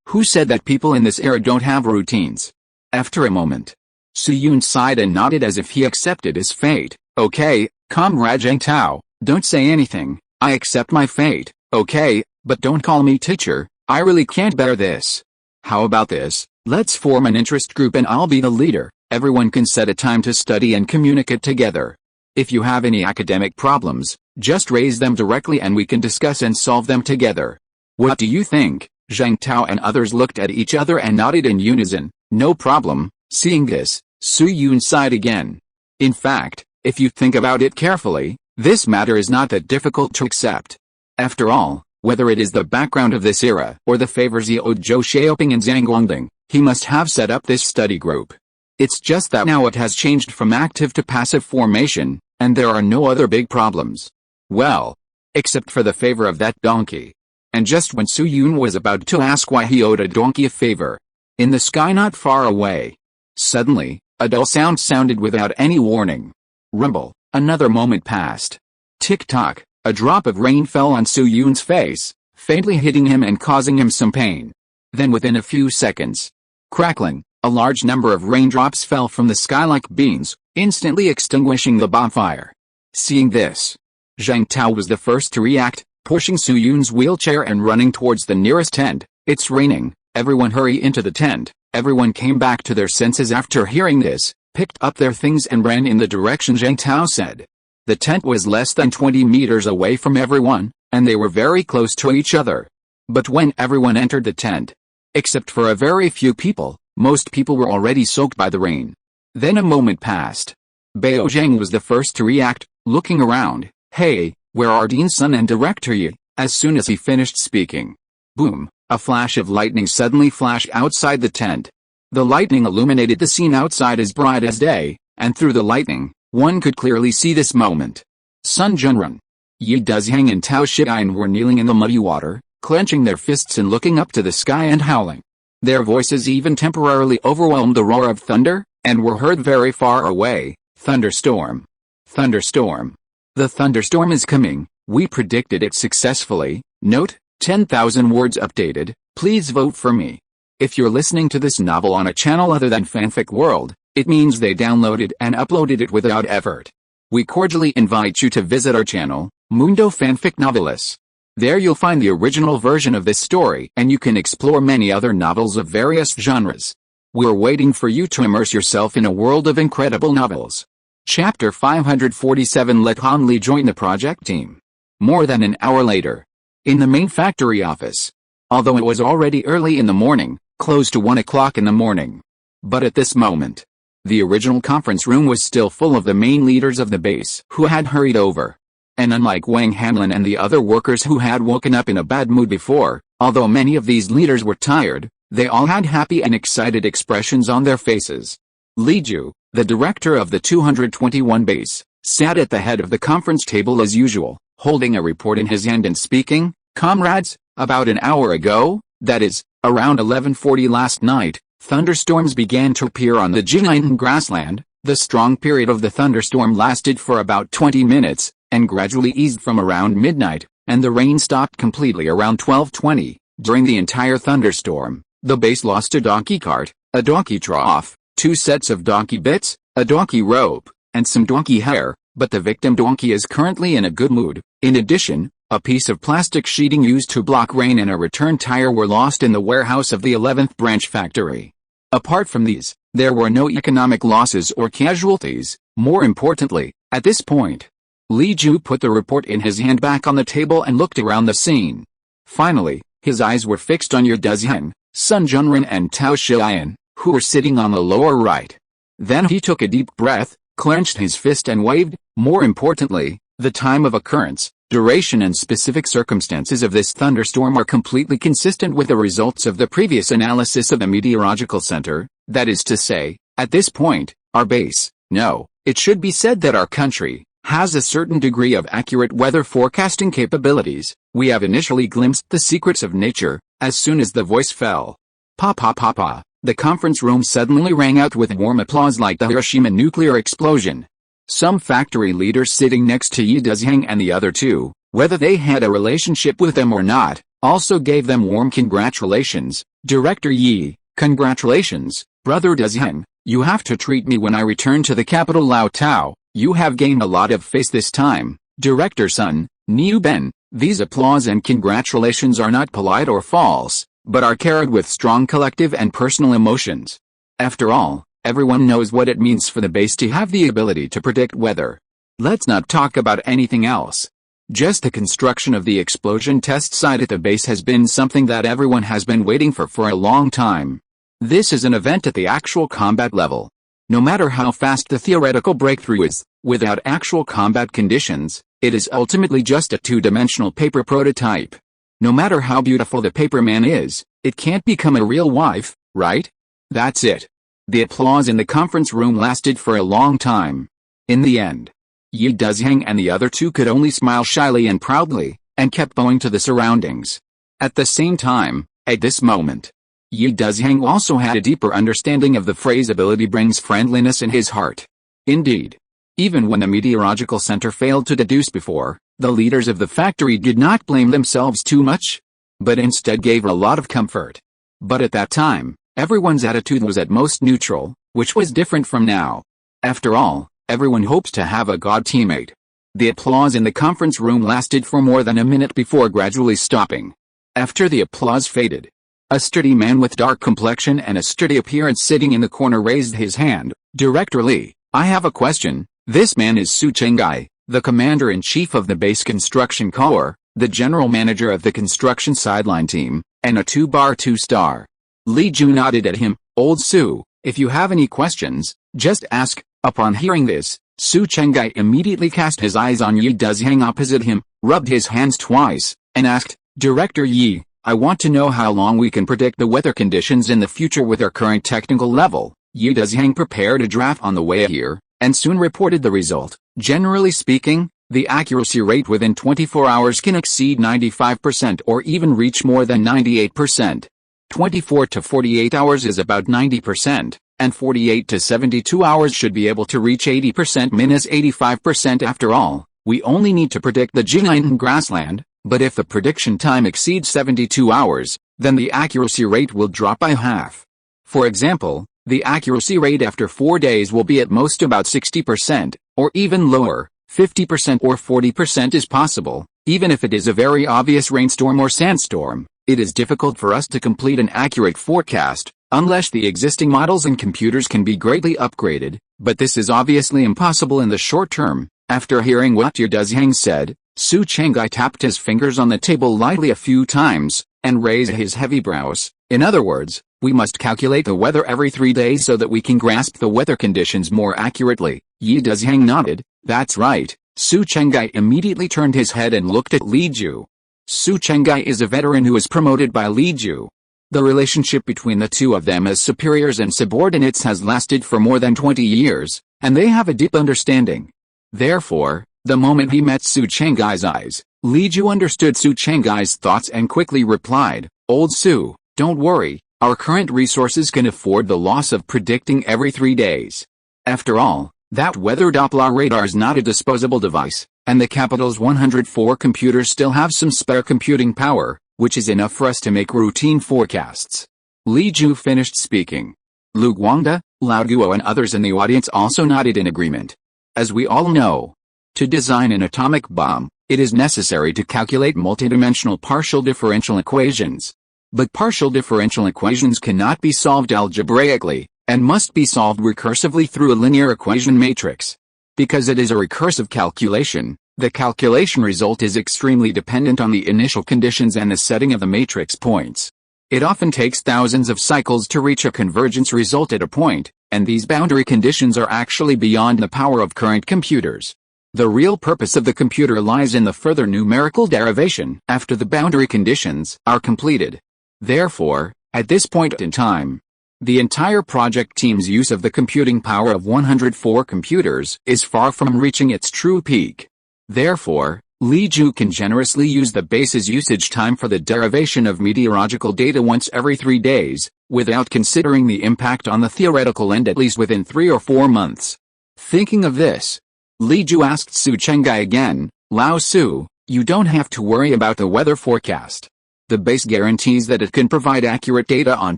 Who said that people in this era don't have routines? After a moment, Su Yun sighed and nodded as if he accepted his fate. Okay, Comrade Zhang Tao, don't say anything. I accept my fate, okay, but don't call me teacher. I really can't bear this. How about this? Let's form an interest group and I'll be the leader. Everyone can set a time to study and communicate together. If you have any academic problems, just raise them directly and we can discuss and solve them together. What do you think? Zhang Tao and others looked at each other and nodded in unison. No problem. Seeing this, Su Yun sighed again. In fact, if you think about it carefully, this matter is not that difficult to accept. After all, whether it is the background of this era or the favors he owed Zhou Xiaoping and Zhang Guangding, he must have set up this study group. It's just that now it has changed from active to passive formation, and there are no other big problems. Well, except for the favor of that donkey. And just when Su Yun was about to ask why he owed a donkey a favor, in the sky not far away, suddenly, a dull sound sounded without any warning. Rumble. Another moment passed. Tick-tock, a drop of rain fell on Su Yun's face, faintly hitting him and causing him some pain. Then within a few seconds, crackling, a large number of raindrops fell from the sky like beans, instantly extinguishing the bonfire. Seeing this, Zhang Tao was the first to react, pushing Su Yun's wheelchair and running towards the nearest tent. It's raining, everyone hurry into the tent. Everyone came back to their senses after hearing this, picked up their things and ran in the direction Zhang Tao said. The tent was less than 20 meters away from everyone, and they were very close to each other. But when everyone entered the tent, except for a very few people, most people were already soaked by the rain. Then a moment passed. Bao Zheng was the first to react, looking around. Hey, where are Dean's son and Director Yi? As soon as he finished speaking, boom, a flash of lightning suddenly flashed outside the tent. The lightning illuminated the scene outside as bright as day, and through the lightning, one could clearly see this moment. Sun Junrun, Yi Dezhang and Tao Shiyan were kneeling in the muddy water, clenching their fists and looking up to the sky and howling. Their voices even temporarily overwhelmed the roar of thunder, and were heard very far away. Thunderstorm. Thunderstorm. The thunderstorm is coming. We predicted it successfully. Note, 10,000 words updated. Please vote for me. If you're listening to this novel on a channel other than Fanfic World, it means they downloaded and uploaded it without effort. We cordially invite you to visit our channel, Mundo Fanfic Novelis. There you'll find the original version of this story and you can explore many other novels of various genres. We're waiting for you to immerse yourself in a world of incredible novels. Chapter 547. Let Han Li join the project team. More than an hour later. In the main factory office. Although it was already early in the morning, close to 1 o'clock in the morning. But at this moment, the original conference room was still full of the main leaders of the base who had hurried over. And unlike Wang Hanlin and the other workers who had woken up in a bad mood before, although many of these leaders were tired, they all had happy and excited expressions on their faces. Li Ju, the director of the 221 base, sat at the head of the conference table as usual, holding a report in his hand and speaking, "Comrades, about an hour ago, that is, around 11:40 last night, thunderstorms began to appear on the Jiangnan grassland. The strong period of the thunderstorm lasted for about 20 minutes, and gradually eased from around midnight, and the rain stopped completely around 12:20. During the entire thunderstorm, the base lost a donkey cart, a donkey trough, 2 sets of donkey bits, a donkey rope, and some donkey hair, but the victim donkey is currently in a good mood. In addition, a piece of plastic sheeting used to block rain and a return tire were lost in the warehouse of the 11th branch factory. Apart from these, there were no economic losses or casualties. More importantly, at this point, Li Ju put the report in his hand back on the table and looked around the scene. Finally, his eyes were fixed on Yu Dezheng, Sun Junren and Tao Xian, who were sitting on the lower right. Then he took a deep breath, clenched his fist and waved. More importantly, the time of occurrence, duration and specific circumstances of this thunderstorm are completely consistent with the results of the previous analysis of the meteorological center. That is to say, at this point, our base, no, it should be said that our country, has a certain degree of accurate weather forecasting capabilities. We have initially glimpsed the secrets of nature. As soon as the voice fell, "Pa pa pa pa," the conference room suddenly rang out with warm applause like the Hiroshima nuclear explosion. Some factory leaders sitting next to Yu Dezheng and the other two, whether they had a relationship with them or not, also gave them warm congratulations. "Director Yi, congratulations, Brother Dezheng. You have to treat me when I return to the capital Lao Tao. You have gained a lot of face this time." Director Sun, Niu Ben, these applause and congratulations are not polite or false, but are carried with strong collective and personal emotions. After all, everyone knows what it means for the base to have the ability to predict weather. Let's not talk about anything else. Just the construction of the explosion test site at the base has been something that everyone has been waiting for a long time. This is an event at the actual combat level. No matter how fast the theoretical breakthrough is, without actual combat conditions, it is ultimately just a two-dimensional paper prototype. No matter how beautiful the paperman is, it can't become a real wife, right? That's it. The applause in the conference room lasted for a long time. In the end, Yu Dezheng and the other two could only smile shyly and proudly, and kept bowing to the surroundings. At the same time, at this moment, Yu Dezheng also had a deeper understanding of the phrase "ability brings friendliness" in his heart. Indeed, even when the meteorological center failed to deduce before, the leaders of the factory did not blame themselves too much, but instead gave a lot of comfort. But at that time, everyone's attitude was at most neutral, which was different from now. After all, everyone hopes to have a god teammate. The applause in the conference room lasted for more than a minute before gradually stopping. After the applause faded, a sturdy man with dark complexion and a sturdy appearance sitting in the corner raised his hand. "Director Li, I have a question." This man is Su Chengai, the commander-in-chief of the base construction corps, the general manager of the construction sideline team, and a 2-2-star. Li Ju nodded at him. "Old Su, if you have any questions, just ask." Upon hearing this, Su Chengai immediately cast his eyes on Yu Dezheng opposite him, rubbed his hands twice, and asked, "Director Yi, I want to know how long we can predict the weather conditions in the future with our current technical level." Yu Dezheng prepared a draft on the way here, and soon reported the result. Generally speaking, the accuracy rate within 24 hours can exceed 95% or even reach more than 98%. 24 to 48 hours is about 90%, and 48 to 72 hours should be able to reach 80% minus 85%. After all, we only need to predict the Jiangnan grassland, but if the prediction time exceeds 72 hours, then the accuracy rate will drop by half. For example, the accuracy rate after 4 days will be at most about 60%, or even lower. 50% or 40% is possible. Even if it is a very obvious rainstorm or sandstorm, it is difficult for us to complete an accurate forecast, unless the existing models and computers can be greatly upgraded, but this is obviously impossible in the short term. After hearing what Yu Dezheng said, Su Chengai tapped his fingers on the table lightly a few times, and raised his heavy brows. "In other words, we must calculate the weather every 3 days so that we can grasp the weather conditions more accurately." Yu Dezheng nodded. "That's right." Su Chengai immediately turned his head and looked at Li Ju. Su Chengai is a veteran who was promoted by Li Ju. The relationship between the two of them as superiors and subordinates has lasted for more than 20 years, and they have a deep understanding. Therefore, The moment he met Su Chenggai's eyes, Li Ju understood Su Chenggai's thoughts and quickly replied, "Old Su, don't worry, our current resources can afford the loss of predicting every 3 days. After all, that weather Doppler radar is not a disposable device, and the capital's 104 computers still have some spare computing power, which is enough for us to make routine forecasts." Li Ju finished speaking. Lu Guangda, Lao Guo and others in the audience also nodded in agreement. As we all know, to design an atomic bomb, it is necessary to calculate multidimensional partial differential equations. But partial differential equations cannot be solved algebraically, and must be solved recursively through a linear equation matrix. Because it is a recursive calculation, the calculation result is extremely dependent on the initial conditions and the setting of the matrix points. It often takes thousands of cycles to reach a convergence result at a point, and these boundary conditions are actually beyond the power of current computers. The real purpose of the computer lies in the further numerical derivation after the boundary conditions are completed. Therefore, at this point in time, the entire project team's use of the computing power of 104 computers is far from reaching its true peak. Therefore, Li Ju can generously use the base's usage time for the derivation of meteorological data once every 3 days, without considering the impact on the theoretical end at least within 3 or 4 months. Thinking of this, Li Ju asked Su Chengai again, "Lao Su, you don't have to worry about the weather forecast. The base guarantees that it can provide accurate data on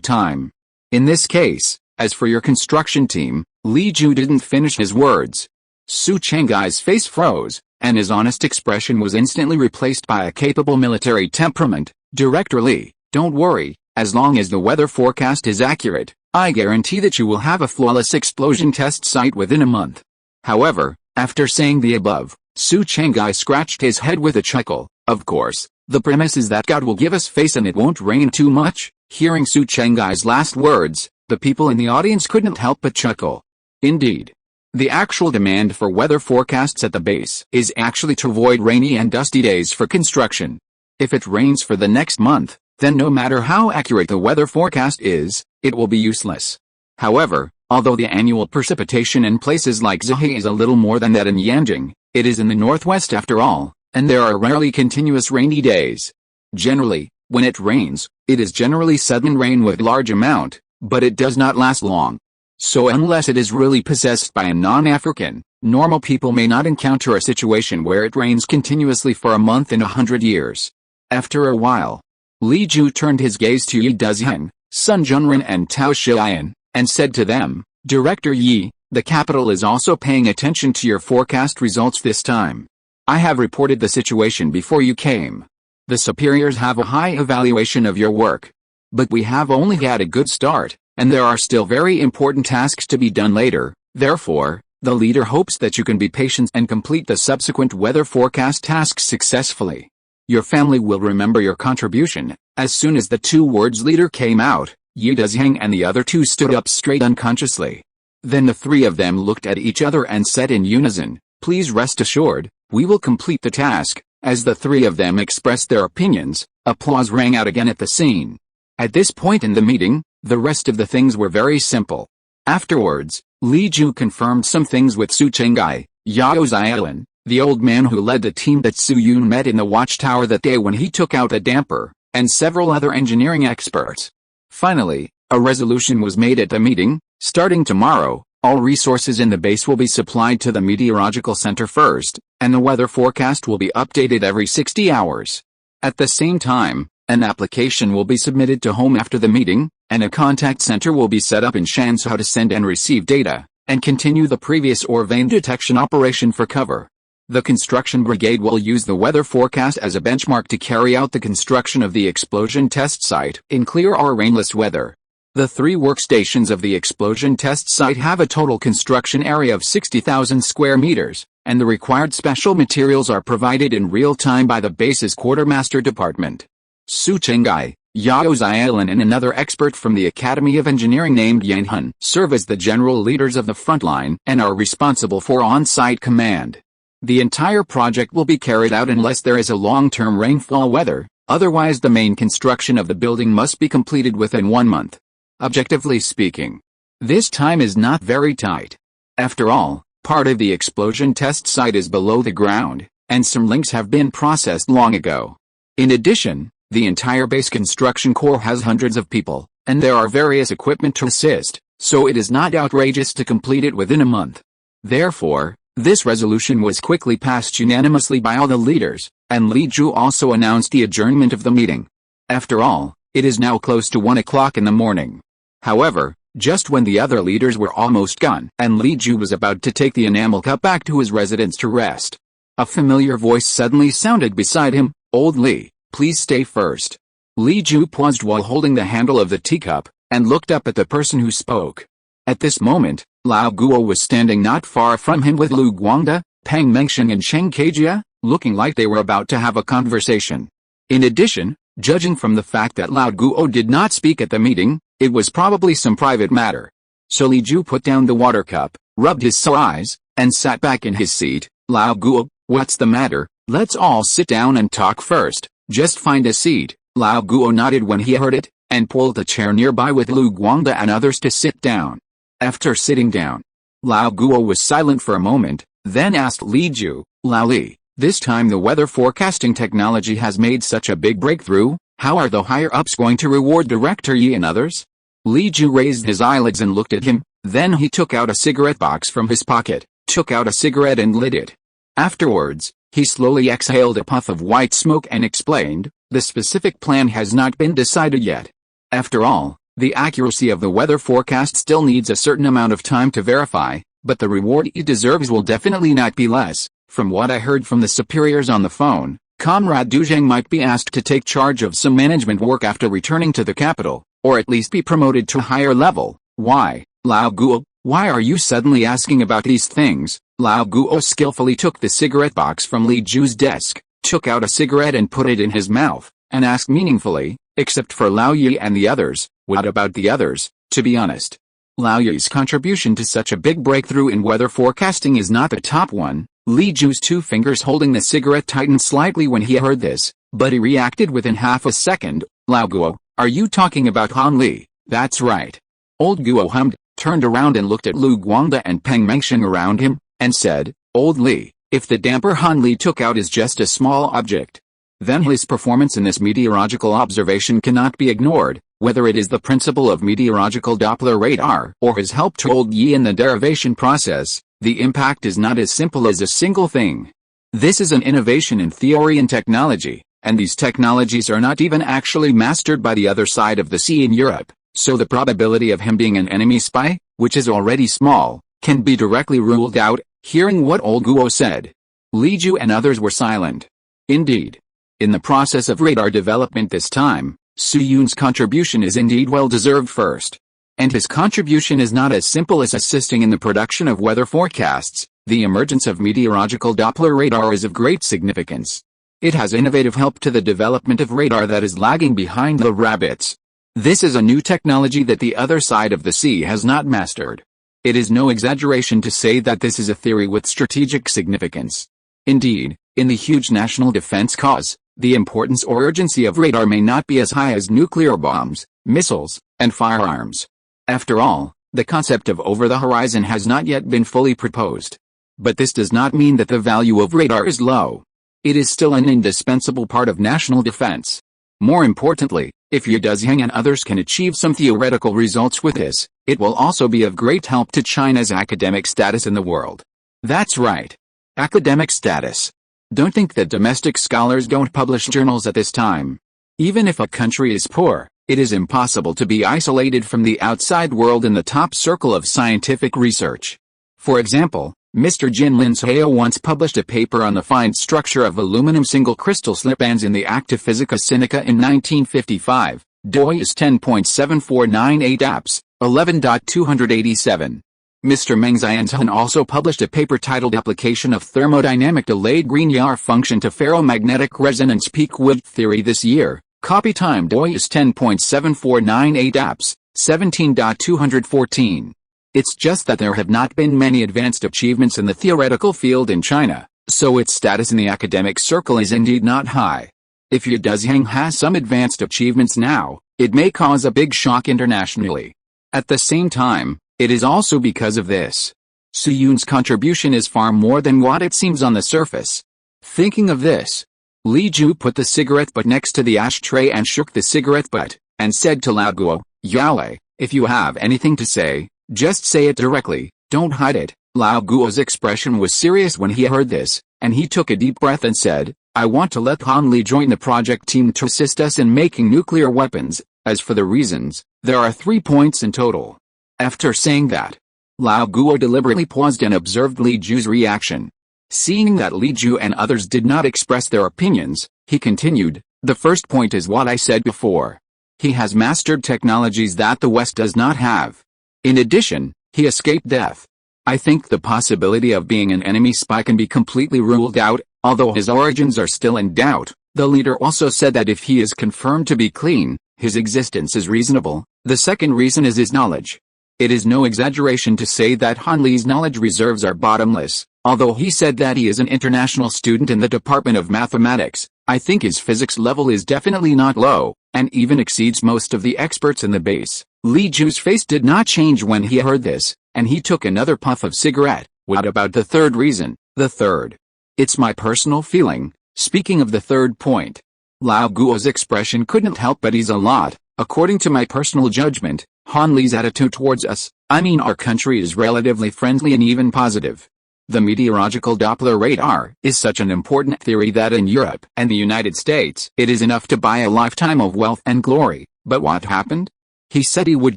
time. In this case, as for your construction team," Li Ju didn't finish his words. Su Chenggai's face froze, and his honest expression was instantly replaced by a capable military temperament. "Director Li, don't worry, as long as the weather forecast is accurate, I guarantee that you will have a flawless explosion test site within a month." However, after saying the above, Su Chengai scratched his head with a chuckle. Of course, the premise is that God will give us face and it won't rain too much. Hearing Su Chenggai's last words, the people in the audience couldn't help but chuckle. Indeed, the actual demand for weather forecasts at the base is actually to avoid rainy and dusty days for construction. If it rains for the next month, then no matter how accurate the weather forecast is, it will be useless. However, although the annual precipitation in places like Zhehe is a little more than that in Yanjing, it is in the northwest after all, and there are rarely continuous rainy days. Generally, when it rains, it is generally sudden rain with large amount, but it does not last long. So unless it is really possessed by a non-African, normal people may not encounter a situation where it rains continuously for a month in 100 years. After a while, Li Ju turned his gaze to Yi Dezheng, Sun Junren and Tao Shiyan, and said to them, "Director Yi, the capital is also paying attention to your forecast results this time. I have reported the situation before you came. The superiors have a high evaluation of your work. But we have only had a good start, and there are still very important tasks to be done later. Therefore, the leader hopes that you can be patient and complete the subsequent weather forecast tasks successfully. Your family will remember your contribution." As soon as the 2 words leader came out, Yi Dezheng and the other 2 stood up straight unconsciously. Then the 3 of them looked at each other and said in unison, "Please rest assured, we will complete the task." As the 3 of them expressed their opinions, applause rang out again at the scene. At this point in the meeting, the rest of the things were very simple. Afterwards, Li Ju confirmed some things with Su Chengai, Yao Xiaolin, the old man who led the team that Su Yun met in the watchtower that day when he took out a damper, and several other engineering experts. Finally, a resolution was made at the meeting: starting tomorrow, all resources in the base will be supplied to the meteorological center first, and the weather forecast will be updated every 60 hours. At the same time, an application will be submitted to home after the meeting, and a contact center will be set up in Shanzhou to send and receive data, and continue the previous vein detection operation for cover. The construction brigade will use the weather forecast as a benchmark to carry out the construction of the explosion test site in clear or rainless weather. The 3 workstations of the explosion test site have a total construction area of 60,000 square meters, and the required special materials are provided in real time by the base's quartermaster department. Su Chengai, Yao Xiaolin and another expert from the Academy of Engineering named Yan Hun serve as the general leaders of the front line and are responsible for on-site command. The entire project will be carried out unless there is a long-term rainfall weather, otherwise the main construction of the building must be completed within 1 month. Objectively speaking, this time is not very tight. After all, Part of the explosion test site is below the ground, and some links have been processed long ago. In addition, the entire base construction core has hundreds of people, and there are various equipment to assist, so it is not outrageous to complete it within a month. Therefore, this resolution was quickly passed unanimously by all the leaders, and Li Ju also announced the adjournment of the meeting. After all, it is now close to 1 o'clock in the morning. However, just when the other leaders were almost gone, and Li Ju was about to take the enamel cup back to his residence to rest, a familiar voice suddenly sounded beside him. "Old Li, please stay first." Li Ju paused while holding the handle of the teacup, and looked up at the person who spoke. At this moment, Lao Guo was standing not far from him with Lu Guangde, Peng Mengsheng and Sheng Kejia, looking like they were about to have a conversation. In addition, judging from the fact that Lao Guo did not speak at the meeting, it was probably some private matter. So Li Ju put down the water cup, rubbed his eyes, and sat back in his seat. "Lao Guo, what's the matter? Let's all sit down and talk first. Just find a seat." Lao Guo nodded when he heard it, and pulled a chair nearby with Lu Guangde and others to sit down. After sitting down, Lao Guo was silent for a moment, then asked Li Ju, "Lao Li, this time the weather forecasting technology has made such a big breakthrough, how are the higher-ups going to reward Director Yi and others?" Li Ju raised his eyelids and looked at him, then he took out a cigarette box from his pocket, took out a cigarette and lit it. Afterwards, he slowly exhaled a puff of white smoke and explained, "The specific plan has not been decided yet. After all, the accuracy of the weather forecast still needs a certain amount of time to verify, but the reward it deserves will definitely not be less. From what I heard from the superiors on the phone, Comrade Du Zheng might be asked to take charge of some management work after returning to the capital, or at least be promoted to a higher level." "Why, Lao Guo, why are you suddenly asking about these things?" Lao Guo skillfully took the cigarette box from Li Ju's desk, took out a cigarette and put it in his mouth, and asked meaningfully, "Except for Lao Yi and the others, what about the others?" To be honest, Lao Yi's contribution to such a big breakthrough in weather forecasting is not the top one. Li Ju's two fingers holding the cigarette tightened slightly when he heard this, but he reacted within half a second. "Lao Guo, are you talking about Han Li?" "That's right." Old Guo hummed, turned around and looked at Lu Guangde and Peng Mengsheng around him, and said, "Old Li, if the damper Han Li took out is just a small object, then his performance in this meteorological observation cannot be ignored, whether it is the principle of meteorological Doppler radar or his help to old Yi in the derivation process. The impact is not as simple as a single thing. This is an innovation in theory and technology, and these technologies are not even actually mastered by the other side of the sea in Europe, so the probability of him being an enemy spy, which is already small, can be directly ruled out." Hearing what old Guo said, Li Ju and others were silent. Indeed, in the process of radar development this time, Su Yun's contribution is indeed well-deserved first. And his contribution is not as simple as assisting in the production of weather forecasts. The emergence of meteorological Doppler radar is of great significance. It has innovative help to the development of radar that is lagging behind the rabbits. This is a new technology that the other side of the sea has not mastered. It is no exaggeration to say that this is a theory with strategic significance. Indeed, in the huge national defense cause, the importance or urgency of radar may not be as high as nuclear bombs, missiles, and firearms. After all, the concept of over-the-horizon has not yet been fully proposed. But this does not mean that the value of radar is low. It is still an indispensable part of national defense. More importantly, if Yu Dezheng and others can achieve some theoretical results with this, it will also be of great help to China's academic status in the world. That's right. Academic status. Don't think that domestic scholars don't publish journals at this time. Even if a country is poor, it is impossible to be isolated from the outside world in the top circle of scientific research. For example, Mr. Jin Lin Heo once published a paper on the fine structure of aluminum single crystal slip-bands in the Acta Physica Sinica in 1955. DOI is 10.7498 apps, 11.287. Mr. Meng Xianzhen also published a paper titled Application of Thermodynamic Delayed Grignard Function to Ferromagnetic Resonance Peak Width Theory this year. Copy time DOI is 10.7498 apps, 17.214. It's just that there have not been many advanced achievements in the theoretical field in China, so its status in the academic circle is indeed not high. If Yu Dezheng has some advanced achievements now, it may cause a big shock internationally. At the same time, it is also because of this. Su-Yoon's contribution is far more than what it seems on the surface. Thinking of this, Li Ju put the cigarette butt next to the ashtray and shook the cigarette butt, and said to Lao Guo, "Yale, if you have anything to say, just say it directly, don't hide it." Lao Guo's expression was serious when he heard this, and he took a deep breath and said, "I want to let Han Li join the project team to assist us in making nuclear weapons. As for the reasons, there are 3 points in total." After saying that, Lao Guo deliberately paused and observed Li Ju's reaction. Seeing that Li Ju and others did not express their opinions, he continued, "The first point is what I said before. He has mastered technologies that the West does not have. In addition, he escaped death. I think the possibility of being an enemy spy can be completely ruled out, although his origins are still in doubt." The leader also said that if he is confirmed to be clean, his existence is reasonable. The second reason is his knowledge. It is no exaggeration to say that Han Li's knowledge reserves are bottomless. Although he said that he is an international student in the Department of Mathematics, I think his physics level is definitely not low, and even exceeds most of the experts in the base. Li Ju's face did not change when he heard this, and he took another puff of cigarette. "What about the third reason?" "The third. It's my personal feeling." Speaking of the third point, Lao Guo's expression couldn't help but ease a lot. "According to my personal judgment, Han Li's attitude towards us, I mean our country, is relatively friendly and even positive. The meteorological Doppler radar is such an important theory that in Europe and the United States it is enough to buy a lifetime of wealth and glory. But what happened? He said he would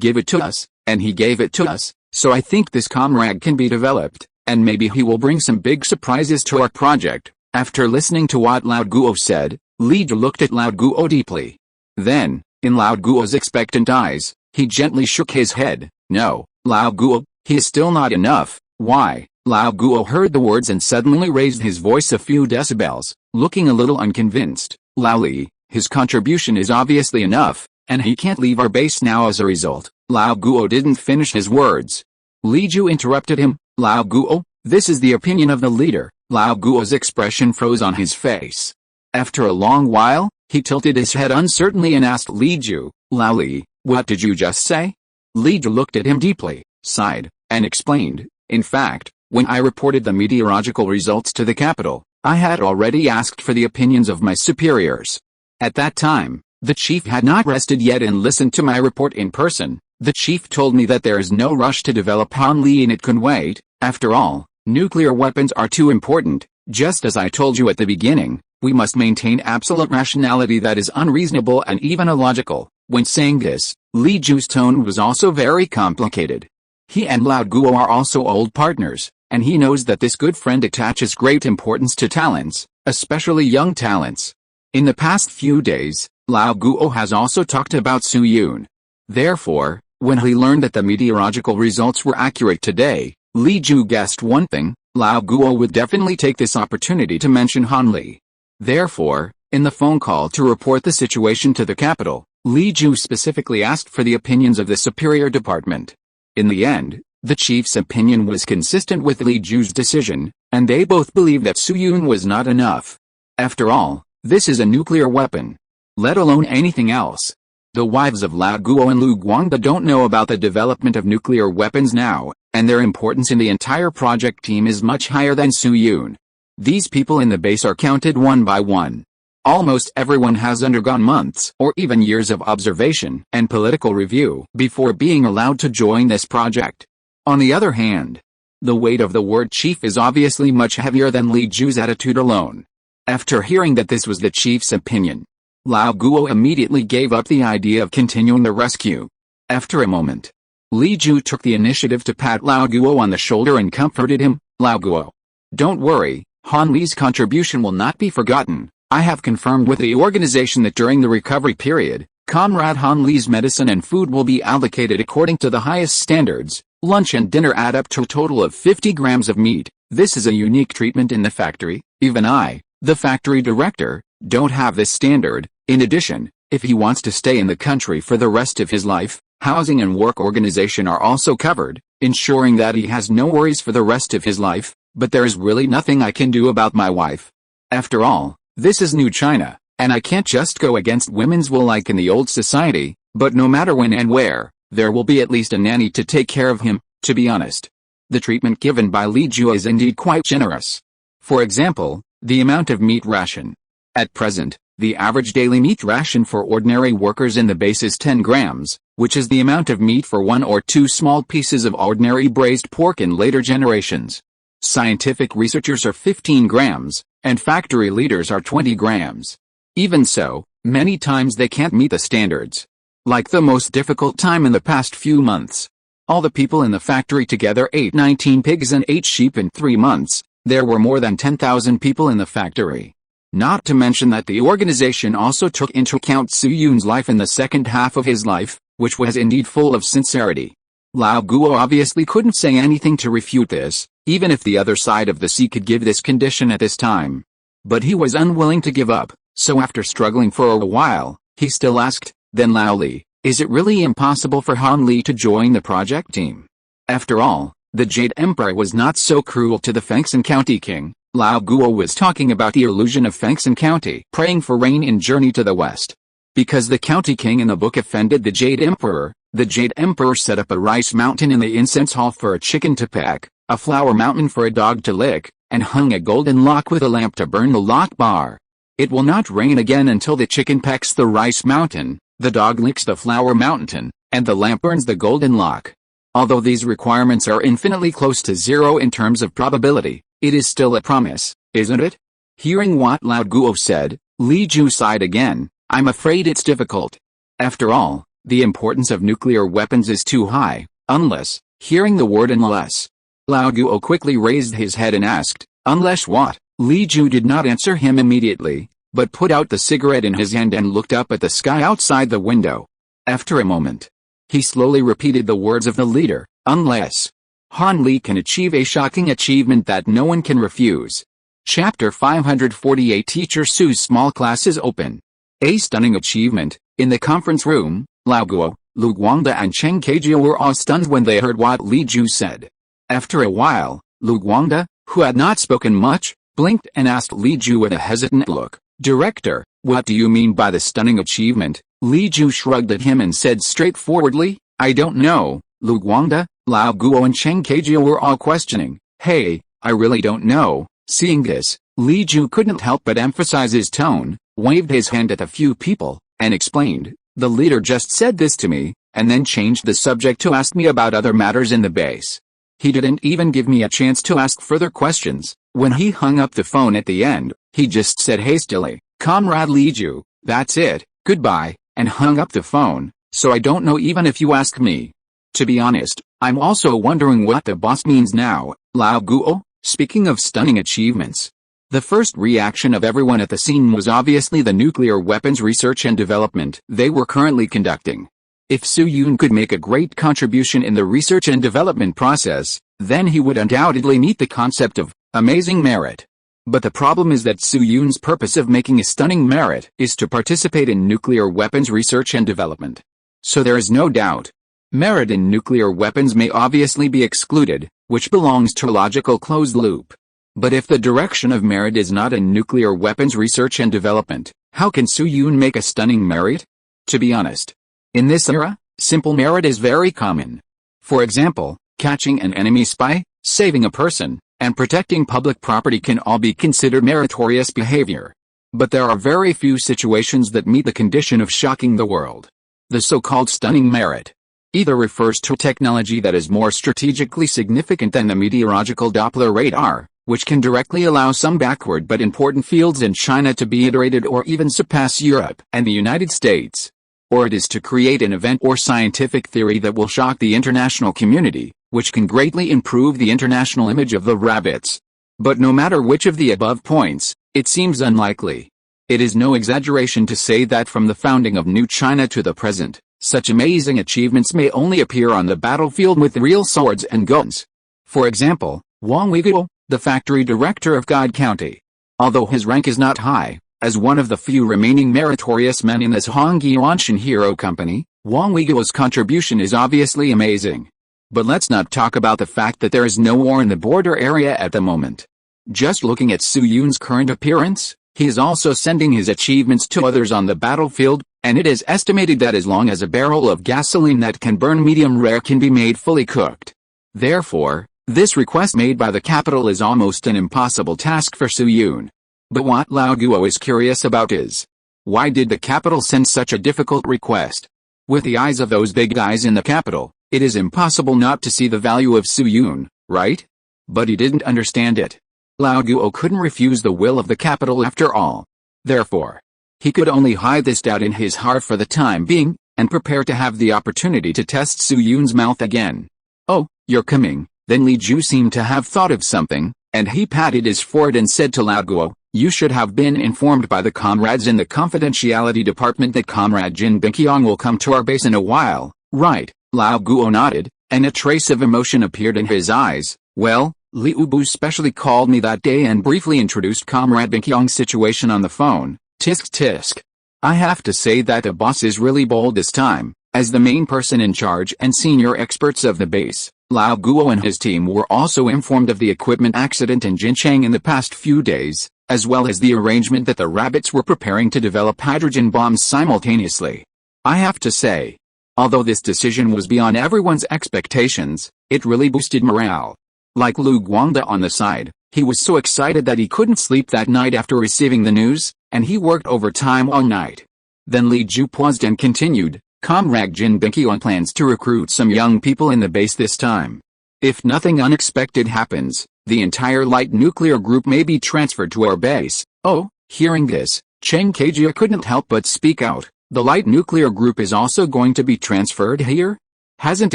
give it to us, and he gave it to us, so I think this comrade can be developed, and maybe he will bring some big surprises to our project." After listening to what Lao Guo said, Li Ju looked at Lao Guo deeply. Then, in Lao Guo's expectant eyes, he gently shook his head. "No, Lao Guo, he is still not enough." "Why?" Lao Guo heard the words and suddenly raised his voice a few decibels, looking a little unconvinced. "Lao Li, his contribution is obviously enough, and he can't leave our base now as a result." Lao Guo didn't finish his words. Li Ju interrupted him. "Lao Guo, this is the opinion of the leader." Lao Guo's expression froze on his face. After a long while, he tilted his head uncertainly and asked Li Ju, "Lao Li, what did you just say?" Li Ju looked at him deeply, sighed, and explained, "In fact, when I reported the meteorological results to the capital, I had already asked for the opinions of my superiors. At that time, the chief had not rested yet and listened to my report in person. The chief told me that there is no rush to develop Han Li and it can wait. After all, nuclear weapons are too important. Just as I told you at the beginning, we must maintain absolute rationality that is unreasonable and even illogical." When saying this, Li Ju's tone was also very complicated. He and Lao Guo are also old partners, and he knows that this good friend attaches great importance to talents, especially young talents. In the past few days, Lao Guo has also talked about Su-Yoon. Therefore, when he learned that the meteorological results were accurate today, Li Ju guessed one thing: Lao Guo would definitely take this opportunity to mention Han Li. Therefore, in the phone call to report the situation to the capital, Li Ju specifically asked for the opinions of the superior department. In the end, the chief's opinion was consistent with Li Ju's decision, and they both believed that Su-Yoon was not enough. After all, this is a nuclear weapon. Let alone anything else. The wives of Lao Guo and Lu Guangda don't know about the development of nuclear weapons now, and their importance in the entire project team is much higher than Su-Yoon. These people in the base are counted one by one. Almost everyone has undergone months or even years of observation and political review before being allowed to join this project. On the other hand, the weight of the word chief is obviously much heavier than Li Ju's attitude alone. After hearing that this was the chief's opinion, Lao Guo immediately gave up the idea of continuing the rescue. After a moment, Li Ju took the initiative to pat Lao Guo on the shoulder and comforted him. "Lao Guo, don't worry, Han Li's contribution will not be forgotten. I have confirmed with the organization that during the recovery period, Comrade Han Li's medicine and food will be allocated according to the highest standards. Lunch and dinner add up to a total of 50 grams of meat. This is a unique treatment in the factory. Even I, the factory director, don't have this standard. In addition, if he wants to stay in the country for the rest of his life, housing and work organization are also covered, ensuring that he has no worries for the rest of his life. But there is really nothing I can do about my wife. After all, this is New China, and I can't just go against women's will like in the old society. But no matter when and where, there will be at least a nanny to take care of him. To be honest, The treatment given by Li Feiyu is indeed quite generous. For example, the amount of meat ration. At present, the average daily meat ration for ordinary workers in the base is 10 grams, which is the amount of meat for 1 or 2 small pieces of ordinary braised pork in later generations. Scientific researchers are 15 grams, and factory leaders are 20 grams. Even so, many times they can't meet the standards. Like the most difficult time in the past few months. All the people in the factory together ate 19 pigs and 8 sheep in 3 months. There were more than 10,000 people in the factory. Not to mention that the organization also took into account Su Yun's life in the second half of his life, which was indeed full of sincerity. Lao Guo obviously couldn't say anything to refute this, even if the other side of the sea could give this condition at this time. But he was unwilling to give up, so after struggling for a while, he still asked, "Then Lao Li, is it really impossible for Han Li to join the project team?" After all, the Jade Emperor was not so cruel to the Fengxin County king. Lao Guo was talking about the illusion of Fengxin County praying for rain in Journey to the West. Because the county king in the book offended the Jade Emperor set up a rice mountain in the incense hall for a chicken to peck, a flower mountain for a dog to lick, and hung a golden lock with a lamp to burn the lock bar. It will not rain again until the chicken pecks the rice mountain, the dog licks the flower mountain, and the lamp burns the golden lock. Although these requirements are infinitely close to zero in terms of probability, it is still a promise, isn't it? Hearing what Lao Guo said, Li Feiyu sighed again. "I'm afraid it's difficult. After all, the importance of nuclear weapons is too high, unless," hearing the word unless, Lao Guo quickly raised his head and asked, "Unless what?" Li Feiyu did not answer him immediately, but put out the cigarette in his hand and looked up at the sky outside the window. After a moment, he slowly repeated the words of the leader, "Unless Han Li can achieve a shocking achievement that no one can refuse." Chapter 548 Teacher Su's small class is open. A stunning achievement. In the conference room, Lao Guo, Lu Guangde and Cheng Kejia were all stunned when they heard what Li Feiyu said. After a while, Lu Guangde, who had not spoken much, blinked and asked Li Feiyu with a hesitant look, "Director, what do you mean by the stunning achievement?" Li Feiyu shrugged at him and said straightforwardly, "I don't know." Lu Guangde, Lao Guo and Cheng Kejia were all questioning, "Hey, I really don't know." Seeing this, Li Feiyu couldn't help but emphasize his tone, waved his hand at a few people, and explained, "The leader just said this to me," and then changed the subject to ask me about other matters in the base. He didn't even give me a chance to ask further questions. When he hung up the phone at the end, he just said hastily, "Comrade Li Feiyu, that's it, goodbye," and hung up the phone, "So I don't know even if you ask me." To be honest, I'm also wondering what the boss means now. Lao Guo, speaking of stunning achievements. The first reaction of everyone at the scene was obviously the nuclear weapons research and development they were currently conducting. If Su Yun could make a great contribution in the research and development process, then he would undoubtedly meet the concept of amazing merit. But the problem is that Su Yun's purpose of making a stunning merit is to participate in nuclear weapons research and development. So there is no doubt. Merit in nuclear weapons may obviously be excluded, which belongs to a logical closed loop. But if the direction of merit is not in nuclear weapons research and development, how can Su Yun make a stunning merit? To be honest, in this era, simple merit is very common. For example, catching an enemy spy, saving a person, and protecting public property can all be considered meritorious behavior. But there are very few situations that meet the condition of shocking the world. The so-called stunning merit either refers to technology that is more strategically significant than the meteorological Doppler radar, which can directly allow some backward but important fields in China to be iterated or even surpass Europe and the United States. Or it is to create an event or scientific theory that will shock the international community, which can greatly improve the international image of the rabbits. But no matter which of the above points, it seems unlikely. It is no exaggeration to say that from the founding of New China to the present, such amazing achievements may only appear on the battlefield with real swords and guns. For example, Wang Weiguo, the factory director of God County. Although his rank is not high, as one of the few remaining meritorious men in this Hongyi Wanshan hero company, Wang Weiguo's contribution is obviously amazing. But let's not talk about the fact that there is no war in the border area at the moment. Just looking at Su Yun's current appearance, he is also sending his achievements to others on the battlefield, and it is estimated that as long as a barrel of gasoline that can burn medium rare can be made fully cooked. Therefore, This request made by the capital is almost an impossible task for Su Yun. But what Lao Guo is curious about is, why did the capital send such a difficult request? With the eyes of those big guys in the capital, it is impossible not to see the value of Su Yun, right? But he didn't understand it. Lao Guo couldn't refuse the will of the capital after all. Therefore, he could only hide this doubt in his heart for the time being, and prepare to have the opportunity to test Su Yun's mouth again. "Oh, you're coming." Then Li Ju seemed to have thought of something, and he patted his forehead and said to Lao Guo, "You should have been informed by the comrades in the confidentiality department that Comrade Jin Binqiang will come to our base in a while, right?" Lao Guo nodded, and a trace of emotion appeared in his eyes. "Well, Liu Bu specially called me that day and briefly introduced Comrade Binqiang's situation on the phone. Tisk tisk. I have to say that the boss is really bold this time, as the main person in charge and senior experts of the base. Lao Guo and his team were also informed of the equipment accident in Jincheng in the past few days, as well as the arrangement that the rabbits were preparing to develop hydrogen bombs simultaneously. I have to say, although this decision was beyond everyone's expectations, it really boosted morale. Like Lu Guangda on the side, he was so excited that he couldn't sleep that night after receiving the news, and he worked overtime all night. Then Li Ju paused and continued, "Comrade Jin Binqiang plans to recruit some young people in the base this time. If nothing unexpected happens, the entire light nuclear group may be transferred to our base." Oh, hearing this, Cheng Kejia couldn't help but speak out. "The light nuclear group is also going to be transferred here? Hasn't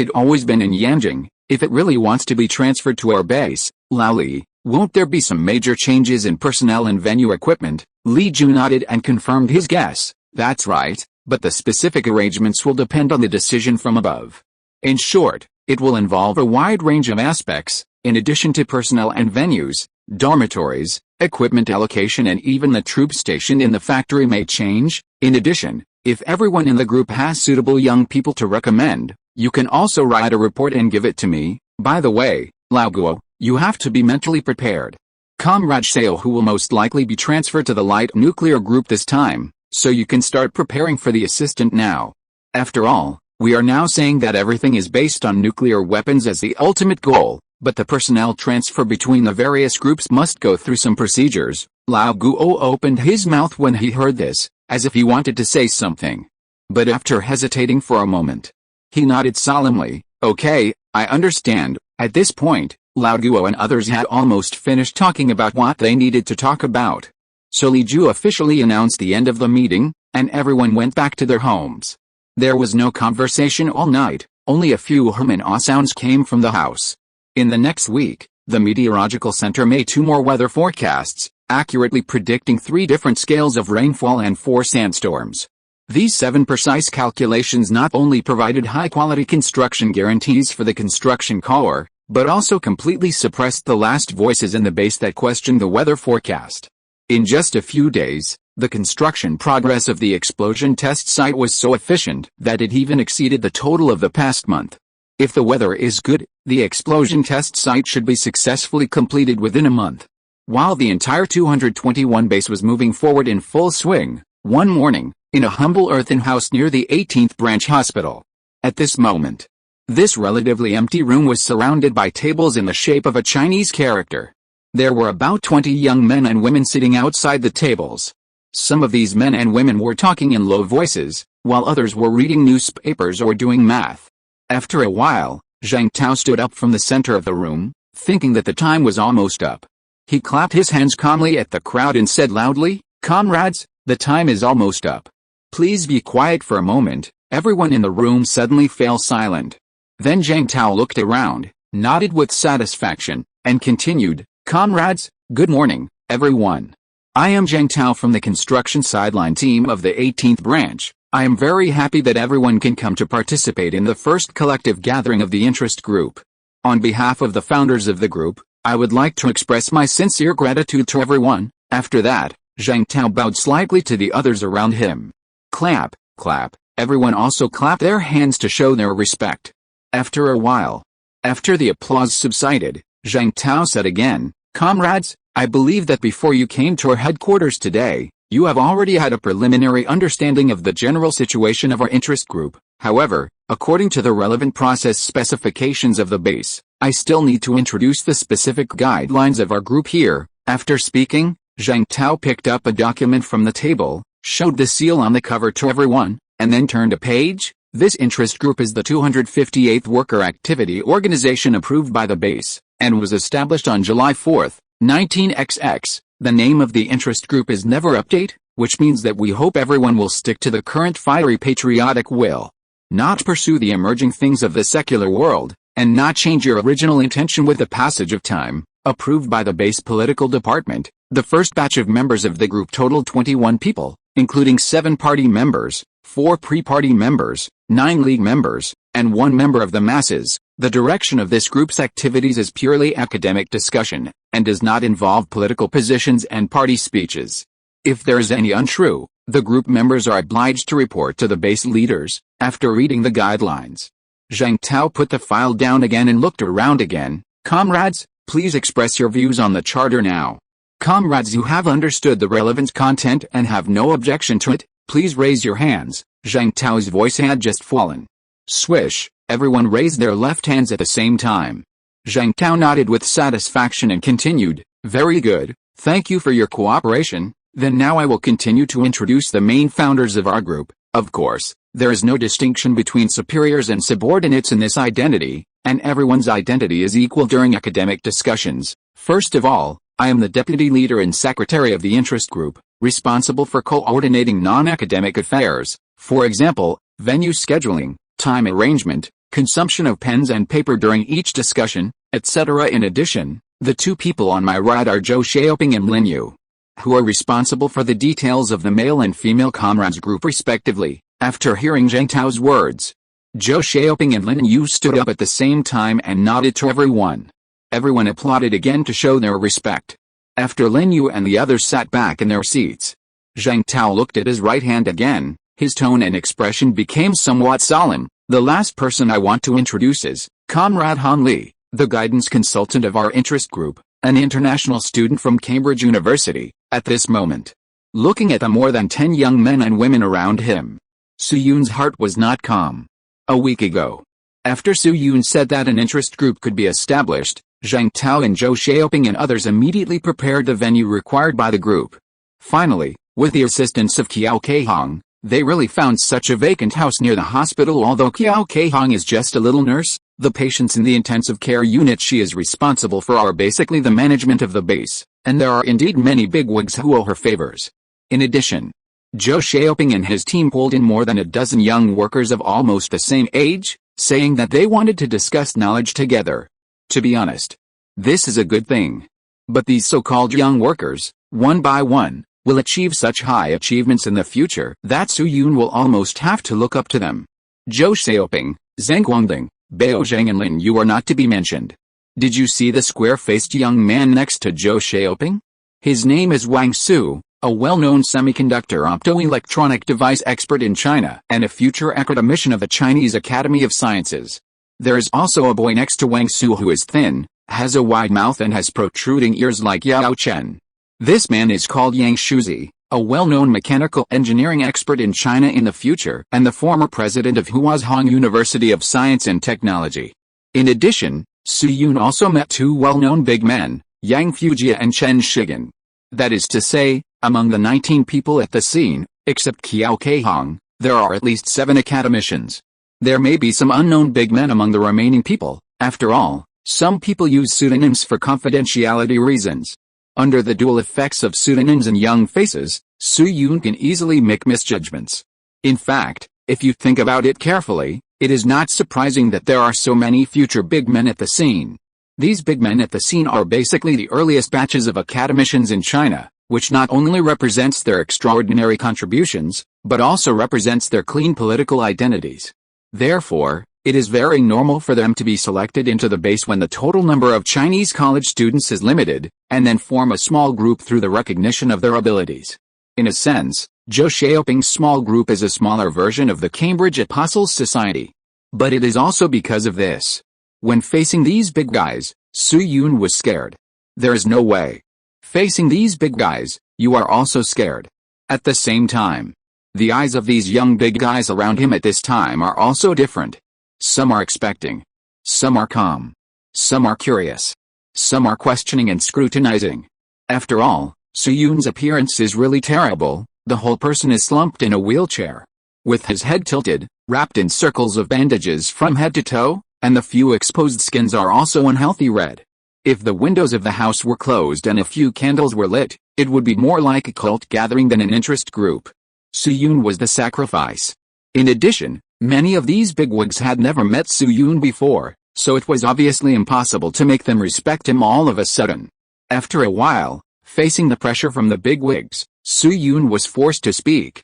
it always been in Yanjing? If it really wants to be transferred to our base, Lao Li, won't there be some major changes in personnel and venue equipment?" Li Ju nodded and confirmed his guess. "That's right, but the specific arrangements will depend on the decision from above. In short, it will involve a wide range of aspects, in addition to personnel and venues, dormitories, equipment allocation, and even the troop stationed in the factory may change. In addition, if everyone in the group has suitable young people to recommend, you can also write a report and give it to me. By the way, Lao Guo, you have to be mentally prepared. Comrade Shao who will most likely be transferred to the light nuclear group this time, so you can start preparing for the assistant now. After all, we are now saying that everything is based on nuclear weapons as the ultimate goal, but the personnel transfer between the various groups must go through some procedures." Lao Guo opened his mouth when he heard this, as if he wanted to say something. But after hesitating for a moment, he nodded solemnly. "Okay, I understand." At this point, Lao Guo and others had almost finished talking about what they needed to talk about. So Li Ju officially announced the end of the meeting, and everyone went back to their homes. There was no conversation all night, only a few hum and ah sounds came from the house. In the next week, the Meteorological Center made 2 more weather forecasts, accurately predicting 3 different scales of rainfall and 4 sandstorms. These 7 precise calculations not only provided high-quality construction guarantees for the construction corps, but also completely suppressed the last voices in the base that questioned the weather forecast. In just a few days, the construction progress of the explosion test site was so efficient that it even exceeded the total of the past month. If the weather is good, the explosion test site should be successfully completed within a month. While the entire 221 base was moving forward in full swing, one morning, in a humble earthen house near the 18th branch hospital. At this moment, this relatively empty room was surrounded by tables in the shape of a Chinese character. There were about 20 young men and women sitting outside the tables. Some of these men and women were talking in low voices, while others were reading newspapers or doing math. After a while, Zhang Tao stood up from the center of the room, thinking that the time was almost up. He clapped his hands calmly at the crowd and said loudly, "Comrades, the time is almost up. Please be quiet for a moment." Everyone in the room suddenly fell silent. Then Zhang Tao looked around, nodded with satisfaction, and continued, "Comrades, good morning, everyone. I am Zhang Tao from the construction sideline team of the 18th branch. I am very happy that everyone can come to participate in the first collective gathering of the interest group. On behalf of the founders of the group, I would like to express my sincere gratitude to everyone." After that, Zhang Tao bowed slightly to the others around him. Clap, clap. Everyone also clapped their hands to show their respect. After a while, after the applause subsided, Zhang Tao said again, "Comrades, I believe that before you came to our headquarters today, you have already had a preliminary understanding of the general situation of our interest group. However, according to the relevant process specifications of the base, I still need to introduce the specific guidelines of our group here. After speaking, Zhang Tao picked up a document from the table, showed the seal on the cover to everyone, and then turned a page. This interest group is the 258th Worker Activity Organization approved by the base, and was established on July 4, 19XX. The name of the interest group is Never Update, which means that we hope everyone will stick to the current fiery patriotic will. Not pursue the emerging things of the secular world, and not change your original intention with the passage of time. Approved by the base political department, the first batch of members of the group totaled 21 people, including 7 party members, 4 pre-party members, 9 league members, and 1 member of the masses. The direction of this group's activities is purely academic discussion, and does not involve political positions and party speeches. If there is any untrue, the group members are obliged to report to the base leaders. After reading the guidelines, Zhang Tao put the file down again and looked around again. Comrades, please express your views on the charter now. Comrades who have understood the relevant content and have no objection to it, please raise your hands. Zhang Tao's voice had just fallen. Swish, everyone raised their left hands at the same time. Zhang Tao nodded with satisfaction and continued, very good, thank you for your cooperation. Then now I will continue to introduce the main founders of our group. Of course, there is no distinction between superiors and subordinates in this identity, and everyone's identity is equal during academic discussions. First of all, I am the deputy leader and secretary of the interest group, responsible for coordinating non-academic affairs, for example, venue scheduling, time arrangement, consumption of pens and paper during each discussion, etc. In addition, the 2 people on my right are Zhou Xiaoping and Lin Yu, who are responsible for the details of the male and female comrades group respectively. After hearing Zhang Tao's words, Zhou Xiaoping and Lin Yu stood up at the same time and nodded to everyone. Everyone applauded again to show their respect. After Lin Yu and the others sat back in their seats, Zhang Tao looked at his right hand again. His tone and expression became somewhat solemn. The last person I want to introduce is Comrade Han Li, the guidance consultant of our interest group, an international student from Cambridge University. At this moment, looking at the more than 10 young men and women around him, Su Yun's heart was not calm. A week ago, after Su Yun said that an interest group could be established, Zhang Tao and Zhou Xiaoping and others immediately prepared the venue required by the group. Finally, with the assistance of Qiao Keihong, they really found such a vacant house near the hospital. Although Qiao Keihong is just a little nurse, the patients in the intensive care unit she is responsible for are basically the management of the base, and there are indeed many bigwigs who owe her favors. In addition, Zhou Xiaoping and his team pulled in more than a dozen young workers of almost the same age, saying that they wanted to discuss knowledge together. To be honest, this is a good thing. But these so-called young workers, one by one, will achieve such high achievements in the future that Su Yun will almost have to look up to them. Zhou Xiaoping, Zhang Zhongjing, Bao Zhang and Lin Yu are not to be mentioned. Did you see the square-faced young man next to Zhou Xiaoping? His name is Wang Su, a well-known semiconductor optoelectronic device expert in China and a future academician of the Chinese Academy of Sciences. There is also a boy next to Wang Su who is thin, has a wide mouth and has protruding ears like Yao Chen. This man is called Yang Shuzi, a well-known mechanical engineering expert in China in the future and the former president of Huazhong University of Science and Technology. In addition, Su Yun also met 2 well-known big men, Yang Fujia and Chen Shigan. That is to say, among the 19 people at the scene, except Qiao Keihong, there are at least 7 academicians. There may be some unknown big men among the remaining people. After all, some people use pseudonyms for confidentiality reasons. Under the dual effects of pseudonyms and young faces, Su Yun can easily make misjudgments. In fact, if you think about it carefully, it is not surprising that there are so many future big men at the scene. These big men at the scene are basically the earliest batches of academicians in China, which not only represents their extraordinary contributions, but also represents their clean political identities. Therefore, it is very normal for them to be selected into the base when the total number of Chinese college students is limited, and then form a small group through the recognition of their abilities. In a sense, Zhou Xiaoping's small group is a smaller version of the Cambridge Apostles Society. But it is also because of this. When facing these big guys, Su Yun was scared. There is no way. Facing these big guys, you are also scared. At the same time, the eyes of these young big guys around him at this time are also different. Some are expecting. Some are calm. Some are curious. Some are questioning and scrutinizing. After all, Suyun's appearance is really terrible. The whole person is slumped in a wheelchair, with his head tilted, wrapped in circles of bandages from head to toe, and the few exposed skins are also unhealthy red. If the windows of the house were closed and a few candles were lit, it would be more like a cult gathering than an interest group. Suyun was the sacrifice. In addition, many of these bigwigs had never met Suyun before, so it was obviously impossible to make them respect him all of a sudden. After a while, facing the pressure from the bigwigs, Suyun was forced to speak.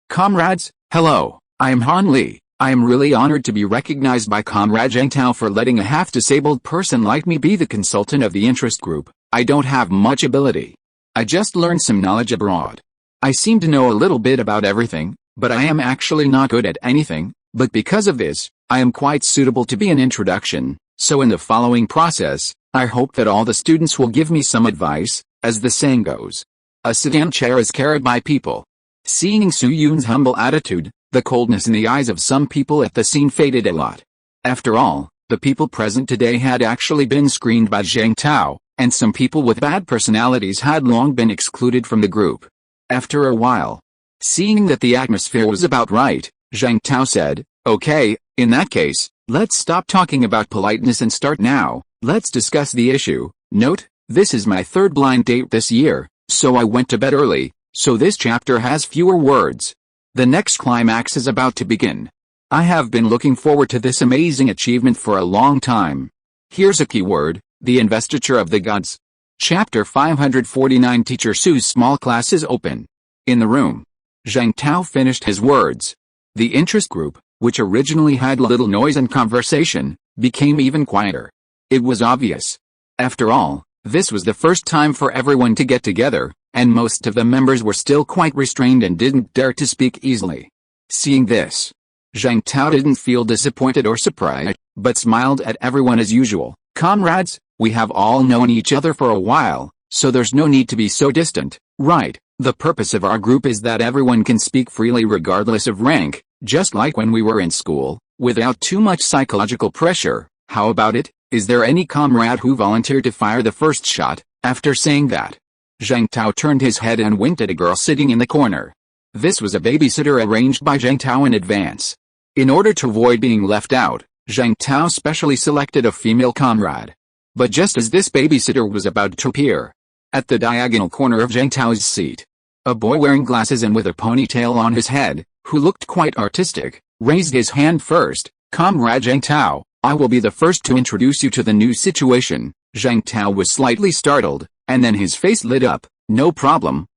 Comrades, hello, I am Han Li. I am really honored to be recognized by Comrade Zhang Tao for letting a half-disabled person like me be the consultant of the interest group. I don't have much ability. I just learned some knowledge abroad. I seem to know a little bit about everything, but I am actually not good at anything, but because of this, I am quite suitable to be an introduction, so in the following process, I hope that all the students will give me some advice, as the saying goes. A sedan chair is carried by people. Seeing Suyun's humble attitude, the coldness in the eyes of some people at the scene faded a lot. After all, the people present today had actually been screened by Zhang Tao, and some people with bad personalities had long been excluded from the group. After a while, seeing that the atmosphere was about right, Zhang Tao said, "Okay, in that case, let's stop talking about politeness and start now. Let's discuss the issue. Note, this is my third blind date this year, so I went to bed early, so this chapter has fewer words. The next climax is about to begin. I have been looking forward to this amazing achievement for a long time. Here's a key word, the investiture of the gods." Chapter 549. Teacher Su's small class is open. In the room, Zhang Tao finished his words. The interest group, which originally had little noise and conversation, became even quieter. It was obvious. After all, this was the first time for everyone to get together, and most of the members were still quite restrained and didn't dare to speak easily. Seeing this, Zhang Tao didn't feel disappointed or surprised, but smiled at everyone as usual. "Comrades, we have all known each other for a while, so there's no need to be so distant, right? The purpose of our group is that everyone can speak freely regardless of rank, just like when we were in school, without too much psychological pressure. How about it? Is there any comrade who volunteered to fire the first shot?" After saying that, Zhang Tao turned his head and winked at a girl sitting in the corner. This was a babysitter arranged by Zhang Tao in advance. In order to avoid being left out, Zhang Tao specially selected a female comrade. But just as this babysitter was about to appear, at the diagonal corner of Zhang Tao's seat, a boy wearing glasses and with a ponytail on his head, who looked quite artistic, raised his hand first. "Comrade Zhang Tao, I will be the first to introduce you to the new situation." Zhang Tao was slightly startled, and then his face lit up. No problem,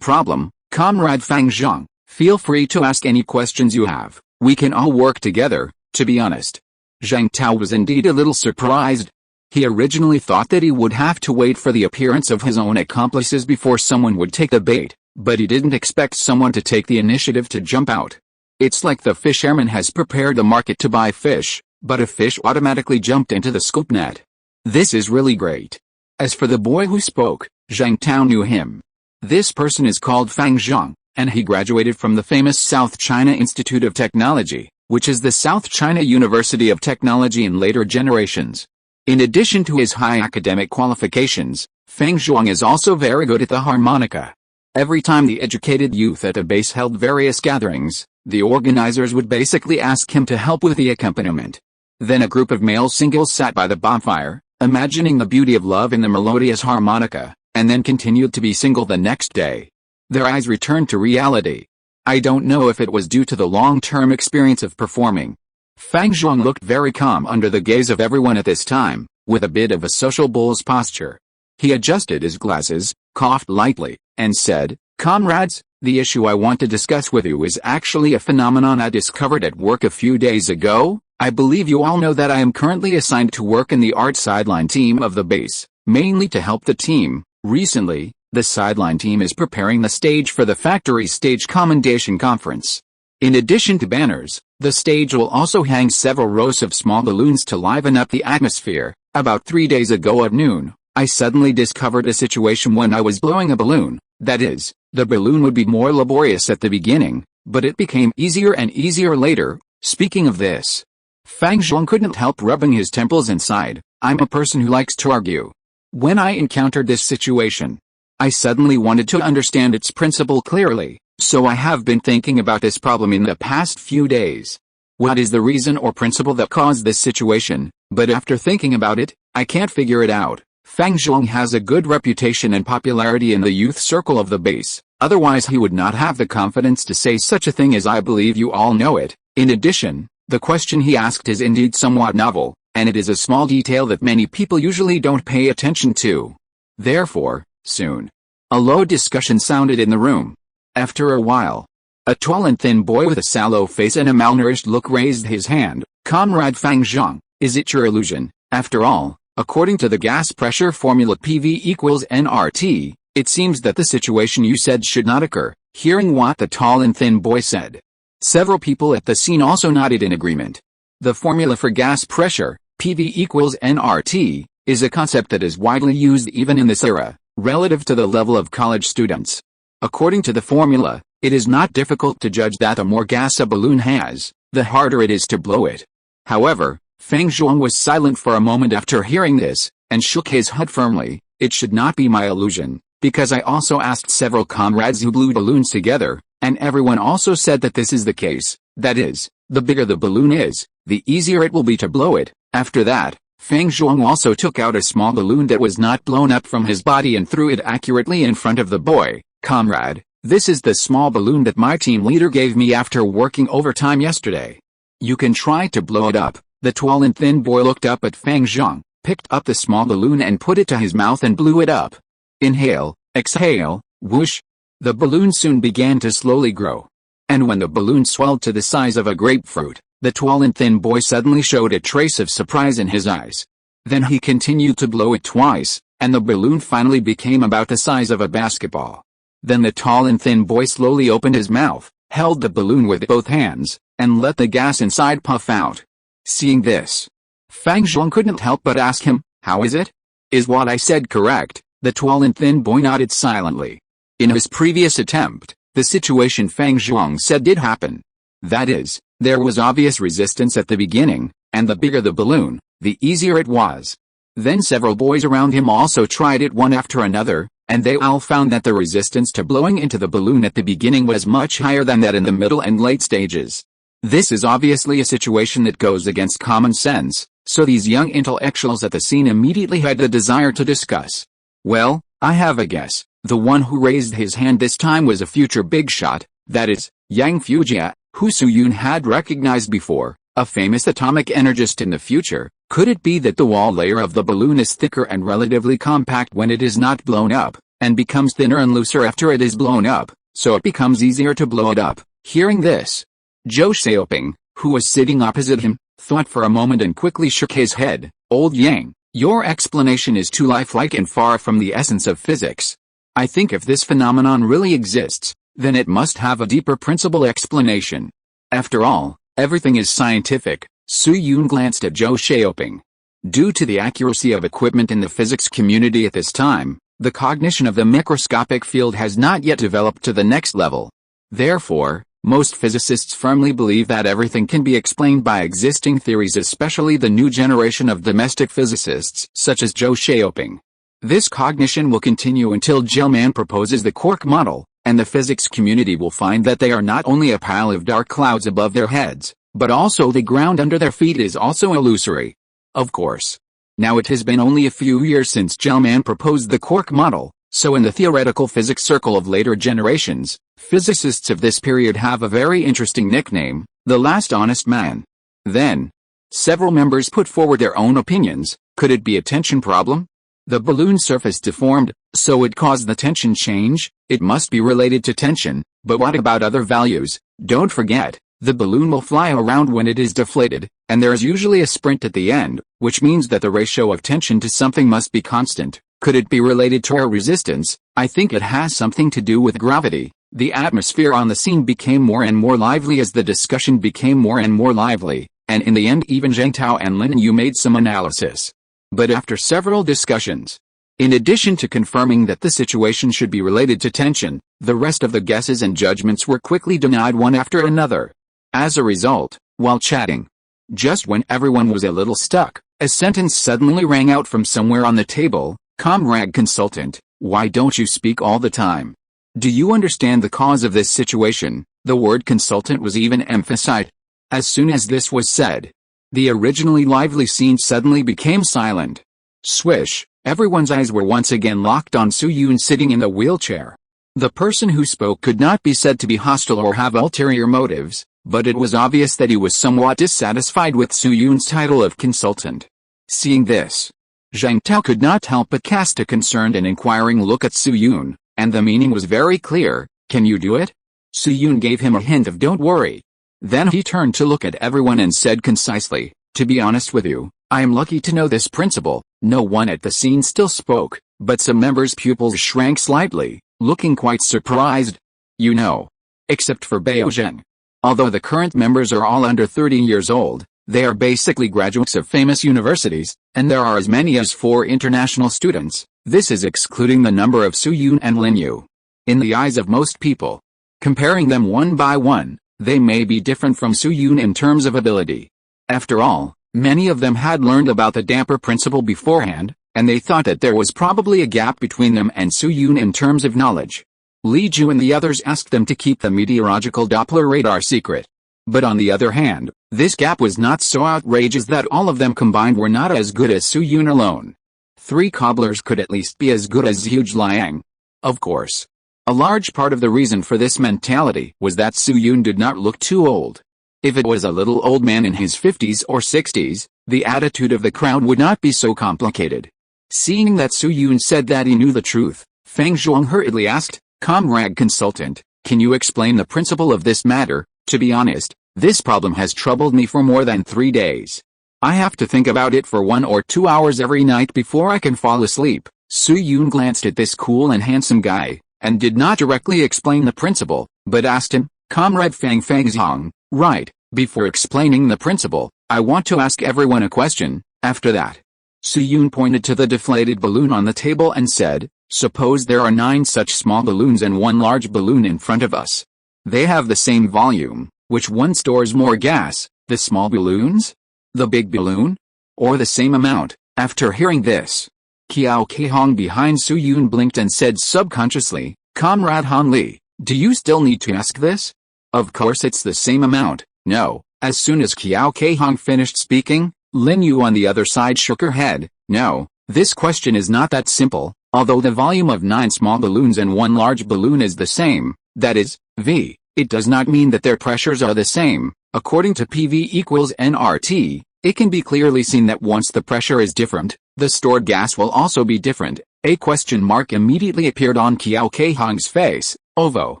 Comrade Fang Zhang. Feel free to ask any questions you have. We can all work together." To be honest, Zhang Tao was indeed a little surprised. He originally thought that he would have to wait for the appearance of his own accomplices before someone would take the bait, but he didn't expect someone to take the initiative to jump out. It's like the fisherman has prepared the market to buy fish, but a fish automatically jumped into the scoop net. This is really great. As for the boy who spoke, Zhang Tao knew him. This person is called Fang Zhang, and he graduated from the famous South China Institute of Technology, which is the South China University of Technology in later generations. In addition to his high academic qualifications, Fang Zhang is also very good at the harmonica. Every time the educated youth at a base held various gatherings, the organizers would basically ask him to help with the accompaniment. Then a group of male singles sat by the bonfire, imagining the beauty of love in the melodious harmonica, and then continued to be single the next day. Their eyes returned to reality. I don't know if it was due to the long-term experience of performing. Fang Zhang looked very calm under the gaze of everyone at this time, with a bit of a social bull's posture. He adjusted his glasses, coughed lightly, and said, "Comrades, the issue I want to discuss with you is actually a phenomenon I discovered at work a few days ago. I believe you all know that I am currently assigned to work in the art sideline team of the base, mainly to help the team. Recently, the sideline team is preparing the stage for the factory stage commendation conference. In addition to banners, the stage will also hang several rows of small balloons to liven up the atmosphere. About 3 days ago at noon, I suddenly discovered a situation when I was blowing a balloon. That is, the balloon would be more laborious at the beginning, but it became easier and easier later. Speaking of this, Fang Zhuang couldn't help rubbing his temples and sighed. I'm a person who likes to argue. When I encountered this situation, I suddenly wanted to understand its principle clearly, so I have been thinking about this problem in the past few days. What is the reason or principle that caused this situation? But after thinking about it, I can't figure it out. Fang Zhuang has a good reputation and popularity in the youth circle of the base, otherwise he would not have the confidence to say such a thing as I believe you all know it. In addition, the question he asked is indeed somewhat novel, and it is a small detail that many people usually don't pay attention to. Therefore, soon, a low discussion sounded in the room. After a while, a tall and thin boy with a sallow face and a malnourished look raised his hand. Comrade Fang Zhuang, is it your illusion? After all, according to the gas pressure formula PV equals nRT, it seems that the situation you said should not occur. Hearing what the tall and thin boy said, several people at the scene also nodded in agreement. The formula for gas pressure, PV equals nRT, is a concept that is widely used even in this era, relative to the level of college students. According to the formula, it is not difficult to judge that the more gas a balloon has, the harder it is to blow it. However, Fang Zhuang was silent for a moment after hearing this, and shook his head firmly. It should not be my illusion, because I also asked several comrades who blew balloons together, and everyone also said that this is the case. That is, the bigger the balloon is, the easier it will be to blow it. After that, Fang Zhuang also took out a small balloon that was not blown up from his body and threw it accurately in front of the boy. Comrade, this is the small balloon that my team leader gave me after working overtime yesterday. You can try to blow it up. The tall and thin boy looked up at Fang Zhuang, picked up the small balloon and put it to his mouth and blew it up. Inhale, exhale, whoosh. The balloon soon began to slowly grow. And when the balloon swelled to the size of a grapefruit, the tall and thin boy suddenly showed a trace of surprise in his eyes. Then he continued to blow it twice, and the balloon finally became about the size of a basketball. Then the tall and thin boy slowly opened his mouth, held the balloon with both hands, and let the gas inside puff out. Seeing this, Fang Zhuang couldn't help but ask him, how is it? Is what I said correct? The tall and thin boy nodded silently. In his previous attempt, the situation Fang Zhuang said did happen. That is, there was obvious resistance at the beginning, and the bigger the balloon, the easier it was. Then several boys around him also tried it one after another, and they all found that the resistance to blowing into the balloon at the beginning was much higher than that in the middle and late stages. This is obviously a situation that goes against common sense, so these young intellectuals at the scene immediately had the desire to discuss. Well, I have a guess. The one who raised his hand this time was a future big shot, that is, Yang Fujia, who Su Yun had recognized before, a famous atomic energist in the future. Could it be that the wall layer of the balloon is thicker and relatively compact when it is not blown up, and becomes thinner and looser after it is blown up, so it becomes easier to blow it up? Hearing this, Zhou Xiaoping, who was sitting opposite him, thought for a moment and quickly shook his head. Old Yang, your explanation is too lifelike and far from the essence of physics. I think if this phenomenon really exists, then it must have a deeper principle explanation. After all, everything is scientific. Su Yun glanced at Zhou Xiaoping. Due to the accuracy of equipment in the physics community at this time, the cognition of the microscopic field has not yet developed to the next level. Therefore, most physicists firmly believe that everything can be explained by existing theories, especially the new generation of domestic physicists such as Zhou Xiaoping. This cognition will continue until Gell-Mann proposes the quark model, and the physics community will find that they are not only a pile of dark clouds above their heads, but also the ground under their feet is also illusory. Of course. Now it has been only a few years since Gell-Mann proposed the quark model, so in the theoretical physics circle of later generations, physicists of this period have a very interesting nickname, the last honest man. Then, several members put forward their own opinions. Could it be a tension problem? The balloon surface deformed, so it caused the tension change. It must be related to tension, but what about other values? Don't forget, the balloon will fly around when it is deflated, and there is usually a sprint at the end, which means that the ratio of tension to something must be constant. Could it be related to air resistance? I think it has something to do with gravity. The atmosphere on the scene became more and more lively as the discussion became more and more lively, and in the end even Zhang Tao and Lin Yu made some analysis. But after several discussions, in addition to confirming that the situation should be related to tension, the rest of the guesses and judgments were quickly denied one after another. As a result, while chatting, Just when everyone was a little stuck, a sentence suddenly rang out from somewhere on the table. "Comrade consultant, why don't you speak all the time? Do you understand the cause of this situation?" The word consultant was even emphasized. As soon as this was said, the originally lively scene suddenly became silent. Swish, everyone's eyes were once again locked on Su-yoon sitting in the wheelchair. The person who spoke could not be said to be hostile or have ulterior motives, but it was obvious that he was somewhat dissatisfied with Su-yoon's title of consultant. Seeing this, Zhang Tao could not help but cast a concerned and inquiring look at Su-yoon, and the meaning was very clear. "Can you do it?" Su-yoon gave him a hint of "don't worry." Then he turned to look at everyone and said concisely, "To be honest with you, I am lucky to know this principle." No one at the scene still spoke, but some members' pupils shrank slightly, looking quite surprised. "You know." Except for Baozheng. Although the current members are all under 30 years old, they are basically graduates of famous universities, and there are as many as 4 international students. This is excluding the number of Su-yoon and Lin-yu. In the eyes of most people, comparing them one by one, they may be different from Su-yoon in terms of ability. After all, many of them had learned about the damper principle beforehand, and they thought that there was probably a gap between them and Su-yoon in terms of knowledge. Li Ju and the others asked them to keep the meteorological Doppler radar secret. But on the other hand, this gap was not so outrageous that all of them combined were not as good as Su-yoon alone. 3 cobblers could at least be as good as Zhuge Liang. Of course, a large part of the reason for this mentality was that Su-yoon did not look too old. If it was a little old man in his 50s or 60s, the attitude of the crowd would not be so complicated. Seeing that Su-yoon said that he knew the truth, Feng Zhuang hurriedly asked, "Comrade consultant, can you explain the principle of this matter? To be honest, this problem has troubled me for more than 3 days. I have to think about it for 1 or 2 hours every night before I can fall asleep." Su-yoon glanced at this cool and handsome guy, and did not directly explain the principle, but asked him, "Comrade Feng Zhang, right, before explaining the principle, I want to ask everyone a question." After that, Su-yoon pointed to the deflated balloon on the table and said, "Suppose there are 9 such small balloons and 1 large balloon in front of us. They have the same volume. Which one stores more gas, the small balloons? The big balloon? Or the same amount?" After hearing this, Qiao Keihong behind Su-yoon blinked and said subconsciously, "Comrade Han Li, do you still need to ask this? Of course it's the same amount." "No." As soon as Qiao Keihong finished speaking, Lin Yu on the other side shook her head. "No, this question is not that simple. Although the volume of 9 small balloons and 1 large balloon is the same, that is, V, it does not mean that their pressures are the same. According to PV equals nRT, it can be clearly seen that once the pressure is different, the stored gas will also be different." A question mark immediately appeared on Qiao Keihong's face. "Ovo."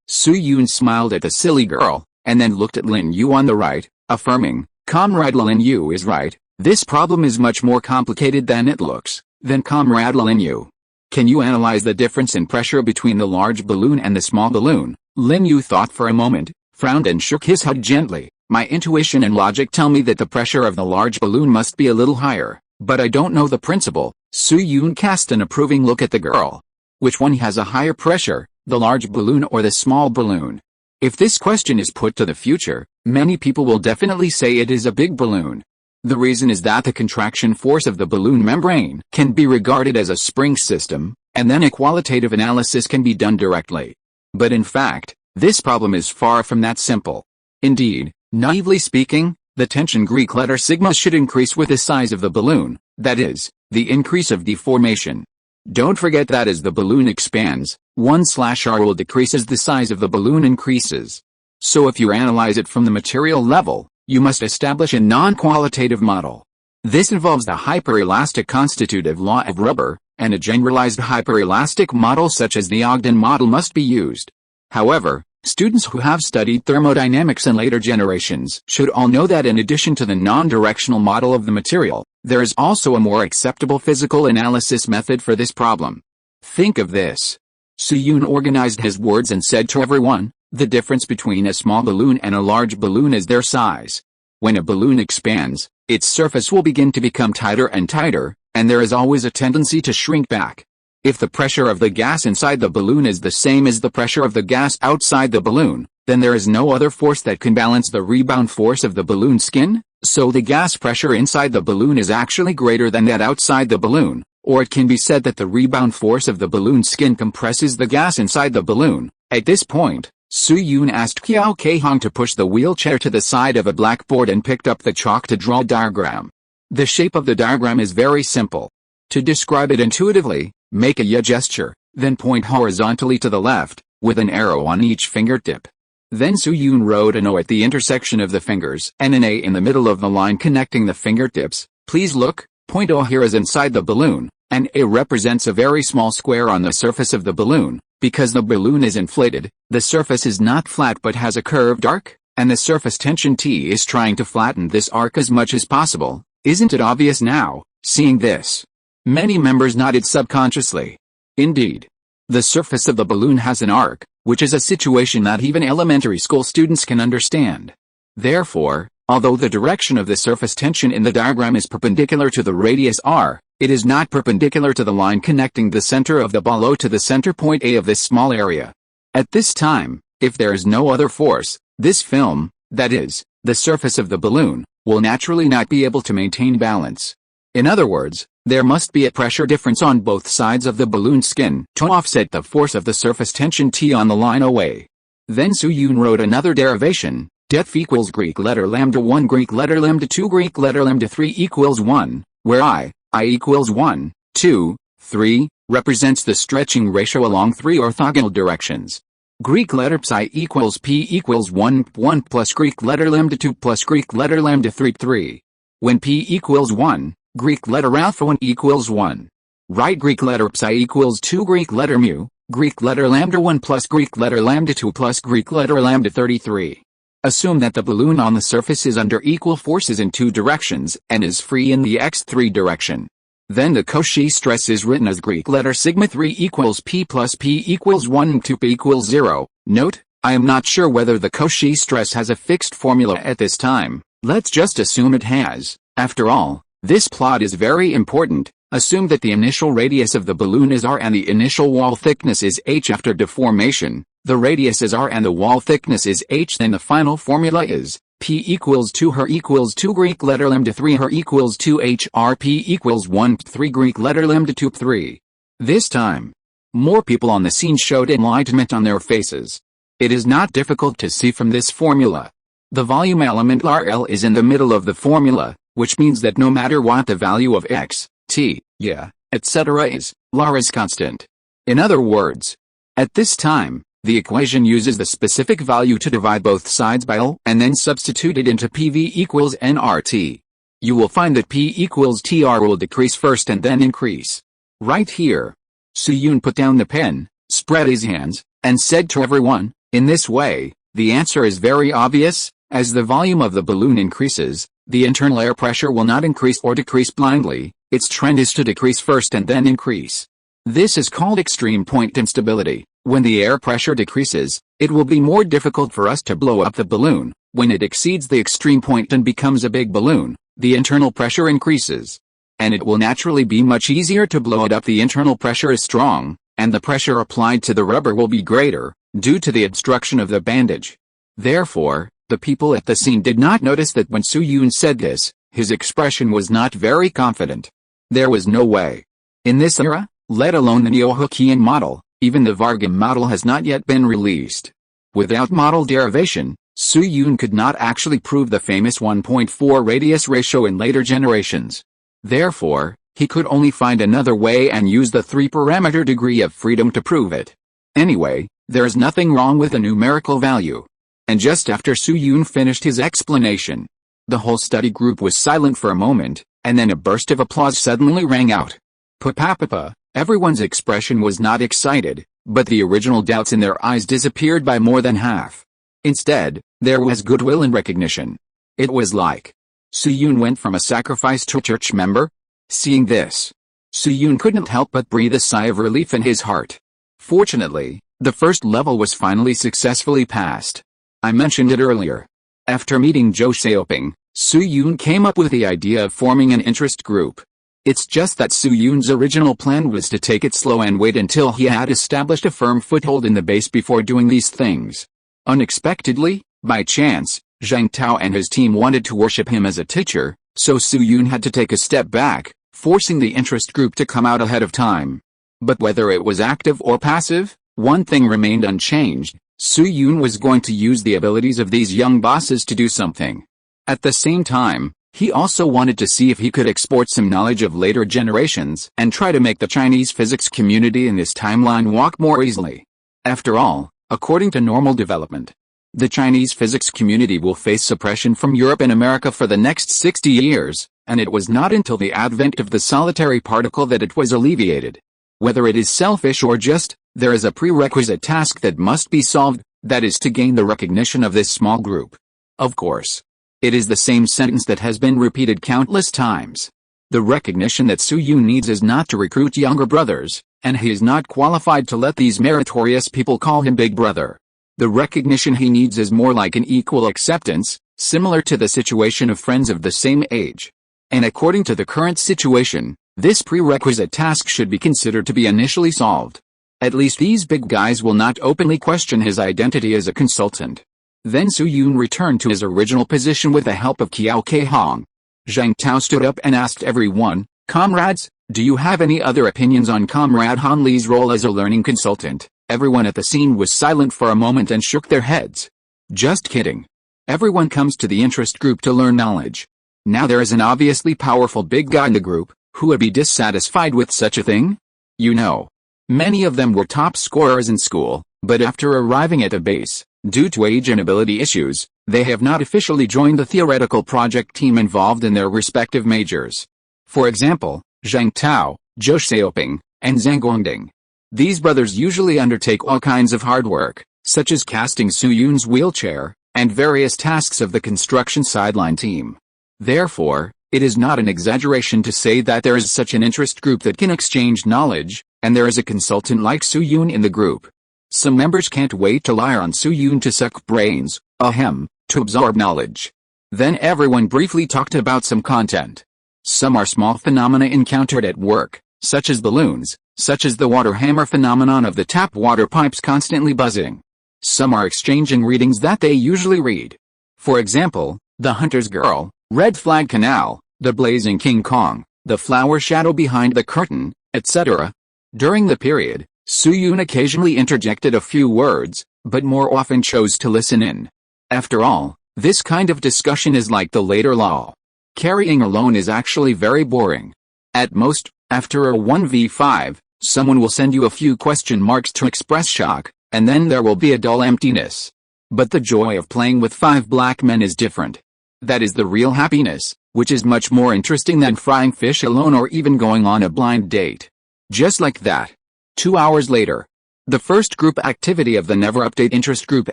Su-yoon smiled at the silly girl, and then looked at Lin Yu on the right, affirming, "Comrade Lin Yu is right. This problem is much more complicated than it looks." Then Comrade Lin Yu, can you analyze the difference in pressure between the large balloon and the small balloon? Lin Yu thought for a moment, frowned and shook his head gently. "My intuition and logic tell me that the pressure of the large balloon must be a little higher, but I don't know the principle." Su-yoon cast an approving look at the girl. "Which one has a higher pressure, the large balloon or the small balloon?" If this question is put to the future, many people will definitely say it is a big balloon. The reason is that the contraction force of the balloon membrane can be regarded as a spring system, and then a qualitative analysis can be done directly. But in fact, this problem is far from that simple. Indeed, naively speaking, the tension Greek letter sigma should increase with the size of the balloon, that is, the increase of deformation. Don't forget that as the balloon expands, 1/r will decrease as the size of the balloon increases. So if you analyze it from the material level, you must establish a non-qualitative model. This involves the hyperelastic constitutive law of rubber, and a generalized hyperelastic model such as the Ogden model must be used. However, students who have studied thermodynamics in later generations should all know that in addition to the non-directional model of the material, there is also a more acceptable physical analysis method for this problem. Think of this. Su-yoon organized his words and said to everyone, the difference between a small balloon and a large balloon is their size. When a balloon expands, its surface will begin to become tighter and tighter, and there is always a tendency to shrink back. If the pressure of the gas inside the balloon is the same as the pressure of the gas outside the balloon, then there is no other force that can balance the rebound force of the balloon skin, so the gas pressure inside the balloon is actually greater than that outside the balloon, or it can be said that the rebound force of the balloon skin compresses the gas inside the balloon. At this point, Su-Yoon asked Kiao Kaehong to push the wheelchair to the side of a blackboard and picked up the chalk to draw a diagram. The shape of the diagram is very simple. To describe it intuitively, make a Y gesture, then point horizontally to the left, with an arrow on each fingertip. Then Su-Yoon wrote an O at the intersection of the fingers and an A in the middle of the line connecting the fingertips. Please look, point O here is inside the balloon, and A represents a very small square on the surface of the balloon. Because the balloon is inflated, the surface is not flat but has a curved arc, and the surface tension T is trying to flatten this arc as much as possible. Isn't it obvious now, seeing this? Many members nodded subconsciously. Indeed. The surface of the balloon has an arc, which is a situation that even elementary school students can understand. Therefore, although the direction of the surface tension in the diagram is perpendicular to the radius r, it is not perpendicular to the line connecting the center of the ball O to the center point A of this small area. At this time, if there is no other force, this film, that is, the surface of the balloon, will naturally not be able to maintain balance. In other words, there must be a pressure difference on both sides of the balloon skin to offset the force of the surface tension T on the line OA. Then Su-Yoon wrote another derivation, def equals Greek letter lambda 1 Greek letter lambda 2 Greek letter lambda 3 equals 1, where I equals 1, 2, 3, represents the stretching ratio along three orthogonal directions. Greek letter psi equals P equals 1, 1 plus Greek letter lambda 2 plus Greek letter lambda 3, 3. When P equals 1, Greek letter alpha 1 equals 1. Write Greek letter psi equals 2 Greek letter mu, Greek letter lambda 1 plus Greek letter lambda 2 plus Greek letter lambda 33. Assume that the balloon on the surface is under equal forces in two directions and is free in the x3 direction. Then the Cauchy stress is written as Greek letter sigma 3 equals P plus P equals 1 and 2 P equals 0. Note, I am not sure whether the Cauchy stress has a fixed formula at this time. Let's just assume it has. After all, this plot is very important. Assume that the initial radius of the balloon is r and the initial wall thickness is h. After deformation, the radius is r and the wall thickness is h. Then the final formula is P equals 2 her equals 2 Greek letter lambda 3 her equals 2 h r P equals 1 3 Greek letter lambda 2 3. This time, more people on the scene showed enlightenment on their faces. It is not difficult to see from this formula. The volume element RL is in the middle of the formula, which means that no matter what the value of x, t, y, etc. is, LR is constant. In other words, at this time, the equation uses the specific value to divide both sides by L and then substitute it into PV equals nRT. You will find that P equals TR will decrease first and then increase. Right here. Su-Yoon put down the pen, spread his hands, and said to everyone, in this way, the answer is very obvious. As the volume of the balloon increases, the internal air pressure will not increase or decrease blindly. Its trend is to decrease first and then increase. This is called extreme point instability. When the air pressure decreases, it will be more difficult for us to blow up the balloon. When it exceeds the extreme point and becomes a big balloon, the internal pressure increases. And it will naturally be much easier to blow it up. The internal pressure is strong, and the pressure applied to the rubber will be greater, due to the obstruction of the bandage. Therefore, the people at the scene did not notice that when Su-Yoon said this, his expression was not very confident. There was no way. In this era, let alone the Neo-Hookean model, even the Vargam model has not yet been released. Without model derivation, Su-Yoon could not actually prove the famous 1.4 radius ratio in later generations. Therefore, he could only find another way and use the 3-parameter degree of freedom to prove it. Anyway, there is nothing wrong with the numerical value. And just after Su-Yoon finished his explanation, the whole study group was silent for a moment, and then a burst of applause suddenly rang out. Pa-pa-pa-pa, everyone's expression was not excited, but the original doubts in their eyes disappeared by more than half. Instead, there was goodwill and recognition. It was like Su-Yoon went from a sacrifice to a church member. Seeing this, Su-Yoon couldn't help but breathe a sigh of relief in his heart. Fortunately, the first level was finally successfully passed. I mentioned it earlier. After meeting Jo Seoping, Su-Yoon came up with the idea of forming an interest group. It's just that Su-Yoon's original plan was to take it slow and wait until he had established a firm foothold in the base before doing these things. Unexpectedly, by chance, Zhang Tao and his team wanted to worship him as a teacher, so Su Yun had to take a step back, forcing the interest group to come out ahead of time. But whether it was active or passive, one thing remained unchanged: Su Yun was going to use the abilities of these young bosses to do something. At the same time, he also wanted to see if he could export some knowledge of later generations and try to make the Chinese physics community in this timeline walk more easily. After all, according to normal development, the Chinese physics community will face suppression from Europe and America for the next 60 years, and it was not until the advent of the solitary particle that it was alleviated. Whether it is selfish or just, there is a prerequisite task that must be solved, that is to gain the recognition of this small group. Of course, it is the same sentence that has been repeated countless times. The recognition that Su Yun needs is not to recruit younger brothers, and he is not qualified to let these meritorious people call him Big Brother. The recognition he needs is more like an equal acceptance, similar to the situation of friends of the same age. And according to the current situation, this prerequisite task should be considered to be initially solved. At least these big guys will not openly question his identity as a consultant. Then Su Yun returned to his original position with the help of Qiao Keihong. Zhang Tao stood up and asked everyone, "Comrades, do you have any other opinions on Comrade Han Li's role as a learning consultant?" Everyone at the scene was silent for a moment and shook their heads. Just kidding. Everyone comes to the interest group to learn knowledge. Now there is an obviously powerful big guy in the group, who would be dissatisfied with such a thing? You know. Many of them were top scorers in school, but after arriving at a base, due to age and ability issues, they have not officially joined the theoretical project team involved in their respective majors. For example, Zhang Tao, Zhou Xiaoping, and Zhang Zhongjing. These brothers usually undertake all kinds of hard work, such as casting Su Yun's wheelchair, and various tasks of the construction sideline team. Therefore, it is not an exaggeration to say that there is such an interest group that can exchange knowledge, and there is a consultant like Su Yun in the group. Some members can't wait to lie on Su Yun to suck brains, to absorb knowledge. Then everyone briefly talked about some content. Some are small phenomena encountered at work, such as balloons, such as the water hammer phenomenon of the tap water pipes constantly buzzing. Some are exchanging readings that they usually read. For example, the hunter's girl, red flag canal, the blazing King Kong, the flower shadow behind the curtain, etc. During the period, Su Yun occasionally interjected a few words, but more often chose to listen in. After all, this kind of discussion is like the later law. Carrying alone is actually very boring. At most, after a 1v5, someone will send you a few question marks to express shock, and then there will be a dull emptiness. But the joy of playing with 5 black men is different. That is the real happiness, which is much more interesting than frying fish alone or even going on a blind date. Just like that. 2 hours later, the first group activity of the Never Update interest group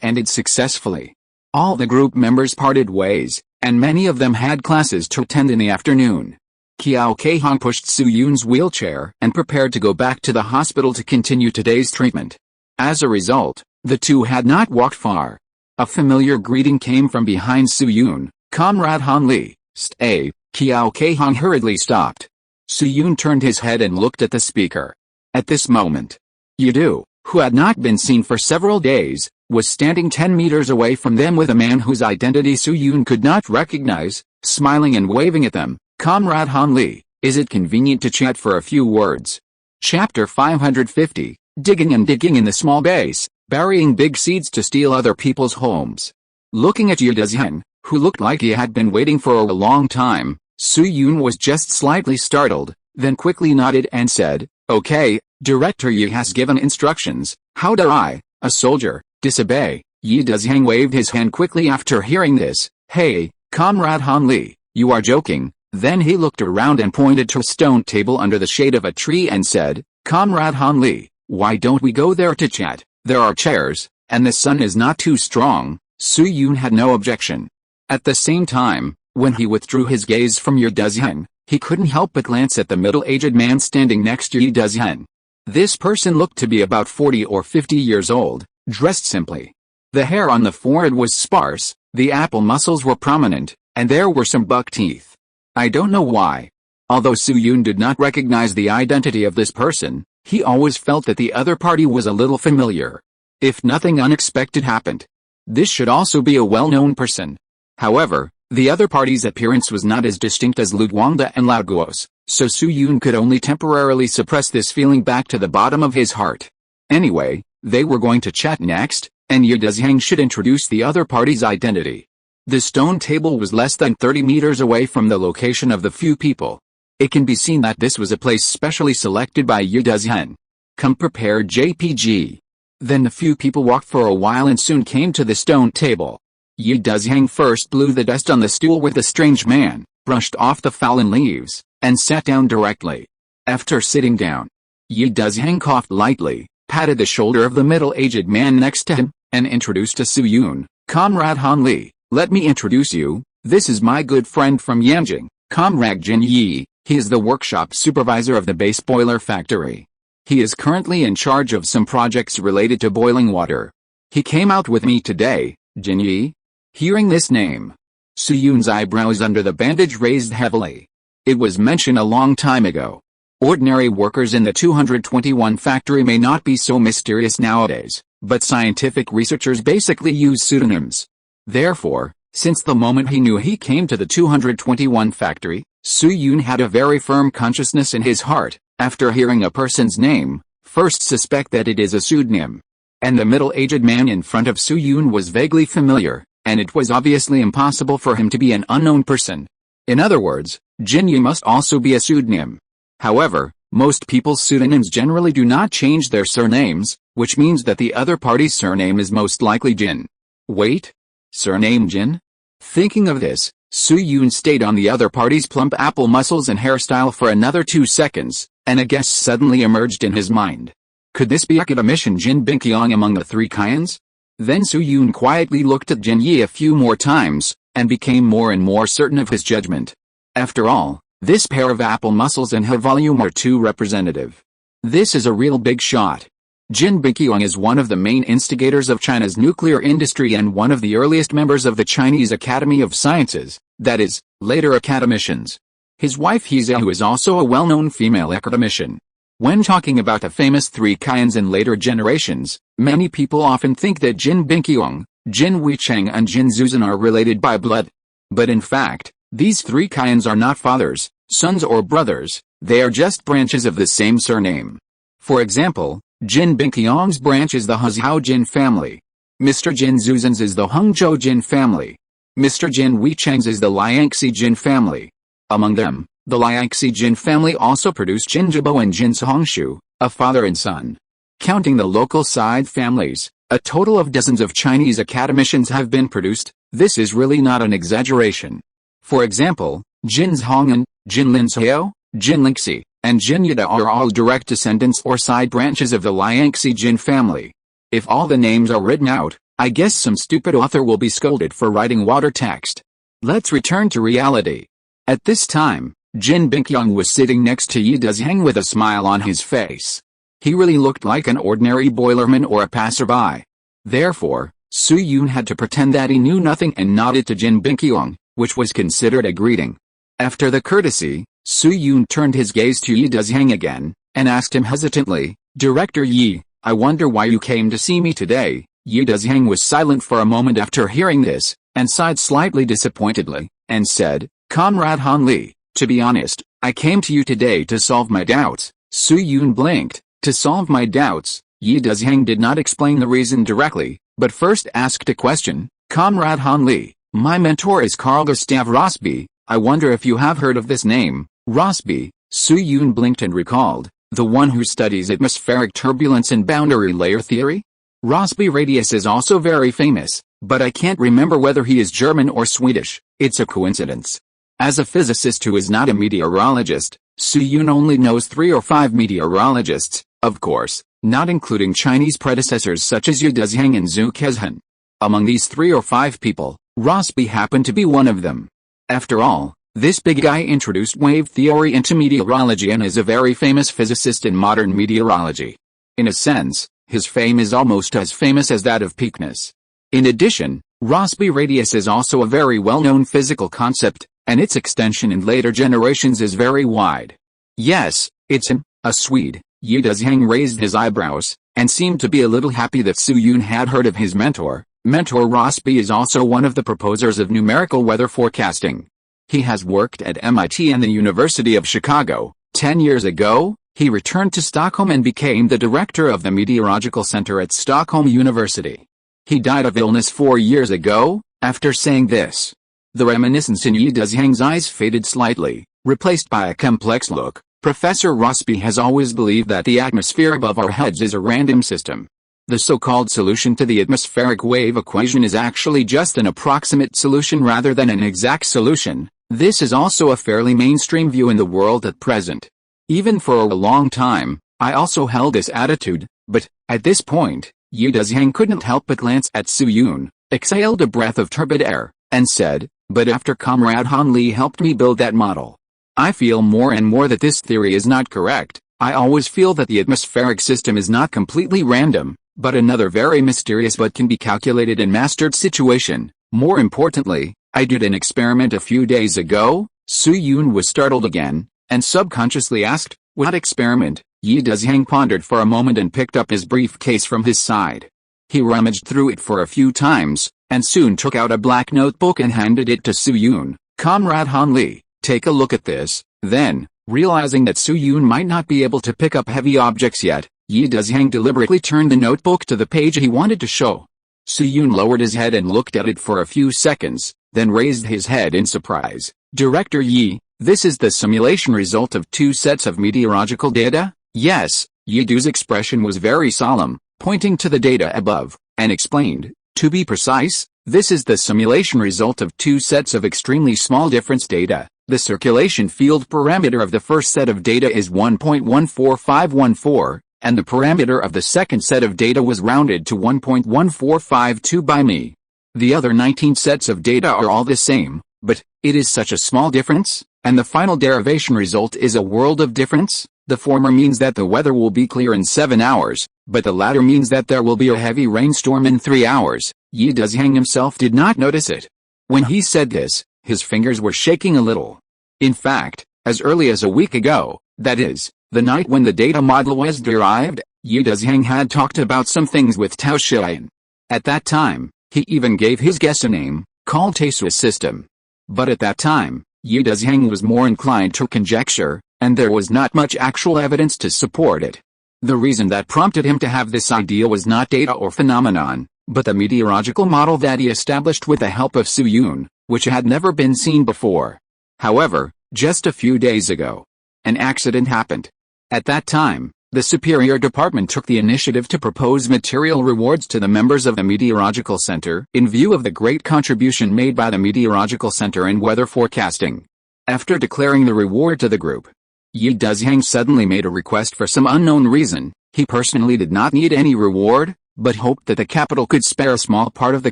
ended successfully. All the group members parted ways, and many of them had classes to attend in the afternoon. Qiao Keihong pushed Su Yun's wheelchair and prepared to go back to the hospital to continue today's treatment. As a result, the two had not walked far. A familiar greeting came from behind Su Yun. "Comrade Han Li, stay." Qiao Keihong hurriedly stopped. Su Yun turned his head and looked at the speaker. At this moment, Yidu, who had not been seen for several days, was standing 10 meters away from them with a man whose identity Su Yun could not recognize, smiling and waving at them. "Comrade Han Li, is it convenient to chat for a few words?" Chapter 550, Digging in the small base, burying big seeds to steal other people's homes. Looking at Yidu, who looked like he had been waiting for a long time, Su Yun was just slightly startled, then quickly nodded and said, "Okay, Director Yi has given instructions. How dare I, a soldier, disobey?" Yidu waved his hand quickly after hearing this. "Hey, Comrade Han Li, you are joking." Then he looked around and pointed to a stone table under the shade of a tree and said, "Comrade Han Li, why don't we go there to chat? There are chairs, and the sun is not too strong." Su Yun had no objection. At the same time, when he withdrew his gaze from Yidu, he couldn't help but glance at the middle-aged man standing next to Yidu. This person looked to be about 40 or 50 years old, dressed simply. The hair on the forehead was sparse, the apple muscles were prominent, and there were some buck teeth. I don't know why. Although Su Yun did not recognize the identity of this person, he always felt that the other party was a little familiar. If nothing unexpected happened, This should also be a well-known person. However, the other party's appearance was not as distinct as Lu Guangde and Lao Guo's, so Su Yun could only temporarily suppress this feeling back to the bottom of his heart. Anyway, they were going to chat next, and Ye Dezhang should introduce the other party's identity. The stone table was less than 30 meters away from the location of the few people. It can be seen that this was a place specially selected by Ye Dezhang. Come prepared JPG. Then the few people walked for a while and soon came to the stone table. Ye Dezhang first blew the dust on the stool with the strange man, brushed off the fallen leaves, and sat down directly. After sitting down, Ye Dezhang coughed lightly, patted the shoulder of the middle-aged man next to him, and introduced to Su Yun, "Comrade Han Li, let me introduce you, this is my good friend from Yanjing, Comrade Jin Yi, he is the workshop supervisor of the base boiler factory. He is currently in charge of some projects related to boiling water. He came out with me today, Jin Yi." Hearing this name, Su Yun's eyebrows under the bandage raised heavily. It was mentioned a long time ago. Ordinary workers in the 221 factory may not be so mysterious nowadays, but scientific researchers basically use pseudonyms. Therefore, since the moment he knew he came to the 221 factory, Su Yun had a very firm consciousness in his heart, after hearing a person's name, first suspect that it is a pseudonym. And the middle-aged man in front of Su Yun was vaguely familiar, and it was obviously impossible for him to be an unknown person. In other words, Jin Yi must also be a pseudonym. However, most people's pseudonyms generally do not change their surnames, which means that the other party's surname is most likely Jin. Wait? Surname Jin? Thinking of this, Su Yun stayed on the other party's plump apple muscles and hairstyle for another 2 seconds, and a guess suddenly emerged in his mind. Could this be academician Jin Binqiang among the 3 Kians? Then Su Yun quietly looked at Jin Yi a few more times, and became more and more certain of his judgment. After all, this pair of apple muscles and her volume are too representative. This is a real big shot. Jin Binqiang is one of the main instigators of China's nuclear industry and one of the earliest members of the Chinese Academy of Sciences, that is, later academicians. His wife He Zhe is also a well-known female academician. When talking about the famous 3 Kians in later generations, many people often think that Jin Binqiang, Jin Weicheng and Jin Zuzan are related by blood. But in fact, these 3 Kians are not fathers, sons or brothers, they are just branches of the same surname. For example, Jin Binqiang's branch is the Hezhao Jin family. Mr. Jin Zuzan's is the Hengzhou Jin family. Mr. Jin Weicheng's is the Liangxi Jin family. Among them, the Liangxi Jin family also produced Jin Jibo and Jin Songshu, a father and son. Counting the local side families, a total of dozens of Chinese academicians have been produced. This is really not an exaggeration. For example, Jin Zhongan, Jin Linseo, Jin Lingxi, and Jin Yida are all direct descendants or side branches of the Liangxi Jin family. If all the names are written out, I guess some stupid author will be scolded for writing water text. Let's return to reality. At this time, Jin Binqiang was sitting next to Ye Dezhang with a smile on his face. He really looked like an ordinary boilerman or a passerby. Therefore, Su Yun had to pretend that he knew nothing and nodded to Jin Binqiang, which was considered a greeting. After the courtesy, Su Yun turned his gaze to Ye Dezhang again, and asked him hesitantly, "Director Yi, I wonder why you came to see me today." Ye Dezhang was silent for a moment after hearing this, and sighed slightly disappointedly, and said, "Comrade Han Li, to be honest, I came to you today to solve my doubts." Su Yun blinked. To solve my doubts. Ye Dezhang did not explain the reason directly, but first asked a question. "Comrade Han Li, my mentor is Carl Gustav Rossby. I wonder if you have heard of this name." Rossby, Su Yun blinked and recalled, the one who studies atmospheric turbulence and boundary layer theory? Rossby Radius is also very famous, but I can't remember whether he is German or Swedish. It's a coincidence. As a physicist who is not a meteorologist, Su Yun only knows 3 or 5 meteorologists, of course, not including Chinese predecessors such as Ye Dezhang and Zhu Kezhan. Among these 3 or 5 people, Rossby happened to be one of them. After all, this big guy introduced wave theory into meteorology and is a very famous physicist in modern meteorology. In a sense, his fame is almost as famous as that of Peakness. In addition, Rossby radius is also a very well-known physical concept, and its extension in later generations is very wide. Yes, it's him, a Swede. Ye Dezhang raised his eyebrows, and seemed to be a little happy that Su Yun had heard of his mentor, Mentor Rossby is also one of the proposers of numerical weather forecasting. He has worked at MIT and the University of Chicago. 10 years ago, he returned to Stockholm and became the director of the Meteorological Center at Stockholm University. He died of illness 4 years ago, after saying this. The reminiscence in Yi Dezhang's eyes faded slightly, replaced by a complex look. Professor Rossby has always believed that the atmosphere above our heads is a random system. The so-called solution to the atmospheric wave equation is actually just an approximate solution rather than an exact solution. This is also a fairly mainstream view in the world at present. Even for a long time, I also held this attitude, but, at this point, Yi Dezhang couldn't help but glance at Su Yun, exhaled a breath of turbid air, and said, but after Comrade Han Li helped me build that model, I feel more and more that this theory is not correct. I always feel that the atmospheric system is not completely random, but another very mysterious but can be calculated and mastered situation. More importantly, I did an experiment a few days ago. Su Yun was startled again, and subconsciously asked, what experiment? Yi Dezhang pondered for a moment and picked up his briefcase from his side. He rummaged through it for a few times, and soon took out a black notebook and handed it to Su Yun. Comrade Han Li, take a look at this. Then, realizing that Su Yun might not be able to pick up heavy objects yet, Yi Dezhang deliberately turned the notebook to the page he wanted to show. Su Yun lowered his head and looked at it for a few seconds, then raised his head in surprise. Director Yi, this is the simulation result of 2 sets of meteorological data? Yes. Yi Du's expression was very solemn, pointing to the data above, and explained, to be precise, this is the simulation result of 2 sets of extremely small difference data. The circulation field parameter of the first set of data is 1.14514, and the parameter of the second set of data was rounded to 1.1452 by me. The other 19 sets of data are all the same, but it is such a small difference, and the final derivation result is a world of difference. The former means that the weather will be clear in 7 hours, but the latter means that there will be a heavy rainstorm in 3 hours. Yi Dezhang himself did not notice it. When he said this, his fingers were shaking a little. In fact, as early as a week ago, that is, the night when the data model was derived, Yi Dezhang had talked about some things with Tao Xian. At that time, he even gave his guess a name, called Tesu's system. But at that time, Yi Dezhang was more inclined to conjecture, and there was not much actual evidence to support it. The reason that prompted him to have this idea was not data or phenomenon, but the meteorological model that he established with the help of Su Yun, which had never been seen before. However, just a few days ago, an accident happened. At that time, the Superior Department took the initiative to propose material rewards to the members of the Meteorological Center in view of the great contribution made by the Meteorological Center in weather forecasting. After declaring the reward to the group, Yi Dezhang suddenly made a request for some unknown reason. He personally did not need any reward, but hoped that the capital could spare a small part of the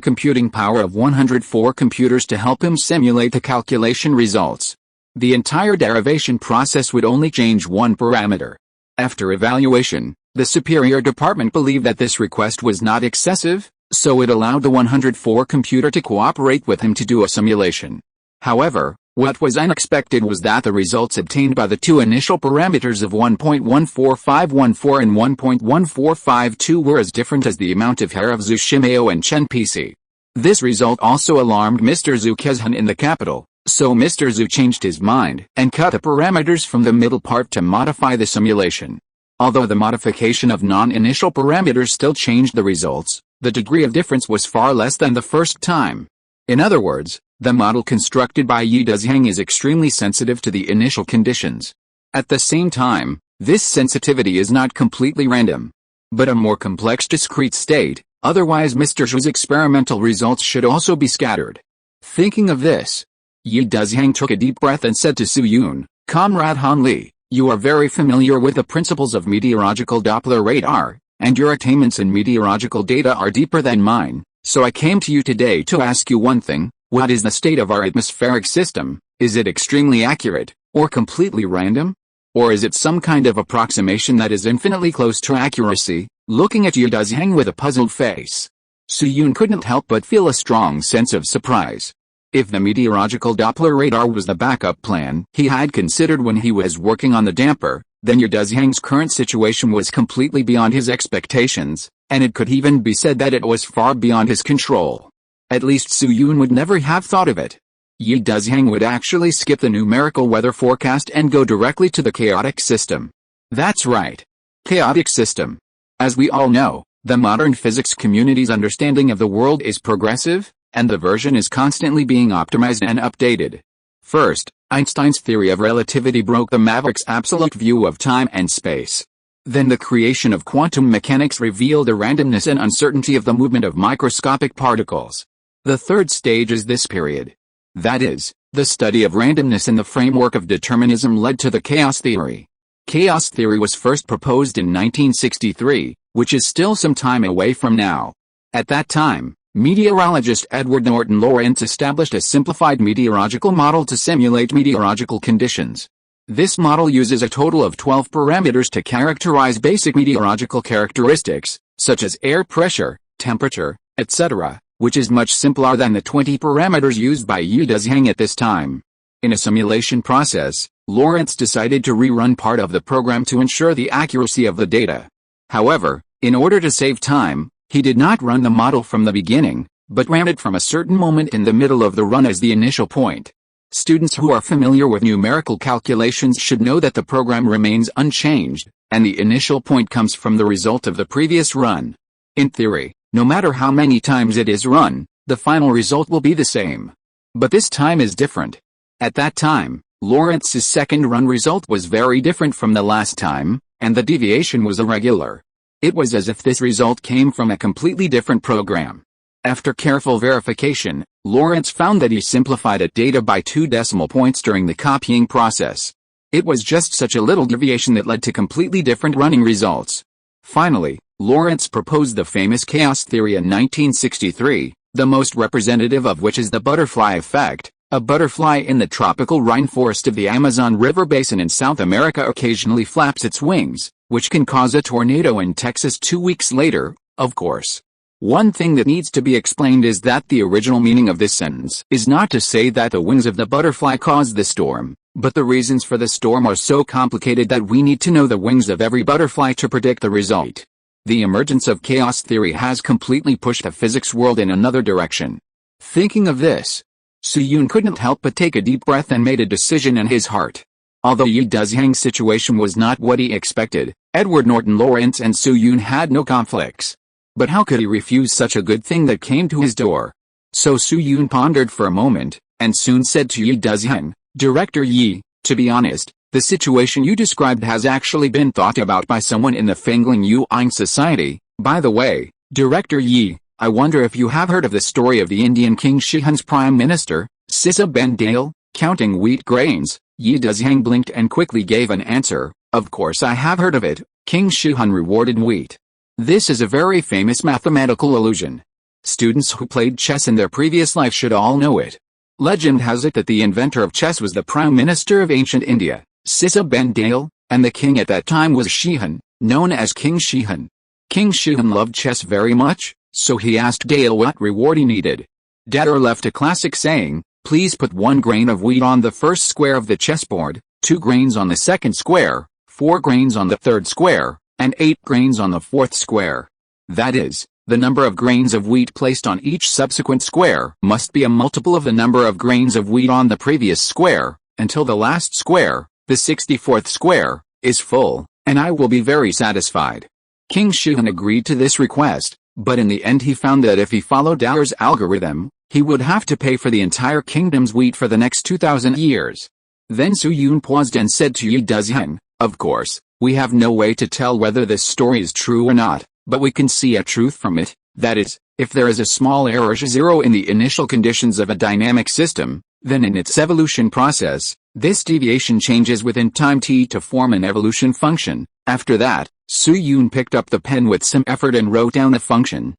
computing power of 104 computers to help him simulate the calculation results. The entire derivation process would only change one parameter. After evaluation, the Superior Department believed that this request was not excessive, so it allowed the 104 computer to cooperate with him to do a simulation. However, what was unexpected was that the results obtained by the 2 initial parameters of 1.14514 and 1.1452 were as different as the amount of hair of Zhu Shimeo and Chen Pc. This result also alarmed Mr. Zhu Kezhan in the capital, so Mr. Zhu changed his mind and cut the parameters from the middle part to modify the simulation. Although the modification of non-initial parameters still changed the results, the degree of difference was far less than the first time. In other words, the model constructed by Yi Dezhang is extremely sensitive to the initial conditions. At the same time, this sensitivity is not completely random, but a more complex discrete state, otherwise Mr. Zhu's experimental results should also be scattered. Thinking of this, Yi Dezhang took a deep breath and said to Su Yun, Comrade Han Li, you are very familiar with the principles of meteorological Doppler radar, and your attainments in meteorological data are deeper than mine, so I came to you today to ask you one thing. What is the state of our atmospheric system? Is it extremely accurate, or completely random? Or is it some kind of approximation that is infinitely close to accuracy? Looking at Yi Dezhang with a puzzled face, Su Yun couldn't help but feel a strong sense of surprise. If the meteorological Doppler radar was the backup plan he had considered when he was working on the damper, then Yi Dezhang's current situation was completely beyond his expectations, and it could even be said that it was far beyond his control. At least Su Yun would never have thought of it. Yi Dezhang would actually skip the numerical weather forecast and go directly to the chaotic system. That's right. Chaotic system. As we all know, the modern physics community's understanding of the world is progressive, and the version is constantly being optimized and updated. First, Einstein's theory of relativity broke the Maverick's absolute view of time and space. Then the creation of quantum mechanics revealed the randomness and uncertainty of the movement of microscopic particles. The third stage is this period. That is, the study of randomness in the framework of determinism led to the chaos theory. Chaos theory was first proposed in 1963, which is still some time away from now. At that time, meteorologist Edward Norton Lawrence established a simplified meteorological model to simulate meteorological conditions. This model uses a total of 12 parameters to characterize basic meteorological characteristics, such as air pressure, temperature, etc., which is much simpler than the 20 parameters used by Yi Dezhang at this time. In a simulation process, Lawrence decided to rerun part of the program to ensure the accuracy of the data. However, in order to save time, he did not run the model from the beginning, but ran it from a certain moment in the middle of the run as the initial point. Students who are familiar with numerical calculations should know that the program remains unchanged, and the initial point comes from the result of the previous run. In theory, no matter how many times it is run, the final result will be the same. But this time is different. At that time, Lawrence's second run result was very different from the last time, and the deviation was irregular. It was as if this result came from a completely different program. After careful verification, Lawrence found that he simplified a data by 2 decimal points during the copying process. It was just such a little deviation that led to completely different running results. Finally, Lawrence proposed the famous chaos theory in 1963, the most representative of which is the butterfly effect. A butterfly in the tropical rainforest of the Amazon River basin in South America occasionally flaps its wings, which can cause a tornado in Texas 2 weeks later, of course. One thing that needs to be explained is that the original meaning of this sentence is not to say that the wings of the butterfly caused the storm, but the reasons for the storm are so complicated that we need to know the wings of every butterfly to predict the result. The emergence of chaos theory has completely pushed the physics world in another direction. Thinking of this, Su Yun couldn't help but take a deep breath and made a decision in his heart. Although Yi Dezhang's situation was not what he expected, Edward Norton Lawrence and Su Yun had no conflicts. But how could he refuse such a good thing that came to his door? So Su Yun pondered for a moment, and soon said to Yi Dezhang, "Director Yi, to be honest, the situation you described has actually been thought about by someone in the Fengling Yuan society. By the way, Director Yi, I wonder if you have heard of the story of the Indian King Shihan's prime minister, Sisa Ben Dale, counting wheat grains." Yi Dezhang blinked and quickly gave an answer, "Of course I have heard of it. King Shihan rewarded wheat." This is a very famous mathematical illusion. Students who played chess in their previous life should all know it. Legend has it that the inventor of chess was the prime minister of ancient India, Sisa Ben Dale, and the king at that time was Shihan, known as King Shihan. King Shihan loved chess very much, so he asked Dale what reward he needed. Dale left a classic saying, "Please put 1 grain of wheat on the first square of the chessboard, 2 grains on the second square, 4 grains on the third square, and 8 grains on the fourth square." That is, the number of grains of wheat placed on each subsequent square must be a multiple of the number of grains of wheat on the previous square, until the last square, the 64th square, is full, and I will be very satisfied. King Shihan agreed to this request, but in the end he found that if he followed Dale's algorithm, he would have to pay for the entire kingdom's wheat for the next 2,000 years. Then Su Yun paused and said to Yi Dezhang, "Of course, we have no way to tell whether this story is true or not, but we can see a truth from it, that is, if there is a small error zero in the initial conditions of a dynamic system, then in its evolution process, this deviation changes within time t to form an evolution function." After that, Su Yun picked up the pen with some effort and wrote down the function,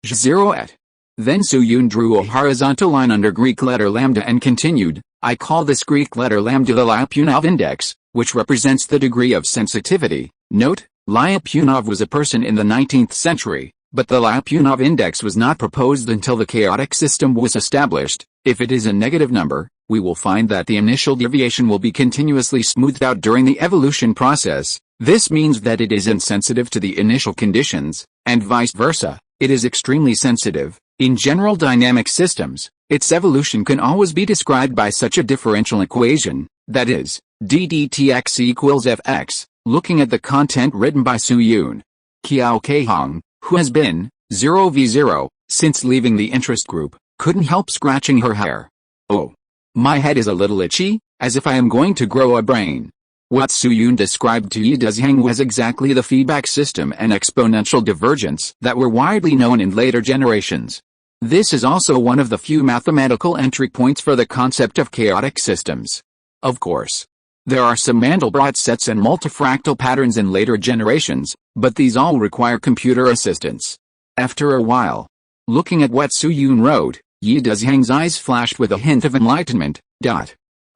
zero at. Then Su Yun drew a horizontal line under Greek letter lambda and continued, "I call this Greek letter lambda the Lyapunov index, which represents the degree of sensitivity." Note, Lyapunov was a person in the 19th century, But the Lyapunov index was not proposed until the chaotic system was established. If it is a negative number, we will find that the initial deviation will be continuously smoothed out during the evolution process. This means that it is insensitive to the initial conditions, and vice versa. It is extremely sensitive. In general dynamic systems, its evolution can always be described by such a differential equation, that is, d dtx equals fx. Looking at the content written by Su-Yun Kiao Keihong, who has been 0v0 since leaving the interest group, couldn't help scratching her hair. Oh. My head is a little itchy, as if I am going to grow a brain. What Su-Yun described to Yi Dezhang was exactly the feedback system and exponential divergence that were widely known in later generations. This is also one of the few mathematical entry points for the concept of chaotic systems. Of course, there are some Mandelbrot sets and multifractal patterns in later generations, but these all require computer assistance. After a while, looking at what Su-Yun wrote, Yi Dezhang's eyes flashed with a hint of enlightenment.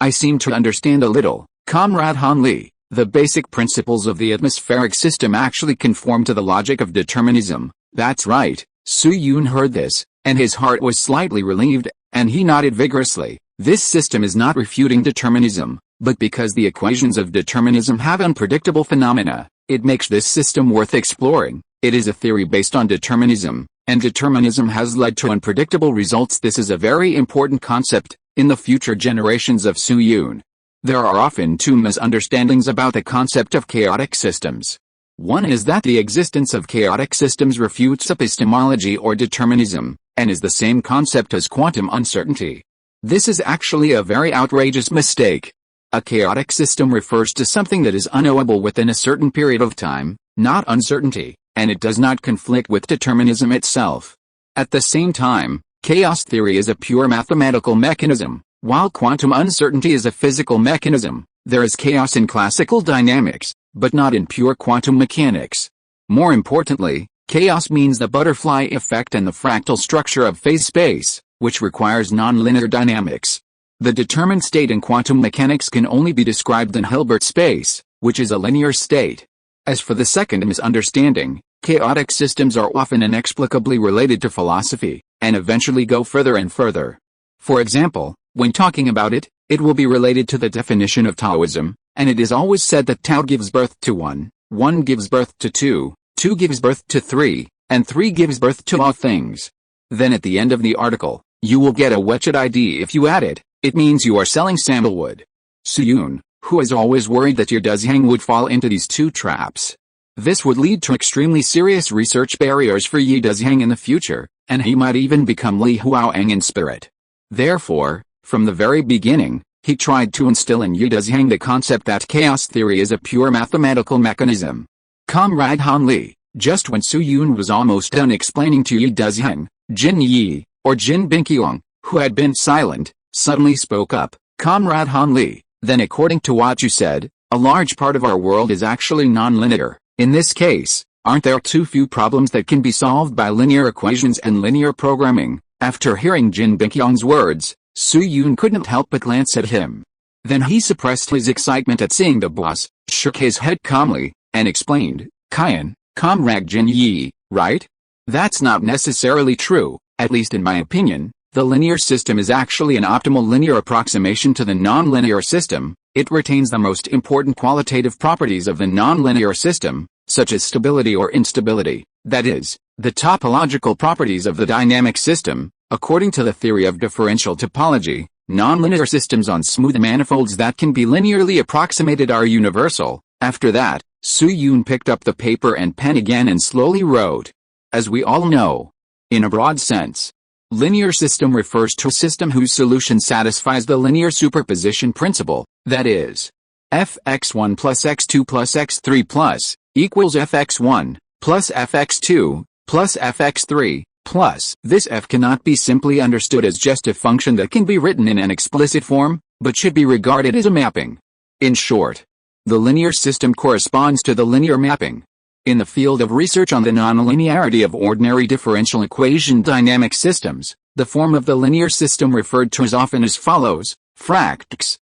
I seem to understand a little, Comrade Han Li. The basic principles of the atmospheric system actually conform to the logic of determinism. That's right. Su-Yun heard this, and his heart was slightly relieved, and he nodded vigorously. This system is not refuting determinism, but because the equations of determinism have unpredictable phenomena, it makes this system worth exploring. It is a theory based on determinism, and determinism has led to unpredictable results. This is a very important concept in the future generations of Su-Yun. There are often two misunderstandings about the concept of chaotic systems. One is that the existence of chaotic systems refutes epistemology or determinism, and is the same concept as quantum uncertainty. This is actually a very outrageous mistake. A chaotic system refers to something that is unknowable within a certain period of time, not uncertainty, and it does not conflict with determinism itself. At the same time, chaos theory is a pure mathematical mechanism, while quantum uncertainty is a physical mechanism. There is chaos in classical dynamics, but not in pure quantum mechanics. More importantly, chaos means the butterfly effect and the fractal structure of phase space, which requires nonlinear dynamics. The determined state in quantum mechanics can only be described in Hilbert space, which is a linear state. As for the second misunderstanding, chaotic systems are often inexplicably related to philosophy, and eventually go further and further. For example, when talking about it, it will be related to the definition of Taoism, and it is always said that Tao gives birth to 1, 1 gives birth to 2, 2 gives birth to 3, and 3 gives birth to all things. Then at the end of the article, you will get a wretched ID if you add it. It means you are selling sandalwood. Su-Yun, who is always worried that Yi Dezhang would fall into these two traps. This would lead to extremely serious research barriers for Yi Dezhang in the future, and he might even become Li Huaoang in spirit. Therefore, from the very beginning, he tried to instill in Yi Dezhang the concept that chaos theory is a pure mathematical mechanism. Comrade Han Li, just when Su-Yun was almost done explaining to Yi Dezhang, Jin Yi, or Jin Binqiang, who had been silent, suddenly spoke up. Comrade Han Li, then according to what you said, a large part of our world is actually nonlinear. In this case, aren't there too few problems that can be solved by linear equations and linear programming? After hearing Jin Binqiang's words, Su-Yun couldn't help but glance at him. Then he suppressed his excitement at seeing the boss, shook his head calmly, and explained, Kian, Comrade Jin Yi, right? That's not necessarily true, at least in my opinion. The linear system is actually an optimal linear approximation to the nonlinear system. It retains the most important qualitative properties of the nonlinear system, such as stability or instability, that is, the topological properties of the dynamic system. According to the theory of differential topology, nonlinear systems on smooth manifolds that can be linearly approximated are universal. After that, Su-Yun picked up the paper and pen again and slowly wrote. As we all know, in a broad sense, linear system refers to a system whose solution satisfies the linear superposition principle, that is, fx1 plus x2 plus x3 plus equals fx1 plus fx2 plus fx3 plus. This f cannot be simply understood as just a function that can be written in an explicit form, but should be regarded as a mapping. In short, the linear system corresponds to the linear mapping. In the field of research on the nonlinearity of ordinary differential equation dynamic systems, the form of the linear system referred to is often as follows: frac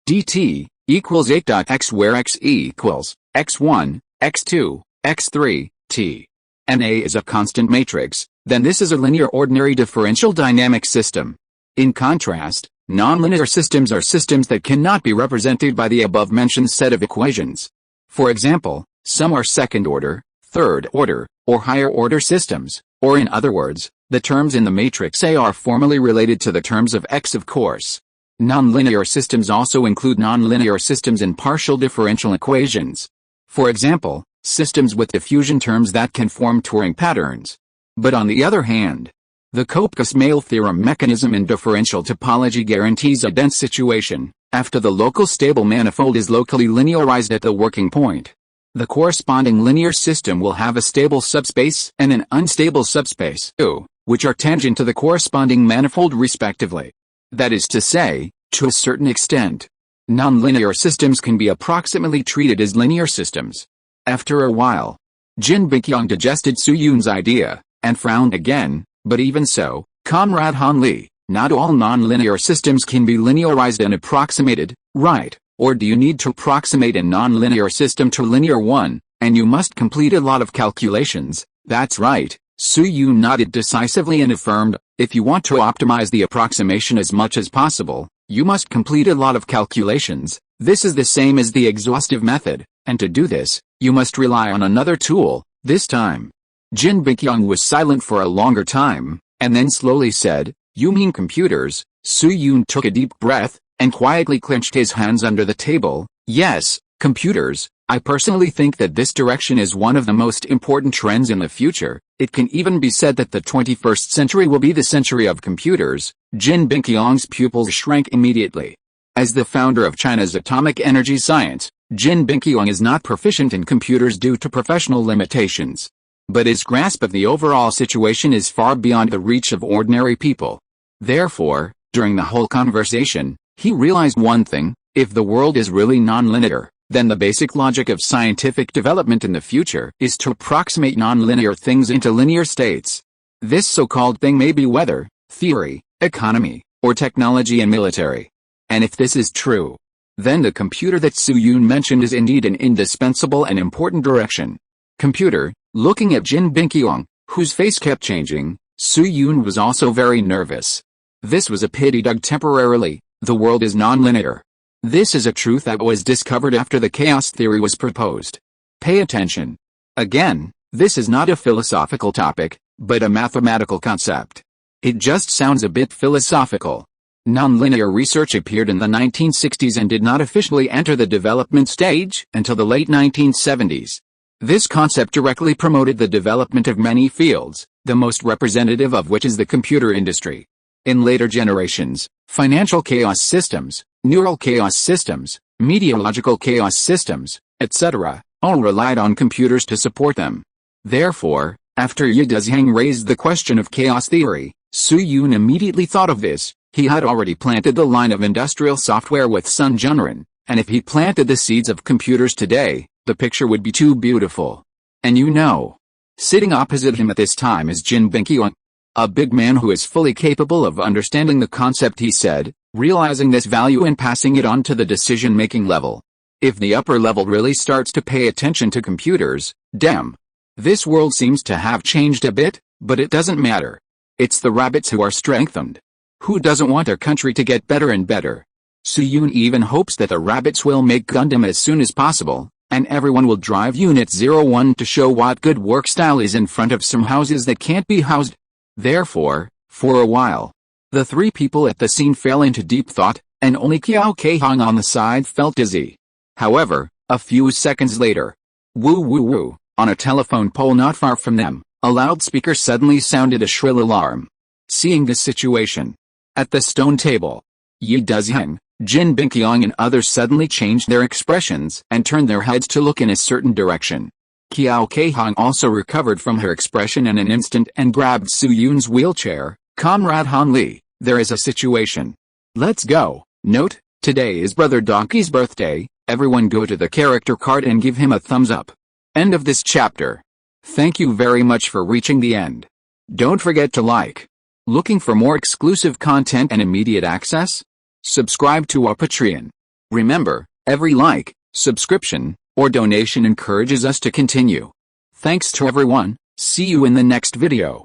dt equals 8.x, where x equals x1, x2, x3, t. and A is a constant matrix, then this is a linear ordinary differential dynamic system. In contrast, nonlinear systems are systems that cannot be represented by the above-mentioned set of equations. For example, some are second-order, third-order, or higher-order systems, or in other words, the terms in the matrix A are formally related to the terms of X, of course. Nonlinear systems also include nonlinear systems in partial differential equations. For example, systems with diffusion terms that can form Turing patterns. But on the other hand, the Kopka-Smale theorem mechanism in differential topology guarantees a dense situation, after the local stable manifold is locally linearized at the working point. The corresponding linear system will have a stable subspace and an unstable subspace, U, which are tangent to the corresponding manifold respectively. That is to say, to a certain extent, nonlinear systems can be approximately treated as linear systems. After a while, Jin Biqiang digested Su Yun's idea, and frowned again, but even so, Comrade Han Li, not all nonlinear systems can be linearized and approximated, right? Or do you need to approximate a nonlinear system to linear one, and you must complete a lot of calculations? That's right. Su Yun nodded decisively and affirmed, if you want to optimize the approximation as much as possible, you must complete a lot of calculations. This is the same as the exhaustive method, and to do this, you must rely on another tool. This time, Jin Biqiang was silent for a longer time, and then slowly said, "You mean computers?" Su Yun took a deep breath, and quietly clenched his hands under the table. "Yes, computers. I personally think that this direction is one of the most important trends in the future. It can even be said that the 21st century will be the century of computers." Jin Biqiang's pupils shrank immediately. As the founder of China's atomic energy science, Jin Biqiang is not proficient in computers due to professional limitations. But his grasp of the overall situation is far beyond the reach of ordinary people. Therefore, during the whole conversation, he realized one thing: if the world is really nonlinear, then the basic logic of scientific development in the future is to approximate nonlinear things into linear states. This so-called thing may be weather, theory, economy, or technology and military. And if this is true, then the computer that Su Yun mentioned is indeed an indispensable and important direction. Computer. Looking at Jin Biqiang, whose face kept changing, Su Yun was also very nervous. This was a pity. Dug temporarily, the world is nonlinear. This is a truth that was discovered after the chaos theory was proposed. Pay attention. Again, this is not a philosophical topic, but a mathematical concept. It just sounds a bit philosophical. Nonlinear research appeared in the 1960s and did not officially enter the development stage until the late 1970s. This concept directly promoted the development of many fields, the most representative of which is the computer industry. In later generations, financial chaos systems, neural chaos systems, meteorological chaos systems, etc., all relied on computers to support them. Therefore, after Yi Dezhang raised the question of chaos theory, Su Yun immediately thought of this. He had already planted the line of industrial software with Sun Junren, and if he planted the seeds of computers today, the picture would be too beautiful. And you know, sitting opposite him at this time is Jin Biqiang, a big man who is fully capable of understanding the concept, he said, realizing this value and passing it on to the decision-making level. If the upper level really starts to pay attention to computers, damn. This world seems to have changed a bit, but it doesn't matter. It's the rabbits who are strengthened. Who doesn't want their country to get better and better? Su Yun even hopes that the rabbits will make Gundam as soon as possible, and everyone will drive Unit 01 to show what good work style is in front of some houses that can't be housed. Therefore, for a while, the three people at the scene fell into deep thought, and only Qiao Keihang on the side felt dizzy. However, a few seconds later, woo woo woo, on a telephone pole not far from them, a loudspeaker suddenly sounded a shrill alarm. Seeing this situation, at the stone table, Yi Dezhang, Jin Biqiang and others suddenly changed their expressions and turned their heads to look in a certain direction. Qiao Keihang also recovered from her expression in an instant and grabbed Su Yun's wheelchair. "Comrade Han Li, there is a situation. Let's go." Note, today is Brother Donkey's birthday. Everyone go to the character card and give him a thumbs up. End of this chapter. Thank you very much for reaching the end. Don't forget to like. Looking for more exclusive content and immediate access? Subscribe to our Patreon. Remember, every like, subscription, or donation encourages us to continue. Thanks to everyone. See you in the next video.